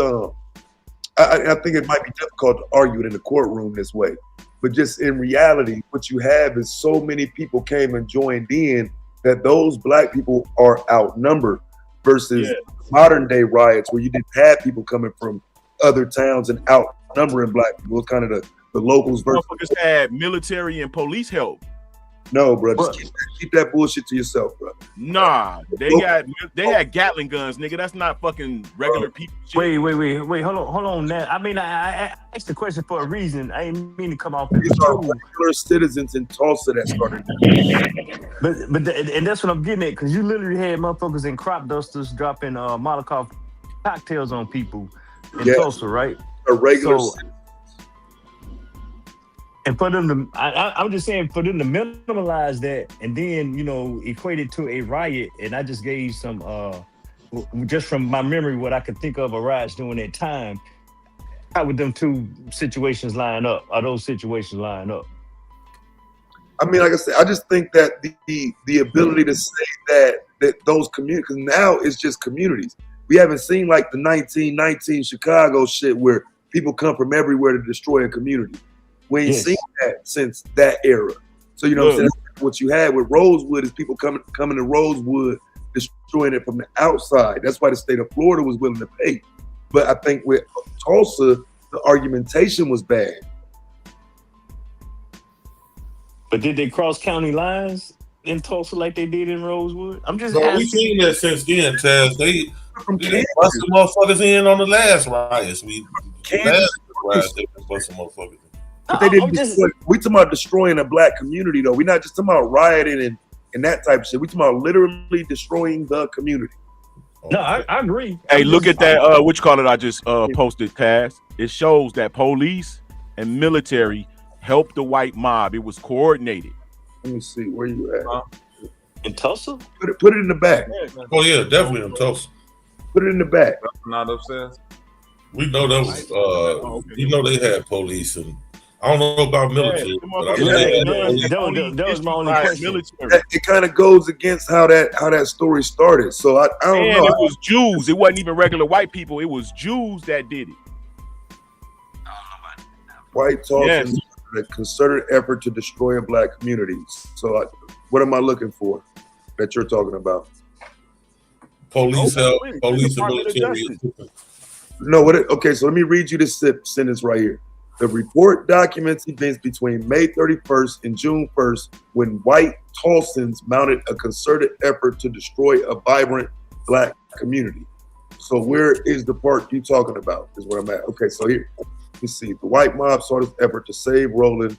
I think it might be difficult to argue it in the courtroom this way. But just in reality, what you have is so many people came and joined in that those black people are outnumbered versus modern day riots where you didn't have people coming from other towns and outnumbering black people. It's kind of the locals versus. Motherfuckers had military and police help. No, bro, just keep that bullshit to yourself, bro. Nah, they had Gatling guns, nigga. That's not fucking regular people shit. Wait. Hold on. That I mean, I asked the question for a reason. I didn't mean to come off as these are regular citizens in Tulsa that started. And that's what I'm getting at, because you literally had motherfuckers in crop dusters dropping Molotov cocktails on people in Tulsa, right? A regular. And for them to, I'm just saying, for them to minimalize that and then, equate it to a riot, and I just gave some, just from my memory, what I could think of riots during that time, how would them two situations line up? Are those situations line up? I mean, like I said, I just think that the ability to say that that those communities, because now it's just communities. We haven't seen like the 1919 Chicago shit where people come from everywhere to destroy a community. We ain't seen that since that era. So you know what I'm saying? What you had with Rosewood is people coming to Rosewood, destroying it from the outside. That's why the state of Florida was willing to pay. But I think with Tulsa, the argumentation was bad. But did they cross county lines in Tulsa like they did in Rosewood? I'm just No, asking. we seen that since then, Taz. They busted motherfuckers in on the last riots. They busted motherfuckers in. But they didn't destroy. We talking about destroying a black community, though. We're not just talking about rioting and that type of shit. We talking about literally destroying the community. No, I agree. Hey, look at that. What you call it? I just posted, Taz. It shows that police and military helped the white mob. It was coordinated. Let me see where you at. In Tulsa? Put it in the back. Oh yeah, definitely in Tulsa. Put it in the back. Not upstairs. We know that was. You know they had police, and I don't know about military. But I that was my only question. It kind of goes against how that story started. So I don't know. It was Jews. It wasn't even regular white people. It was Jews that did it. White Tulsa, a concerted effort to destroy black communities. So what am I looking for that you're talking about? Police help, police and military. No, okay, so let me read you this sentence right here. The report documents events between May 31st and June 1st when white Tulsans mounted a concerted effort to destroy a vibrant black community. So where is the part you talking about is where I'm at. Okay, so here, you see, the white mob saw this effort to save Roland.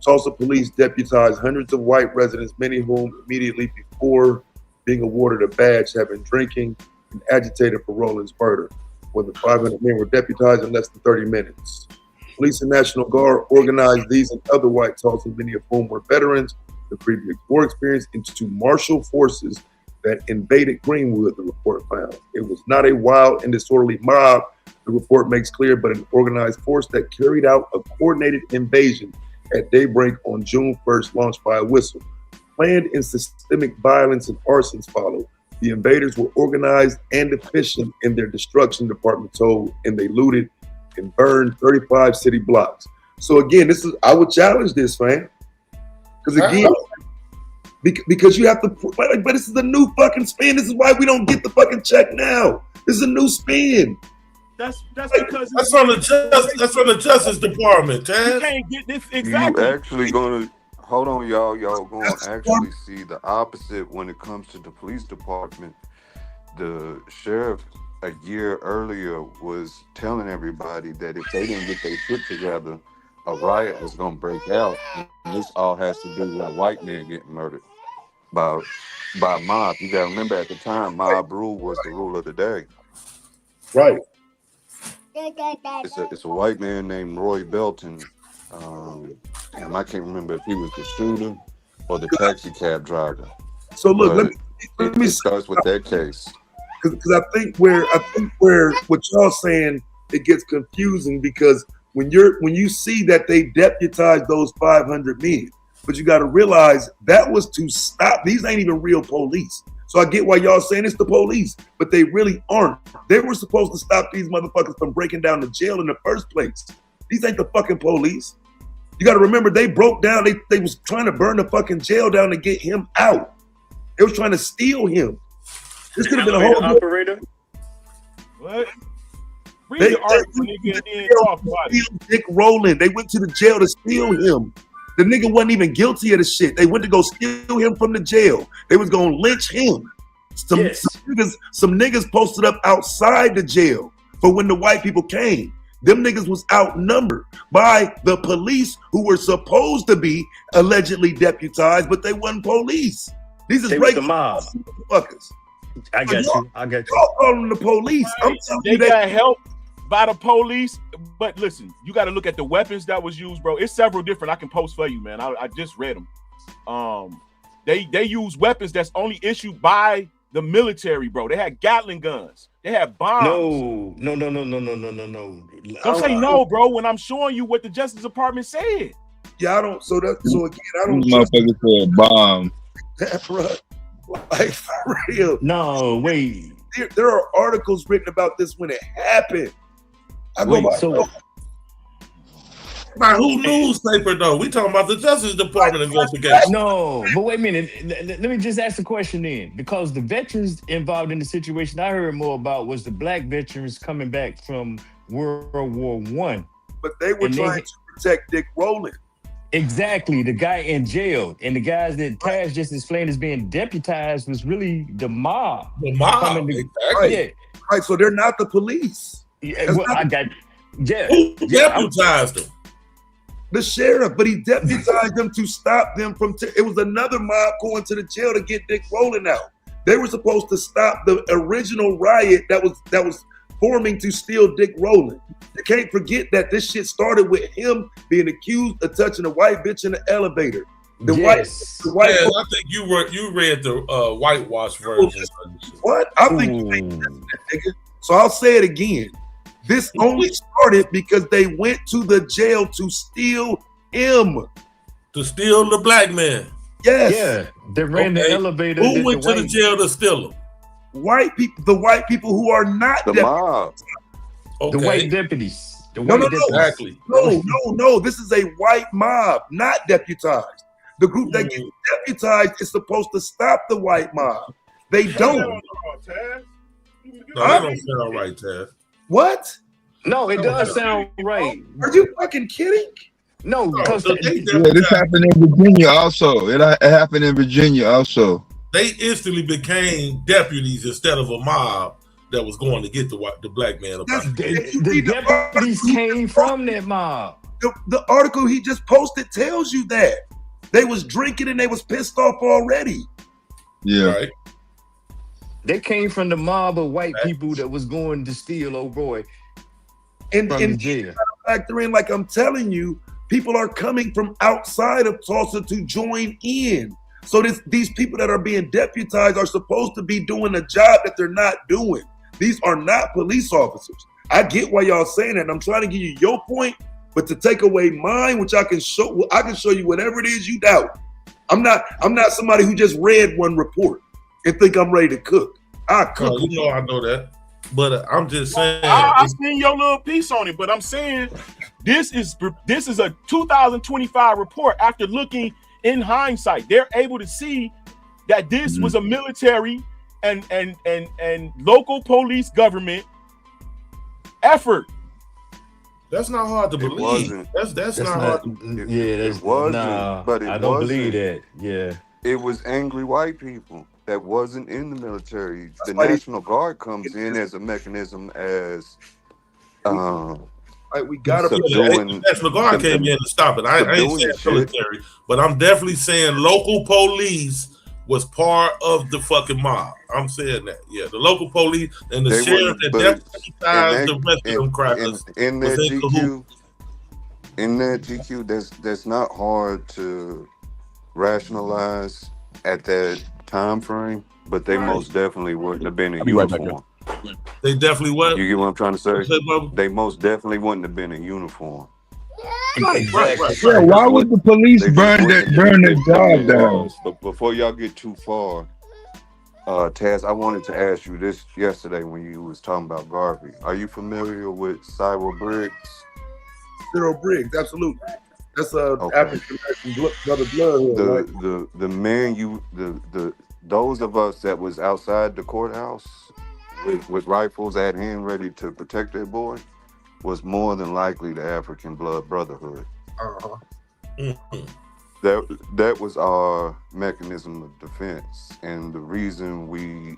Tulsa police deputized hundreds of white residents, many of whom immediately before being awarded a badge have been drinking and agitated for Roland's murder. When the 500 men were deputized in less than 30 minutes. Police and National Guard organized these and other white Tulsans, many of whom were veterans, the previous war experience, into martial forces that invaded Greenwood, the report found. It was not a wild and disorderly mob, the report makes clear, but an organized force that carried out a coordinated invasion at daybreak on June 1st, launched by a whistle. Planned and systemic violence and arsons followed. The invaders were organized and efficient in their destruction, department told, and they looted and burned 35 city blocks. So again, I would challenge this, fam. Because again, because you have to, but this is a new fucking spin. This is why we don't get the fucking check now. This is a new spin. That's because that's from the Justice Department, Taz. You can't get this exactly. You actually gonna hold on, y'all. Y'all gonna actually see the opposite when it comes to the police department. The sheriff a year earlier was telling everybody that if they didn't get their shit together, a riot was gonna break out. And this all has to do with a white man getting murdered by mob. You gotta remember at the time, mob rule was the rule of the day. Right. It's a white man named Roy Belton. And I can't remember if he was the shooter or the taxi cab driver. So look, let me start with that case. Because I think where what y'all saying, it gets confusing because when you see that they deputized those 500 men, but you got to realize that was to stop. These ain't even real police. So I get why y'all saying it's the police, but they really aren't. They were supposed to stop these motherfuckers from breaking down the jail in the first place. These ain't the fucking police. You got to remember, they broke down. They was trying to burn the fucking jail down to get him out. They was trying to steal him. This could have been a whole operator. What? Dick Rowland. They went to the jail to steal him. The nigga wasn't even guilty of the shit. They went to go steal him from the jail. They was gonna lynch him. Some niggas posted up outside the jail for when the white people came. Them niggas was outnumbered by the police who were supposed to be allegedly deputized, but they wasn't police. These is the mob. Motherfuckers. I got you. Y'all calling the police. I'm telling you they got help by the police, but listen, you got to look at the weapons that was used, bro. It's several different. I can post for you, man. I just read them. They use weapons that's only issued by the military, bro. They had Gatling guns. They had bombs. No. Don't say no, bro. When I'm showing you what the Justice Department said. Yeah, I don't. So again, I don't. Motherfucker said bomb. Bro. Like, for real. No, wait. There are articles written about this when it happened. By who newspaper though? We talking about the Justice Department investigation. No, but wait a minute. Let me just ask the question then, because the veterans involved in the situation I heard more about was the black veterans coming back from World War I. But they were trying to protect Dick Rowland. Exactly, the guy in jail, and the guys that Taz just explained as being deputized was really the mob. The mob, Right. Right. So they're not the police. Yeah, well, I got. Yeah, who deputized them? The sheriff, but he deputized them to stop them from. It was another mob going to the jail to get Dick Rowland out. They were supposed to stop the original riot that was forming to steal Dick Rowland. You can't forget that this shit started with him being accused of touching a white bitch in the elevator. The white. Yeah, I think you read the whitewash version. What? I think. So I'll say it again. This only started because they went to the jail to steal him. To steal the black man. Yes. Yeah. They ran the elevator. Who went to the jail to steal him? White people. The white people who are not the mob. The white deputies. Exactly. No. This is a white mob, not deputized. The group that gets deputized is supposed to stop the white mob. They don't. No, that don't sound right, Taz. What? No, it does sound right. Are you fucking kidding? No, because this happened in Virginia also. It happened in Virginia also. They instantly became deputies instead of a mob that was going to get the black man. The deputies came from that mob. The article he just posted tells you that. They was drinking and they was pissed off already. Yeah. Right. They came from the mob of white people that was going to steal old boy. And factor in, like I'm telling you, people are coming from outside of Tulsa to join in. So these people that are being deputized are supposed to be doing a job that they're not doing. These are not police officers. I get why y'all saying that. And I'm trying to give you your point, but to take away mine, which I can show you whatever it is you doubt. I'm not somebody who just read one report and think I'm ready to cook. I cook. You know I know that. But I'm just saying. I seen your little piece on it, but I'm saying this is a 2025 report. After looking in hindsight, they're able to see that this was a military and local police government effort. That's not hard to believe. That's not hard. It wasn't. But I don't believe that. Yeah. It was angry white people that wasn't in the military. The National Guard comes in as a mechanism as we gotta the National Guard came in to stop it. I ain't saying military, but I'm definitely saying local police was part of the fucking mob. I'm saying that. Yeah, the local police and the sheriff that deputized the rest of them crackers. In that GQ, that's not hard to rationalize at that time frame, but they most definitely wouldn't have been in uniform. They definitely would. You get what I'm trying to say? They most definitely wouldn't have been in uniform. Exactly. Yeah, why would the police burn their job down? But before y'all get too far, Taz, I wanted to ask you this yesterday when you was talking about Garvey. Are you familiar with Cyril Briggs? Cyril Briggs, absolutely. That's African American blood. The man those of us that was outside the courthouse with rifles at hand ready to protect their boy was more than likely the African Blood Brotherhood. That was our mechanism of defense, and the reason we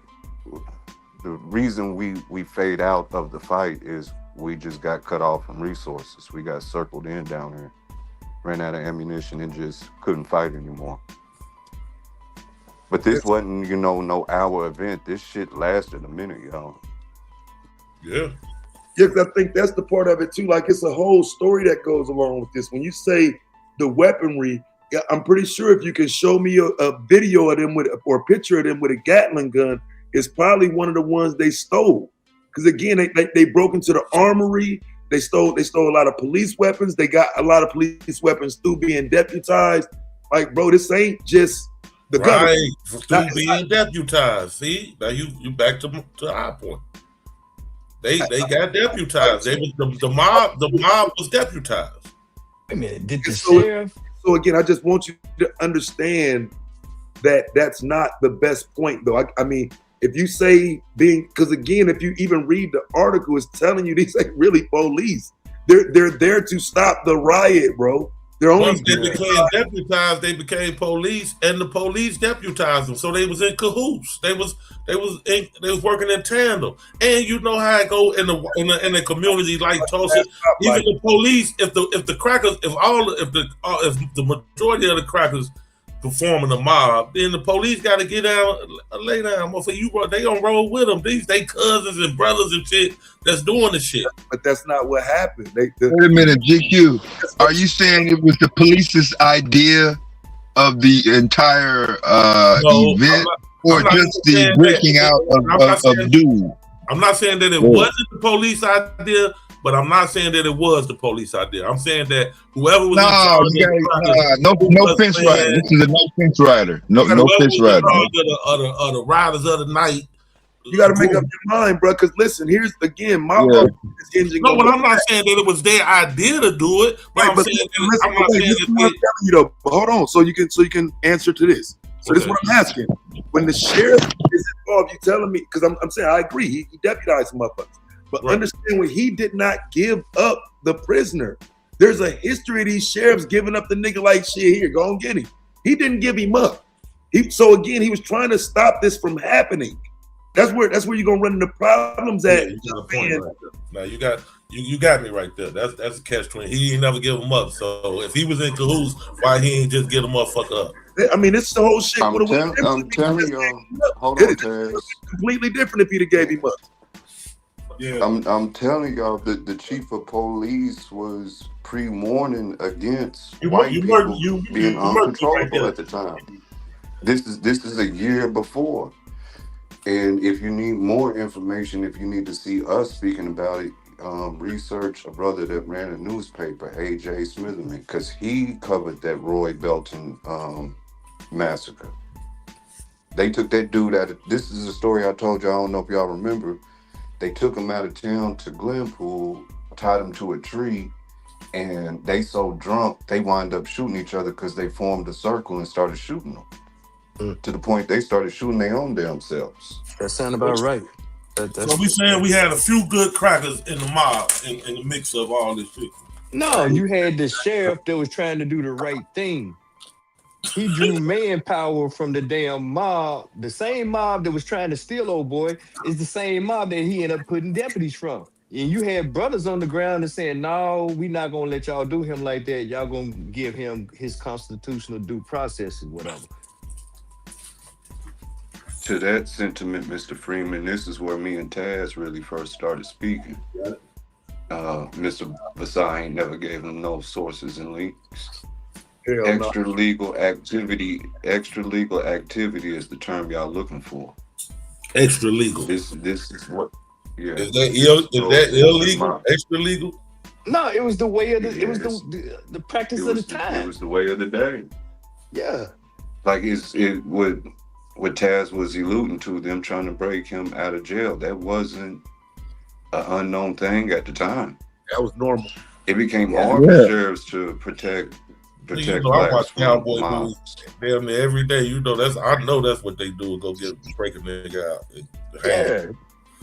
fade out of the fight is we just got cut off from resources. We got circled in down here, ran out of ammunition, and just couldn't fight anymore. But this wasn't, no hour event. This shit lasted a minute, y'all. Yeah. Yeah, I think that's the part of it too. Like, it's a whole story that goes along with this. When you say the weaponry, I'm pretty sure if you can show me a video of them or a picture of them with a Gatling gun, it's probably one of the ones they stole. Because again, they broke into the armory. They stole a lot of police weapons. They got a lot of police weapons through being deputized. Like, bro, this ain't just The right, government. through being deputized. See, now you back to our point. They got deputized. They was the mob. The mob was deputized. Wait a minute, did the So, sheriff? so again, I just want you to understand that that's not the best point, though. I mean, if you say because again, if you even read the article, it's telling you these ain't really police. They're there to stop the riot, bro. They're only Once they became deputized, they became police, and the police deputized them. So they was in cahoots. They was working in tandem. And you know how it go in the community like Tulsa. Even the police, if the crackers, if the majority of the crackers performing the mob, then the police got to get down, lay down. They gonna roll with them. They cousins and brothers and shit that's doing the shit. But that's not what happened. Wait a minute, GQ. Are you saying it was the police's idea of the entire event, or just the breaking out of dude? I'm not saying that it wasn't the police idea, but I'm not saying that it was the police idea. I'm saying that whoever was no fence rider. This is a no fence rider. No fence rider. Of the riders of the night. You got to make up your mind, bro. Because listen, here's again my argument is hinging. No, but I'm not saying that it was their idea to do it. But right, I'm saying that I'm not saying that. You know, but hold on, so you can answer to this. So this is what I'm asking. When the sheriff is involved, you telling me because I'm saying I agree. He deputized some motherfuckers. But understand when he did not give up the prisoner. There's a history of these sheriffs giving up the nigga like shit. Here, go and get him. He didn't give him up. So again, he was trying to stop this from happening. That's where you're gonna run into problems at. You got a point right there. Now you got me right there. That's a catch-20. He ain't never give him up. So if he was in cahoots, why he ain't just get him motherfucker up? I mean, it's the whole shit. I'm telling y'all. Hold on, Taz. Completely different if he'd have gave him up. Yeah. I'm telling y'all that the chief of police was pre-warning against white people being uncontrollable at the time. This is a year before. And if you need more information, if you need to see us speaking about it, research a brother that ran a newspaper, A.J. Smitherman, because he covered that Roy Belton massacre. They took that dude out of, this is a story I told you, I don't know if y'all remember. They took him out of town to Glenpool, tied him to a tree, and they so drunk, they wind up shooting each other because they formed a circle and started shooting them. To the point they started shooting their own damn selves. That sound about right. So we saying we had a few good crackers in the mob in the mix of all this shit. No, you had the sheriff that was trying to do the right thing. He drew manpower from the damn mob. The same mob that was trying to steal old boy is the same mob that he ended up putting deputies from. And you had brothers on the ground that saying, no, we not gonna let y'all do him like that. Y'all gonna give him his constitutional due process or whatever. To that sentiment, Mr. Freeman, this is where me and Taz really first started speaking. Mr. Vasai ain't never gave him no sources and links. Extra legal activity is the term y'all looking for. Extra legal. This is what. Yeah. Is that illegal? Extra legal? No, it was the way of it was the practice of the time. It was the way of the day. Yeah. Like what Taz was alluding to, them trying to break him out of jail. That wasn't an unknown thing at the time. That was normal. It became hard for sheriffs to protect I blacks watch from Cowboy mobs. movies damn near every day. You know I know that's what they do. Go break a nigga out. Yeah.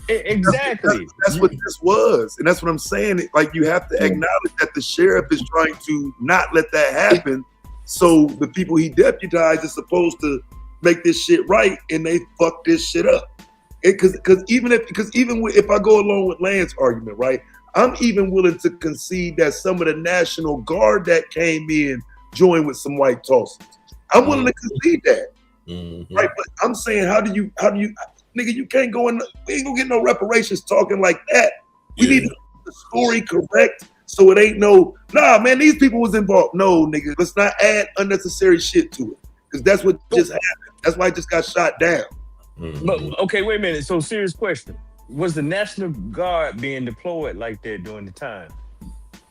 Exactly. That's what this was, and that's what I'm saying. Like you have to acknowledge that the sheriff is trying to not let that happen. So the people he deputized is supposed to make this shit right, and they fuck this shit up. Because even if I go along with Lance's argument, right, I'm even willing to concede that some of the National Guard that came in joined with some white Tulsans. I'm willing to concede that, right? But I'm saying, how do you, nigga? You can't go in. We ain't gonna get no reparations talking like that. We need to get the story correct, so it ain't nah, man. These people was involved. No, nigga, let's not add unnecessary shit to it, because that's what just happened. That's why it just got shot down. But okay, wait a minute. So serious question. Was the National Guard being deployed like that during the time?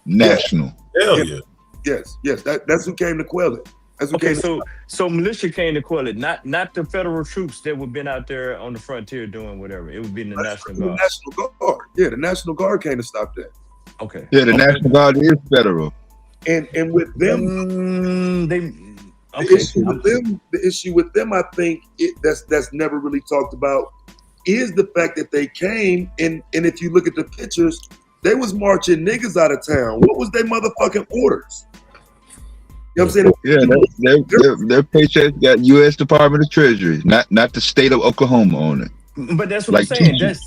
National. Hell yeah. Yes. That's who came to quell it. Okay, so militia came to call it, not the federal troops that would been out there on the frontier doing whatever. It would be the National Guard. The National Guard. Yeah, the National Guard came to stop that. Okay. Yeah, the National Guard is federal. And with them, the issue with them, I think that's never really talked about is the fact that they came and if you look at the pictures, they was marching niggas out of town. What was their motherfucking orders? You know what I'm saying? Yeah, their paychecks got U.S. Department of Treasury, not the state of Oklahoma on it. But that's what I'm saying. That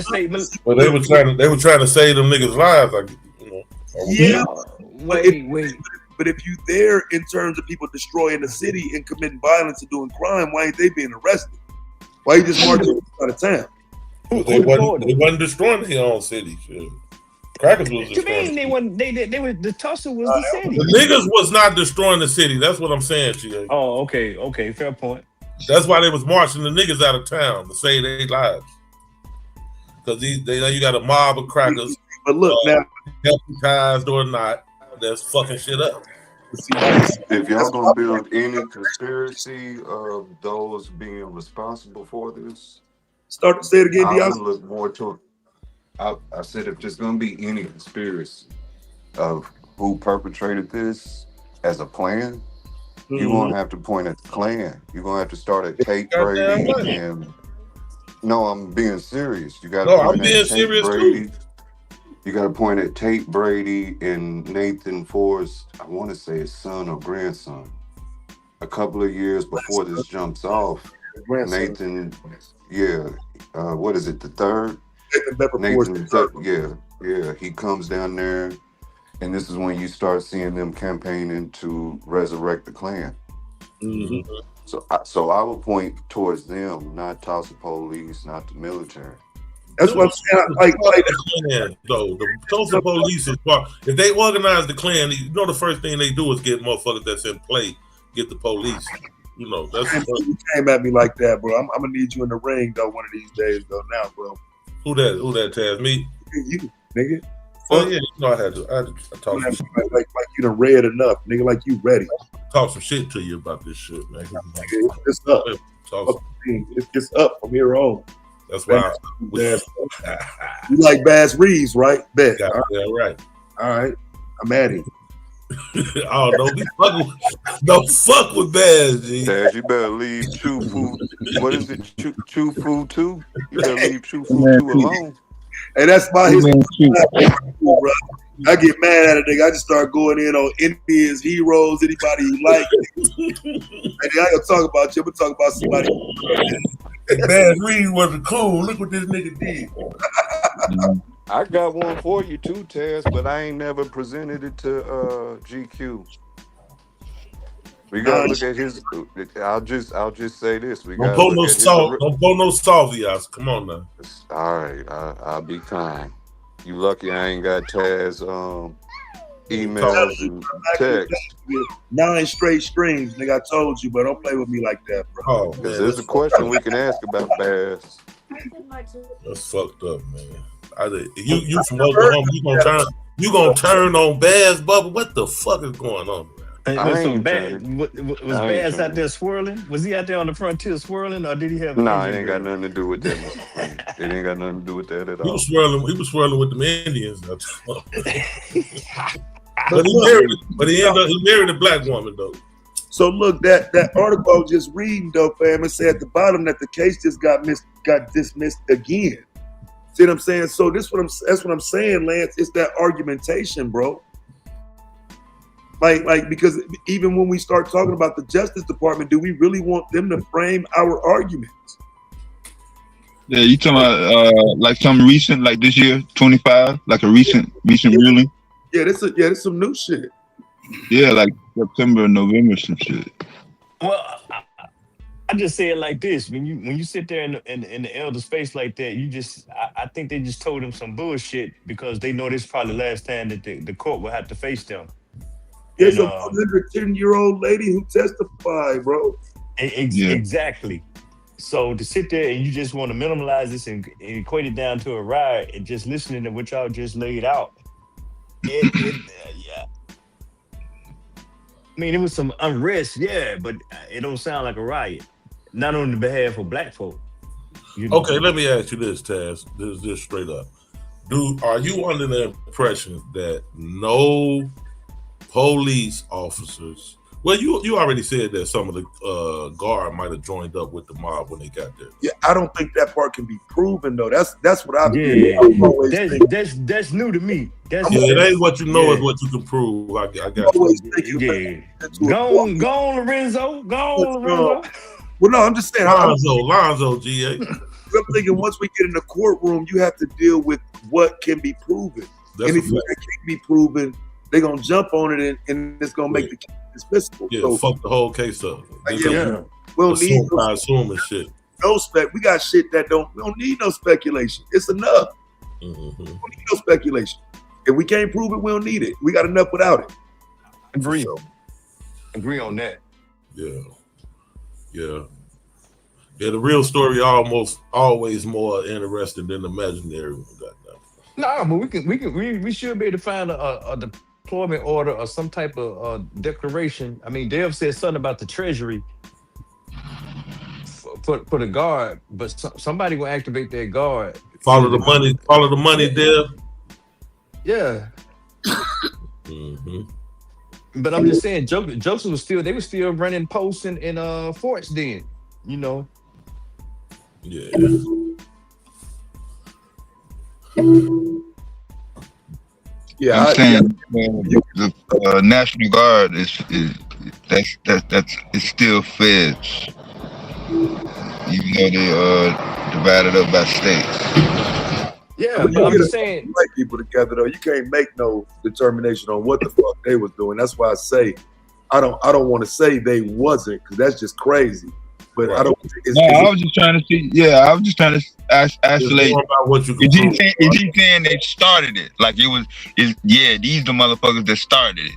statement. Well, they were trying to save them niggas' lives, like, you know. Yeah. Wait. But if you there in terms of people destroying the city and committing violence and doing crime, why ain't they being arrested? Why you just marching out of town? They wasn't destroying their own city. Shit. Crackers was destroying. They were the tussle was the city. The niggas was not destroying the city. That's what I'm saying to you. Oh, okay, fair point. That's why they was marching the niggas out of town to save their lives. Because you got a mob of crackers. But look now, deputized or not, that's fucking shit up. If y'all gonna build any conspiracy of those being responsible for this, say it again, I Diaz. would look more to. I said if there's gonna be any conspiracy of who perpetrated this as a plan, you're gonna have to point at the Klan. You're gonna have to start at Tate Brady and. No, I'm being serious. You got to point at Tate Brady. Too. You got to point at Tate Brady and Nathan Forrest. I want to say his son or grandson. A couple of years before this jumps off, Nathan, what is it? The third. Nathan, he comes down there, and this is when you start seeing them campaigning to resurrect the Klan. Mm-hmm. So I would point towards them, not Tulsa police, not the military. That's what I'm saying. Like the Klan, though. The Tulsa police is part. If they organize the Klan, you know the first thing they do is get motherfuckers that's in play, get the police. You know, that's the first. You came at me like that, bro. I'm gonna need you in the ring though one of these days though. Now, bro. Who that Taz? Me? You, nigga. Oh yeah, you know I had to talk some shit. Like you done read enough, nigga. Like you ready. Talk some shit to you about this shit, man. It's up. It's up from here on. That's why. You like Bass Reeves, right? Bet. Yeah, right. All right. I'm at him. Oh, don't fuck with Bass, G. Taz, you better leave Chufu. What is it? Chufu 2? You better leave Chufu 2 alone. Hey, that's my history. I get mad at it, nigga. I just start going in on Indians, heroes, anybody you like. And I ain't gonna talk about you. I'm gonna talk about somebody. Bass Reeves wasn't cool. Look what this nigga did. I got one for you too, Taz, but I ain't never presented it to GQ. We gotta look at his. I'll just say this. We don't gotta pour no salt. Don't pour no salty ass. Come on now. All right, I'll be kind. You lucky I ain't got Taz emails and texts. 9 straight streams, nigga. I told you, but don't play with me like that, bro. Oh, because there's a question we can ask about Bass. That's fucked up, man. You from Oklahoma? You gonna turn on Bass, Bubba? What the fuck is going on? Was Bass out there swirling? Was he out there on the frontier swirling, or did he have? Nah, it ain't got nothing to do with that. It ain't got nothing to do with that at all. He was swirling with the Indians. But he married a black woman though. So look, that article I was just reading though, fam, it said at the bottom that the case just got dismissed again. See what I'm saying? So that's what I'm saying, Lance. It's that argumentation, bro. Like because even when we start talking about the Justice Department, do we really want them to frame our arguments? Yeah, you talking about like some recent, like this year, 25, like a recent ruling? Yeah, this some new shit. Yeah, like September, November, some shit. Well, I just say it like this: when you sit there in the elder space like that, I think they just told them some bullshit because they know this is probably the last time that the court will have to face them. There's a 110-year-old lady who testified, bro. Exactly. So to sit there and you just want to minimalize this and equate it down to a riot and just listening to what y'all just laid out. mean, it was some unrest, yeah, but it don't sound like a riot. Not on the behalf of black folk. You know? Okay, let me ask you this, Taz. This straight up. Are you under the impression that no police officers? Well, you already said that some of the guard might have joined up with the mob when they got there. Yeah, I don't think that part can be proven though. That's what I've that's new to me. It ain't what you know is what you can prove. I got you. Go on, Lorenzo. Go on, Lorenzo. Well, no, I'm just saying. Lonzo, GA. I'm thinking once we get in the courtroom, you have to deal with what can be proven. Anything that can't be proven, they're gonna jump on it and it's gonna make the case dismissible. Yeah, so, fuck the whole case up. We'll need shit. No spec. We got shit that we don't need no speculation. It's enough. We don't need no speculation. If we can't prove it, we don't need it. We got enough without it. Agree. Agree on that. Yeah. The real story almost always more interesting than the imaginary one. No, but we should be able to find a deployment order or some type of declaration. I mean, Dev said something about the Treasury for the guard, but somebody will activate that guard. Follow the money, Dev. Yeah. But I'm just saying, Joseph was still running posts in forts then, you know. Yeah. Yeah, I'm saying the National Guard is still feds, even though they divided up by states. Yeah, but I'm just saying, black people together though, you can't make no determination on what the fuck they was doing. That's why I say I don't want to say they wasn't, because that's just crazy. But I don't. I was just trying to see. Yeah, I was just trying to isolate. Is he saying they started it? Like it was? These the motherfuckers that started it.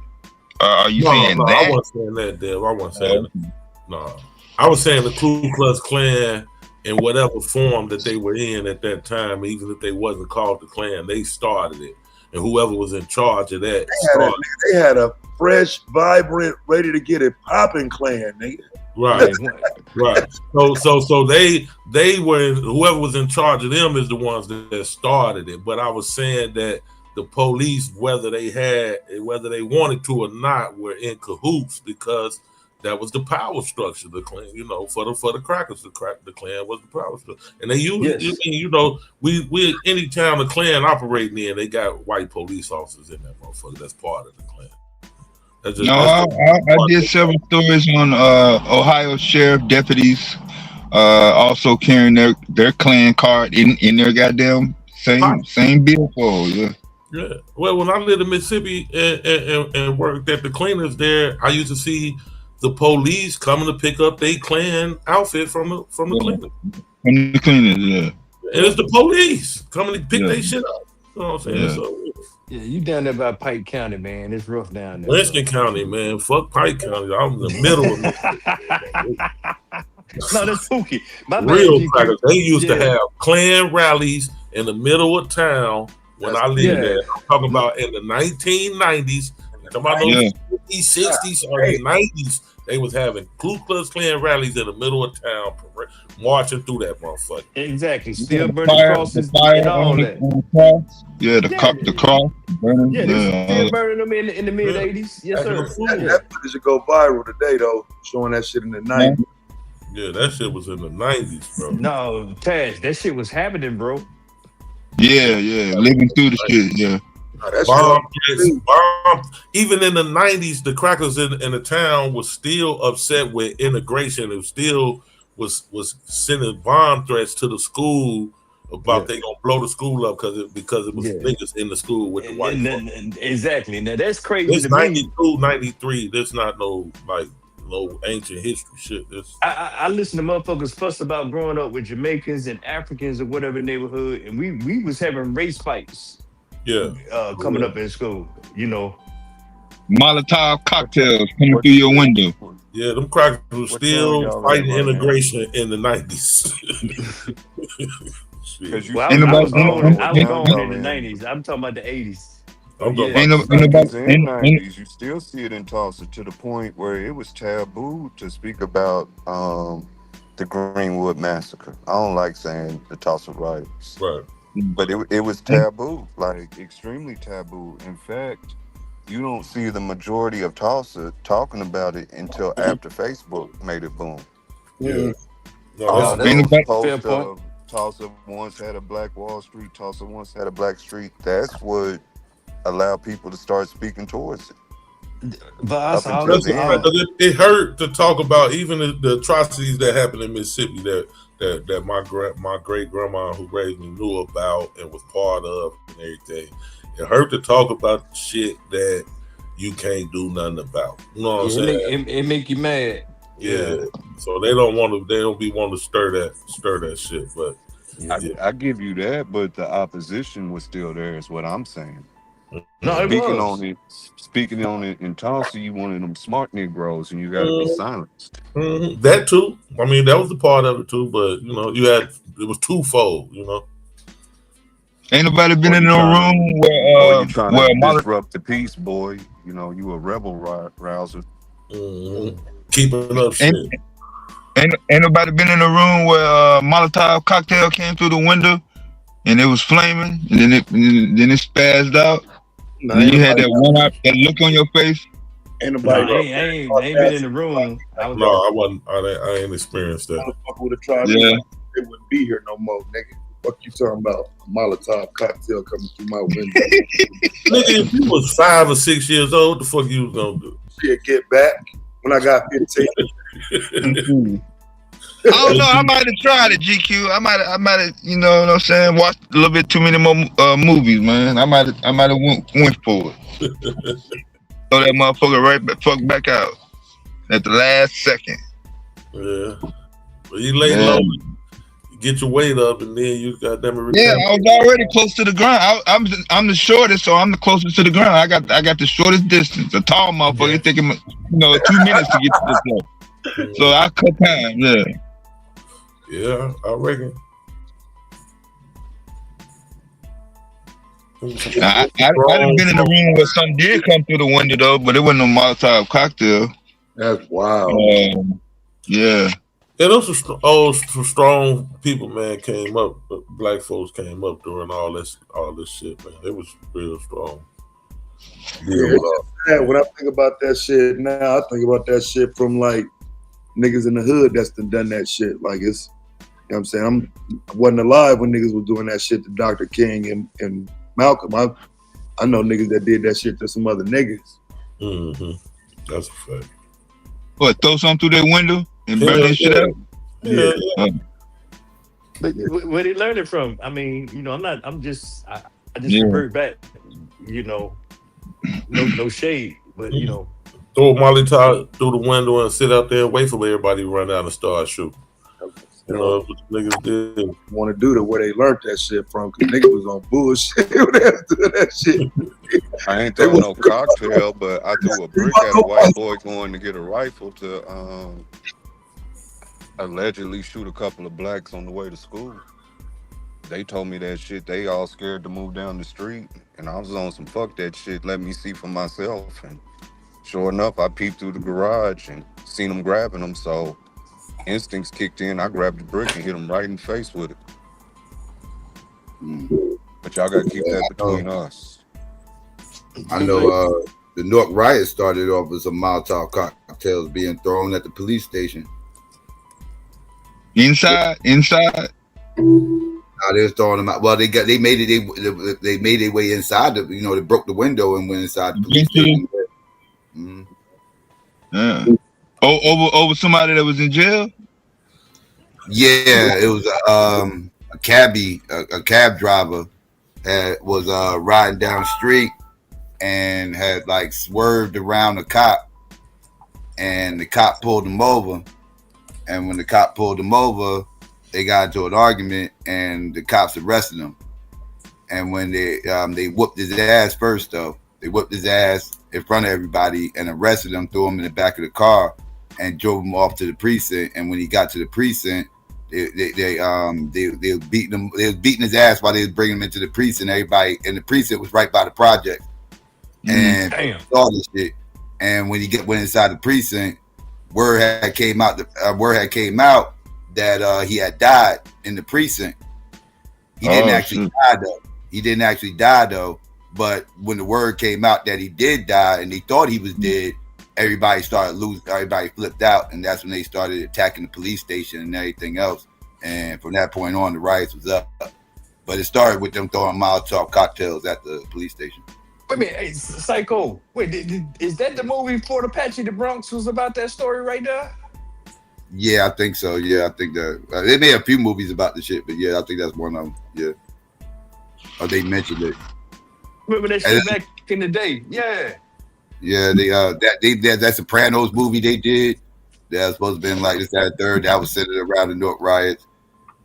Are you saying that? I wasn't saying that, Dave. I wasn't saying that. No, I was saying the Ku Klux Klan in whatever form that they were in at that time, even if they wasn't called the Klan, they started it, and whoever was in charge of that they had a fresh, vibrant, ready to get it popping Klan, nigga. Right. So they were, whoever was in charge of them is the ones that started it. But I was saying that the police, whether they wanted to or not, were in cahoots because that was the power structure. The Klan, for the crackers, the Klan was the power structure, and they used, we any town the Klan operating in, they got white police officers in that motherfucker. That's part of the Klan. I did several stories on Ohio sheriff deputies also carrying their Klan card in their goddamn same vehicle. Yeah. Well, when I lived in Mississippi and worked at the cleaners there, I used to see the police coming to pick up their Klan outfit from the cleaners. From the cleaners, yeah. And it's the police coming to pick their shit up. You know what I'm saying? Yeah. So, you down there by Pike County, man. It's rough down there. Winston County, man. Fuck Pike County. I'm in the middle of it. No, that's spooky. Real crackers. They used to have Klan rallies in the middle of town when I lived there. I'm talking about in the 1990s. I'm talking about those 50s, 60s, or the 90s. They was having Ku Klux Klan rallies in the middle of town, marching through that motherfucker. Exactly. Still burning crosses and all that. The cross. Burning, still burning them in the mid 80s. Yes, sir. That footage should go viral today, though, showing that shit in the 90s. Yeah, that shit was in the 90s, bro. No, Taj, that shit was happening, bro. Yeah, living through the shit, yeah. Bomb. Even in the 90s, the crackers in the town was still upset with integration. It still was sending bomb threats to the school about they gonna blow the school up because it was niggas in the school with the white folks. Exactly. Now that's crazy. It's 92, 93. This not no ancient history shit. I listen to motherfuckers fuss about growing up with Jamaicans and Africans or whatever neighborhood, and we was having race fights. Coming up in school, Molotov cocktails coming through your window. Yeah, them crackers were still fighting integration in the 90s. I was born in the 90s. I'm talking about the 80s. I'm talking In about the 80s and 90s, you still see it in Tulsa to the point where it was taboo to speak about the Greenwood Massacre. I don't like saying the Tulsa riots. Right. But it was taboo, like extremely taboo. In fact, you don't see the majority of Tulsa talking about it until after Facebook made it boom. Yeah. All that's those fair posts point. of Tulsa once had a black Wall Street, Tulsa once had a black street. That's what allowed people to start speaking towards it. But Up until then, it hurt to talk about even the atrocities that happened in Mississippi that my great grandma who raised me knew about and was part of and everything. It hurt to talk about shit that you can't do nothing about. You know what I'm saying? It make you mad. Yeah. So they don't want to stir that shit. But I give you that, but the opposition was still there, is what I'm saying. No, it Speaking on it in Tulsa, you one of them smart Negroes, and you got to be silenced. Mm-hmm. That too. I mean, that was a part of it too. But it was twofold. Ain't nobody been in no room or you trying where to disrupt the peace, boy. You a rebel rouser. Mm-hmm. Keeping up shit. Ain't nobody been in a room where Molotov cocktail came through the window and it was flaming and then it spazzed out. No, and you had that one that look on your face. Ain't nobody. I ain't been in the room. I wasn't. I ain't experienced that. Motherfucker would have tried. Yeah. They wouldn't be here no more, nigga. What you talking about? A Molotov cocktail coming through my window. Nigga, if you was 5 or 6 years old, the fuck you was gonna do? Shit, get back when I got 15. I don't know. I might have tried it, GQ. I might have, you know what I'm saying, watched a little bit too many more movies, man. I might have went for it. Throw that motherfucker back out at the last second. Yeah. But you lay low, you get your weight up, and then you goddamn it. Yeah, I was already close to the ground. I'm the shortest, so I'm the closest to the ground. I got the shortest distance. A tall motherfucker taking 2 minutes to get to this point. So I cut time. Yeah. Yeah, I reckon. I've been in the room where some did come through the window though, but it wasn't no Molotov cocktail. That's wild. Yeah. Yeah, those some strong people, man, came up. Black folks came up during all this shit, man. It was real strong. Yeah, when I think about that shit now, I think about that shit from like niggas in the hood that's done that shit. Like it's, you know what I'm saying? I wasn't alive when niggas was doing that shit to Dr. King and Malcolm. I know niggas that did that shit to some other niggas. Mm-hmm. That's a fact. What, throw something through that window and burn that shit out? Yeah. But where they learn it from? I mean, I just Yeah. revert back, no shade, but Throw a Molotov through the window and sit out there and wait for everybody to run out and start shooting. You know what the niggas did. Want to do to where they learned that shit from, because niggas was on bullshit when they was doing that shit. I ain't throwing no cocktail, but I threw a brick at a white boy going to get a rifle to allegedly shoot a couple of blacks on the way to school. They told me that shit. They all scared to move down the street, and I was on some fuck that shit. Let me see for myself. And sure enough, I peeped through the garage and seen them grabbing them. So instincts kicked in. I grabbed the brick and hit him right in the face with it. But y'all gotta keep that between us. I know the Newark riot started off with some Molotov cocktails being thrown at the police station. Inside. They was throwing them out. Well, they made their way inside. They broke the window and went inside the police station. Mm-hmm. Yeah. Over somebody that was in jail. Yeah, it was a cab driver was riding down the street and had like swerved around the cop, and the cop pulled him over. And when the cop pulled him over, they got into an argument, and the cops arrested him. And when they whooped his ass first, though, they whooped his ass in front of everybody and arrested him, threw him in the back of the car, and drove him off to the precinct. And when he got to the precinct, they were beating him. They was beating his ass while they was bringing him into the precinct. Everybody in the precinct was right by the project, and saw this shit. And when he went inside the precinct, word had came out that he had died in the precinct. He didn't actually die though. He didn't actually die though. But when the word came out that he did die and they thought he was dead, everybody started losing. Everybody flipped out, and that's when they started attacking the police station and everything else. And from that point on, the riots was up. But it started with them throwing Molotov cocktails at the police station. Wait a minute, hey, Psycho. Wait, is that the movie Fort Apache, the Bronx was about that story right there? Yeah, I think so. Yeah, I think that they made a few movies about the shit, but yeah, I think that's one of them. Yeah, or they mentioned it. Remember that shit back in the day? Yeah. Yeah, that Sopranos movie they did. That was supposed to be like this, that, third. That was centered around the North riots,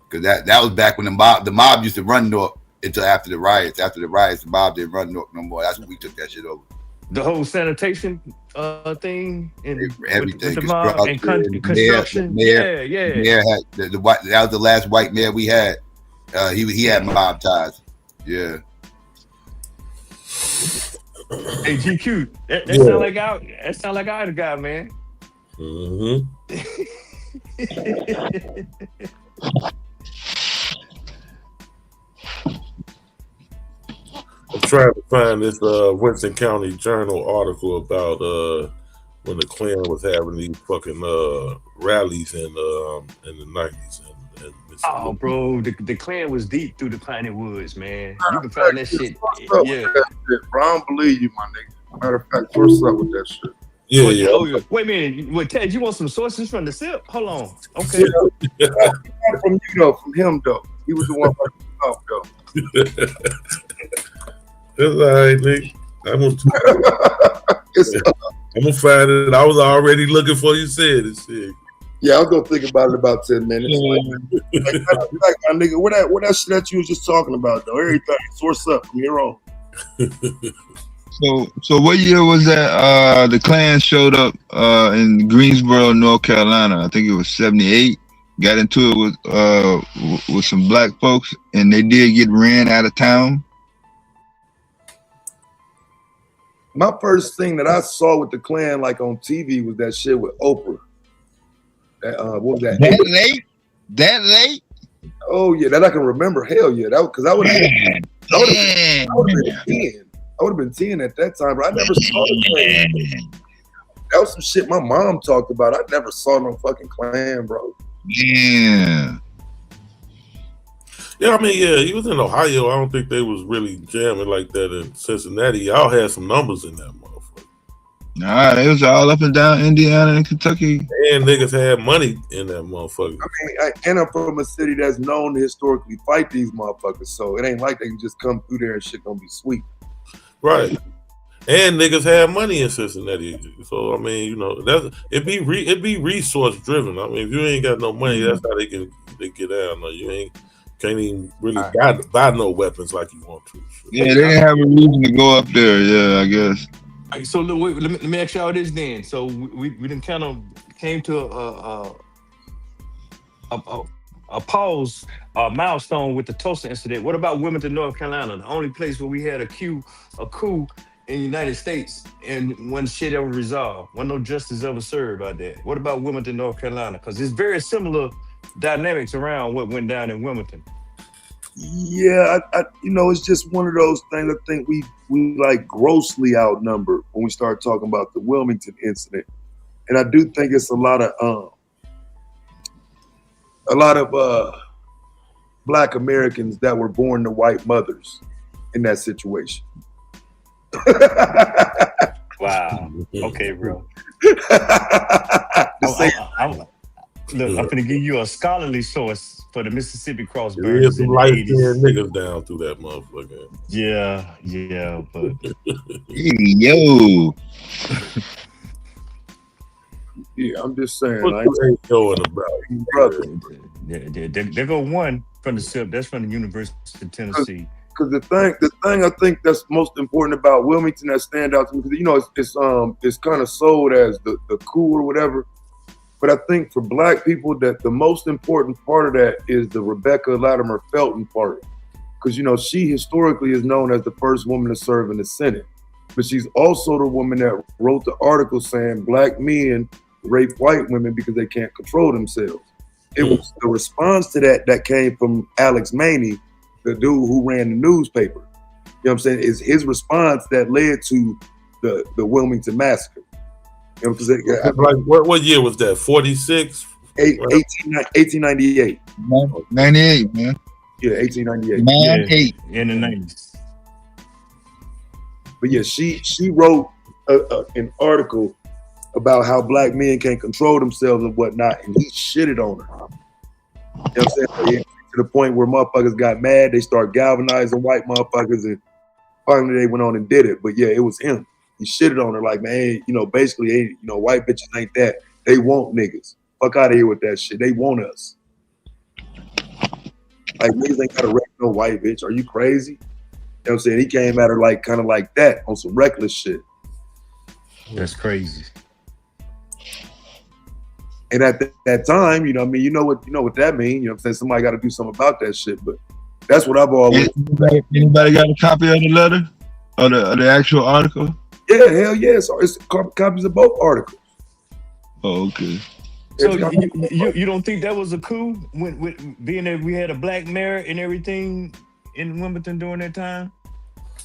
because that was back when the mob used to run North until after the riots. After the riots, the mob didn't run North no more. That's when we took that shit over. The whole sanitation thing and everything, with the mob and construction. Mayor had that was the last white mayor we had. He had mob ties. Yeah. Hey, GQ, that sound like our guy, man. Mm-hmm. I'm trying to find this Winston County Journal article about when the Klan was having these fucking rallies in the 90s. Oh, bro, the Klan was deep through the Piney Woods, man. You can find that shit. Yeah. Bro, I don't believe you, my nigga. Matter of fact, what's up with that shit? Yeah. Wait a minute. Wait, Ted, you want some sources from the SIP? Hold on. Okay. Yeah, from you though, from him though. He was the one fucking up though. That's all right, nigga. I'm gonna find it. I was already looking for you said it. Shit. Yeah, I was gonna think about it about 10 minutes. Like my nigga, what that shit that you was just talking about though? Everything source up from here on. So what year was that? The Klan showed up in Greensboro, North Carolina. I think it was 78. Got into it with some black folks, and they did get ran out of town. My first thing that I saw with the Klan, like on TV, was that shit with Oprah. What was that? That late? Oh yeah, that I can remember. Hell yeah, that because I would have been 10. I would have been 10 at that time, but I never saw the Klan. That was some shit my mom talked about. I never saw no fucking Klan, bro. Yeah. Yeah, I mean, yeah, he was in Ohio. I don't think they was really jamming like that in Cincinnati. Y'all had some numbers in that motherfucker. Nah, they was all up and down Indiana and Kentucky. And niggas had money in that motherfucker. I mean, and I'm from a city that's known to historically fight these motherfuckers, so it ain't like they can just come through there and shit gonna be sweet. Right. And niggas had money in Cincinnati. So, I mean, you know, it'd be resource driven. I mean, if you ain't got no money, that's how they get out. No, you can't even really buy no weapons like you want to. Yeah, they didn't have a reason to go up there. Yeah, I guess. All right, so let me ask y'all this then. So we done kind of came to a pause, a milestone with the Tulsa incident. What about Wilmington, North Carolina? The only place where we had a coup in the United States and when shit ever resolved, when no justice ever served out there. What about Wilmington, North Carolina? Because it's very similar dynamics around what went down in Wilmington. Yeah, I it's just one of those things. I think we like grossly outnumbered when we start talking about the Wilmington incident, and I do think it's a lot of Black Americans that were born to white mothers in that situation. Wow. Okay, bro. I'm gonna give you a scholarly source for the Mississippi cross burners. There's some light-skinned niggas down through that motherfucker. Yeah, but yo. Yeah, I'm just saying. What ain't going about, brother? There go one from the SIP. That's from the University of Tennessee. Because the thing I think that's most important about Wilmington that stand out to me, because it's kind of sold as the coup or whatever. But I think for Black people that the most important part of that is the Rebecca Latimer Felton part. Because, she historically is known as the first woman to serve in the Senate. but she's also the woman that wrote the article saying black men rape white women because they can't control themselves. It was the response to that came from Alex Maney, the dude who ran the newspaper. You know what I'm saying? Is his response that led to the Wilmington massacre. You know, like what year was that? 46? 1898. 98, man. Yeah, 1898. 98 in the 90s. But yeah, she wrote an article about how black men can't control themselves and whatnot, and he shitted on her. You know what I'm saying? To the point where motherfuckers got mad, they start galvanizing white motherfuckers, and finally they went on and did it. But yeah, it was him. He shitted on her like, man, you know, basically, hey, you know, white bitches ain't that. They want niggas. Fuck out of here with that shit. They want us. Like, niggas ain't gotta wreck no white bitch. Are you crazy? You know what I'm saying? He came at her like kind of like that on some reckless shit. That's crazy. And at that time, you know what I mean, you know what that means. You know what I'm saying? Somebody got to do something about that shit. But that's what I've always. Anybody got a copy of the letter or the actual article? Yeah, hell yeah. It's copies of both articles. Oh, okay. So you don't think that was a coup when being that we had a black mayor and everything in Wilmington during that time?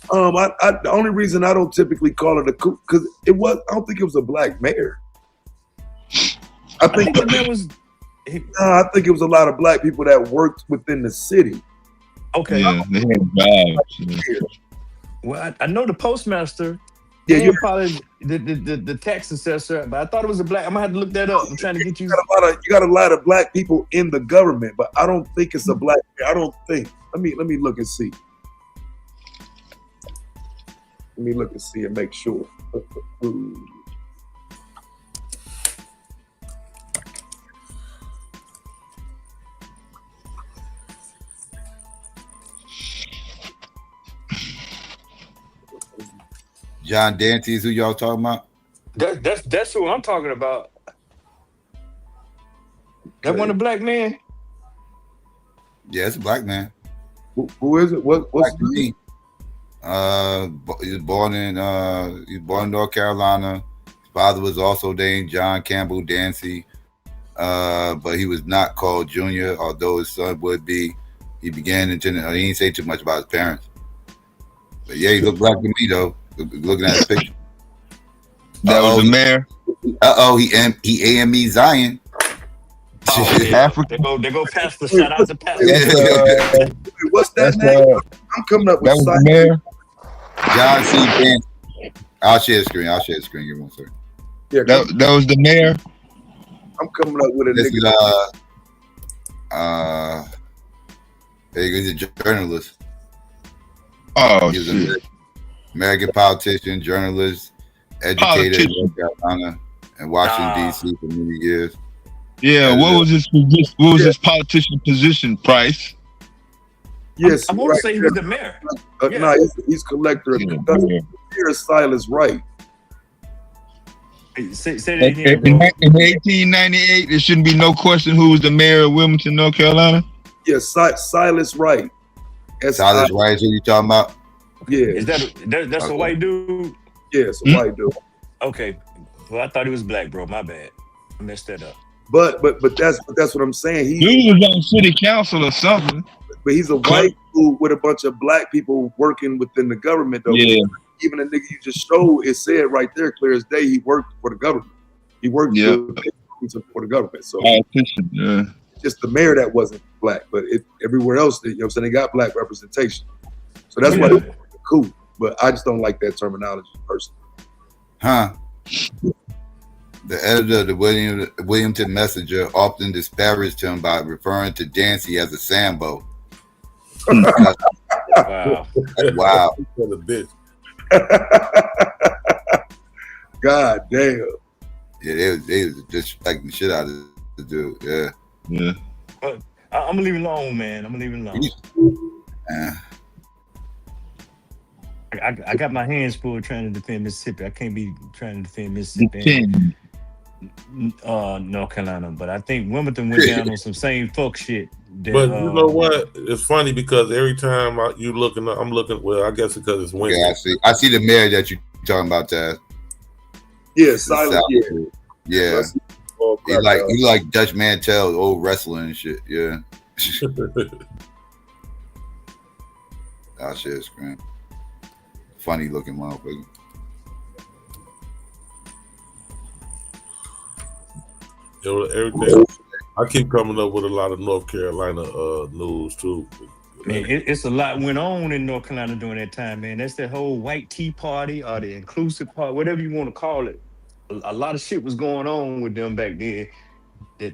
The only reason I don't typically call it a coup because I don't think it was a black mayor. I think it was a lot of black people that worked within the city. Okay. Yeah, they had jobs. Well, I know the postmaster. Yeah, you're probably the tax assessor, but I thought it was a black. I'm gonna have to look that up. I'm trying to get you. You got a lot of black people in the government, but I don't think it's a black. I don't think. Let me look and see. Let me look and see and make sure. John Dancy is who y'all talking about? That's who I'm talking about. That one a black man? Yeah, it's a black man. Who is it? What's his name? He was born in North Carolina. His father was also named John Campbell Dancy, but he was not called Junior, although his son would be. He began intending. He didn't say too much about his parents, but yeah, he looked black to me though. Looking at his picture. That was the mayor. He AME Zion. Africa. They go Pastor. Shout out to Pastor. What's that name? I'm coming up with that was the mayor. John C. Dancy. I'll share the screen. Give me one second. Yeah, that was the mayor. I'm coming up with a this nigga. He's a journalist. Oh, he was an American politician, journalist, educator in North Carolina and Washington D.C. for many years. Yeah, what was his position? What was his politician position? Price. Yes, I want to say he was the mayor. No, he's collector. Here is Silas Wright. Say that again, in 1898, there shouldn't be no question who was the mayor of Wilmington, North Carolina. Yes, Silas Wright. Silas Wright is who you talking about? Yeah. Is that's a white dude? Yeah, it's a white dude. Okay. Well, I thought he was black, bro. My bad. I messed that up. But that's what I'm saying. He was on city council or something. But he's a white dude with a bunch of black people working within the government, though. Yeah. Even the nigga you just showed, it said right there, clear as day, he worked for the government. He worked for the government. So just the mayor that wasn't black, but everywhere else, you know what I'm saying, they got black representation. So that's why it's cool. But I just don't like that terminology personally. Huh. The editor of the Wilmington Messenger often disparaged him by referring to Dancy as a Sambo. Wow. Wow. God damn. Yeah, they was just like the shit out of the dude. Yeah. Yeah. I'm gonna leave it alone, man. I'm gonna leave it alone. I got my hands full trying to defend Mississippi. I can't be trying to defend Mississippi and North Carolina, but I think Wilmington went down on some same fuck shit. But you know what? It's funny because every time I'm looking. Well, I guess because it's winter. Yeah, I see the mayor that you're talking about that? Yeah, silent. Yeah. He like Dutch Mantel, old wrestling and shit. Yeah. That shit is great. Funny looking motherfucker. Yo, everything. I keep coming up with a lot of North Carolina news too. Man, it's a lot went on in North Carolina during that time, man. That's the whole white tea party or the inclusive party, whatever you want to call it. A lot of shit was going on with them back then. That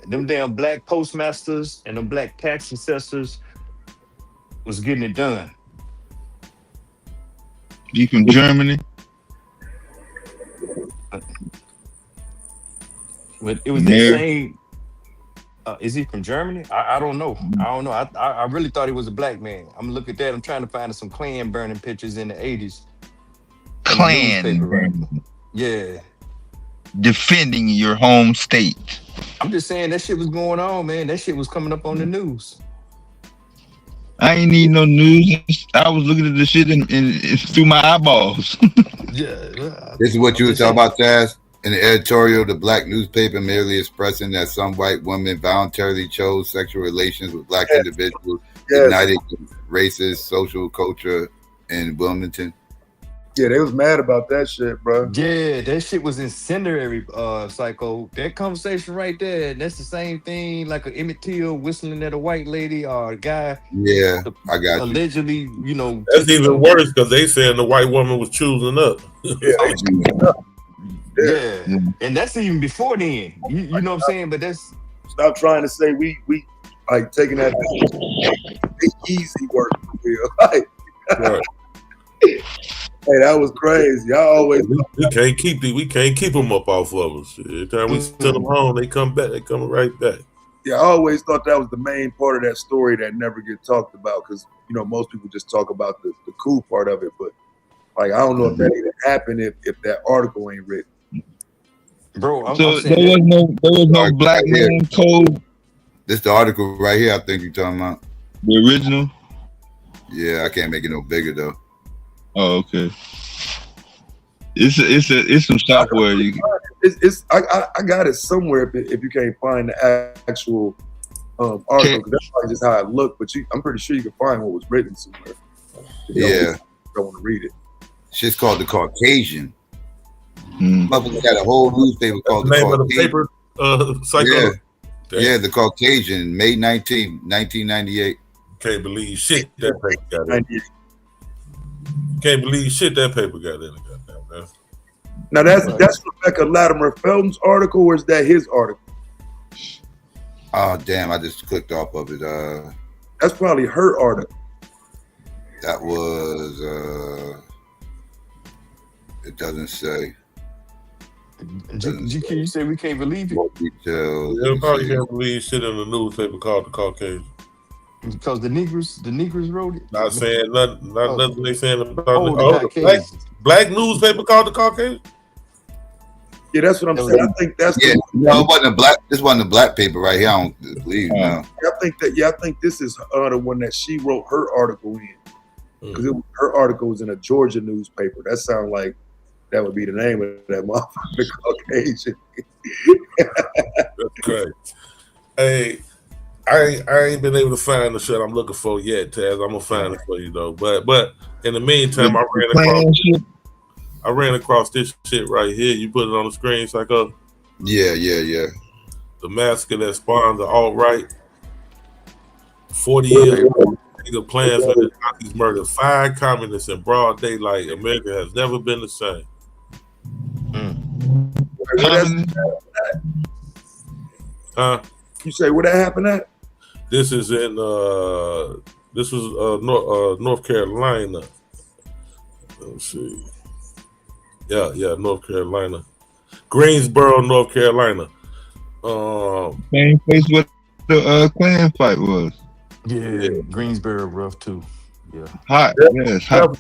them damn black postmasters and them black tax assessors was getting it done. You from Germany? But it was the same. Is he from Germany? I don't know. I really thought he was a black man. I'm gonna look at that. I'm trying to find some Klan burning pictures in the 80s. Klan, right? Yeah. Defending your home state. I'm just saying that shit was going on, man. That shit was coming up on the news. I ain't need no news. I was looking at the shit and through my eyeballs. Yeah. This is what you were talking about, Taz? In the editorial, the black newspaper merely expressing that some white women voluntarily chose sexual relations with black individuals, ignited racist social culture in Wilmington. Yeah, they was mad about that shit, bro. Yeah, that shit was incendiary, Psycho. That conversation right there, that's the same thing like a Emmett Till whistling at a white lady or a guy. Yeah, I got allegedly, That's even worse because they saying the white woman was choosing up. Yeah, and that's even before then. You know what I'm saying? But that's stop trying to say we like taking that easy work for real. Like, right. Hey, that was crazy. I always we can't keep them up off of us. Every time we send them home, they come back. They come right back. Yeah, I always thought that was the main part of that story that never get talked about because most people just talk about the cool part of it, but like I don't know if that even happened if that article ain't written. Bro, so there was no black man code. This the article right here. I think you're talking about the original. Yeah, I can't make it no bigger though. Oh, okay. It's some software. I got it somewhere if you can't find the actual article. Cause that's probably just how it looked. But I'm pretty sure you can find what was written somewhere. Yeah, don't want to read it. Shit's called the Caucasian. Motherfucker got a whole newspaper called the name Caucasian. Of the paper, Psycho. Yeah, the Caucasian, May 19, 1998. Can't believe shit that paper got in. Can't believe shit that paper got in. Goddamn, man. Now that's Rebecca Latimer Felton's article, or is that his article? Oh damn! I just clicked off of it. That's probably her article. That was. It doesn't say. You say we can't believe it? You probably can't believe shit in the newspaper called the Caucasian. Because the Negroes wrote it. Not saying nothing. Nothing they saying about the black newspaper called the Caucasian. Yeah, that's what I'm saying. I think that's no, it wasn't a black. This wasn't a black paper right here. I don't believe. No. I think this is the one that she wrote her article in because her article was in a Georgia newspaper. That sounds like that would be the name of that motherfucker, Caucasian. That's great. Hey, I ain't been able to find the shit I'm looking for yet, Taz. I'm gonna find it for you though. But in the meantime, I ran across this shit right here. You put it on the screen, Psycho. Yeah. The massacre that spawned the alt-right. 40 years nigga plans for the Nazis murdered 5 communists in broad daylight. America has never been the same. Huh? You say where that happened at? This is in North Carolina. Let's see. Yeah, North Carolina. Greensboro, North Carolina. Same place where the Klan fight was. Yeah, Greensboro rough too. Yeah. Hot. Yes, hot.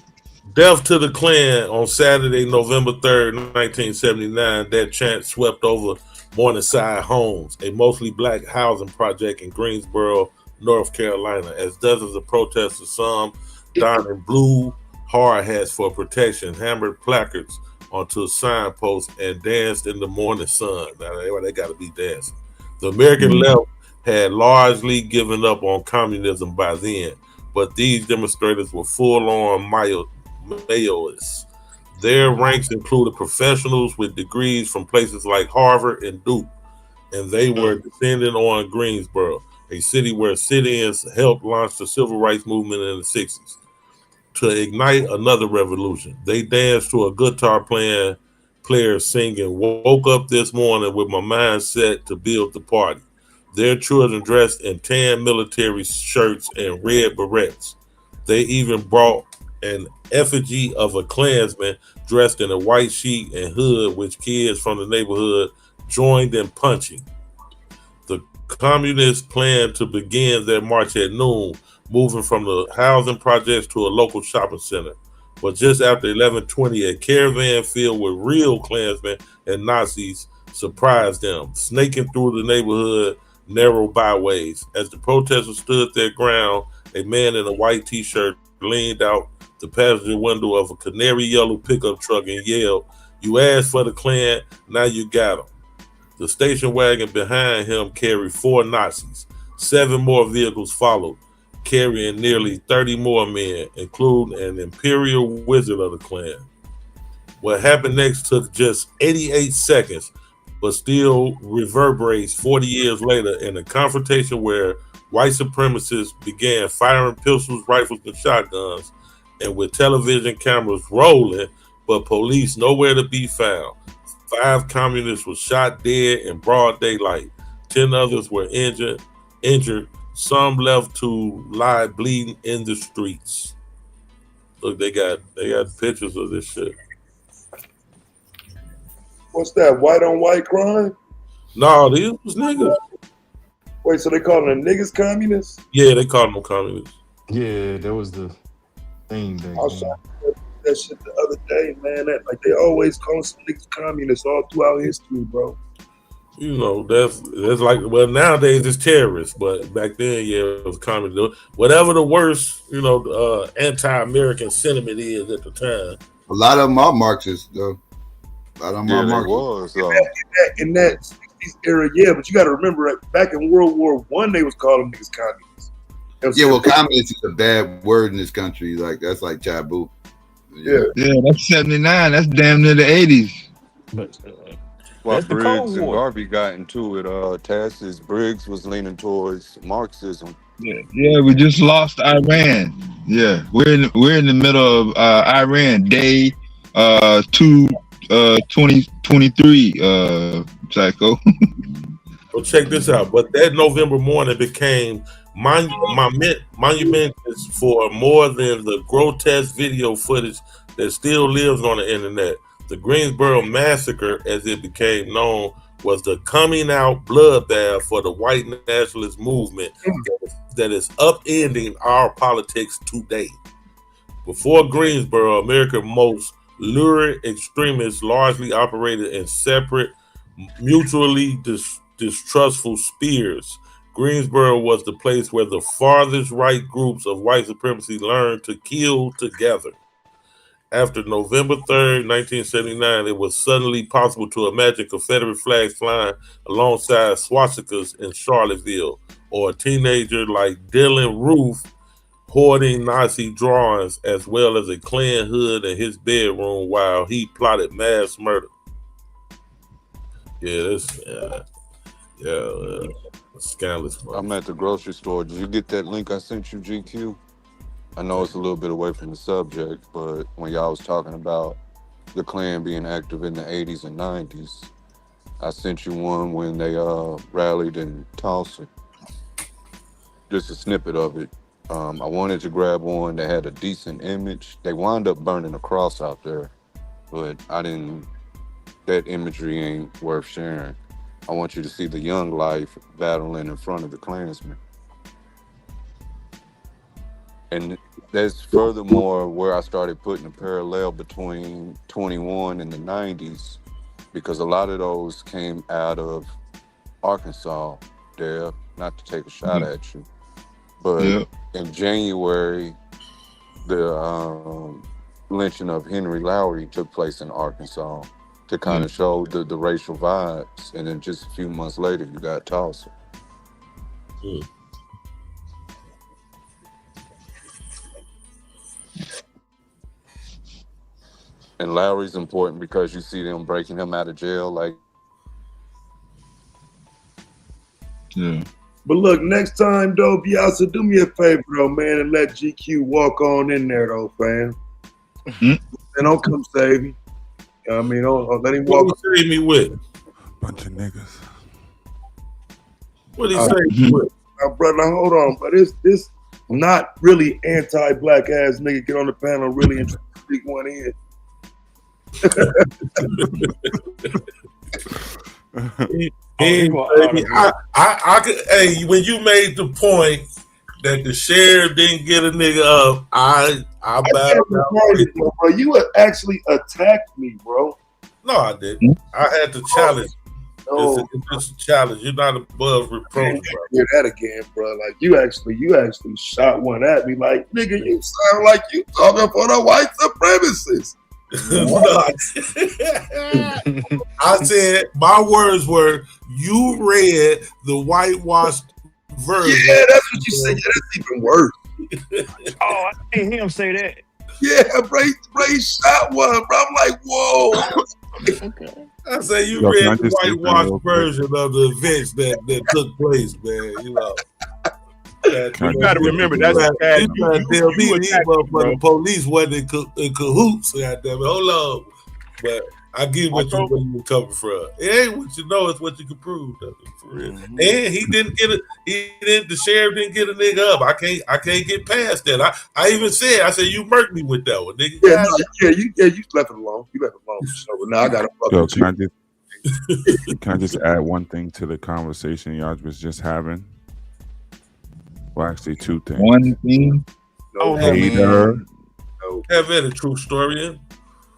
Death to the Klan on Saturday, November 3rd, 1979. That chant swept over Morningside Homes, a mostly black housing project in Greensboro, North Carolina, as dozens of protesters, some donning blue hard hats for protection, hammered placards onto signposts, and danced in the morning sun. Now they got to be dancing. The American left had largely given up on communism by then, but these demonstrators were full-on Maoists. Their ranks included professionals with degrees from places like Harvard and Duke, and they were descending on Greensboro, a city where sit-ins helped launch the civil rights movement in the 60s. To ignite another revolution, they danced to a guitar player singing, "Woke up this morning with my mind set to build the party." Their children dressed in tan military shirts and red berets. They even brought an effigy of a Klansman dressed in a white sheet and hood, which kids from the neighborhood joined in punching. The communists planned to begin their march at noon, moving from the housing projects to a local shopping center. But just after 11:20, a caravan filled with real Klansmen and Nazis surprised them, snaking through the neighborhood narrow byways. As the protesters stood their ground, a man in a white t-shirt leaned out the passenger window of a canary yellow pickup truck and yelled, "You asked for the Klan, now you got them." The station wagon behind him carried 4 Nazis. 7 more vehicles followed, carrying nearly 30 more men, including an imperial wizard of the Klan. What happened next took just 88 seconds, but still reverberates 40 years later in a confrontation where white supremacists began firing pistols, rifles, and shotguns, and with television cameras rolling, but police nowhere to be found. 5 communists were shot dead in broad daylight. 10 others were injured. Some left to lie bleeding in the streets. Look, they got pictures of this shit. What's that? White on white crime? No, these was niggas. Wait, so they calling them niggas communists? Yeah, they called them communists. Yeah, that was the thing. I saw that shit the other day, man. That, like, they always call some niggas communists all throughout history, bro. You know, that's like, well, nowadays it's terrorists, but back then, yeah, it was communist. Whatever the worst, anti-American sentiment is at the time. A lot of them are Marxists, though. A lot of them are Marxists. In that 60s era, yeah, but you got to remember, back in World War I, they was calling niggas communists. Yeah, well, communist is a bad word in this country. Like, that's like taboo. Yeah, that's 79. That's damn near the 80s. But while Briggs and Garvey got into it, Tassis Briggs was leaning towards Marxism. Yeah, we just lost Iran. Yeah, we're in the middle of Iran day 2023. Psycho. So check this out. But that November morning became monument for more than the grotesque video footage that still lives on the internet. The Greensboro Massacre, as it became known, was the coming out bloodbath for the white nationalist movement that is upending our politics today. Before Greensboro, America's most lurid extremists largely operated in separate, mutually distrustful spheres. Greensboro was the place where the farthest right groups of white supremacy learned to kill together. After November 3rd, 1979, it was suddenly possible to imagine Confederate flags flying alongside swastikas in Charlottesville, or a teenager like Dylan Roof hoarding Nazi drawings, as well as a Klan hood in his bedroom while he plotted mass murder. Scandalous. I'm at the grocery store. Did you get that link I sent you, GQ? I know it's a little bit away from the subject, but when y'all was talking about the Klan being active in the 80s and 90s, I sent you one when they rallied in Tulsa. Just a snippet of it. I wanted to grab one that had a decent image. They wound up burning a cross out there, but that imagery ain't worth sharing. I want you to see the young life battling in front of the Klansmen. And that's furthermore where I started putting a parallel between 21 and the 90s, because a lot of those came out of Arkansas there, not to take a shot at you. But in January, the lynching of Henry Lowry took place in Arkansas to kind of show the racial vibes. And then just a few months later, you got Tulsa. And Lowry's important because you see them breaking him out of jail. Like, But look, next time, though, Piazza, do me a favor, though, man, and let GQ walk on in there, though, fam. And don't come save me. You know what I mean? Don't let him walk. What he save me with? Bunch of niggas. What he save me with? Now, brother, hold on, but this not really anti-black ass nigga get on the panel really and speak one in. I could. Hey, when you made the point that the sheriff didn't get a nigga up, I battled out. Bro, you actually attacked me, bro. No, I didn't. I had to challenge. No. It's just a challenge. You're not above reproach, bro. Hear that again, bro. Like you actually shot one at me. Like, nigga, you sound like you talking for the white supremacists. I said my words were, you read the whitewashed version. Yeah, that's what you said. Yeah, that's even worse. Oh, I didn't hear him say that. Yeah, Ray shot one, bro. I'm like, whoa. I say you read the whitewashed version of the events that took place, man. You know. You got to remember that's you trying to tell me these motherfucking police wasn't in cahoots. Goddamn it. Hold on, but I get where you coming from. It ain't what you know; it's what you can prove. For real. And he didn't get it. The sheriff didn't get a nigga up. I can't get past that. I even said, I said you murked me with that one, nigga. You left it alone. You left it alone. So now I got to fuck with you. Can I just add one thing to the conversation y'all was just having? Well, actually, two things. One thing. Hater. Have it a true story in.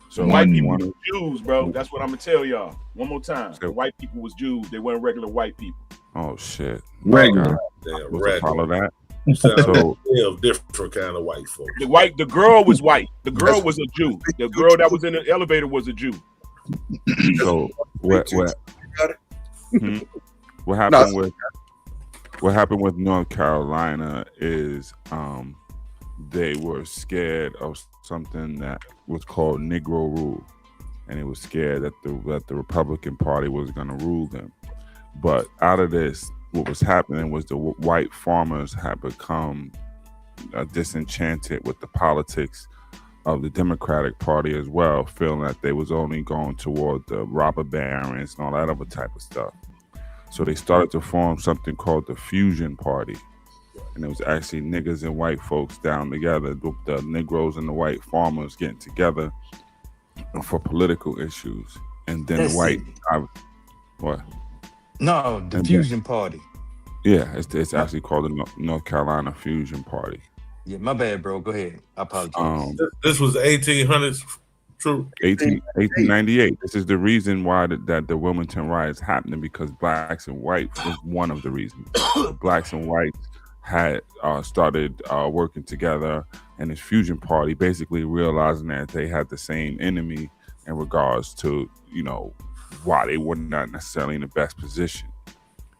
So white people were Jews, bro. That's what I'm gonna tell y'all. One more time. The white people was Jews. They weren't regular white people. Oh shit. Regular. Follow that. So different kind of white folks. The girl was white. The girl was a Jew. The girl that was in the elevator was a Jew. So what happened with North Carolina is they were scared of something that was called Negro rule, and it was scared that the Republican Party was going to rule them. But out of this, what was happening was the white farmers had become disenchanted with the politics of the Democratic Party as well, feeling that they was only going toward the robber barons and all that other type of stuff. So they started to form something called the Fusion Party. And it was actually niggas and white folks down together, the Negroes and the white farmers getting together for political issues. And then what? No, the Fusion Party. Yeah, it's actually called the North Carolina Fusion Party. Yeah, my bad, bro. Go ahead. I apologize. This was the 1800s. True. 1898. This is the reason why that the Wilmington riots happening, because blacks and whites was one of the reasons. Blacks and whites had started working together, and this fusion party basically realizing that they had the same enemy in regards to, why they were not necessarily in the best position.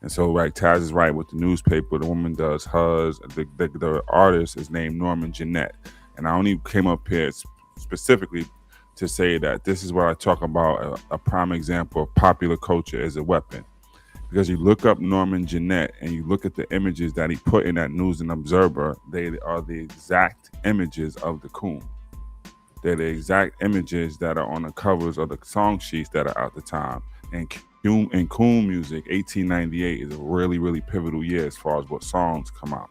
And so, right, Taz is right with the newspaper. The woman does hers. The artist is named Norman Jeanette. And I only came up here specifically to say that this is what I talk about, a prime example of popular culture as a weapon. Because you look up Norman Jeanette and you look at the images that he put in that News and Observer, they are the exact images of the coon. They're the exact images that are on the covers of the song sheets that are out the time. And in coon music, 1898 is a really, really pivotal year as far as what songs come out.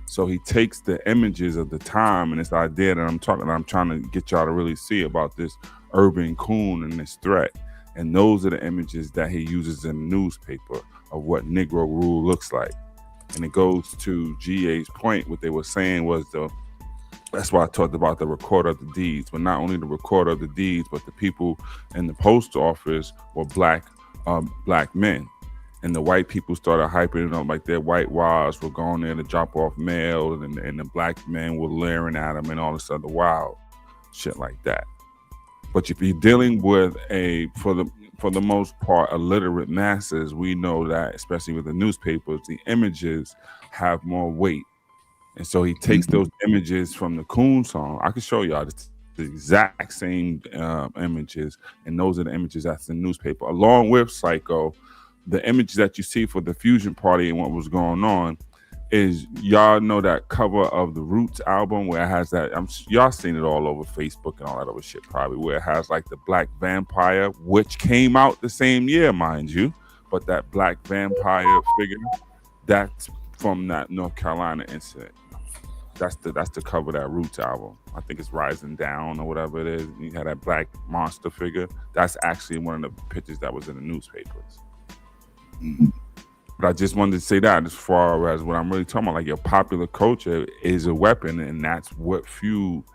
So he takes the images of the time and this idea that I'm trying to get y'all to really see about this urban coon and this threat. And those are the images that he uses in the newspaper of what Negro rule looks like. And it goes to GA's point. What they were saying was that's why I talked about the recorder of the deeds. But not only the recorder of the deeds, but the people in the post office were black men. And the white people started hyping it up like their white wives were going there to drop off mail, and the black men were leering at them and all this other wild. shit like that. But if you're dealing with for the most part, illiterate masses, we know that, especially with the newspapers, the images have more weight. And so he takes those images from the Coon song. I can show y'all the exact same images, and those are the images that's in the newspaper, along with Psycho. The images that you see for the Fusion Party and what was going on is, y'all know that cover of the Roots album where it has that, y'all seen it all over Facebook and all that other shit probably, where it has like the black vampire, which came out the same year, mind you, but that black vampire figure, that's from that North Carolina incident. That's the cover of that Roots album. I think it's Rising Down or whatever it is. You had that black monster figure. That's actually one of the pictures that was in the newspapers. But I just wanted to say that as far as what I'm really talking about, like your popular culture is a weapon, and that's what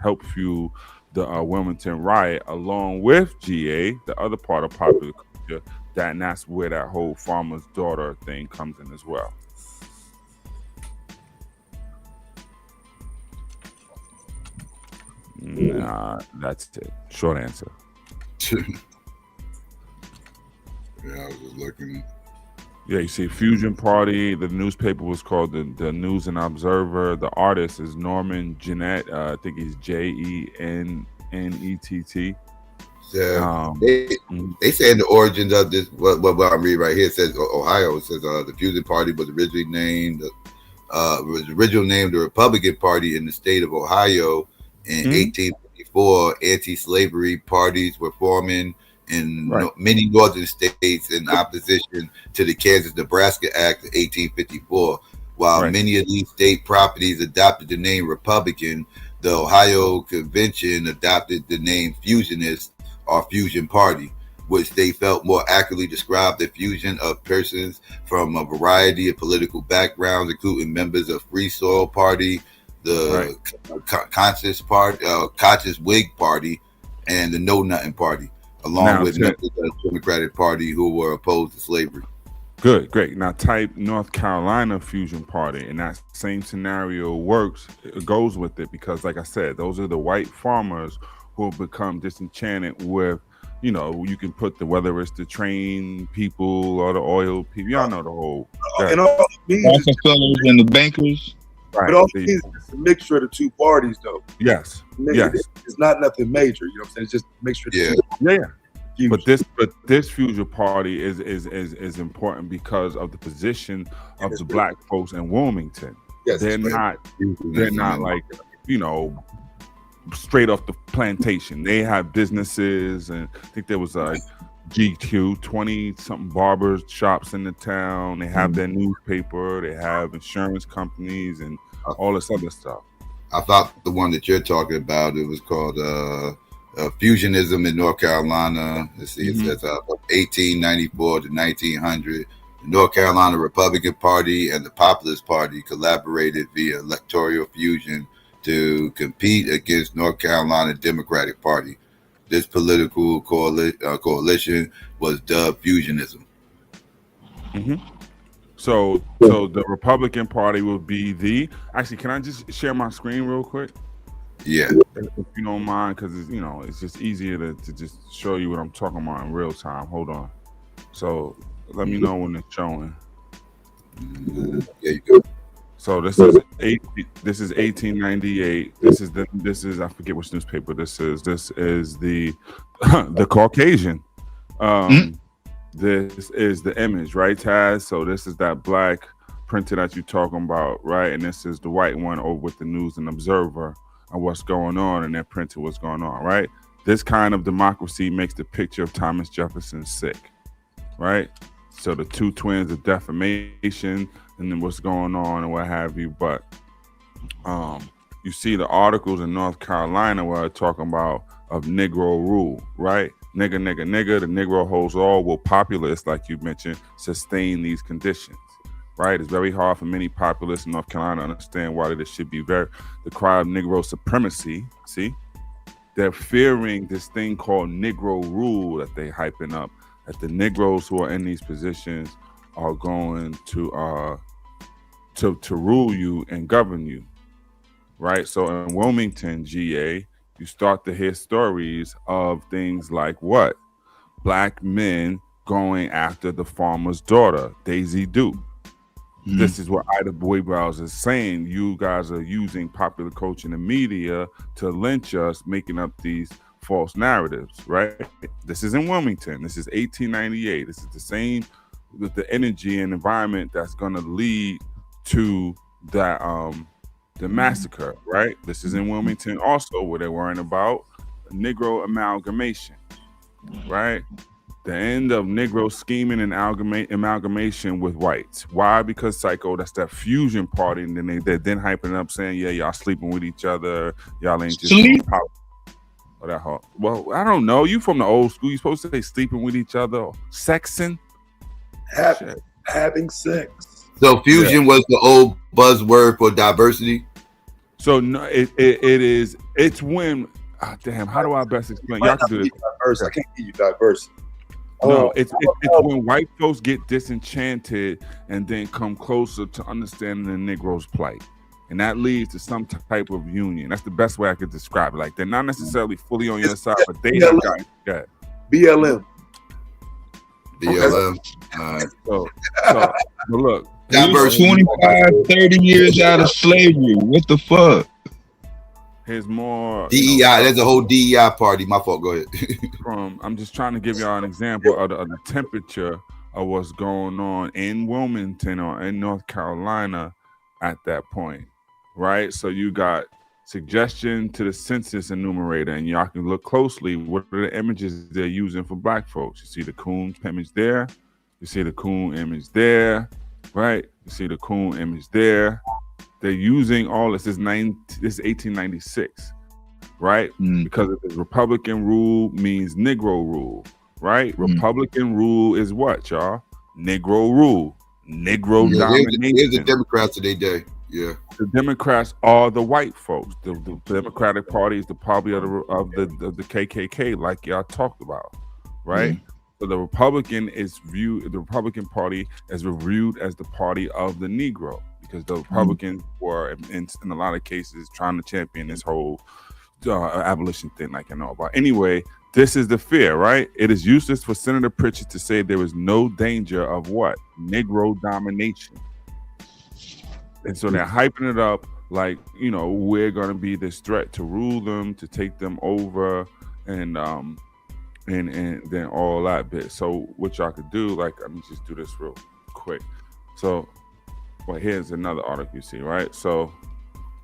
helped fuel the Wilmington riot, along with GA, the other part of popular culture, and that's where that whole farmer's daughter thing comes in as well. Nah, that's it. Short answer. Yeah, I was just looking. Yeah, you see Fusion Party. The newspaper was called the News and Observer. The artist is Norman Jeanette. I think he's Jennett. Yeah, they say in the origins of this, what I'm reading right here, it says Ohio. It says the Fusion Party was originally named the Republican Party in the state of Ohio in 1854. Anti-slavery parties were forming in many northern states in opposition to the Kansas-Nebraska Act of 1854. While many of these state properties adopted the name Republican, the Ohio Convention adopted the name Fusionist or Fusion Party, which they felt more accurately described the fusion of persons from a variety of political backgrounds, including members of Free Soil Party, the Conscious Whig Party, and the Know Nothing Party, along with members of the Democratic Party who were opposed to slavery. Good, great. Now type North Carolina Fusion Party, and that same scenario goes with it, because like I said, those are the white farmers who have become disenchanted with, you can put whether it's the train people or the oil people, y'all know the whole. And all the fellows and the bankers. Right. But all it is a mixture of the two parties, though. Yes. It's not nothing major. You know what I'm saying? It's just a mixture of the two. Yeah. But this Fusion Party is important because of the position of the black folks in Wilmington. Yes, they're not like, straight off the plantation. They have businesses, and I think there was a GQ 20-something barber shops in the town. They have their newspaper, they have insurance companies and all this other stuff. I thought the one that you're talking about, it was called Fusionism in North Carolina. Let's see, it says 1894 to 1900. The North Carolina Republican Party and the Populist Party collaborated via electoral fusion to compete against North Carolina Democratic Party. This political coalition was dubbed Fusionism. So the Republican Party will be actually, can I just share my screen real quick? Yeah. If you don't mind, because it's just easier to just show you what I'm talking about in real time. Hold on. So let me know when it's showing. Yeah, you go. So this is 1898. This is I forget which newspaper this is. This is the Caucasian. This is the image, right, Taz? So this is that black printer that you're talking about, right? And this is the white one over with the News and Observer and what's going on, and that printer what's going on, right? This kind of democracy makes the picture of Thomas Jefferson sick, right? So the two twins of defamation and then what's going on and what have you. But you see the articles in North Carolina where I'm talking about of Negro rule, right? Nigga, nigga, nigga, the Negro holds all. Will populists, like you mentioned, sustain these conditions, right? It's very hard for many populists in North Carolina to understand why this should be the cry of Negro supremacy. See, they're fearing this thing called Negro rule that they hyping up, that the Negroes who are in these positions are going to rule you and govern you, right? So in Wilmington, GA, you start to hear stories of things like what? Black men going after the farmer's daughter, Daisy Duke. This is what Ida Boybrows is saying. You guys are using popular culture and the media to lynch us, making up these false narratives, right? This is in Wilmington. This is 1898. This is the same with the energy and environment that's going to lead to that the massacre, right? This is in Wilmington also, where they're worrying about Negro amalgamation, right? The end of Negro scheming and amalgamation with whites. Why? Because Psycho, that's that fusion party, and then they're then hyping up saying, yeah, y'all sleeping with each other, y'all ain't just power. Or that whole, well, I don't know. You from the old school. You supposed to say sleeping with each other, or sexing, having sex. So fusion was the old buzzword for diversity. So no, it's when damn, how do I best explain? Y'all can do this. Diverse. I can't give you diversity. No, it's when white folks get disenchanted and then come closer to understanding the Negro's plight. And that leads to some type of union. That's the best way I could describe it. Like, they're not necessarily fully on your side, but they have got that. BLM. BLM. So but look. 25, 30 years out of slavery. What the fuck? Here's more DEI. There's a whole DEI party. My fault. Go ahead. I'm just trying to give y'all an example of the temperature of what's going on in Wilmington or in North Carolina at that point, right? So you got suggestion to the census enumerator, and y'all can look closely. What are the images they're using for black folks? You see the coon image there. You see the coon image there, right? You see the coon image there. They're using all this. This is 1896, right? Because of the Republican rule means Negro rule, right? Republican rule is what, y'all? Negro rule, Negro domination. Here's the Democrats of their day. Yeah, the Democrats are the white folks. The Democratic Party is the party of the KKK, like y'all talked about, right? So the Republican Party is viewed as the party of the Negro, because the Republicans were in a lot of cases trying to champion this whole abolition thing, like I know about. Anyway, this is the fear, right? It is useless for Senator Pritchett to say there is no danger of what? Negro domination. And so they're hyping it up like, you know, we're going to be this threat to rule them, to take them over, and then all that bit. So what y'all could do, like, let me just do this real quick. So, well, here's another article you see, right? So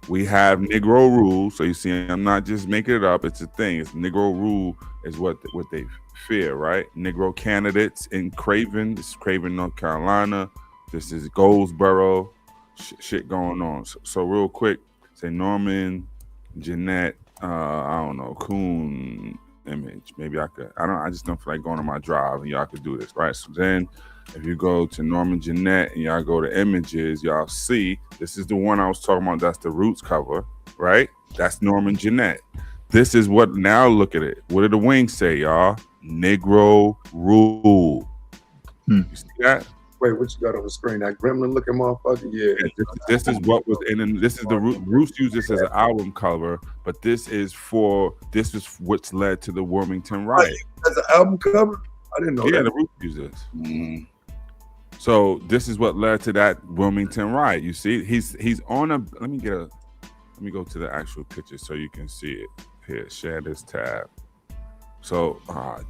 we have Negro rule. So you see, I'm not just making it up. It's a thing. It's Negro rule is what they fear, right? Negro candidates in Craven. This is Craven, North Carolina. This is Goldsboro. Shit going on. So real quick, say Norman, Jeanette, I don't know, Coon image. Maybe I could. I just don't feel like going on my drive, and y'all could do this, right? So then, if you go to Norman Jeanette and y'all go to images, y'all see this is the one I was talking about. That's the Roots cover, right? That's Norman Jeanette. This is what. Now look at it. What did the wings say, y'all? Negro rule. You see that? Wait, what you got on the screen? That gremlin looking motherfucker? Yeah. This is what was in. This is the Roots used this as an album cover, but this is what's led to the Wilmington riot. As an album cover? I didn't know. Yeah, that. the Roots used this. So this is what led to that Wilmington riot. You see, he's on a. Let me go to the actual picture so you can see it. Here, share this tab. So,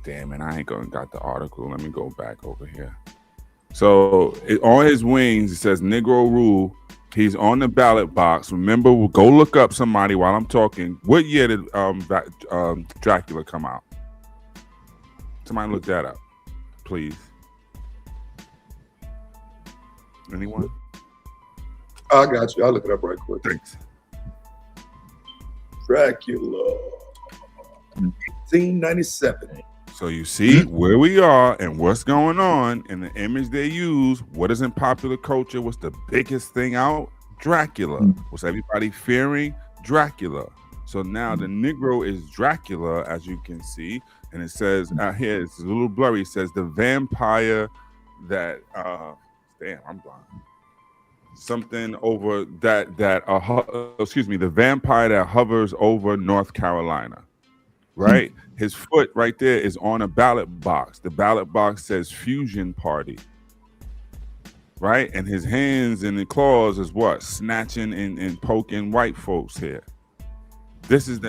damn it, I ain't got the article. Let me go back over here. So on his wings, it says Negro rule. He's on the ballot box. Remember, we'll go look up somebody while I'm talking. What year did Dracula come out? Somebody look that up, please. Anyone? I got you. I'll look it up right quick. Thanks. Dracula, 1897. So you see where we are and what's going on, and the image they use. What is in popular culture? What's the biggest thing out? Dracula. What's everybody fearing? Dracula. So now the Negro is Dracula, as you can see, and it says out here, it's a little blurry. It says the vampire that damn, I'm blind. something over the vampire that hovers over North Carolina, right? His foot right there is on a ballot box. The ballot box says Fusion Party, right? And his hands and the claws is what? Snatching and poking white folks here. This is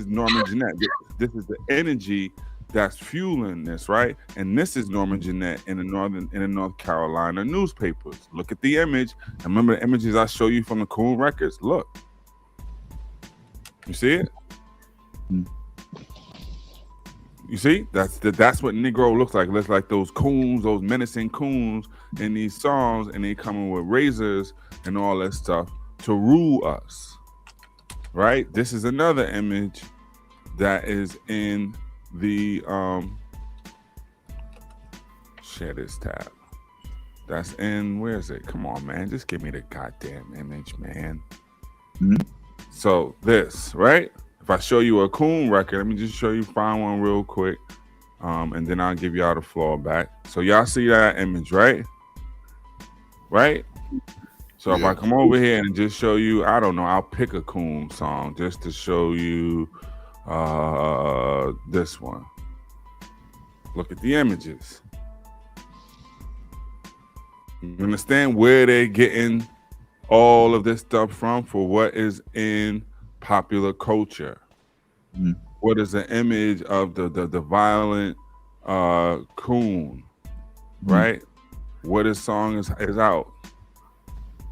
Norman Jeanette. This is the energy that's fueling this, right? And this is Norman Jeanette in the North Carolina newspapers. Look at the image. And remember the images I show you from the Cool Records. Look. You see it? You see? That's what Negro looks like. It looks like those coons, those menacing coons in these songs, and they coming with razors and all that stuff to rule us. Right? This is another image that is in the share this tab. That's in, where is it? Come on, man. Just give me the goddamn image, man. So this, right? If I show you a coon record, let me just find one real quick. And then I'll give y'all the floor back. So y'all see that image, right? Right? So if I come over here and just show you, I don't know, I'll pick a coon song just to show you this one. Look at the images. You understand where they're getting all of this stuff from for what is in popular culture? What is the image of the violent coon, right? What his song is out?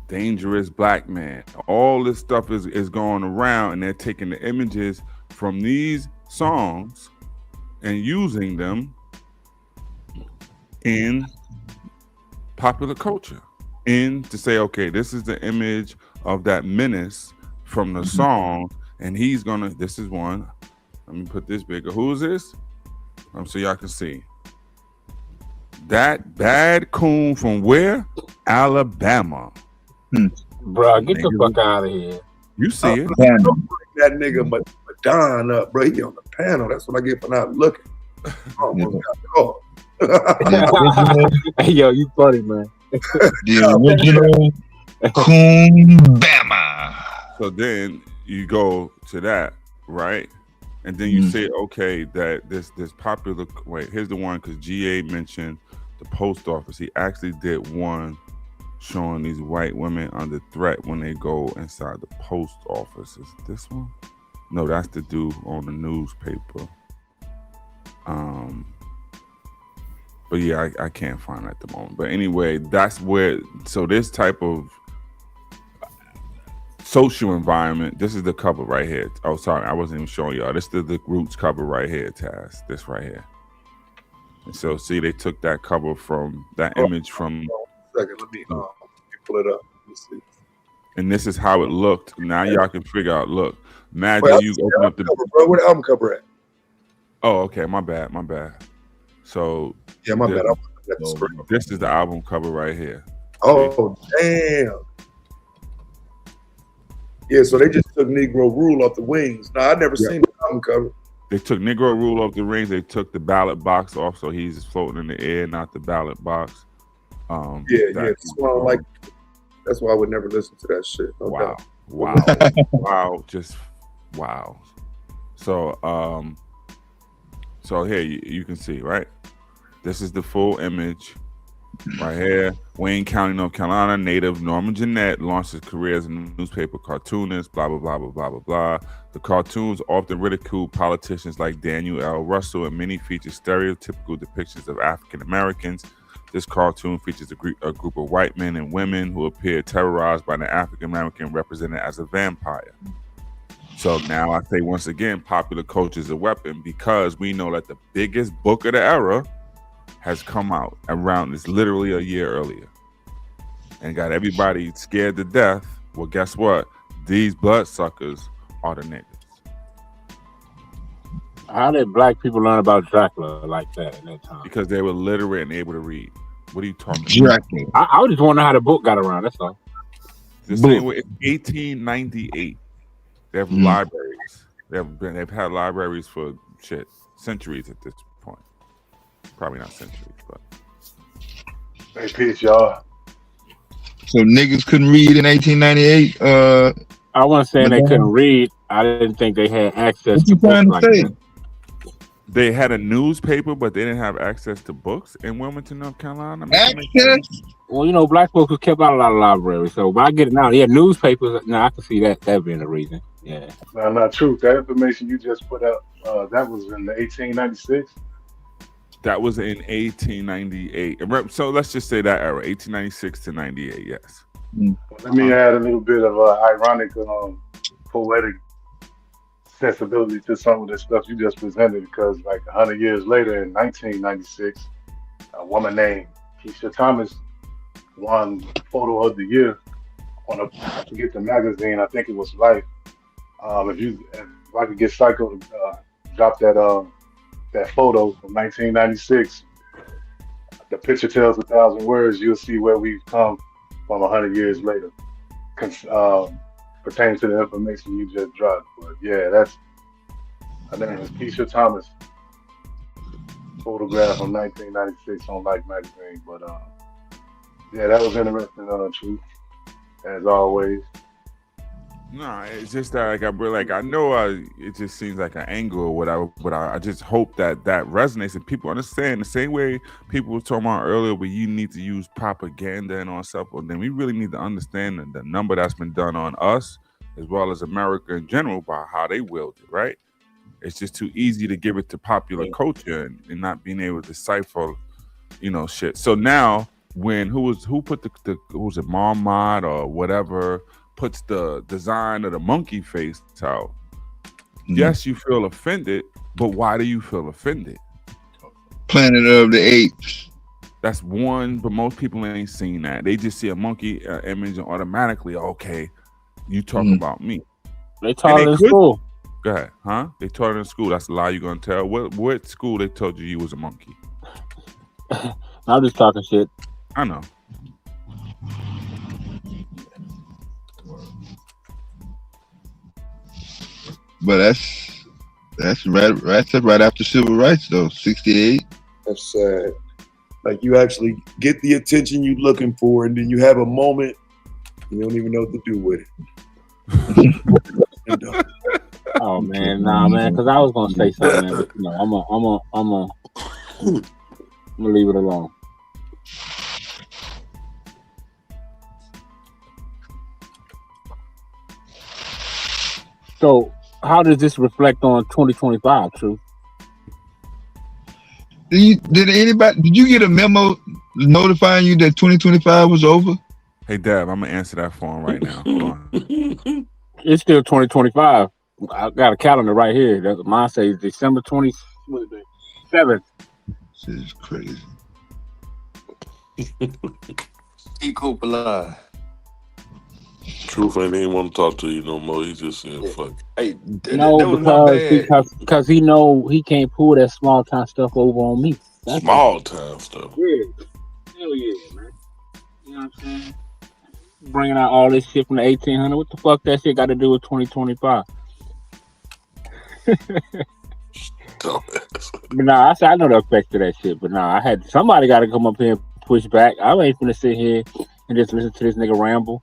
Dangerous Black Man. All this stuff is going around, and they're taking the images from these songs and using them in popular culture, to say, okay, this is the image of that menace from the song, and this is one. Let me put this bigger. Who is this? So y'all can see. That bad coon from where? Alabama. Bro, get the fuck out of here. You see it. That nigga Madon up, bro. He on the panel. That's what I get for not looking. Oh, Hey, yo, you funny, man. The original Coon Bama. So then you go to that, right? And then you say, okay, that this popular, wait, here's the one, because GA mentioned the post office. He actually did one showing these white women under threat when they go inside the post office. Is this one? No, that's the dude on the newspaper. But yeah, I can't find it at the moment. But anyway, that's where, so this type of social environment, this is the cover right here. Oh, sorry, I wasn't even showing y'all. This is the Roots cover right here, Taz. This right here. And so see, they took that cover from, that image from. Second, let me pull it up. Let me see. And this is how it looked. Now y'all can figure out, look, imagine you open up the cover, bro. Where the album cover at? Oh, okay, my bad. So yeah, my bad. This is the album cover right here. Oh, damn. Yeah, so they just took Negro Rule off the wings. Now, I never seen the album cover. They took Negro Rule off the rings. They took the ballot box off, so he's floating in the air, not the ballot box. That's why I would never listen to that shit. No doubt. Wow, just wow. So, so here you can see, right? This is the full image right here. Wayne County, North Carolina, native Norman Jeanette launched his career as a newspaper cartoonist, blah, blah, blah, blah, blah, blah, blah. The cartoons often ridicule politicians like Daniel L. Russell, and many feature stereotypical depictions of African Americans. This cartoon features a group of white men and women who appear terrorized by the African American represented as a vampire. So now I say once again, popular culture is a weapon, because we know that the biggest book of the era has come out around this literally a year earlier and got everybody scared to death. Well, guess what? These bloodsuckers are the niggas. How did black people learn about Dracula like that at that time? Because they were literate and able to read. What are you talking about? I just wonder how the book got around. That's all. The same way, 1898. They have libraries. They've had libraries for centuries at this point. Probably not centuries, but hey, peace, y'all. So niggas couldn't read in 1898. I wasn't saying they couldn't read. I didn't think they had access to books like that. They had a newspaper, but they didn't have access to books in Wilmington, North Carolina. Well, you know, black folks were kept out of a lot of libraries. So when I get it now, yeah, newspapers. Now I can see that being a reason. Yeah. No, not true. That information you just put out, that was in the 1896. That was in 1898. So let's just say that era, 1896 to 98. Yes. Let me add a little bit of ironic, poetic sensibility to some of the stuff you just presented, because like 100 years later, in 1996, a woman named Keisha Thomas won Photo of the Year on I forget the magazine. I think it was Life. If I could get Psycho to drop that photo from 1996, the picture tells 1,000 words. You'll see where we've come from 100 years later, pertaining to the information you just dropped. But yeah, her name is Keisha Thomas. Photograph from 1996 on Life magazine. But yeah, that was interesting, truth, as always. No, it's just that I know it just seems like an angle or whatever, but I just hope that resonates and people understand the same way people were talking about earlier, where you need to use propaganda and all stuff. Well, then we really need to understand the number that's been done on us as well as America in general by how they wield it, right? It's just too easy to give it to popular culture and not being able to decipher, shit. So now who put the was it Marmot or whatever puts the design of the monkey face out? Yes, you feel offended, but why do you feel offended? Planet of the Apes. That's one, but most people ain't seen that. They just see a monkey image and automatically, okay, you talking about me. They taught it in school. Go ahead, huh? They taught it in school. That's a lie you're gonna tell. What school they told you was a monkey? I'm just talking shit. I know. But that's right after civil rights though, 68. That's sad. Like you actually get the attention you're looking for, and then you have a moment, you don't even know what to do with it. Oh man, nah, man, because I was gonna say something, man, but I'm gonna leave it alone. So, how does this reflect on 2025, Truth? Did you get a memo notifying you that 2025 was over? Hey, Dab, I'm gonna answer that for him right now. Go on. It's still 2025. I got a calendar right here. Mine says December 27th. This is crazy. Keep hope alive. Truth ain't even want to talk to you no more. He's just saying fuck. Hey, because he know he can't pull that small time stuff over on me. Small time stuff. Yeah. Hell yeah, man. You know what I'm saying? Bringing out all this shit from the 1800. What the fuck that shit got to do with 2025? But nah, I know the effects of that shit. But nah, somebody got to come up here and push back. I ain't finna sit here and just listen to this nigga ramble.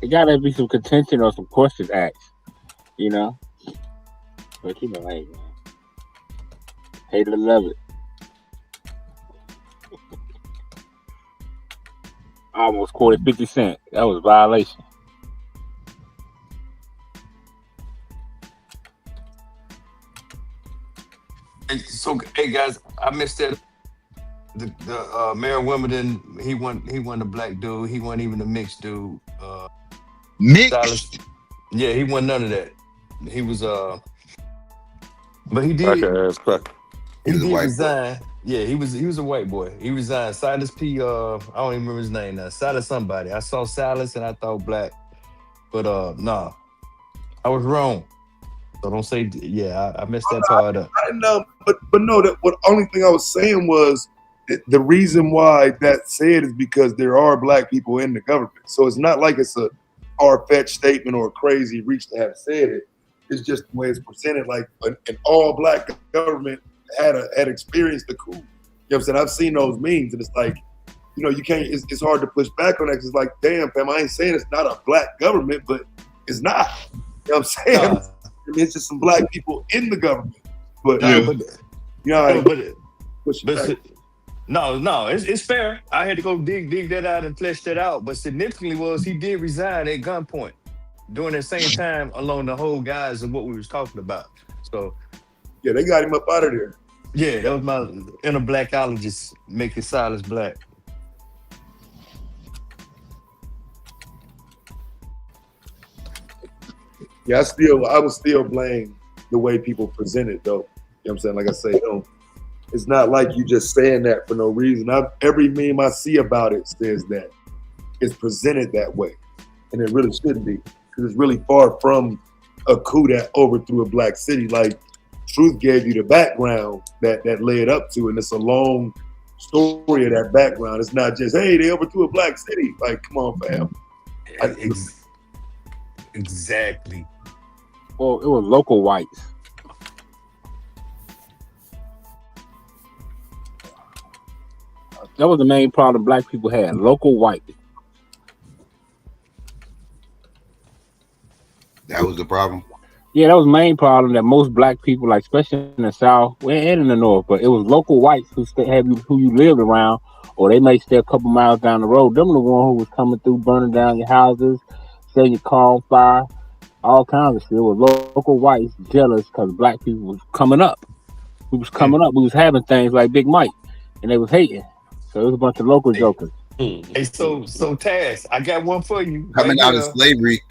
It gotta be some contention or some questions asked, But hey, man, hate it or love it. I almost quoted 50 Cent. That was a violation. Hey guys, I missed that. The Mayor of Wimbledon, he won the black dude. He wasn't even the mixed dude. Mixed? Yeah, he wasn't none of that. He was but he did. He did resign. Yeah, he was a white boy. He resigned. Silas P. I don't even remember his name now. Silas somebody. I saw Silas and I thought black, but nah, I was wrong. So don't say I messed that part up. I know, but no. What only thing I was saying was the reason why that said is because there are black people in the government. So it's not like it's a far-fetched statement or a crazy reach to have said it. It's just the way it's presented. Like an all-black government had experienced the coup. You know what I'm saying? I've seen those memes, and it's like you know, you can't. It's hard to push back on that. Cause it's like, damn, fam, I ain't saying it's not a black government, but it's not. You know what I'm saying? I mean, it's just some black people in the government. But no, it's fair. I had to go dig that out and flesh that out. But significantly was he did resign at gunpoint during that same time along the whole guise of what we was talking about. So yeah, they got him up out of there. Yeah, that was my inner blackologist making silence black. Yeah, I would still blame the way people present it though. You know what I'm saying? Like I say, it's not like you just saying that for no reason. Every meme I see about it says that it's presented that way. And it really shouldn't be. Because it's really far from a coup that overthrew a black city. Like Truth gave you the background that led up to, and it's a long story of that background. It's not just, hey, they overthrew a black city. Like, come on, fam. Exactly. Well, it was local whites. That was the main problem black people had. Local whites. That was the problem. Yeah, that was the main problem that most black people, like especially in the South and in the North, but it was local whites who you lived around, or they may stay a couple miles down the road. Them the one who was coming through, burning down your houses, setting your car on fire, all kinds of shit. It was local whites jealous because black people was coming up. We was coming up. We was having things like Big Mike, and they was hating. So it was a bunch of local jokers. Hey, so Taz, I got one for you. Coming out of slavery,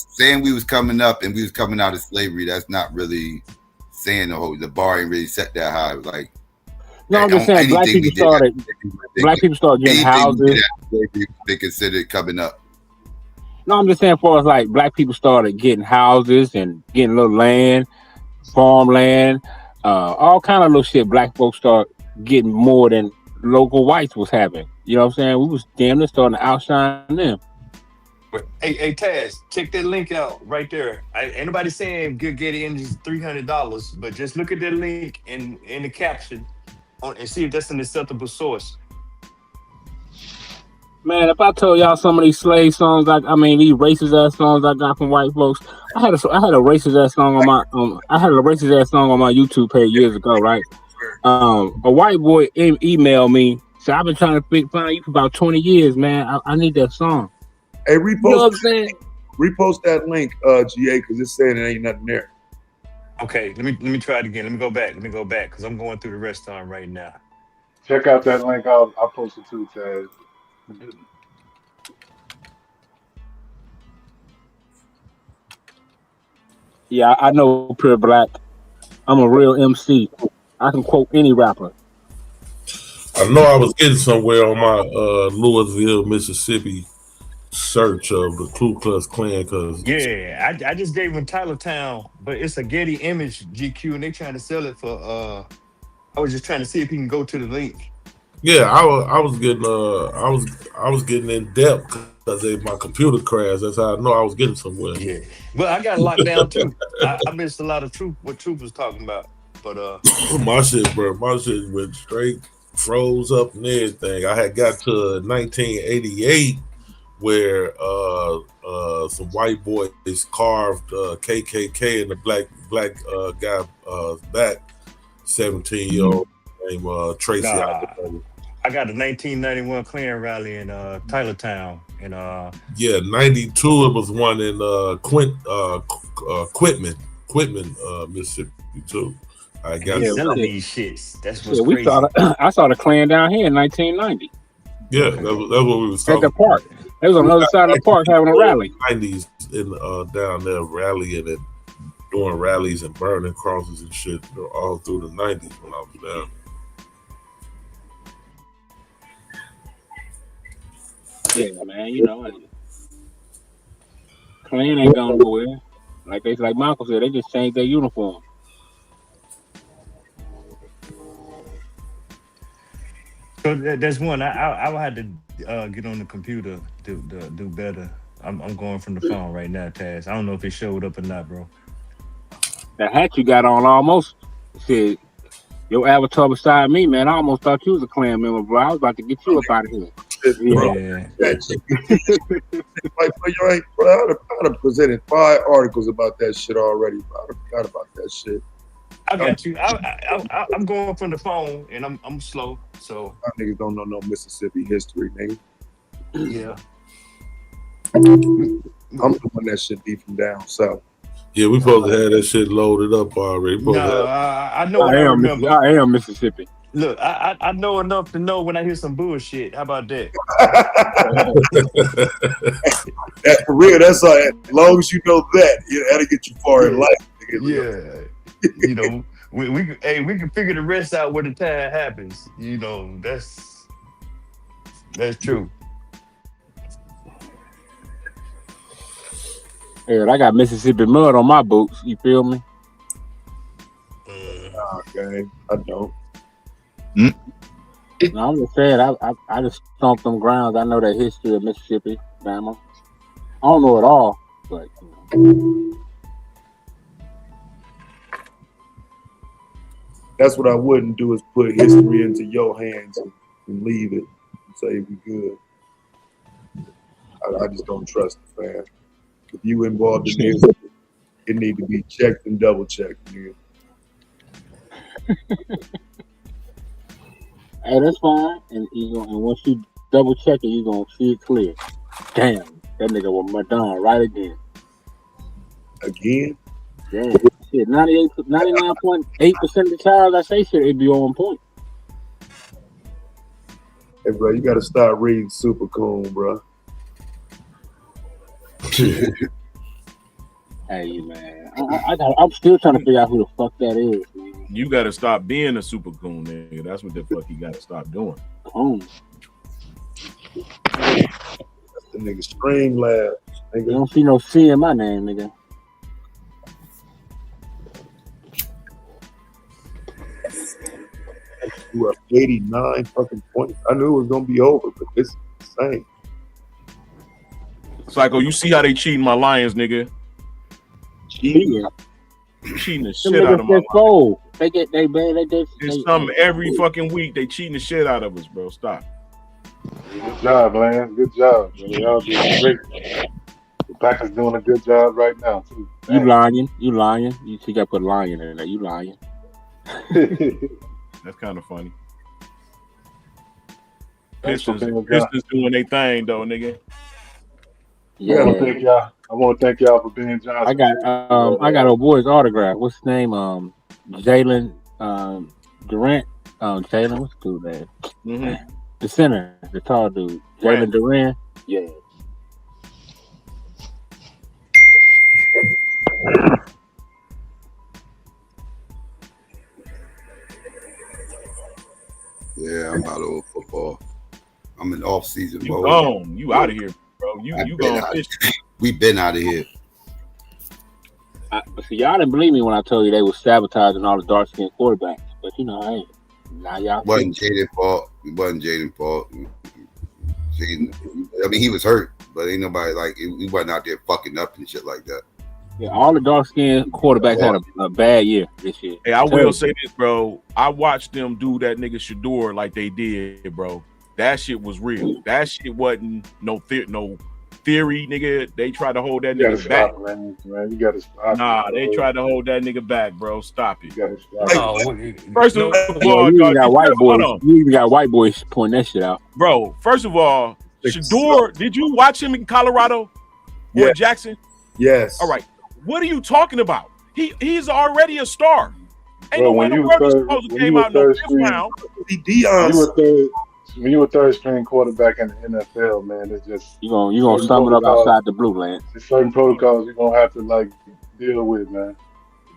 saying we was coming up and we was coming out of slavery. That's not really saying the bar ain't really set that high. Like, no, I'm just saying black people started getting houses. They considered coming up. No, I'm just saying for us, like black people started getting houses and getting a little land, farmland, all kind of little shit. Black folks start getting more than local whites was having. You know what I'm saying? We was damn near starting to outshine them. Hey, Taz, check that link out right there. Ain't nobody saying Good Getty Engines $300, but just look at that link in the caption and see if that's an acceptable source. Man, if I told y'all some of these slave songs, these racist ass songs I got from white folks, I had a racist ass song on my YouTube page years ago, right? A white boy emailed me. So I've been trying to find you for about 20 years, man. I need that song. Hey, repost, you know what I'm saying? Repost that link, GA, because it's saying it ain't nothing there. Okay, let me try it again. Let me go back because I'm going through the rest of them right now. Check out that link. I'll post it too, Taz. Yeah, I know Pure Black. I'm a real MC. I can quote any rapper. I know I was getting somewhere on my Louisville, Mississippi search of the Ku Klux Klan because I just gave him Tylertown, but it's a Getty Image GQ and they trying to sell it for I was just trying to see if he can go to the link. Yeah, I was getting in depth because my computer crashed. That's how I know I was getting somewhere. Yeah, well, I got locked down too. I missed a lot of what Truth was talking about, but my shit went straight, froze up and everything. I had got to 1988 where some white boys carved KKK in the black guy back, 17-year-old named Tracy. I got a 1991 Klan rally in Tylertown, and 92 it was one in Quitman, Mississippi too. I got selling these shits. That's what's crazy. I saw the Klan down here in 1990. Yeah, that's what we was talking at the park. It was on the other side of the park having a rally. 90s in down there rallying and doing rallies and burning crosses and shit all through the 90s when I was down. Yeah, man, you know, Klan ain't going nowhere. Like Michael said, they just changed their uniform. So there's one. I would have to get on the computer to do better. I'm going from the phone right now, Taz. I don't know if it showed up or not, bro. The hat you got on almost said Your avatar beside me, man. I almost thought you was a Klan member, bro. I was about to get you up out of here. Yeah. Like, bro, I'd have presented 5 articles about that shit already. Bro. I'd have forgot about that shit. I got you. I'm going from the phone, and I'm slow. So my niggas don't know no Mississippi history, nigga. Yeah. I'm the one that should be from down south. Yeah, we supposed to have that shit loaded up already. No, I know what I remember. I am Mississippi. Look, I know enough to know when I hear some bullshit. How about that? For real, that's all. As long as you know that, that'll get you far in life. Yeah. You know, we can figure the rest out when the time happens. You know, that's true. Yeah, I got Mississippi mud on my boots. You feel me? Okay, I don't. No, I'm just saying, I just stomped them grounds. I know the history of Mississippi, Bama. I don't know it all, but that's what I wouldn't do, is put history into your hands and leave it and say we good. I just don't trust it, man. If you involved in this, it need to be checked and double checked, nigga. Hey, that's fine. And once you double check it, you're gonna see it clear. Damn, that nigga was Madonna right again. Again? Yeah. Shit, 99.8% of the times I say shit, it be on point. Hey, bro, you gotta start reading Super Coon, bro. Hey, man, I'm still trying to figure out who the fuck that is, man. You got to stop being a super coon, nigga. That's what the fuck you got to stop doing. Coon. That's the nigga Stream Lab. You don't see no C in my name, nigga. You up 89 fucking points. I knew it was gonna be over, but this is insane. Psycho, you see how they cheating my Lions, nigga? Cheating the shit out of my Lions. They It's something every fucking week. They cheating the shit out of us, bro. Stop. Good job, Lance. Good job. Y'all doing great. The Packers doing a good job right now, too. You lying. You see, got to put lion in there. You lying. That's kind of funny. Pistons doing their thing, though, nigga. Yeah. I want to thank y'all for being Johnson. I got a boy's autograph. What's his name? Jalen Durant. Jalen, what's the dude name? Mm-hmm. The center, the tall dude. Jalen Durant. Yeah. Yeah, I'm out of football. I'm in off-season You mode. gone. You out of here, bro. You gone fish. We been out of here. But see, y'all didn't believe me when I told you they was sabotaging all the dark-skinned quarterbacks. But you know, I ain't. Now y'all Wasn't Jaden's fault. It wasn't Jaden's fault. Jaden, I mean, he was hurt, but ain't nobody he wasn't out there fucking up and shit like that. Yeah, all the dark-skinned quarterbacks had a bad year this year. Hey, I will say this, bro. I watched them do that nigga Shador like they did, bro. That shit was real. That shit wasn't no theory, nigga. They tried to hold that nigga back. Man. You gotta stop. Nah, they tried to hold that nigga back, bro. Stop it. You gotta stop. First of all, you even got white boys. You even got white boys pointing that shit out, bro. First of all, Shador, did you watch him in Colorado or Jackson? Yes. All right. What are you talking about? He's already a star. Ain't no Bro, way the world is supposed to came out no fifth round. When you a third string quarterback in the NFL, man, it's just you gonna sum it up outside the blue, Lance. There's certain protocols you're gonna have to deal with, man.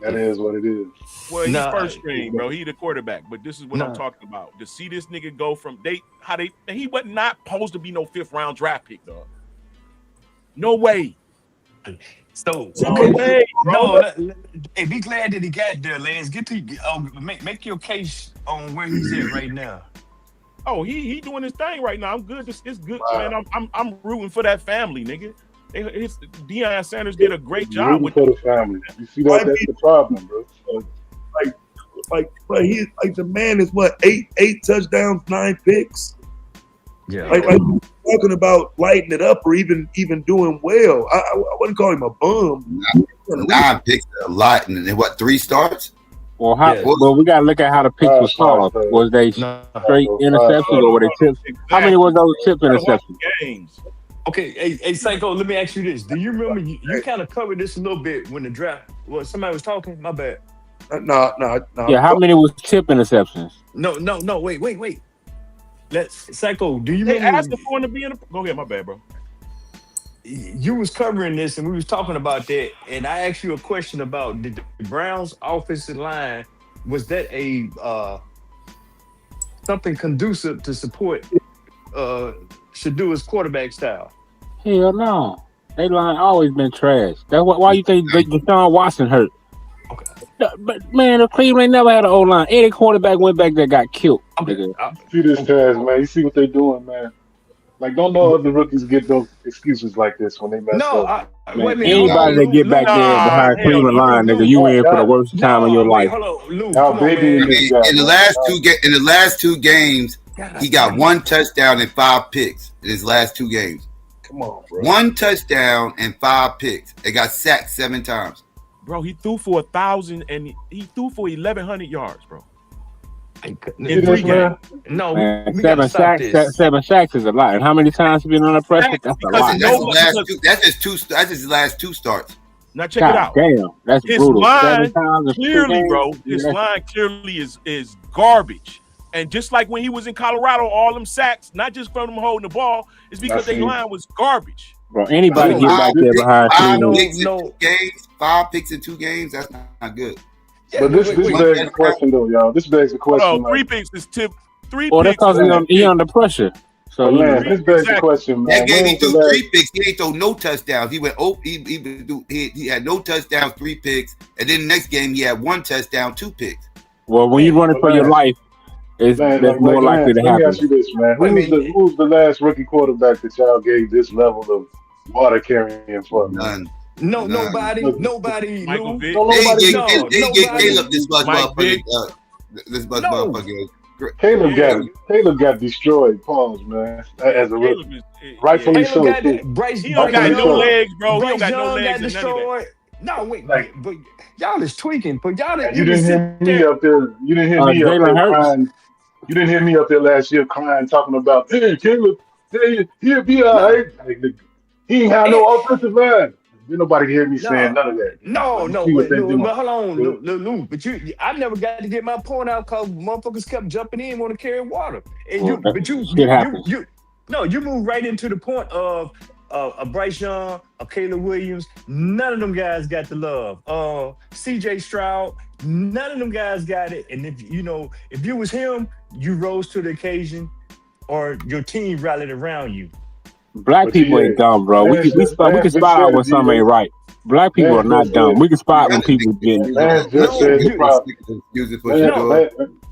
That is what it is. Well, he's first string, bro. He the quarterback, but this is what I'm talking about. To see this nigga go from he was not supposed to be no fifth round draft pick, dog. No way. So no way, bro. Hey, be glad that he got there, Lance. Get to make your case on where he's at right now. Oh, he doing his thing right now. I'm good. It's good, man. I'm rooting for that family, nigga. Deion Sanders did a great job with the family. You see that's the problem, bro. like he like the man is what eight touchdowns, 9 picks. Yeah, like talking about lighting it up or even doing well. I wouldn't call him a bum. 9 picks a lot, and then what? 3 starts. Well, well, we gotta look at how the picks was called. Was they straight interceptions or were they tips? How many was those tip interceptions? Games. Okay, hey, Psycho, let me ask you this. Do you remember you kind of covered this a little bit when the draft? Well, somebody was talking. My bad. No. Yeah, how many was tip interceptions? No. Wait. Let's Psycho. Do you They remember? asked for him to be in the. Go ahead, my bad, bro. You was covering this and we was talking about that, and I asked you a question about the Browns' offensive line. Was that a something conducive to support Shadua's quarterback style? Hell no. They line always been trash. That's why you think Deshaun Watson hurt. But man, the Cleveland never had an O-line. Any quarterback went back there got killed. See this pass, man. You see what they doing, man. Like, don't know other rookies get those excuses like this when they mess up. Man, anybody that get back there behind Cleveland line, nigga, you in for the worst time of your life. In the last 2 games, he got 1 touchdown and 5 picks in his last 2 games. Come on, bro. 1 touchdown and 5 picks. They got sacked 7 times. Bro, he threw for 1,000 and he threw for 1,100 yards, bro. In 3 games. No, man, 7 sacks is a lot. And how many times have you been under pressure? That's a lot. That's his last 2 starts. Now check it out. Damn, that's his brutal. line clearly, bro. His line clearly is garbage. And just like when he was in Colorado, all them sacks, not just from him holding the ball, it's because their line was garbage. Bro, anybody get back there behind 5 picks in 2 games. That's not good. But this begs the question, though, y'all. This begs the question. 3 picks is tip. 3 well, picks. Well, that's because he under pressure. So man, this begs the question, man. That game he threw 3 picks. He ain't throw no touchdowns. He went. He had no touchdowns, 3 picks, and then the next game he had 1 touchdown, 2 picks. Well, when you're running for your life, it's more likely to happen. Let me ask you this, man. Who's the last rookie quarterback that y'all gave this level of water carrying for? None. Nobody. Michael Vick. They gave Caleb this motherfucker. Caleb got destroyed. Pause, man. As a rookie, rightfully so. He don't got no legs, bro. He don't got no legs. Got destroyed. No, wait, but y'all is tweaking. But y'all, you didn't hear me up there. You didn't hear me up there crying. You didn't hear me up there last year crying, talking about, hey, Caleb, he'll be all right. He ain't have no offensive line. Didn't nobody hear me saying none of that. No, but hold on, Lou. But I never got to get my point out because motherfuckers kept jumping in, want to carry water. And you move right into the point of Bryce Young, Caleb Williams. None of them guys got the love. C.J. Stroud. None of them guys got it. And if you was him, you rose to the occasion, or your team rallied around you. Black people ain't dumb, bro. We can spot out when something ain't right. Black people are not dumb. We can spot when people get.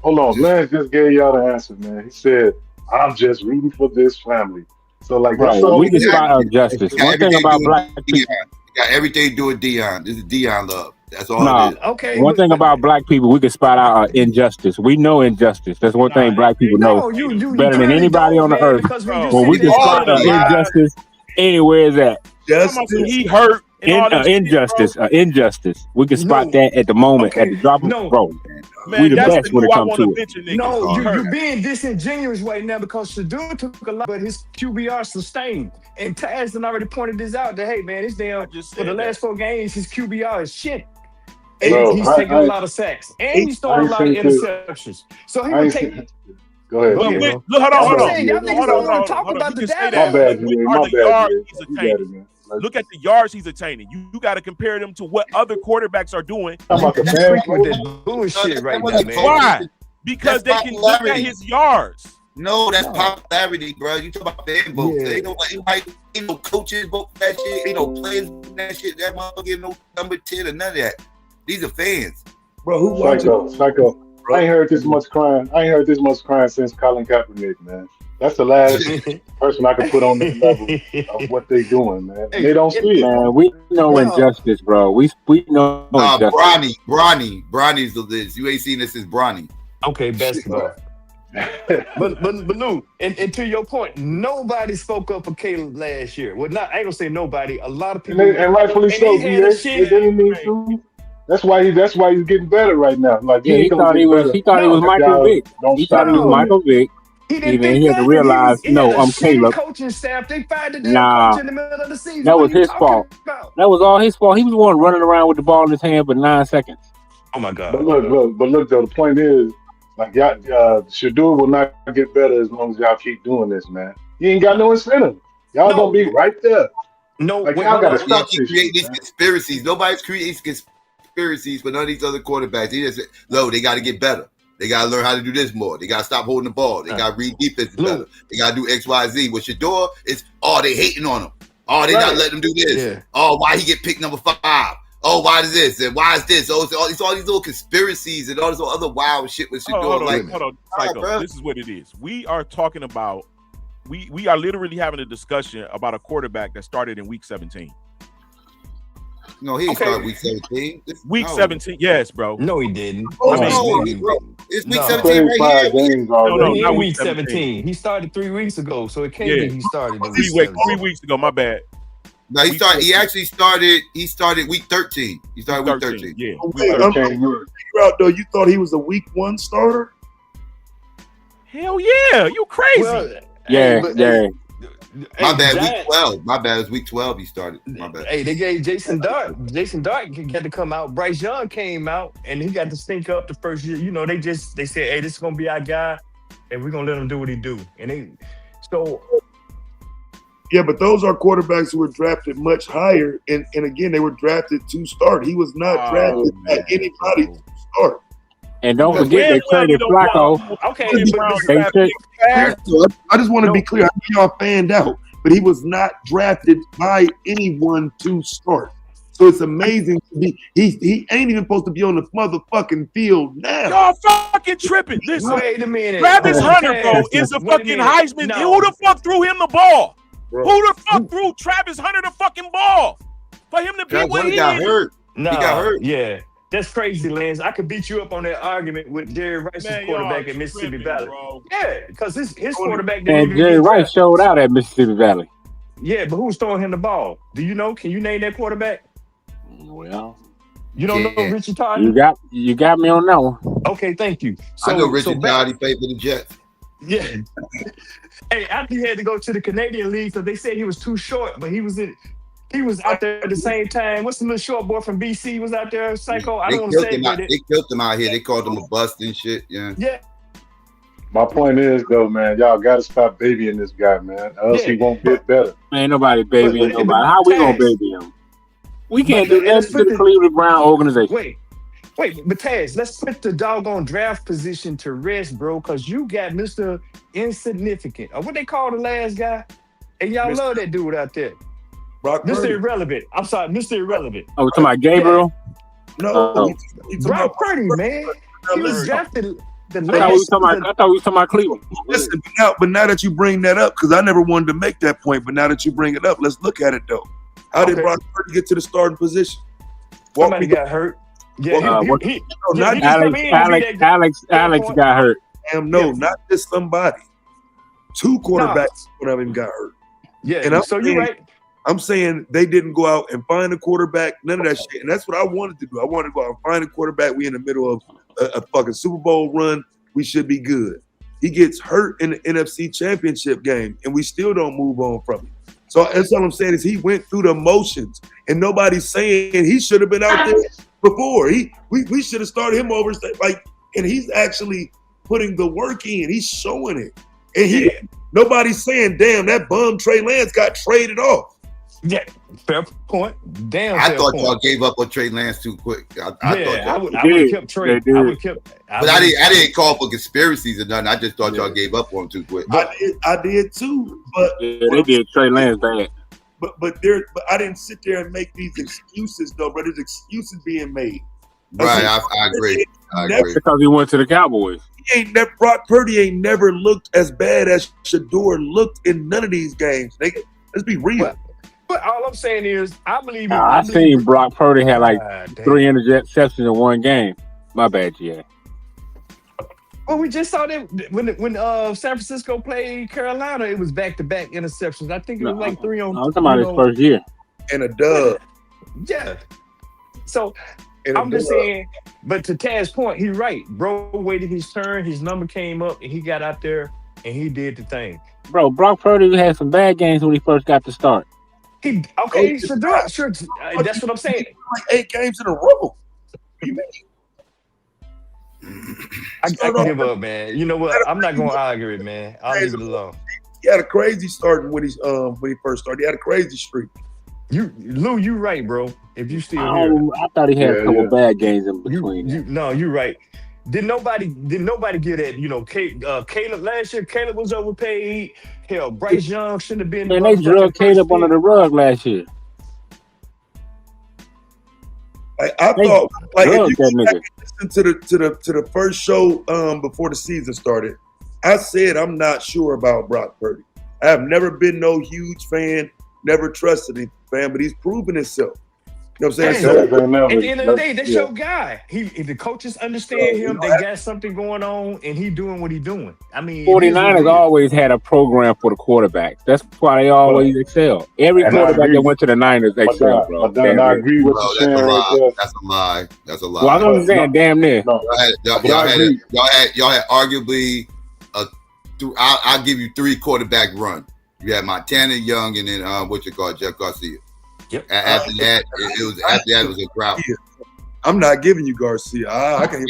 Hold on, Lance just gave y'all the answer, man. He said, "I'm just rooting for this family." So, like, we can spot injustice. One thing about black people, got everything to do with Dion. This is Dion love. That's all it is. Okay. One thing about black people, we can spot out injustice. We know injustice. That's one thing black people know better than anybody on the earth. When we can spot injustice anywhere is at. He hurt. Injustice. We can spot that at the moment, at the drop of bro. Man, we the best when it comes to it. No, you're being disingenuous right now because Shadua took a lot, but his QBR sustained. And Taz done already pointed this out that, hey, man, for the last 4 games, his QBR is shit. And he's taking a lot of sacks. And he's throwing a lot of interceptions. So he would take... Go ahead. Hold on. Look at the yards he's attaining. You got to compare them to what other quarterbacks are doing. Bullshit right now, man. Why? Because they can look at his yards. No, that's popularity, bro. You talk about fan votes. Ain't no coaches vote for that shit. Ain't no players vote for that shit. That motherfucker no number 10 or none of that. These are fans. Bro, who watches? Psycho. bro. I ain't heard this much crying. I ain't heard this much crying since Colin Kaepernick, man. That's the last person I can put on that level of what they doing, man. And they don't see it. Man, we know injustice, bro. We know injustice. Bronny's the list. You ain't seen this as Bronny. Okay, basketball. but Lou, and to your point, nobody spoke up for Caleb last year. Well, I ain't gonna say nobody. A lot of people, and rightfully so. They didn't need to. That's why he's getting better right now. Like he thought he was Michael Vick. He thought he was Michael Vick. He didn't he had to realize, I'm Caleb. Coaching staff, they fired the damn coach in the middle of the season. That was his fault. That was all his fault. He was the one running around with the ball in his hand for 9 seconds. Oh my God! But look, though. The point is, like, y'all, Shador will not get better as long as y'all keep doing this, man. He ain't got no incentive. Y'all gonna be right there. No, like, y'all gotta stop keep creating these conspiracies. Nobody's creating conspiracies for none of these other quarterbacks. They just say, no, they got to get better. They got to learn how to do this more. They got to stop holding the ball. They got to read defense better. They got to do X, Y, Z. With Shador, it's, they hating on him. They not letting him do this. Yeah. Why he get picked number 5? Why is this? And why is this? It's all these little conspiracies and all this other wild shit with Shador. Hold on. Psycho. This is what it is. We are talking about, we are literally having a discussion about a quarterback that started in week 17. No, he started week 17. Week 17, yes, bro. No, he didn't. It's week 17 right here. No, not week 17. He started 3 weeks ago, so it can't be he started in week 3 weeks ago. My bad. No, he started. He actually started. He started week 13. He started week 13. Yeah. Out though, you thought he was a week 1 starter? Hell yeah, you crazy? Well, yeah. My bad, week 12. My bad, it was week 12 he started. My bad. Hey, they gave Jason Dart. Jason Dart got to come out. Bryce Young came out, and he got to stink up the first year. You know, they said, hey, this is going to be our guy, and we're going to let him do what he do. And yeah, but those are quarterbacks who were drafted much higher, and again, they were drafted to start. He was not drafted by anybody to start. And don't forget they traded Flacco. Okay, I just want to be clear. I know y'all fanned out, but he was not drafted by anyone to start. So it's amazing to be. He ain't even supposed to be on the motherfucking field now. Y'all fucking tripping. Listen, wait a minute. Travis Hunter, bro, is a fucking Heisman. No. Who the fuck threw him the ball? Bro. Who the fuck threw Travis Hunter the fucking ball for him to be what he got hurt? No, he got hurt. Yeah. That's crazy, Lance. I could beat you up on that argument with Jerry Rice's quarterback at Mississippi Valley. Bro. Yeah, because his quarterback didn't even Jerry Rice showed out at Mississippi Valley. Yeah, but who's throwing him the ball? Do you know? Can you name that quarterback? Well, you don't know Richie Todd? You got me on that one. Okay, thank you. I know Richie Todd. He played for the Jets. Yeah. Hey, after he had to go to the Canadian League, so they said he was too short, but he was out there at the same time. What's the little short boy from BC was out there, Psycho? I don't want to say it. They killed him out here. They called him a bust and shit. Yeah. Yeah. My point is, though, man, y'all got to stop babying this guy, man. Else he won't get better. Man, nobody babying nobody. How we gonna baby him? We can't do that to the Cleveland Brown organization. Wait, but Taz, let's put the doggone draft position to rest, bro, because you got Mr. Insignificant. Or what they call the last guy? And y'all love that dude out there. Mr. Irrelevant. I'm sorry, Mr. Irrelevant. Oh, we're talking about Gabriel? No. Brock Purdy, man. He was drafted the last. I thought we were talking about Cleveland. Listen, but now that you bring that up, because I never wanted to make that point, but now that you bring it up, let's look at it, though. How did Brock Purdy get to the starting position? Somebody got hurt. Yeah, Alex got hurt. Not just somebody. 2 quarterbacks one of him got hurt. Yeah, and you're right. I'm saying they didn't go out and find a quarterback, none of that shit. And that's what I wanted to do. I wanted to go out and find a quarterback. We in the middle of a fucking Super Bowl run. We should be good. He gets hurt in the NFC Championship game, and we still don't move on from him. So that's all I'm saying is he went through the motions, and nobody's saying he should have been out there before. We should have started him over, and he's actually putting the work in. He's showing it, and nobody's saying, "Damn, that bum Trey Lance got traded off." Yeah, fair point. Damn, I thought y'all gave up on Trey Lance too quick. I would have kept Trey. I didn't call for conspiracies or nothing. I just thought y'all gave up on him too quick. I did too, but they did Trey Lance bad. But I didn't sit there and make these excuses though. But there's excuses being made. Right, I agree. I agree. Because he went to the Cowboys. Brock Purdy ain't never looked as bad as Shador looked in none of these games. Let's be real. But all I'm saying is, I believe. I seen Brock Purdy had like 3 interceptions in one game. My bad, yeah. Well, we just saw that when San Francisco played Carolina, it was back-to-back interceptions. I think it was like 3 on. I'm talking about his first year. And a dub. Yeah. So I'm just saying, but to Taz's point, he's right. Bro waited his turn, his number came up, and he got out there and he did the thing. Bro, Brock Purdy had some bad games when he first got to start. Sure. That's what I'm saying. Like 8 games in a row. I can give up, man. You know what? I'm not gonna argue it, man. I'll leave it alone. He had a crazy start when he first started. He had a crazy streak. Lou, you right, bro. If you still here, I thought he had a couple bad games in between. You're right. Did nobody get that? You know, Caleb last year. Caleb was overpaid. Hell, Bryce Young shouldn't have been. Man, they drug Caleb under the rug last year. I thought, like, if you go back and listen to the first show before the season started, I said I'm not sure about Brock Purdy. I have never been no huge fan, never trusted him, fan, but he's proven himself. You know what I'm saying? At the end of the day, that's your guy. The coaches understand him. They got something going on, and he doing what he doing. I mean, 49ers always had a program for the quarterbacks. That's why they always excel. Every quarterback that went to the Niners excelled, bro. I agree with you saying right there. That's a lie. That's a lie. Well, I'm understand, damn near. Y'all had arguably I'll give you 3 quarterback run. You had Montana, Young, and then Jeff Garcia. Yep. After that, it was a drought. I'm not giving you Garcia. I can't.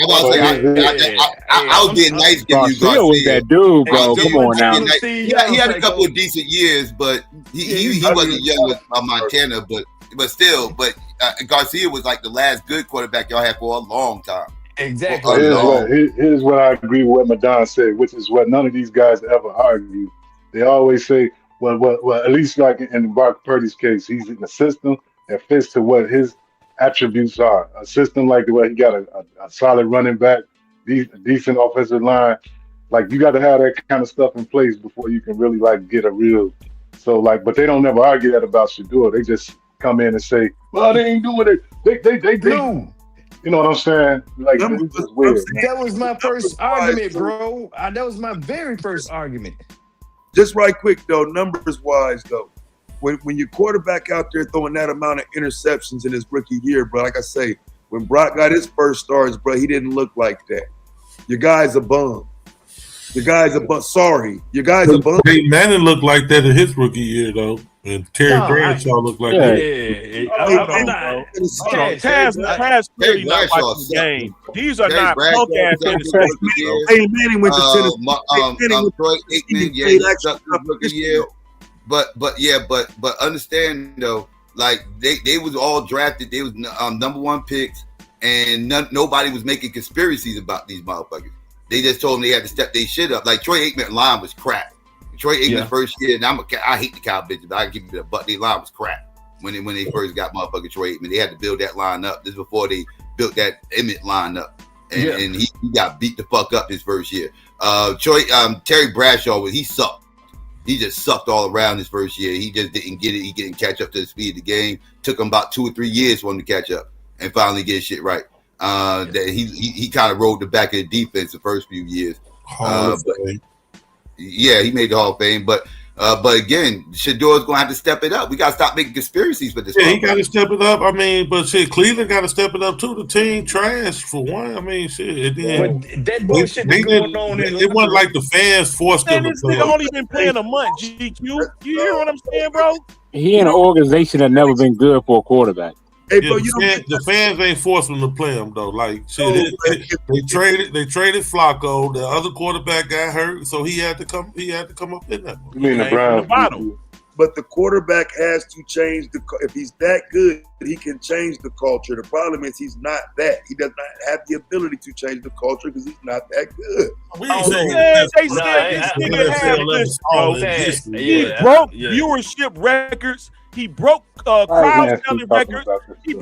I was getting nice giving you Garcia. Was that dude, bro? Come on now. He had a couple of decent years, but he wasn't young with Montana. But still, Garcia was like the last good quarterback y'all had for a long time. Exactly. Here's what I agree with what Madon said, which is what none of these guys ever argue. They always say, well, at least like in Brock Purdy's case, he's in a system that fits to what his attributes are. A system like the way he got a solid running back, decent offensive line. Like, you got to have that kind of stuff in place before you can really like get a real. So like, but they don't never argue that about Shador. They just come in and say, well, they ain't doing it. They do. You know what I'm saying? Like, it's just weird. That was my first argument, bro. That was my very first argument. Just right quick though, numbers wise though, when your quarterback out there throwing that amount of interceptions in his rookie year, bro, like I say, when Brock got his first starts, bro, he didn't look like that. Your guy's a bum. Your guy's a bum. Sorry, your guy's a bum. Peyton Manning looked like that in his rookie year though, and Terry Bradshaw looked like that. Taz clearly not watching the game. These are not punk ass interceptions. Peyton Manning went to Tennessee. Troy Aikman, he sucked his rookie year. But understand though, like they was all drafted. They was number 1 picks, and nobody was making conspiracies about these motherfuckers. They just told them they had to step their shit up. Like Troy Aikman line was crap. Troy Aikman's first year, and I hate the cow bitches, but I give you that. But their line was crap when they first got motherfucking Troy Aikman. They had to build that line up. This is before they built that Emmett line up, and he got beat the fuck up his first year. Terry Bradshaw, he sucked. He just sucked all around his first year. He just didn't get it. He didn't catch up to the speed of the game. Took him about 2 or 3 years for him to catch up and finally get his shit right. That he kind of rode the back of the defense the first few years. He made the Hall of Fame, but again, Shador's gonna have to step it up. We gotta stop making conspiracies for this. Yeah, he gotta step it up. I mean, but shit, Cleveland gotta step it up too. The team trash for one. I mean, shit. That bullshit going on. It wasn't like the fans forced them to play. They only been playing a month. GQ, you hear what I'm saying, bro? He in an organization that never been good for a quarterback. Hey, bro, the fans ain't forcing them to play him though. Like shit, they traded Flacco. The other quarterback got hurt, so he had to come. He had to come up in that. You mean the Browns? But the quarterback has to change if he's that good, he can change the culture. The problem is he's not that. He does not have the ability to change the culture because he's not that good. He broke viewership records He broke crowd selling records. He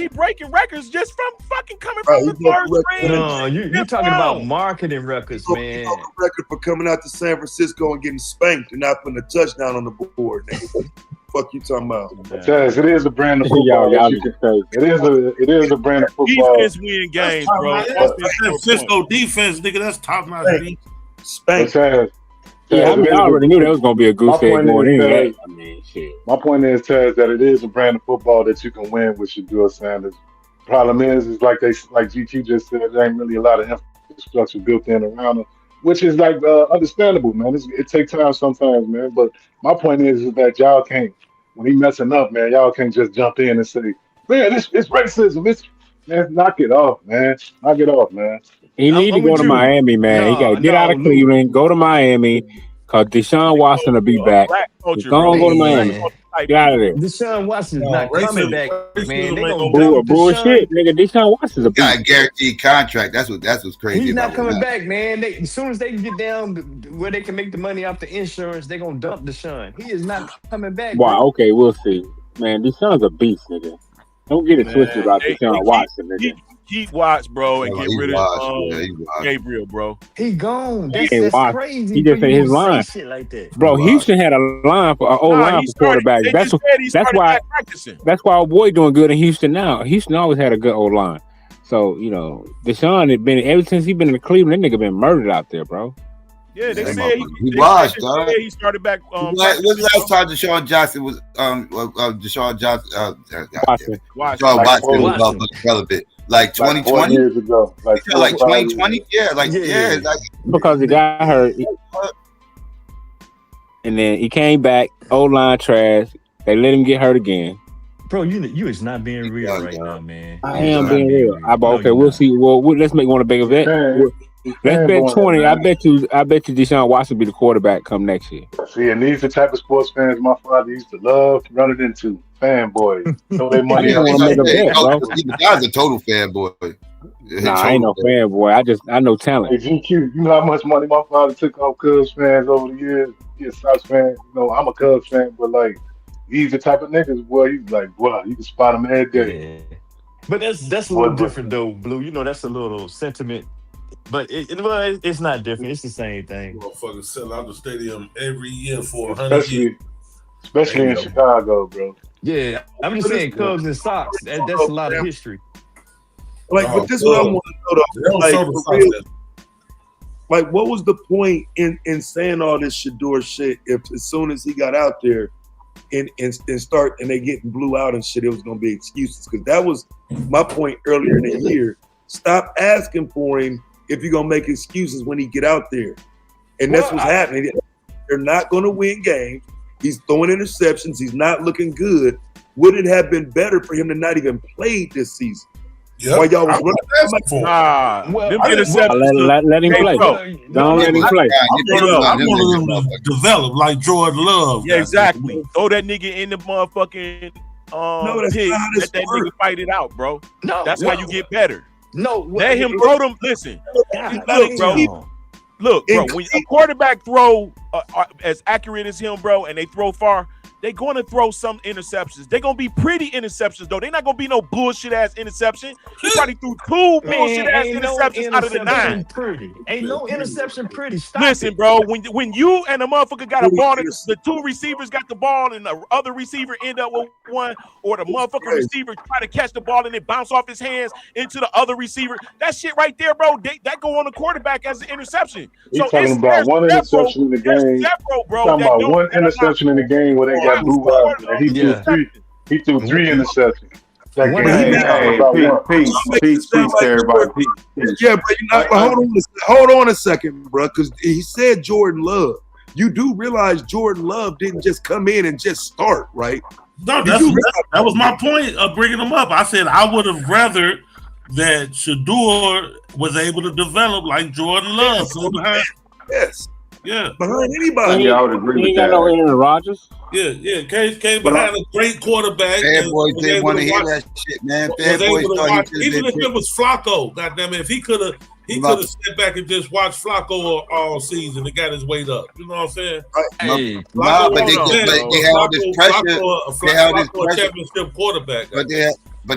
breaking records just from fucking coming from the third string. No, you talking about marketing records, man. Record for coming out to San Francisco and getting spanked and not putting a touchdown on the board. Nigga. Fuck you talking about? Chaz, it is a brand of football. It is a brand of football. Defense win games, bro. San Francisco defense, nigga. That's top notch. Spank. Yeah, I mean, I already knew that was gonna be a goose egg going in there. I mean, shit. My point is, Chaz, that it is a brand of football that you can win with Shedeur Sanders. Problem is like GQ just said, there ain't really a lot of infrastructure built in around him, which is like understandable, man. It takes time sometimes, man. But my point is that y'all can't, when he messing up, man, y'all can't just jump in and say, man, it's racism. Man, knock it off, man. Knock it off, man. He need to go to Miami, man. He got to get out of Cleveland, go to Miami, because Deshaun Watson will be back. Go to Miami. Get out of there. Deshaun Watson's not coming back, man. They gonna bullshit, nigga. Deshaun Watson's a got a guaranteed contract. That's what's crazy. He's not coming back, man. As soon as they can get down where they can make the money off the insurance, they gonna dump Deshaun. He is not coming back. Wow. Okay, we'll see, man. Deshaun's a beast, nigga. Don't get it twisted about Deshaun Watson, nigga. Keep Watts, bro, and get rid of Gabriel, bro. He gone. That's crazy. He just ain't his line. Shit like that. Bro, Houston had a line for line for quarterback. That's why our boy doing good in Houston now. Houston always had a good old line. So, you know, Deshaun had been ever since he been in Cleveland, that nigga been murdered out there, bro. Yeah, they said he washed, dog. He started back. When's the last time Deshaun Jackson was Deshaun Jackson Watson was relevant? Like 2020 years ago. Like 2020? Yeah, because he got hurt. And then he came back, old line trash. They let him get hurt again. Bro, you is not being real right now, man. I am being real. Okay, we'll see. Well, let's make one a bigger bet. Let's bet 20. I bet you Deshaun Watson will be the quarterback come next year. See, and these the type of sports fans my father used to love running into. Fanboys. So they money. I want to make a bet, bro. Guy's a total fanboy. Nah, I ain't no fanboy. I know talent. Hey, GQ, you know how much money my father took off Cubs fans over the years? He a Sox fan. You know, I'm a Cubs fan, but like, he's the type of niggas, boy, he's like, boy, you can spot him every day. Yeah. But that's a little different though, Blue. You know, that's a little sentiment. But it's not different. It's the same thing. Motherfuckers sell out the stadium every year for 100 years. Especially in Chicago, bro. Yeah, I'm just saying Cubs and Sox. That's a lot of history. Like, but this is what I want to know though. Like, what was the point in saying all this Shedeur shit if as soon as he got out there and they getting blew out and shit, it was gonna be excuses? Because that was my point earlier in the year. Stop asking for him if you're gonna make excuses when he get out there. And that's what's happening. They're not gonna win games. He's throwing interceptions. He's not looking good. Would it have been better for him to not even play this season? Yep. While y'all was running? Let him play. Don't let him play. I want him to develop like Jordan Love. Yeah, exactly. Throw that nigga in the motherfucking pig. Let that nigga fight it out, bro. No, that's how you get better. No, let him throw them. Listen, look, bro. Look, bro. When a quarterback throw as accurate as him, bro, and they throw far, they're going to throw some interceptions. They're going to be pretty interceptions, though. They're not going to be no bullshit-ass interception. He probably threw 2 bullshit-ass interceptions out of the 9. Pretty. Ain't no interception pretty. Stop Listen, bro, when you and the motherfucker got a ball, and the 2 receivers got the ball, and the other receiver end up with 1, or the motherfucking receiver try to catch the ball and it bounce off his hands into the other receiver, that shit right there, bro, that go on the quarterback as an interception. He's talking about one interception in the game. Talking about one interception in the game where they got blew out, and he threw 3 interceptions. Peace to everybody. Peace. Yeah, but hold on a second, bro, because he said Jordan Love. You do realize Jordan Love didn't just come in and just start, right? No, that was my point of bringing him up. I said I would have rather that Shedeur was able to develop like Jordan Love. Yes. Yeah. Behind anybody. Yeah, I would agree with that. Got no Aaron Rodgers. Yeah. Came behind a great quarterback. Fanboys didn't want to hear that shit, man. Fanboys thought even if it was Flacco, goddamn it, if he could have He could have sat back and just watched Flacco all season and got his weight up. You know what I'm saying? Hey, but they had all this pressure. They had this pressure. Championship quarterback. But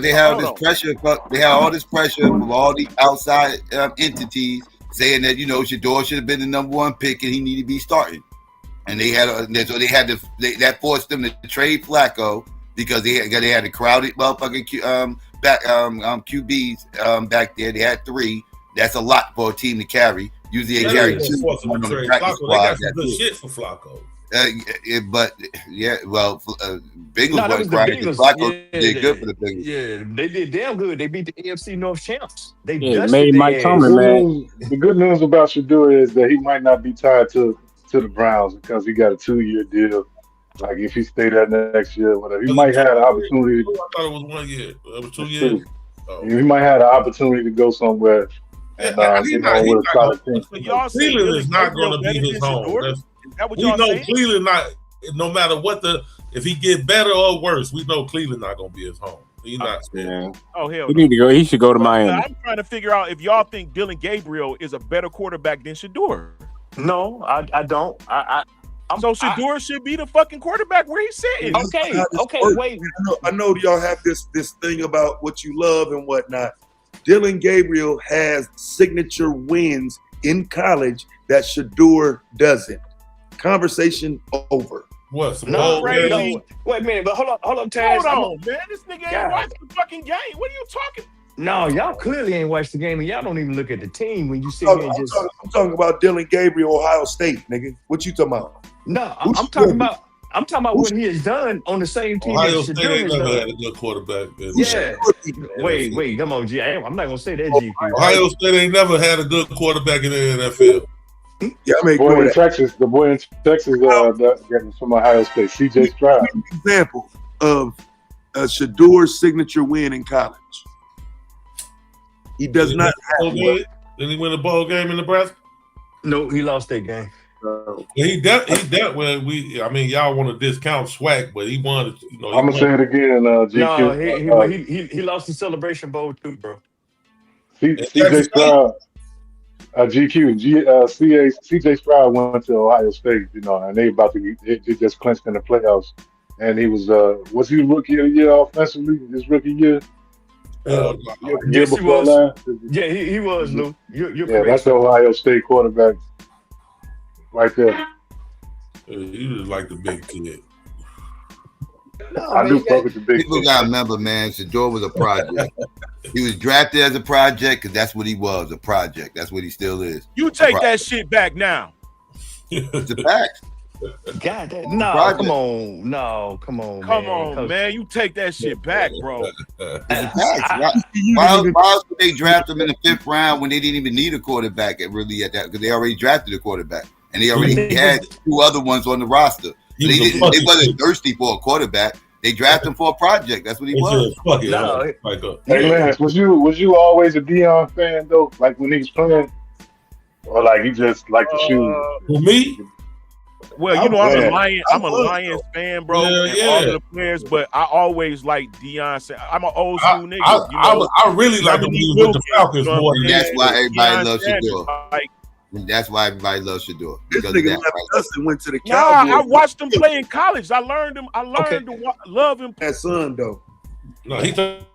they have this pressure. They have all this pressure from all the outside entities saying that Shador should have been the #1 pick and he needed to be starting. And that forced them to trade Flacco because they had a crowded motherfucking QBs back there. They had 3. That's a lot for a team to carry. Usually they carry 2. Flacco, they got some good shit for Flacco. Bengals wasn't crying because Flacco did good for the Bengals. Yeah, they did damn good. They beat the AFC North champs. They made Mike Tomlin mad. The good news about Shador is that he might not be tied to the Browns because he got a 2-year deal. Like if he stayed there next year, whatever, he might have the opportunity. I thought it was 1 year. It was 2 years. He might have the opportunity to go somewhere. And Cleveland is not going to be his home. We know Cleveland not. No matter what if he get better or worse, we know Cleveland not going to be his home. He's not. Yeah. Oh hell, he need to go. He should go to Miami. I'm trying to figure out if y'all think Dylan Gabriel is a better quarterback than Shador. No, I don't. So Shador should be the fucking quarterback where he's sitting. Okay, wait. I know y'all have this thing about what you love and whatnot. Dylan Gabriel has signature wins in college that Shador doesn't. Conversation over. What? No, wait a minute, but hold on, Taz. Hold on, man. This nigga ain't watching the fucking game. What are you talking? No, y'all clearly ain't watched the game, and y'all don't even look at the team when you sit here and just. I'm talking about Dylan Gabriel, Ohio State, nigga. What you talking about? No, I'm talking about what he has done on the same team. Ohio State ain't never had a good quarterback. Yeah. Wait, come on, G. I'm not gonna say that, G. Ohio State ain't never had a good quarterback in the NFL. Yeah, the boy in Texas, from Ohio State, C.J. Stroud. Example of Shador's signature win in college. He does not have one. Did he win a bowl game in Nebraska? No, he lost that game. He dealt when y'all want to discount Swag, but he won. I'm gonna say it again. GQ. No, he lost the Celebration Bowl too, bro. C.J. Stroud, GQ, C.J. Stroud went to Ohio State, and they just clinched in the playoffs, and he was he rookie of the year offensively his rookie year? Yes, he was. Yeah, he was, Lou. You're correct. That's the Ohio State quarterback right there. He was like the big kid. I do fuck with the big people kid. Gotta remember, man, Shador was a project. He was drafted as a project because that's what he was, a project. That's what he still is. You take that shit back now. It's a fact. God, come on. Come on, man. You take that shit back, bro. Why else would they draft him in the 5th round when they didn't even need a quarterback at that? Because they already drafted a quarterback and they already had 2 other ones on the roster. They wasn't thirsty for a quarterback. They drafted him for a project. That's what he was. Hey, Lance, was you always a Deion fan though? Like when he was playing, or like you just like the shoes? For me. Well, I'm a Lions fan, bro. And all of the players, but I always like Deion. I'm an old school nigga. I really like him with the Falcons more. That's why everybody loves Shador. That's why everybody loves Shador. This nigga left us and went to the Cowboys. I watched him play in college. I learned to love him. That son though. No, he's talking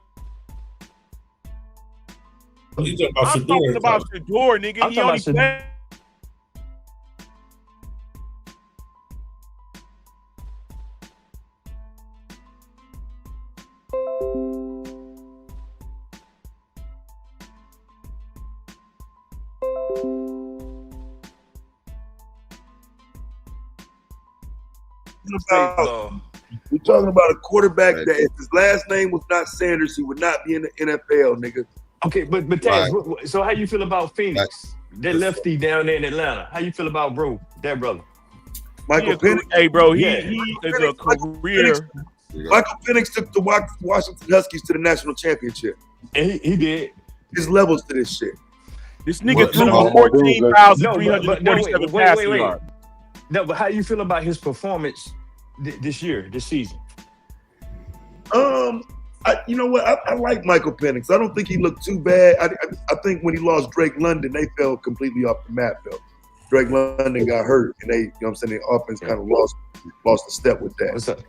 about Shador, nigga. He only played. We're talking about a quarterback that if his last name was not Sanders, he would not be in the NFL, nigga. Okay, but Taz, so how you feel about Phoenix? That lefty down there in Atlanta. How you feel about that brother? Michael Penix. Hey, bro, he is a career. Michael Penix took the Washington Huskies to the national championship. And he did. There's levels to this shit. This nigga threw 14,347 passing yards. No, but how you feel about his performance this season? You know what? I like Michael Penix. I don't think he looked too bad. I think when he lost Drake London, they fell completely off the map, though. Drake London got hurt, and they, you know what I'm saying, the offense kind of lost a step with that. What's up?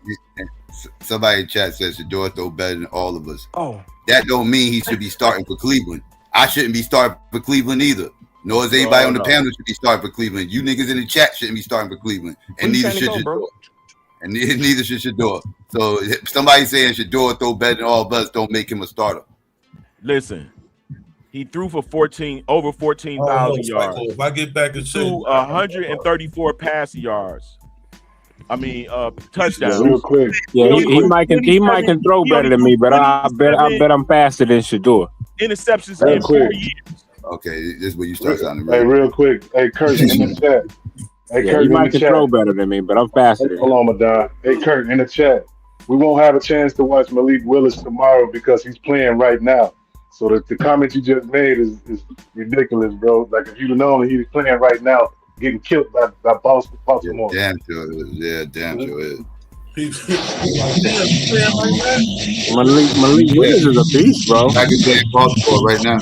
Somebody in chat says Shador throw better than all of us. Oh, that don't mean he should be starting for Cleveland. I shouldn't be starting for Cleveland either. Nor is anybody on the panel should be starting for Cleveland. You niggas in the chat shouldn't be starting for Cleveland, and neither should Shador. And neither should Shador. So if somebody saying Shador throw better than all of us don't make him a starter. Listen, he threw for over 14,000 yards. If I get back to 134 passing yards. I mean, touchdowns. Real quick. Yeah, he might can throw better than me, but I bet I'm faster than Shador. Interceptions in 4 years. Okay, this is where you start sounding right. Hey, real quick. Hey, Kurt, in the chat. Hey, Yeah, Kurt, he in might the can throw chat. better than me, but I'm faster than him. Hold on, Madon. Hey, Kurt, in the chat. We won't have a chance to watch Malik Willis tomorrow because he's playing right now. So the comment you just made is ridiculous, bro. Like, if you'd have known that he was playing right now, getting killed by Baltimore. Damn sure it is. Yeah, damn sure it is. Malik Willis is a beast, bro. I can play Baltimore right now.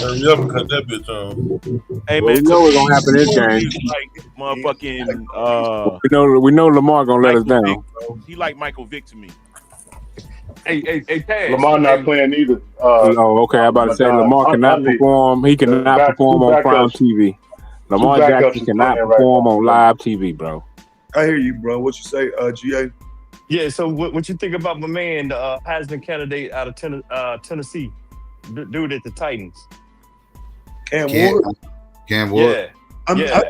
Hurry up and cut that bitch on. Hey Well, man, we know what's gonna happen this game. Like motherfucking. We know Lamar gonna let us Michael down. Vick. He like Michael Vick to me. Hey, Taz. Lamar not playing either. Oh, okay. I'm about to say Lamar cannot perform. He cannot perform on prime TV. Lamar Jackson cannot perform on live TV, bro. I hear you, bro. What you say, GA? Yeah, so what you think about my man, the Heisman candidate out of Tennessee, dude at the Titans? Cam Ward. Yeah.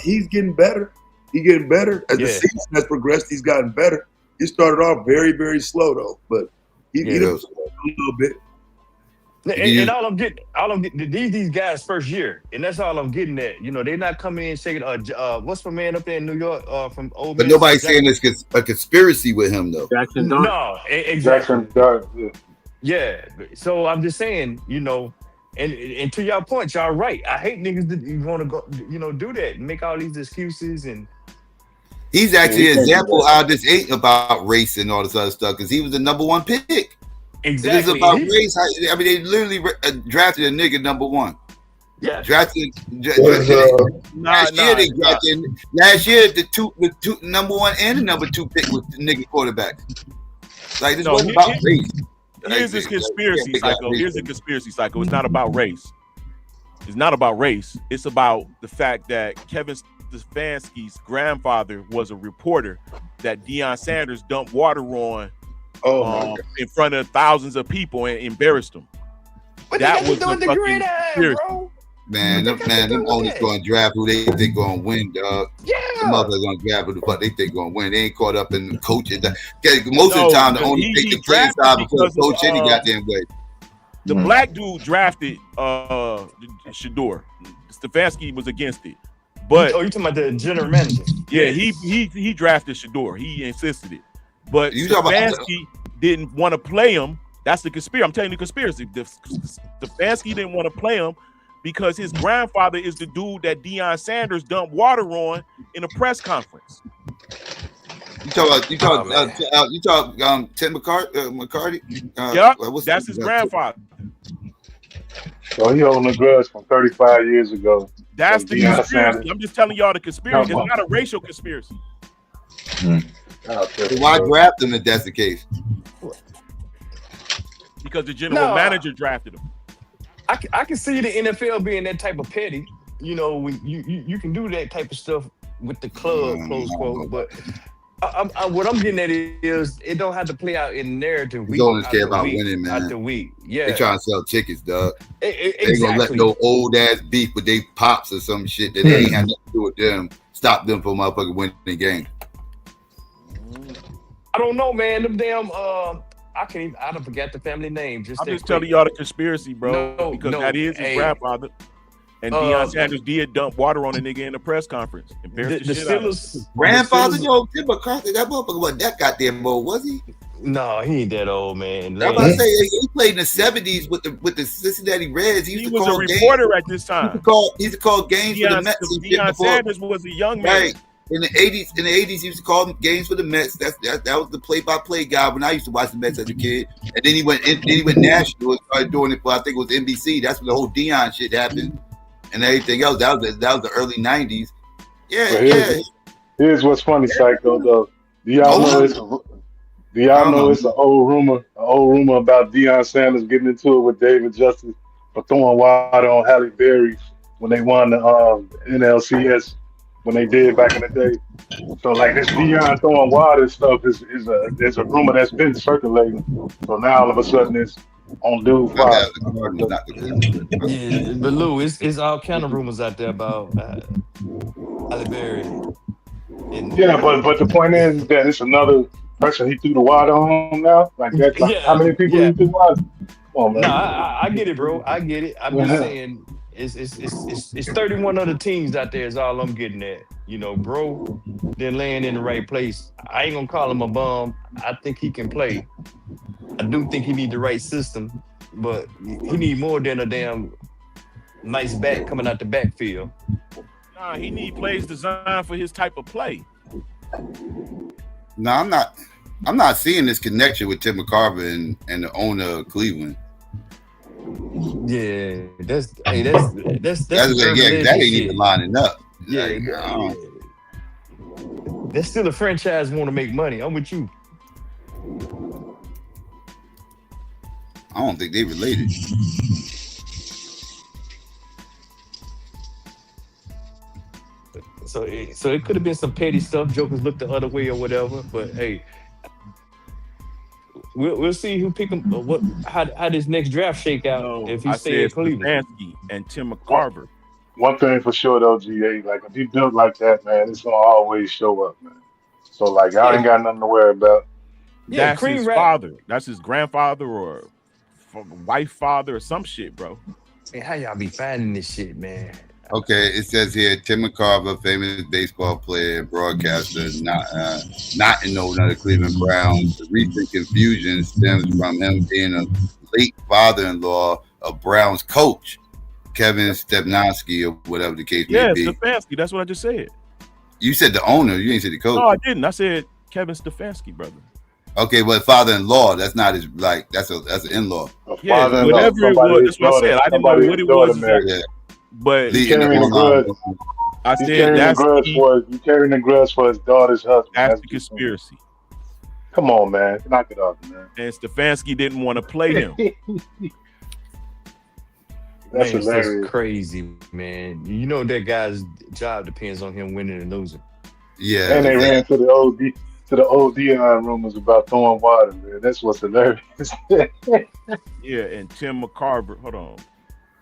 He's getting better. He's getting better. As the season has progressed, he's gotten better. He started off very, very slow, though. But he does a little bit. And all I'm getting, these guys first year, and that's all I'm getting at. You know, they're not coming in saying, what's my man up there in New York from Old But Man? nobody's saying it's a conspiracy with him, though. Jackson Dart. No, exactly. Jackson Dart. Yeah. So I'm just saying, you know, and to y'all point, y'all right. I hate niggas that you want to go, you know, do that and make all these excuses and. He's actually an example how this ain't about race and all this other stuff because he was the number one pick. Exactly. It is about race. I mean, they literally drafted a nigga number one. Yeah. Last year they drafted. Last year the two number one and the number two pick was the nigga quarterback. Like this wasn't about race. Here's this conspiracy cycle. Here's the conspiracy cycle. It's not about race. It's not about race. It's about the fact that Kevin Stefanski's grandfather was a reporter that Deion Sanders dumped water on in front of thousands of people and embarrassed them. But that was the fucking conspiracy. bro. Man, them owners going to draft who they think going to win, dog. Yeah. The motherfuckers going to draft who the fuck they think going to win. They ain't caught up in the coaching. Most of the time, the owners take the playing side before the coach any goddamn way. The black dude drafted Shador. Stefanski was against it. But you talking about the general manager? Yeah, he drafted Shador. He insisted it. But Stefanski didn't want to play him. That's the conspiracy. I'm telling you the conspiracy. Stefanski didn't want to play him because his grandfather is the dude that Deion Sanders dumped water on in a press conference. You talk Ted McCarty? Yep, that's his grandfather. So he holding a grudge from 35 years ago. That's the conspiracy. I'm just telling y'all the conspiracy. It's not a racial conspiracy. Why draft him if that's the case? Because the general manager drafted him. I can see the NFL being that type of petty. You know, when you can do that type of stuff with the club, close quote. But what I'm getting at is it don't have to play out in narrative. We don't care about winning, man. After week, yeah. They trying to sell tickets, dog. Exactly. They gonna let no old ass beef with they pops or some shit that they ain't have nothing to do with them. Stop them from motherfucking winning the game. I don't know, man. Them damn I don't forget the family name. I'm just telling y'all the conspiracy, bro. Because that is his grandfather. And Deion Sanders did dump water on a nigga in the press conference. The Steelers grandfather, Tim McCarthy, that motherfucker wasn't that goddamn old, was he? No, he ain't that old, man. I'm about to say he played in the 70s with the Cincinnati Reds. He was a reporter at this time. He used to call games for the Mets. Deion Sanders was a young man. Right. in the 80s, he used to call them games for the Mets. That was the play-by-play guy when I used to watch the Mets as a kid. And then he went national and started doing it for, I think it was NBC. That's when the whole Deion shit happened and everything else. That was the early 90s. Yeah, Here's what's funny, Psycho. Though, do y'all know it's an old rumor about Deion Sanders getting into it with David Justice for throwing water on Halle Berry when they won the NLCS when they did back in the day. So like this Deion throwing water stuff is a rumor that's been circulating. So now all of a sudden it's on dude fire. Yeah, but Lou, it's all kind of rumors out there about Halle Berry. Yeah, but the point is that it's another person he threw the water on now. Like that's like, how many people he threw water? Come on, man. No, I get it, bro. I get it. I'm just saying it's 31 other teams out there is all I'm getting at. You know, bro, they're laying in the right place. I ain't gonna call him a bum. I think he can play. I do think he need the right system, but he need more than a damn nice back coming out the backfield. Nah, he need plays designed for his type of play. No, I'm not seeing this connection with Tim McCarver and the owner of Cleveland. Yeah, that's that ain't even lining up. Yeah, that's still a franchise want to make money. I'm with you. I don't think they related. So it could have been some petty stuff. Jokers looked the other way or whatever. But hey, we'll see who pick him. How this next draft shake out if he stays in Cleveland. Stefanski and Tim McCarver. One thing for sure though, GA, like if you built like that, man, it's gonna always show up, man. So like I ain't got nothing to worry about. Yeah, that's his father. That's his grandfather or wife father or some shit, bro. Hey, how y'all be finding this shit, man? Okay, it says here Tim McCarver, famous baseball player and broadcaster, not in no other Cleveland Browns. The recent confusion stems from him being a late father-in-law of Browns coach Kevin Stefanski or whatever the case may be. Yeah, Stefanski. That's what I just said. You said the owner. You ain't said the coach. No, I didn't. I said Kevin Stefanski, brother. Okay, but father-in-law. That's not his like. That's an in-law. Yeah, whatever it was. That's what I said. I didn't know what it was. Yeah. But he's carrying the grudge. I said he's carrying the grudge for his daughter's husband. That's the conspiracy. Come on, man. Knock it off, man. And Stefanski didn't want to play him. That's crazy, man. You know that guy's job depends on him winning and losing. Yeah. And they ran to the old Deion rumors about throwing water, man. That's what's hilarious. Yeah, and Tim McCarver. Hold on.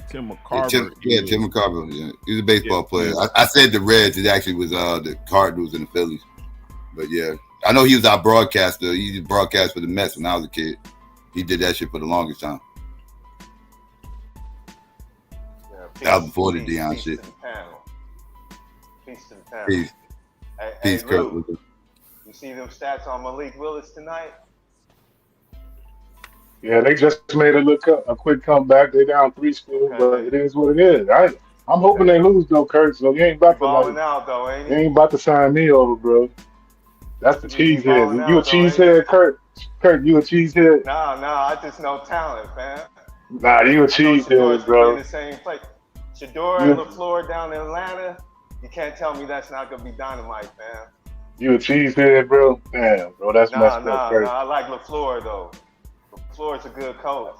Tim McCarver. Tim McCarver. Yeah. He's a baseball player. I said the Reds. It actually was the Cardinals and the Phillies. But yeah, I know he was our broadcaster. He used to broadcast for the Mets when I was a kid. He did that shit for the longest time. That was before the Deion shit. Peace to the panel. Peace. Peace, Kurt. You see them stats on Malik Willis tonight? Yeah, they just made a quick comeback. They down 3 still, but it is what it is. I'm hoping they lose though, Kurt. So you ain't about to out though, ain't you ain't about to sign me over, bro. That's the cheesehead. You a cheesehead, Kurt? Kurt, you a cheesehead? Nah, I just know talent, man. Nah, you a cheesehead, bro. In the same place. Shador and LaFleur down in Atlanta. You can't tell me that's not gonna be dynamite, man. You a cheesehead, bro? Damn, bro, that's messed up, Kurt. I like LaFleur though. LaFleur's a good coach.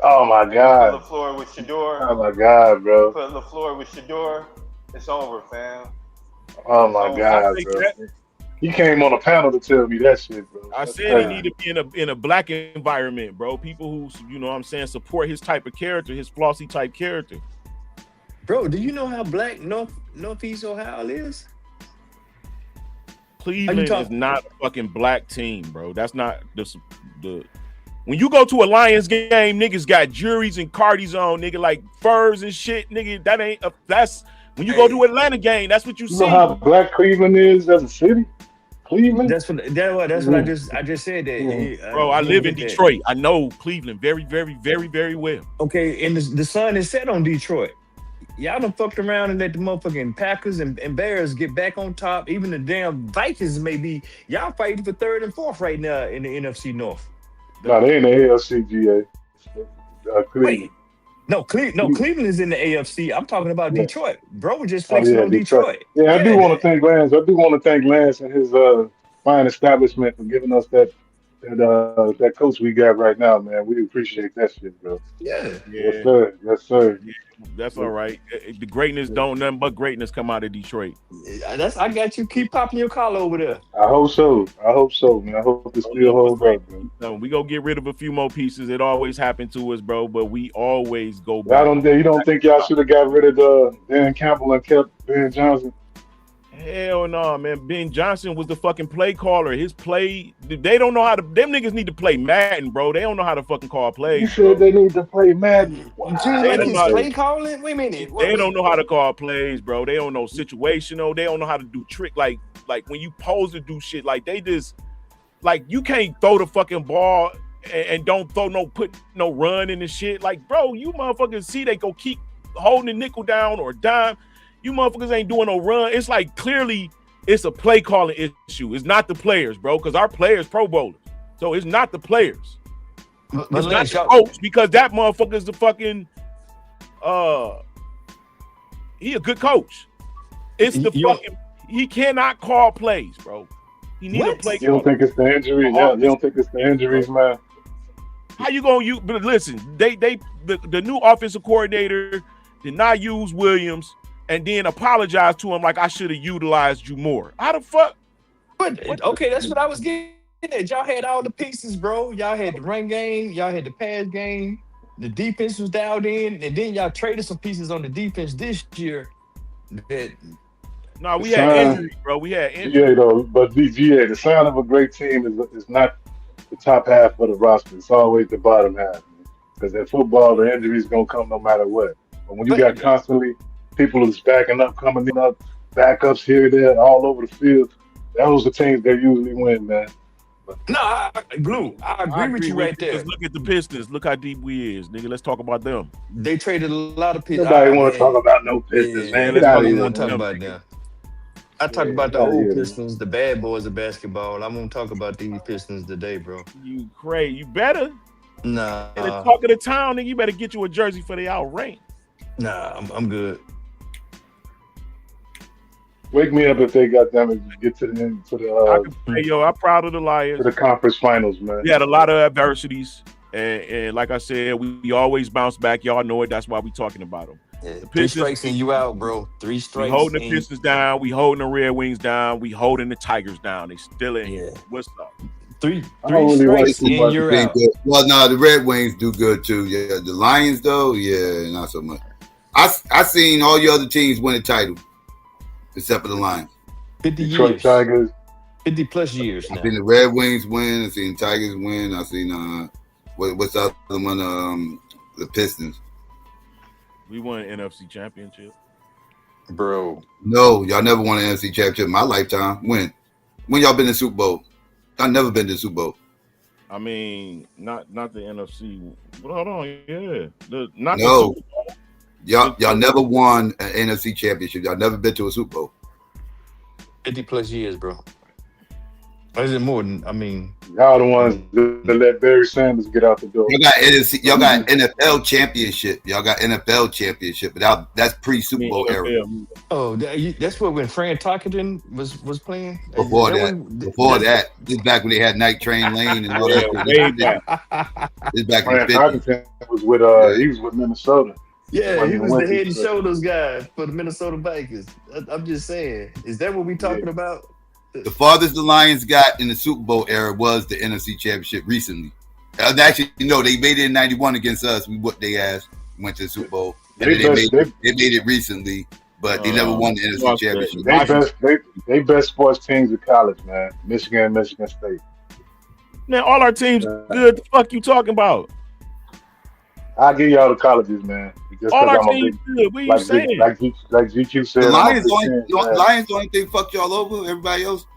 Oh my God. Put LaFleur with Shador. Oh my God, bro. Put LaFleur with Shador. It's over, fam. Oh my God, bro. He came on a panel to tell me that shit, bro. I said he need to be in a black environment, bro. People who, you know what I'm saying, support his type of character, his flossy type character. Bro, do you know how black Northeast Ohio is? Cleveland is not a fucking black team, bro. That's not the when you go to a Lions game, niggas got juries and cardies on, nigga, like furs and shit, nigga. That ain't that's when you go to Atlanta game, that's what you see. You know how black Cleveland is as a city? Cleveland? That's what I just said that. Bro, I live in Detroit. I know Cleveland very, very, very, very well. Okay, and the sun is set on Detroit. Y'all done fucked around and let the motherfucking Packers and Bears get back on top. Even the damn Vikings maybe. Y'all fighting for 3rd and 4th right now in the NFC North. No, they in the AFC, GA. Cleveland. Wait. No, Cleveland is in the AFC. I'm talking about Yeah. Detroit. Bro was just Oh flexing yeah, on Detroit. Detroit. Yeah, I do want to thank Lance. I do want to thank Lance and his fine establishment for giving us that coach we got right now, man. We appreciate that shit, bro. Yeah. Yes, sir. Yes, sir. Yeah, that's all right. The greatness don't nothing but greatness come out of Detroit. I got you. Keep popping your collar over there. I hope so. I hope so, man. I hope it still holds up, man. We gonna get rid of a few more pieces. It always happened to us, bro. But we always go back. You don't think y'all should have got rid of Dan Campbell and kept Ben Johnson? Hell no, man. Ben Johnson was the fucking play caller. His play, they don't know how to. Them niggas need to play Madden, bro. They don't know how to fucking call plays. You said they need to play Madden. Like his play calling? Wait a minute. They don't know how to call plays, bro. They don't know situational. They don't know how to do trick like when you pose to do shit. Like they just like you can't throw the fucking ball and don't put no run in the shit. Like, bro, you motherfuckers see they go keep holding the nickel down or dime. You motherfuckers ain't doing no run. It's like clearly it's a play calling issue. It's not the players, bro, because our players Pro Bowlers. So it's not the players. It's not the coach, because that motherfucker is the fucking he a good coach. It's the fucking he cannot call plays, bro. He need a play. You don't think it's the injuries? Yeah, you don't think it's the injuries, man? How you gonna but listen, the new offensive coordinator did not use Williams and then apologize to him like I should have utilized you more. How the fuck? Okay, that's what I was getting at. Y'all had all the pieces, bro. Y'all had the run game, y'all had the pass game, the defense was dialed in, and then y'all traded some pieces on the defense this year. No, we had injuries, bro. We had injuries. GA though, but GA, the sign of a great team is not the top half of the roster. It's always the bottom half. Because in football, the injuries gonna come no matter what. But when you got constantly people who's backing up, coming up, backups here, there, all over the field, those are teams that usually win, man. No, I agree with you right there. Just look at the Pistons. Look how deep we is, nigga. Let's talk about them. They traded a lot of Pistons. Nobody want to talk about no Pistons, man. Let's talk about them. I talk about the old Pistons, the bad boys of basketball. I'm gonna talk about these Pistons today, bro. You crazy? You better. Nah. In the talk of the town, nigga, you better get you a jersey for the outranked. Nah, I'm good. Wake me up if they got them and get to the end to the. I'm proud of the Lions. To the conference finals, man. We had a lot of adversities, and like I said, we always bounce back. Y'all know it. That's why we talking about them. Yeah, the Pistons, 3 strikes and you out, bro. 3 strikes. We holding the Pistons down. We holding the Red Wings down. We holding the Tigers down. They still in here. What's up? 3 strikes and you're out. Well, no, the Red Wings do good too. Yeah, the Lions though, yeah, not so much. I seen all your other teams win a title, except for the Lions. 50 Detroit years. Tigers. 50 plus years now. I seen the Red Wings win. I seen the Tigers win. I seen what's the other one? The Pistons. We won an NFC championship. Bro. No, y'all never won an NFC championship in my lifetime. When y'all been in the Super Bowl? I've never been to the Super Bowl. I mean, not the NFC. But hold on, yeah. The Super Bowl. Y'all never won an NFC championship. Y'all never been to a Super Bowl. 50 plus years, bro. Or is it more than, I mean, y'all the ones that let Barry Sanders get out the door. Y'all got NFC, y'all got NFL championship. Y'all got NFL championship, but that's pre-Super Bowl era. Oh, that's what when Fran Tarkenton was playing. Before that, this is back when they had Night Train Lane and all that. This back Fran in the 50s. Tarkenton was with he was with Minnesota. Yeah, he was the head and shoulders guy for the Minnesota Vikings. I'm just saying, is that what we talking about? The farthest the Lions got in the Super Bowl era was the NFC Championship recently. Actually, no, they made it in '91 against us. We whooped their ass, went to the Super Bowl. They made it recently, but they never won the NFC Championship. They best sports teams in college, man. Michigan, Michigan State. Man, all our teams good. The fuck you talking about? I'll give y'all the colleges, man. Just all our teams good. What are you saying? Like GQ said, the Lions only thing fucked y'all over. Everybody else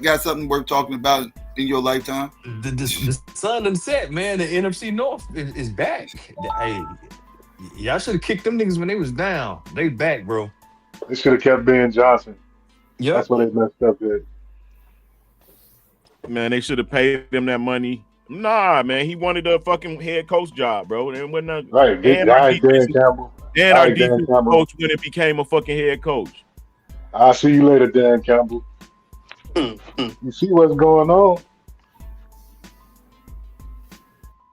got something worth talking about in your lifetime. The sun and set, man. The NFC North is back. Hey, Y'all should have kicked them niggas when they was down. They back, bro. They should have kept Ben Johnson. Yep. That's what they messed up at. Man, they should have paid him that money. Nah, man, he wanted a fucking head coach job, bro. And when Right, big guy, Dan Campbell. And our defensive coach when it became a fucking head coach. I'll see you later, Dan Campbell. You see what's going on?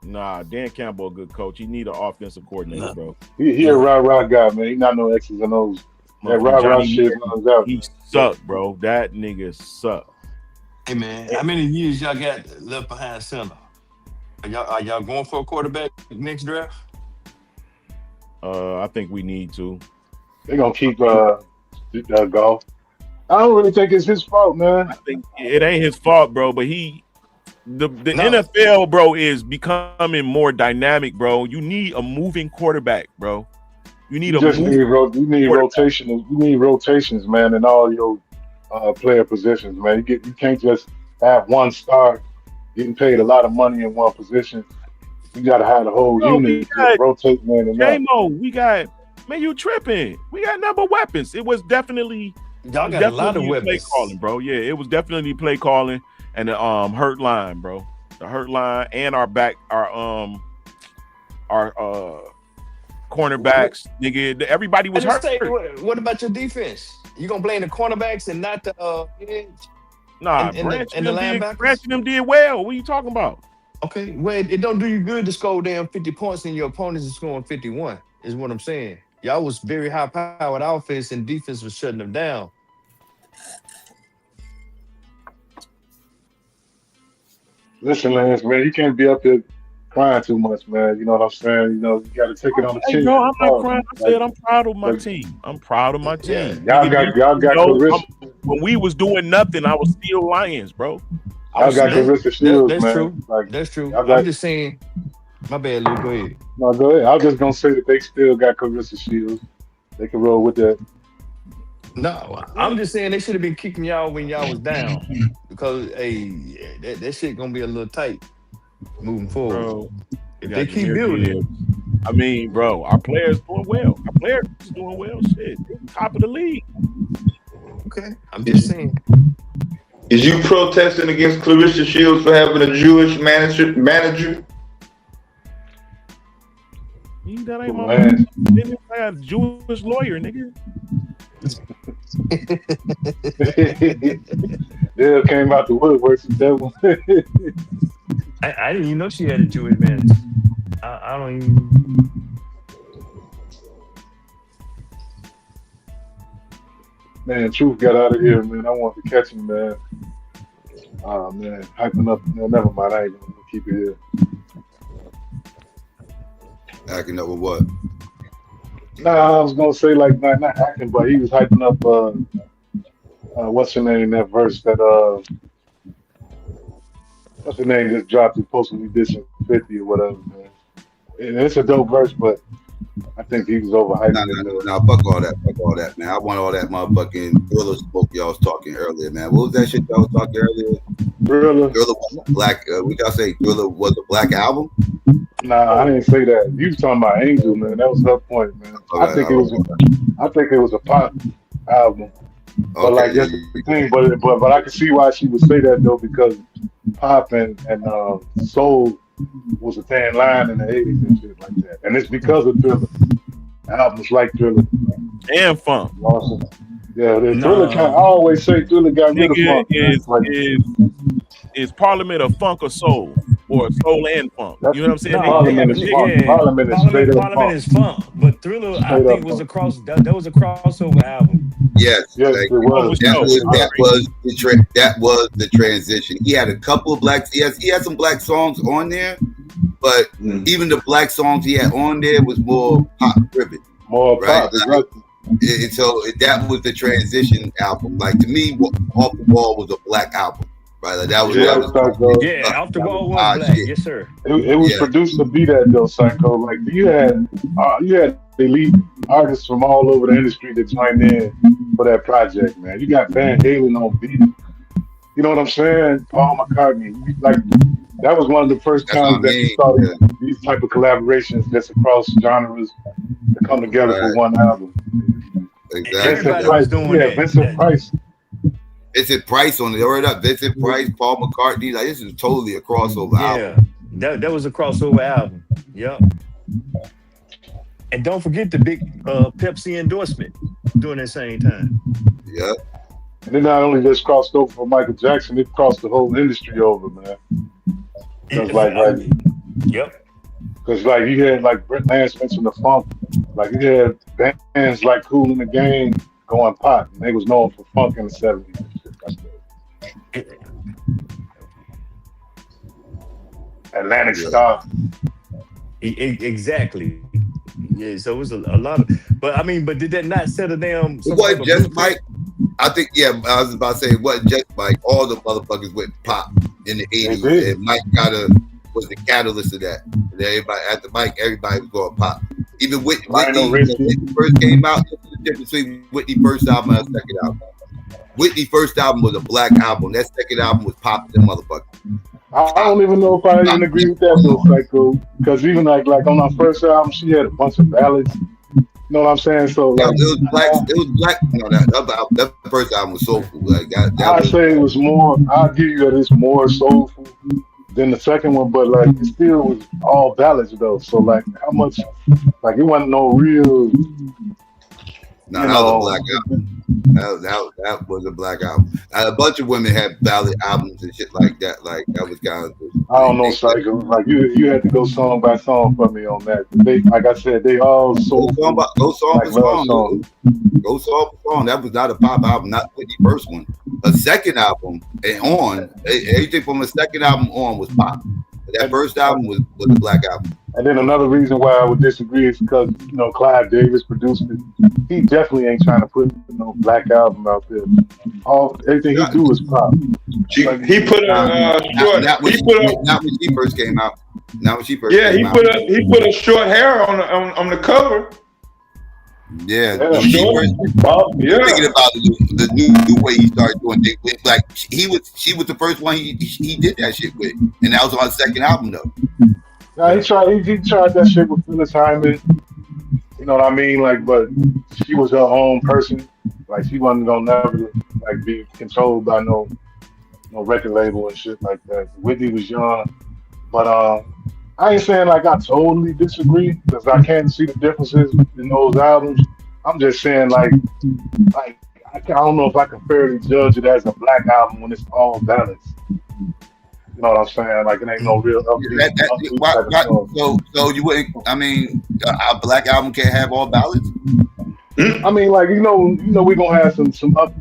Nah, Dan Campbell a good coach. He need an offensive coordinator, bro. He a rah-rah guy, man. He not no X's and O's. That rah-rah shit runs out. He sucked, bro. That nigga sucked. Hey man, how many years y'all got left behind center? Are y'all going for a quarterback next draft? I think we need to. They're gonna keep Golf. I don't really think it's his fault, man. I think it ain't his fault, bro. But the NFL, bro, is becoming more dynamic, bro. You need a moving quarterback, bro. You need you need rotations. You need rotations, man, in all your player positions, man. You can't just have one star getting paid a lot of money in one position. You got to have the whole unit rotate, man. J-Mo, man, you tripping. We got number weapons. It was definitely y'all got a lot of weapons. Play calling, bro. Yeah, it was definitely play calling and the hurt line, bro. The hurt line and our cornerbacks, nigga. Everybody was hurt. What about your defense? You gonna blame the cornerbacks and not the edge? Nah, Branch and them did well. What are you talking about? Okay, well, it don't do you good to score damn 50 points and your opponents is scoring 51, is what I'm saying. Y'all was very high-powered offense and defense was shutting them down. Listen, Lance, man, you can't be up there crying too much, man. You know what I'm saying? You know, you got to take it on the chin. No, I'm not crying. I said I'm proud of my team. I'm proud of my team. Y'all got when we was doing nothing, I was still Lions, bro. Y'all got Carissa Shields, that's man. True. Like, that's true. I'm just saying. My bad, Luke. Go ahead. No, go ahead. I was just gonna say that they still got Carissa Shields. They can roll with that. No, I'm just saying they should have been kicking y'all when y'all was down because that shit gonna be a little tight moving forward. Bro, if they keep building. I mean, bro, our players doing well. Our players doing well. Shit, they're top of the league. Okay, I'm just saying. Is you protesting against Clarissa Shields for having a Jewish manager? That ain't my man. Nigga, I got a Jewish lawyer, nigga. Dale came out the woodwork with that one. I didn't even know she had a Jewish manager. I don't even. Man, Truth got out of here, man. I wanted to catch him, man. Oh, man. Hyping up. No, never mind. I ain't going to keep it here. Acting up with what? Nah, I was going to say, like, not acting, but he was hyping up, what's her name in that verse that, what's her name just dropped and posted we did some 50 or whatever, man. And it's a dope verse, but I think he was overhyped. Nah, fuck all that, man. I want all that motherfucking Thriller smoke y'all was talking earlier, man. What was that shit y'all was talking earlier? Thriller was black. We gotta say Thriller was a black album. Nah, I didn't say that. You was talking about Angel, man. That was her point, man. I think it was a pop album. But like that's the thing, but I can see why she would say that though, because pop and soul was a thin line in the 80s and shit like that. And it's because of Thriller. Albums like Thriller. And funk. Awesome. Yeah, Thriller I always say Thriller got rid of funk. Is Parliament a funk or soul? Or soul and funk? You know what I'm saying? Parliament is funk. But Thriller, I think, was a crossover album. Yes, it was. That was the transition. He had a couple of he had some black songs on there, but even the black songs he had on there was more pop driven. More right? pop. Like, so that was the transition album. Like to me, Off the Wall was a black album. Right, like that was Off the Wall was black. Shit. Yes, sir. It was produced to be that though, Psycho. Like you had elite artists from all over the industry that joined in for that project, man. You got Van Halen on beat. You know what I'm saying? Paul McCartney. Like That was one of the first That's what times I that you mean. started these type of collaborations just across genres to come together for one album. Exactly. Everybody was doing that. Vincent Price. Vincent Price on the word up. Vincent Price, Paul McCartney. Like, this is totally a crossover album. That was a crossover album. Yep. And don't forget the big Pepsi endorsement during that same time. Yep. And it not only just crossed over for Michael Jackson, it crossed the whole industry over, man. Because yep. Because like you had like Brent Lance mentioned the funk, like you had bands like Kool and the Gang going pop, and they was known for funk in the 70s and shit like that. Atlantic Star. Exactly. Yeah, so it was a lot of, but I mean, but did that not settle down? It wasn't just Mike. I think, I was about to say, it wasn't just Mike. All the motherfuckers went pop in the 80s, and Mike was the catalyst of that. And everybody, after Mike, everybody was going pop. Even Whitney, when Whitney first came out, the difference between Whitney's first album and her second album. Whitney's first album was a black album. That second album was pop the motherfucker. I don't even know if I even agree with that though, Psycho. Because even like on our first album, she had a bunch of ballads. You know what I'm saying? So like, it was black. No, that first album was soulful. Like I'd say it was more. I'll give you that it's more soulful than the second one, but like it still was all ballads though. So like, how much? Like it wasn't no real. No, that was a black album. That was a black album. A bunch of women had ballad albums and shit like that. Like that was kind of. I don't know, Psycho. Like you had to go song by song for me on that. They, like I said, they all so go song for song. Go song for song. That was not a pop album. Not Whitney's first one. A second album and on everything from the second album on was pop. But that first album was a black album. And then another reason why I would disagree is because, Clive Davis produced it. He definitely ain't trying to put no black album out there. Everything he do is pop. He put a short. Not when she first came out. Not when she first came out. He put a short hair on the cover. Yeah, thinking about the new way he started doing things. Like she was the first one he did that shit with, and that was on his second album though. Nah, he tried that shit with Phyllis Hyman. You know what I mean? Like, but she was her own person. Like, she wasn't gonna never like be controlled by no record label and shit like that. Whitney was young, but I ain't saying like I totally disagree because I can't see the differences in those albums. I'm just saying like I don't know if I can fairly judge it as a black album when it's all balanced. You know what I'm saying? Like it ain't no real upbeat. So you wouldn't? I mean, a black album can't have all ballads. I mean, like we gonna have some up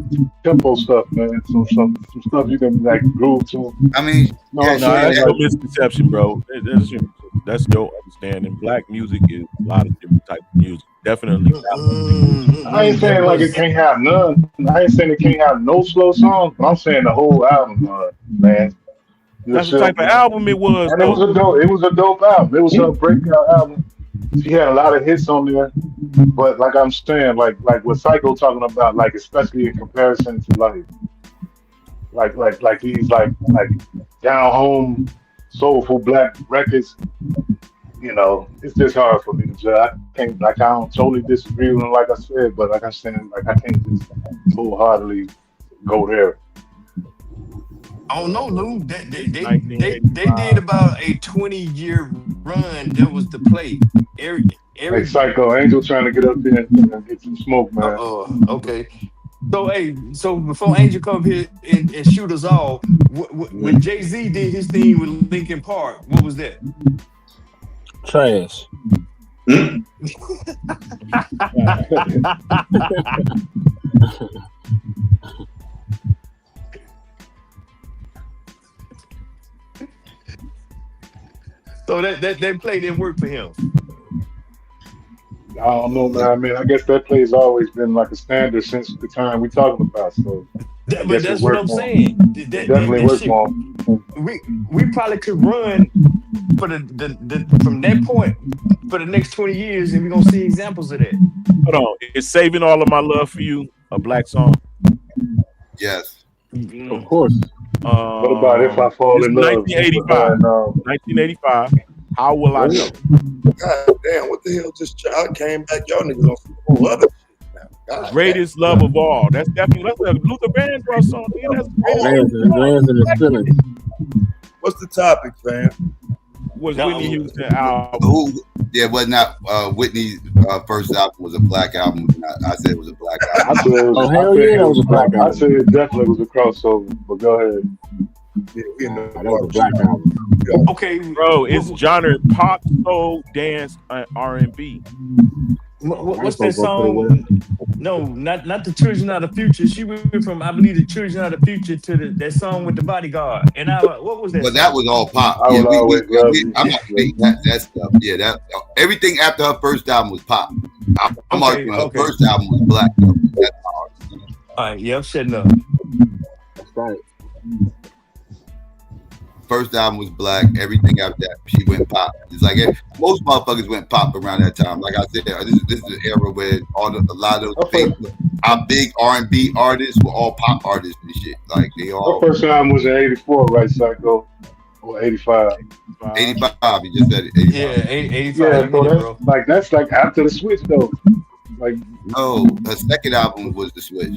tempo stuff, man. Some stuff you can like groove to. I mean, that's no misconception, bro. That's your understanding. Black music is a lot of different types of music. Definitely. I ain't saying like it can't have none. I ain't saying it can't have no slow songs. But I'm saying the whole album, man. That's the type of album it was. And it was a dope album. It was her breakout album. She had a lot of hits on there, but like I'm saying, like what Psycho talking about, like especially in comparison to like these like down home soulful black records, it's just hard for me to judge. I don't totally disagree with them, like I said, but like I'm saying, like I can't just wholeheartedly go there. Oh no, Lou. They did about a 20-year run. That was the play. Hey, Psycho, Angel trying to get up there and get some smoke, man. Okay. So before Angel come up here and shoot us all, when Jay-Z did his thing with Linkin Park, what was that? Trash. So that play didn't work for him. I don't know, man. I mean, I guess that play's always been like a standard since the time we talking about. So, but that's what I'm saying. Definitely works for him. We probably could run for the from that point for the next 20 years, and we're gonna see examples of that. Hold on, is "Saving All of My Love for You" a black song? Yes, of course. What about If I Fall in Love? 1985. 1985. How will I know? God damn, what the hell just came back? Y'all niggas on some whole other shit now. God Greatest love of all. That's definitely a Luther Vandross song. Man. That's Lands in the feelings. What's the topic, fam? Was Whitney Houston album? Yeah, it was not Whitney's first album was a black album. I said it was a black album. I said it was a black album. I said it definitely was a crossover, but go ahead. Yeah, that was a black album. Okay, bro, it's genre pop, soul, dance, R&B. What's that song? No, not the Children of the Future. She went from, I believe, the Children of the Future to that song with the Bodyguard. And what was that? Well, that was all pop. I Yeah, will always love you. I'm not fake that stuff. Yeah, that everything after her first album was pop. I'm arguing her first album was black. That's hard. All right, yeah, I'm shutting up. That's right. First album was black. Everything after that, she went pop. It's like most motherfuckers went pop around that time. Like I said, this is an era where a lot of those our big R&B artists were all pop artists and shit. Like they all. Her first album was in '84, right, Psycho? Or '85? 85. You just said it. 85. Yeah, 85. Yeah, that's like after the switch though. Like no, her second album was the switch.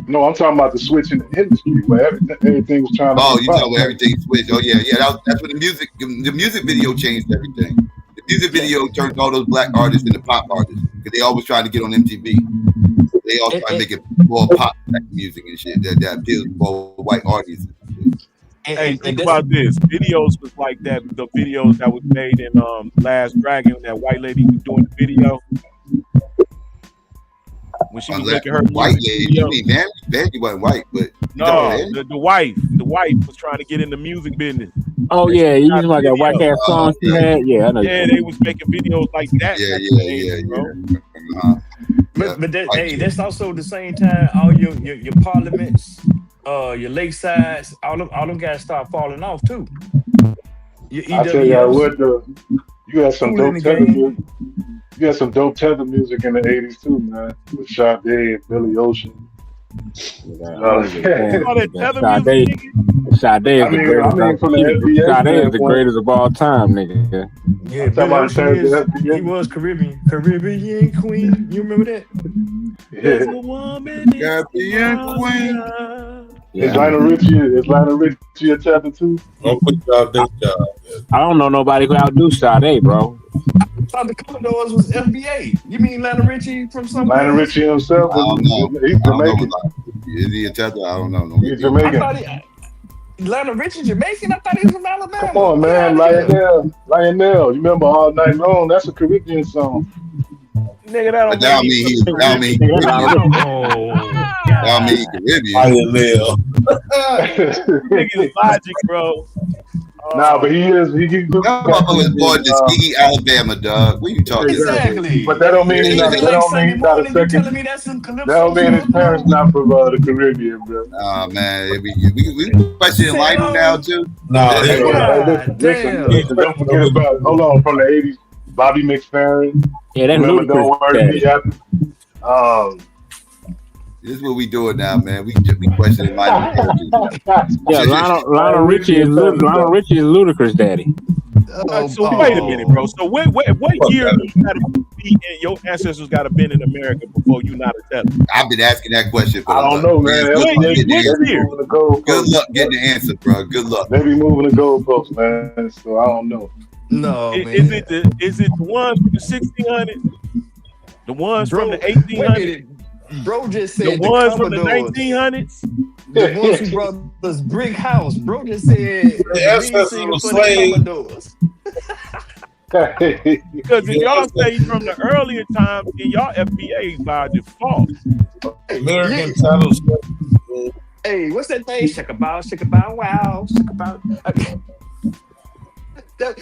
No, I'm talking about the switch in the industry where everything was trying to. Oh, you talking where everything switched? Oh yeah. That's when the music video changed everything. The music video turned all those black artists into pop artists because they always tried to get on MTV. They all tried to make it more pop music and shit that appeals to more white audiences. Hey, think about this. Videos was like that. The videos that was made in Last Dragon. That white lady was doing the video. When she was making her white lady, I mean, Vandy wasn't white, but no, the wife was trying to get in the music business. Oh yeah, you know like that white ass song she had. Yeah, I know. Yeah, they was making videos like that. But that's also the same time all your parliaments, your lakesides, all them guys start falling off too. I tell you what, you had some dope tether music. You had some dope tether music in the '80s too, man. With Sade and Billy Ocean. Sade is the greatest of all time, nigga. Yeah, he was Caribbean Queen. You remember that? Yeah. Caribbean Queen. Is Lionel Richie a tether too? I don't know nobody who outdo Sade, bro. I thought the Commodores was FBA. You mean Lionel Richie from somewhere? Lionel Richie himself? He's Jamaican. Is he a tether? I don't know. He's Jamaican. Lionel Richie Jamaican? I thought he was from Alabama. Come on, man. Lionel. You remember All Night Long? That's a Caribbean song. Nigga, that don't mean he's Caribbean. That mean Caribbean. Nigga, logic, bro. Nah, but he is. That motherfucker was born in Tuskegee, Alabama, dog. What are you talking about? Exactly. But that don't mean he's not a second. That don't mean his parents not from the Caribbean, bro. Nah, man. We questioning Lionel now too. Nah, listen. Don't forget about. Hold on, from the '80s, Bobby McFerrin. Yeah, that's ludicrous. This is what we doing now, man. We questioning Lionel. Yeah, Lionel Richie is Ludacris' daddy. So wait a minute, bro. So what year you gotta be in, your ancestors gotta been in America before you not a tether? I've been asking that question for I don't know, man. Good luck getting the answer, bro. Good luck. They be moving the goalposts, man. So I don't know. No, man. Is it the ones from the 1600s? The ones from the 1800s? Bro just said the ones from the 1900s. The ones who brought this brick house. Bro just said the ancestors were slaves. Because if y'all say from the earlier times, then y'all FBA by default. American titles. Hey, what's that thing? Shaka bow, wow, shaka bow.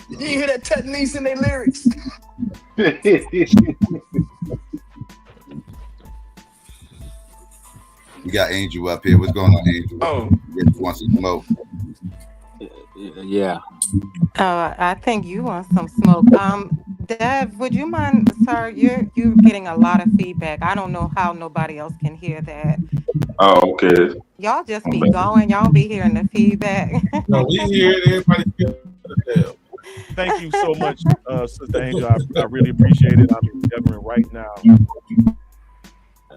You hear that techniques in their lyrics? We got Angel up here. What's going on, Angel? Oh, wants some smoke. Yeah. I think you want some smoke. Dev, would you mind, sir? You're getting a lot of feedback. I don't know how nobody else can hear that. Oh, okay. Y'all just be Okay. going. Y'all be hearing the feedback. No, we hear it. Everybody hear it. Thank you so much, Sister Angel. I really appreciate it. I'm endeavoring right now.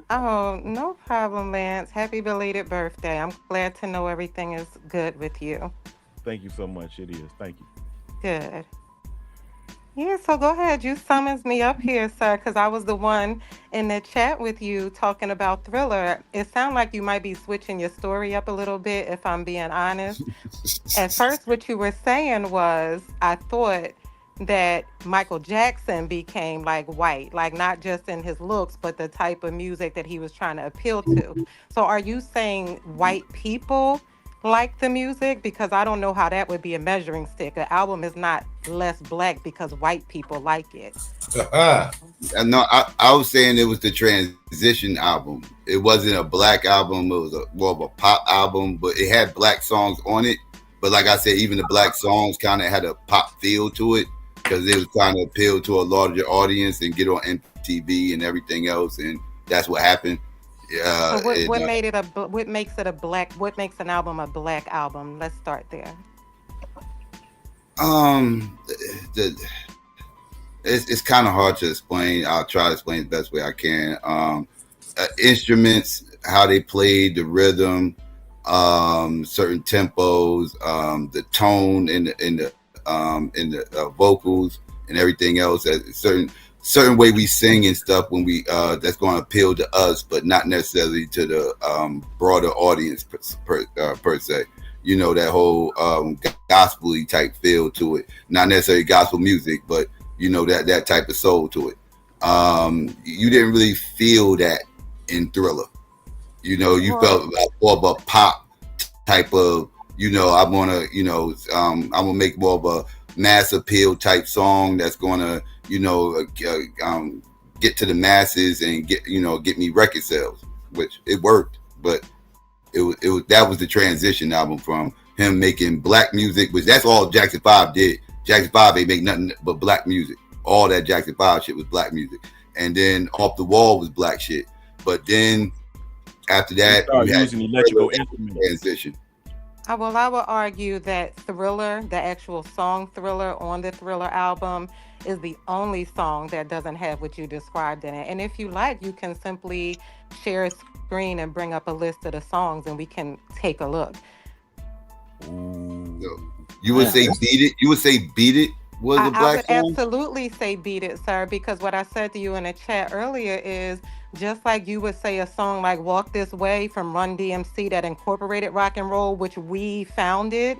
Oh, no problem, Lance. Happy belated birthday. I'm glad to know everything is good with you. Thank you so much. It is. Thank you. Good. Yeah, so go ahead. You summons me up here, sir, because I was the one in the chat with you talking about Thriller. It sounds like you might be switching your story up a little bit, if I'm being honest. At first, what you were saying was, I thought that Michael Jackson became like white, like not just in his looks, but the type of music that he was trying to appeal to. So are you saying white people like the music? Because I don't know how that would be a measuring stick. An album is not less black because white people like it. No, I was saying it was the transition album. It wasn't a black album. It was more of a pop album, but it had black songs on it. But like I said, even the black songs kind of had a pop feel to it because it was trying to appeal to a larger audience and get on MTV and everything else. And that's what happened. So what made it what makes it a black? What makes an album a black album? Let's start there. It's kind of hard to explain. I'll try to explain the best way I can. Instruments, how they played, the rhythm, certain tempos, the tone in the vocals and everything else. Certain way we sing and stuff when we that's going to appeal to us, but not necessarily to the broader audience per se. You know, that whole gospel-y type feel to it. Not necessarily gospel music, but you know, that type of soul to it. You didn't really feel that in Thriller. You know, you felt like more of a pop type of, you know, I want to, you know, I'm gonna make more of a mass appeal type song that's gonna, you know, get to the masses and get me record sales, which it worked, but it was that was the transition album from him making black music, which that's all Jackson 5 did. Jackson 5 ain't make nothing but black music. All that Jackson 5 shit was black music, and then Off the Wall was black shit. But then after that, we had using electrical transition. Well, I would argue that Thriller, the actual song Thriller on the Thriller album, is the only song that doesn't have what you described in it. And if you like, you can simply share a screen and bring up a list of the songs, and we can take a look. You would say Beat It? You would say Beat It was a black song? I would absolutely say Beat It, sir, because what I said to you in the chat earlier is just like you would say a song like Walk This Way from Run DMC that incorporated rock and roll, which we founded,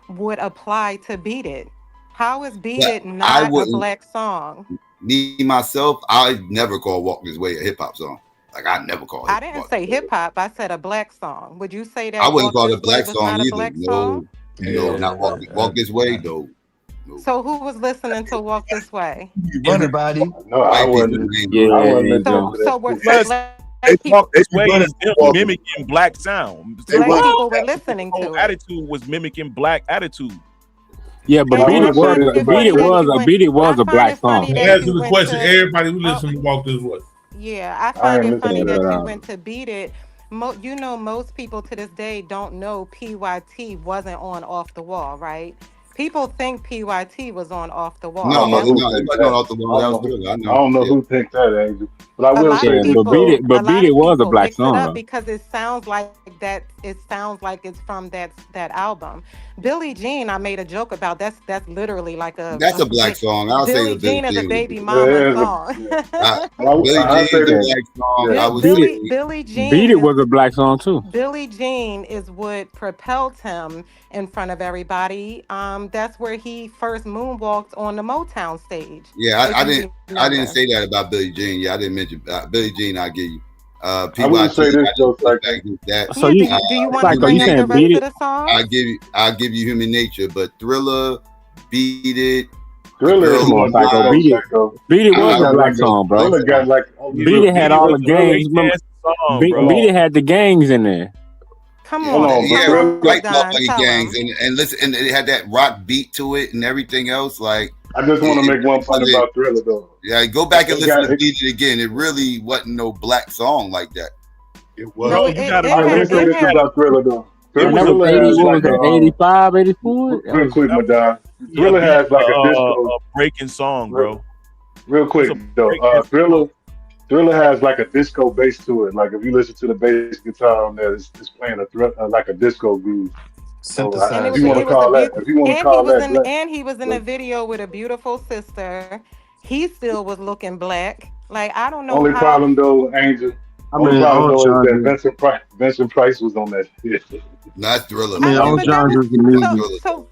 would apply to Beat It. How is Beat It not a black song? Me, myself, I never call Walk This Way a hip-hop song. Like, I never call it. I didn't say hip-hop. I said a black song. Would you say that I wouldn't call it a Walk This Way black was song not a either. black No, song? no, not Walk This Way, though. So who was listening to Walk This Way? Everybody. No, I wasn't. So we're Walk This Way is them mimicking black sound. Black people were listening to it. Attitude was mimicking black attitude. Yeah, but Beat It was a black song. Answer the question. Everybody who listens to Walk This Way. Yeah, I find it funny that you went to Beat It. You know, most people to this day don't know PYT wasn't on Off the Wall, right? People think PYT was on Off the Wall. I don't know who picked that, Angel. But I will say, but Beat It was a black song because it sounds like that. It sounds like it's from that album. Billie Jean, I made a joke about. That's literally like that's a black song. I'll Billie say Jean is a baby mama song. Billie Jean is a black song. Billie Jean. Beat It was a black song too. Billie Jean is what propelled him in front of everybody. That's where he first moonwalked on the Motown stage. Yeah, I didn't say that about Billie Jean. Yeah, I didn't mention Billie Jean. I give you. I would say this though, so you want to bring up the rest of the song? I'll give you Human Nature, but Thriller, Beat It. Thriller is more Psycho. Beat It was a black song, bro. Beat It had all the gangs. Beat It had the gangs in there. Come on, like gangs and listen, and it had that rock beat to it and everything else. Like I just want to make one point about Thriller though. Yeah, go back and listen to Beat It again. It really wasn't no black song like that. It was. No, you gotta Let me say this about Thriller though. And that was 80, what was that, 85, 84? Real quick, Madonna. Thriller has like a disco. A breaking song, bro. Real quick though, Thriller has like a disco bass to it. Like if you listen to the bass guitar on there, it's playing like a disco groove. So if you want to call that, and he was in a video with a beautiful sister. He still was looking black. Like I don't know. Only problem though, Angel. Only problem though is that Vincent Price was on that shit. Not Thriller. I mean, all genres of music.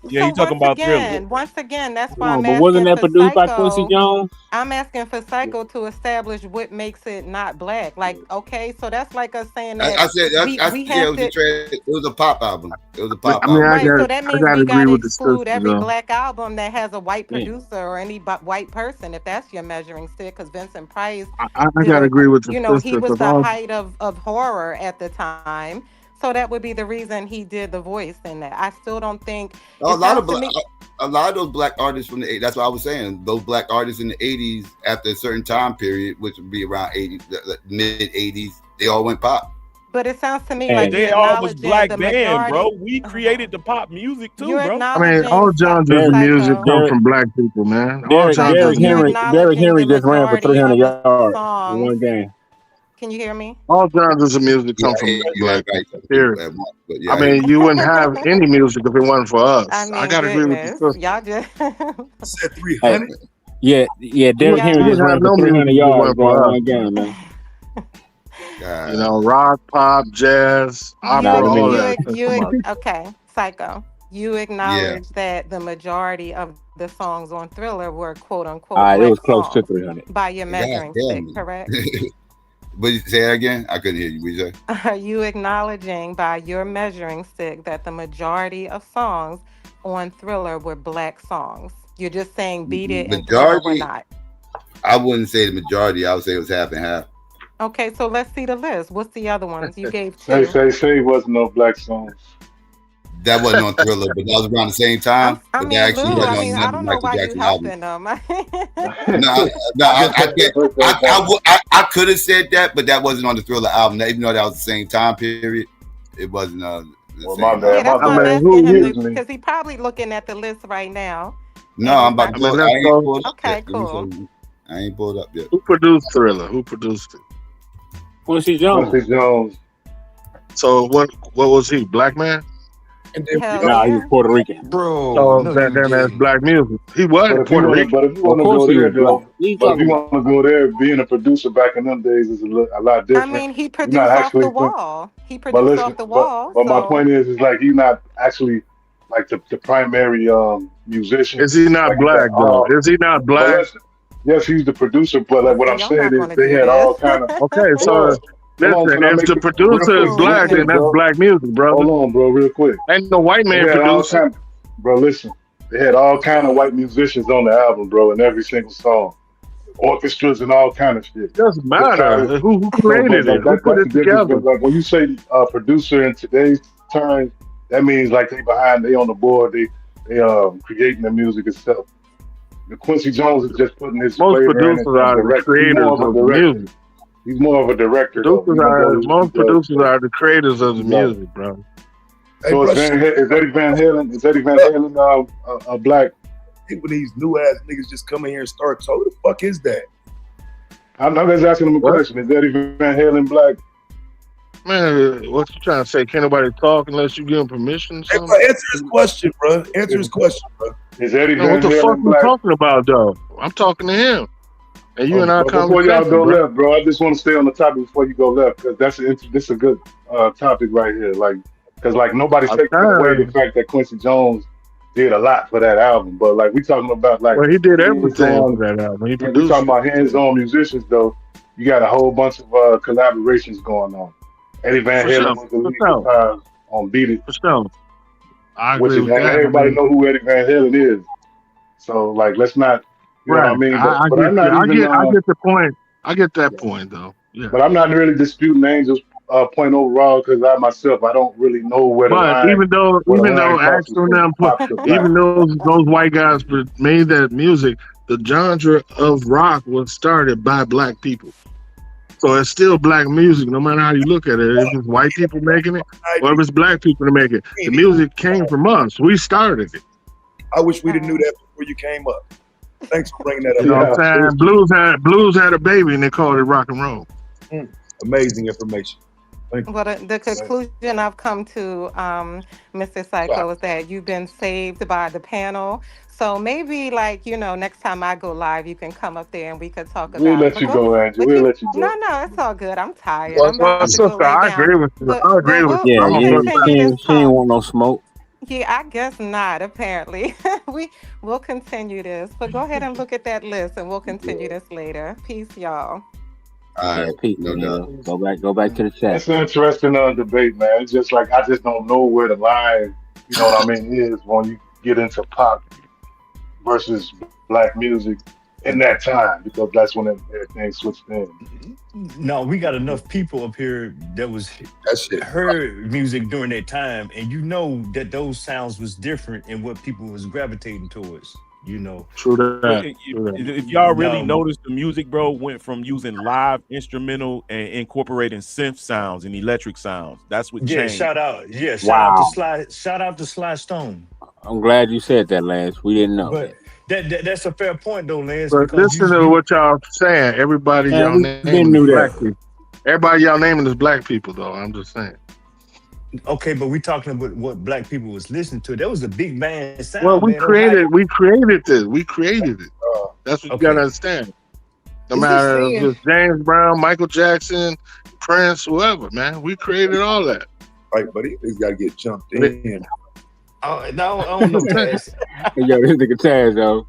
Yeah, you talking about Thriller. Once again, that's why I'm but asking wasn't that for produced by Psycho. Quincy Jones? I'm asking for Psycho to establish what makes it not black. Like, okay, so that's like us saying that I said it was a pop album. It was a pop album. Right, so that means we got to exclude every though. black album that has a white producer or any white person, if that's your measuring stick. Because Vincent Price, I gotta agree with the he was the height of horror at the time. So that would be the reason he did the voice in that. I still don't think a lot of those black artists from the 80s. That's what I was saying. Those black artists in the 80s, after a certain time period, which would be around mid 80s, they all went pop. But it sounds to me like they all was black band, bro. We created the pop music too, bro. I mean, all genres of music come from black people, man. Derrick Henry just ran for 300 yards in one game. Can you hear me? All genres of music come from black people. Period. I mean, you wouldn't have any music if it wasn't for us. I gotta agree with you. Y'all just said 300. Yeah, Derrick Henry just ran for 300 yards in one game, man. You know, rock, pop, jazz, opera, all that. Okay, Psycho. You acknowledge that the majority of the songs on Thriller were quote unquote. It was close to 300 by your measuring stick, correct? But say that again. I couldn't hear you. What you say? Are you acknowledging by your measuring stick that the majority of songs on Thriller were black songs? You're just saying Beat It and Thriller were not. I wouldn't say the majority. I would say it was half and half. Okay, so let's see the list. What's the other ones? You gave two. Say wasn't no black songs. That wasn't on Thriller, but that was around the same time. I mean, I don't know why you helping them. I could have said that, but that wasn't on the Thriller album. Even though that was the same time period, it wasn't. My bad. Because he probably looking at the list right now. No, I'm about to look. I ain't pulled up okay, yet. Cool. I ain't pulled up yet. Who produced Thriller? Who produced it? Quincy Jones. So what was he? Black man? Nah, he was Puerto Rican. Bro. So then that's black music. He was Puerto Rican. But if you want to go there, though, being a producer back in them days is a lot different. I mean, he produced off the wall. But my point is like he's not actually like the primary musician. Is he not black though? Is he not black? Yes, he's the producer. But like what I'm saying is they had all kind of. Okay, so. Listen, if the producer is black, then that's black music, bro. Hold on, bro, real quick. Ain't no white man producing. Bro, listen. They had all kind of white musicians on the album, bro, in every single song. Orchestras and all kind of shit. Doesn't matter who created it, who put it together. Like when you say producer in today's terms, that means like they on the board, they creating the music itself. The Quincy Jones is just putting his most flavor producers in it. Are the creators of the music. He's more of a director. Most producers are the creators of the music, bro. So is Eddie Van Halen a black? When these new ass niggas just come in here and start talking, who the fuck is that? I'm just asking him a question. Is Eddie Van Halen black? Man, what you trying to say? Can't nobody talk unless you give him permission? Hey, bro, answer his question, bro. Answer his question, bro. Is Eddie Van Halen what the fuck black? you talking about, though? I'm talking to him. And you and I before y'all go left, bro, I just want to stay on the topic before you go left, because this is a good topic right here. Like, because like nobody's taking away the fact that Quincy Jones did a lot for that album, but like we talking about like he did everything for that album. He produced. We talking about hands-on musicians though. You got a whole bunch of collaborations going on. Eddie Van Halen was the lead guitar on Beat It. For sure. I agree with that. Everybody know who Eddie Van Halen is. So like, let's not. You know what I mean? I get the point. I get that point, though. Yeah. But I'm not really disputing Angel's point overall because I myself I don't really know But even though crosses Axel and from them pop to black. even those white guys made that music, the genre of rock was started by black people. So it's still black music, no matter how you look at it. If it's white people making it, or if it's black people to make it, the music came from us. We started it. I wish we'd have knew that before you came up. Thanks for bringing that up. You know what I'm saying? Blues had a baby, and they called it rock and roll. Amazing information. Well, the conclusion I've come to, Mr. Psycho, is that you've been saved by the panel. So maybe, like, next time I go live, you can come up there and we could talk about We'll let you go, Angie. We'll let you go. No, it's all good. I'm tired. Well, I'm about to go lay I down. agree with you. I agree with you. Yeah, she ain't want no smoke. Yeah, I guess not, apparently. We'll continue this. But go ahead and look at that list, and we'll continue this later. Peace, y'all. All right, peace, Go back to the chat. It's an interesting debate, man. It's just like I just don't know where the line, you know what I mean, is when you get into pop versus black music in that time, because that's when everything switched in. No, we got enough people up here that heard music during that time, and that those sounds was different in what people was gravitating towards. True that. If y'all really noticed, the music, bro, went from using live instrumental and incorporating synth sounds and electric sounds. That's what changed. Shout out to Sly Stone. I'm glad you said that, Lance. We didn't know. But that's a fair point, though, Lance. But listen to what y'all saying. Everybody y'all naming is black people. Everybody y'all naming is black people, though. I'm just saying. Okay, but we talking about what black people was listening to. That was a big band sound. Well, we created this. We created it. That's what you gotta understand. No matter if it's James Brown, Michael Jackson, Prince, whoever, man, we created all that. Right, but he's got to get jumped in. I don't know, Taz. Yo, this nigga Taz, though.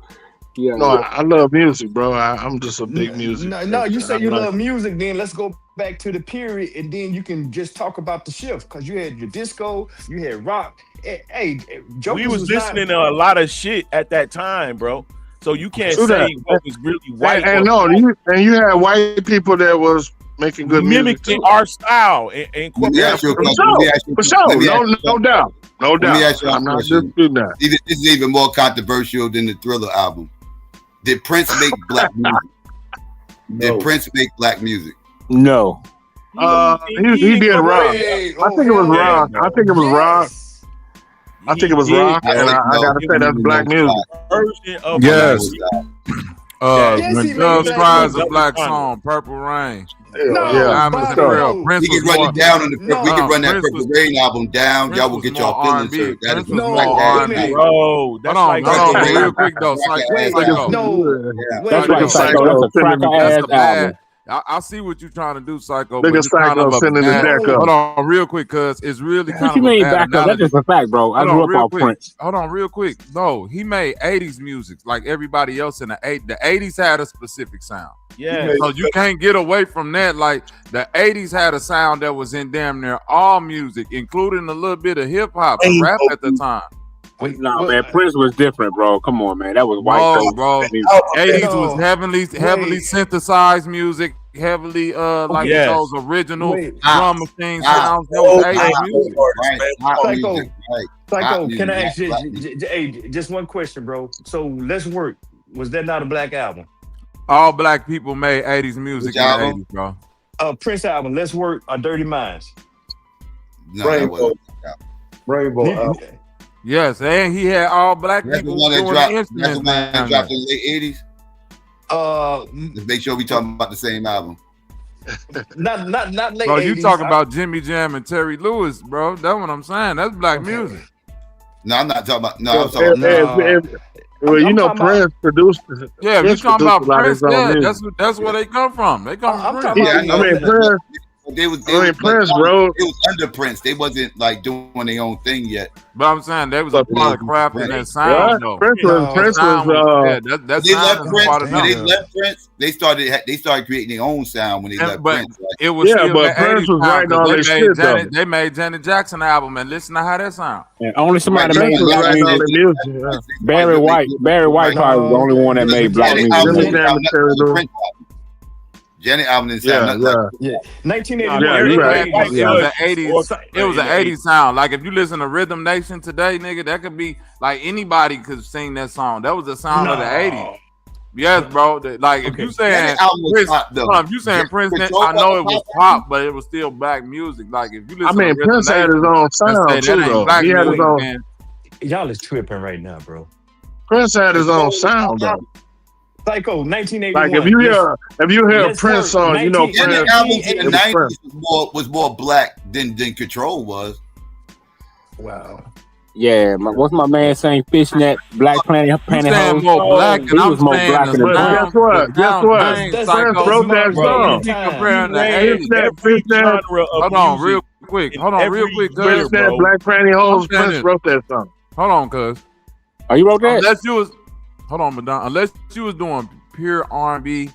Yeah, no, I love music, bro. I'm just a big music. No, you say you love music, then let's go back to the period, and then you can just talk about the shift, because you had your disco, you had rock. Hey, we was listening to a lot of shit at that time, bro. So you can't say what was really white. And you had white people that was making good music mimicking our style. For sure. No doubt. Let me ask you a I'm not question. disputing that. This is even more controversial than the Thriller album. Did Prince make black music? Did Prince make black music? No. He did rock. I think it was rock. I think it was rock. I think it was rock. And I gotta say that's black music. Yes. When Doves Cries a black song, Purple Rain. We can run it down on the. We can run that Purple Rain album down. Y'all will get y'all feelings hurt. That is bro. That's like real quick though. That's bad. I see what you're trying to do, Psycho. Look at Psycho sending the deck up. Hold on, real quick, cuz it's really kind of. What you mean back up? That's just a fact, bro. I grew up on Prince. Hold on, real quick. No, he made 80s music like everybody else in the 80s. The 80s had a specific sound. Yeah. So you can't get away from that. Like the 80s had a sound that was in damn near all music, including a little bit of hip hop and rap at the time. Man, Prince was different, bro. Come on, man. That was white. Bro. 80s was heavily synthesized music, heavily those original drum machine sounds. That was 80s music. Psycho, can I ask you just one question, bro? So Let's Work, was that not a black album? All black people made 80s music in the 80s, bro. Prince album, Let's Work, or Dirty Minds? No, Rainbow album. Yes, and he had all black people doing the instruments. That's the one that dropped in the late 80s. Let's make sure we talking about the same album. not late. Bro, 80s. You talking about Jimmy Jam and Terry Lewis, bro? That's what I'm saying. That's black music. No, I'm not talking about. No, I'm talking about. Well, Prince produced. Yeah, we talking about Prince. Yeah, that's where they come from. They come from Prince. Prince. Prince, bro. It was under Prince. They wasn't like doing their own thing yet. But I'm saying they was a part of crafting that sound. Though. Prince was. They left Prince. When they left Prince, they started creating their own sound when they left Prince. Right? It was but Prince was writing all this shit. They made Janet Jackson album, and listen to how that sound. And only somebody made black music. Barry White probably was the only one that made black music. Janet album didn't sound nothing like Yeah. No, 1981. nigga, early it was 80s. an 80s. It was an 80s sound. Like if you listen to Rhythm Nation today, nigga, that could be like anybody could sing that song. That was the sound of the 80s. Yes, bro. Like if you saying Prince, if you saying Prince, I know it was pop, but it was still black music. Like if you listen to Rhythm Prince had his Nation own and sound say too, that ain't though. black He had his music, own. man. Y'all is tripping right now, bro. Prince had his own sound, though. Psycho, 1981. Like if you hear a Prince song, you know Prince. Janet albums in the It was Prince. 90s was more black than Control was. Wow. Yeah, what's my man saying? Fishnet, Black Planet, saying Pantyhose. more black, and He I'm was more saying black the than the sound. Guess what? Guess what? Prince wrote that song. You comparing the ran 80s. every genre of Hold on, music real quick. in Hold on, real every quick, year, cuz. Fishnet, bro. Black Pantyhose. I'm saying Prince this. wrote that song. Hold on, cuz. Oh, you wrote that? Unless you was, hold on, Madonna. Unless you was doing pure R&B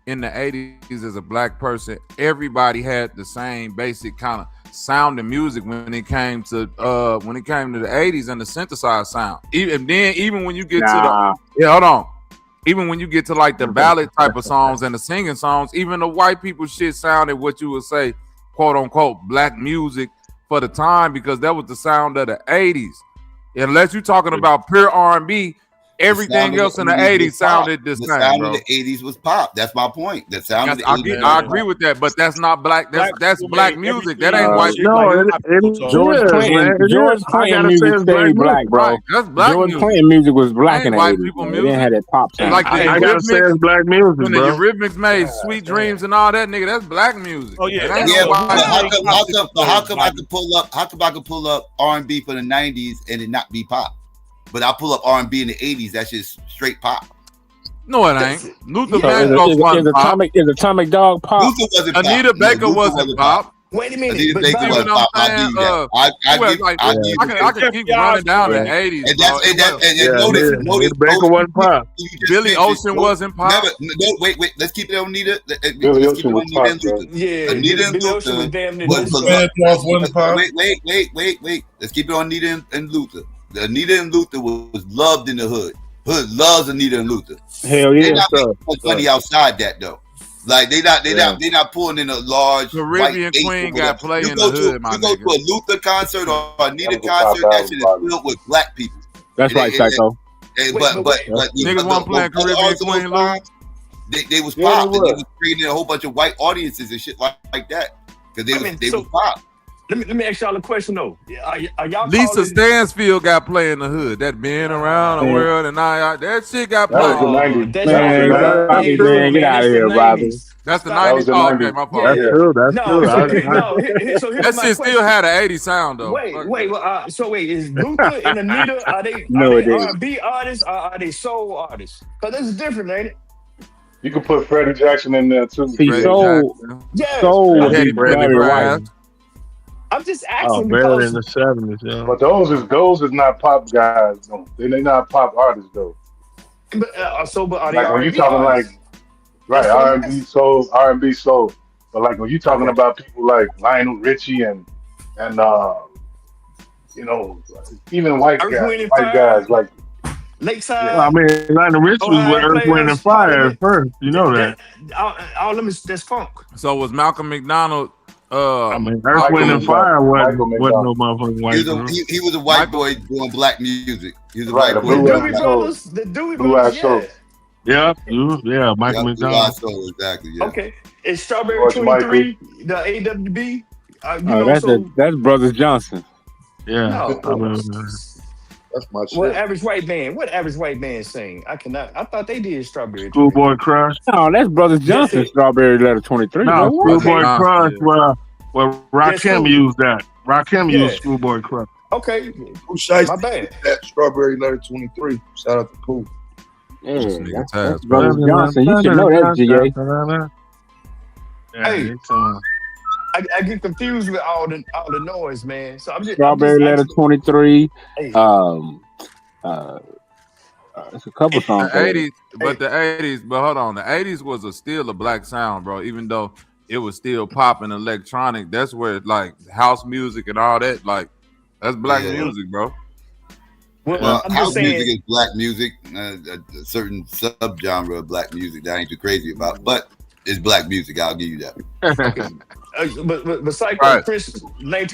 in the 80s as a black person, everybody had the same basic kind of sound and music when it came to the 80s and the synthesized sound. Even when you get to the hold on. Even when you get to like the ballad type of songs and the singing songs, even the white people shit sounded what you would say, quote unquote, black music for the time, because that was the sound of the 80s. Unless you're talking about pure R&B, everything else in the 80s sounded the same, sound bro. of the 80s was pop. That's my point. The sound of the 80s. I agree with that, but that's not black. That's black music. That ain't white people. No, music. George Clinton music stayed black, bro. Right, that's black George music. Clinton music was black in Ain't the white 80s. people They music. didn't have that pop sound. Like the I gotta say it's black music, when the bro. Eurythmics made Sweet Dreams and all that, nigga, that's black music. Oh yeah, It ain't Yeah, no but white how music. come I could pull up? How come I could pull up R&B for the 90s and it not be pop? But I pull up R&B in the 80s. That's just straight pop. No, it ain't. Luther So Vandross wasn't pop. is Atomic Dog pop? Luther wasn't pop. Anita Baker Luther wasn't pop. Wait a minute. Anita But Baker Bob, wasn't pop. I'll give you that. I can keep running down the 80s. And notice, Baker wasn't pop. Billy Ocean wasn't pop. Wait. Let's keep it on Anita. Billy Ocean was pop, bro. Yeah, Anita and Billy Ocean was Luther. damn near Wait. Let's keep it on Anita and Luther. Anita and Luther was loved in the hood. Hood loves Anita and Luther. Hell yeah, They not making money outside that though. Like they not pulling in a large Caribbean Queen got play in the hood. You go to a Luther concert or Anita concert, that shit is filled with black people. That's right, Psycho. But niggas want playing Caribbean Queen, Lou. They was pop, and they was creating a whole bunch of white audiences and shit like that because they was pop. Let me ask y'all a question though. Are y'all Lisa Stansfield got play in the hood. That been around the world and that shit got play. That was the 90s. Man, get out of here, Bobby. That's the That was 90s. the Oh, 90s. okay, my fault. That's true. So here's that my shit question. still had an 80s sound though. Wait. Is Luther and Anita are they R&B artists or are they soul artists? Because this is different, ain't it? You can put Freddie Jackson in there too. See, soul would be Barry White. I'm just Oh, asking better in because the 70s, yeah. But those is not pop guys though. They not pop artists though. but are they Like when you R&B talking artists? like That's what I'm R&B soul. But like when you talking about people like Lionel Richie and you know, even white Earth, Wind, and guys like Lakeside. I mean, Lionel Rich was with Earth, Wind, and Fire at first. You know that. All them is that's funk. So was Malcolm McDonald I mean, Earth, Wind, and Fire wasn't no motherfucking white girl. He was a white boy doing black music. He was a Right, white the boy. Blue The Doobie Brothers, the Doobie Blue Brothers, Eyed Soul. Yeah, Michael McDonald. Exactly. Yeah. Okay, it's Strawberry George 23, the AWB. That's Brothers Johnson. Yeah, No. That's my shit. What average white band sing? I thought they did Strawberry. Schoolboy Crush. No, that's Brothers Johnson. Strawberry Letter 23. No, bro. Schoolboy Crush. Well, Rakim who? used that. Rakim Yeah. used Schoolboy Crush. Okay, Who shiesty my bad. that Strawberry Letter 23? Shout out to Pooh. Yeah, nigga that's Brothers Johnson. You should know that, GA. Hey, I get confused with all the noise, man. So I'm just Strawberry Letter 23. Hey. It's a couple songs. The 80s, but hold on. The 80s was still a black sound, bro. Even though it was still pop and electronic, that's where like house music and all that, like that's black music, bro. Well, I'm house just saying, music is black music, a certain subgenre of black music that I ain't too crazy about. But is black music. I'll give you that. But Psycho Right. Prince,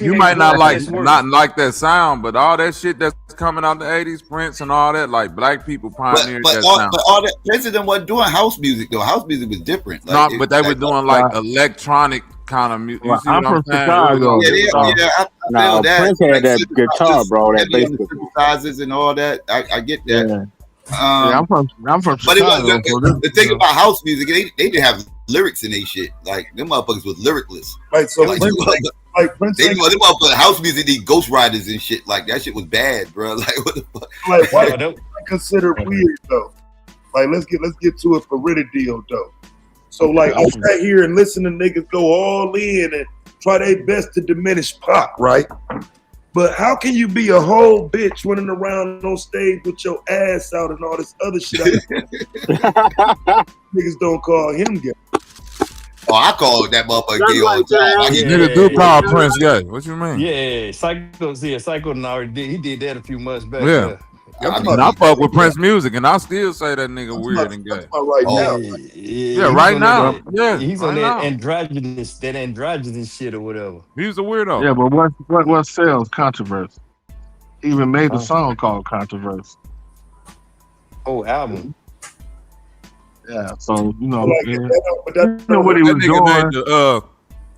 You might not like best work. not like that sound, but all that shit that's coming out the 80s, Prince and all that, like black people pioneered But that sound. all that President wasn't doing house music though. House music was different. Like, No, but they were doing like electronic kind of music. You see I'm what I'm from saying? Chicago. I feel that. Prince had that guitar, bro. That bass guitar. Synthesizers and all that. I get that. Yeah. I'm from But Chicago. the thing about house music, they didn't have lyrics in their shit. Like them motherfuckers was lyricless. Right. So like, Prince, them motherfuckers house music need ghostwriters and shit. Like that shit was bad, bro. Like what the fuck? like what I consider weird though. Like let's get to it for real deal though. So like I sat here and listen to niggas go all in and try their best to diminish Pac, right? But how can you be a whole bitch running around on stage with your ass out and all this other shit? Niggas don't call him gay. Oh, I call that motherfucker gay all the time. Niggas do call Prince gay. What you mean? Yeah, Psycho already did. He did that a few months back. Yeah. I fuck with Prince music, and I still say that nigga weird and gay. Right now. Yeah, he's right on now. that androgynous shit or whatever. He's a weirdo. Yeah, but what sells? Controversy. He even made a song called Controversy. Oh, album. Yeah, so you know, Like, you know what he was doing.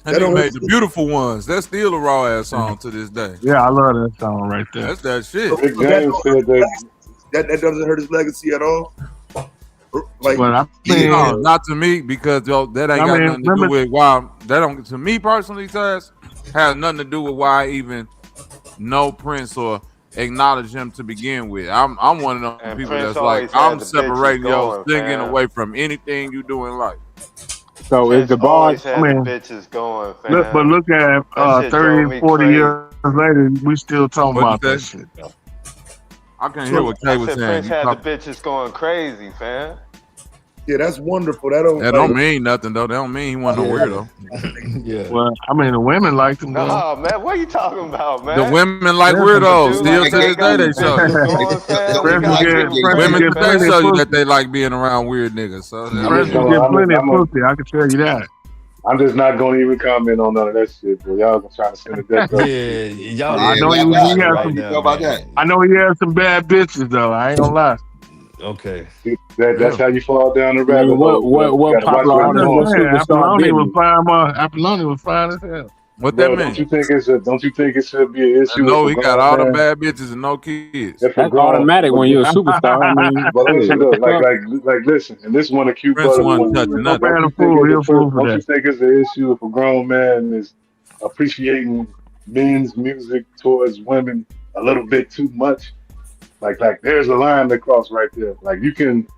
That nigga made the beautiful ones. That's still a raw ass song to this day. Yeah, I love that song right there. That's that shit. So that doesn't hurt his legacy at all. Like, But No, not to me, because that ain't got nothing to do with why. That don't. To me personally, Taz, has nothing to do with why I even know Prince or acknowledge him to begin with. I'm one of them people Prince that's like, always had I'm the bitches separating your going, singing fam. away from anything you do in life. So is the Always bar? had the bitches going, fam. Look at That shit 30 drove and me 40 crazy. years later, we still talking What'd about you that say? shit. Though. I can't hear what Kay I was said saying. Prince You had talk- the bitches going crazy, fam. yeah, that's wonderful. That don't mean nothing though. That don't mean he wasn't a weirdo. Yeah. Well, I mean, the women liked him. Though. No, man, what are you talking about, man? The women like weirdos. Still to this day they show you. Women today show you that they like being around weird niggas. So Prince will get plenty of pussy. I can tell you that. I'm just not gonna even comment on none of that shit, bro. Y'all gonna try to send a death Yeah, y'all. I know he had some. I know he had some bad bitches though. I ain't gonna lie. Okay. That's how you fall down the rabbit hole. What popular artist was superstar Apollonia was fine as hell. What that mean? Don't you think it should be an issue? No, if he a got grown all the man- bad bitches and no kids. if a That's grown- automatic when you're a superstar. I mean, But listen, though, like, listen, and this one of Q Prince brothers. wasn't touching nothing. Don't you think it's an issue if a grown man is appreciating men's music towards women a little bit too much? Like there's a line to cross right there. Like you can,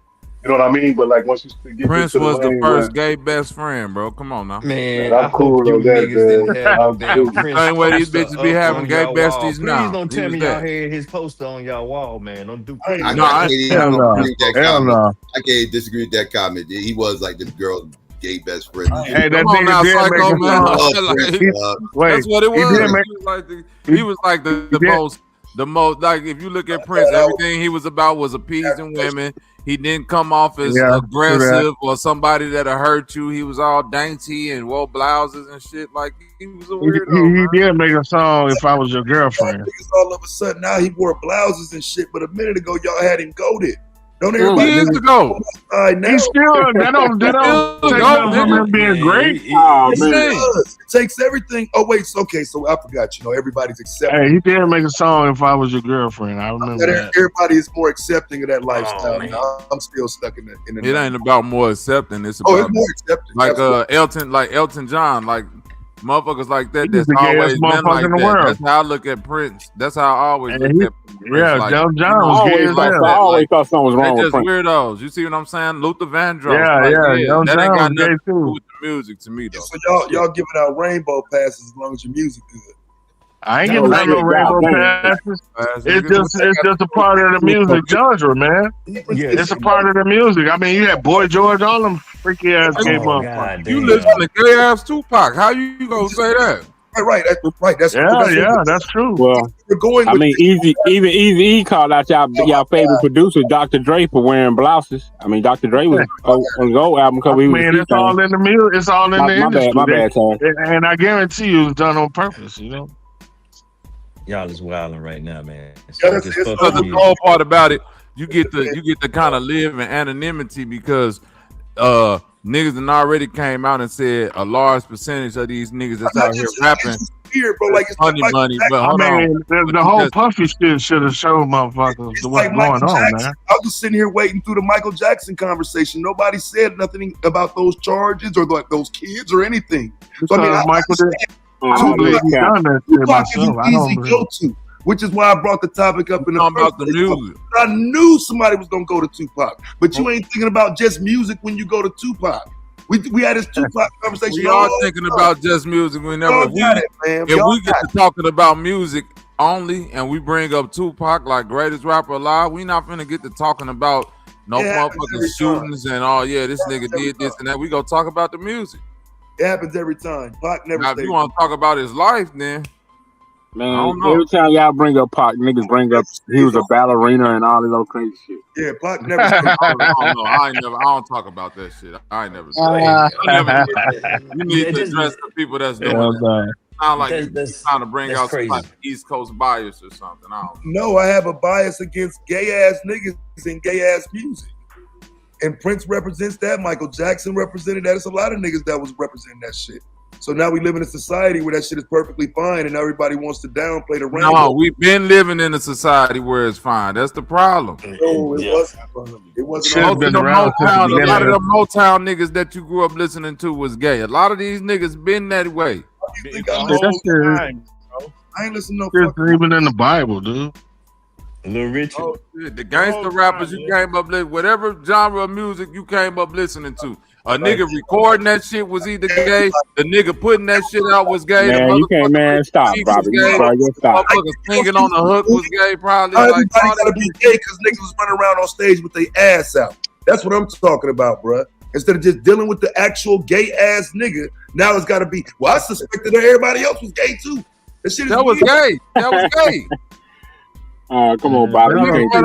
you know what I mean? But like once you get Prince into was the lane first where- gay best friend, bro. Come on now. Man, I'm cool you on that, niggas didn't man. have I'm damn cool. Prince Same way these poster bitches be up having on gay y'all besties wall. now. Please don't He tell was me y'all that. had his poster on y'all wall, man. Don't do I crazy. can't Hell no. agree with that Hell comment. no. I can't disagree with that comment. He was like the girl's gay best friend. Hey, that Come on now, nigga did Psycho, make a man. song. Like, that's what it he was. did make- He was like the most like if you look at Prince, everything he was about was appeasing women. He didn't come off as Yeah, aggressive or somebody that'll hurt you. He was all dainty and wore blouses and shit. Like he was a weirdo. He did make a song, If I Was Your Girlfriend. Niggas all of a sudden now he wore blouses and shit, but a minute ago y'all had him goated. Don't everybody? Years ago. Now. He still that don't take nothing from him being great. Oh, man. It takes everything. Oh wait, okay, so I forgot. You know, everybody's accepting. Hey, he did make a song, If I Was Your Girlfriend. I remember that. Everybody is more accepting of that lifestyle. I'm still stuck in the. It ain't about more accepting. It's Oh, about it's more accepting. like Elton John, like motherfuckers like that. He's That's the gayest always been motherfucker like in the that. world. That's how I look at Prince. That's how I always And look he- at Prince. yeah, like, Elton John you know, was I gay always as like hell. that. I always Like, thought something was they wrong with just Prince. weirdos. You see what I'm saying? Luther Vandross. Yeah, like, yeah, Elton that ain't John got was nothing gay to do too. with the music to me though. So y'all giving out rainbow passes as long as your music good. I ain't giving out no rainbow passes. It's just a part of the music genre, man. It's a part of the music. I mean, you had Boy George, all them freaky ass gay motherfuckers. You listen to gay ass Tupac. How you gonna say that? Right. That's that's true. Well, we're going. I mean, even Eazy-E called out y'all favorite producer, Dr. Dre, for wearing blouses. I mean, Dr. Dre was on the Gold album cover. He was it's all in the music. It's all in the industry. My bad, Tom. And I guarantee you, it's done on purpose. You know. Y'all is wilding right now, man. Because the cool part about it, you get to kind of live in anonymity because niggas done already came out and said a large percentage of these niggas that's out here rapping. Bro, like it's money, but hold on. The whole Puffy shit should have showed motherfuckers what's like going on, Jackson. man. I was just sitting here waiting through the Michael Jackson conversation. Nobody said nothing about those charges or like those kids or anything. So I mean, Michael Tupac is an easy go-to, which is why I brought the topic up in the about the music. I knew somebody was gonna go to Tupac, but you ain't thinking about just music when you go to Tupac. We had this Tupac conversation. We are thinking about just music. If we get to talking about music only and we bring up Tupac like greatest rapper alive, we not finna get to talking about no motherfucking shootings and this nigga did this and that. We gonna talk about the music. It happens every time. Pac never. Now, if you want to talk about his life, then man, every time y'all bring up Pac, niggas bring up he was a ballerina and all this old crazy shit. Yeah, Pac never. I don't talk about that shit. I ain't never. You need to address the people that's doing it. Sound like you're trying to bring out some like East Coast bias or something. I don't know. No, I have a bias against gay ass niggas and gay ass music. And Prince represents that. Michael Jackson represented that. It's a lot of niggas that was representing that shit. So now we live in a society where that shit is perfectly fine and everybody wants to downplay the rainbow. No, we've been living in a society where it's fine. That's the problem. No, it wasn't. It wasn't. A lot of the Motown niggas that you grew up listening to was gay. A lot of these niggas been that way. I ain't listening to no even in the Bible, dude. Little Richard. Oh, shit. The gangster rappers you came up with, whatever genre of music you came up listening to. A nigga recording that shit was either gay. The nigga putting that shit out was gay. Man, you can't, man. Stop, Bobby. Stop. Motherfucker singing on the hook was gay, probably. Everybody gotta be gay because niggas was running around on stage with their ass out. That's what I'm talking about, bruh. Instead of just dealing with the actual gay ass nigga, now it's gotta be, well, I suspected that everybody else was gay too. That was gay. That was gay. Come on, Bobby. You can't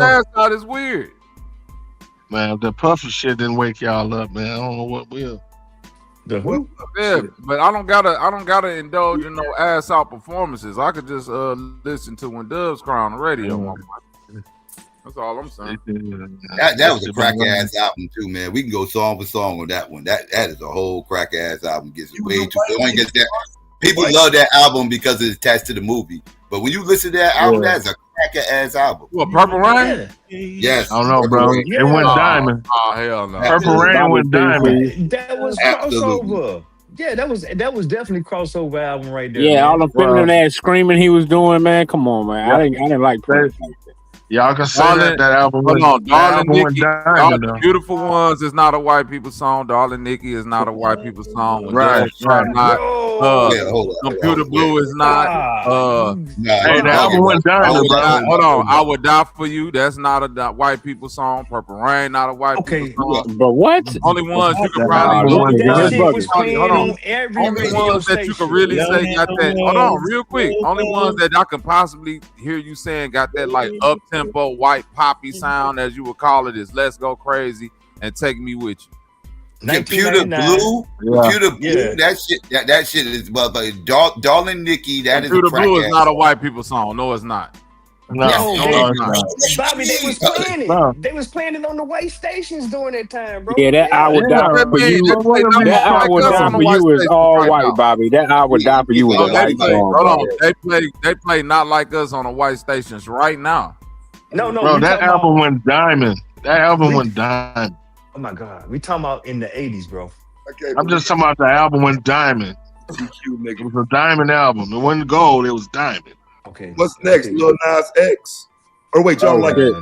ass out is weird. Man, the Puffy shit didn't wake y'all up, man. I don't know what will. Yeah, but I don't gotta indulge in no ass out performances. I could just listen to when Doves cry on the radio. That's all I'm saying. That was a crack ass album too, man. We can go song for song on that one. That is a whole crack ass album. Gets way too. People love that album because it's attached to the movie. But when you listen to that album, that's a crack ass album. What, Purple Rain? Yes. I don't know, bro. It went diamond. Oh hell no. Purple Rain went diamond. That was crossover. Yeah, that was definitely crossover album right there. Yeah, man. all the feminine ass screaming he was doing, man. Come on, man. I didn't like Prince. Y'all can say that album went diamond. The Beautiful Ones is not a white people song. Darling Nikki is not a white people song. Right. Computer Blue is not. Hey, the album went diamond, bro. Hold on. I Would Die For You. That's not a white people song. Purple Rain, not a white people song. But what? Only ones you can probably only ones that you can really say got that. Hold on, real quick. Only ones that I can possibly hear you saying got that like up tempo white poppy sound, as you would call it, is Let's Go Crazy and Take Me With You. Computer Blue, that shit is Darling Nikki. That is Computer Blue is not a white people song. No, it's not. No, Bobby, they was playing it. They was playing it on the white stations during that time, bro. Yeah, that I Would Die For You. That I Would Die For You is all white, Bobby. That I Would Die For You is a white song. Hold on, they play Not Like Us on the white stations right now. No, bro, that album went diamond. That album went diamond. Oh my God, we talking about in the 80s, bro. Okay, I'm just talking about the album went diamond. It was a diamond album. It wasn't gold. It was diamond. Okay. What's next? Lil Nas X? Or wait, y'all like it?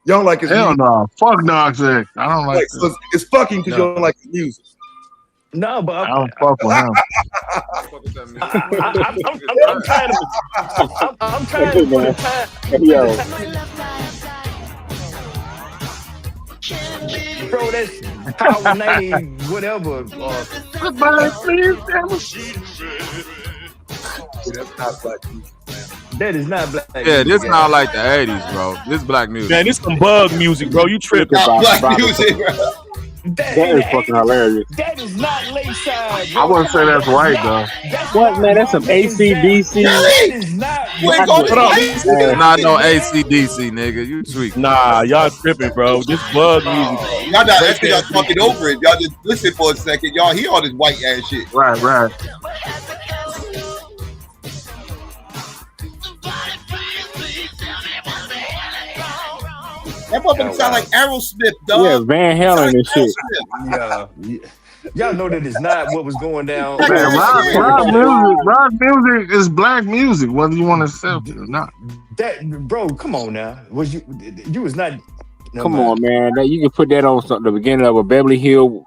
Y'all don't like his Hell music? no. Fuck Nas X. I don't like so it's fucking because you don't like his music. No, but I don't fuck with him. I'm trying to put a time. Yo. Bro, that's Power 90, whatever. Goodbye, please. That's not black music, man. That is not black Yeah, music. this not like the 80s, bro. This black music. Man, this some bug music, bro. You tripping. Black music, bro. That is fucking hilarious. That is not Lakeside. I wouldn't say that's white though. What, man? That's some ACDC. That is not. This is not no ACDC, nigga. You tweak. Nah, y'all tripping, bro. This bug music. Y'all not actually y'all talking over it. Y'all just listen for a second. Y'all hear all this white ass shit. Right. That motherfucker sound like Aerosmith, dog. Yeah, Van Halen and shit. Yeah. Y'all know that is not what was going down. Man, rock music is black music, whether you want to accept it or not. That, bro, come on now. Was you was not. Come on, man. You can put that on something. The beginning of a Beverly Hills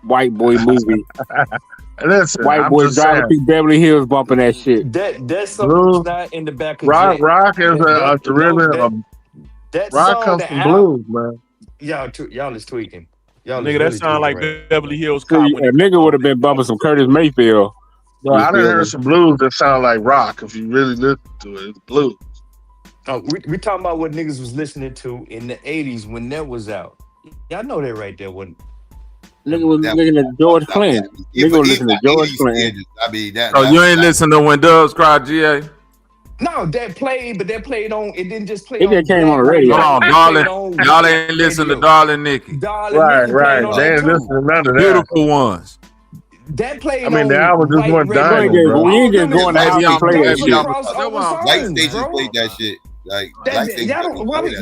white boy movie. Listen, white boys driving through Beverly Hills bumping that shit. That's something that's not in the back of rock is a derivative. Rock comes from blues, man. Y'all is tweaking. Nigga, that sound like Beverly Hills Cop. A nigga would have been bumping some Curtis Mayfield. Well, I done heard some blues that sound like rock. If you really listen to it, it's blues. Oh, we talking about what niggas was listening to in the 80s when that was out. Y'all know that right there, wasn't Nigga was listening to George Clinton. Nigga was listening to George Clinton. I mean, that. Oh, you ain't listen to When Doves Cry, GA? No, that played, but that played on. It didn't just play. It just came on the radio. Hold on, darling. Y'all ain't listen to Darling Nikki. Right. They ain't listen to none of that. Beautiful ones. That played. I mean, the album just went diamond, bro. We ain't just going out and play that shit. White stations played that shit. Like,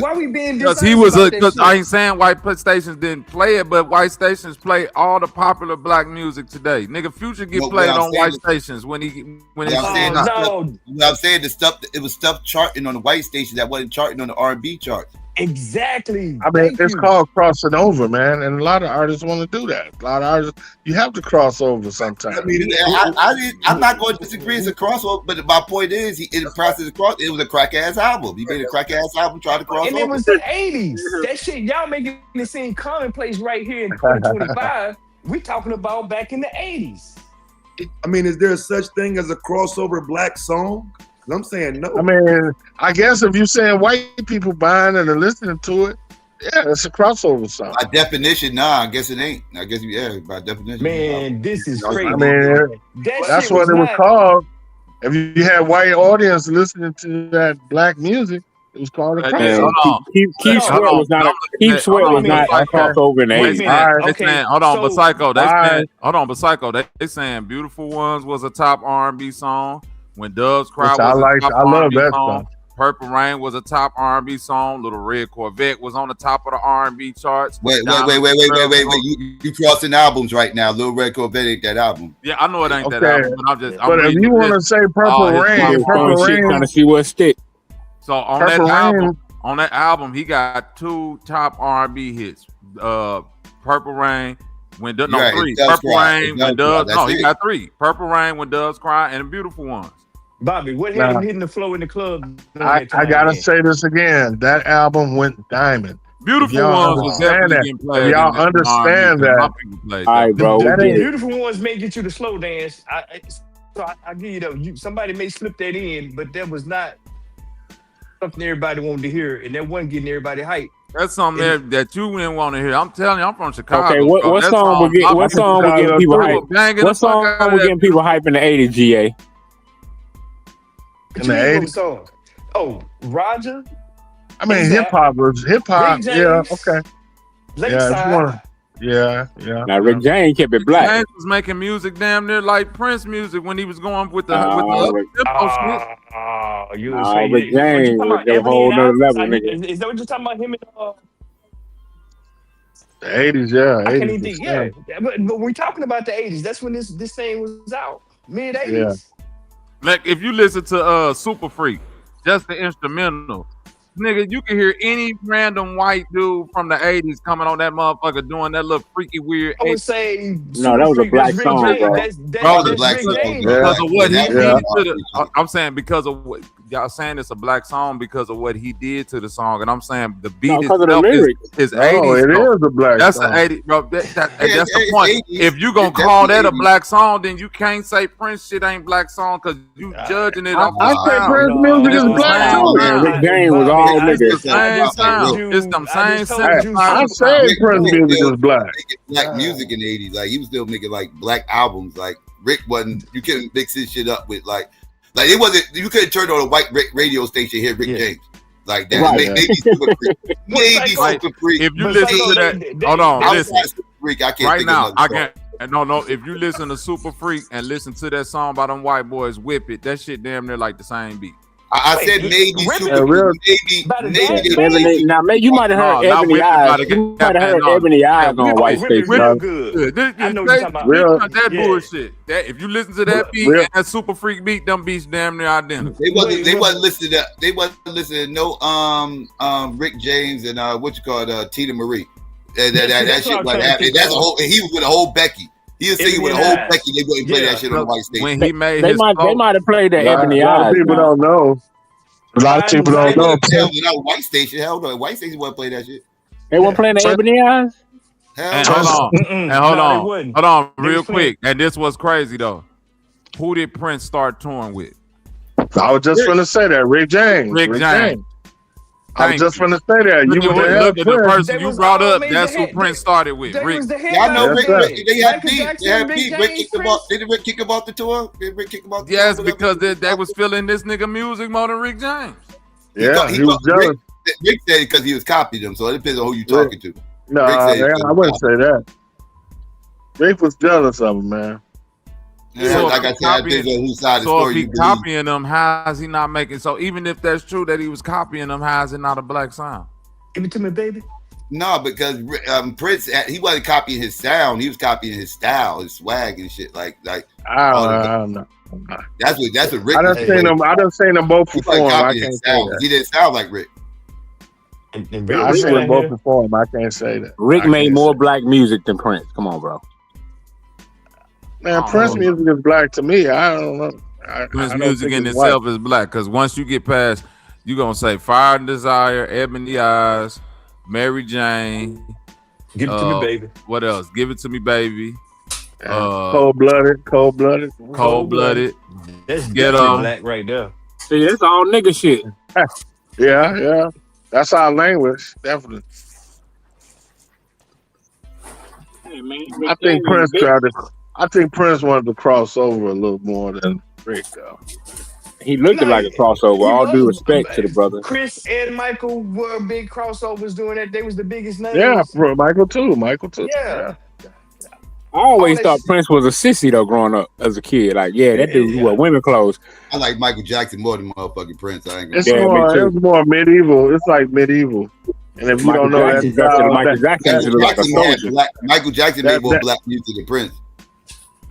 why we being because he was because I ain't saying white stations didn't play it, but white stations play all the popular black music today. Nigga, Future get played on white stations when it's I'm saying the stuff it was stuff charting on the white station that wasn't charting on the R&B charts. Exactly. I mean, it's called crossing over, man, and a lot of artists want to do that. A lot of artists, you have to cross over sometimes. I mean, I'm not going to disagree it's a crossover, but my point is, in the process of cross, it was a crack ass album. He made a crack ass album, tried to cross and over. And it was the 80s. That shit, y'all making it seem commonplace right here in 2025. We talking about back in the 80s. I mean, is there such thing as a crossover black song? I'm saying no. I mean, I guess if you're saying white people buying it and listening to it, yeah, it's a crossover song. By definition, nah, I guess it ain't. I guess, yeah, by definition. Man, this is crazy. I mean, that's what it was called. If you had white audience listening to that black music, it was called a crossover. Keith Sweat was not a crossover in the 80s. Hold on, but Psycho, they saying Beautiful Ones was a top R&B song. When Doves Cry was a top R&B song. Purple Rain was a top R&B song. Little Red Corvette was on the top of the R&B charts. Wait. You crossing albums right now. Little Red Corvette ain't that album. Yeah, I know it ain't that album, but But if you want to say Purple Rain, trying to see what stick. So on that album, he got 2 top R&B hits. Purple Rain. Three. Purple Rain, When Doves. No, he got 3. Purple Rain, When Doves Cry, and the Beautiful Ones. Bobby, what had him hitting the flow in the club? I gotta say this again. That album went diamond. Beautiful Ones was definitely getting played. Y'all understand that? All right, bro. Beautiful Ones may get you the slow dance. I give you that. Somebody may slip that in, but that was not something everybody wanted to hear, and that wasn't getting everybody hyped. That's something that you didn't want to hear. I'm telling you, I'm from Chicago. Okay, what song would get people hyped? What song would get people hyped in the 80s, GA? In the 80s? Oh, Roger. I mean, hip hop. Yeah, okay. Lakeside. Yeah. Now Rick James kept it black. James was making music damn near like Prince music when he was going with the Rick James was a whole nother level, nigga. Is that what you're talking about? Him and the 80s, yeah. I can't even think. Yeah, but we're talking about the 80s. That's when this thing was out. Mid 80s. Yeah. Like if you listen to Super Freak, just the instrumental, nigga, you can hear any random white dude from the 80s coming on that motherfucker doing that little freaky weird. I would say no, that was a black song, bro. Because of what he did. I'm saying because of what y'all saying it's a black song because of what he did to the song, and I'm saying the beat because of the itself lyrics. is No, 80s. it is a black That's song. an 80, bro. That's the it's point. 80s. If you gonna It's call that a definitely black song, then you can't say Prince shit ain't black song because you judging it off I the say sound. Prince music And it's is the black same too. Man, Rick sound. James was Bobby, all It's nigga. the same sound. It's them same synthesizer I sound. said Prince Rick music still is black. making black music in the 80s. Like he was still making like black albums. Like Rick wasn't. You couldn't mix his shit up with like it wasn't. You couldn't turn on a white radio station and hear Rick James like that. Right. Maybe Super Freak. Maybe Super Freak. If you But listen Psycho, to that, they- hold on, Outside listen. Super Freak, I can't Right think now, of I another can't. No. If you listen to Super Freak and listen to that song by them white boys, Whip It, that shit damn near like the same beat. I Wait, said maybe Whip Super Freak. By the Maybe Dad Ebony, now, man, you might have heard No, not Ebony Whip It Eyes. by the You might have heard no. Ebony Eyes Yeah, on White Whip It Station. real good. I know what you're talking about. That Yeah. bullshit. That if you listen to that beat and that Super Freak beat, them beats damn near identical. They wasn't listening to no Rick James and what you call it Tina Marie. That shit wasn't happening. That's a whole. He was with a whole Becky. He was singing with a whole Becky. They wouldn't play that shit on the white station. When he made They his might have played that A Ebony lot of Eyes. people now. don't know. A lot of people don't know. Hell, without white station, hell no, white station wouldn't play that shit. They weren't playing the Ebony Eyes. And hold on, They real was playing- quick. And this was crazy though. Who did Prince start touring with? I was just gonna say that Rick James. Rick James. I was just gonna say that. You would have Look at the person you brought up. That's who Prince started with. Rick. Y'all know Rick. They had Michael beef. Jackson, They had Big beef. Rick James, kicked him off. Did Rick kick him off the tour? Did Rick kick him off the Yes, tour? because they was feeling this nigga music more than Rick James. Yeah, he was jealous. Rick said it because he was copying them. So it depends on who you talking to. No, Rick said I wouldn't say that. Rick was jealous of him, man. Yeah, So like I said, it depends on whose side of the So story if he you believe. copying them, how is he not making? So even if that's true that he was copying them, how is it not a black sound? Give it to me, baby. No, because Prince, he wasn't copying his sound. He was copying his style, his swag and shit. Like I don't know. That's what Rick. I done seen them. I done seen them both He wasn't perform. I copying can't his say sound. that. He didn't sound like Rick. I seen them both perform. I can't say that. Rick made more black music than Prince. Come on, bro. Man, Prince music is black to me. I don't know. Prince music in itself is black because once you get past, you gonna say Fire and Desire, Ebony Eyes, Mary Jane. Give it to me, baby. What else? Give it to me, baby. Cold blooded. That's Get definitely black right there. See, it's all nigga shit. Yeah. That's our language, definitely. Hey, man, I think Prince wanted to cross over a little more than Rick, though. He looked like a crossover. All due respect to the brother. Chris and Michael were big crossovers doing that. They was the biggest names. Yeah, Michael too. Yeah. I always thought Prince was a sissy though, growing up as a kid. Like, that dude wore women clothes. I like Michael Jackson more than motherfucking Prince. I ain't It's gonna more medieval. It's like medieval. And if you Michael don't know Jackson, Michael Jackson made more black music than Prince.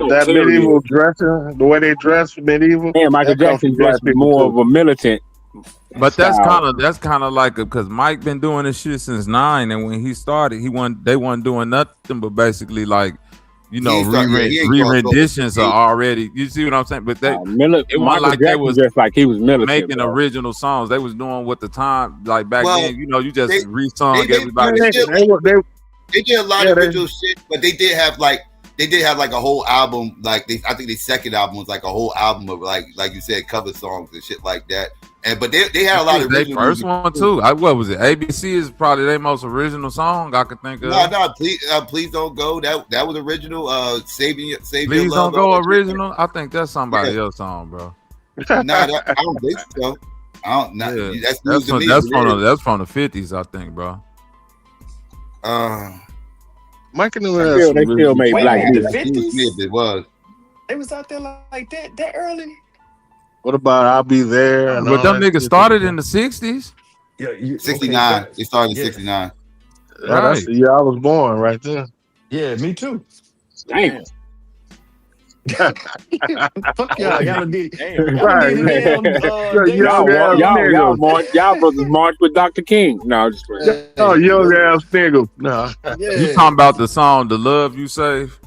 That medieval dressing, the way they dress medieval. Yeah, Michael Jackson dressed more of a militant. But that's style. kind of like because Mike been doing this shit since 9, and when he started, they wasn't doing nothing but basically like, re-renditions are already. You see what I'm saying? But it wasn't like they was just like he was militant, making bro. original songs. They was doing what the time like back then. You just they- re-sung they- everybody. They did a lot of original shit, but they did have like a whole album. Like I think their second album was like a whole album of like you said, cover songs and shit like that. But they had a lot of their original first music. one too. What was it? ABC is probably their most original song I could think of. No, please don't go. That was original. Save your Please love. don't go original. I think that's somebody else's song, bro. I don't think so. That's news to me. That's from the 50s, I think, bro. Mike and they still made black music. It was. They was out there like that early. What about I'll Be There? And But all them that niggas shit? started in the 60s. Yeah, 69. They started in 69. Yeah, that's the year I was born, right there. Yeah, me too. Damn. Fuck y'all did. Right. Y'all brothers march with Dr. King. No, just Oh, young ass nigga. No. You talking about the song "The Love You Save"?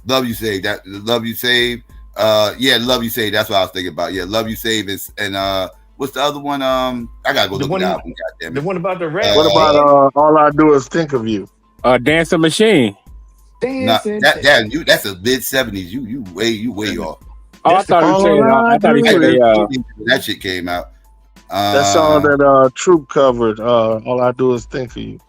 Love You Save. Love You Save. Love You Save. That's what I was thinking about. Yeah, Love You Save and What's the other one? I gotta go The look one, at the album. Goddamn the it. one about the rap. What about All I Do Is Think of You? Dancing Machine. Nah, Dancing. that's a mid 70s. You way off. Oh, I thought he said. I thought he said. That shit came out. That song that Troop covered. All I Do Is Think of You.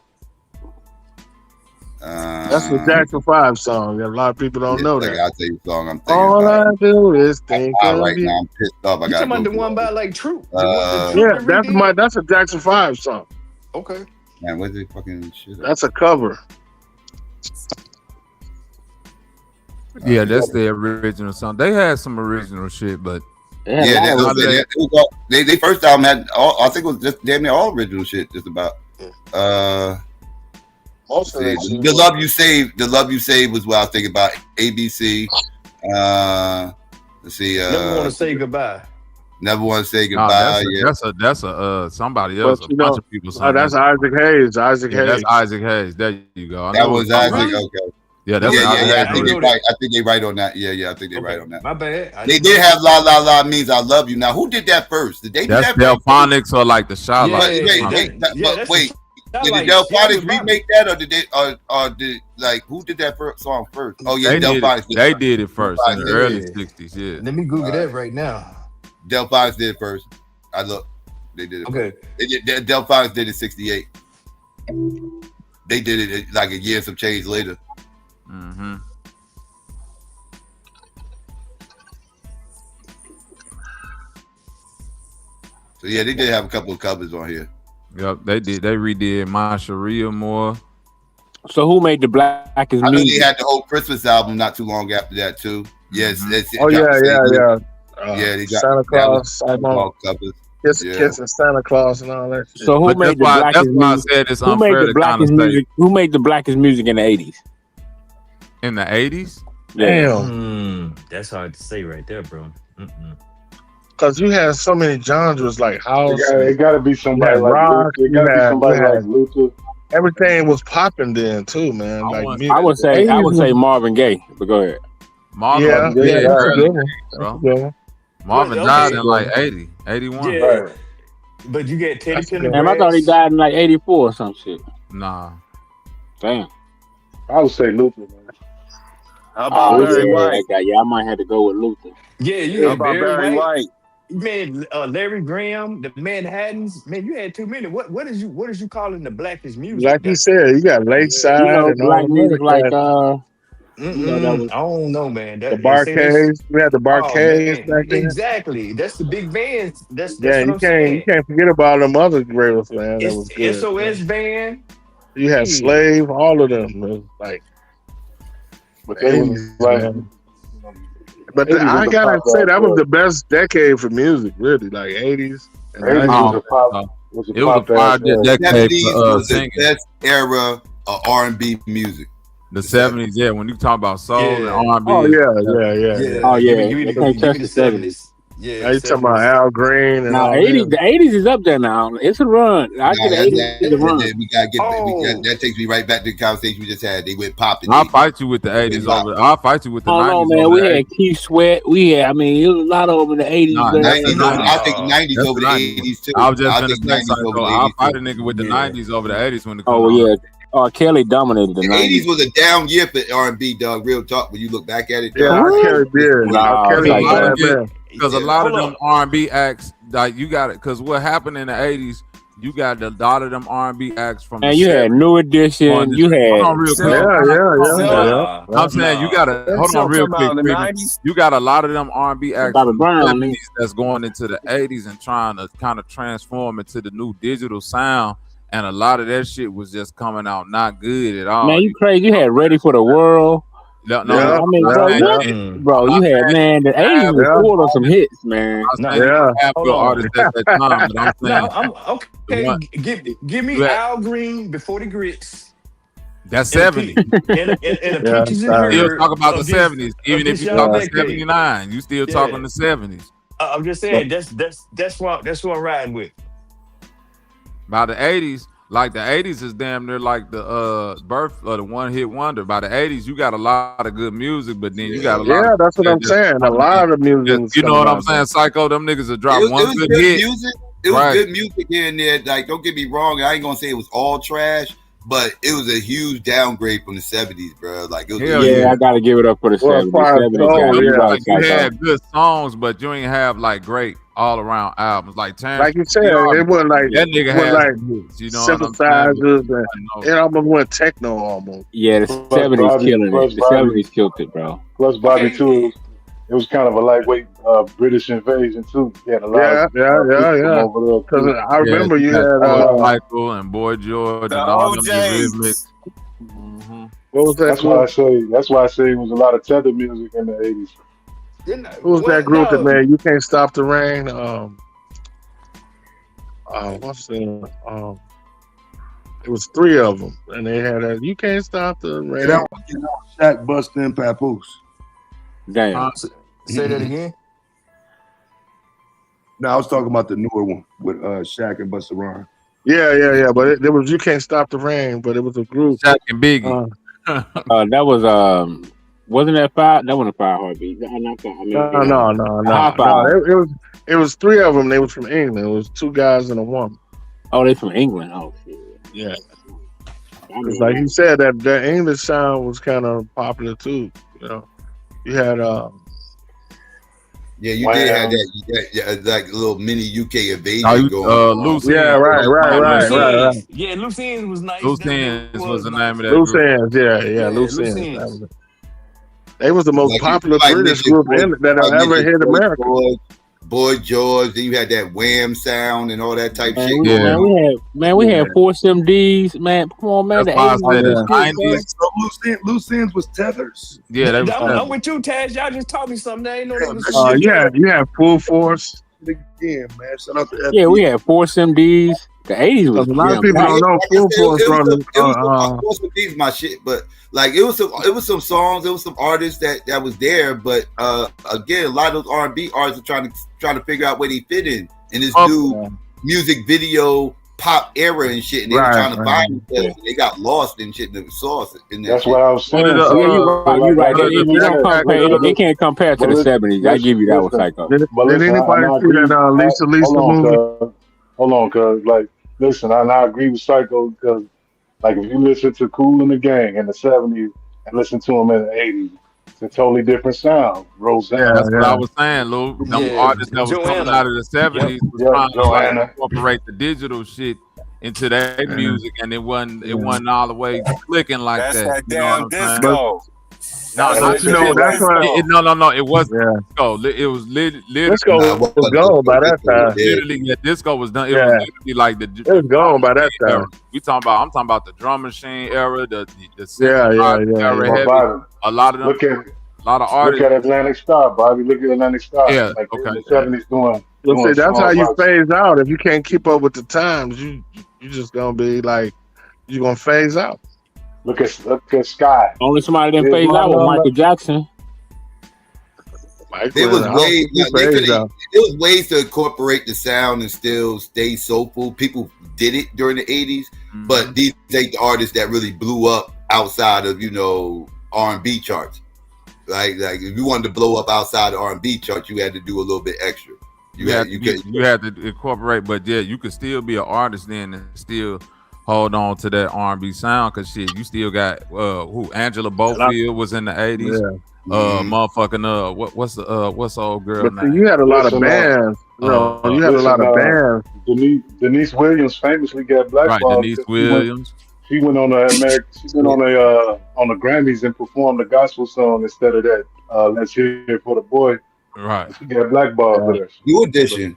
That's the Jackson 5 song. A lot of people don't know that. I'll tell you the song I'm thinking All about. I do is think of right you. now, I'm pissed off. I You got talking about the one by like Troop? Yeah, that's a Jackson 5 song. Okay. Man, where's the fucking shit? That's a cover. Yeah, that's the original song. They had some original shit, but they first album had all, I think it was just damn near all original shit. Just about. Most of that The shit Love You Saved. The Love You Saved was what I was thinking about. ABC. Let's see. Never Want to Say Goodbye. Never Want to Say Nah, Goodbye. that's a somebody else. But A you bunch know, of people. Sang that's that. Isaac Hayes. Isaac Yeah, Hayes. that's Isaac Hayes. There you go. I That know was it Isaac. really? Okay. Yeah, that's I Isaac think Hayes. they right. I think they right on that. Yeah, I think they right on that. My bad. They did have La La La Means I Love You. Now, who did that first? Did they do That's that first? Delphonics or like the Shy But wait. Did the Delphonics remake that, or did they, or did like who did that first song first? Oh yeah, Delphonics. They did it first in the early '60s. Yeah. Let me Google that right now. Delphonics did it first. I look. They did it. Okay. First. Delphonics did it '68. They did it like a year some change later. Mm-hmm. So yeah, they did have a couple of covers on here. Yep, they did. They redid My Sharia more. So who made the blackest I know music? they had the whole Christmas album not too long after that too. Yes. Oh yeah. Yeah, they got Santa Claus, Simon covers. Kissing Santa Claus and all that shit. So who made the blackest music? Who made the blackest music? Who made the blackest music in the 80s? In the 80s? Damn. That's hard to say right there, bro. Because you had so many genres like house. It got to be somebody like rock. Luther. It got to be somebody like Luther. Everything was popping then too, man. I would say Marvin Gaye, but go ahead. Marvin Gaye, bro. Marvin died in like 80, 81. Yeah. Right. But you get Teddy Pendergrass. Damn, I thought he died in like 84 or some shit. Nah. Damn. I would say Luther, man. How about Barry White? That guy. Yeah, I might have to go with Luther. Yeah, you had Barry White. Man, Larry Graham, the Manhattans. Man, you had too many. What is you calling the blackest music? Like you said, you got Lakeside and black all music like I don't know, man. The Barcades. We had the Barcades back then. Exactly. That's the big bands. That's Yeah, what I'm saying. you can't forget about them other greats, man. That was good. SOS band. You had Slave, all of them. It was like, but they was like. But I gotta say that was the best decade for music, really. Like 80s. And 80s 90s. It was a fire decade 70s for was the singing. best era of R&B music. The 70s, yeah. When you talk about soul and R&B. Oh yeah. Oh yeah. You can't touch the 70s. Yeah, now you talking about Al Green and now, all 80s, the 80s is up there now. It's a run. I get the 80s is a run. We gotta get that takes me right back to the conversation we just had. They went popping. I'll fight you with the 80s over. I'll fight you with the 90s. Oh no, man. We had Keith Sweat. We had. I mean, it was a lot of them in the 80s. I think 90s over the 80s too. I was just gonna say, 90s over the I'll 80s fight a nigga with the 90s over the 80s when it comes. Oh yeah. Kelly dominated the 90s. 80s was a down year for R&B, dog. Real talk. When you look back at it, Yeah, R. Kelly did. R. Kelly was bad. Because a lot of them R&B acts, like you got it. Because what happened in the 80s, you got a lot of them R&B acts from. And you had New Edition. You had. Hold on real quick. Yeah. I'm saying you got to hold on real quick. You got a lot of them R&B acts from the 70s that's going into the 80s and trying to kind of transform into the new digital sound. And a lot of that shit was just coming out not good at all. Man, you crazy. You had Ready for the World. No, I mean, bro, you had, man, the 80s was full of some hits, man. Have good artists at that time, but I'm saying, okay. Give me Al Green before the grits. That's 70. And a Peaches and Herb. Still talk about the 70s, even if you talk 79, you still talking the 70s. I'm just saying that's what I'm riding with. By the 80s, Like the 80s is damn near like the birth of the one hit wonder. By the 80s, you got a lot of good music, but then you got a lot of Yeah, that's what that I'm saying. A just, lot of music was you know coming what I'm out saying? there. Psycho, them niggas will drop It one was good good hit. music. It was good music here and there. Like, don't get me wrong. I ain't gonna say it was all trash, but it was a huge downgrade from the 70s, bro. Like, it was Yeah, I gotta give it up for the 70s. 70s got you right, You Psycho. had good songs, but you ain't have like great all around albums. Like Terrence, Like you said, it wasn't like that nigga it wasn't had like some hits, you know what I'm saying? synthesizers. And it almost went techno almost. Yeah, the 70s killing it. The 70s killed it, bro. Plus, Bobby too. It was kind of a lightweight British invasion too. He had a lot of people from over there. Because I remember you had Michael and Boy George and all them Eurythmics. what was that? That's why I say it was a lot of tether music in the 80s. Who was that group that made You Can't Stop the Rain? What's the it was 3 of them, and they had a You Can't Stop the Rain. That was Shaq, Busta, and Papoose. Damn. Say that again. No, I was talking about the newer one with Shaq and Busta Rhymes. Yeah. But there was You Can't Stop the Rain, but it was a group. Shaq and Biggie. That was wasn't that 5? That wasn't 5 Heartbeat. No. It was 3 of them. They was from England. It was 2 guys and a woman. Oh, they from England. Oh shit. Yeah. It's like you said that the English sound was kind of popular too. You know, you had Yeah, you did have that, like a little mini UK invasion going on. Loose Yeah, right. Yeah, Loose Ends was nice. Loose Ends was the name of that Loose group. Ends, yeah, Loose Ends. They was the most popular British group that ever hit America. Boy George, then you had that Wham sound and all that type shit. We had Force MDs, man. Come on, man. That's why I said the 90s. So Loose Ends was Tethers. Yeah, that was I'm with you, Taz. Y'all just taught me something. I ain't know that was you had Full Force. Again, man. Shout out to Yeah, we had Force MDs. The 80s was a lot of people don't know Full Force from Force MDs my shit, but like it was some songs, it was some artists that was there, but again, a lot of those R&B artists are trying to figure out where they fit in this new music video pop era and shit, and they were trying to find themselves. They got lost in shit in the sauce. That's what I was saying. You're right. They can't compare to the 70s. I give you that one, Psycho. Did anybody see that Lisa movie? Hold on, cuz like, listen, I agree with Psycho because, like, if you listen to Kool and the Gang in the 70s and listen to them in the 80s, it's a totally different sound. Roseanne. That's what I was saying, Lou. Them artists that was coming out of the 70s was trying to like, incorporate the digital shit into their music, and it wasn't all the way clicking like that. You know what I'm saying? No, it wasn't disco. It was literally disco was gone by that time. Literally, disco was done. It was literally like it was gone by that time. I'm talking about the drum machine era, the era. Heavy. A lot of them. A lot of artists. Look at Atlantic Star, Bobby. Look at Atlantic Star. Yeah, like in the 70s doing. See, that's how you phase out. If you can't keep up with the times, you just gonna be like, you're gonna phase out. Look at Sky. Only somebody didn't phase out with Michael Jackson. There was ways to incorporate the sound and still stay soulful. People did it during the 80s, but these ain't the artists that really blew up outside of R&B charts. Like if you wanted to blow up outside the R&B charts, you had to do a little bit extra. You had to incorporate, but yeah, you could still be an artist then and still hold on to that R&B sound, because shit, you still got Angela Bofield was in the 80s. What's the old girl name? You had a lot of bands. You had a lot of bands. Denise Williams famously got blackballed. Right, Denise Williams. She went on on the Grammys and performed a gospel song instead of that. Let's Hear It for the Boy. Right. She got blackballed for that. New Edition.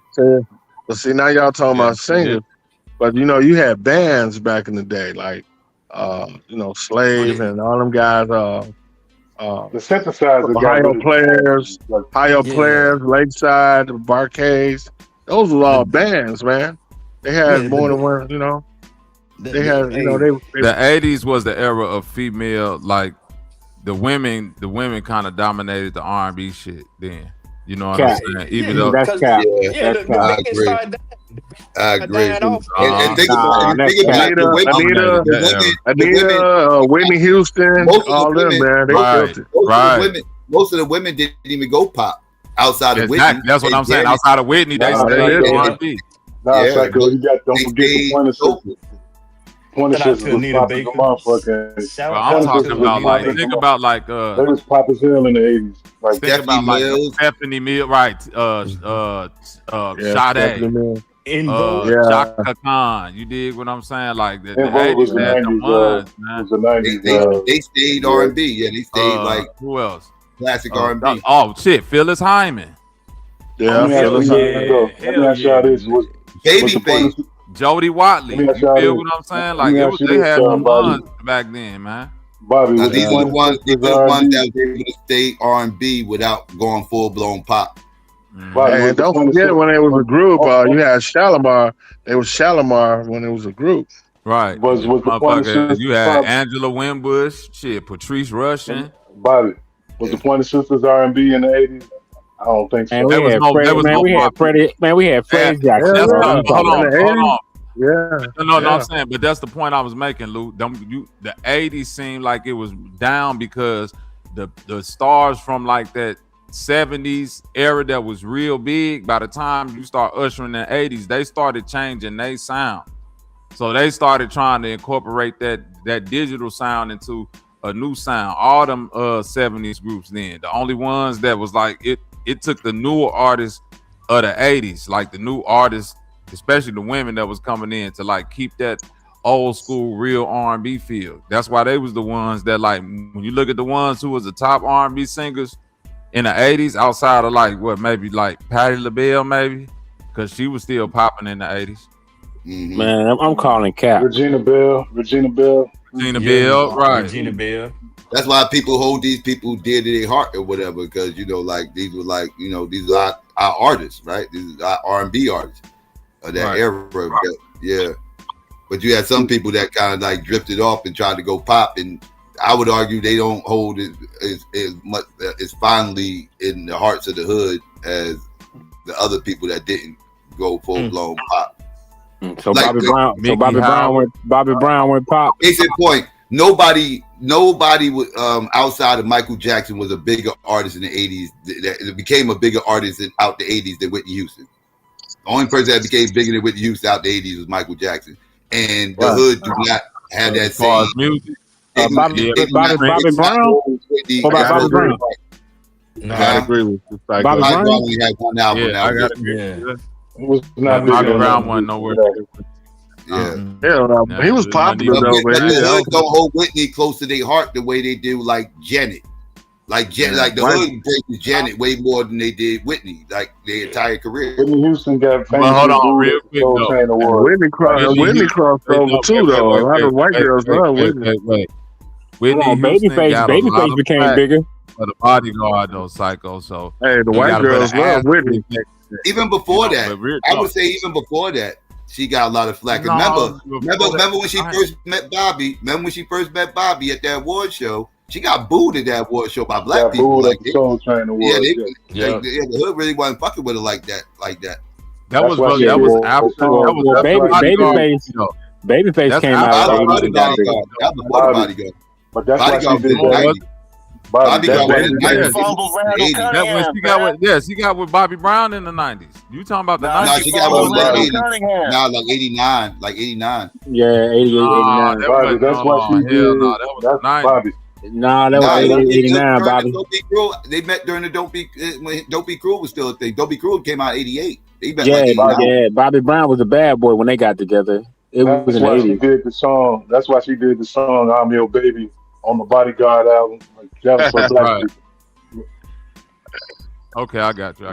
But see, now y'all talking about singers. But you had bands back in the day, like Slave and all them guys. The synthesizer, Higher Players, Lakeside, Barcades. Those were all bands, man. They had more than one. They had the 80s was the era of female, like the women kind of dominated the R&B shit then. You know what I'm saying? Even though that's cap. Yeah, That's the cap. biggest started I agree. dying off. And think about it. that's Think about it. Anita, Whitney Houston, Most of all the them, women, man, they killed it. Most of the women didn't even go pop outside of exactly. Whitney. That's what I'm saying. Outside of Whitney, they stayed R&B. Nah, Psycho, you got don't forget the Pointer Sisters. Pointer Shout out Sisters to was Anita popping Baker. some motherfucking. Shout Bro, out I'm Pointer talking Sisters about was like popping think some- about like They was popping as hell in the 80s. Like think about like Stephanie Mills, right? Sade, Shaka Khan. You dig what I'm saying? Like the In Vogue was 80s the had the 90s, ones, man. was the 90s. They stayed R&B. Yeah, they stayed like who else? classic R&B. Oh shit, Phyllis Hyman. Yeah, Let me ask y'all this. Babyface. Jody Watley. Let me You ask y'all feel this. what I'm saying? Let Like me it ask was, you they this, had some Bobby. ones back then, man. Bobby, Now, was these are the ones. These are the R&B? ones that were able to stay R&B without going full blown pop. Bobby, And was the don't Pointer forget Sisters- when it was a group, you had Shalimar. It was Shalimar when it was a group. Right. Was the Pointer Motherfucker, Sisters you had pop- Angela Winbush, shit, Patrice Rushen. Bobby, was the Pointer Sisters R&B in the 80s? I don't think so. Man, we had Freddie. We had Freddie Jackson. That's bro. not, hold on. Yeah. No, I'm saying, but that's the point I was making, Lou. The 80s seemed like it was down because the stars from like that 70s era that was real big, by the time you start ushering the 80s, they started changing their sound. So they started trying to incorporate that digital sound into a new sound. All them 70s groups then. The only ones that was like it took the newer artists of the 80s, like the new artists, especially the women that was coming in to like keep that old school real R&B feel. That's why they was the ones that, like, when you look at the ones who was the top R&B singers in the 80s, outside of like what, maybe like Patti LaBelle, maybe, because she was still popping in the 80s. Man, I'm calling cap. Regina Bell, Bell, right? Regina Bell. That's why people hold these people dear to their heart or whatever, because like these were like these are our artists, right? These are our R&B artists of that Right. era. Yeah, but you had some people that kind of like drifted off and tried to go pop, and I would argue they don't hold it as much as fondly in the hearts of the hood as the other people that didn't go full blown pop. So Like Bobby Brown went pop. Case in point, nobody would outside of Michael Jackson was a bigger artist in the 80s that became a bigger artist out the 80s than Whitney Houston. The only person that became bigger than Whitney Houston out the 80s was Michael Jackson, and the hood do not have that same music. Bobby Brown. What about Bobby Brown? No, I agree with you. Bobby Bobby Brown? Brown only had one album. Yeah, I got it. Yeah. It was not Bobby big Brown enough. wasn't nowhere. Yeah. Hell no. He was popular though, But man. the hood don't hold Whitney close to their heart the way they do like Janet. Like the hood embraces Janet way more than they did Whitney, like their entire career. Whitney Houston got famous. Well, hold on, real quick though. Whitney crossed over too, though. A lot of white girls love Whitney. Whitney Come on, Houston got a lot Babyface of became flack bigger. for the bodyguard though, Psycho. So Hey, the he white got a better girls love ass Whitney. Even before You know, that, but real I talk. would say even before that, she got a lot of flack. 'Cause No, remember when she first met Bobby? Remember when she first met Bobby at that award show? She got booed at that award show by black Got people. booed Like at the Soul Train Awards. the hood really wasn't fucking with her like that. That was after that was Babyface That's came out after of the Bodyguard. That was before the Bodyguard. But that's why Bodyguard she did was that. Bodyguard was in the That's 90s. That when she got with she got with Bobby Brown in the 90s. You talking about the 90s? No, she got with like 80s. Nah, like 89. Yeah, 88, 89. Bobby, that's why she did. That's Bobby. Nah, that was 88, 89, Bobby. They met during the Don't Be Cruel was still a thing. Don't Be Cruel came out in 88. They met Yeah, like 89. yeah. Bobby Brown was a bad boy when they got together. It was That's in the why she 80s. did the song. That's why she did the song "I'm Your Baby" on the Bodyguard album. Like, that was for black Right. people. Okay, I got you.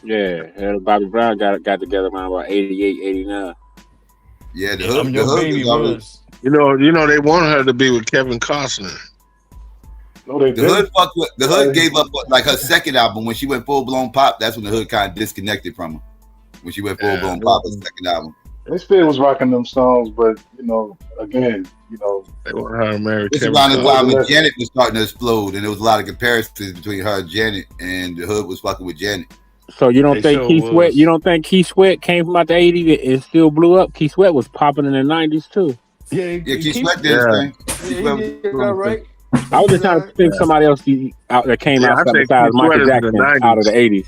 Yeah, Bobby Brown got together around about 88, 89. Yeah, the I'm Your Baby was. You know, they wanted her to be with Kevin Costner. No, they The hood fucked with, the hood gave up like her second album when she went full blown pop. That's when the hood kind of disconnected from her. When she went full blown pop, her second album. They still was rocking them songs, but again, they were her and Mary It's Kevin. around the it time wasn't when that. Janet was starting to explode, and there was a lot of comparisons between her and Janet, and the hood was fucking with Janet. So you don't They think sure Keith Sweat? was. You don't think Keith Sweat came from out the '80s and still blew up? Keith Sweat was popping in the '90s too. Yeah, Keith Sweat did his thing. Yeah, he did all right. I was just trying to think somebody else out that came out I think besides Keith Sweat Michael is in the Jackson 90s. out of the '80s.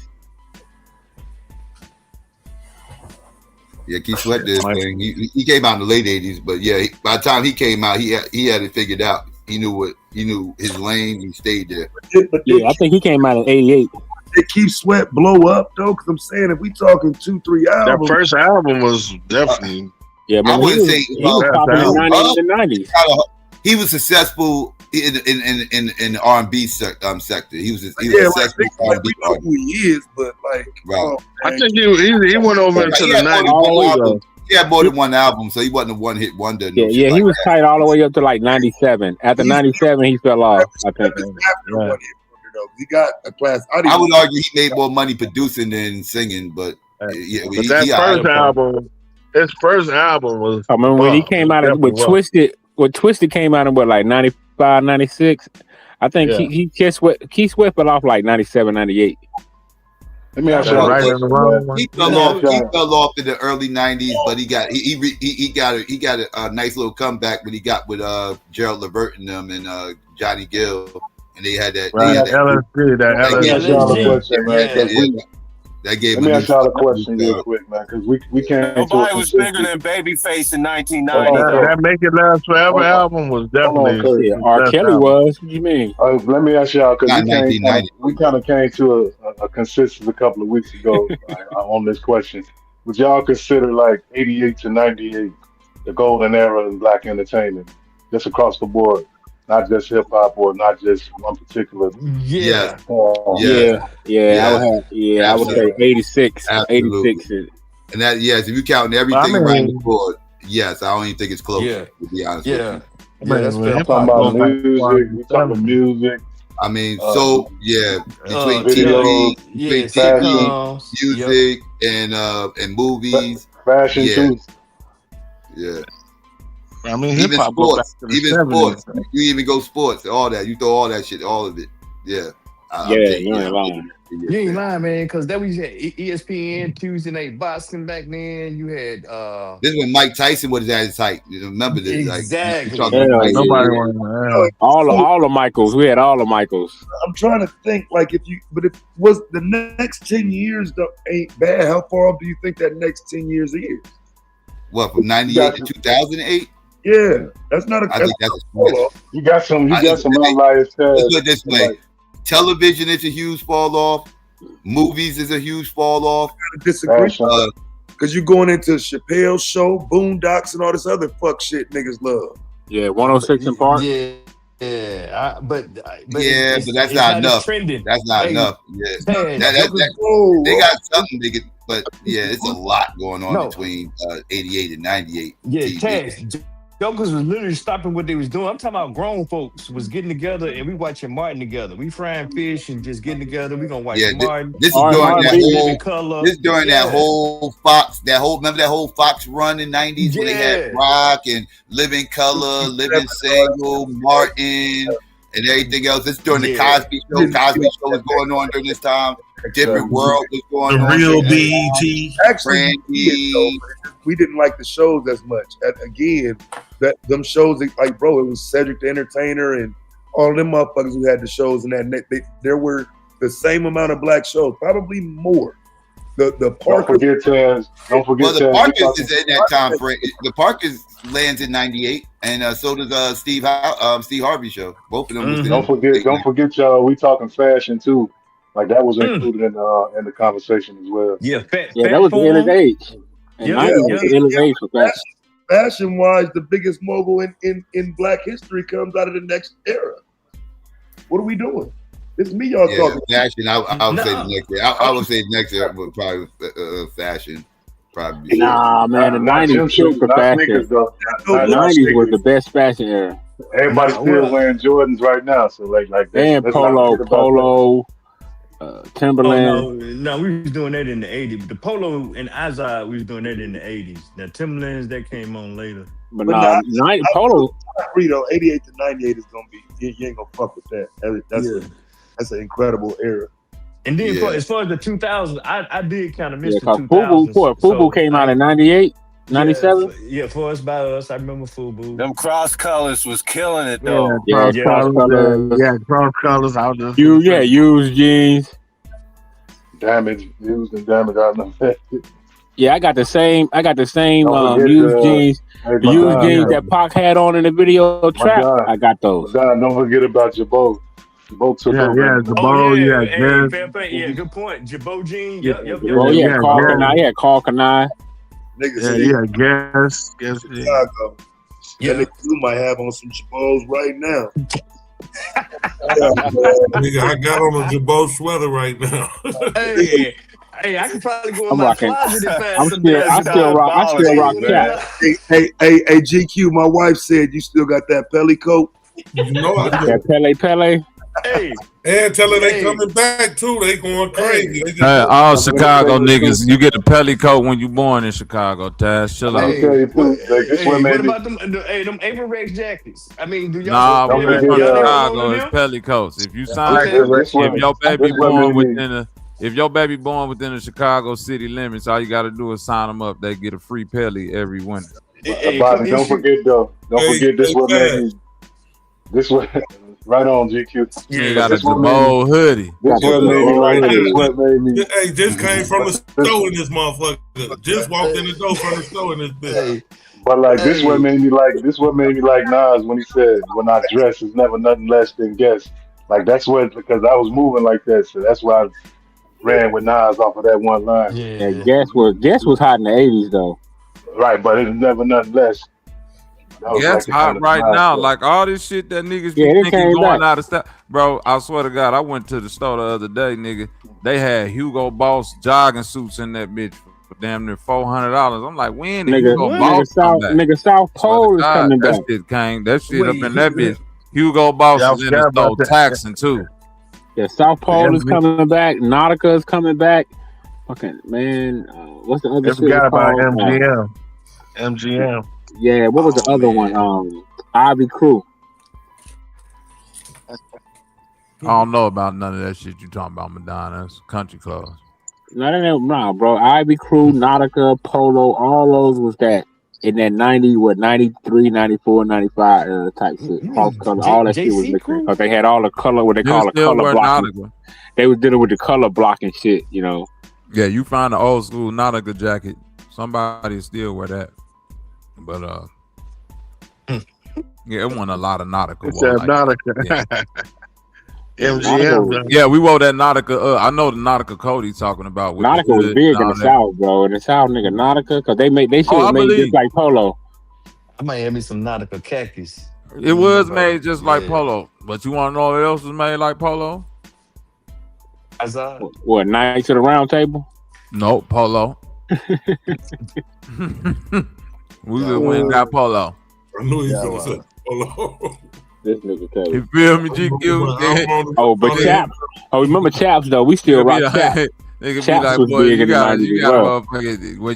Yeah, Keith Sweat did his thing. He came out in the late '80s, but yeah, by the time he came out, he had it figured out. He knew his lane. He stayed there. Yeah, I think he came out in '88. Did Keith Sweat blow up though? Because I'm saying if we talking 2-3 albums, That first album was definitely. Yeah, I but wouldn't say he was popping in the '90s. He was successful in the R&B sector. He was yeah, successful. like we know who he is, but like, right. I think he went over into the '90s. He had more than one album, so he wasn't a one-hit wonder. Yeah, he was tight all the way up to like '97. After '97, he fell off. I think. He got a class. I would argue he made more money producing than singing, but yeah. But that first album, his first album was. I remember when he came out with Twisted. When Twisted came out in what, like 95, 96? I think Keith Sweat fell off like 97, 98. Let me ask you He fell off in the early '90s, but he got a nice little comeback when he got with Gerald Levert and them and Johnny Gill, and they had that. Right, LSD. That gave Let me ask y'all a question real quick, man, because we can't. Nobody was bigger than Babyface in 1990. That Make It Last Forever album was definitely. R. Kelly was. What do you mean? Let me ask y'all, because we kind of came to a consensus a couple of weeks ago on this question. Would y'all consider like 88 to 98 the golden era in black entertainment, just across the board? Not just hip hop or not just one particular. I would say 86. Absolutely. 86. And that, yes, if you count everything around the board, yes, I don't even think it's close. Yeah. To be honest Yeah. with you. That's We're talking about music. We talking about music. I mean, between videos, TV, music, and movies, fashion too. Yeah. I mean, even hip-hop sports, sports. You even go sports, all that. You throw all that shit, all of it. Yeah. You ain't lying. You ain't lying, man, because that was ESPN Tuesday Night Boxing back then. You had this is when Mike Tyson was at his height. You remember this? Exactly. Nobody all the Michaels. We had all the Michaels. I'm trying to think, like, if was the next 10 years though ain't bad. How far off do you think that next 10 years is? What, from 98 to 2008? Yeah, that's not a. I think that's a stretch. You got some outliers. Let's put it this way: television is a huge fall off. Movies is a huge fall off. I disagree, because you're going into Chappelle's show, Boondocks, and all this other fuck shit niggas love. Yeah, 106 in Park. But that's not enough. Trending. That's not enough. Yeah, they got something they could, but yeah, it's a lot going on between 88 and 98. Yeah, Taz. Jokers was literally stopping what they was doing. I'm talking about grown folks was getting together and we watching Martin together. We frying fish and just getting together. We gonna watch Martin. This is during that whole Fox. Remember that whole Fox run in '90s when they had Rock and Living Color, Living Single, Martin, and everything else. This during the Cosby Show. Cosby Show was going on during this time. Different World was going on. The real BET. Actually, we didn't like the shows as much. Again, them shows, like, bro, it was Cedric the Entertainer and all them motherfuckers who had the shows, and that there were the same amount of black shows, probably more. The Parker. Don't forget. Well, the Parkers is in that time frame. The Parkers lands in '98, and so does Steve Harvey show. Both of them. Don't forget, y'all. We talking fashion too. Like that was included in the conversation as well. Yeah, that was the end of age. And 90s was the end of age for fashion. Fashion wise, the biggest mogul in black history comes out of the next era. What are we doing? It's me y'all talking. Fashion, I would say the next year. I would say next year would probably fashion. Probably. Nah, man, the 90s killed for fashion. The 90s was the best fashion era. Everybody's still wearing Jordans right now, so like and polo. Timberland. No, we was doing that in the 80s. The Polo and Azad, we was doing that in the 80s. Now Timberlands that came on later. But nah, Polo. I agree though. 88 to 98 is gonna be. You ain't gonna fuck with that. That's an incredible era. And then as far as the 2000s, I did kind of miss the Cause 2000s. Fubu came out in 98, 97. Yeah, For Us By Us. I remember Fubu. Them cross colors was killing it Yeah, though. cross colors. I'll just used jeans. Damage, used and damage out of the Yeah, I got the same forget used jeans. Hey, The used jeans that Pac had on in the video trap. I got those. Don't forget about Jabot. Jabot took over. Good point. Jabot jeans. Carl Kanai. Niggas Guess. Chicago. Yeah, you might have on some Jabots right now. Nigga, I got on a Jabot sweater right now. Hey, I could probably go in my closet and find some. I still rock that. Hey, GQ, my wife said you still got that Pelly coat. You know I do. That Pele. Hey. And tell her they coming back too. They going crazy. All Chicago niggas, you get the Pelly coat when you born in Chicago, Taz. Chill out. What about them Averex jackets? I mean, do y'all? Nah, when you from Chicago, it's Pelly coats. If you sign if your baby born within the Chicago city limits, all you got to do is sign them up. They get a free Pelly every winter. Don't forget though. Don't forget this. What made me. This was right on GQ. You got a Jabot hoodie. This what made me. Hey, just came from the store in this motherfucker. Just walked in the door from the store in this bitch. But like this what made me like Nas when he said, "When I dress, it's never nothing less than guess." Like that's what, because I was moving like that, so that's why I ran with Nas off of that one line. Yeah, Guess was hot in the 80s though. Right, but it's never nothing less. Yes, hot right now. Like all this shit that niggas be thinking going out of style. Bro, I swear to God, I went to the store the other day, nigga. They had Hugo Boss jogging suits in that bitch for damn near $400. I'm like, when did Hugo Boss come back? South Pole is coming back. That shit up in that bitch. Hugo Boss is in the store taxing too. Yeah, South Pole is coming back. Nautica is coming back. Fucking man, what's the other shit? Forgot about MGM. MGM. Yeah, what was the other one? Ivy Crew. I don't know about none of that shit you talking about, Madonna's country clubs. No, bro. Ivy Crew, Nautica, Polo, all those was that in that 93, 94, 95 type shit. Cross color, all that shit was mixing because they had all the color, what they call a color blocking. They was dealing with the color blocking shit, you know. Yeah, you find the old school Nautica jacket. Somebody still wear that. But yeah, it wasn't a lot of Nautica. It's that Nautica. MGM. Yeah, we wore that Nautica. I know the Nautica code he's talking about. Nautica was big in the South, bro. In the South, nigga, Nautica, because they shit was made just like Polo. I might have me some Nautica khakis. It was made just like Polo. But you want to know what else was made like Polo? What, Knights of the Round Table? No, Polo. We just went and got Polo. I knew he was going to say Polo. This nigga crazy. You feel me, GQ? Oh, but Chaps. Oh, remember Chaps though? We still rock Chaps. Nigga be like, boy, you got motherfucker. Well,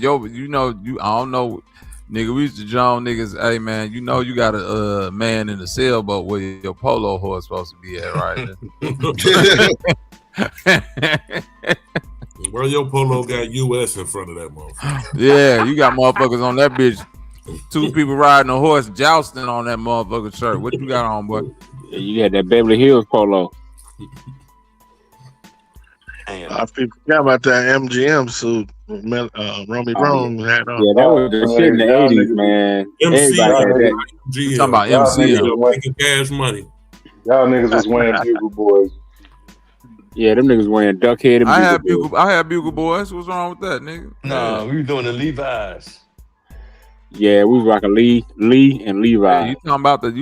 I don't know. Nigga, we used to drown niggas. Hey man, you know you got a man in the sailboat where your polo horse supposed to be at, right? Where your polo got US in front of that motherfucker. Yeah, you got motherfuckers on that bitch. Two people riding a horse jousting on that motherfucking shirt. What you got on, boy? Yeah, you got that Beverly Hills polo. I forgot about that MGM suit. Romy Rome had on. Yeah, that was the shit in the 80s, man. Everybody had that. Talking about MCM. Making cash money. Y'all niggas was wearing Bugle Boys. Yeah, them niggas wearing duck head. I had Bugle Boys. What's wrong with that, nigga? No, we were doing the Levi's. Yeah, we was rocking Lee and Levi. Yeah, you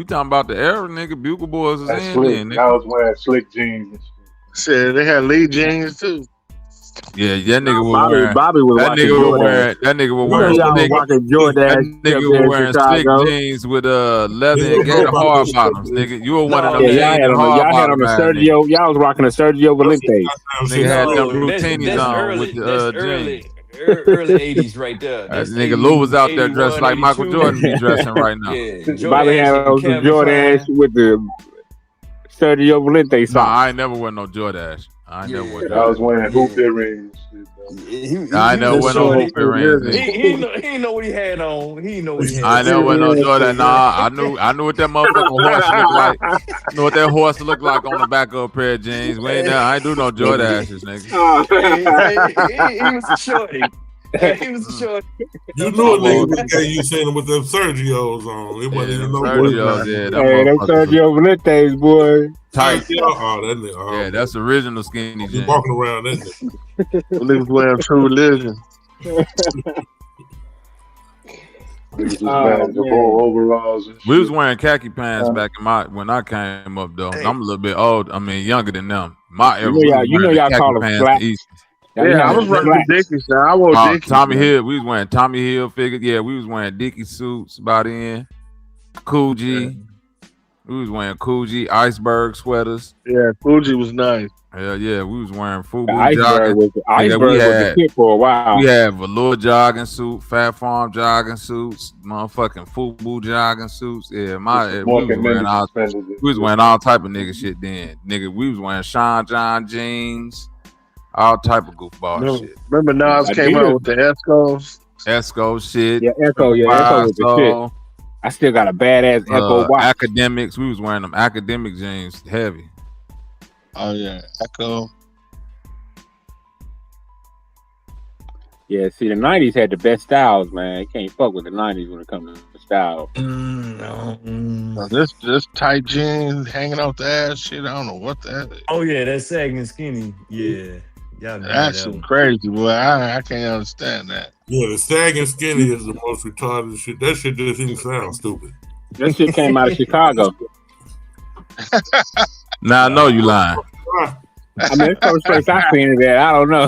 talking about the era, nigga? Bugle Boys is in there, nigga. I was wearing slick jeans. Shit, they had Lee jeans too. Yeah, that nigga was Bobby, wearing. Bobby was That watching nigga was Jordan. wearing. That nigga was You know wearing. y'all was watching Jordan That up nigga there was in wearing slick Chicago. jeans with leather and gator hard bottoms, nigga. You were one of them Yeah, jeans and hard y'all had on bottom the ass niggas. Sergio. Y'all was rocking the Sergio Valente. Nigga had them blue That's teenies on with early. the That's jeans. early '80s right there. That's Nigga Lou was 80, out there dressed 81, like Michael 82. Jordan be dressing right now. Yeah, Bobby had Jordache on and some Calvin Jordan Klein. with the Sergio Valente No, socks. I ain't never wear no Jordache. I ain't never wear I was Jordache. wearing hoop earrings. I ain't never wear no hoop earrings. He didn't know what he had on. He didn't know what he had. I ain't never wear no Jordan. Nah, I knew what that motherfucking horse looked like. I knew what that horse looked like on the back of a pair of jeans. We ain't there. I ain't do no Jordashes, nigga. He was a shorty. He was a shorty. You knew a nigga was gay. You seen him with them Sergios on. It wasn't even no Sergios, yeah, that Hey, them Sergio Valentes, boy. tight. Oh, that nigga. Yeah, that's original skinny You jeans. walking around that nigga. Niggas wearing True Religion. Niggas was wearing the bull overalls and We was shit. wearing khaki pants back in when I came up though. I'm a little bit old. I mean, younger than them. My era, we was You know wearing the y'all khaki call them pants slacks. to East. Yeah, I was rocking Dickies. I wore Dickies. Tommy man. Hill. We was wearing Tommy Hill figures. Yeah, we was wearing Dickie suits by then. Cool G. We was wearing Cool G iceberg sweaters. Yeah, Fuji was nice. Hell yeah, we was wearing Fubu The iceberg jogging. was the shit for a while. We had velour jogging suit, Fat Farm jogging suits, motherfucking Fubu jogging suits. Yeah, we was wearing all type of nigga shit then. Nigga, we was wearing Sean John jeans, all type of goofball shit. Remember Nas came out with the Escos? Esco shit. Yeah, Echo was the shit. I still got a badass Echo watch. Academics. We was wearing them academic jeans heavy. Oh yeah, Echo. Yeah, see, the 90s had the best styles, man. You can't fuck with the 90s when it comes to style. Now, this tight jeans hanging off the ass shit. I don't know what that is. Oh yeah, that's sagging skinny. Yeah, y'all know That's some crazy, boy. I can't understand that. Yeah, the sagging skinny is the most retarded shit. That shit just even sound stupid. That shit came out of Chicago. Now I know you lying. I mean, it's the first place I seen it at. I don't know.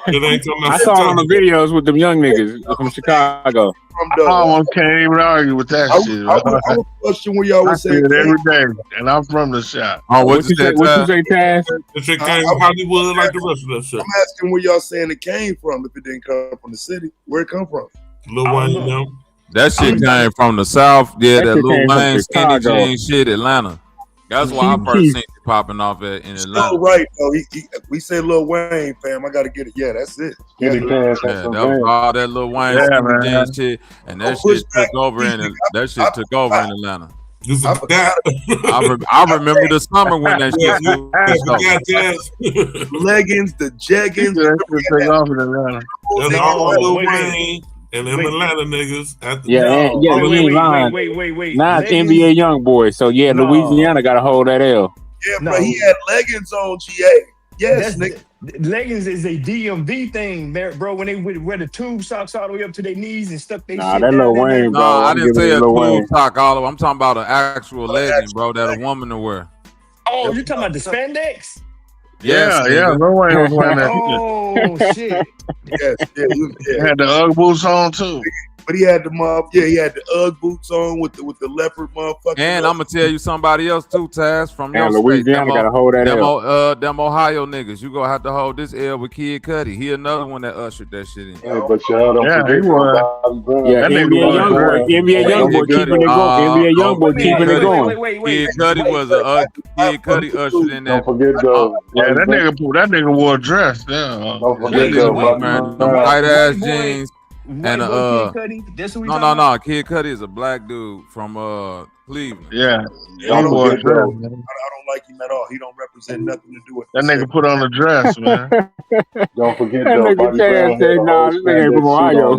I saw it on the videos with them young niggas from Chicago. I almost can't even argue with that shit. I would question where y'all I was see saying it every day, and I'm from the shop. Oh, what you say, Taz? The shit came from Hollywood like the rest of that shit. I'm asking where y'all saying it came from. If it didn't come from the city, where it come from? Lil Wayne, you know. That shit came from the South. Yeah, that shit Lil came from Wayne skinny Chicago. jeans shit, Atlanta. That's why I first seen it popping off in Atlanta. Still right though. We say Lil Wayne, fam. I gotta get it. Yeah, that's it. Yeah, that was all that Lil Wayne skinny jeans shit, and that shit took over in Atlanta. I remember the summer when that shit. Leggings, the jeggings. Take off in Atlanta. That's all Lil Wayne and them Atlanta niggas. Wait. Nah, it's NBA young boy. So yeah, Louisiana got to hold that L. Yeah, but he had leggings on, GA. Yes, nigga. Leggings is a DMV thing, bro. When they wear the tube socks all the way up to their knees and stuff they shit that Lil Wayne, bro. I didn't say a tube sock all over. I'm talking about an actual legging, bro, that a woman to wear. Oh, you talking about the spandex? Yes, yeah. Lil Wayne was wearing that. Oh shit. Yes, He had the Ugg boots on too. But he had he had the Ugg boots on with the leopard motherfucker. And I'm gonna tell you somebody else too, Taz, from your Louisiana gotta hold that L. Them Ohio niggas, you gonna have to hold this L with Kid Cudi. He another one that ushered that shit in. Hey, but y'all don't forget NBA Youngboy keeping it going. NBA Youngboy keeping it going. Kid Cudi was Kid Cudi ushered in that. Don't forget though. Yeah, that nigga wore a dress. Yeah. Don't forget though, man, them tight ass jeans. And Kid no, Kid Cudi is a black dude from Cleveland. Yeah, I don't like him at all. He don't represent nothing to do with that nigga. Put on a dress, man. Don't forget that though. nigga Chad said, "Nah, this nigga ain't from Ohio."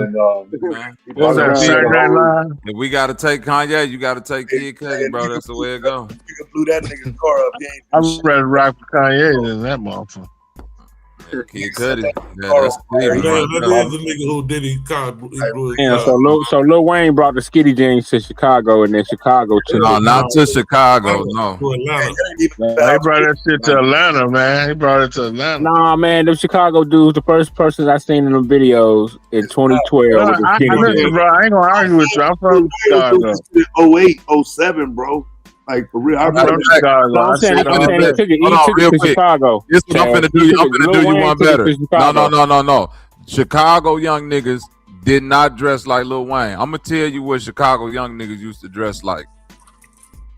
What's that Saturday Night Live? If we gotta take Kanye, you gotta take Kid Cudi, bro. That's the way it goes. You blew that nigga's car up. I'd rather rock for Kanye than that motherfucker. Kid Cudi. Yeah, that's Cleveland Yeah, right that there. is the nigga who did he caught. Yeah, so Lil Wayne brought the skinny jeans to Chicago, and then Chicago took No, it. not to Chicago. No. He brought that shit to Atlanta, man. He brought it to Atlanta. Nah, man, them Chicago dudes, the first person I seen in them videos in 2012 No, with the I skinny listen, jeans. bro. I ain't gonna argue with you. I'm from Chicago. 08, 07, bro. Like for real. I'm from Chicago. No, I'm saying he took it. He Hold on, took it real to quick. Chicago. This is what I'm finna do. I'm finna do you one better. No. Chicago young niggas did not dress like Lil Wayne. I'm gonna tell you what Chicago young niggas used to dress like.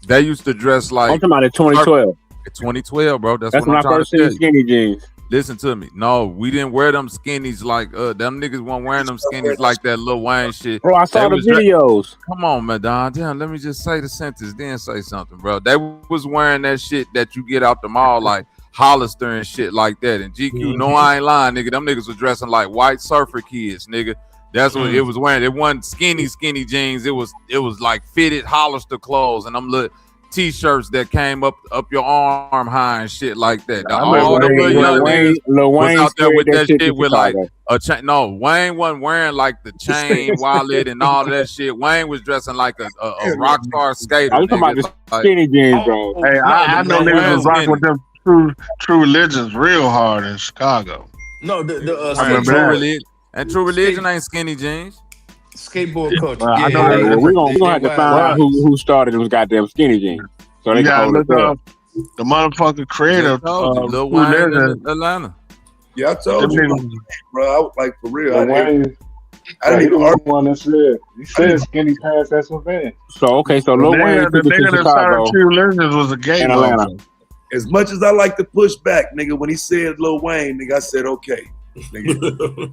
They used to dress like. I'm talking about in 2012. 2012, bro. That's when what I I'm trying to first tell seen you. skinny jeans. Listen to me. No, we didn't wear them skinnies like them niggas weren't wearing them skinnies like that Lil Wayne shit. Bro, I saw the videos. Come on, man, Don. Damn, let me just say the sentence, then say something, bro. They was wearing that shit that you get out the mall like Hollister and shit like that. And GQ, no, I ain't lying, nigga. Them niggas was dressing like white surfer kids, nigga. That's what it was wearing. It wasn't skinny jeans. It was like fitted Hollister clothes and them little T-shirts that came up your arm high and shit like that. All the little young niggas was out there with that shit with like a chain. No, Wayne wasn't wearing like the chain wallet and all that shit. Wayne was dressing like a rock star skater. I'm talking about the skinny jeans, bro. Hey, I know niggas was rocking with them true religions real hard in Chicago. No, True Religion ain't skinny jeans. Skateboard culture. I know we're gonna have to find out who started those goddamn skinny jeans. So they can hold it up. The motherfucking creator of Lil Wayne in Atlanta. Yeah, I told you, bro. I was like, for real. I didn't even one that said skinny pants. That's what man. So Lil Wayne took it to Chicago. True Religions was a gay in Atlanta. As much as I like to push back, nigga, when he said Lil Wayne, nigga, I said okay.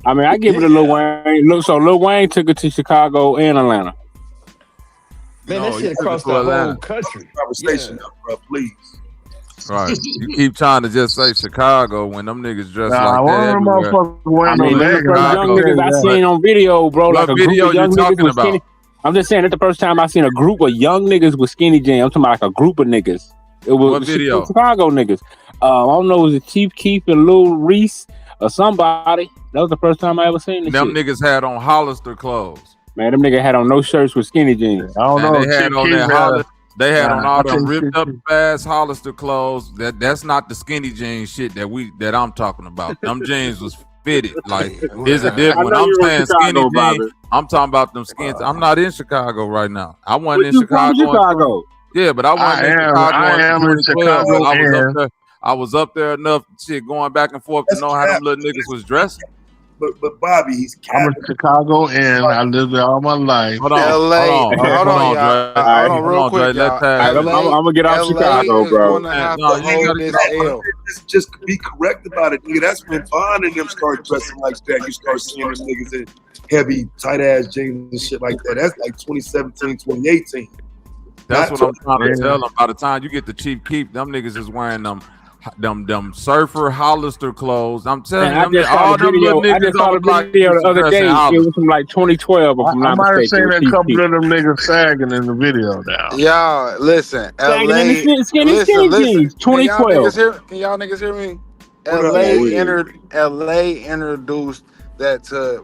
I mean, I give it to Lil Wayne. So Lil Wayne took it to Chicago and Atlanta. Man, that shit across the whole country. Conversation, bro, please. Right. You keep trying to just say Chicago when them niggas dress like that. I mean, that's the first young niggas I seen on video, bro. Like a group of young niggas with skinny. I'm just saying, that's the first time I seen a group of young niggas with skinny jeans. I'm talking about like a group of niggas. It was Chicago niggas. I don't know, it was it Chief Keef and Lil Reese or somebody. That was the first time I ever seen this them shit. Niggas had on Hollister clothes. Man, them niggas had on no shirts with skinny jeans. I don't know. They had on all them ripped up ass Hollister clothes. That's not the skinny jeans shit that I'm talking about. Them jeans was fitted. Like there's a difference. When I'm saying skinny jeans, I'm talking about them skins. I'm not in Chicago right now. I wasn't in Chicago. Yeah, but I wasn't in Chicago. I am in Chicago. I was up there enough shit going back and forth to know how them little niggas was dressing. But Bobby, I'm a Chicago and I lived there all my life. Hold on, real quick. I'm gonna get off Chicago, bro. Just be correct about it, nigga. That's when Vaughn and them start dressing like that. You start seeing them niggas in heavy, tight ass jeans and shit like that. That's like 2017, 2018. That's what I'm trying to tell them. By the time you get the Chief Keef, them niggas is wearing them surfer Hollister clothes. I'm telling you, all them little niggas. I just saw the video the other day. It was from like 2012. I might have seen a couple of them niggas sagging in the video now. Y'all, listen. LA, skinny jeans. 2012. Can y'all niggas hear me? LA introduced that to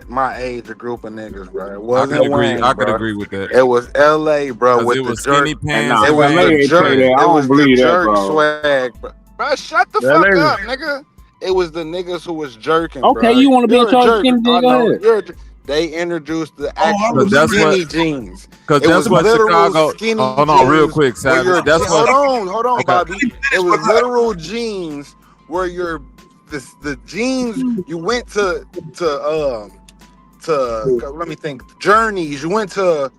my age, a group of niggas, bro. It wasn't I could agree with that. It was LA, bro, with the skinny pants. It was the jerk. It was the jerk swag, bro. Bro, shut the fuck up, nigga. It was the niggas who was jerking. Okay, bro. you want to be in charge of skinny jeans? They introduced the actual skinny jeans. Because that's what Chicago. Hold on, real quick, Savage. Hold on, Bobby. It was literal jeans where the jeans you went to let me think, Journeys. You went to.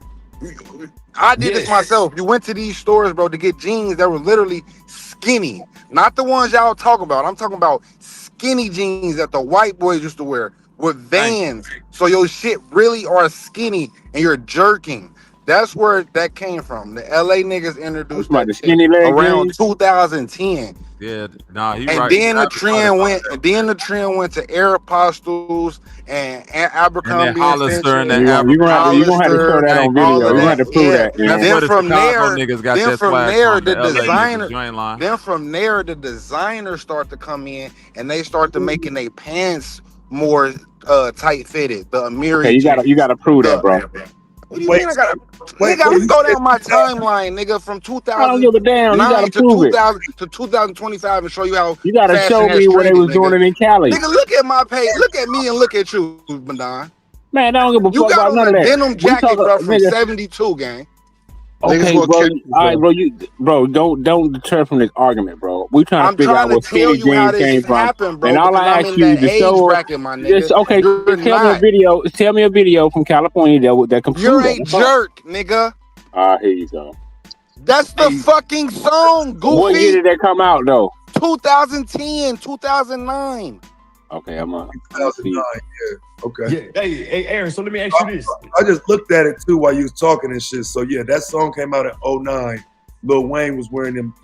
I did this myself. You went to these stores, bro, to get jeans that were literally skinny, not the ones y'all talk about. I'm talking about skinny jeans that the white boys used to wear with Vans. So your shit really are skinny and you're jerking. That's where that came from. The LA niggas introduced Like that the shit skinny leg around jeans? 2010. Yeah, nah, he And right. then the trend went. And then the trend went to Aeropostales and And then Abercrombie and Fitch Hollister and the and You're gonna have to Hollister, show that on all video. of You're gonna have that. to prove Yeah. that, man. That's Then where the from Chicago there, niggas got then that from swag there, from. the The LA niggas, designer. you ain't lying. Then from there, the designers start to come in and they start to making their pants more tight fitted. The Amiri Okay, you jeans. gotta prove that, bro. What do you mean I got? Nigga, I'm gonna go down my timeline, nigga, from I don't give a damn. You 2009 gotta to prove it. 2000 to 2025 and show you how You gotta fashion show has me where they trended, was doing nigga. it in Cali. Nigga, look at my page. Look at me and look at you, Madon. Man, I don't give a You fuck got about on none of a that. denim We jacket, talk, bro, from nigga. 72, gang. Okay, bro. All right, bro. Don't deter from this argument, bro. We trying to I'm figure trying out to where tell skinny you how jeans this came from. happened, bro, And all because I I'm asked in you that to age show, bracket, my just nigga. okay. You're Tell me a not. video. Tell me a video from California that can You're prove that. a That's all. jerk, nigga. Here you go. That's the fucking song, What year Goofy. did that come out, though? 2010, 2009. Okay, I'm on. 2009, yeah. Okay. Yeah. Hey, Aaron, so let me ask you this. I just looked at it too while you was talking and shit. So yeah, that song came out in 2009. Lil Wayne was wearing them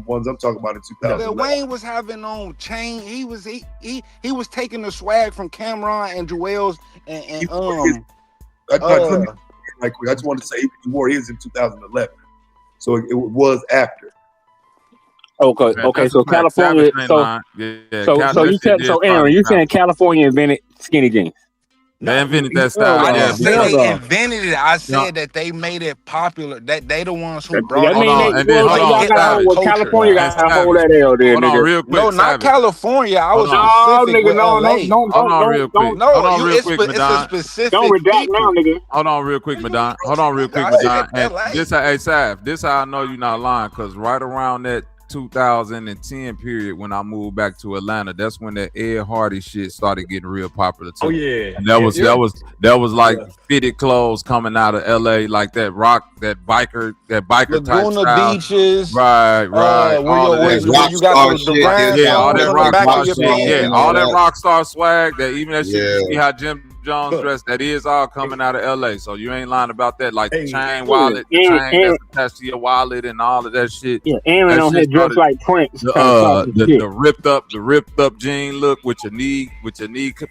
ones I'm talking about in 2011. Lil Wayne was having on chain. He was taking the swag from Cameron and Joel's and I just wanted to say he wore his in 2011. So it was after. Okay, Man, okay. that's So a fact. California. Savage ain't So lying. Yeah, Cal- so that you shit said did so, start Aaron. in You saying California. California invented skinny jeans? They invented that I style. didn't say hell they no. invented it. I said No. that they made it popular. That they the ones who That brought it mean in. they and then well, hold y'all on, got to hold. Well, culture. California And got to hold Savage. that L there, Hold on, nigga. real quick. No, not Savage. California. I was Hold on. No, specific nigga, with no, LA. Hold on, real quick. No, Hold on, real quick, it's a Madon. specific Don't redact people. now, nigga. Hold on, real quick, Madon. Hold on, real quick, I Madon. said And LA. this, hey, Sav, this how I know you're not lying, because right around that 2010 period when I moved back to Atlanta, that's when that Ed Hardy shit started getting real popular too. Oh yeah. And that was like fitted clothes coming out of LA, like that biker type Laguna style. Beaches. Right. Where you got the rhinestones all that on rock the back star of your shit. pants. Yeah, all that rock star swag. That even that shit Yeah. you see how Jim Jones dressed. That is all coming out of LA. So you ain't lying about that. Like the chain wallet, the chain that's attached to your wallet, and all of that shit. Yeah, Aaron That on shit here dressed started- like Prince. the ripped up jean look with your knee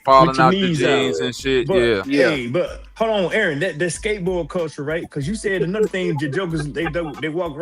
falling With your out the knees jeans out. and shit. But, Yeah. Hey, but hold on, Aaron. That skateboard culture, right? Because you said another thing. The jokers they walk right